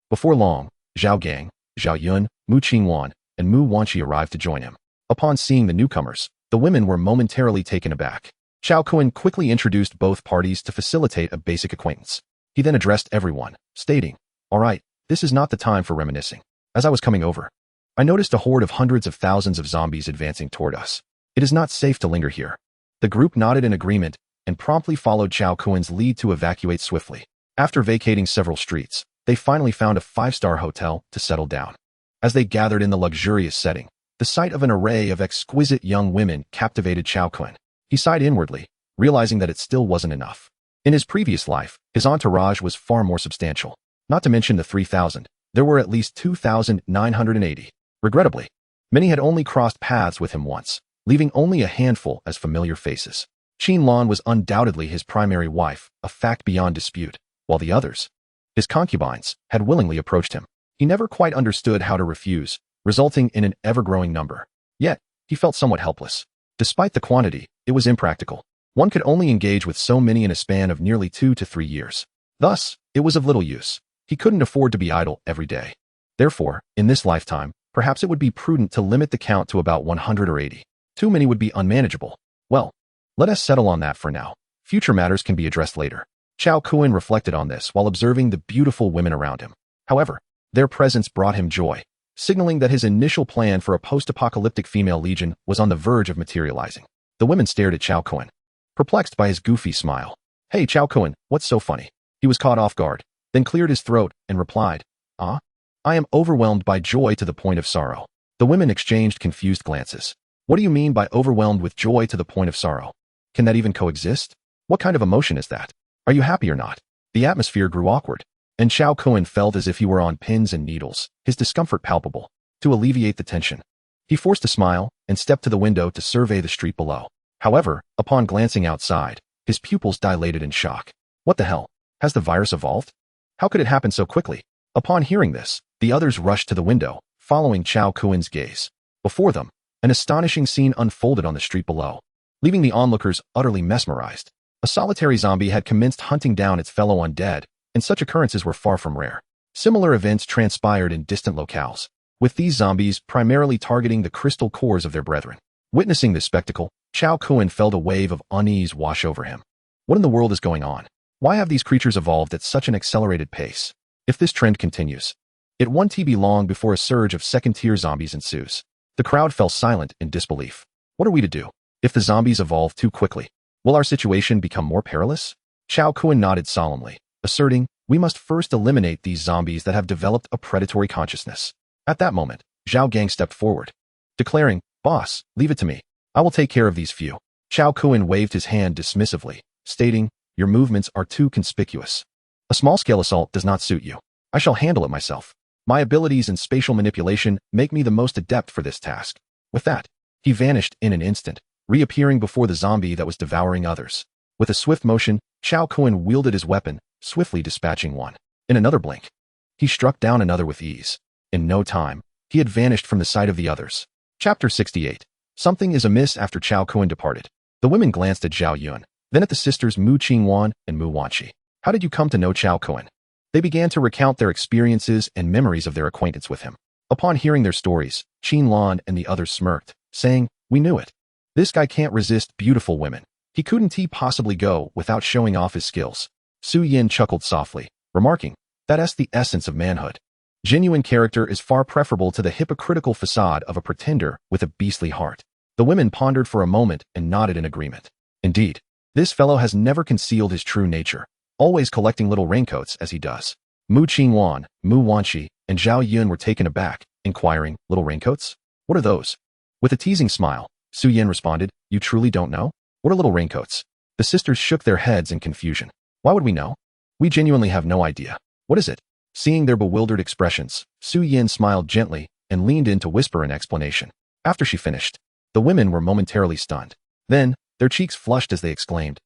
Before long, Zhao Gang, Zhao Yun, Mu Qingwan, and Mu Wanqi arrived to join him. Upon seeing the newcomers, the women were momentarily taken aback. Chao Kuan quickly introduced both parties to facilitate a basic acquaintance. He then addressed everyone, stating, all right, this is not the time for reminiscing. As I was coming over, I noticed a horde of hundreds of thousands of zombies advancing toward us. It is not safe to linger here. The group nodded in agreement and promptly followed Chao Kuan's lead to evacuate swiftly. After vacating several streets, they finally found a 5-star hotel to settle down. As they gathered in the luxurious setting, the sight of an array of exquisite young women captivated Chao Kuan. He sighed inwardly, realizing that it still wasn't enough. In his previous life, his entourage was far more substantial. Not to mention the 3,000, there were at least 2,980. Regrettably, many had only crossed paths with him once, leaving only a handful as familiar faces. Qin Lan was undoubtedly his primary wife, a fact beyond dispute, while the others, his concubines, had willingly approached him. He never quite understood how to refuse, resulting in an ever-growing number. Yet, he felt somewhat helpless. Despite the quantity, it was impractical. One could only engage with so many in a span of nearly 2 to 3 years. Thus, it was of little use. He couldn't afford to be idle every day. Therefore, in this lifetime, perhaps it would be prudent to limit the count to about 100 or 80. Too many would be unmanageable. Well, let us settle on that for now. Future matters can be addressed later. Chao Kuan reflected on this while observing the beautiful women around him. However, their presence brought him joy, signaling that his initial plan for a post-apocalyptic female legion was on the verge of materializing. The women stared at Chao Kuan, perplexed by his goofy smile. Hey Chao Kuan, what's so funny? He was caught off guard, then cleared his throat and replied, I am overwhelmed by joy to the point of sorrow. The women exchanged confused glances. What do you mean by overwhelmed with joy to the point of sorrow? Can that even coexist? What kind of emotion is that? Are you happy or not? The atmosphere grew awkward, and Chao Kuan felt as if he were on pins and needles, his discomfort palpable. To alleviate the tension, he forced a smile and stepped to the window to survey the street below. However, upon glancing outside, his pupils dilated in shock. What the hell? Has the virus evolved? How could it happen so quickly? Upon hearing this, the others rushed to the window, following Chao Kuan's gaze. Before them, an astonishing scene unfolded on the street below, leaving the onlookers utterly mesmerized. A solitary zombie had commenced hunting down its fellow undead, and such occurrences were far from rare. Similar events transpired in distant locales, with these zombies primarily targeting the crystal cores of their brethren. Witnessing this spectacle, Chao Kuan felt a wave of unease wash over him. What in the world is going on? Why have these creatures evolved at such an accelerated pace? If this trend continues, it won't be long before a surge of second-tier zombies ensues. The crowd fell silent in disbelief. What are we to do? If the zombies evolve too quickly, will our situation become more perilous? Chao Kuan nodded solemnly, asserting, we must first eliminate these zombies that have developed a predatory consciousness. At that moment, Zhao Gang stepped forward, declaring, Boss, leave it to me. I will take care of these few. Chao Kuan waved his hand dismissively, stating, your movements are too conspicuous. A small-scale assault does not suit you. I shall handle it myself. My abilities in spatial manipulation make me the most adept for this task. With that, he vanished in an instant, reappearing before the zombie that was devouring others. With a swift motion, Chao Kuan wielded his weapon, swiftly dispatching one. In another blink, he struck down another with ease. In no time, he had vanished from the sight of the others. Chapter 68. Something is amiss after Chao Kuan departed. The women glanced at Zhao Yun, then at the sisters Mu Qingwan and Mu Wanqi. How did you come to know Chao Kuan? They began to recount their experiences and memories of their acquaintance with him. Upon hearing their stories, Qin Lan and the others smirked, saying, we knew it. This guy can't resist beautiful women. He couldn't possibly go without showing off his skills. Su Yin chuckled softly, remarking, that's the essence of manhood. Genuine character is far preferable to the hypocritical facade of a pretender with a beastly heart. The women pondered for a moment and nodded in agreement. Indeed, this fellow has never concealed his true nature, always collecting little raincoats as he does. Mu Qingwan, Mu Wanqi, and Zhao Yun were taken aback, inquiring, little raincoats? What are those? With a teasing smile, Su Yin responded, you truly don't know? What are little raincoats? The sisters shook their heads in confusion. Why would we know? We genuinely have no idea. What is it? Seeing their bewildered expressions, Su Yin smiled gently and leaned in to whisper an explanation. After she finished, the women were momentarily stunned. Then, their cheeks flushed as they exclaimed,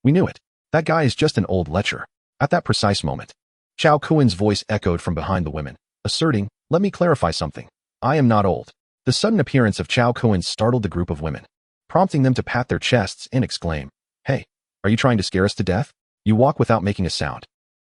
we knew it. That guy is just an old lecher. At that precise moment, Chao Kuen's voice echoed from behind the women, asserting, let me clarify something. I am not old. The sudden appearance of Chao Kuen startled the group of women, prompting them to pat their chests and exclaim, hey, are you trying to scare us to death? You walk without making a sound.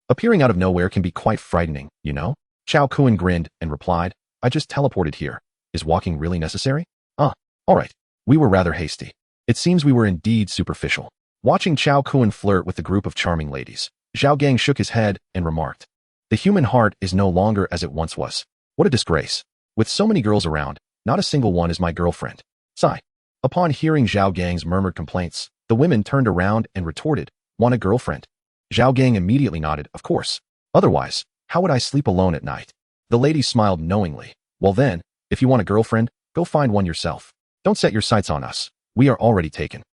Appearing out of nowhere can be quite frightening, you know? Chao Kuen grinned and replied, I just teleported here. Is walking really necessary? All right. We were rather hasty. It seems we were indeed superficial. Watching Chao Kuen flirt with the group of charming ladies, Zhao Gang shook his head and remarked, the human heart is no longer as it once was. What a disgrace. With so many girls around, not a single one is my girlfriend. Sigh. Upon hearing Zhao Gang's murmured complaints, the women turned around and retorted, want a girlfriend? Zhao Gang immediately nodded, of course. Otherwise, how would I sleep alone at night? The lady smiled knowingly. Well then, if you want a girlfriend, go find one yourself. Don't set your sights on us. We are already taken.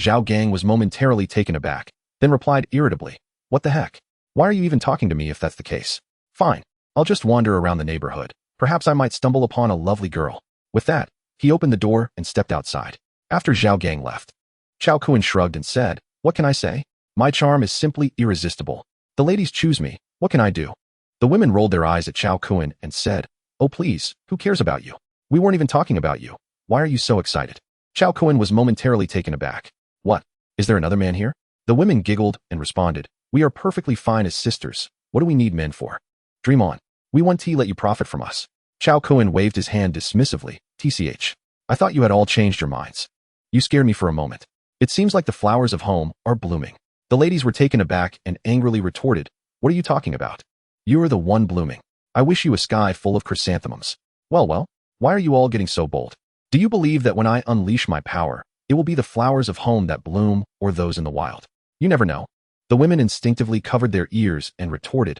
Zhao Gang was momentarily taken aback, then replied irritably, what the heck? Why are you even talking to me if that's the case? Fine. I'll just wander around the neighborhood. Perhaps I might stumble upon a lovely girl. With that, he opened the door and stepped outside. After Zhao Gang left, Chao Kuen shrugged and said, what can I say? My charm is simply irresistible. The ladies choose me. What can I do? The women rolled their eyes at Chao Kuen and said, oh please, who cares about you? We weren't even talking about you. Why are you so excited? Chao Kuen was momentarily taken aback. What? Is there another man here? The women giggled and responded, we are perfectly fine as sisters. What do we need men for? Dream on. We want to let you profit from us. Chao Kuen waved his hand dismissively. TCH. I thought you had all changed your minds. You scared me for a moment. It seems like the flowers of home are blooming. The ladies were taken aback and angrily retorted, what are you talking about? You are the one blooming. I wish you a sky full of chrysanthemums. Well, why are you all getting so bold? Do you believe that when I unleash my power, it will be the flowers of home that bloom or those in the wild? You never know. The women instinctively covered their ears and retorted,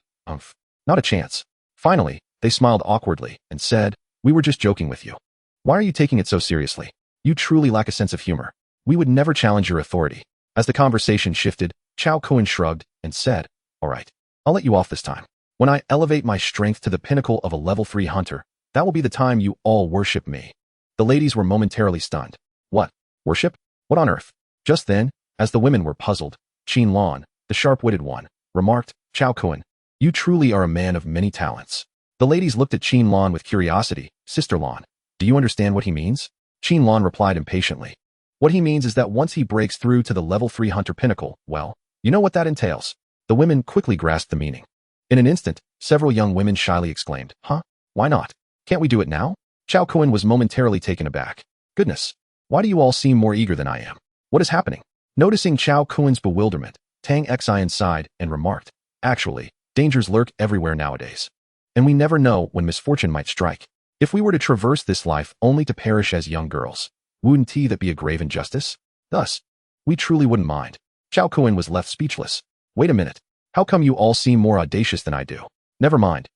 not a chance. Finally, they smiled awkwardly and said, we were just joking with you. Why are you taking it so seriously? You truly lack a sense of humor. We would never challenge your authority. As the conversation shifted, Chao Kuen shrugged and said, all right, I'll let you off this time. When I elevate my strength to the pinnacle of a level 3 hunter, that will be the time you all worship me. The ladies were momentarily stunned. What? Worship? What on earth? Just then, as the women were puzzled, Qin Lan, the sharp-witted one, remarked, Chao Kuen, you truly are a man of many talents. The ladies looked at Qin Lan with curiosity. Sister Lan, do you understand what he means? Qin Lan replied impatiently. What he means is that once he breaks through to the level 3 hunter pinnacle, well, you know what that entails. The women quickly grasped the meaning. In an instant, several young women shyly exclaimed, huh? Why not? Can't we do it now? Chao Kuen was momentarily taken aback. Goodness, why do you all seem more eager than I am? What is happening? Noticing Chao Kuen's bewilderment, Tang Xian sighed and remarked, actually, dangers lurk everywhere nowadays. And we never know when misfortune might strike. If we were to traverse this life only to perish as young girls, wouldn't that be a grave injustice? Thus, we truly wouldn't mind. Chao Kuen was left speechless. Wait a minute. How come you all seem more audacious than I do? Never mind.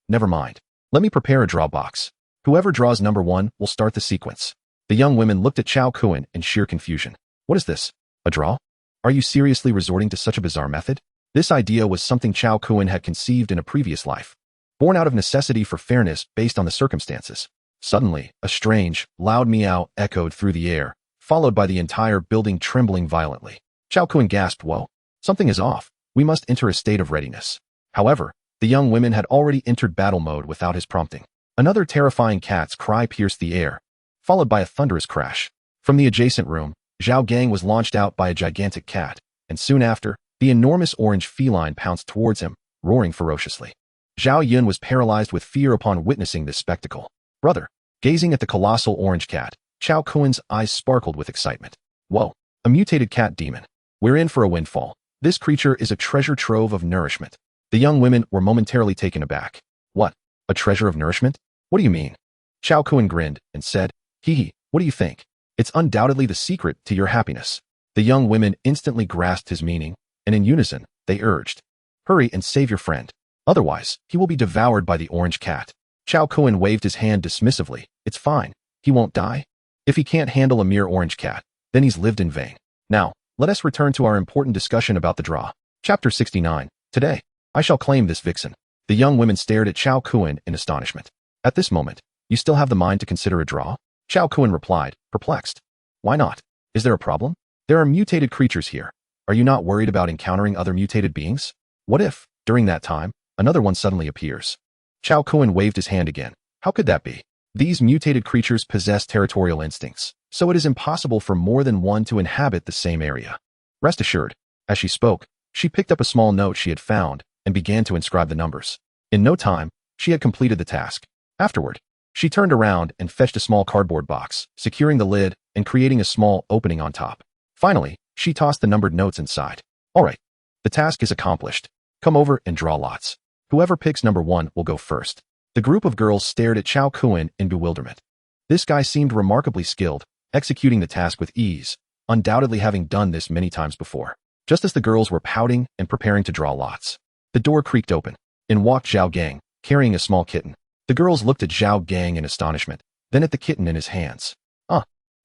Let me prepare a draw box. Whoever draws number 1 will start the sequence. The young women looked at Chao Kuen in sheer confusion. What is this? A draw? Are you seriously resorting to such a bizarre method? This idea was something Chao Kuen had conceived in a previous life, born out of necessity for fairness based on the circumstances. Suddenly, a strange, loud meow echoed through the air, followed by the entire building trembling violently. Chao Kuen gasped, whoa, something is off. We must enter a state of readiness. However, the young women had already entered battle mode without his prompting. Another terrifying cat's cry pierced the air, followed by a thunderous crash. From the adjacent room, Zhao Gang was launched out by a gigantic cat, and soon after, the enormous orange feline pounced towards him, roaring ferociously. Zhao Yun was paralyzed with fear upon witnessing this spectacle. Brother, gazing at the colossal orange cat, Chao Kuen's eyes sparkled with excitement. Whoa, a mutated cat demon. We're in for a windfall. This creature is a treasure trove of nourishment. The young women were momentarily taken aback. What? A treasure of nourishment? What do you mean? Chao Kuen grinned and said, hee, what do you think? It's undoubtedly the secret to your happiness. The young women instantly grasped his meaning, and in unison, they urged, hurry and save your friend. Otherwise, he will be devoured by the orange cat. Chao Kun waved his hand dismissively. It's fine. He won't die. If he can't handle a mere orange cat, then he's lived in vain. Now, let us return to our important discussion about the draw. Chapter 69. Today, I shall claim this vixen. The young women stared at Chao Kun in astonishment. At this moment, you still have the mind to consider a draw? Chao Kun replied, perplexed. Why not? Is there a problem? There are mutated creatures here. Are you not worried about encountering other mutated beings? What if, during that time, another one suddenly appears? Chao Kun waved his hand again. How could that be? These mutated creatures possess territorial instincts, so it is impossible for more than one to inhabit the same area. Rest assured, as she spoke, she picked up a small note she had found and began to inscribe the numbers. In no time, she had completed the task. Afterward, she turned around and fetched a small cardboard box, securing the lid and creating a small opening on top. Finally, she tossed the numbered notes inside. All right, the task is accomplished. Come over and draw lots. Whoever picks number 1 will go first. The group of girls stared at Chao Kun in bewilderment. This guy seemed remarkably skilled, executing the task with ease, undoubtedly having done this many times before. Just as the girls were pouting and preparing to draw lots, the door creaked open. In walked Zhao Gang, carrying a small kitten. The girls looked at Zhao Gang in astonishment, then at the kitten in his hands.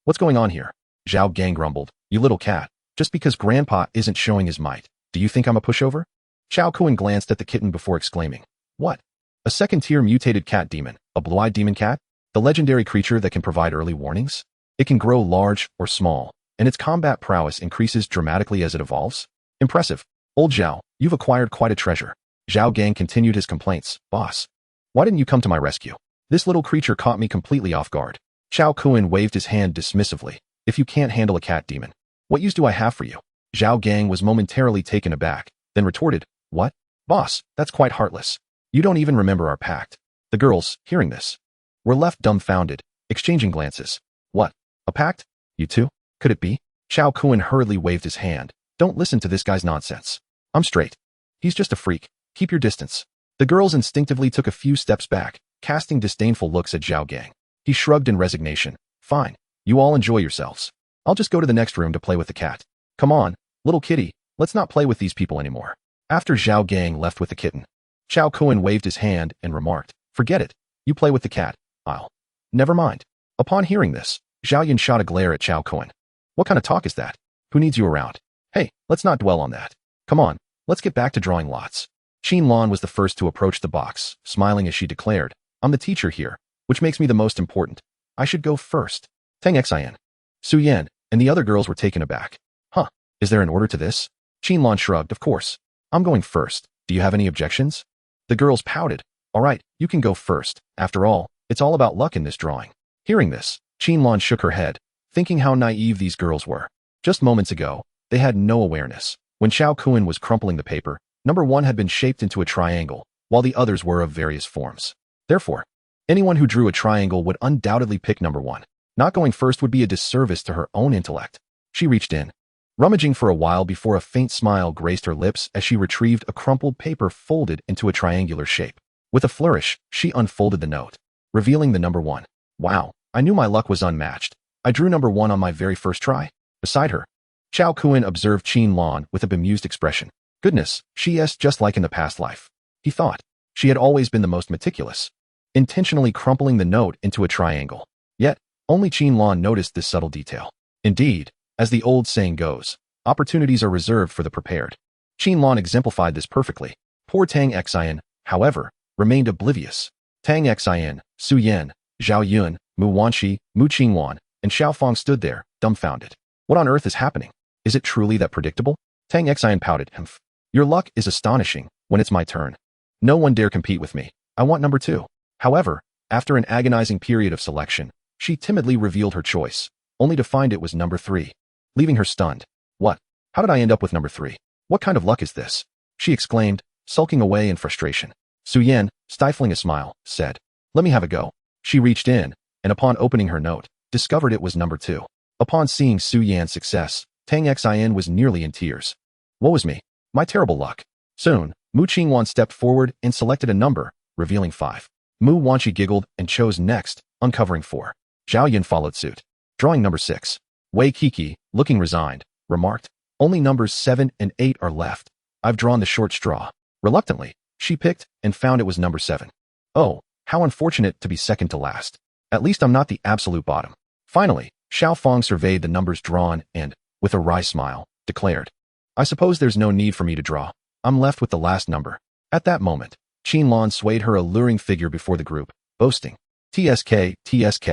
What's going on here? Zhao Gang grumbled. You little cat, just because Grandpa isn't showing his might, do you think I'm a pushover? Chao Kun glanced at the kitten before exclaiming. What? A second-tier mutated cat demon, a blue-eyed demon cat? The legendary creature that can provide early warnings? It can grow large or small, and its combat prowess increases dramatically as it evolves? Impressive. Old Zhao, you've acquired quite a treasure. Zhao Gang continued his complaints. Boss, why didn't you come to my rescue? This little creature caught me completely off guard. Chao Kun waved his hand dismissively. If you can't handle a cat demon, what use do I have for you? Zhao Gang was momentarily taken aback, then retorted, what? Boss, that's quite heartless. You don't even remember our pact. The girls, hearing this, were left dumbfounded, exchanging glances. What? A pact? You two? Could it be? Chao Kun hurriedly waved his hand. Don't listen to this guy's nonsense. I'm straight. He's just a freak. Keep your distance. The girls instinctively took a few steps back, casting disdainful looks at Zhao Gang. He shrugged in resignation. Fine. You all enjoy yourselves. I'll just go to the next room to play with the cat. Come on, little kitty, let's not play with these people anymore. After Zhao Gang left with the kitten, Chao Kun waved his hand and remarked, forget it. You play with the cat. I'll. Never mind. Upon hearing this, Zhao Yun shot a glare at Chao Kun. What kind of talk is that? Who needs you around? Hey, let's not dwell on that. Come on, let's get back to drawing lots. Qin Lan was the first to approach the box, smiling as she declared, I'm the teacher here, which makes me the most important. I should go first. Tang Xian, Su Yan, and the other girls were taken aback. Huh, is there an order to this? Qin Lan shrugged, of course. I'm going first. Do you have any objections? The girls pouted. All right, you can go first. After all, it's all about luck in this drawing. Hearing this, Qin Lan shook her head, thinking how naive these girls were. Just moments ago, they had no awareness. When Chao Kun was crumpling the paper, number 1 had been shaped into a triangle, while the others were of various forms. Therefore, anyone who drew a triangle would undoubtedly pick number 1. Not going first would be a disservice to her own intellect. She reached in, rummaging for a while before a faint smile graced her lips as she retrieved a crumpled paper folded into a triangular shape. With a flourish, she unfolded the note, revealing the number 1. Wow, I knew my luck was unmatched. I drew number 1 on my very first try. Beside her, Chao Kun observed Qin Lan with a bemused expression. Goodness, she is just like in the past life. He thought. She had always been the most meticulous, intentionally crumpling the note into a triangle. Yet, only Qin Lan noticed this subtle detail. Indeed, as the old saying goes, opportunities are reserved for the prepared. Qin Lan exemplified this perfectly. Poor Tang Xian, however, remained oblivious. Tang Xian, Su Yan, Zhao Yun, Mu Wanxi, Mu Qingwan, and Xiao Fong stood there, dumbfounded. What on earth is happening? Is it truly that predictable? Tang Xian pouted. Humph. Your luck is astonishing. When it's my turn, no one dare compete with me. I want number 2. However, after an agonizing period of selection, she timidly revealed her choice, only to find it was number 3, leaving her stunned. What? How did I end up with number 3? What kind of luck is this? She exclaimed, sulking away in frustration. Su Yan, stifling a smile, said, let me have a go. She reached in, and upon opening her note, discovered it was number 2. Upon seeing Su Yan's success, Tang Xian was nearly in tears. Woe is me. My terrible luck. Soon, Mu Qingwan stepped forward and selected a number, revealing 5. Mu Wanxi giggled and chose next, uncovering 4. Zhao Yun followed suit, drawing number 6. Wei Kiki, looking resigned, remarked, only numbers 7 and 8 are left. I've drawn the short straw. Reluctantly, She picked and found it was number 7. Oh, how unfortunate to be second to last. At least I'm not the absolute bottom. Finally, Xiao Fong surveyed the numbers drawn and, with a wry smile, declared, I suppose there's no need for me to draw. I'm left with the last number. At that moment, Qinlan swayed her alluring figure before the group, boasting, TSK, TSK.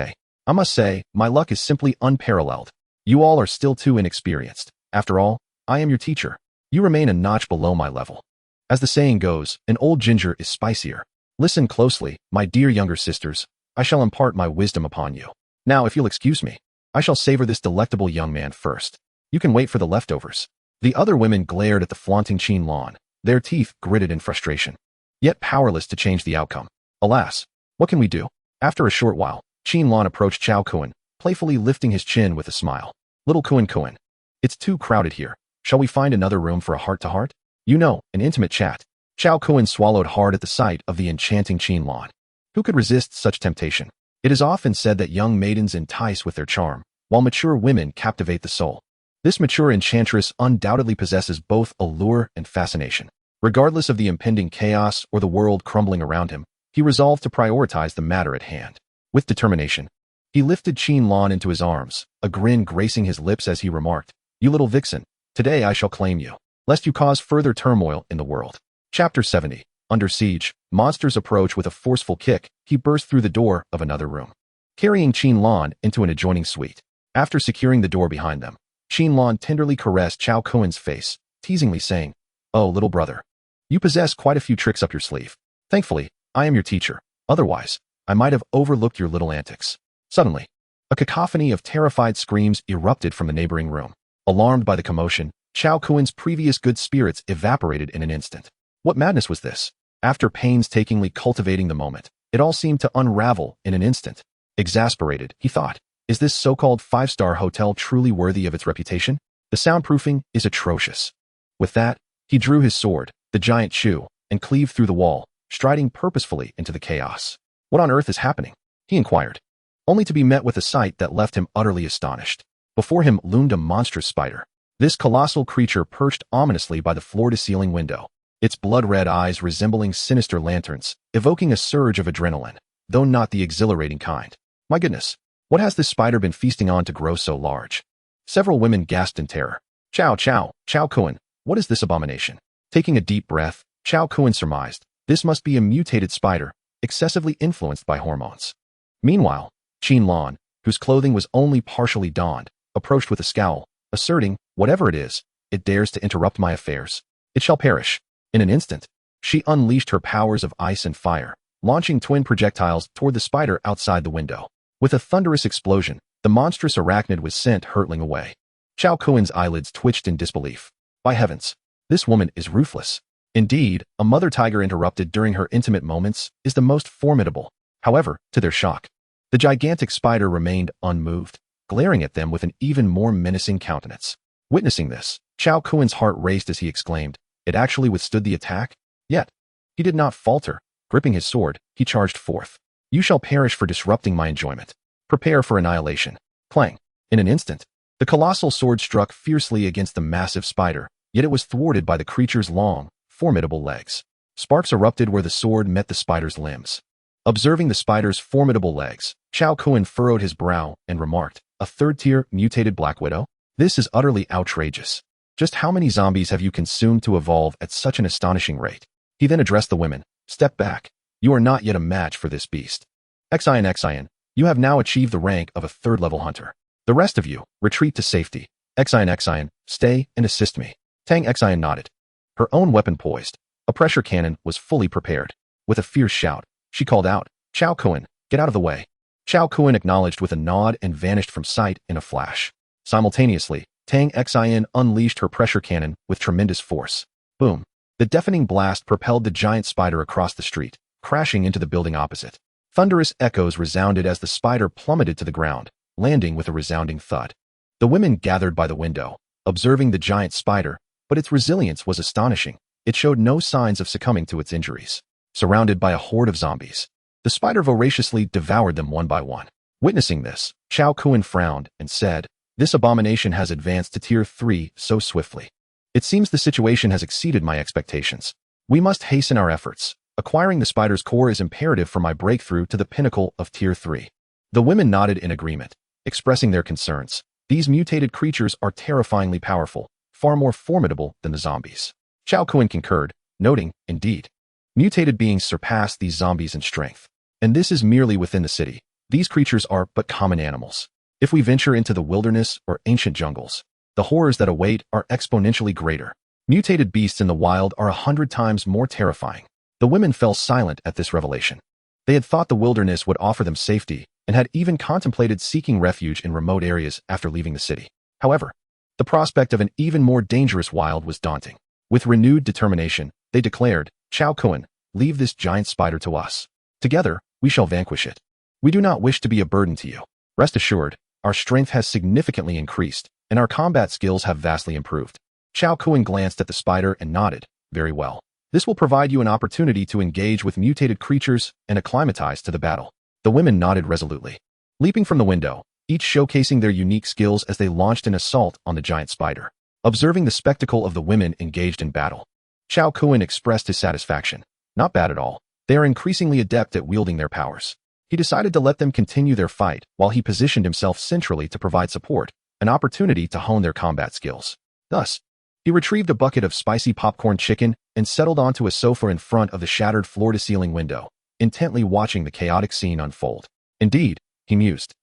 I must say, my luck is simply unparalleled. You all are still too inexperienced. After all, I am your teacher. You remain a notch below my level. As the saying goes, an old ginger is spicier. Listen closely, my dear younger sisters. I shall impart my wisdom upon you. Now, if you'll excuse me, I shall savor this delectable young man first. You can wait for the leftovers. The other women glared at the flaunting Qinlan, their teeth gritted in frustration, yet powerless to change the outcome. Alas, what can we do? After a short while, Qinlan approached Chao Kuan, playfully lifting his chin with a smile. Little Kuan, it's too crowded here. Shall we find another room for a heart-to-heart? You know, an intimate chat. Chao Kuan swallowed hard at the sight of the enchanting Qinlan. Who could resist such temptation? It is often said that young maidens entice with their charm, while mature women captivate the soul. This mature enchantress undoubtedly possesses both allure and fascination. Regardless of the impending chaos or the world crumbling around him, he resolved to prioritize the matter at hand. With determination, he lifted Qinlan into his arms, a grin gracing his lips as he remarked, You little vixen, today I shall claim you, lest you cause further turmoil in the world. Chapter 70. Under siege, monsters approach with a forceful kick. He burst through the door of another room, carrying Qinlan into an adjoining suite. After securing the door behind them, Qinlan tenderly caressed Chao Kuan's face, teasingly saying, Oh, little brother, you possess quite a few tricks up your sleeve. Thankfully, I am your teacher. Otherwise, I might have overlooked your little antics. Suddenly, a cacophony of terrified screams erupted from the neighboring room. Alarmed by the commotion, Chao Kuan's previous good spirits evaporated in an instant. What madness was this? After painstakingly cultivating the moment, it all seemed to unravel in an instant. Exasperated, he thought, is this so-called five-star hotel truly worthy of its reputation? The soundproofing is atrocious. With that, he drew his sword, the giant Chu, and cleaved through the wall, striding purposefully into the chaos. What on earth is happening? He inquired, only to be met with a sight that left him utterly astonished. Before him loomed a monstrous spider. This colossal creature perched ominously by the floor-to-ceiling window, its blood-red eyes resembling sinister lanterns, evoking a surge of adrenaline, though not the exhilarating kind. My goodness, what has this spider been feasting on to grow so large? Several women gasped in terror. Chao Kuan, what is this abomination? Taking a deep breath, Chao Kuan surmised, this must be a mutated spider, excessively influenced by hormones. Meanwhile, Qinlan, whose clothing was only partially donned, approached with a scowl, asserting, whatever it is, it dares to interrupt my affairs. It shall perish. In an instant, she unleashed her powers of ice and fire, launching twin projectiles toward the spider outside the window. With a thunderous explosion, the monstrous arachnid was sent hurtling away. Chao Kuan's eyelids twitched in disbelief. By heavens, this woman is ruthless. Indeed, a mother tiger interrupted during her intimate moments is the most formidable. However, to their shock, the gigantic spider remained unmoved, glaring at them with an even more menacing countenance. Witnessing this, Chao Kuan's heart raced as he exclaimed, it actually withstood the attack? Yet, he did not falter. Gripping his sword, he charged forth. You shall perish for disrupting my enjoyment. Prepare for annihilation. Clang. In an instant, the colossal sword struck fiercely against the massive spider, yet it was thwarted by the creature's long, formidable legs. Sparks erupted where the sword met the spider's limbs. Observing the spider's formidable legs, Chao Kuan furrowed his brow and remarked, a third-tier mutated black widow? This is utterly outrageous. Just how many zombies have you consumed to evolve at such an astonishing rate? He then addressed the women. Step back. You are not yet a match for this beast. Xian, you have now achieved the rank of a third-level hunter. The rest of you, retreat to safety. Xian, stay and assist me. Tang Xian nodded. Her own weapon poised. A pressure cannon was fully prepared. With a fierce shout, she called out, Chao Kuan, get out of the way. Chao Kuan acknowledged with a nod and vanished from sight in a flash. Simultaneously, Tang Xian unleashed her pressure cannon with tremendous force. Boom. The deafening blast propelled the giant spider across the street, crashing into the building opposite. Thunderous echoes resounded as the spider plummeted to the ground, landing with a resounding thud. The women gathered by the window, observing the giant spider, but its resilience was astonishing. It showed no signs of succumbing to its injuries. Surrounded by a horde of zombies, the spider voraciously devoured them one by one. Witnessing this, Chao Kuan frowned and said, this abomination has advanced to tier 3 so swiftly. It seems the situation has exceeded my expectations. We must hasten our efforts. Acquiring the spider's core is imperative for my breakthrough to the pinnacle of Tier 3. The women nodded in agreement, expressing their concerns. These mutated creatures are terrifyingly powerful, far more formidable than the zombies. Chao Kun concurred, noting, indeed, mutated beings surpass these zombies in strength. And this is merely within the city. These creatures are but common animals. If we venture into the wilderness or ancient jungles, the horrors that await are exponentially greater. Mutated beasts in the wild are 100 times more terrifying. The women fell silent at this revelation. They had thought the wilderness would offer them safety and had even contemplated seeking refuge in remote areas after leaving the city. However, the prospect of an even more dangerous wild was daunting. With renewed determination, they declared, Chao Kun, leave this giant spider to us. Together, we shall vanquish it. We do not wish to be a burden to you. Rest assured, our strength has significantly increased, and our combat skills have vastly improved. Chao Kun glanced at the spider and nodded, very well. This will provide you an opportunity to engage with mutated creatures and acclimatize to the battle. The women nodded resolutely, leaping from the window, each showcasing their unique skills as they launched an assault on the giant spider. Observing the spectacle of the women engaged in battle, Chao Kun expressed his satisfaction. Not bad at all. They are increasingly adept at wielding their powers. He decided to let them continue their fight while he positioned himself centrally to provide support, an opportunity to hone their combat skills. Thus, he retrieved a bucket of spicy popcorn chicken and settled onto a sofa in front of the shattered floor-to-ceiling window, intently watching the chaotic scene unfold. Indeed, he mused,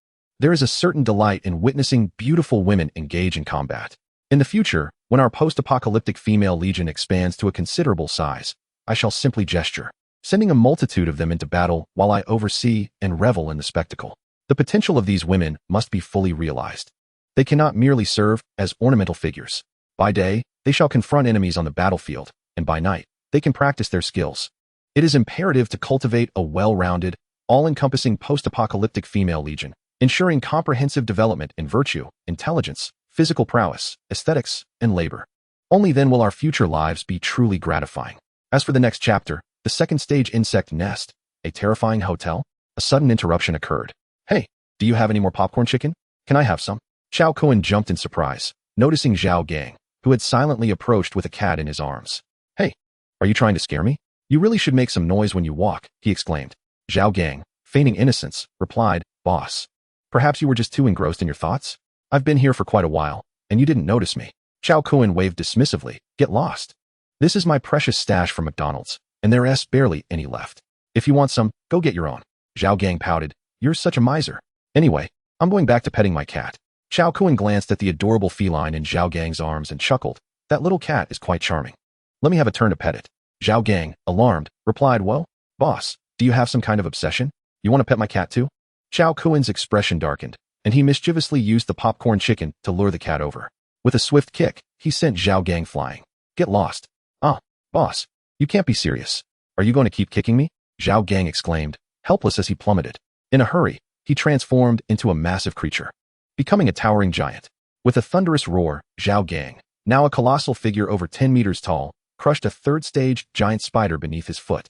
there is a certain delight in witnessing beautiful women engage in combat. In the future, when our post-apocalyptic female legion expands to a considerable size, I shall simply gesture, sending a multitude of them into battle while I oversee and revel in the spectacle. The potential of these women must be fully realized. They cannot merely serve as ornamental figures. By day, they shall confront enemies on the battlefield, and by night, they can practice their skills. It is imperative to cultivate a well-rounded, all-encompassing post-apocalyptic female legion, ensuring comprehensive development in virtue, intelligence, physical prowess, aesthetics, and labor. Only then will our future lives be truly gratifying. As for the next chapter, the second stage insect nest, a terrifying hotel, a sudden interruption occurred. Hey, do you have any more popcorn chicken? Can I have some? Chao Kun jumped in surprise, noticing Zhao Gang, who had silently approached with a cat in his arms. Hey, are you trying to scare me? You really should make some noise when you walk, he exclaimed. Zhao Gang, feigning innocence, replied, Boss, perhaps you were just too engrossed in your thoughts? I've been here for quite a while, and you didn't notice me. Chao Kun waved dismissively. Get lost. This is my precious stash from McDonald's, and there's barely any left. If you want some, go get your own. Zhao Gang pouted. You're such a miser. Anyway, I'm going back to petting my cat. Chao Kun glanced at the adorable feline in Zhao Gang's arms and chuckled. That little cat is quite charming. Let me have a turn to pet it. Zhao Gang, alarmed, replied, Well, boss, do you have some kind of obsession? You want to pet my cat too? Chao Kun's expression darkened, and he mischievously used the popcorn chicken to lure the cat over. With a swift kick, he sent Zhao Gang flying. Get lost. Ah, boss, you can't be serious. Are you going to keep kicking me? Zhao Gang exclaimed, helpless as he plummeted. In a hurry, he transformed into a massive creature, becoming a towering giant. With a thunderous roar, Zhao Gang, now a colossal figure over 10 meters tall, crushed a third-stage giant spider beneath his foot,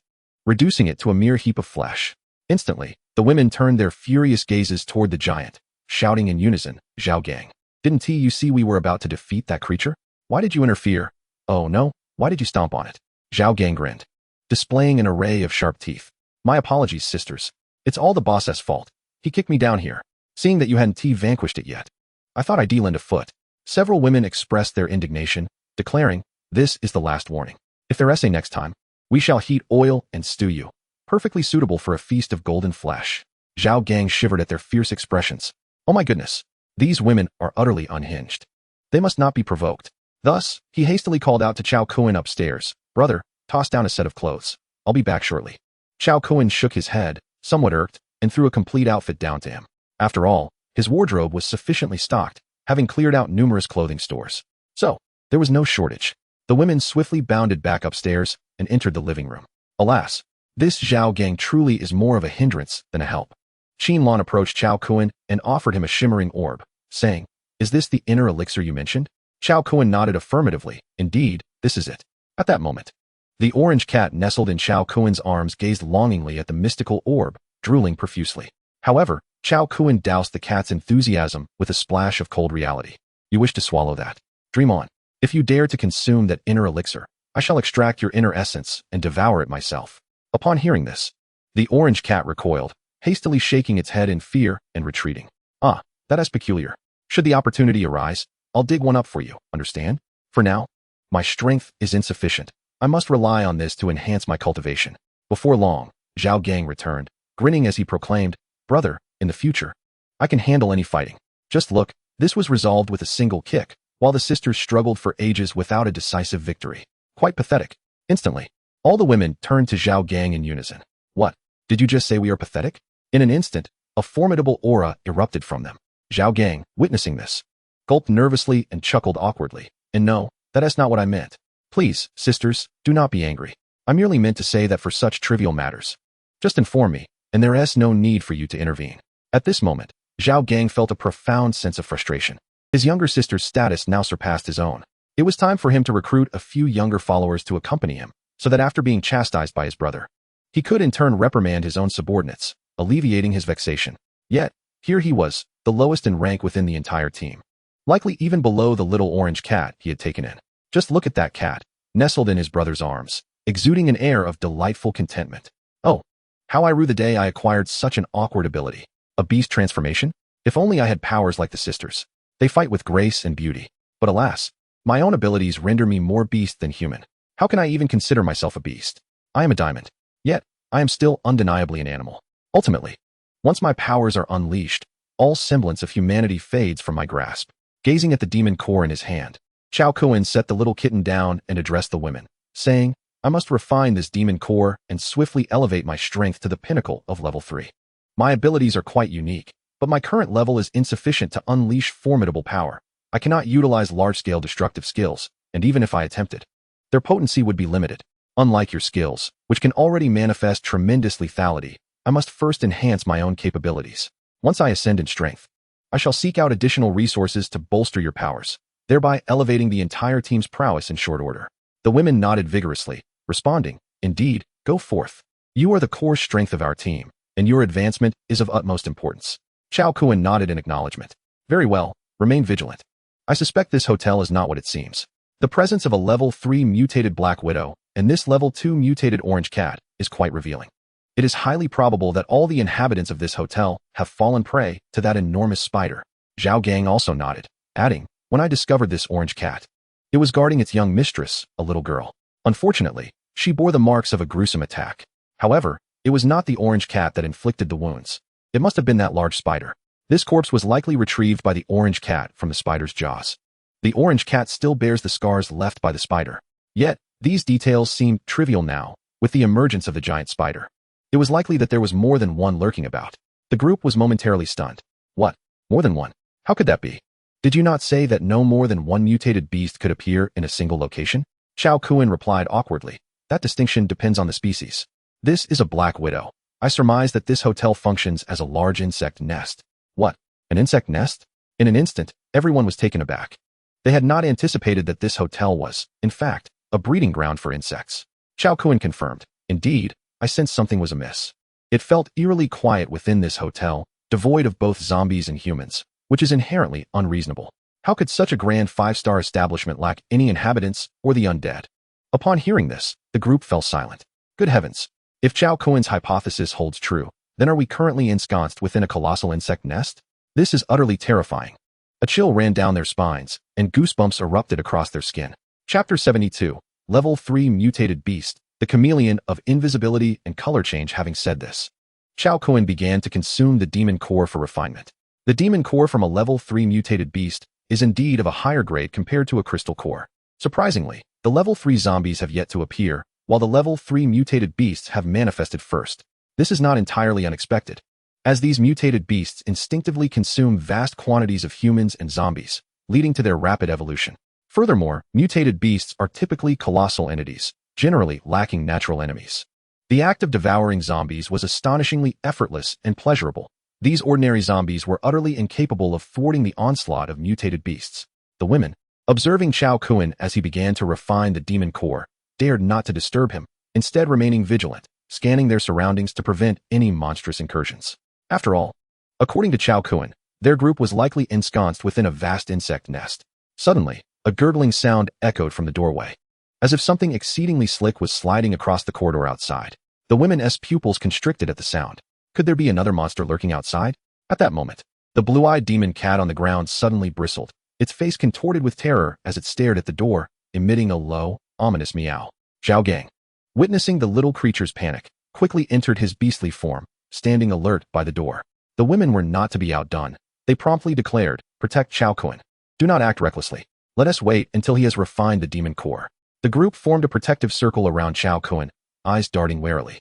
reducing it to a mere heap of flesh. Instantly, the women turned their furious gazes toward the giant, shouting in unison, Zhao Gang, didn't you see we were about to defeat that creature? Why did you interfere? Oh no, why did you stomp on it? Zhao Gang grinned, displaying an array of sharp teeth. My apologies, sisters. It's all the boss's fault. He kicked me down here, seeing that you hadn't vanquished it yet. I thought I'd lend a foot. Several women expressed their indignation, declaring, this is the last warning. If there is a next time, we shall heat oil and stew you, perfectly suitable for a feast of golden flesh. Zhao Gang shivered at their fierce expressions. Oh my goodness, these women are utterly unhinged. They must not be provoked. Thus, he hastily called out to Chao Kun upstairs, Brother, toss down a set of clothes. I'll be back shortly. Chao Kun shook his head, somewhat irked, and threw a complete outfit down to him. After all, his wardrobe was sufficiently stocked, having cleared out numerous clothing stores. So, there was no shortage. The women swiftly bounded back upstairs and entered the living room. Alas, this Zhao Gang truly is more of a hindrance than a help. Qin Lan approached Chao Kun and offered him a shimmering orb, saying, Is this the inner elixir you mentioned? Chao Kun nodded affirmatively. Indeed, this is it. At that moment, the orange cat nestled in Chao Kun's arms gazed longingly at the mystical orb, drooling profusely. However, Chao Kun doused the cat's enthusiasm with a splash of cold reality. You wish to swallow that? Dream on. If you dare to consume that inner elixir, I shall extract your inner essence and devour it myself." Upon hearing this, the orange cat recoiled, hastily shaking its head in fear and retreating. "Ah, that is peculiar. Should the opportunity arise, I'll dig one up for you, understand? For now, my strength is insufficient. I must rely on this to enhance my cultivation." Before long, Zhao Gang returned, grinning as he proclaimed, "Brother, in the future, I can handle any fighting. Just look, this was resolved with a single kick, while the sisters struggled for ages without a decisive victory. Quite pathetic." Instantly, all the women turned to Zhao Gang in unison. "What? Did you just say we are pathetic?" In an instant, a formidable aura erupted from them. Zhao Gang, witnessing this, gulped nervously and chuckled awkwardly. "And no, that is not what I meant. Please, sisters, do not be angry. I merely meant to say that for such trivial matters, just inform me, and there is no need for you to intervene." At this moment, Zhao Gang felt a profound sense of frustration. His younger sister's status now surpassed his own. It was time for him to recruit a few younger followers to accompany him, so that after being chastised by his brother, he could in turn reprimand his own subordinates, alleviating his vexation. Yet, here he was, the lowest in rank within the entire team, likely even below the little orange cat he had taken in. Just look at that cat, nestled in his brother's arms, exuding an air of delightful contentment. "Oh, how I rue the day I acquired such an awkward ability. A beast transformation? If only I had powers like the sisters. They fight with grace and beauty. But alas, my own abilities render me more beast than human. How can I even consider myself a beast? I am a diamond. Yet, I am still undeniably an animal. Ultimately, once my powers are unleashed, all semblance of humanity fades from my grasp." Gazing at the demon core in his hand, Chao Kuan set the little kitten down and addressed the women, saying, "I must refine this demon core and swiftly elevate my strength to the pinnacle of level 3. My abilities are quite unique, but my current level is insufficient to unleash formidable power. I cannot utilize large-scale destructive skills, and even if I attempted, their potency would be limited. Unlike your skills, which can already manifest tremendous lethality, I must first enhance my own capabilities. Once I ascend in strength, I shall seek out additional resources to bolster your powers, thereby elevating the entire team's prowess in short order." The women nodded vigorously, responding, "Indeed, go forth. You are the core strength of our team, and your advancement is of utmost importance." Chao Kuan nodded in acknowledgement. "Very well, remain vigilant. I suspect this hotel is not what it seems. The presence of a level 3 mutated black widow and this level 2 mutated orange cat is quite revealing. It is highly probable that all the inhabitants of this hotel have fallen prey to that enormous spider." Zhao Gang also nodded, adding, "When I discovered this orange cat, it was guarding its young mistress, a little girl. Unfortunately, she bore the marks of a gruesome attack. However, it was not the orange cat that inflicted the wounds. It must have been that large spider. This corpse was likely retrieved by the orange cat from the spider's jaws. The orange cat still bears the scars left by the spider. Yet, these details seem trivial now, with the emergence of the giant spider. It was likely that there was more than one lurking about." The group was momentarily stunned. "What? More than one? How could that be? Did you not say that no more than one mutated beast could appear in a single location?" Chao Kuan replied awkwardly, "That distinction depends on the species. This is a black widow. I surmise that this hotel functions as a large insect nest." "What? An insect nest?" In an instant, everyone was taken aback. They had not anticipated that this hotel was, in fact, a breeding ground for insects. Chao Kuan confirmed, "Indeed, I sensed something was amiss. It felt eerily quiet within this hotel, devoid of both zombies and humans, which is inherently unreasonable. How could such a grand 5-star establishment lack any inhabitants or the undead?" Upon hearing this, the group fell silent. Good heavens! If Chao Kuan's hypothesis holds true, then are we currently ensconced within a colossal insect nest? This is utterly terrifying. A chill ran down their spines, and goosebumps erupted across their skin. Chapter 72, Level 3 Mutated Beast, the chameleon of invisibility and color change. Having said this, Chao Kuan began to consume the demon core for refinement. The demon core from a level 3 mutated beast is indeed of a higher grade compared to a crystal core. Surprisingly, the level 3 zombies have yet to appear, while the level 3 mutated beasts have manifested first. This is not entirely unexpected, as these mutated beasts instinctively consume vast quantities of humans and zombies, leading to their rapid evolution. Furthermore, mutated beasts are typically colossal entities, generally lacking natural enemies. The act of devouring zombies was astonishingly effortless and pleasurable. These ordinary zombies were utterly incapable of thwarting the onslaught of mutated beasts. The women, observing Chao Kuan as he began to refine the demon core, dared not to disturb him, instead remaining vigilant, scanning their surroundings to prevent any monstrous incursions. After all, according to Chao Kuan, their group was likely ensconced within a vast insect nest. Suddenly, a gurgling sound echoed from the doorway. as if something exceedingly slick was sliding across the corridor outside. The women's pupils constricted at the sound. Could there be another monster lurking outside? At that moment, the blue-eyed demon cat on the ground suddenly bristled, its face contorted with terror as it stared at the door, emitting a low, ominous meow. Zhao Gang, witnessing the little creature's panic, quickly entered his beastly form, standing alert by the door. The women were not to be outdone. They promptly declared, "Protect Chao Kun. Do not act recklessly. Let us wait until he has refined the demon core." The group formed a protective circle around Chao Kun, eyes darting warily,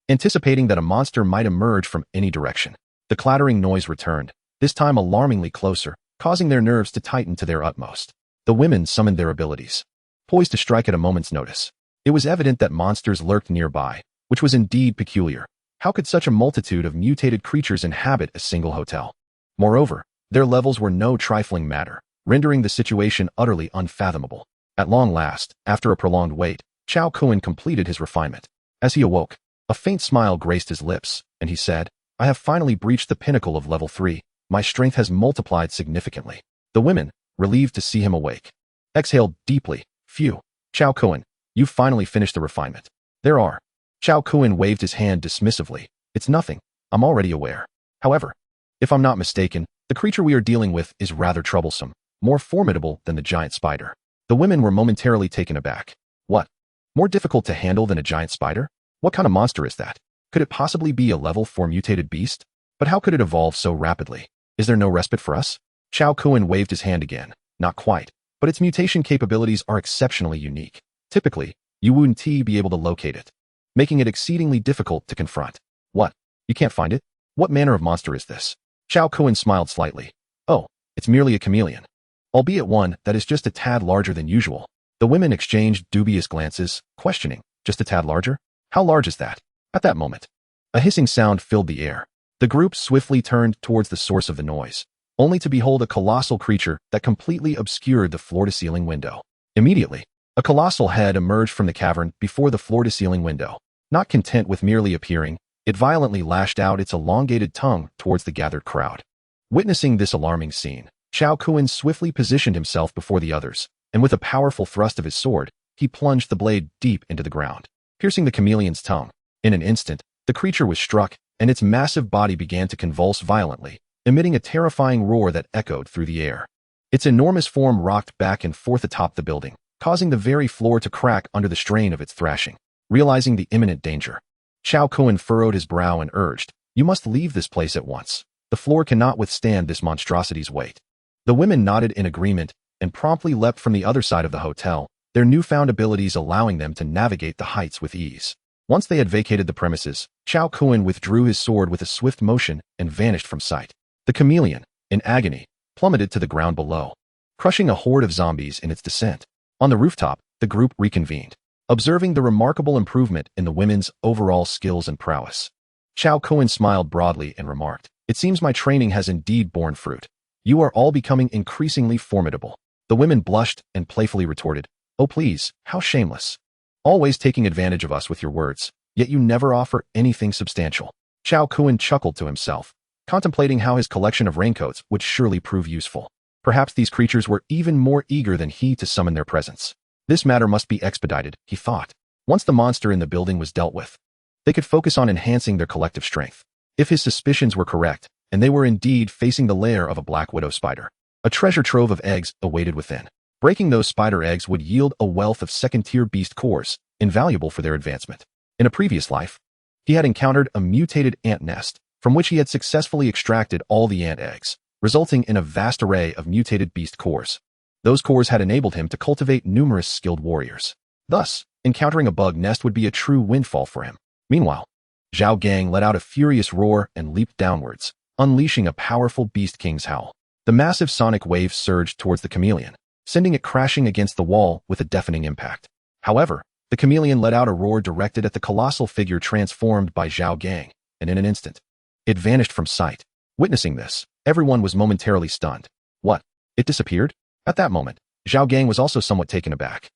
anticipating that a monster might emerge from any direction. The clattering noise returned, this time alarmingly closer, causing their nerves to tighten to their utmost. The women summoned their abilities, poised to strike at a moment's notice. It was evident that monsters lurked nearby, which was indeed peculiar. How could such a multitude of mutated creatures inhabit a single hotel? Moreover, their levels were no trifling matter, rendering the situation utterly unfathomable. At long last, after a prolonged wait, Chao Kun completed his refinement. As he awoke, a faint smile graced his lips, and he said, "I have finally breached the pinnacle of level 3. My strength has multiplied significantly." The women, relieved to see him awake, exhaled deeply. "Phew, Chao Kun, you've finally finished the refinement." "There are." Chao Kun waved his hand dismissively. "It's nothing. I'm already aware. However, if I'm not mistaken, the creature we are dealing with is rather troublesome, more formidable than the giant spider." The women were momentarily taken aback. What? More difficult to handle than a giant spider? What kind of monster is that? Could it possibly be a level 4 mutated beast? But how could it evolve so rapidly? Is there no respite for us? Chao Kun waved his hand again. Not quite, but its mutation capabilities are exceptionally unique. Typically, you wouldn't be able to locate it, making it exceedingly difficult to confront. What? You can't find it? What manner of monster is this? Chao Kun smiled slightly. Oh, it's merely a chameleon, albeit one that is just a tad larger than usual. The women exchanged dubious glances, questioning, just a tad larger? How large is that? At that moment, a hissing sound filled the air. The group swiftly turned towards the source of the noise, only to behold a colossal creature that completely obscured the floor-to-ceiling window. Immediately, a colossal head emerged from the cavern before the floor-to-ceiling window. Not content with merely appearing, it violently lashed out its elongated tongue towards the gathered crowd. Witnessing this alarming scene, Chao Kun swiftly positioned himself before the others, and with a powerful thrust of his sword, he plunged the blade deep into the ground, piercing the chameleon's tongue. In an instant, the creature was struck, and its massive body began to convulse violently, emitting a terrifying roar that echoed through the air. Its enormous form rocked back and forth atop the building, causing the very floor to crack under the strain of its thrashing. Realizing the imminent danger, Chao Kun furrowed his brow and urged, "You must leave this place at once. The floor cannot withstand this monstrosity's weight." The women nodded in agreement and promptly leapt from the other side of the hotel, their newfound abilities allowing them to navigate the heights with ease. Once they had vacated the premises, Chao Kun withdrew his sword with a swift motion and vanished from sight. The chameleon, in agony, plummeted to the ground below, crushing a horde of zombies in its descent. On the rooftop, the group reconvened, observing the remarkable improvement in the women's overall skills and prowess. Chao Kun smiled broadly and remarked, "It seems my training has indeed borne fruit. You are all becoming increasingly formidable." The women blushed and playfully retorted, "Oh please, how shameless. Always taking advantage of us with your words, yet you never offer anything substantial." Chao Kun chuckled to himself, contemplating how his collection of raincoats would surely prove useful. Perhaps these creatures were even more eager than he to summon their presence. This matter must be expedited, he thought. Once the monster in the building was dealt with, they could focus on enhancing their collective strength. If his suspicions were correct, and they were indeed facing the lair of a black widow spider, a treasure trove of eggs awaited within. Breaking those spider eggs would yield a wealth of second-tier beast cores, invaluable for their advancement. In a previous life, he had encountered a mutated ant nest, from which he had successfully extracted all the ant eggs, resulting in a vast array of mutated beast cores. Those cores had enabled him to cultivate numerous skilled warriors. Thus, encountering a bug nest would be a true windfall for him. Meanwhile, Zhao Gang let out a furious roar and leaped downwards, unleashing a powerful beast king's howl. The massive sonic wave surged towards the chameleon, sending it crashing against the wall with a deafening impact. However, the chameleon let out a roar directed at the colossal figure transformed by Zhao Gang, and in an instant, it vanished from sight. Witnessing this, everyone was momentarily stunned. What? It disappeared? At that moment, Zhao Gang was also somewhat taken aback.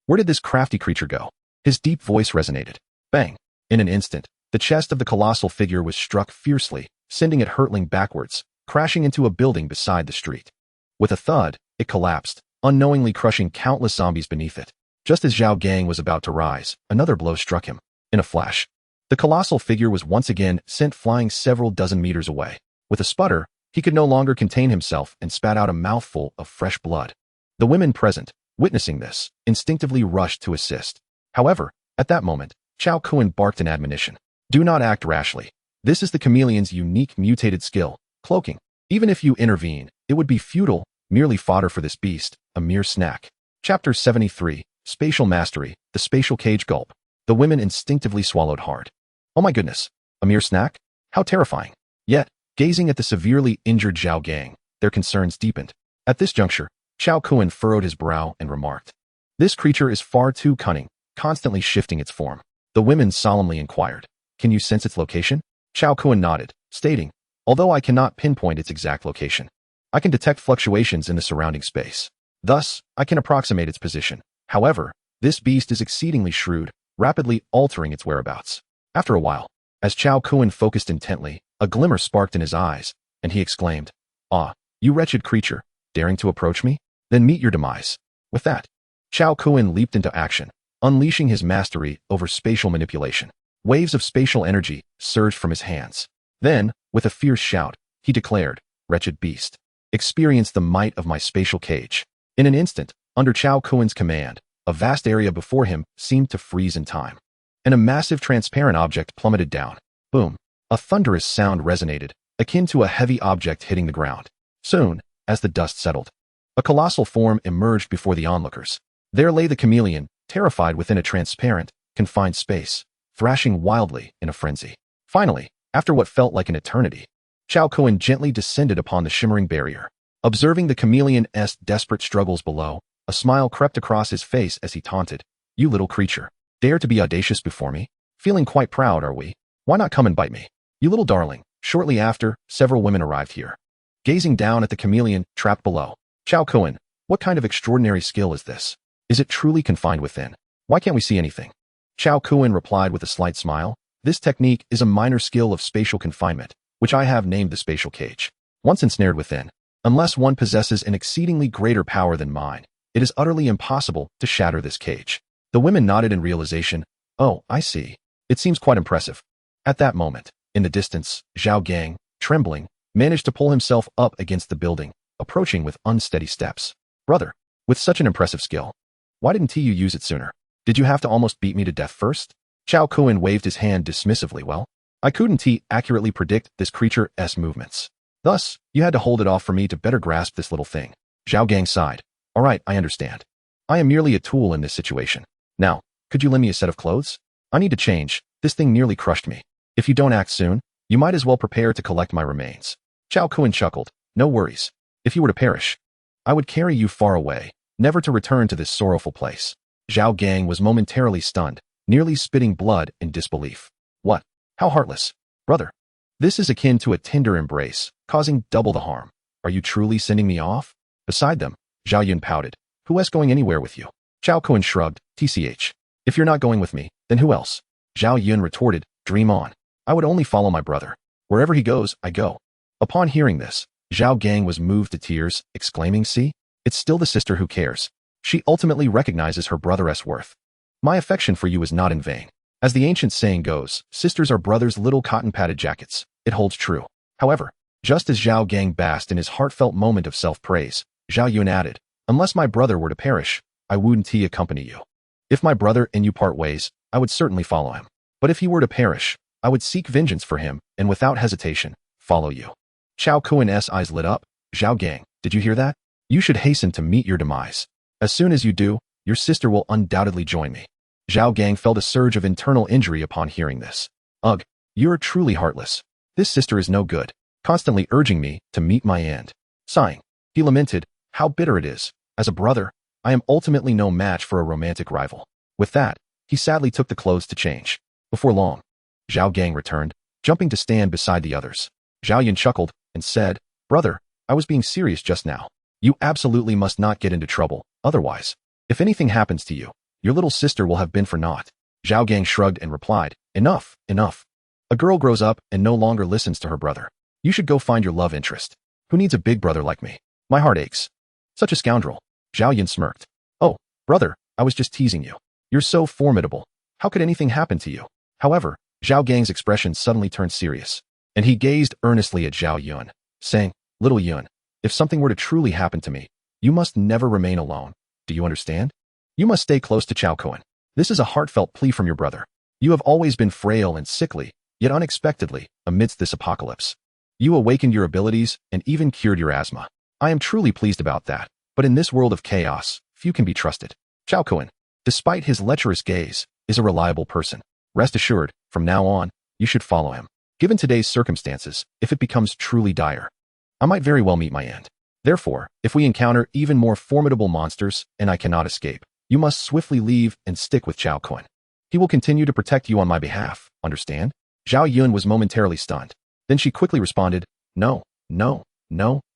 Where did this crafty creature go? His deep voice resonated. Bang! In an instant, the chest of the colossal figure was struck fiercely, sending it hurtling backwards, crashing into a building beside the street. With a thud, it collapsed, unknowingly crushing countless zombies beneath it. Just as Zhao Gang was about to rise, another blow struck him. In a flash, the colossal figure was once again sent flying several dozen meters away. With a sputter, he could no longer contain himself and spat out a mouthful of fresh blood. The women present, witnessing this, instinctively rushed to assist. However, at that moment, Chao Kun barked an admonition. Do not act rashly. This is the chameleon's unique mutated skill, cloaking. Even if you intervene, it would be futile, merely fodder for this beast, a mere snack. Chapter 73, Spatial Mastery, the Spatial Cage Gulp. The women instinctively swallowed hard. Oh my goodness, a mere snack? How terrifying. Yet, gazing at the severely injured Zhao Gang, their concerns deepened. At this juncture, Chao Kun furrowed his brow and remarked, "This creature is far too cunning, constantly shifting its form." The women solemnly inquired, "Can you sense its location?" Chao Kun nodded, stating, "Although I cannot pinpoint its exact location, I can detect fluctuations in the surrounding space. Thus, I can approximate its position. However, this beast is exceedingly shrewd, rapidly altering its whereabouts." After a while, as Chao Kun focused intently, a glimmer sparked in his eyes, and he exclaimed, "Ah, you wretched creature, daring to approach me? Then meet your demise." With that, Chao Kun leaped into action, unleashing his mastery over spatial manipulation. Waves of spatial energy surged from his hands. Then, with a fierce shout, he declared, "Wretched beast, experience the might of my spatial cage." In an instant, under Chao Kun's command, a vast area before him seemed to freeze in time, and a massive transparent object plummeted down. Boom! A thunderous sound resonated, akin to a heavy object hitting the ground. Soon, as the dust settled, a colossal form emerged before the onlookers. There lay the chameleon, terrified within a transparent, confined space, thrashing wildly in a frenzy. Finally, after what felt like an eternity, Chao Kun gently descended upon the shimmering barrier. Observing the chameleon's desperate struggles below, a smile crept across his face as he taunted, "You little creature, dare to be audacious before me? Feeling quite proud, are we? Why not come and bite me? You little darling." Shortly after, several women arrived here. Gazing down at the chameleon trapped below, Chao Kun, "What kind of extraordinary skill is this? Is it truly confined within? Why can't we see anything?" Chao Kun replied with a slight smile, "This technique is a minor skill of spatial confinement, which I have named the spatial cage. Once ensnared within, unless one possesses an exceedingly greater power than mine, it is utterly impossible to shatter this cage." The women nodded in realization. "Oh, I see. It seems quite impressive." At that moment, in the distance, Zhao Gang, trembling, managed to pull himself up against the building, approaching with unsteady steps. "Brother, with such an impressive skill, why didn't you use it sooner? Did you have to almost beat me to death first?" Chao Kun waved his hand dismissively. "Well, I couldn't accurately predict this creature's movements. Thus, you had to hold it off for me to better grasp this little thing." Zhao Gang sighed. "All right, I understand. I am merely a tool in this situation. Now, could you lend me a set of clothes? I need to change. This thing nearly crushed me. If you don't act soon, you might as well prepare to collect my remains." Chao Kun chuckled. "No worries. If you were to perish, I would carry you far away, never to return to this sorrowful place." Zhao Gang was momentarily stunned, nearly spitting blood in disbelief. "What? How heartless. Brother, this is akin to a tender embrace, causing double the harm. Are you truly sending me off?" Beside them, Zhao Yun pouted. "Who is going anywhere with you?" Chao Kun shrugged. "TCH. If you're not going with me, then who else?" Zhao Yun retorted. "Dream on. I would only follow my brother. Wherever he goes, I go." Upon hearing this, Zhao Gang was moved to tears, exclaiming, "See? It's still the sister who cares. She ultimately recognizes her brother's worth. My affection for you is not in vain. As the ancient saying goes, sisters are brothers' little cotton-padded jackets. It holds true." However, just as Zhao Gang basked in his heartfelt moment of self-praise, Zhao Yun added, "Unless my brother were to perish, I wouldn't accompany you. If my brother and you part ways, I would certainly follow him. But if he were to perish, I would seek vengeance for him and without hesitation, follow you." Chao Kun's eyes lit up. "Zhao Gang, did you hear that? You should hasten to meet your demise. As soon as you do, your sister will undoubtedly join me." Zhao Gang felt a surge of internal injury upon hearing this. "Ugh, you're truly heartless. This sister is no good, constantly urging me to meet my end." Sighing, he lamented, "How bitter it is. As a brother, I am ultimately no match for a romantic rival." With that, he sadly took the clothes to change. Before long, Zhao Gang returned, jumping to stand beside the others. Zhao Yun chuckled and said, "Brother, I was being serious just now. You absolutely must not get into trouble, otherwise, if anything happens to you, your little sister will have been for naught." Zhao Gang shrugged and replied, "Enough, enough. A girl grows up and no longer listens to her brother. You should go find your love interest. Who needs a big brother like me? My heart aches." "Such a scoundrel." Zhao Yun smirked. "Oh, brother, I was just teasing you. You're so formidable. How could anything happen to you? However, Zhao Gang's expression suddenly turned serious, and he gazed earnestly at Zhao Yun, saying, "Little Yun, if something were to truly happen to me, you must never remain alone. Do you understand? You must stay close to Chao Kun. This is a heartfelt plea from your brother. You have always been frail and sickly, yet unexpectedly, amidst this apocalypse, you awakened your abilities and even cured your asthma. I am truly pleased about that, but in this world of chaos, few can be trusted. Chao Kun, despite his lecherous gaze, is a reliable person. Rest assured, from now on, you should follow him. Given today's circumstances, if it becomes truly dire, I might very well meet my end. Therefore, if we encounter even more formidable monsters and I cannot escape, you must swiftly leave and stick with Chao Kun. He will continue to protect you on my behalf, understand?" Zhao Yun was momentarily stunned. Then she quickly responded, No,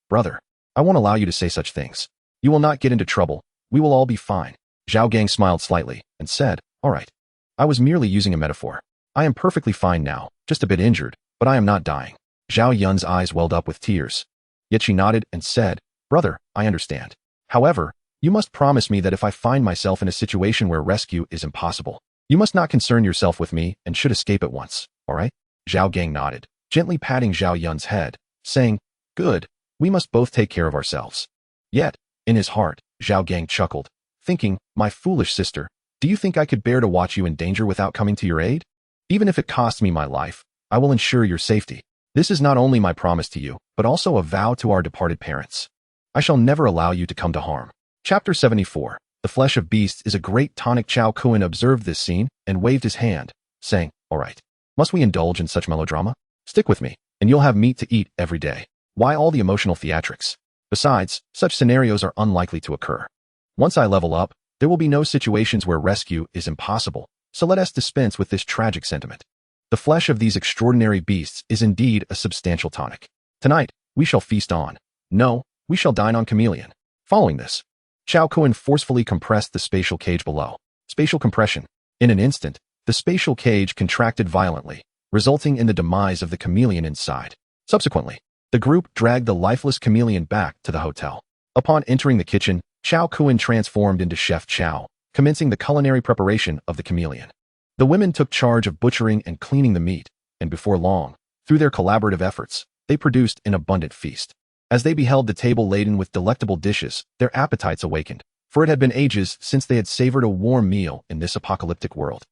brother. I won't allow you to say such things. You will not get into trouble. We will all be fine. Zhao Gang smiled slightly and said, "All right. I was merely using a metaphor. I am perfectly fine now, just a bit injured, but I am not dying." Zhao Yun's eyes welled up with tears. Yet she nodded and said, "Brother, I understand. However, you must promise me that if I find myself in a situation where rescue is impossible, you must not concern yourself with me and should escape at once, all right?" Zhao Gang nodded, gently patting Zhao Yun's head, saying, "Good, we must both take care of ourselves." Yet, in his heart, Zhao Gang chuckled, thinking, "My foolish sister, do you think I could bear to watch you in danger without coming to your aid? Even if it costs me my life, I will ensure your safety. This is not only my promise to you, but also a vow to our departed parents. I shall never allow you to come to harm." Chapter 74. The flesh of beasts is a great tonic. Chao Kun observed this scene and waved his hand, saying, "All right. Must we indulge in such melodrama? Stick with me, and you'll have meat to eat every day. Why all the emotional theatrics? Besides, such scenarios are unlikely to occur. Once I level up, there will be no situations where rescue is impossible, so let us dispense with this tragic sentiment. The flesh of these extraordinary beasts is indeed a substantial tonic. Tonight, we shall feast on. No, we shall dine on chameleon." Following this, Chao Kun forcefully compressed the spatial cage below. Spatial compression. In an instant, the spatial cage contracted violently, resulting in the demise of the chameleon inside. Subsequently, the group dragged the lifeless chameleon back to the hotel. Upon entering the kitchen, Chao Kun transformed into Chef Chow, commencing the culinary preparation of the chameleon. The women took charge of butchering and cleaning the meat, and before long, through their collaborative efforts, they produced an abundant feast. As they beheld the table laden with delectable dishes, their appetites awakened, for it had been ages since they had savored a warm meal in this apocalyptic world.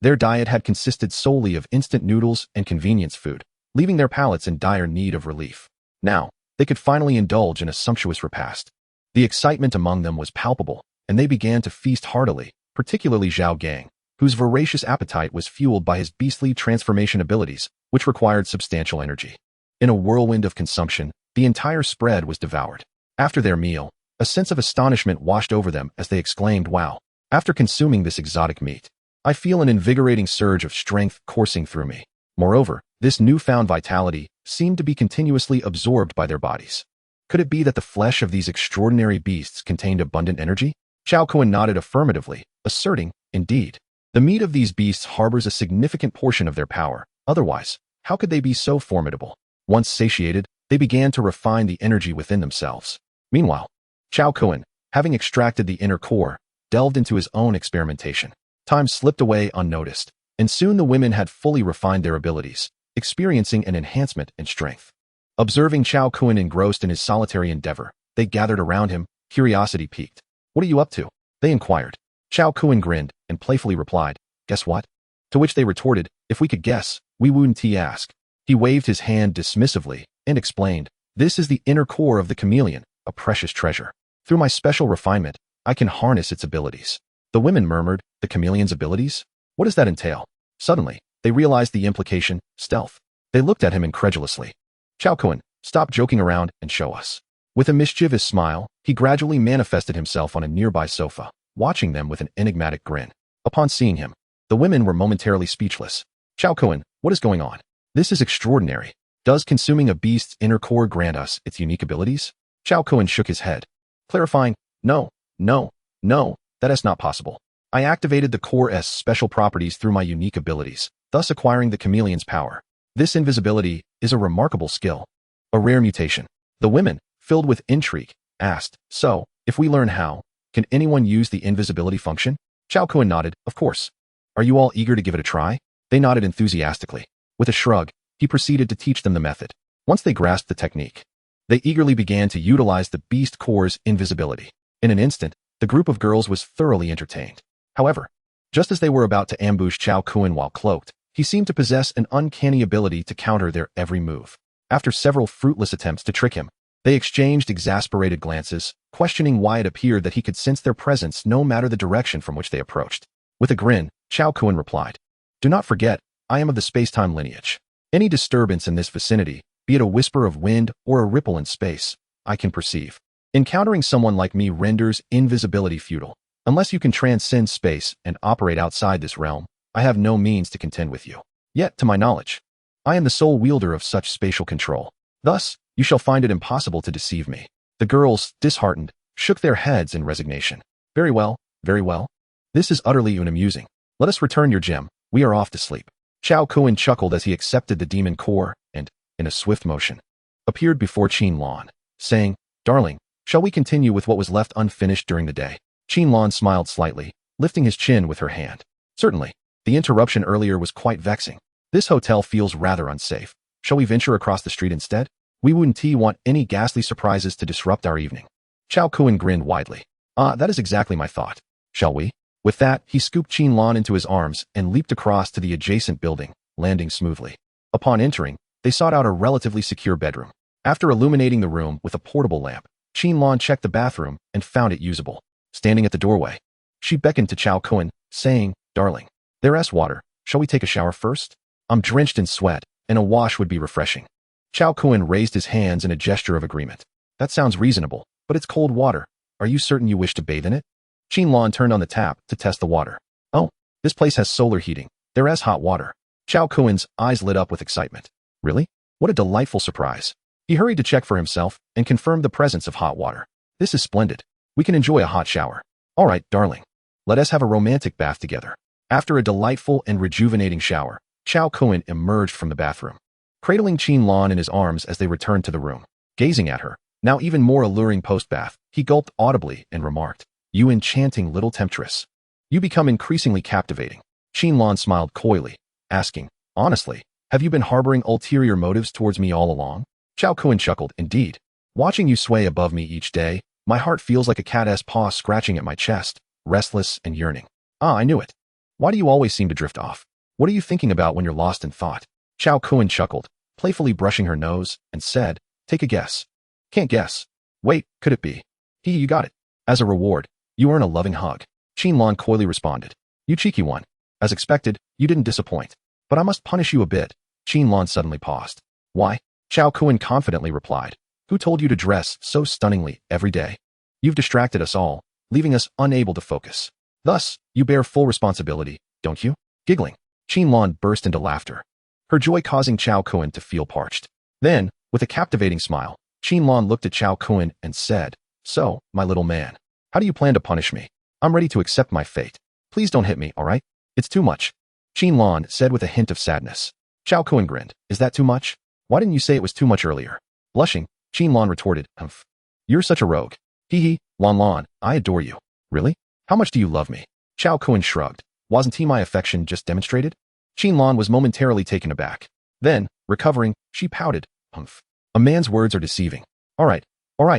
Their diet had consisted solely of instant noodles and convenience food, leaving their palates in dire need of relief. Now, they could finally indulge in a sumptuous repast. The excitement among them was palpable, and they began to feast heartily, particularly Zhao Gang, whose voracious appetite was fueled by his beastly transformation abilities, which required substantial energy. In a whirlwind of consumption, the entire spread was devoured. After their meal, a sense of astonishment washed over them as they exclaimed, "Wow! After consuming this exotic meat, I feel an invigorating surge of strength coursing through me." Moreover, this newfound vitality seemed to be continuously absorbed by their bodies. Could it be that the flesh of these extraordinary beasts contained abundant energy? Chao Kun nodded affirmatively, asserting, "Indeed, the meat of these beasts harbors a significant portion of their power. Otherwise, how could they be so formidable?" Once satiated, they began to refine the energy within themselves. Meanwhile, Chao Kun, having extracted the inner core, delved into his own experimentation. Time slipped away unnoticed, and soon the women had fully refined their abilities, experiencing an enhancement in strength. Observing Chao Kun engrossed in his solitary endeavor, they gathered around him, curiosity piqued. "What are you up to?" they inquired. Chao Kun grinned and playfully replied, "Guess what?" To which they retorted, "If we could guess, we wouldn't ask." He waved his hand dismissively and explained, "This is the inner core of the chameleon, a precious treasure. Through my special refinement, I can harness its abilities." The women murmured, "The chameleon's abilities? What does that entail?" Suddenly, they realized the implication, stealth. They looked at him incredulously. "Chao Kun, stop joking around and show us." With a mischievous smile, he gradually manifested himself on a nearby sofa, watching them with an enigmatic grin. Upon seeing him, the women were momentarily speechless. "Chao Kun, what is going on? This is extraordinary. Does consuming a beast's inner core grant us its unique abilities?" Chao Kun shook his head, clarifying, No, that is not possible. I activated the core's special properties through my unique abilities, thus acquiring the chameleon's power. This invisibility is a remarkable skill. A rare mutation." The women, filled with intrigue, asked, "So, if we learn how, Can anyone use the invisibility function? Chao Kun nodded. Of course. Are you all eager to give it a try? They nodded enthusiastically. With a shrug, he proceeded to teach them the method. Once they grasped the technique, they eagerly began to utilize the Beast Core's invisibility. In an instant, the group of girls was thoroughly entertained. However, just as they were about to ambush Chao Kun while cloaked, he seemed to possess an uncanny ability to counter their every move. After several fruitless attempts to trick him, they exchanged exasperated glances, questioning why it appeared that he could sense their presence no matter the direction from which they approached. With a grin, Chao Kun replied, "Do not forget, I am of the space-time lineage. Any disturbance in this vicinity, be it a whisper of wind or a ripple in space, I can perceive. Encountering someone like me renders invisibility futile. Unless you can transcend space and operate outside this realm, I have no means to contend with you. Yet, to my knowledge, I am the sole wielder of such spatial control. Thus, you shall find it impossible to deceive me." The girls, disheartened, shook their heads in resignation. Very well, very well. This is utterly unamusing. Let us return your gem. We are off to sleep." Chao Kun chuckled as he accepted the demon core and, in a swift motion, appeared before Qin Lan, saying, "Darling, shall we continue with what was left unfinished during the day?" Qin Lan smiled slightly, lifting his chin with her hand. "Certainly. The interruption earlier was quite vexing. This hotel feels rather unsafe. Shall we venture across the street instead? We wouldn't want any ghastly surprises to disrupt our evening." Chao Kun grinned widely. That is exactly my thought. Shall we?" With that, he scooped Qin Lan into his arms and leaped across to the adjacent building, landing smoothly. Upon entering, they sought out a relatively secure bedroom. After illuminating the room with a portable lamp, Qin Lan checked the bathroom and found it usable. Standing at the doorway, she beckoned to Chao Kun, saying, "Darling, there's water. Shall we take a shower first? I'm drenched in sweat, and a wash would be refreshing." Chao Kun raised his hands in a gesture of agreement. "That sounds reasonable, but it's cold water. Are you certain you wish to bathe in it?" Qin Lan turned on the tap to test the water. "Oh, this place has solar heating. There is hot water." Chao Kun's eyes lit up with excitement. "Really? What a delightful surprise." He hurried to check for himself and confirmed the presence of hot water. "This is splendid. We can enjoy a hot shower. All right, darling. Let us have a romantic bath together." After a delightful and rejuvenating shower, Chao Kun emerged from the bathroom, cradling Qin Lan in his arms as they returned to the room. Gazing at her, now even more alluring post-bath, he gulped audibly and remarked, "You enchanting little temptress. You become increasingly captivating." Qin Lan smiled coyly, asking, "Honestly, have you been harboring ulterior motives towards me all along?" Chao Kun chuckled, "Indeed. Watching you sway above me each day, my heart feels like a cat's paw scratching at my chest, restless and yearning." "I knew it. Why do you always seem to drift off? What are you thinking about when you're lost in thought?" Chao Kun chuckled, playfully brushing her nose, and said, "Take a guess." "Can't guess. Wait, could it be?" You got it. As a reward, you earn a loving hug." Qin Lan coyly responded, "You cheeky one. As expected, you didn't disappoint. But I must punish you a bit." Qin Lan suddenly paused. "Why?" Chao Kun confidently replied, "Who told you to dress so stunningly every day? You've distracted us all, leaving us unable to focus. Thus, you bear full responsibility, don't you?" Giggling, Qin Lan burst into laughter, her joy causing Chao Kun to feel parched. Then, with a captivating smile, Qin Lan looked at Chao Kun and said, "So, my little man, how do you plan to punish me? I'm ready to accept my fate. Please don't hit me, all right? It's too much." Qin Lan said with a hint of sadness. Chao Kun grinned. "Is that too much? Why didn't you say it was too much earlier?" Blushing, Qin Lan retorted, "Humph. You're such a rogue. Hee, Lan, I adore you." "Really? How much do you love me?" Chao Kun shrugged. Wasn't he my affection just demonstrated? Qin Lan was momentarily taken aback. Then, recovering, she pouted, "Humph. A man's words are deceiving. All right,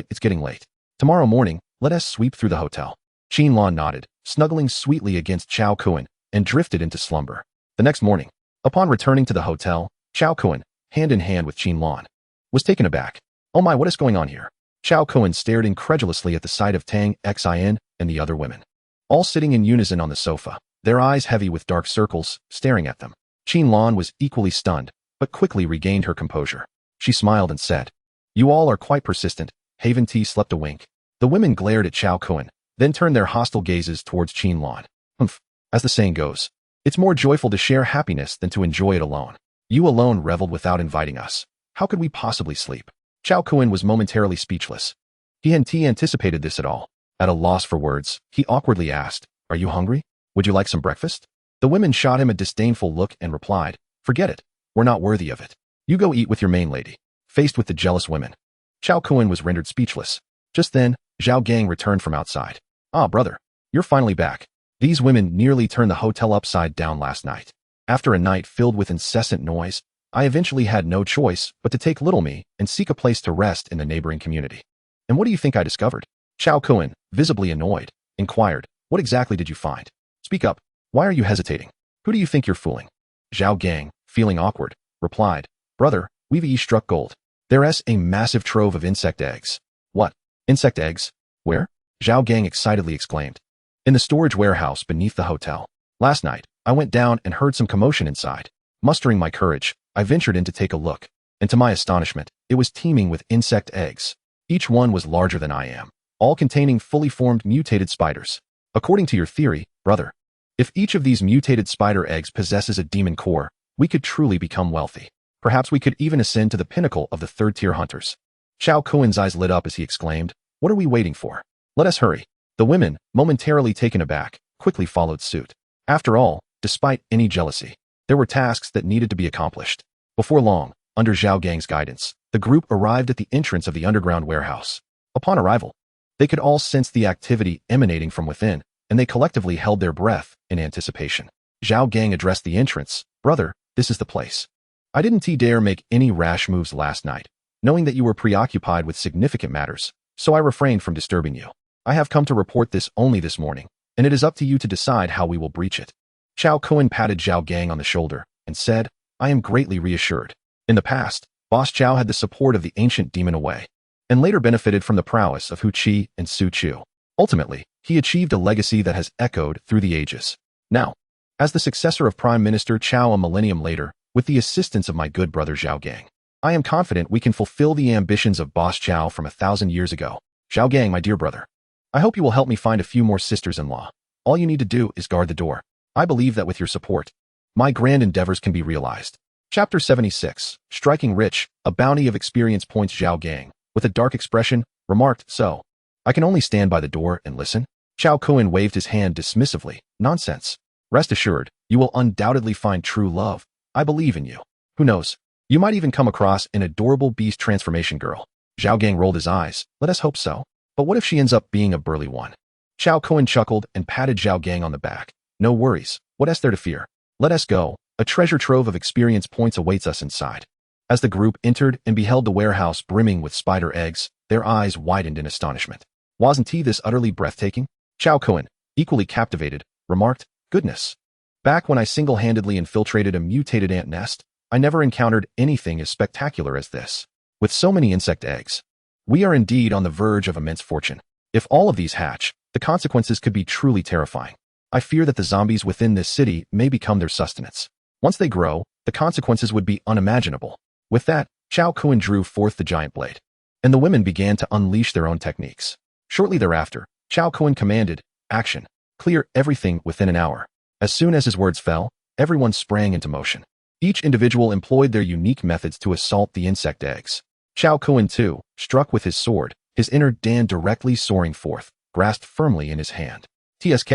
it's getting late. Tomorrow morning, let us sweep through the hotel." Qin Lan nodded, snuggling sweetly against Chao Kun, and drifted into slumber. The next morning, upon returning to the hotel, Chao Kun, hand in hand with Qin Lan, was taken aback. "Oh my, what is going on here?" Chao Kun stared incredulously at the sight of Tang Xin and the other women, all sitting in unison on the sofa, their eyes heavy with dark circles, staring at them. Qin Lan was equally stunned, but quickly regained her composure. She smiled and said, "You all are quite persistent." Haven T slept a wink. The women glared at Chao Kun, then turned their hostile gazes towards Qin Lan. "Humph. As the saying goes, it's more joyful to share happiness than to enjoy it alone. You alone reveled without inviting us. How could we possibly sleep?" Chao Kun was momentarily speechless. He hadn't anticipated this at all. At a loss for words, he awkwardly asked, "Are you hungry? Would you like some breakfast?" The women shot him a disdainful look and replied, "Forget it. We're not worthy of it. You go eat with your main lady." Faced with the jealous women, Chao Kun was rendered speechless. Just then, Zhao Gang returned from outside. Ah, brother, you're finally back. These women nearly turned the hotel upside down last night. After a night filled with incessant noise, I eventually had no choice but to take little me and seek a place to rest in the neighboring community. And what do you think I discovered? Chao Kun, visibly annoyed, inquired, what exactly did you find? Speak up. Why are you hesitating? Who do you think you're fooling? Zhao Gang, feeling awkward, replied, brother, we've struck gold. There's a massive trove of insect eggs. What? Insect eggs? Where? Zhao Gang excitedly exclaimed. In the storage warehouse beneath the hotel. Last night, I went down and heard some commotion inside. Mustering my courage, I ventured in to take a look, and to my astonishment, it was teeming with insect eggs. Each one was larger than I am, all containing fully formed mutated spiders. According to your theory, brother, if each of these mutated spider eggs possesses a demon core, we could truly become wealthy. Perhaps we could even ascend to the pinnacle of the third-tier hunters. Chao Kuen's eyes lit up as he exclaimed, what are we waiting for? Let us hurry. The women, momentarily taken aback, quickly followed suit. After all, despite any jealousy, there were tasks that needed to be accomplished. Before long, under Zhao Gang's guidance, the group arrived at the entrance of the underground warehouse. Upon arrival, they could all sense the activity emanating from within, and they collectively held their breath in anticipation. Zhao Gang addressed the entrance, brother, this is the place. I didn't dare make any rash moves last night, knowing that you were preoccupied with significant matters, so I refrained from disturbing you. I have come to report this only this morning, and it is up to you to decide how we will breach it. Chao Kun patted Zhao Gang on the shoulder and said, I am greatly reassured. In the past, Boss Chao had the support of the ancient demon Away, and later benefited from the prowess of Hu Qi and Su Chu. Ultimately, he achieved a legacy that has echoed through the ages. Now, as the successor of Prime Minister Chao a millennium later, with the assistance of my good brother Zhao Gang, I am confident we can fulfill the ambitions of Boss Chao from 1,000 years ago. Zhao Gang, my dear brother, I hope you will help me find a few more sisters-in-law. All you need to do is guard the door. I believe that with your support, my grand endeavors can be realized. Chapter 76, Striking Rich, a bounty of experience points. Zhao Gang, with a dark expression, remarked, so, I can only stand by the door and listen? Chao Kun waved his hand dismissively, nonsense. Rest assured, you will undoubtedly find true love. I believe in you. Who knows? You might even come across an adorable beast transformation girl. Zhao Gang rolled his eyes, let us hope so. But what if she ends up being a burly one? Chao Kun chuckled and patted Zhao Gang on the back. No worries, what is there to fear? Let us go, a treasure trove of experience points awaits us inside. As the group entered and beheld the warehouse brimming with spider eggs, their eyes widened in astonishment. Wasn't this utterly breathtaking? Chao Kun, equally captivated, remarked, goodness. Back when I single-handedly infiltrated a mutated ant nest, I never encountered anything as spectacular as this. With so many insect eggs, we are indeed on the verge of immense fortune. If all of these hatch, the consequences could be truly terrifying. I fear that the zombies within this city may become their sustenance. Once they grow, the consequences would be unimaginable. With that, Chao Kun drew forth the giant blade, and the women began to unleash their own techniques. Shortly thereafter, Chao Kun commanded, action, clear everything within an hour. As soon as his words fell, everyone sprang into motion. Each individual employed their unique methods to assault the insect eggs. Chao Kun too, struck with his sword, his inner Dan directly soaring forth, grasped firmly in his hand. TSK.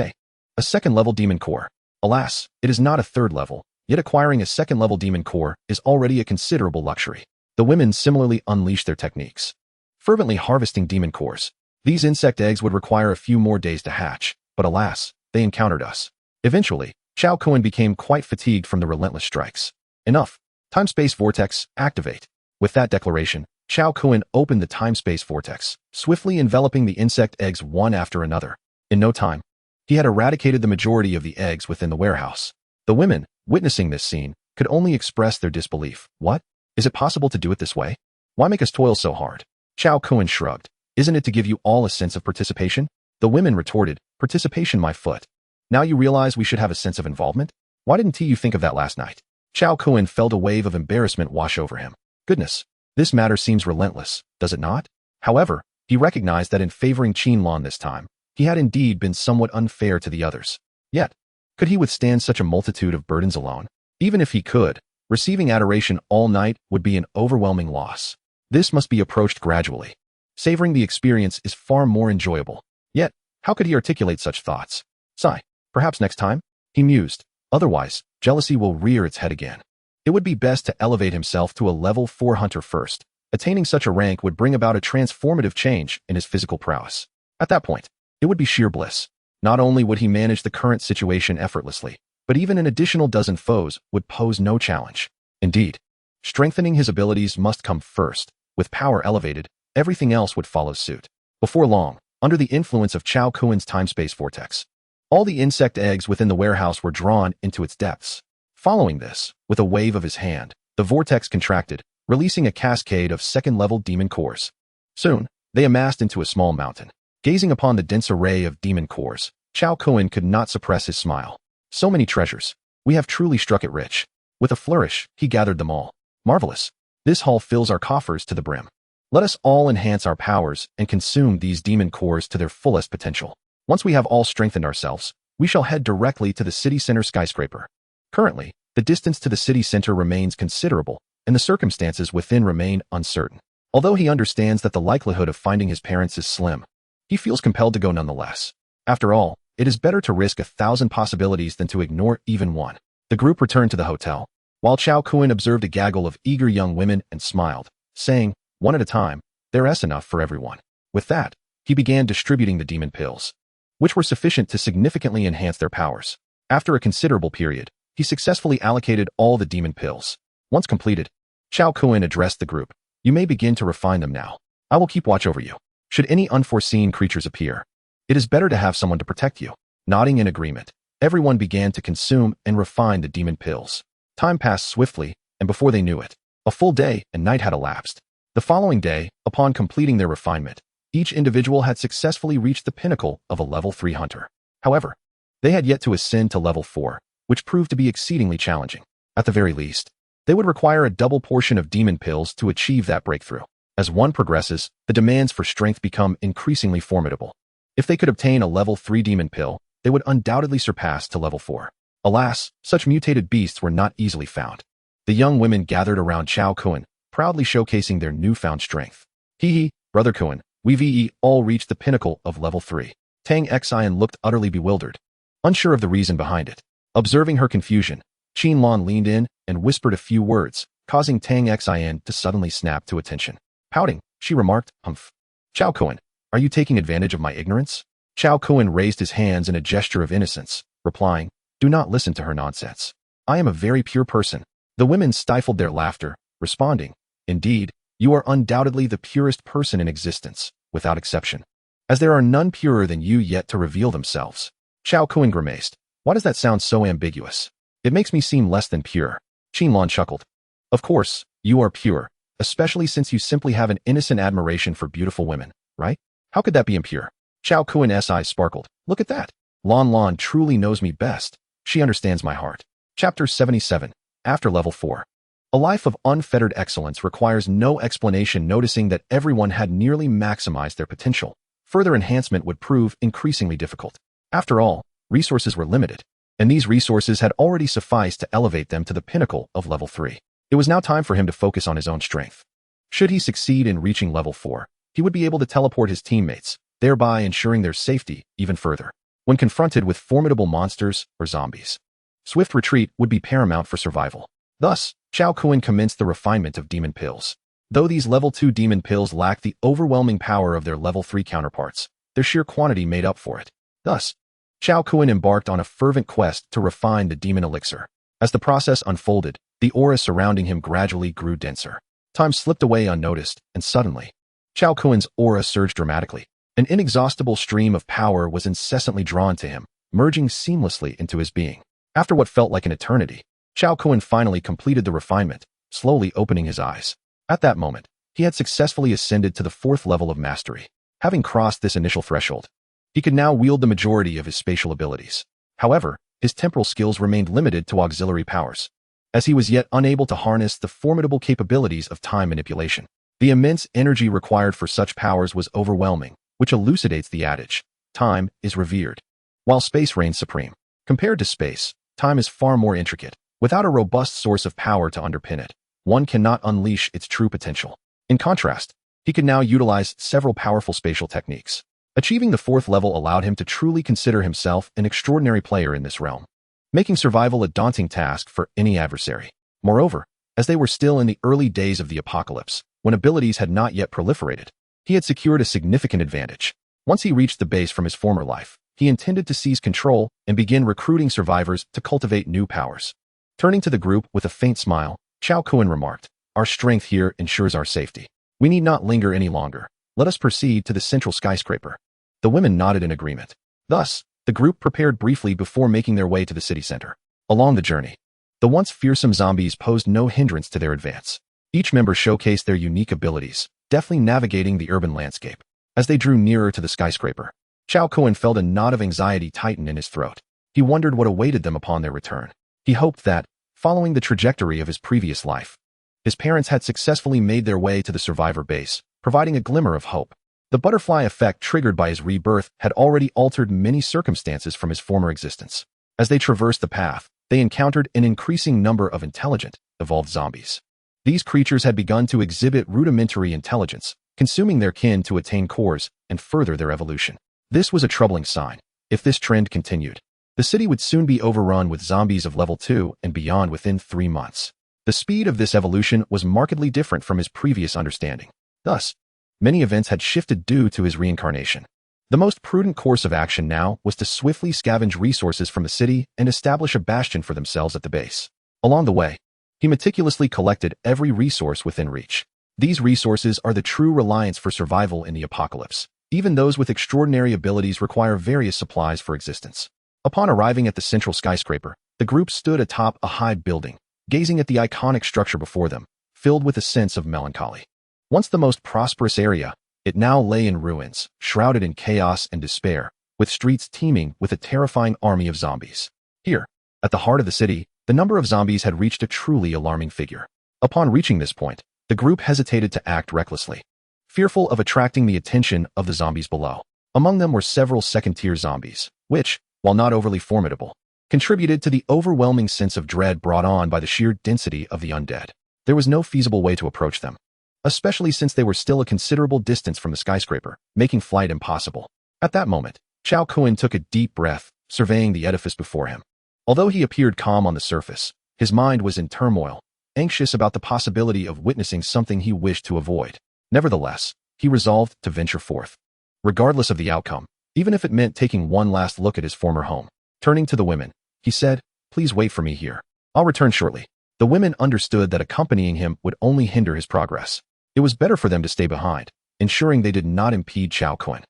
A second-level demon core. Alas, it is not a third level, yet acquiring a second-level demon core is already a considerable luxury. The women similarly unleashed their techniques, fervently harvesting demon cores. These insect eggs would require a few more days to hatch, but alas, they encountered us. Eventually, Chao Kun became quite fatigued from the relentless strikes. Enough. Time-space vortex, activate. With that declaration, Chao Kun opened the time-space vortex, swiftly enveloping the insect eggs one after another. In no time, he had eradicated the majority of the eggs within the warehouse. The women, witnessing this scene, could only express their disbelief. What? Is it possible to do it this way? Why make us toil so hard? Chao Kun shrugged. Isn't it to give you all a sense of participation? The women retorted, participation my foot. Now you realize we should have a sense of involvement? Why didn't you think of that last night? Chao Kun felt a wave of embarrassment wash over him. Goodness, this matter seems relentless, does it not? However, he recognized that in favoring Qinlan this time, he had indeed been somewhat unfair to the others. Yet, could he withstand such a multitude of burdens alone? Even if he could, receiving adoration all night would be an overwhelming loss. This must be approached gradually. Savoring the experience is far more enjoyable. Yet, how could he articulate such thoughts? Sigh. Perhaps next time? He mused. Otherwise, jealousy will rear its head again. It would be best to elevate himself to a level 4 hunter first. Attaining such a rank would bring about a transformative change in his physical prowess. At that point, It would be sheer bliss. Not only would he manage the current situation effortlessly, but even an additional dozen foes would pose no challenge. Indeed, strengthening his abilities must come first. With power elevated, everything else would follow suit. Before long, under the influence of Chao Kuen's time-space vortex, all the insect eggs within the warehouse were drawn into its depths. Following this, with a wave of his hand, the vortex contracted, releasing a cascade of second-level demon cores. Soon, they amassed into a small mountain. Gazing upon the dense array of demon cores, Chao Kuen could not suppress his smile. So many treasures. We have truly struck it rich. With a flourish, he gathered them all. Marvelous. This haul fills our coffers to the brim. Let us all enhance our powers and consume these demon cores to their fullest potential. Once we have all strengthened ourselves, we shall head directly to the city center skyscraper. Currently, the distance to the city center remains considerable, and the circumstances within remain uncertain. Although he understands that the likelihood of finding his parents is slim, he feels compelled to go nonetheless. After all, it is better to risk 1,000 possibilities than to ignore even one. The group returned to the hotel, while Chao Kuen observed a gaggle of eager young women and smiled, saying, one at a time, there's enough for everyone. With that, he began distributing the demon pills, which were sufficient to significantly enhance their powers. After a considerable period, he successfully allocated all the demon pills. Once completed, Chao Kuen addressed the group. You may begin to refine them now. I will keep watch over you. Should any unforeseen creatures appear, it is better to have someone to protect you. Nodding in agreement, everyone began to consume and refine the demon pills. Time passed swiftly, and before they knew it, a full day and night had elapsed. The following day, upon completing their refinement, each individual had successfully reached the pinnacle of a level 3 hunter. However, they had yet to ascend to level 4, which proved to be exceedingly challenging. At the very least, they would require a double portion of demon pills to achieve that breakthrough. As one progresses, the demands for strength become increasingly formidable. If they could obtain a level 3 demon pill, they would undoubtedly surpass to level 4. Alas, such mutated beasts were not easily found. The young women gathered around Chao Kuen, proudly showcasing their newfound strength. Hee, brother Kuen, we all reached the pinnacle of level 3. Tang Xian looked utterly bewildered, unsure of the reason behind it. Observing her confusion, Qin Lan leaned in and whispered a few words, causing Tang Xian to suddenly snap to attention. Pouting, she remarked, humph. Chao Kuen, are you taking advantage of my ignorance? Chao Kuen raised his hands in a gesture of innocence, replying, do not listen to her nonsense. I am a very pure person. The women stifled their laughter, responding, indeed, you are undoubtedly the purest person in existence, without exception, as there are none purer than you yet to reveal themselves. Chao Kuen grimaced. Why does that sound so ambiguous? It makes me seem less than pure. Qin Lan chuckled. Of course, you are pure, especially since you simply have an innocent admiration for beautiful women, right? How could that be impure? Chao Kuen's eyes sparkled. Look at that. Lan truly knows me best. She understands my heart. Chapter 77. After level 4. A life of unfettered excellence requires no explanation, noticing that everyone had nearly maximized their potential. Further enhancement would prove increasingly difficult. After all, resources were limited, and these resources had already sufficed to elevate them to the pinnacle of level 3. It was now time for him to focus on his own strength. Should he succeed in reaching level 4, he would be able to teleport his teammates, thereby ensuring their safety even further. When confronted with formidable monsters or zombies, swift retreat would be paramount for survival. Thus, Chao Kuen commenced the refinement of demon pills. Though these level 2 demon pills lack the overwhelming power of their level 3 counterparts, their sheer quantity made up for it. Thus, Chao Kuen embarked on a fervent quest to refine the demon elixir. As the process unfolded, the aura surrounding him gradually grew denser. Time slipped away unnoticed, and suddenly, Chao Kuen's aura surged dramatically. An inexhaustible stream of power was incessantly drawn to him, merging seamlessly into his being. After what felt like an eternity, Chao Kuen finally completed the refinement, slowly opening his eyes. At that moment, he had successfully ascended to the 4th level of mastery. Having crossed this initial threshold, he could now wield the majority of his spatial abilities. However, his temporal skills remained limited to auxiliary powers, as he was yet unable to harness the formidable capabilities of time manipulation. The immense energy required for such powers was overwhelming, which elucidates the adage, time is revered, while space reigns supreme. Compared to space, time is far more intricate. Without a robust source of power to underpin it, one cannot unleash its true potential. In contrast, he could now utilize several powerful spatial techniques. Achieving the 4th level allowed him to truly consider himself an extraordinary player in this realm, making survival a daunting task for any adversary. Moreover, as they were still in the early days of the apocalypse, when abilities had not yet proliferated, he had secured a significant advantage. Once he reached the base from his former life, he intended to seize control and begin recruiting survivors to cultivate new powers. Turning to the group with a faint smile, Chao Kun remarked, "Our strength here ensures our safety. We need not linger any longer. Let us proceed to the central skyscraper." The women nodded in agreement. Thus, the group prepared briefly before making their way to the city center. Along the journey, the once fearsome zombies posed no hindrance to their advance. Each member showcased their unique abilities, deftly navigating the urban landscape. As they drew nearer to the skyscraper, Chao Kun felt a knot of anxiety tighten in his throat. He wondered what awaited them upon their return. He hoped that, following the trajectory of his previous life, his parents had successfully made their way to the survivor base, providing a glimmer of hope. The butterfly effect triggered by his rebirth had already altered many circumstances from his former existence. As they traversed the path, they encountered an increasing number of intelligent, evolved zombies. These creatures had begun to exhibit rudimentary intelligence, consuming their kin to attain cores and further their evolution. This was a troubling sign. If this trend continued, the city would soon be overrun with zombies of level 2 and beyond within 3 months. The speed of this evolution was markedly different from his previous understanding. Thus, many events had shifted due to his reincarnation. The most prudent course of action now was to swiftly scavenge resources from the city and establish a bastion for themselves at the base. Along the way, he meticulously collected every resource within reach. These resources are the true reliance for survival in the apocalypse. Even those with extraordinary abilities require various supplies for existence. Upon arriving at the central skyscraper, the group stood atop a high building, gazing at the iconic structure before them, filled with a sense of melancholy. Once the most prosperous area, it now lay in ruins, shrouded in chaos and despair, with streets teeming with a terrifying army of zombies. Here, at the heart of the city, the number of zombies had reached a truly alarming figure. Upon reaching this point, the group hesitated to act recklessly, fearful of attracting the attention of the zombies below. Among them were several second-tier zombies, which, while not overly formidable, contributed to the overwhelming sense of dread brought on by the sheer density of the undead. There was no feasible way to approach them, especially since they were still a considerable distance from the skyscraper, making flight impossible. At that moment, Chao Kun took a deep breath, surveying the edifice before him. Although he appeared calm on the surface, his mind was in turmoil, anxious about the possibility of witnessing something he wished to avoid. Nevertheless, he resolved to venture forth, regardless of the outcome, even if it meant taking one last look at his former home. Turning to the women, he said, "Please wait for me here. I'll return shortly." The women understood that accompanying him would only hinder his progress. It was better for them to stay behind, ensuring they did not impede Chao Kun.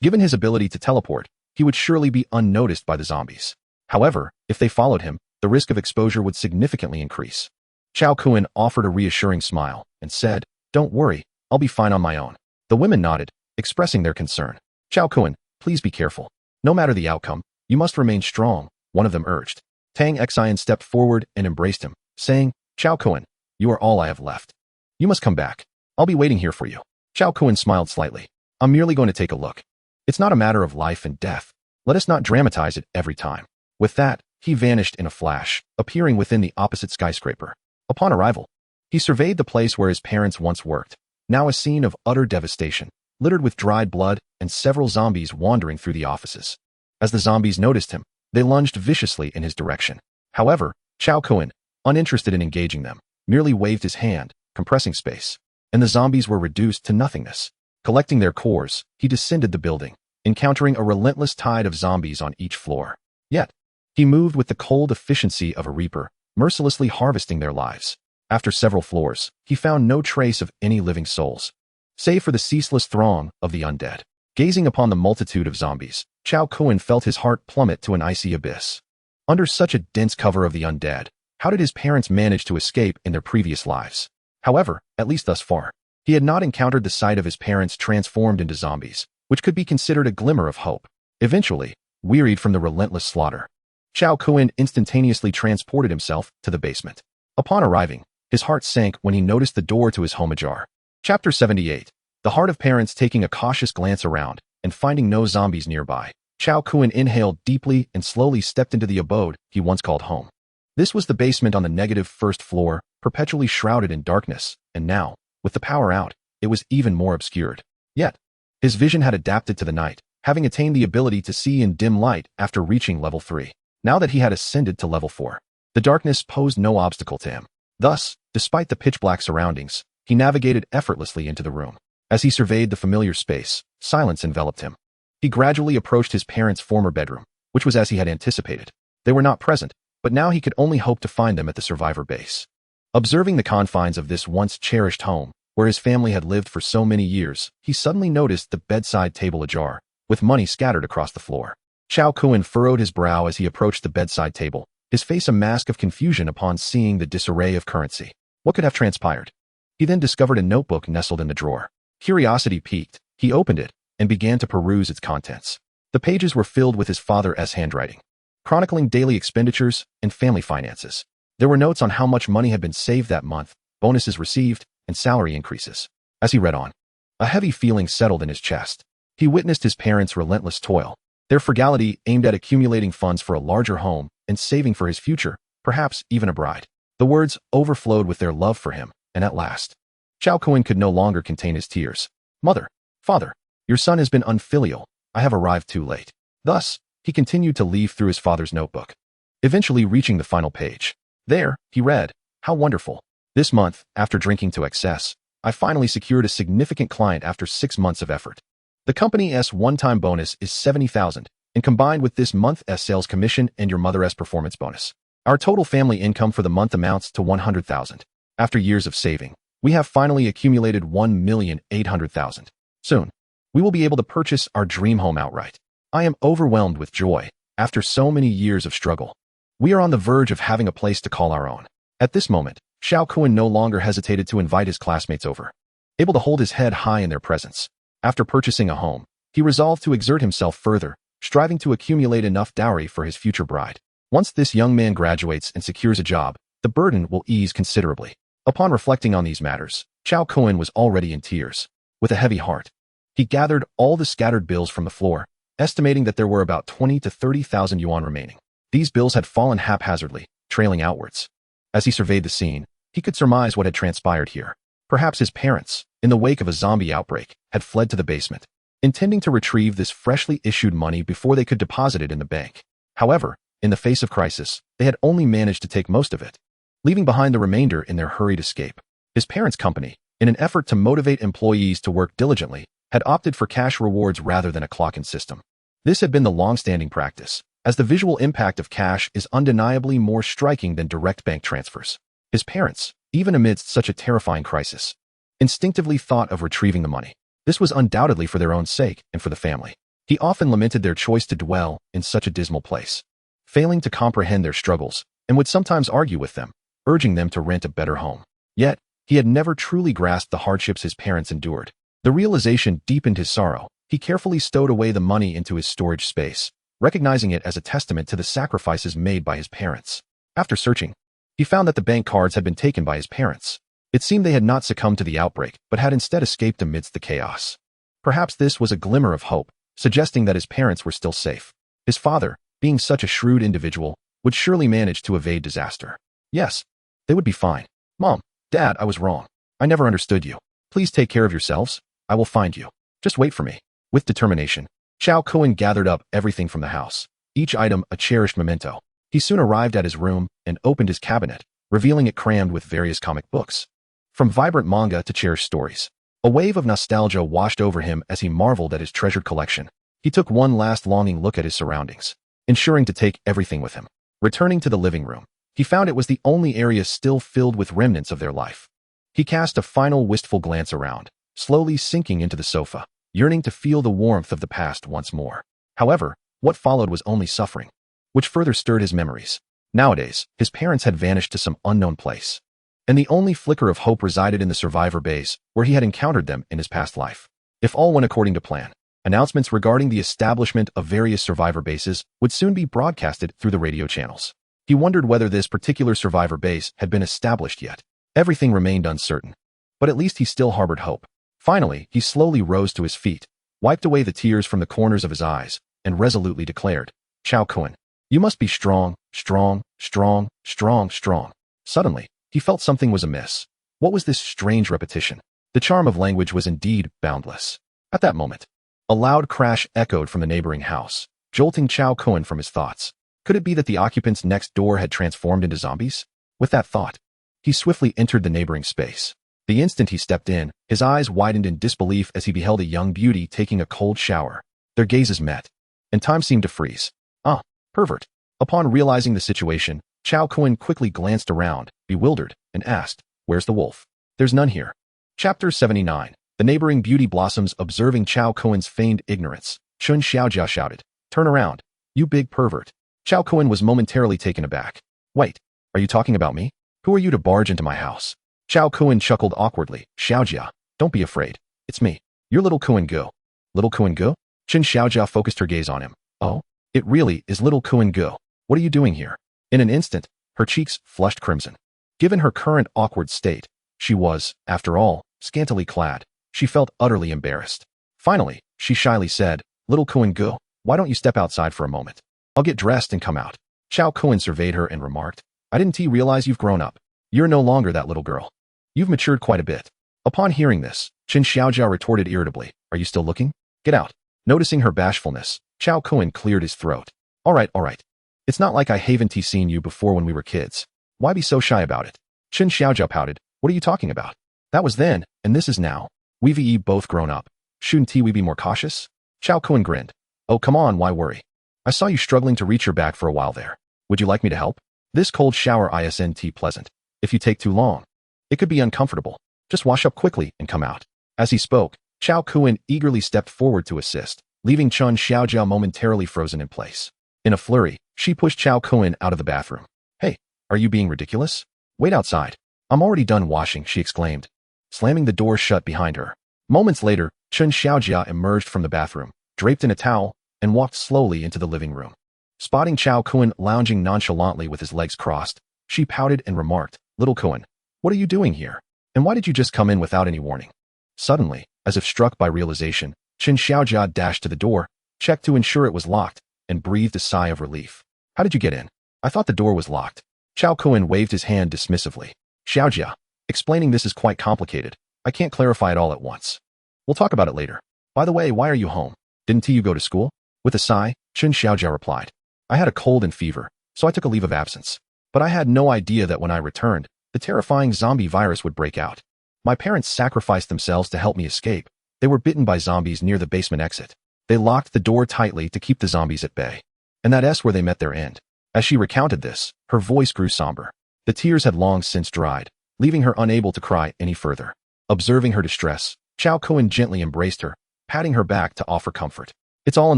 Given his ability to teleport, he would surely be unnoticed by the zombies. However, if they followed him, the risk of exposure would significantly increase. Chao Kun offered a reassuring smile and said, "Don't worry, I'll be fine on my own." The women nodded, expressing their concern. "Chao Kun, please be careful. No matter the outcome, you must remain strong," one of them urged. Tang Xian stepped forward and embraced him, saying, "Chao Kun, you are all I have left. You must come back. I'll be waiting here for you." Chao Kun smiled slightly. "I'm merely going to take a look. It's not a matter of life and death. Let us not dramatize it every time." With that, he vanished in a flash, appearing within the opposite skyscraper. Upon arrival, he surveyed the place where his parents once worked, now a scene of utter devastation, littered with dried blood and several zombies wandering through the offices. As the zombies noticed him, they lunged viciously in his direction. However, Chao Kun, uninterested in engaging them, merely waved his hand, compressing space, and the zombies were reduced to nothingness. Collecting their cores, he descended the building, encountering a relentless tide of zombies on each floor. Yet, he moved with the cold efficiency of a reaper, mercilessly harvesting their lives. After several floors, he found no trace of any living souls, save for the ceaseless throng of the undead. Gazing upon the multitude of zombies, Chao Kun felt his heart plummet to an icy abyss. Under such a dense cover of the undead, how did his parents manage to escape in their previous lives? However, at least thus far, he had not encountered the sight of his parents transformed into zombies, which could be considered a glimmer of hope. Eventually, wearied from the relentless slaughter, Chao Kun instantaneously transported himself to the basement. Upon arriving, his heart sank when he noticed the door to his home ajar. Chapter 78. The heart of parents. Taking a cautious glance around and finding no zombies nearby, Chao Kun inhaled deeply and slowly stepped into the abode he once called home. This was the basement on the negative first floor, perpetually shrouded in darkness, and now, with the power out, it was even more obscured. Yet, his vision had adapted to the night, having attained the ability to see in dim light after reaching level 3. Now that he had ascended to level 4, the darkness posed no obstacle to him. Thus, despite the pitch-black surroundings, he navigated effortlessly into the room. As he surveyed the familiar space, silence enveloped him. He gradually approached his parents' former bedroom, which was as he had anticipated. They were not present, but now he could only hope to find them at the survivor base. Observing the confines of this once cherished home, where his family had lived for so many years, he suddenly noticed the bedside table ajar, with money scattered across the floor. Chao Kun furrowed his brow as he approached the bedside table, his face a mask of confusion upon seeing the disarray of currency. What could have transpired? He then discovered a notebook nestled in the drawer. Curiosity piqued. He opened it and began to peruse its contents. The pages were filled with his father's handwriting, chronicling daily expenditures and family finances. There were notes on how much money had been saved that month, bonuses received, and salary increases. As he read on, a heavy feeling settled in his chest. He witnessed his parents' relentless toil, their frugality aimed at accumulating funds for a larger home and saving for his future, perhaps even a bride. The words overflowed with their love for him, and at last, Chao Kun could no longer contain his tears. Mother, father, your son has been unfilial. I have arrived too late. Thus, he continued to leaf through his father's notebook, eventually reaching the final page. There, he read, how wonderful. This month, after drinking to excess, I finally secured a significant client after 6 months of effort. The company's one-time bonus is $70,000, and combined with this month's sales commission and your mother's performance bonus, our total family income for the month amounts to $100,000. After years of saving, we have finally accumulated $1,800,000. Soon, we will be able to purchase our dream home outright. I am overwhelmed with joy. After so many years of struggle, we are on the verge of having a place to call our own. At this moment, Chao Kun no longer hesitated to invite his classmates over. Able to hold his head high in their presence, after purchasing a home, he resolved to exert himself further, striving to accumulate enough dowry for his future bride. Once this young man graduates and secures a job, the burden will ease considerably. Upon reflecting on these matters, Chao Kun was already in tears. With a heavy heart, he gathered all the scattered bills from the floor, estimating that there were about 20 to 30,000 yuan remaining. These bills had fallen haphazardly, trailing outwards. As he surveyed the scene, he could surmise what had transpired here. Perhaps his parents, in the wake of a zombie outbreak, had fled to the basement, intending to retrieve this freshly issued money before they could deposit it in the bank. However, in the face of crisis, they had only managed to take most of it, leaving behind the remainder in their hurried escape. His parents' company, in an effort to motivate employees to work diligently, had opted for cash rewards rather than a clock-in system. This had been the long-standing practice, as the visual impact of cash is undeniably more striking than direct bank transfers. His parents, even amidst such a terrifying crisis, instinctively thought of retrieving the money. This was undoubtedly for their own sake and for the family. He often lamented their choice to dwell in such a dismal place, failing to comprehend their struggles, and would sometimes argue with them, urging them to rent a better home. Yet, he had never truly grasped the hardships his parents endured. The realization deepened his sorrow. He carefully stowed away the money into his storage space, recognizing it as a testament to the sacrifices made by his parents. After searching, he found that the bank cards had been taken by his parents. It seemed they had not succumbed to the outbreak, but had instead escaped amidst the chaos. Perhaps this was a glimmer of hope, suggesting that his parents were still safe. His father, being such a shrewd individual, would surely manage to evade disaster. Yes, they would be fine. Mom, Dad, I was wrong. I never understood you. Please take care of yourselves. I will find you. Just wait for me. With determination, Chao Kun gathered up everything from the house, each item a cherished memento. He soon arrived at his room and opened his cabinet, revealing it crammed with various comic books. From vibrant manga to cherished stories, a wave of nostalgia washed over him as he marveled at his treasured collection. He took one last longing look at his surroundings, ensuring to take everything with him. Returning to the living room, he found it was the only area still filled with remnants of their life. He cast a final wistful glance around, slowly sinking into the sofa, yearning to feel the warmth of the past once more. However, what followed was only suffering, which further stirred his memories. Nowadays, his parents had vanished to some unknown place, and the only flicker of hope resided in the survivor base where he had encountered them in his past life. If all went according to plan, announcements regarding the establishment of various survivor bases would soon be broadcasted through the radio channels. He wondered whether this particular survivor base had been established yet. Everything remained uncertain, but at least he still harbored hope. Finally, he slowly rose to his feet, wiped away the tears from the corners of his eyes, and resolutely declared, Chao Kun, you must be strong, strong, strong, strong, strong. Suddenly, he felt something was amiss. What was this strange repetition? The charm of language was indeed boundless. At that moment, a loud crash echoed from the neighboring house, jolting Chao Kun from his thoughts. Could it be that the occupants next door had transformed into zombies? With that thought, he swiftly entered the neighboring space. The instant he stepped in, his eyes widened in disbelief as he beheld a young beauty taking a cold shower. Their gazes met, and time seemed to freeze. Ah, pervert. Upon realizing the situation, Chao Kun quickly glanced around, bewildered, and asked, "Where's the wolf?" "There's none here." Chapter 79. The neighboring beauty blossoms. Observing Chao Kun's feigned ignorance, Chun Xiaojia shouted, "Turn around, you big pervert." Chao Kun was momentarily taken aback. "Wait, are you talking about me? Who are you to barge into my house?" Chao Kun chuckled awkwardly. "Xiaojia, don't be afraid. It's me, your little Kun Go." "Little Kun Go?" Chun Xiaojia focused her gaze on him. "Oh, it really is little Kun Go. What are you doing here?" In an instant, her cheeks flushed crimson. Given her current awkward state, she was, after all, scantily clad. She felt utterly embarrassed. Finally, she shyly said, "Little Kun Go, why don't you step outside for a moment? I'll get dressed and come out." Chao Kun surveyed her and remarked, "I didn't realize you've grown up. You're no longer that little girl. You've matured quite a bit." Upon hearing this, Chun Xiaojia retorted irritably, "Are you still looking? Get out." Noticing her bashfulness, Chao Kun cleared his throat. All right. It's not like I haven't seen you before when we were kids. Why be so shy about it?" Chun Xiaojia pouted. "What are you talking about? That was then, and this is now. We've both grown up. Shouldn't we be more cautious?" Chao Kun grinned. "Oh, come on, why worry? I saw you struggling to reach your bag for a while there. Would you like me to help? This cold shower isn't pleasant. If you take too long, it could be uncomfortable. Just wash up quickly and come out." As he spoke, Chao Kun eagerly stepped forward to assist, leaving Chun Xiaojia momentarily frozen in place. In a flurry, she pushed Chao Kun out of the bathroom. "Hey, are you being ridiculous? Wait outside. I'm already done washing," she exclaimed, slamming the door shut behind her. Moments later, Chun Xiaojia emerged from the bathroom, draped in a towel, and walked slowly into the living room. Spotting Chao Kun lounging nonchalantly with his legs crossed, she pouted and remarked, "Little Kun, what are you doing here? And why did you just come in without any warning?" Suddenly, as if struck by realization, Chun Xiaojia dashed to the door, checked to ensure it was locked, and breathed a sigh of relief. "How did you get in? I thought the door was locked." Chao Kun waved his hand dismissively. "Xiaojia, explaining this is quite complicated. I can't clarify it all at once. We'll talk about it later. By the way, why are you home? Didn't you go to school?" With a sigh, Chun Xiaojia replied, "I had a cold and fever, so I took a leave of absence. But I had no idea that when I returned, the terrifying zombie virus would break out. My parents sacrificed themselves to help me escape. They were bitten by zombies near the basement exit. They locked the door tightly to keep the zombies at bay. And that's where they met their end." As she recounted this, her voice grew somber. The tears had long since dried, leaving her unable to cry any further. Observing her distress, Chao Kun gently embraced her, patting her back to offer comfort. "It's all in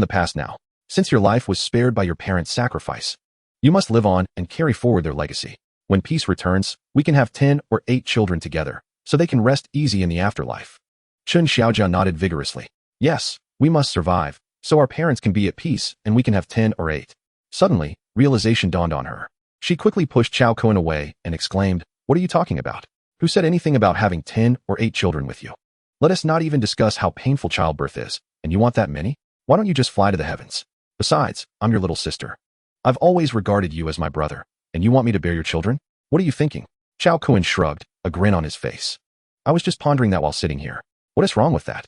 the past now. Since your life was spared by your parents' sacrifice, you must live on and carry forward their legacy. When peace returns, we can have 10 or 8 children together, so they can rest easy in the afterlife." Chun Xiaojia nodded vigorously. "Yes, we must survive, so our parents can be at peace and we can have 10 or 8. Suddenly, realization dawned on her. She quickly pushed Chao Kun away and exclaimed, "What are you talking about? Who said anything about having 10 or 8 children with you? Let us not even discuss how painful childbirth is, and you want that many? Why don't you just fly to the heavens? Besides, I'm your little sister. I've always regarded you as my brother, and you want me to bear your children? What are you thinking?" Chao Kun shrugged, a grin on his face. "I was just pondering that while sitting here. What is wrong with that?"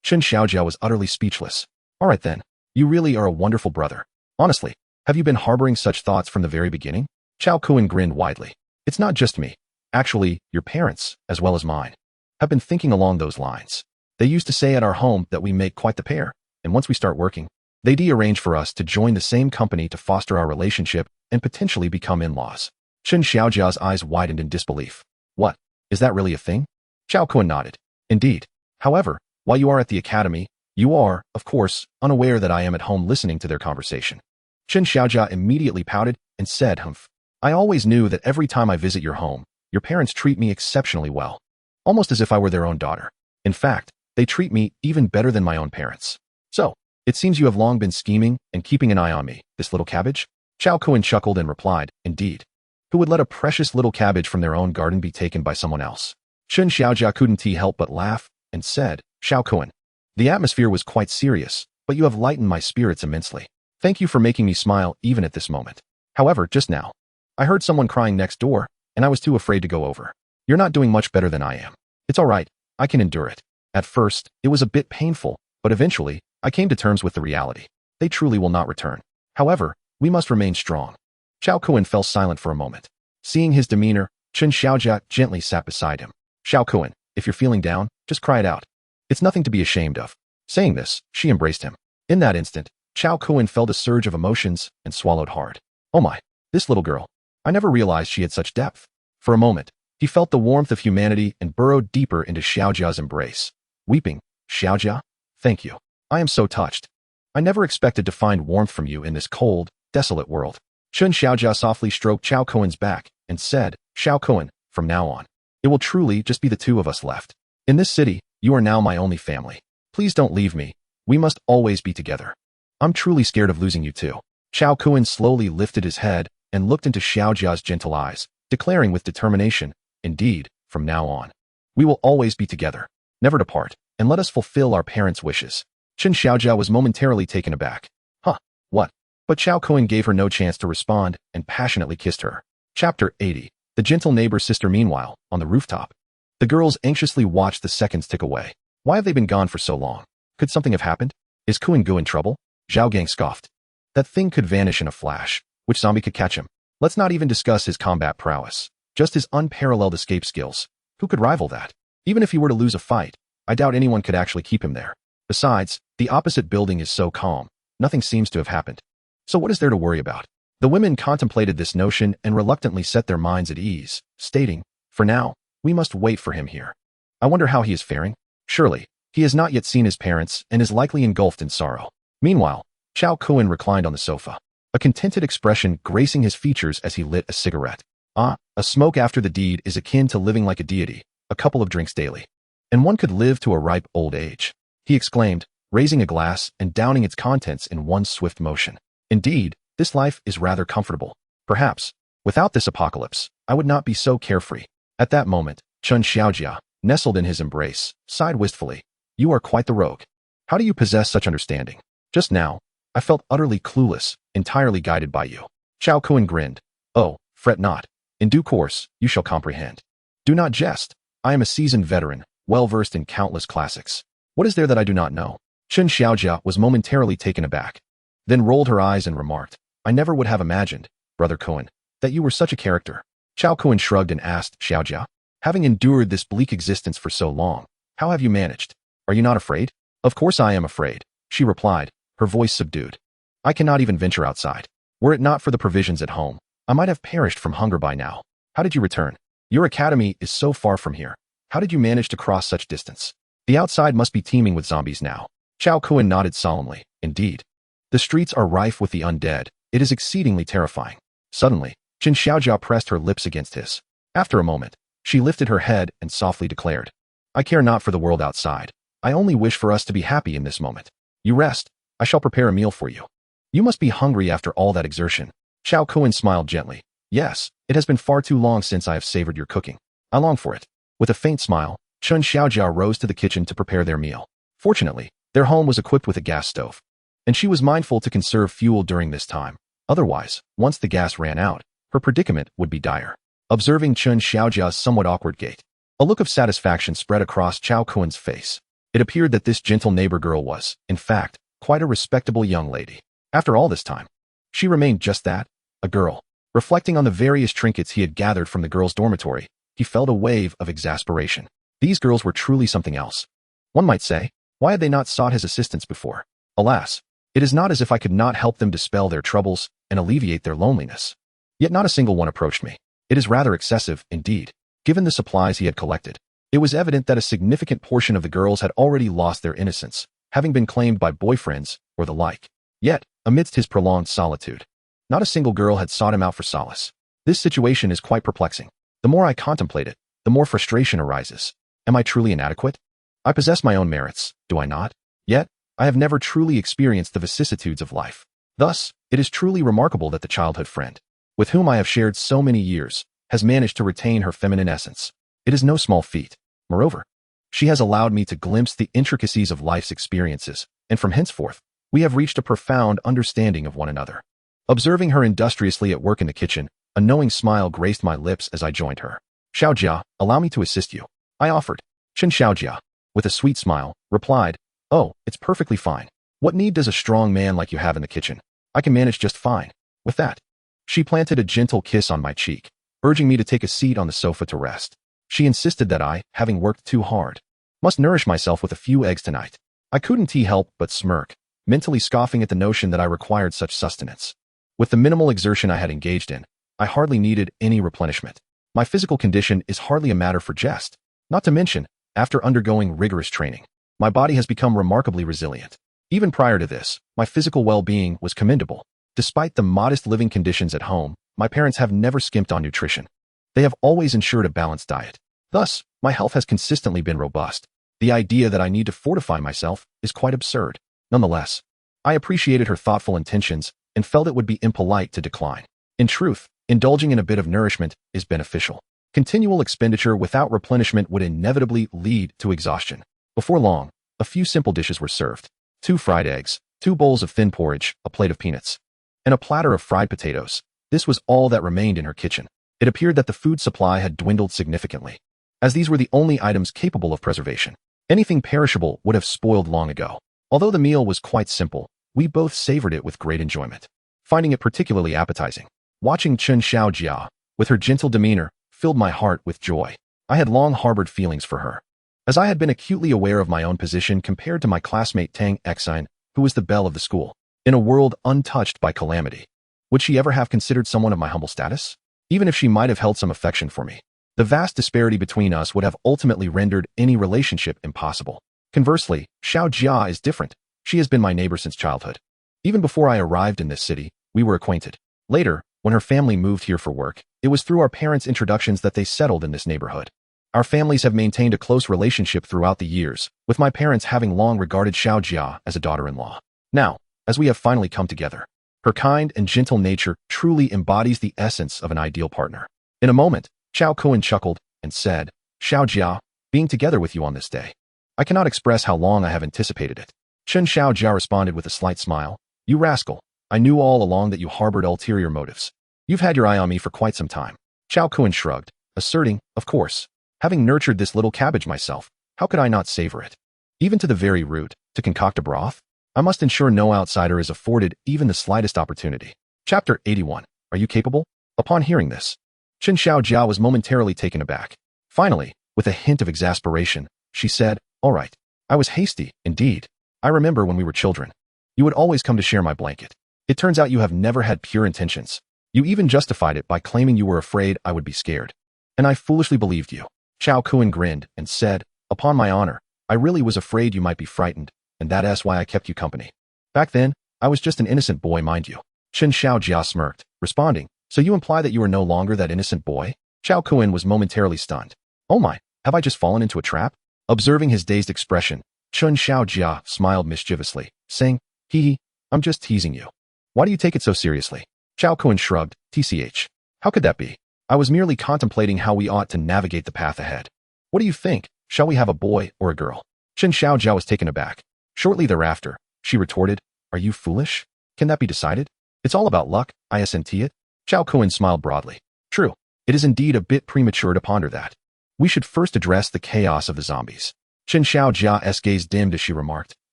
Chun Xiaojia was utterly speechless. "All right then, you really are a wonderful brother. Honestly, have you been harboring such thoughts from the very beginning?" Chao Kun grinned widely. "It's not just me. Actually, your parents, as well as mine, have been thinking along those lines. They used to say at our home that we make quite the pair, and once we start working, they'd arrange for us to join the same company to foster our relationship and potentially become in-laws." Chun Xiaojia's eyes widened in disbelief. "What? Is that really a thing?" Chao Kun nodded. "Indeed. However, while you are at the academy, you are, of course, unaware that I am at home listening to their conversation." Chun Xiaojia immediately pouted and said, "Humph. I always knew that every time I visit your home, your parents treat me exceptionally well, almost as if I were their own daughter. In fact, they treat me even better than my own parents. So, it seems you have long been scheming and keeping an eye on me, this little cabbage?" Chao Kun chuckled and replied, "Indeed. Who would let a precious little cabbage from their own garden be taken by someone else?" Chun Xiaojia couldn't help but laugh and said, "Chao Kun, the atmosphere was quite serious, but you have lightened my spirits immensely. Thank you for making me smile even at this moment. However, just now, I heard someone crying next door, and I was too afraid to go over. You're not doing much better than I am. It's all right, I can endure it. At first, it was a bit painful, but eventually, I came to terms with the reality. They truly will not return. However, we must remain strong." Chao Kun fell silent for a moment. Seeing his demeanor, Chun Xiaojia gently sat beside him. "Chao Kun, if you're feeling down, just cry it out. It's nothing to be ashamed of." Saying this, she embraced him. In that instant, Chao Kuan felt a surge of emotions and swallowed hard. Oh my, this little girl. I never realized she had such depth. For a moment, he felt the warmth of humanity and burrowed deeper into Xiaojia's embrace. Weeping, Xiaojia, thank you. I am so touched. I never expected to find warmth from you in this cold, desolate world. Chun Xiaojia softly stroked Chao Kuan's back and said, Chao Kuan, from now on, it will truly just be the two of us left. In this city, you are now my only family. Please don't leave me. We must always be together. I'm truly scared of losing you too. Chao Kuan slowly lifted his head and looked into Xiaojia's gentle eyes, declaring with determination, indeed, from now on, we will always be together, never depart, and let us fulfill our parents' wishes. Chun Xiaojia was momentarily taken aback. Huh, what? But Chao Kuan gave her no chance to respond and passionately kissed her. Chapter 80. The gentle neighbor sister. Meanwhile, on the rooftop, the girls anxiously watched the seconds tick away. Why have they been gone for so long? Could something have happened? Is Kuan Gu in trouble? Zhao Gang scoffed. That thing could vanish in a flash. Which zombie could catch him? Let's not even discuss his combat prowess. Just his unparalleled escape skills. Who could rival that? Even if he were to lose a fight, I doubt anyone could actually keep him there. Besides, the opposite building is so calm. Nothing seems to have happened. So what is there to worry about? The women contemplated this notion and reluctantly set their minds at ease, stating, for now, we must wait for him here. I wonder how he is faring. Surely, he has not yet seen his parents and is likely engulfed in sorrow. Meanwhile, Chao Kuan reclined on the sofa, a contented expression gracing his features as he lit a cigarette. Ah, a smoke after the deed is akin to living like a deity, a couple of drinks daily. And one could live to a ripe old age, he exclaimed, raising a glass and downing its contents in one swift motion. Indeed, this life is rather comfortable. Perhaps, without this apocalypse, I would not be so carefree. At that moment, Chun Xiaojia, nestled in his embrace, sighed wistfully. You are quite the rogue. How do you possess such understanding? Just now, I felt utterly clueless, entirely guided by you. Chao Kuan grinned. Oh, fret not. In due course, you shall comprehend. Do not jest. I am a seasoned veteran, well-versed in countless classics. What is there that I do not know? Chun Xiaojia was momentarily taken aback, then rolled her eyes and remarked, I never would have imagined, Brother Kuan, that you were such a character. Chao Kuan shrugged and asked, Xiaojia, having endured this bleak existence for so long, how have you managed? Are you not afraid? Of course I am afraid, she replied, her voice subdued. I cannot even venture outside. Were it not for the provisions at home, I might have perished from hunger by now. How did you return? Your academy is so far from here. How did you manage to cross such distance? The outside must be teeming with zombies now. Chao Kuan nodded solemnly. Indeed. The streets are rife with the undead. It is exceedingly terrifying. Suddenly, Chun Xiaojia pressed her lips against his. After a moment, she lifted her head and softly declared, I care not for the world outside. I only wish for us to be happy in this moment. You rest. I shall prepare a meal for you. You must be hungry after all that exertion. Chao Kuan smiled gently. Yes, it has been far too long since I have savored your cooking. I long for it. With a faint smile, Chun Xiaojia rose to the kitchen to prepare their meal. Fortunately, their home was equipped with a gas stove, and she was mindful to conserve fuel during this time. Otherwise, once the gas ran out, her predicament would be dire. Observing Chun Xiaojia's somewhat awkward gait, a look of satisfaction spread across Chao Kuan's face. It appeared that this gentle neighbor girl was, in fact, quite a respectable young lady. After all this time, she remained just that, a girl. Reflecting on the various trinkets he had gathered from the girls' dormitory, he felt a wave of exasperation. These girls were truly something else. One might say, why had they not sought his assistance before? Alas, it is not as if I could not help them dispel their troubles and alleviate their loneliness. Yet not a single one approached me. It is rather excessive, indeed. Given the supplies he had collected, it was evident that a significant portion of the girls had already lost their innocence, having been claimed by boyfriends or the like. Yet, amidst his prolonged solitude, not a single girl had sought him out for solace. This situation is quite perplexing. The more I contemplate it, the more frustration arises. Am I truly inadequate? I possess my own merits, do I not? Yet, I have never truly experienced the vicissitudes of life. Thus, it is truly remarkable that the childhood friend, with whom I have shared so many years, has managed to retain her feminine essence. It is no small feat. Moreover, she has allowed me to glimpse the intricacies of life's experiences, and from henceforth, we have reached a profound understanding of one another. Observing her industriously at work in the kitchen, a knowing smile graced my lips as I joined her. Xiaojia, allow me to assist you. I offered. Chun Xiaojia, with a sweet smile, replied, Oh, it's perfectly fine. What need does a strong man like you have in the kitchen? I can manage just fine. With that, she planted a gentle kiss on my cheek, urging me to take a seat on the sofa to rest. She insisted that I, having worked too hard, must nourish myself with a few eggs tonight. I couldn't help but smirk. mentally scoffing at the notion that I required such sustenance. With the minimal exertion I had engaged in, I hardly needed any replenishment. My physical condition is hardly a matter for jest. Not to mention, after undergoing rigorous training, my body has become remarkably resilient. Even prior to this, my physical well-being was commendable. Despite the modest living conditions at home, my parents have never skimped on nutrition. They have always ensured a balanced diet. Thus, my health has consistently been robust. The idea that I need to fortify myself is quite absurd. Nonetheless, I appreciated her thoughtful intentions and felt it would be impolite to decline. In truth, indulging in a bit of nourishment is beneficial. Continual expenditure without replenishment would inevitably lead to exhaustion. Before long, a few simple dishes were served. 2 fried eggs, 2 bowls of thin porridge, a plate of peanuts, and a platter of fried potatoes. This was all that remained in her kitchen. It appeared that the food supply had dwindled significantly, as these were the only items capable of preservation. Anything perishable would have spoiled long ago. Although the meal was quite simple, we both savored it with great enjoyment, finding it particularly appetizing. Watching Chen Xiaojia, with her gentle demeanor, filled my heart with joy. I had long harbored feelings for her, as I had been acutely aware of my own position compared to my classmate Tang Exine, who was the belle of the school. In a world untouched by calamity, would she ever have considered someone of my humble status? Even if she might have held some affection for me, the vast disparity between us would have ultimately rendered any relationship impossible. Conversely, Xiao Jia is different. She has been my neighbor since childhood. Even before I arrived in this city, we were acquainted. Later, when her family moved here for work, it was through our parents' introductions that they settled in this neighborhood. Our families have maintained a close relationship throughout the years, with my parents having long regarded Xiao Jia as a daughter-in-law. Now, as we have finally come together, her kind and gentle nature truly embodies the essence of an ideal partner. In a moment, Xiao Kuan chuckled and said, Xiao Jia, being together with you on this day, I cannot express how long I have anticipated it. Chen Xiao Jia responded with a slight smile. You rascal, I knew all along that you harbored ulterior motives. You've had your eye on me for quite some time. Xiao Kuan shrugged, asserting, of course, having nurtured this little cabbage myself, how could I not savor it? Even to the very root, to concoct a broth? I must ensure no outsider is afforded even the slightest opportunity. Chapter 81. Are you capable? Upon hearing this, Chen Xiaojia was momentarily taken aback. Finally, with a hint of exasperation, she said, all right. I was hasty, indeed. I remember when we were children. You would always come to share my blanket. It turns out you have never had pure intentions. You even justified it by claiming you were afraid I would be scared. And I foolishly believed you. Xiao Kuan grinned and said, upon my honor, I really was afraid you might be frightened, and that's why I kept you company. Back then, I was just an innocent boy, mind you. Chen Xiaojia smirked, responding, so you imply that you are no longer that innocent boy? Xiao Kuan was momentarily stunned. Oh my, have I just fallen into a trap? Observing his dazed expression, Chen Xiaojia smiled mischievously, saying, hee, I'm just teasing you. Why do you take it so seriously? Xiao Kuan shrugged, tch. How could that be? I was merely contemplating how we ought to navigate the path ahead. What do you think? Shall we have a boy or a girl? Chen Xiaojia was taken aback. Shortly thereafter, she retorted, are you foolish? Can that be decided? It's all about luck, isn't it? Xiao Kuan smiled broadly. True, it is indeed a bit premature to ponder that. We should first address the chaos of the zombies. Chen Xiaojia's gaze dimmed as she remarked,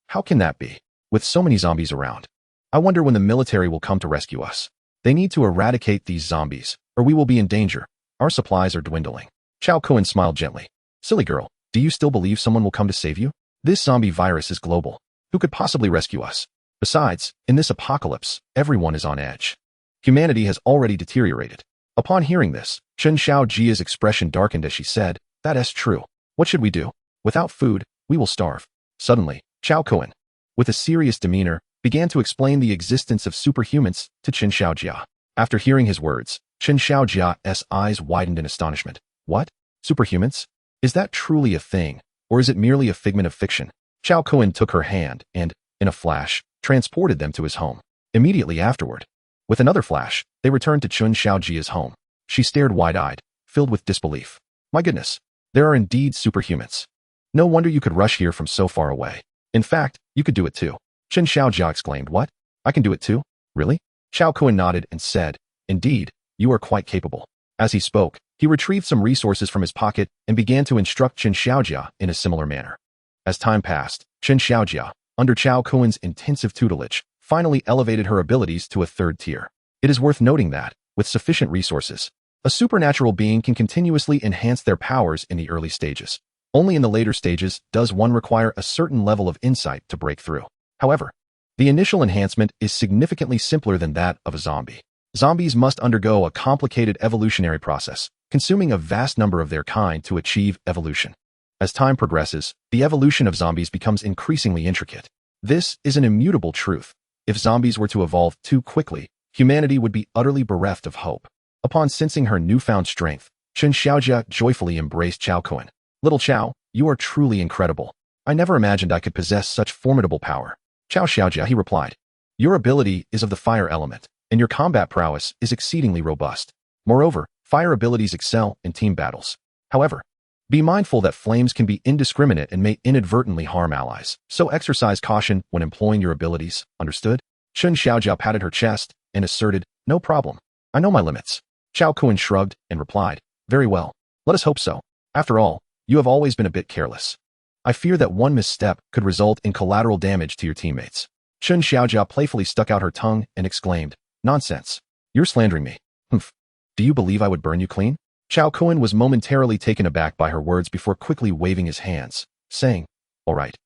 how can that be? With so many zombies around. I wonder when the military will come to rescue us. They need to eradicate these zombies, or we will be in danger. Our supplies are dwindling. Xiao Kuan smiled gently. Silly girl, do you still believe someone will come to save you? This zombie virus is global. Who could possibly rescue us? Besides, in this apocalypse, everyone is on edge. Humanity has already deteriorated. Upon hearing this, Chen Xiaojia's expression darkened as she said, that is true. What should we do? Without food, we will starve. Suddenly, Xiao Kuan, with a serious demeanor, began to explain the existence of superhumans to Chen Xiaojia. After hearing his words, Chen Xiaojia's eyes widened in astonishment. What? Superhumans? Is that truly a thing, or is it merely a figment of fiction? Xiao Kuan took her hand and, in a flash, transported them to his home. Immediately afterward, with another flash, they returned to Chen Xiaojia's home. She stared wide-eyed, filled with disbelief. My goodness, there are indeed superhumans. No wonder you could rush here from so far away. In fact, you could do it too. Chen Xiaojia exclaimed, what? I can do it too? Really? Xiao Kuan nodded and said, indeed, you are quite capable. As he spoke, he retrieved some resources from his pocket and began to instruct Chen Xiaojia in a similar manner. As time passed, Chen Xiaojia, under Xiao Kuan's intensive tutelage, finally elevated her abilities to a third tier. It is worth noting that, with sufficient resources, a supernatural being can continuously enhance their powers in the early stages. Only in the later stages does one require a certain level of insight to break through. However, The initial enhancement is significantly simpler than that of a zombie. Zombies must undergo a complicated evolutionary process, consuming a vast number of their kind to achieve evolution. As time progresses, the evolution of zombies becomes increasingly intricate. This is an immutable truth. If zombies were to evolve too quickly, humanity would be utterly bereft of hope. Upon sensing her newfound strength, Chen Xiaojia joyfully embraced Chao Kun. Little Chao, you are truly incredible. I never imagined I could possess such formidable power. Chao Xiaojia, he replied. Your ability is of the fire element, and your combat prowess is exceedingly robust. Moreover, fire abilities excel in team battles. However, be mindful that flames can be indiscriminate and may inadvertently harm allies, so exercise caution when employing your abilities, understood? Chen Xiaojia patted her chest and asserted, no problem. I know my limits. Chao Kun shrugged and replied, very well. Let us hope so. After all, you have always been a bit careless. I fear that one misstep could result in collateral damage to your teammates. Chen Xiaojia playfully stuck out her tongue and exclaimed, nonsense. You're slandering me. Humph. Do you believe I would burn you clean? Chao Kun was momentarily taken aback by her words before quickly waving his hands, saying, all right.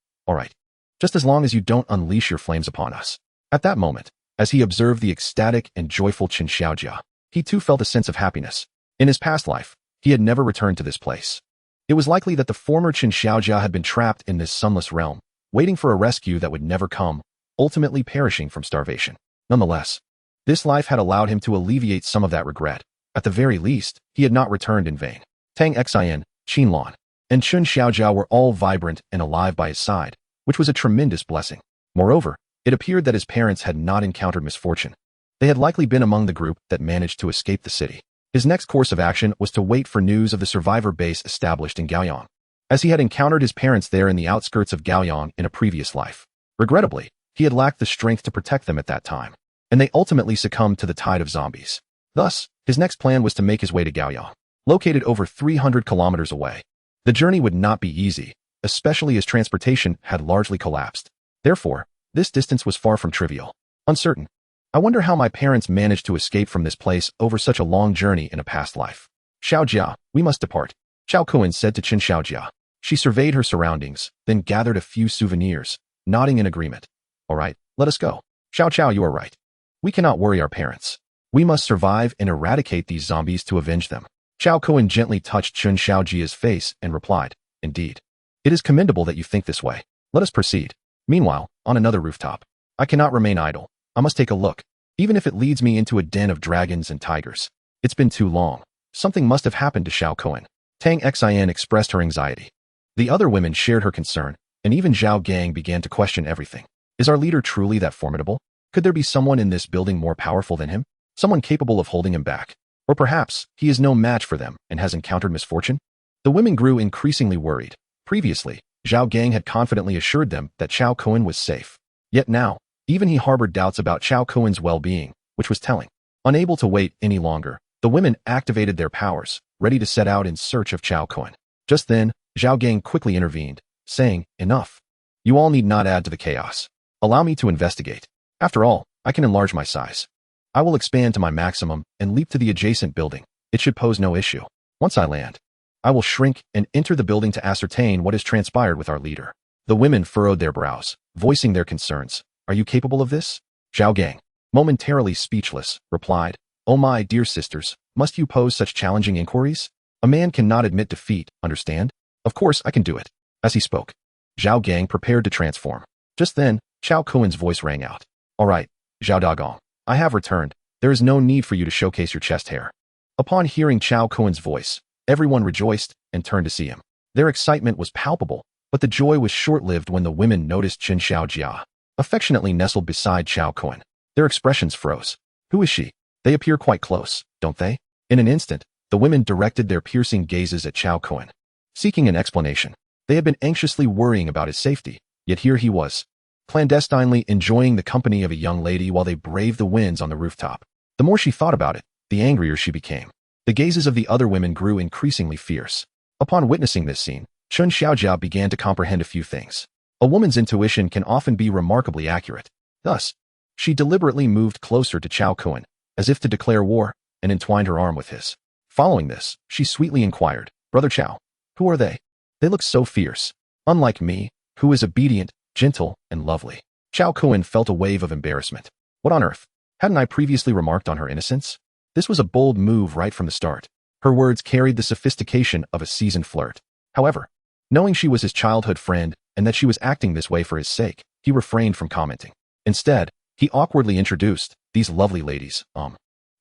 Just as long as you don't unleash your flames upon us. At that moment, as he observed the ecstatic and joyful Chen Xiaojia, he too felt a sense of happiness. In his past life, he had never returned to this place. It was likely that the former Chen Xiaojia had been trapped in this sunless realm, waiting for a rescue that would never come, ultimately perishing from starvation. Nonetheless, this life had allowed him to alleviate some of that regret. At the very least, he had not returned in vain. Tang Xian, Qin Lan, and Chen Xiaojia were all vibrant and alive by his side, which was a tremendous blessing. Moreover, it appeared that his parents had not encountered misfortune. They had likely been among the group that managed to escape the city. His next course of action was to wait for news of the survivor base established in Gaoyang, as he had encountered his parents there in the outskirts of Gaoyang in a previous life. Regrettably, he had lacked the strength to protect them at that time, and they ultimately succumbed to the tide of zombies. Thus, his next plan was to make his way to Gaoyang, located over 300 kilometers away. The journey would not be easy, especially as transportation had largely collapsed. Therefore, this distance was far from trivial. Uncertain. I wonder how my parents managed to escape from this place over such a long journey in a past life. Xiaojia, we must depart. Chao Kun said to Chen Xiaojia. She surveyed her surroundings, then gathered a few souvenirs, nodding in agreement. All right, let us go. Xiao, you are right. We cannot worry our parents. We must survive and eradicate these zombies to avenge them. Chao Kun gently touched Chen Xiaojia's face and replied, indeed. It is commendable that you think this way. Let us proceed. Meanwhile, on another rooftop. I cannot remain idle. I must take a look, even if it leads me into a den of dragons and tigers. It's been too long. Something must have happened to Chao Kun. Tang Xian expressed her anxiety. The other women shared her concern, and even Zhao Gang began to question everything. Is our leader truly that formidable? Could there be someone in this building more powerful than him? Someone capable of holding him back? Or perhaps he is no match for them and has encountered misfortune? The women grew increasingly worried. Previously, Zhao Gang had confidently assured them that Chao Kun was safe. Yet now, even he harbored doubts about Chao Kun's well-being, which was telling. Unable to wait any longer, the women activated their powers, ready to set out in search of Chao Kun. Just then, Zhao Gang quickly intervened, saying, enough. You all need not add to the chaos. Allow me to investigate. After all, I can enlarge my size. I will expand to my maximum and leap to the adjacent building. It should pose no issue. Once I land, I will shrink and enter the building to ascertain what has transpired with our leader. The women furrowed their brows, voicing their concerns. Are you capable of this? Zhao Gang, momentarily speechless, replied, oh my dear sisters, must you pose such challenging inquiries? A man cannot admit defeat, understand? Of course I can do it. As he spoke, Zhao Gang prepared to transform. Just then, Chao Kun's voice rang out. All right, Zhao Dagong, I have returned. There is no need for you to showcase your chest hair. Upon hearing Chao Kun's voice, everyone rejoiced and turned to see him. Their excitement was palpable, but the joy was short-lived when the women noticed Chen Xiaojia, affectionately nestled beside Chao Kun. Their expressions froze. Who is she? They appear quite close, don't they? In an instant, the women directed their piercing gazes at Chao Kun, seeking an explanation. They had been anxiously worrying about his safety, yet here he was, clandestinely enjoying the company of a young lady while they braved the winds on the rooftop. The more she thought about it, the angrier she became. The gazes of the other women grew increasingly fierce. Upon witnessing this scene, Chen Xiaojia began to comprehend a few things. A woman's intuition can often be remarkably accurate. Thus, she deliberately moved closer to Chao Kun, as if to declare war, and entwined her arm with his. Following this, she sweetly inquired, Brother Chao, who are they? They look so fierce, unlike me, who is obedient, gentle, and lovely. Chao Kun felt a wave of embarrassment. What on earth? Hadn't I previously remarked on her innocence? This was a bold move right from the start. Her words carried the sophistication of a seasoned flirt. However, knowing she was his childhood friend and that she was acting this way for his sake, he refrained from commenting. Instead, he awkwardly introduced, "These lovely ladies,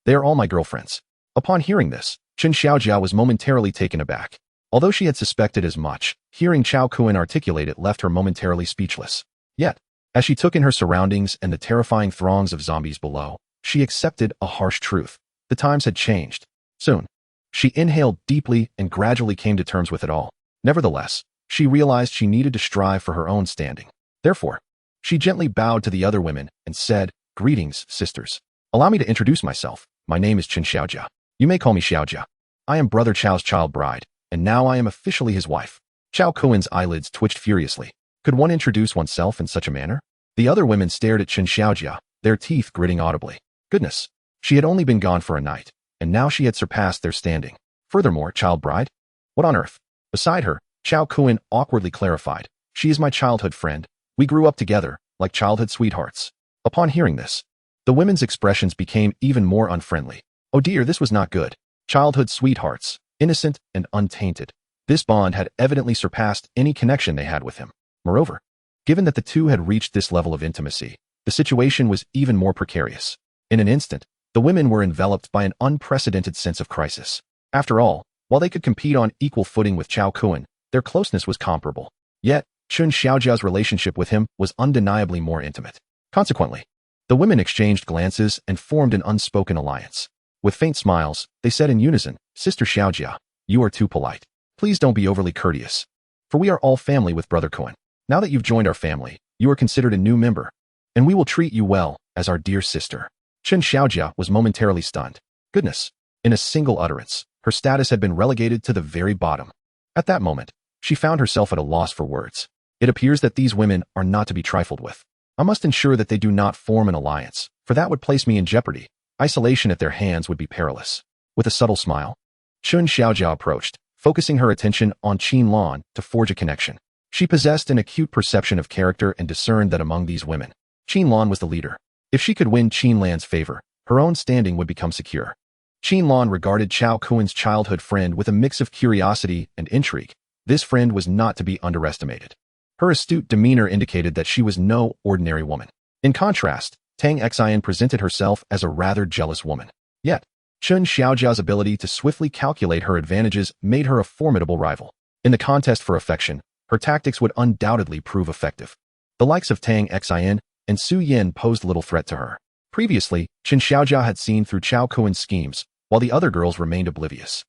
they are all my girlfriends." Upon hearing this, Chen Xiaojia was momentarily taken aback. Although she had suspected as much, hearing Chao Kun articulate it left her momentarily speechless. Yet, as she took in her surroundings and the terrifying throngs of zombies below, she accepted a harsh truth. The times had changed. Soon, she inhaled deeply and gradually came to terms with it all. Nevertheless, she realized she needed to strive for her own standing. Therefore, she gently bowed to the other women and said, "Greetings, sisters. Allow me to introduce myself. My name is Chen Xiaojia. You may call me Xiaojia. I am Brother Chao's child bride, and now I am officially his wife." Chao Kun's eyelids twitched furiously. Could one introduce oneself in such a manner? The other women stared at Chen Xiaojia, their teeth gritting audibly. Goodness, she had only been gone for a night, and now she had surpassed their standing. Furthermore, child bride? What on earth? Beside her, Chao Kun awkwardly clarified, "She is my childhood friend. We grew up together, like childhood sweethearts." Upon hearing this, the women's expressions became even more unfriendly. Oh dear, this was not good. Childhood sweethearts, innocent and untainted. This bond had evidently surpassed any connection they had with him. Moreover, given that the two had reached this level of intimacy, the situation was even more precarious. In an instant, the women were enveloped by an unprecedented sense of crisis. After all, while they could compete on equal footing with Chao Kun, their closeness was comparable. Yet, Chen Xiaojia's relationship with him was undeniably more intimate. Consequently, the women exchanged glances and formed an unspoken alliance. With faint smiles, they said in unison, "Sister Xiaojia, you are too polite. Please don't be overly courteous. For we are all family with Brother Kun. Now that you've joined our family, you are considered a new member, and we will treat you well as our dear sister." Chen Xiaojia was momentarily stunned. Goodness, in a single utterance, her status had been relegated to the very bottom. At that moment, she found herself at a loss for words. It appears that these women are not to be trifled with. I must ensure that they do not form an alliance, for that would place me in jeopardy. Isolation at their hands would be perilous. With a subtle smile, Chen Xiaojia approached, focusing her attention on Qin Lan to forge a connection. She possessed an acute perception of character and discerned that among these women, Qin Lan was the leader. If she could win Qin Lan's favor, her own standing would become secure. Qin Lan regarded Chao Kun's childhood friend with a mix of curiosity and intrigue. This friend was not to be underestimated. Her astute demeanor indicated that she was no ordinary woman. In contrast, Tang Xian presented herself as a rather jealous woman. Yet, Chen Xiaojia's ability to swiftly calculate her advantages made her a formidable rival. In the contest for affection, her tactics would undoubtedly prove effective. The likes of Tang Xian and Su Yin posed little threat to her. Previously, Chen Xiaojia had seen through Chao Kun's schemes, while the other girls remained oblivious.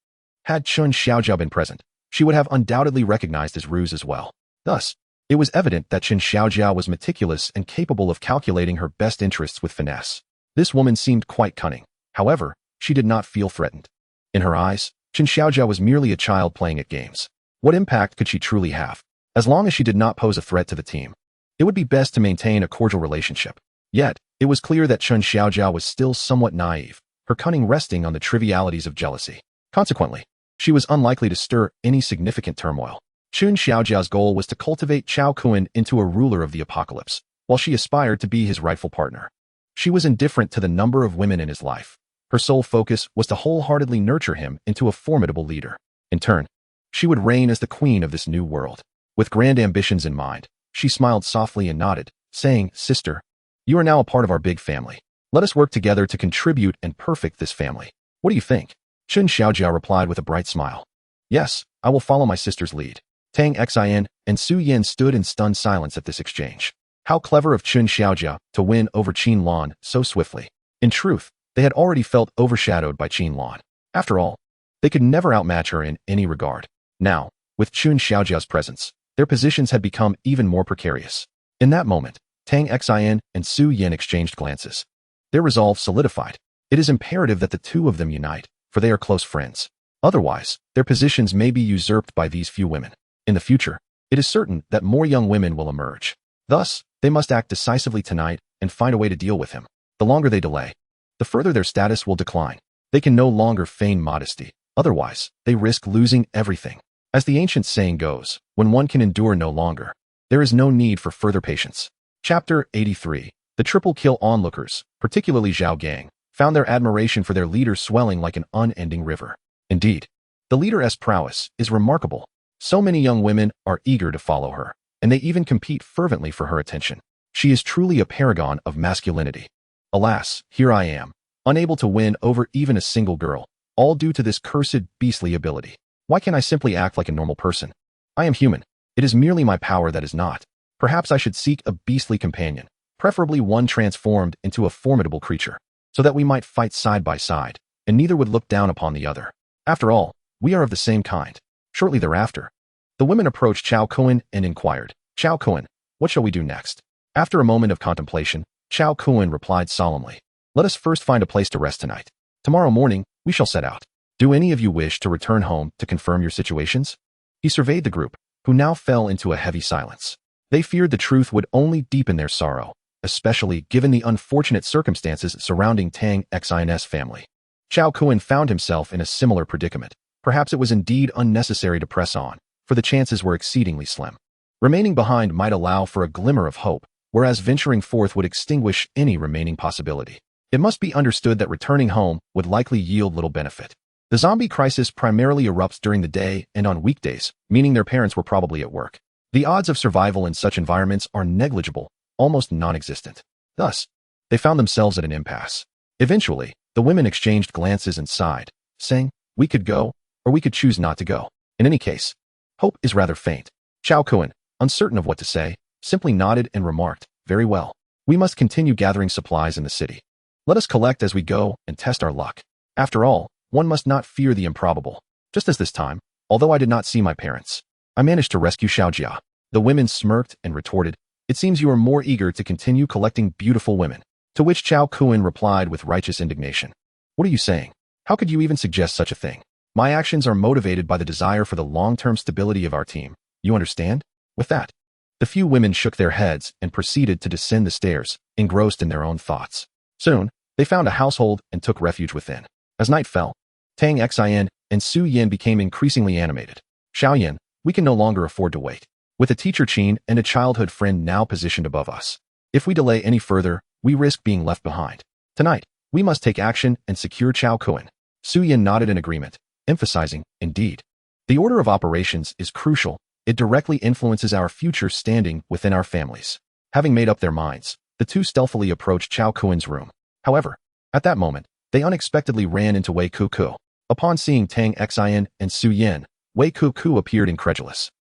Had Chen Xiaojia been present, she would have undoubtedly recognized his ruse as well. Thus, it was evident that Chen Xiaojia was meticulous and capable of calculating her best interests with finesse. This woman seemed quite cunning. However, she did not feel threatened. In her eyes, Chen Xiaojia was merely a child playing at games. What impact could she truly have? As long as she did not pose a threat to the team, it would be best to maintain a cordial relationship. Yet, it was clear that Chen Xiaojia was still somewhat naive, her cunning resting on the trivialities of jealousy. Consequently, she was unlikely to stir any significant turmoil. Chen Xiaojia's goal was to cultivate Chao Kun into a ruler of the apocalypse, while she aspired to be his rightful partner. She was indifferent to the number of women in his life. Her sole focus was to wholeheartedly nurture him into a formidable leader. In turn, she would reign as the queen of this new world. With grand ambitions in mind, she smiled softly and nodded, saying, "Sister, you are now a part of our big family. Let us work together to contribute and perfect this family. What do you think?" Chen Xiaojia replied with a bright smile. "Yes, I will follow my sister's lead." Tang Xian and Su Yin stood in stunned silence at this exchange. How clever of Chen Xiaojia to win over Qin Lan so swiftly. In truth, they had already felt overshadowed by Qin Lan. After all, they could never outmatch her in any regard. Now, with Chen Xiaojia's presence, their positions had become even more precarious. In that moment, Tang Xian and Su Yin exchanged glances. Their resolve solidified. It is imperative that the two of them unite, for they are close friends. Otherwise, their positions may be usurped by these few women. In the future, it is certain that more young women will emerge. Thus, they must act decisively tonight and find a way to deal with him. The longer they delay, the further their status will decline. They can no longer feign modesty. Otherwise, they risk losing everything. As the ancient saying goes, when one can endure no longer, there is no need for further patience. Chapter 83. The triple kill onlookers, particularly Zhao Gang, found their admiration for their leader swelling like an unending river. Indeed, the leader's prowess is remarkable. So many young women are eager to follow her, and they even compete fervently for her attention. She is truly a paragon of masculinity. Alas, here I am, unable to win over even a single girl, all due to this cursed beastly ability. Why can't I simply act like a normal person? I am human. It is merely my power that is not. Perhaps I should seek a beastly companion, preferably one transformed into a formidable creature, so that we might fight side by side, and neither would look down upon the other. After all, we are of the same kind. Shortly thereafter, the women approached Chao Kuan and inquired, Chao Kuan, what shall we do next? After a moment of contemplation, Chao Kuan replied solemnly, let us first find a place to rest tonight. Tomorrow morning, we shall set out. Do any of you wish to return home to confirm your situations? He surveyed the group, who now fell into a heavy silence. They feared the truth would only deepen their sorrow, especially given the unfortunate circumstances surrounding Tang Xin's family. Chao Kuan found himself in a similar predicament. Perhaps it was indeed unnecessary to press on, for the chances were exceedingly slim. Remaining behind might allow for a glimmer of hope, whereas venturing forth would extinguish any remaining possibility. It must be understood that returning home would likely yield little benefit. The zombie crisis primarily erupts during the day and on weekdays, meaning their parents were probably at work. The odds of survival in such environments are negligible, almost non-existent. Thus, they found themselves at an impasse. Eventually, the women exchanged glances and sighed, saying, we could go, or we could choose not to go. In any case, hope is rather faint. Chao Kuan, uncertain of what to say, simply nodded and remarked, very well. We must continue gathering supplies in the city. Let us collect as we go and test our luck. After all, one must not fear the improbable. Just as this time, although I did not see my parents, I managed to rescue Xiaojia. The women smirked and retorted, it seems you are more eager to continue collecting beautiful women. To which Chao Kuan replied with righteous indignation. What are you saying? How could you even suggest such a thing? My actions are motivated by the desire for the long-term stability of our team. You understand? With that, the few women shook their heads and proceeded to descend the stairs, engrossed in their own thoughts. Soon, they found a household and took refuge within. As night fell, Tang Xin and Su Yin became increasingly animated. Xiao Yin, we can no longer afford to wait. With a teacher Qin and a childhood friend now positioned above us. If we delay any further, we risk being left behind. Tonight, we must take action and secure Chao Kuan. Su Yin nodded in agreement, emphasizing, indeed. The order of operations is crucial. It directly influences our future standing within our families. Having made up their minds, the two stealthily approached Chao Kuan's room. However, at that moment, they unexpectedly ran into Wei Kuku. Upon seeing Tang Xin and Su Yin, Wei Kuku appeared incredulous.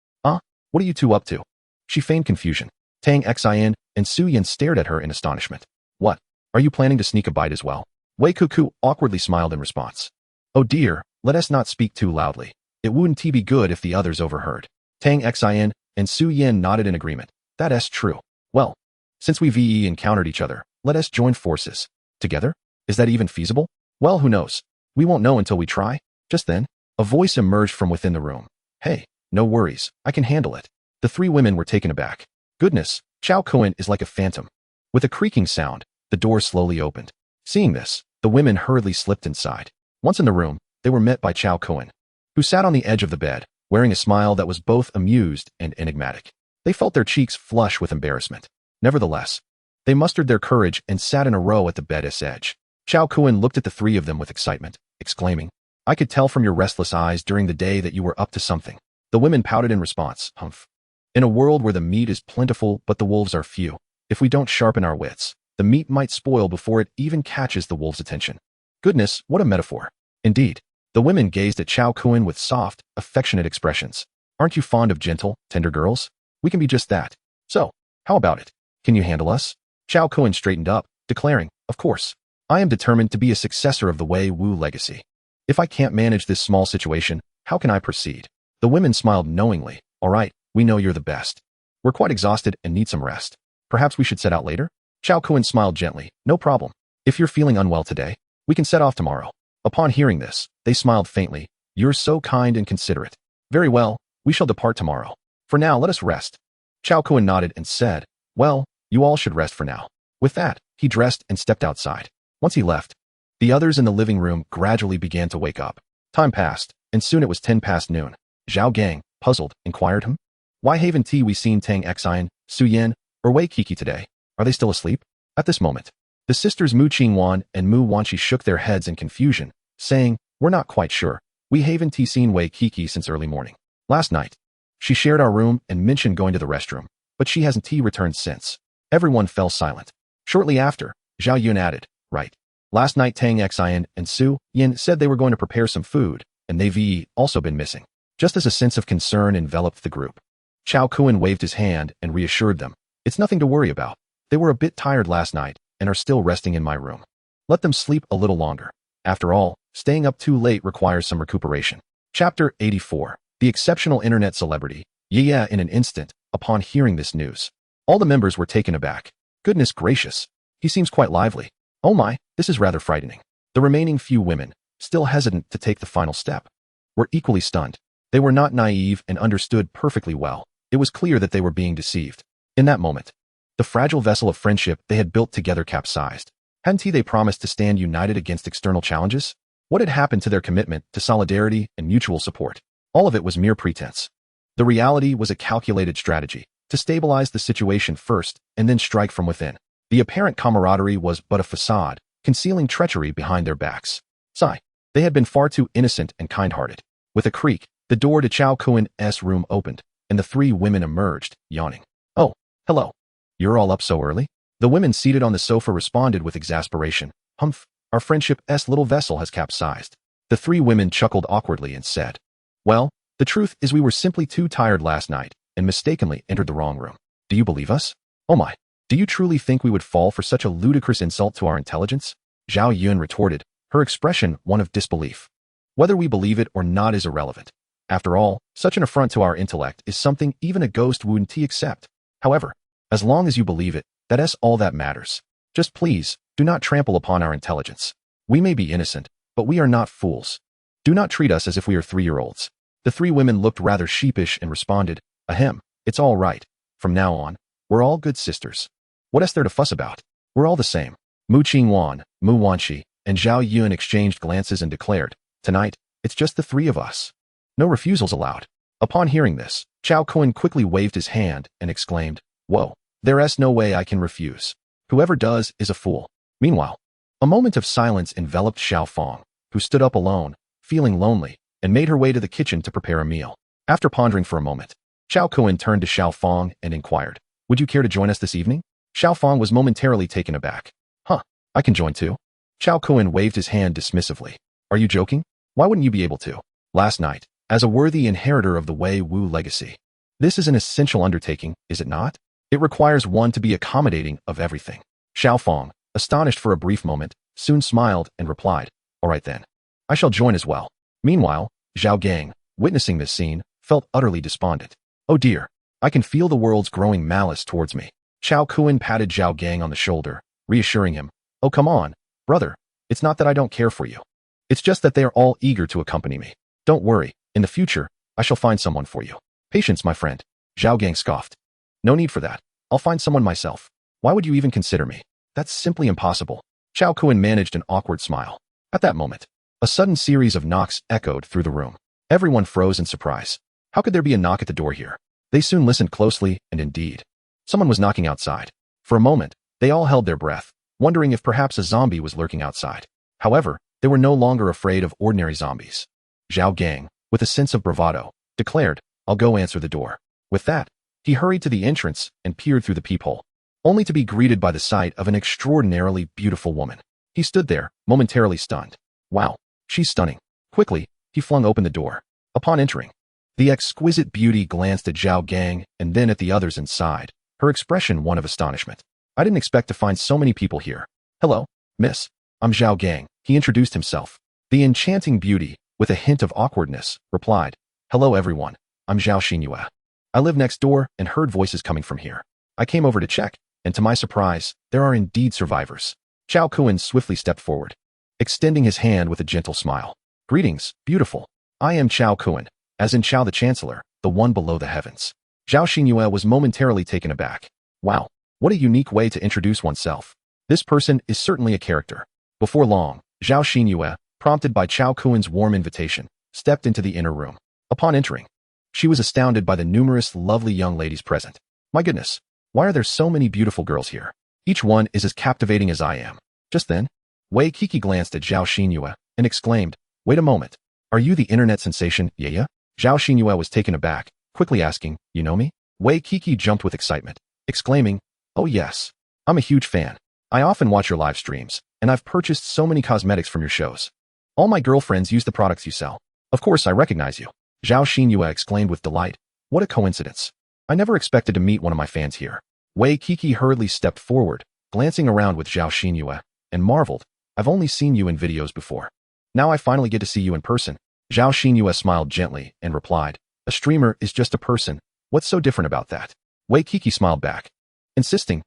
What are you two up to? She feigned confusion. Tang Xin and Su Yin stared at her in astonishment. What? Are you planning to sneak a bite as well? Wei Kuku awkwardly smiled in response. Oh dear, let us not speak too loudly. It wouldn't be good if the others overheard. Tang Xin and Su Yin nodded in agreement. That's true. Well, since we've encountered each other, let us join forces. Together? Is that even feasible? Well, who knows? We won't know until we try. Just then, a voice emerged from within the room. Hey, no worries, I can handle it. The three women were taken aback. Goodness, Chao Kuan is like a phantom. With a creaking sound, the door slowly opened. Seeing this, the women hurriedly slipped inside. Once in the room, they were met by Chao Kuan, who sat on the edge of the bed, wearing a smile that was both amused and enigmatic. They felt their cheeks flush with embarrassment. Nevertheless, they mustered their courage and sat in a row at the bed's edge. Chao Kuan looked at the three of them with excitement, exclaiming, I could tell from your restless eyes during the day that you were up to something. The women pouted in response, humph. In a world where the meat is plentiful but the wolves are few, if we don't sharpen our wits, the meat might spoil before it even catches the wolves' attention. Goodness, what a metaphor. Indeed, the women gazed at Chao Kuan with soft, affectionate expressions. Aren't you fond of gentle, tender girls? We can be just that. So, how about it? Can you handle us? Chao Kuan straightened up, declaring, of course. I am determined to be a successor of the Wei Wu legacy. If I can't manage this small situation, how can I proceed? The women smiled knowingly. All right, we know you're the best. We're quite exhausted and need some rest. Perhaps we should set out later? Chao Kuan smiled gently. No problem. If you're feeling unwell today, we can set off tomorrow. Upon hearing this, they smiled faintly. You're so kind and considerate. Very well, we shall depart tomorrow. For now, let us rest. Chao Kuan nodded and said, well, you all should rest for now. With that, he dressed and stepped outside. Once he left, the others in the living room gradually began to wake up. Time passed, and soon it was 10 past noon. Zhao Gang, puzzled, inquired him, why haven't we seen Tang Xin, Su Yin, or Wei Kiki today? Are they still asleep? At this moment, the sisters Mu Qingwan and Mu Wanqi shook their heads in confusion, saying, "We're not quite sure. We haven't seen Wei Kiki since early morning. Last night, she shared our room and mentioned going to the restroom, but she hasn't returned since." Everyone fell silent. Shortly after, Zhao Yun added, "Right. Last night Tang Xian and Su Yin said they were going to prepare some food, and they've also been missing." Just as a sense of concern enveloped the group, Chao Kuan waved his hand and reassured them, "It's nothing to worry about. They were a bit tired last night and are still resting in my room. Let them sleep a little longer. After all, staying up too late requires some recuperation." Chapter 84. The exceptional internet celebrity, Ye in an instant, upon hearing this news. All the members were taken aback. Goodness gracious, he seems quite lively. Oh my, this is rather frightening. The remaining few women, still hesitant to take the final step, were equally stunned. They were not naive and understood perfectly well. It was clear that they were being deceived. In that moment, the fragile vessel of friendship they had built together capsized. Hadn't they promised to stand united against external challenges? What had happened to their commitment to solidarity and mutual support? All of it was mere pretense. The reality was a calculated strategy to stabilize the situation first and then strike from within. The apparent camaraderie was but a facade, concealing treachery behind their backs. Sigh. They had been far too innocent and kind-hearted. With a creak, the door to Chao Kuan's room opened, and the three women emerged, yawning. "Oh, hello. You're all up so early?" The women seated on the sofa responded with exasperation. "Humph, our friendship's little vessel has capsized." The three women chuckled awkwardly and said, "Well, the truth is we were simply too tired last night and mistakenly entered the wrong room. Do you believe us? Oh my, do you truly think we would fall for such a ludicrous insult to our intelligence?" Zhao Yun retorted, her expression one of disbelief. "Whether we believe it or not is irrelevant. After all, such an affront to our intellect is something even a ghost wouldn't accept. However, as long as you believe it, that's all that matters. Just please, do not trample upon our intelligence. We may be innocent, but we are not fools. Do not treat us as if we are 3-year-olds. The three women looked rather sheepish and responded, "Ahem, it's all right. From now on, we're all good sisters. What is there to fuss about? We're all the same." Mu Qingwan, Mu Wanqi, and Zhao Yun exchanged glances and declared, "Tonight, it's just the three of us. No refusals allowed." Upon hearing this, Chao Kuan quickly waved his hand and exclaimed, "Whoa, there's no way I can refuse. Whoever does is a fool." Meanwhile, a moment of silence enveloped Xiao Fong, who stood up alone, feeling lonely, and made her way to the kitchen to prepare a meal. After pondering for a moment, Chao Kuan turned to Xiao Fong and inquired, "Would you care to join us this evening?" Xiao Fong was momentarily taken aback. "Huh, I can join too." Chao Kuan waved his hand dismissively. "Are you joking? Why wouldn't you be able to? Last night, as a worthy inheritor of the Wei Wu legacy, this is an essential undertaking, is it not? It requires one to be accommodating of everything." Xiao Fong, astonished for a brief moment, soon smiled and replied, "All right then. I shall join as well." Meanwhile, Zhao Gang, witnessing this scene, felt utterly despondent. "Oh dear, I can feel the world's growing malice towards me." Chao Kuan patted Zhao Gang on the shoulder, reassuring him, "Oh come on, brother, it's not that I don't care for you. It's just that they are all eager to accompany me. Don't worry, in the future, I shall find someone for you." "Patience, my friend," Zhao Gang scoffed. "No need for that. I'll find someone myself. Why would you even consider me? That's simply impossible." Chao Kuan managed an awkward smile. At that moment, a sudden series of knocks echoed through the room. Everyone froze in surprise. How could there be a knock at the door here? They soon listened closely, and indeed, someone was knocking outside. For a moment, they all held their breath, wondering if perhaps a zombie was lurking outside. However, they were no longer afraid of ordinary zombies. Zhao Gang, with a sense of bravado, declared, "I'll go answer the door." With that, he hurried to the entrance and peered through the peephole, only to be greeted by the sight of an extraordinarily beautiful woman. He stood there, momentarily stunned. "Wow, she's stunning." Quickly, he flung open the door. Upon entering, the exquisite beauty glanced at Zhao Gang and then at the others inside, her expression one of astonishment. "I didn't expect to find so many people here. Hello, miss. I'm Zhao Gang," he introduced himself. The enchanting beauty, with a hint of awkwardness, replied, "Hello everyone, I'm Zhao Xinyue. I live next door and heard voices coming from here. I came over to check, and to my surprise, there are indeed survivors." Chao Kuan swiftly stepped forward, extending his hand with a gentle smile. "Greetings, beautiful. I am Chao Kuan, as in Chao the Chancellor, the one below the heavens." Zhao Xinyue was momentarily taken aback. Wow, what a unique way to introduce oneself. This person is certainly a character. Before long, Zhao Xinyue, prompted by Chao Kuan's warm invitation, stepped into the inner room. Upon entering, she was astounded by the numerous lovely young ladies present. My goodness, why are there so many beautiful girls here? Each one is as captivating as I am. Just then, Wei Kiki glanced at Zhao Xinyue and exclaimed, "Wait a moment. Are you the internet sensation, Yaya?" Zhao Xinyue was taken aback, quickly asking, "You know me?" Wei Kiki jumped with excitement, exclaiming, "Oh yes. I'm a huge fan. I often watch your live streams, and I've purchased so many cosmetics from your shows. All my girlfriends use the products you sell. Of course I recognize you." Zhao Xinyue exclaimed with delight, "What a coincidence. I never expected to meet one of my fans here." Wei Kiki hurriedly stepped forward, glancing around with Zhao Xinyue, and marveled, "I've only seen you in videos before. Now I finally get to see you in person." Zhao Xinyue smiled gently and replied, "A streamer is just a person. What's so different about that?" Wei Kiki smiled back, insisting,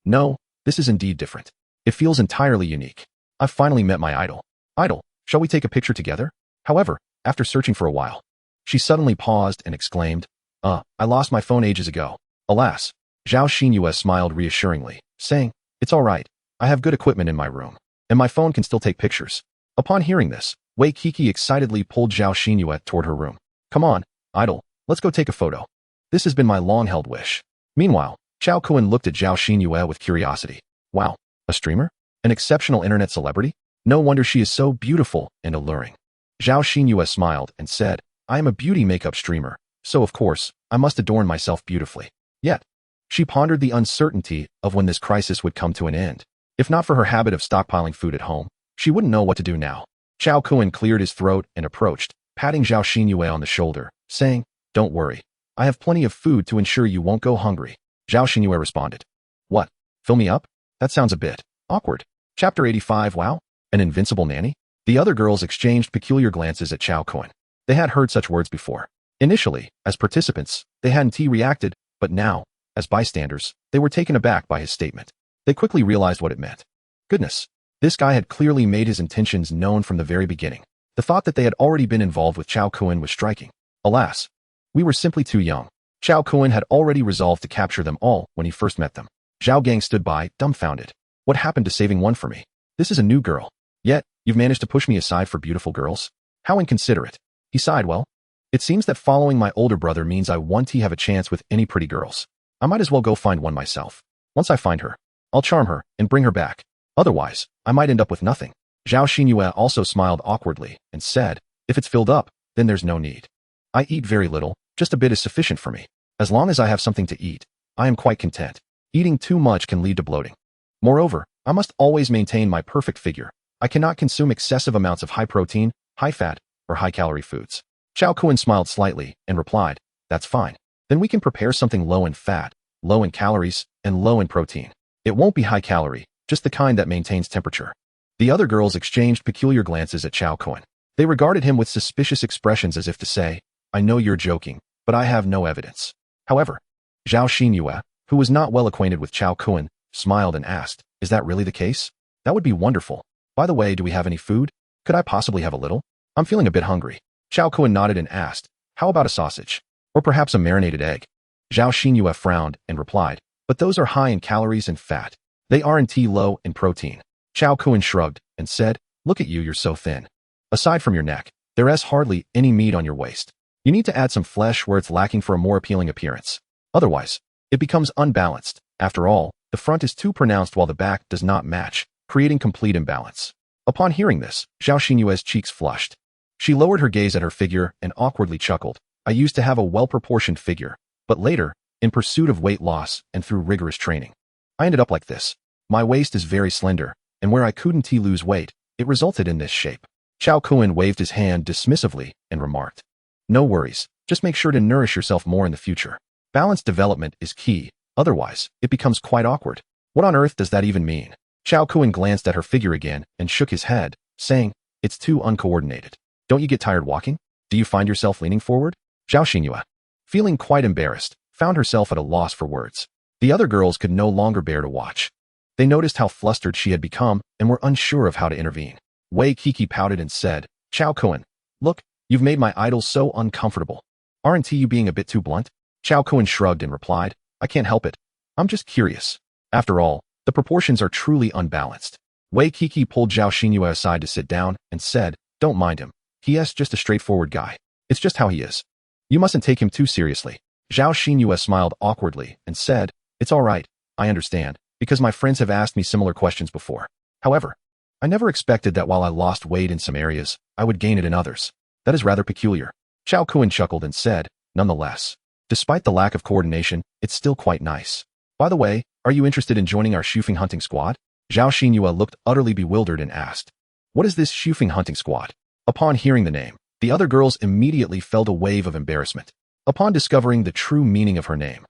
No, this is indeed different. It feels entirely unique. I've finally met my idol. Idol, shall we take a picture together?" However, after searching for a while, she suddenly paused and exclaimed, I lost my phone ages ago." Alas, Zhao Xinyue smiled reassuringly, saying, "It's all right. I have good equipment in my room, and my phone can still take pictures." Upon hearing this, Wei Kiki excitedly pulled Zhao Xinyue toward her room. "Come on, idol, let's go take a photo. This has been my long-held wish." Meanwhile, Chao Kun looked at Zhao Xinyue with curiosity. Wow, a streamer? An exceptional internet celebrity? No wonder she is so beautiful and alluring. Zhao Xinyue smiled and said, "I am a beauty makeup streamer, so of course, I must adorn myself beautifully." Yet, she pondered the uncertainty of when this crisis would come to an end. If not for her habit of stockpiling food at home, she wouldn't know what to do now. Chao Kun cleared his throat and approached, patting Zhao Xinyue on the shoulder, saying, "Don't worry. I have plenty of food to ensure you won't go hungry." Zhao Xinyue responded, "What? Fill me up? That sounds a bit awkward." Chapter 85. Wow, an invincible nanny? The other girls exchanged peculiar glances at Chao Kun. They had heard such words before. Initially, as participants, they hadn't reacted, but now, as bystanders, they were taken aback by his statement. They quickly realized what it meant. Goodness, this guy had clearly made his intentions known from the very beginning. The thought that they had already been involved with Chao Kun was striking. Alas, we were simply too young. Chao Kun had already resolved to capture them all when he first met them. Zhao Gang stood by, dumbfounded. What happened to saving one for me? This is a new girl. Yet, you've managed to push me aside for beautiful girls? How inconsiderate. He sighed. Well, it seems that following my older brother means I won't have a chance with any pretty girls. I might as well go find one myself. Once I find her, I'll charm her and bring her back. Otherwise, I might end up with nothing." Zhao Xinyue also smiled awkwardly and said, "If it's filled up, then there's no need. I eat very little, just a bit is sufficient for me. As long as I have something to eat, I am quite content. Eating too much can lead to bloating. Moreover, I must always maintain my perfect figure. I cannot consume excessive amounts of high protein, high fat, or high calorie foods." Chao Kun smiled slightly and replied, "That's fine. Then we can prepare something low in fat, low in calories, and low in protein. It won't be high calorie, just the kind that maintains temperature." The other girls exchanged peculiar glances at Chao Kun. They regarded him with suspicious expressions as if to say, "I know you're joking, but I have no evidence." However, Zhao Xinyue, who was not well acquainted with Chao Kun, smiled and asked, "Is that really the case? That would be wonderful. By the way, do we have any food? Could I possibly have a little? I'm feeling a bit hungry." Chao Kun nodded and asked, "How about a sausage? Or perhaps a marinated egg?" Zhao Xinyue frowned and replied, "But those are high in calories and fat. They aren't low in protein." Chao Kun shrugged and said, "Look at you, you're so thin. Aside from your neck, there is hardly any meat on your waist. You need to add some flesh where it's lacking for a more appealing appearance. Otherwise, it becomes unbalanced. After all, the front is too pronounced while the back does not match, creating complete imbalance." Upon hearing this, Zhao Xinyue's cheeks flushed. She lowered her gaze at her figure and awkwardly chuckled. "I used to have a well-proportioned figure, but later, in pursuit of weight loss and through rigorous training, I ended up like this. My waist is very slender, and where I couldn't lose weight, it resulted in this shape." Chao Kun waved his hand dismissively and remarked, "No worries, just make sure to nourish yourself more in the future. Balanced development is key, otherwise, it becomes quite awkward." What on earth does that even mean? Chao Kun glanced at her figure again and shook his head, saying, "It's too uncoordinated. Don't you get tired walking? Do you find yourself leaning forward?" Zhao Xinyue, feeling quite embarrassed, found herself at a loss for words. The other girls could no longer bear to watch. They noticed how flustered she had become and were unsure of how to intervene. Wei Kiki pouted and said, "Chao Kun, look, you've made my idol so uncomfortable. Aren't you being a bit too blunt?" Chao Kun shrugged and replied, "I can't help it. I'm just curious. After all, the proportions are truly unbalanced." Wei Kiki pulled Zhao Xinyue aside to sit down and said, "Don't mind him. He is just a straightforward guy. It's just how he is. You mustn't take him too seriously." Zhao Xinyue smiled awkwardly and said, "It's all right. I understand. because my friends have asked me similar questions before. However, I never expected that while I lost weight in some areas, I would gain it in others. That is rather peculiar. Chao Kun chuckled and said, nonetheless, despite the lack of coordination, it's still quite nice. By the way, are you interested in joining our shufing hunting squad? Zhao Xinyue looked utterly bewildered and asked, what is this shufing hunting squad? Upon hearing the name, the other girls immediately felt a wave of embarrassment. Upon discovering the true meaning of her name,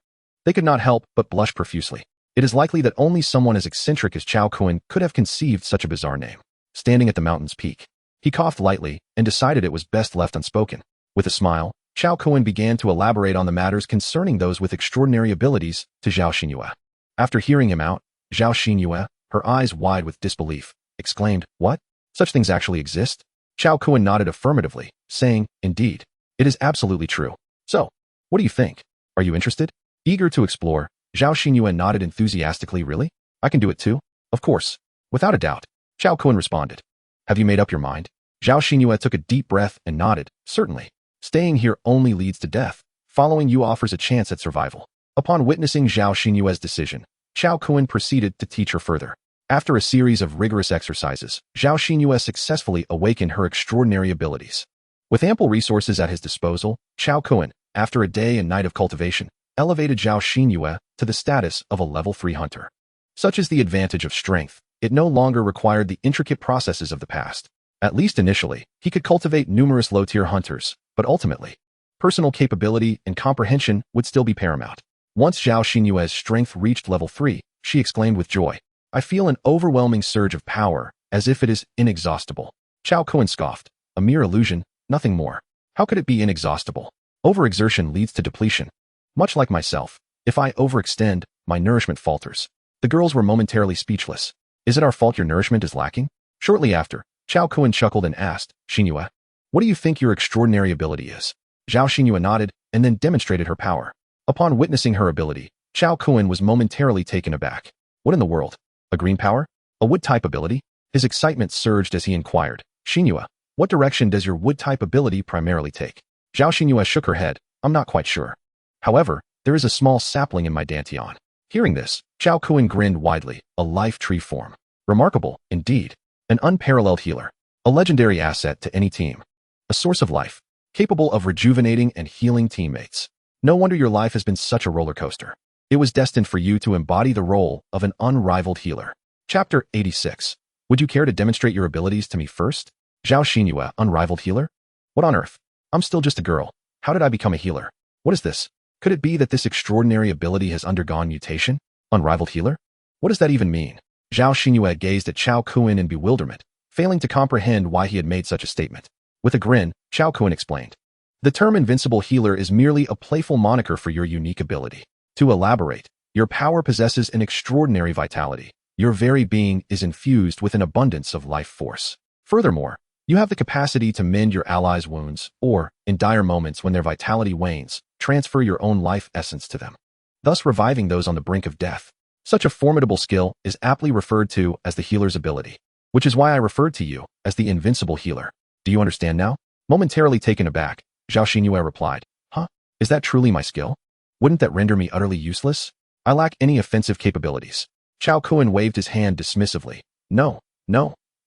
they could not help but blush profusely. It is likely that only someone as eccentric as Chao Kun could have conceived such a bizarre name. Standing at the mountain's peak, he coughed lightly and decided it was best left unspoken. With a smile, Chao Kun began to elaborate on the matters concerning those with extraordinary abilities to Zhao Xinyue. After hearing him out, Zhao Xinyue, her eyes wide with disbelief, exclaimed, what? Such things actually exist? Chao Kun nodded affirmatively, saying, indeed, it is absolutely true. So, what do you think? Are you interested? Eager to explore, Zhao Xinyue nodded enthusiastically. Really? I can do it too? Of course. Without a doubt. Chao Kun responded. Have you made up your mind? Zhao Xinyue took a deep breath and nodded. Certainly. Staying here only leads to death. Following you offers a chance at survival. Upon witnessing Zhao Xinyue's decision, Chao Kun proceeded to teach her further. After a series of rigorous exercises, Zhao Xinyue successfully awakened her extraordinary abilities. With ample resources at his disposal, Chao Kun, after a day and night of cultivation, elevated Zhao Xinyue to the status of a level 3 hunter. Such is the advantage of strength. It no longer required the intricate processes of the past. At least initially, he could cultivate numerous low-tier hunters, but ultimately, personal capability and comprehension would still be paramount. Once Zhao Xinyue's strength reached level 3, she exclaimed with joy, I feel an overwhelming surge of power, as if it is inexhaustible. Chao Kun scoffed, a mere illusion, nothing more. How could it be inexhaustible? Overexertion leads to depletion. Much like myself, if I overextend, my nourishment falters. The girls were momentarily speechless. Is it our fault your nourishment is lacking? Shortly after, Chao Kun chuckled and asked, Xinyue, what do you think your extraordinary ability is? Zhao Xinyue nodded and then demonstrated her power. Upon witnessing her ability, Chao Kun was momentarily taken aback. What in the world? A green power? A wood-type ability? His excitement surged as he inquired, Xinyue, what direction does your wood-type ability primarily take? Zhao Xinyue shook her head, I'm not quite sure. However, there is a small sapling in my dantian. Hearing this, Chao Kun grinned widely, a life tree form. Remarkable, indeed. An unparalleled healer. A legendary asset to any team. A source of life, capable of rejuvenating and healing teammates. No wonder your life has been such a roller coaster. It was destined for you to embody the role of an unrivaled healer. Chapter 86. Would you care to demonstrate your abilities to me first? Zhao Xinyue, unrivaled healer? What on earth? I'm still just a girl. How did I become a healer? What is this? Could it be that this extraordinary ability has undergone mutation? Unrivaled healer? What does that even mean? Zhao Xinyue gazed at Chao Kun in bewilderment, failing to comprehend why he had made such a statement. With a grin, Chao Kun explained. The term invincible healer is merely a playful moniker for your unique ability. To elaborate, your power possesses an extraordinary vitality. Your very being is infused with an abundance of life force. Furthermore, you have the capacity to mend your allies' wounds, or, in dire moments when their vitality wanes, transfer your own life essence to them, thus reviving those on the brink of death. Such a formidable skill is aptly referred to as the healer's ability, which is why I referred to you as the invincible healer. Do you understand now? Momentarily taken aback, Zhao Xinyue replied, Huh? Is that truly my skill? Wouldn't that render me utterly useless? I lack any offensive capabilities. Chao Kun waved his hand dismissively. No,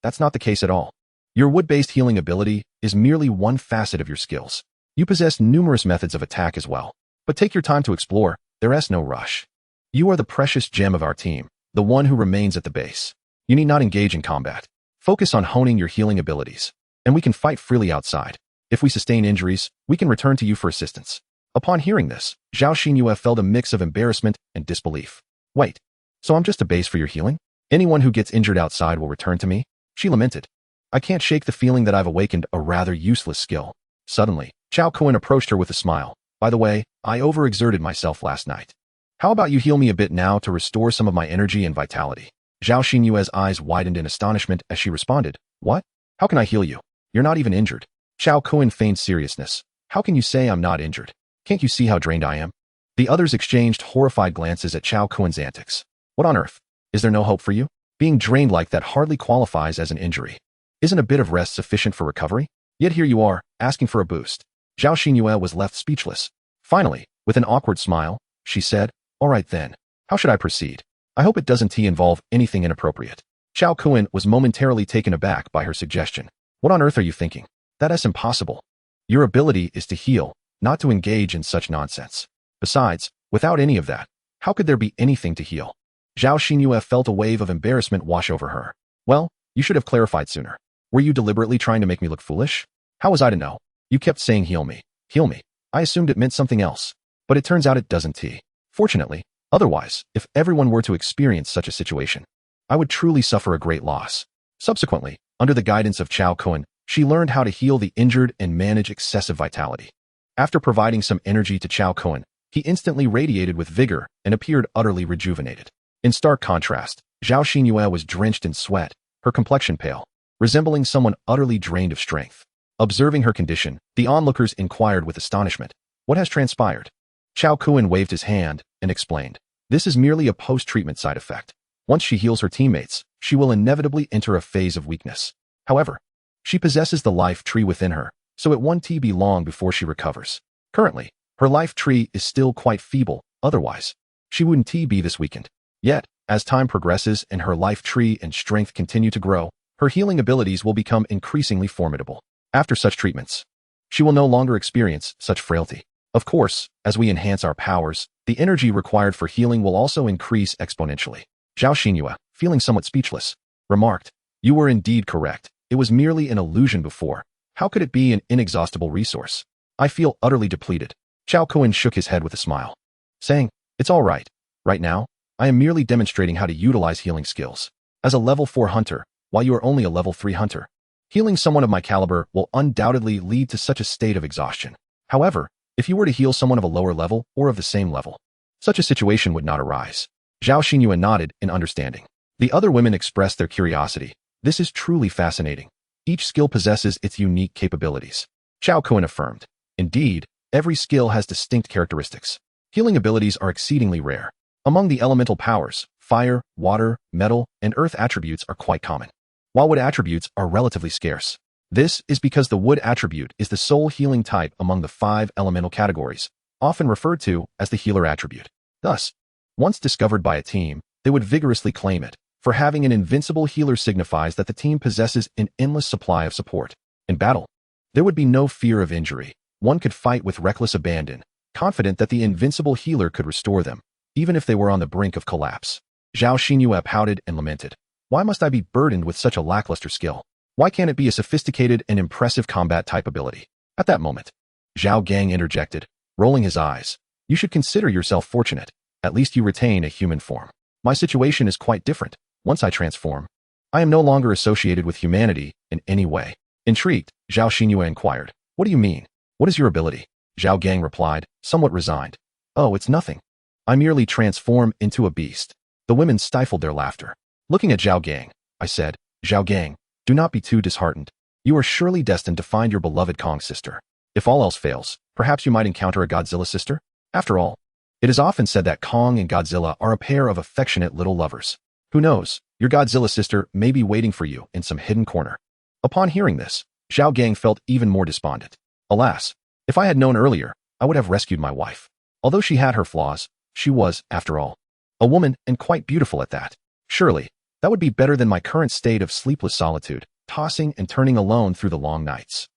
that's not the case at all. Your wood-based healing ability is merely one facet of your skills. You possess numerous methods of attack as well. But take your time to explore, there is no rush. You are the precious gem of our team, the one who remains at the base. You need not engage in combat. Focus on honing your healing abilities, and we can fight freely outside. If we sustain injuries, we can return to you for assistance. Upon hearing this, Zhao Xinyue felt a mix of embarrassment and disbelief. Wait, so I'm just a base for your healing? Anyone who gets injured outside will return to me? She lamented. I can't shake the feeling that I've awakened a rather useless skill. Suddenly, Chao Kun approached her with a smile. By the way, I overexerted myself last night. How about you heal me a bit now to restore some of my energy and vitality? Zhao Xinyue's eyes widened in astonishment as she responded. What? How can I heal you? You're not even injured. Chao Kun feigned seriousness. How can you say I'm not injured? Can't you see how drained I am? The others exchanged horrified glances at Chao Kun's antics. What on earth? Is there no hope for you? Being drained like that hardly qualifies as an injury. Isn't a bit of rest sufficient for recovery? Yet here you are, asking for a boost. Zhao Xinyue was left speechless. Finally, with an awkward smile, she said, All right then, how should I proceed? I hope it doesn't involve anything inappropriate. Chao Kun was momentarily taken aback by her suggestion. What on earth are you thinking? That's impossible. Your ability is to heal, not to engage in such nonsense. Besides, without any of that, how could there be anything to heal? Zhao Xinyue felt a wave of embarrassment wash over her. Well, you should have clarified sooner. Were you deliberately trying to make me look foolish? How was I to know? You kept saying heal me, heal me. I assumed it meant something else. But it turns out it doesn't. Fortunately, otherwise, if everyone were to experience such a situation, I would truly suffer a great loss. Subsequently, under the guidance of Chao Kun, she learned how to heal the injured and manage excessive vitality. After providing some energy to Chao Kun, he instantly radiated with vigor and appeared utterly rejuvenated. In stark contrast, Zhao Xinyue was drenched in sweat, her complexion pale, resembling someone utterly drained of strength. Observing her condition, the onlookers inquired with astonishment, "What has transpired?" Chao Kun waved his hand and explained, "This is merely a post-treatment side effect. Once she heals her teammates, she will inevitably enter a phase of weakness. However, she possesses the life tree within her, so it won't be long before she recovers. Currently, her life tree is still quite feeble, otherwise, she wouldn't be this weakened. Yet, as time progresses and her life tree and strength continue to grow, her healing abilities will become increasingly formidable. After such treatments, she will no longer experience such frailty. Of course, as we enhance our powers, the energy required for healing will also increase exponentially." Zhao Xinyue, feeling somewhat speechless, remarked, "You were indeed correct. It was merely an illusion before. How could it be an inexhaustible resource? I feel utterly depleted." Chao Kun shook his head with a smile, saying, "It's all right. Right now, I am merely demonstrating how to utilize healing skills. As a level 4 hunter, while you are only a level 3 hunter, healing someone of my caliber will undoubtedly lead to such a state of exhaustion. However, if you were to heal someone of a lower level or of the same level, such a situation would not arise." Zhao Xinyue nodded in understanding. The other women expressed their curiosity. "This is truly fascinating. Each skill possesses its unique capabilities." Chao Kun affirmed, "Indeed, every skill has distinct characteristics. Healing abilities are exceedingly rare. Among the elemental powers, fire, water, metal, and earth attributes are quite common, while wood attributes are relatively scarce. This is because the wood attribute is the sole healing type among the 5 elemental categories, often referred to as the healer attribute. Thus, once discovered by a team, they would vigorously claim it, for having an invincible healer signifies that the team possesses an endless supply of support. In battle, there would be no fear of injury. One could fight with reckless abandon, confident that the invincible healer could restore them, even if they were on the brink of collapse." Zhao Xinyue pouted and lamented, "Why must I be burdened with such a lackluster skill? Why can't it be a sophisticated and impressive combat type ability?" At that moment, Zhao Gang interjected, rolling his eyes, "You should consider yourself fortunate. At least you retain a human form. My situation is quite different. Once I transform, I am no longer associated with humanity in any way." Intrigued, Zhao Xinyue inquired, "What do you mean? What is your ability?" Zhao Gang replied, somewhat resigned, "Oh, it's nothing. I merely transform into a beast." The women stifled their laughter. Looking at Zhao Gang, I said, "Zhao Gang, do not be too disheartened. You are surely destined to find your beloved Kong sister. If all else fails, perhaps you might encounter a Godzilla sister? After all, it is often said that Kong and Godzilla are a pair of affectionate little lovers. Who knows, your Godzilla sister may be waiting for you in some hidden corner." Upon hearing this, Zhao Gang felt even more despondent. Alas, if I had known earlier, I would have rescued my wife. Although she had her flaws, she was, after all, a woman and quite beautiful at that. Surely, that would be better than my current state of sleepless solitude, tossing and turning alone through the long nights.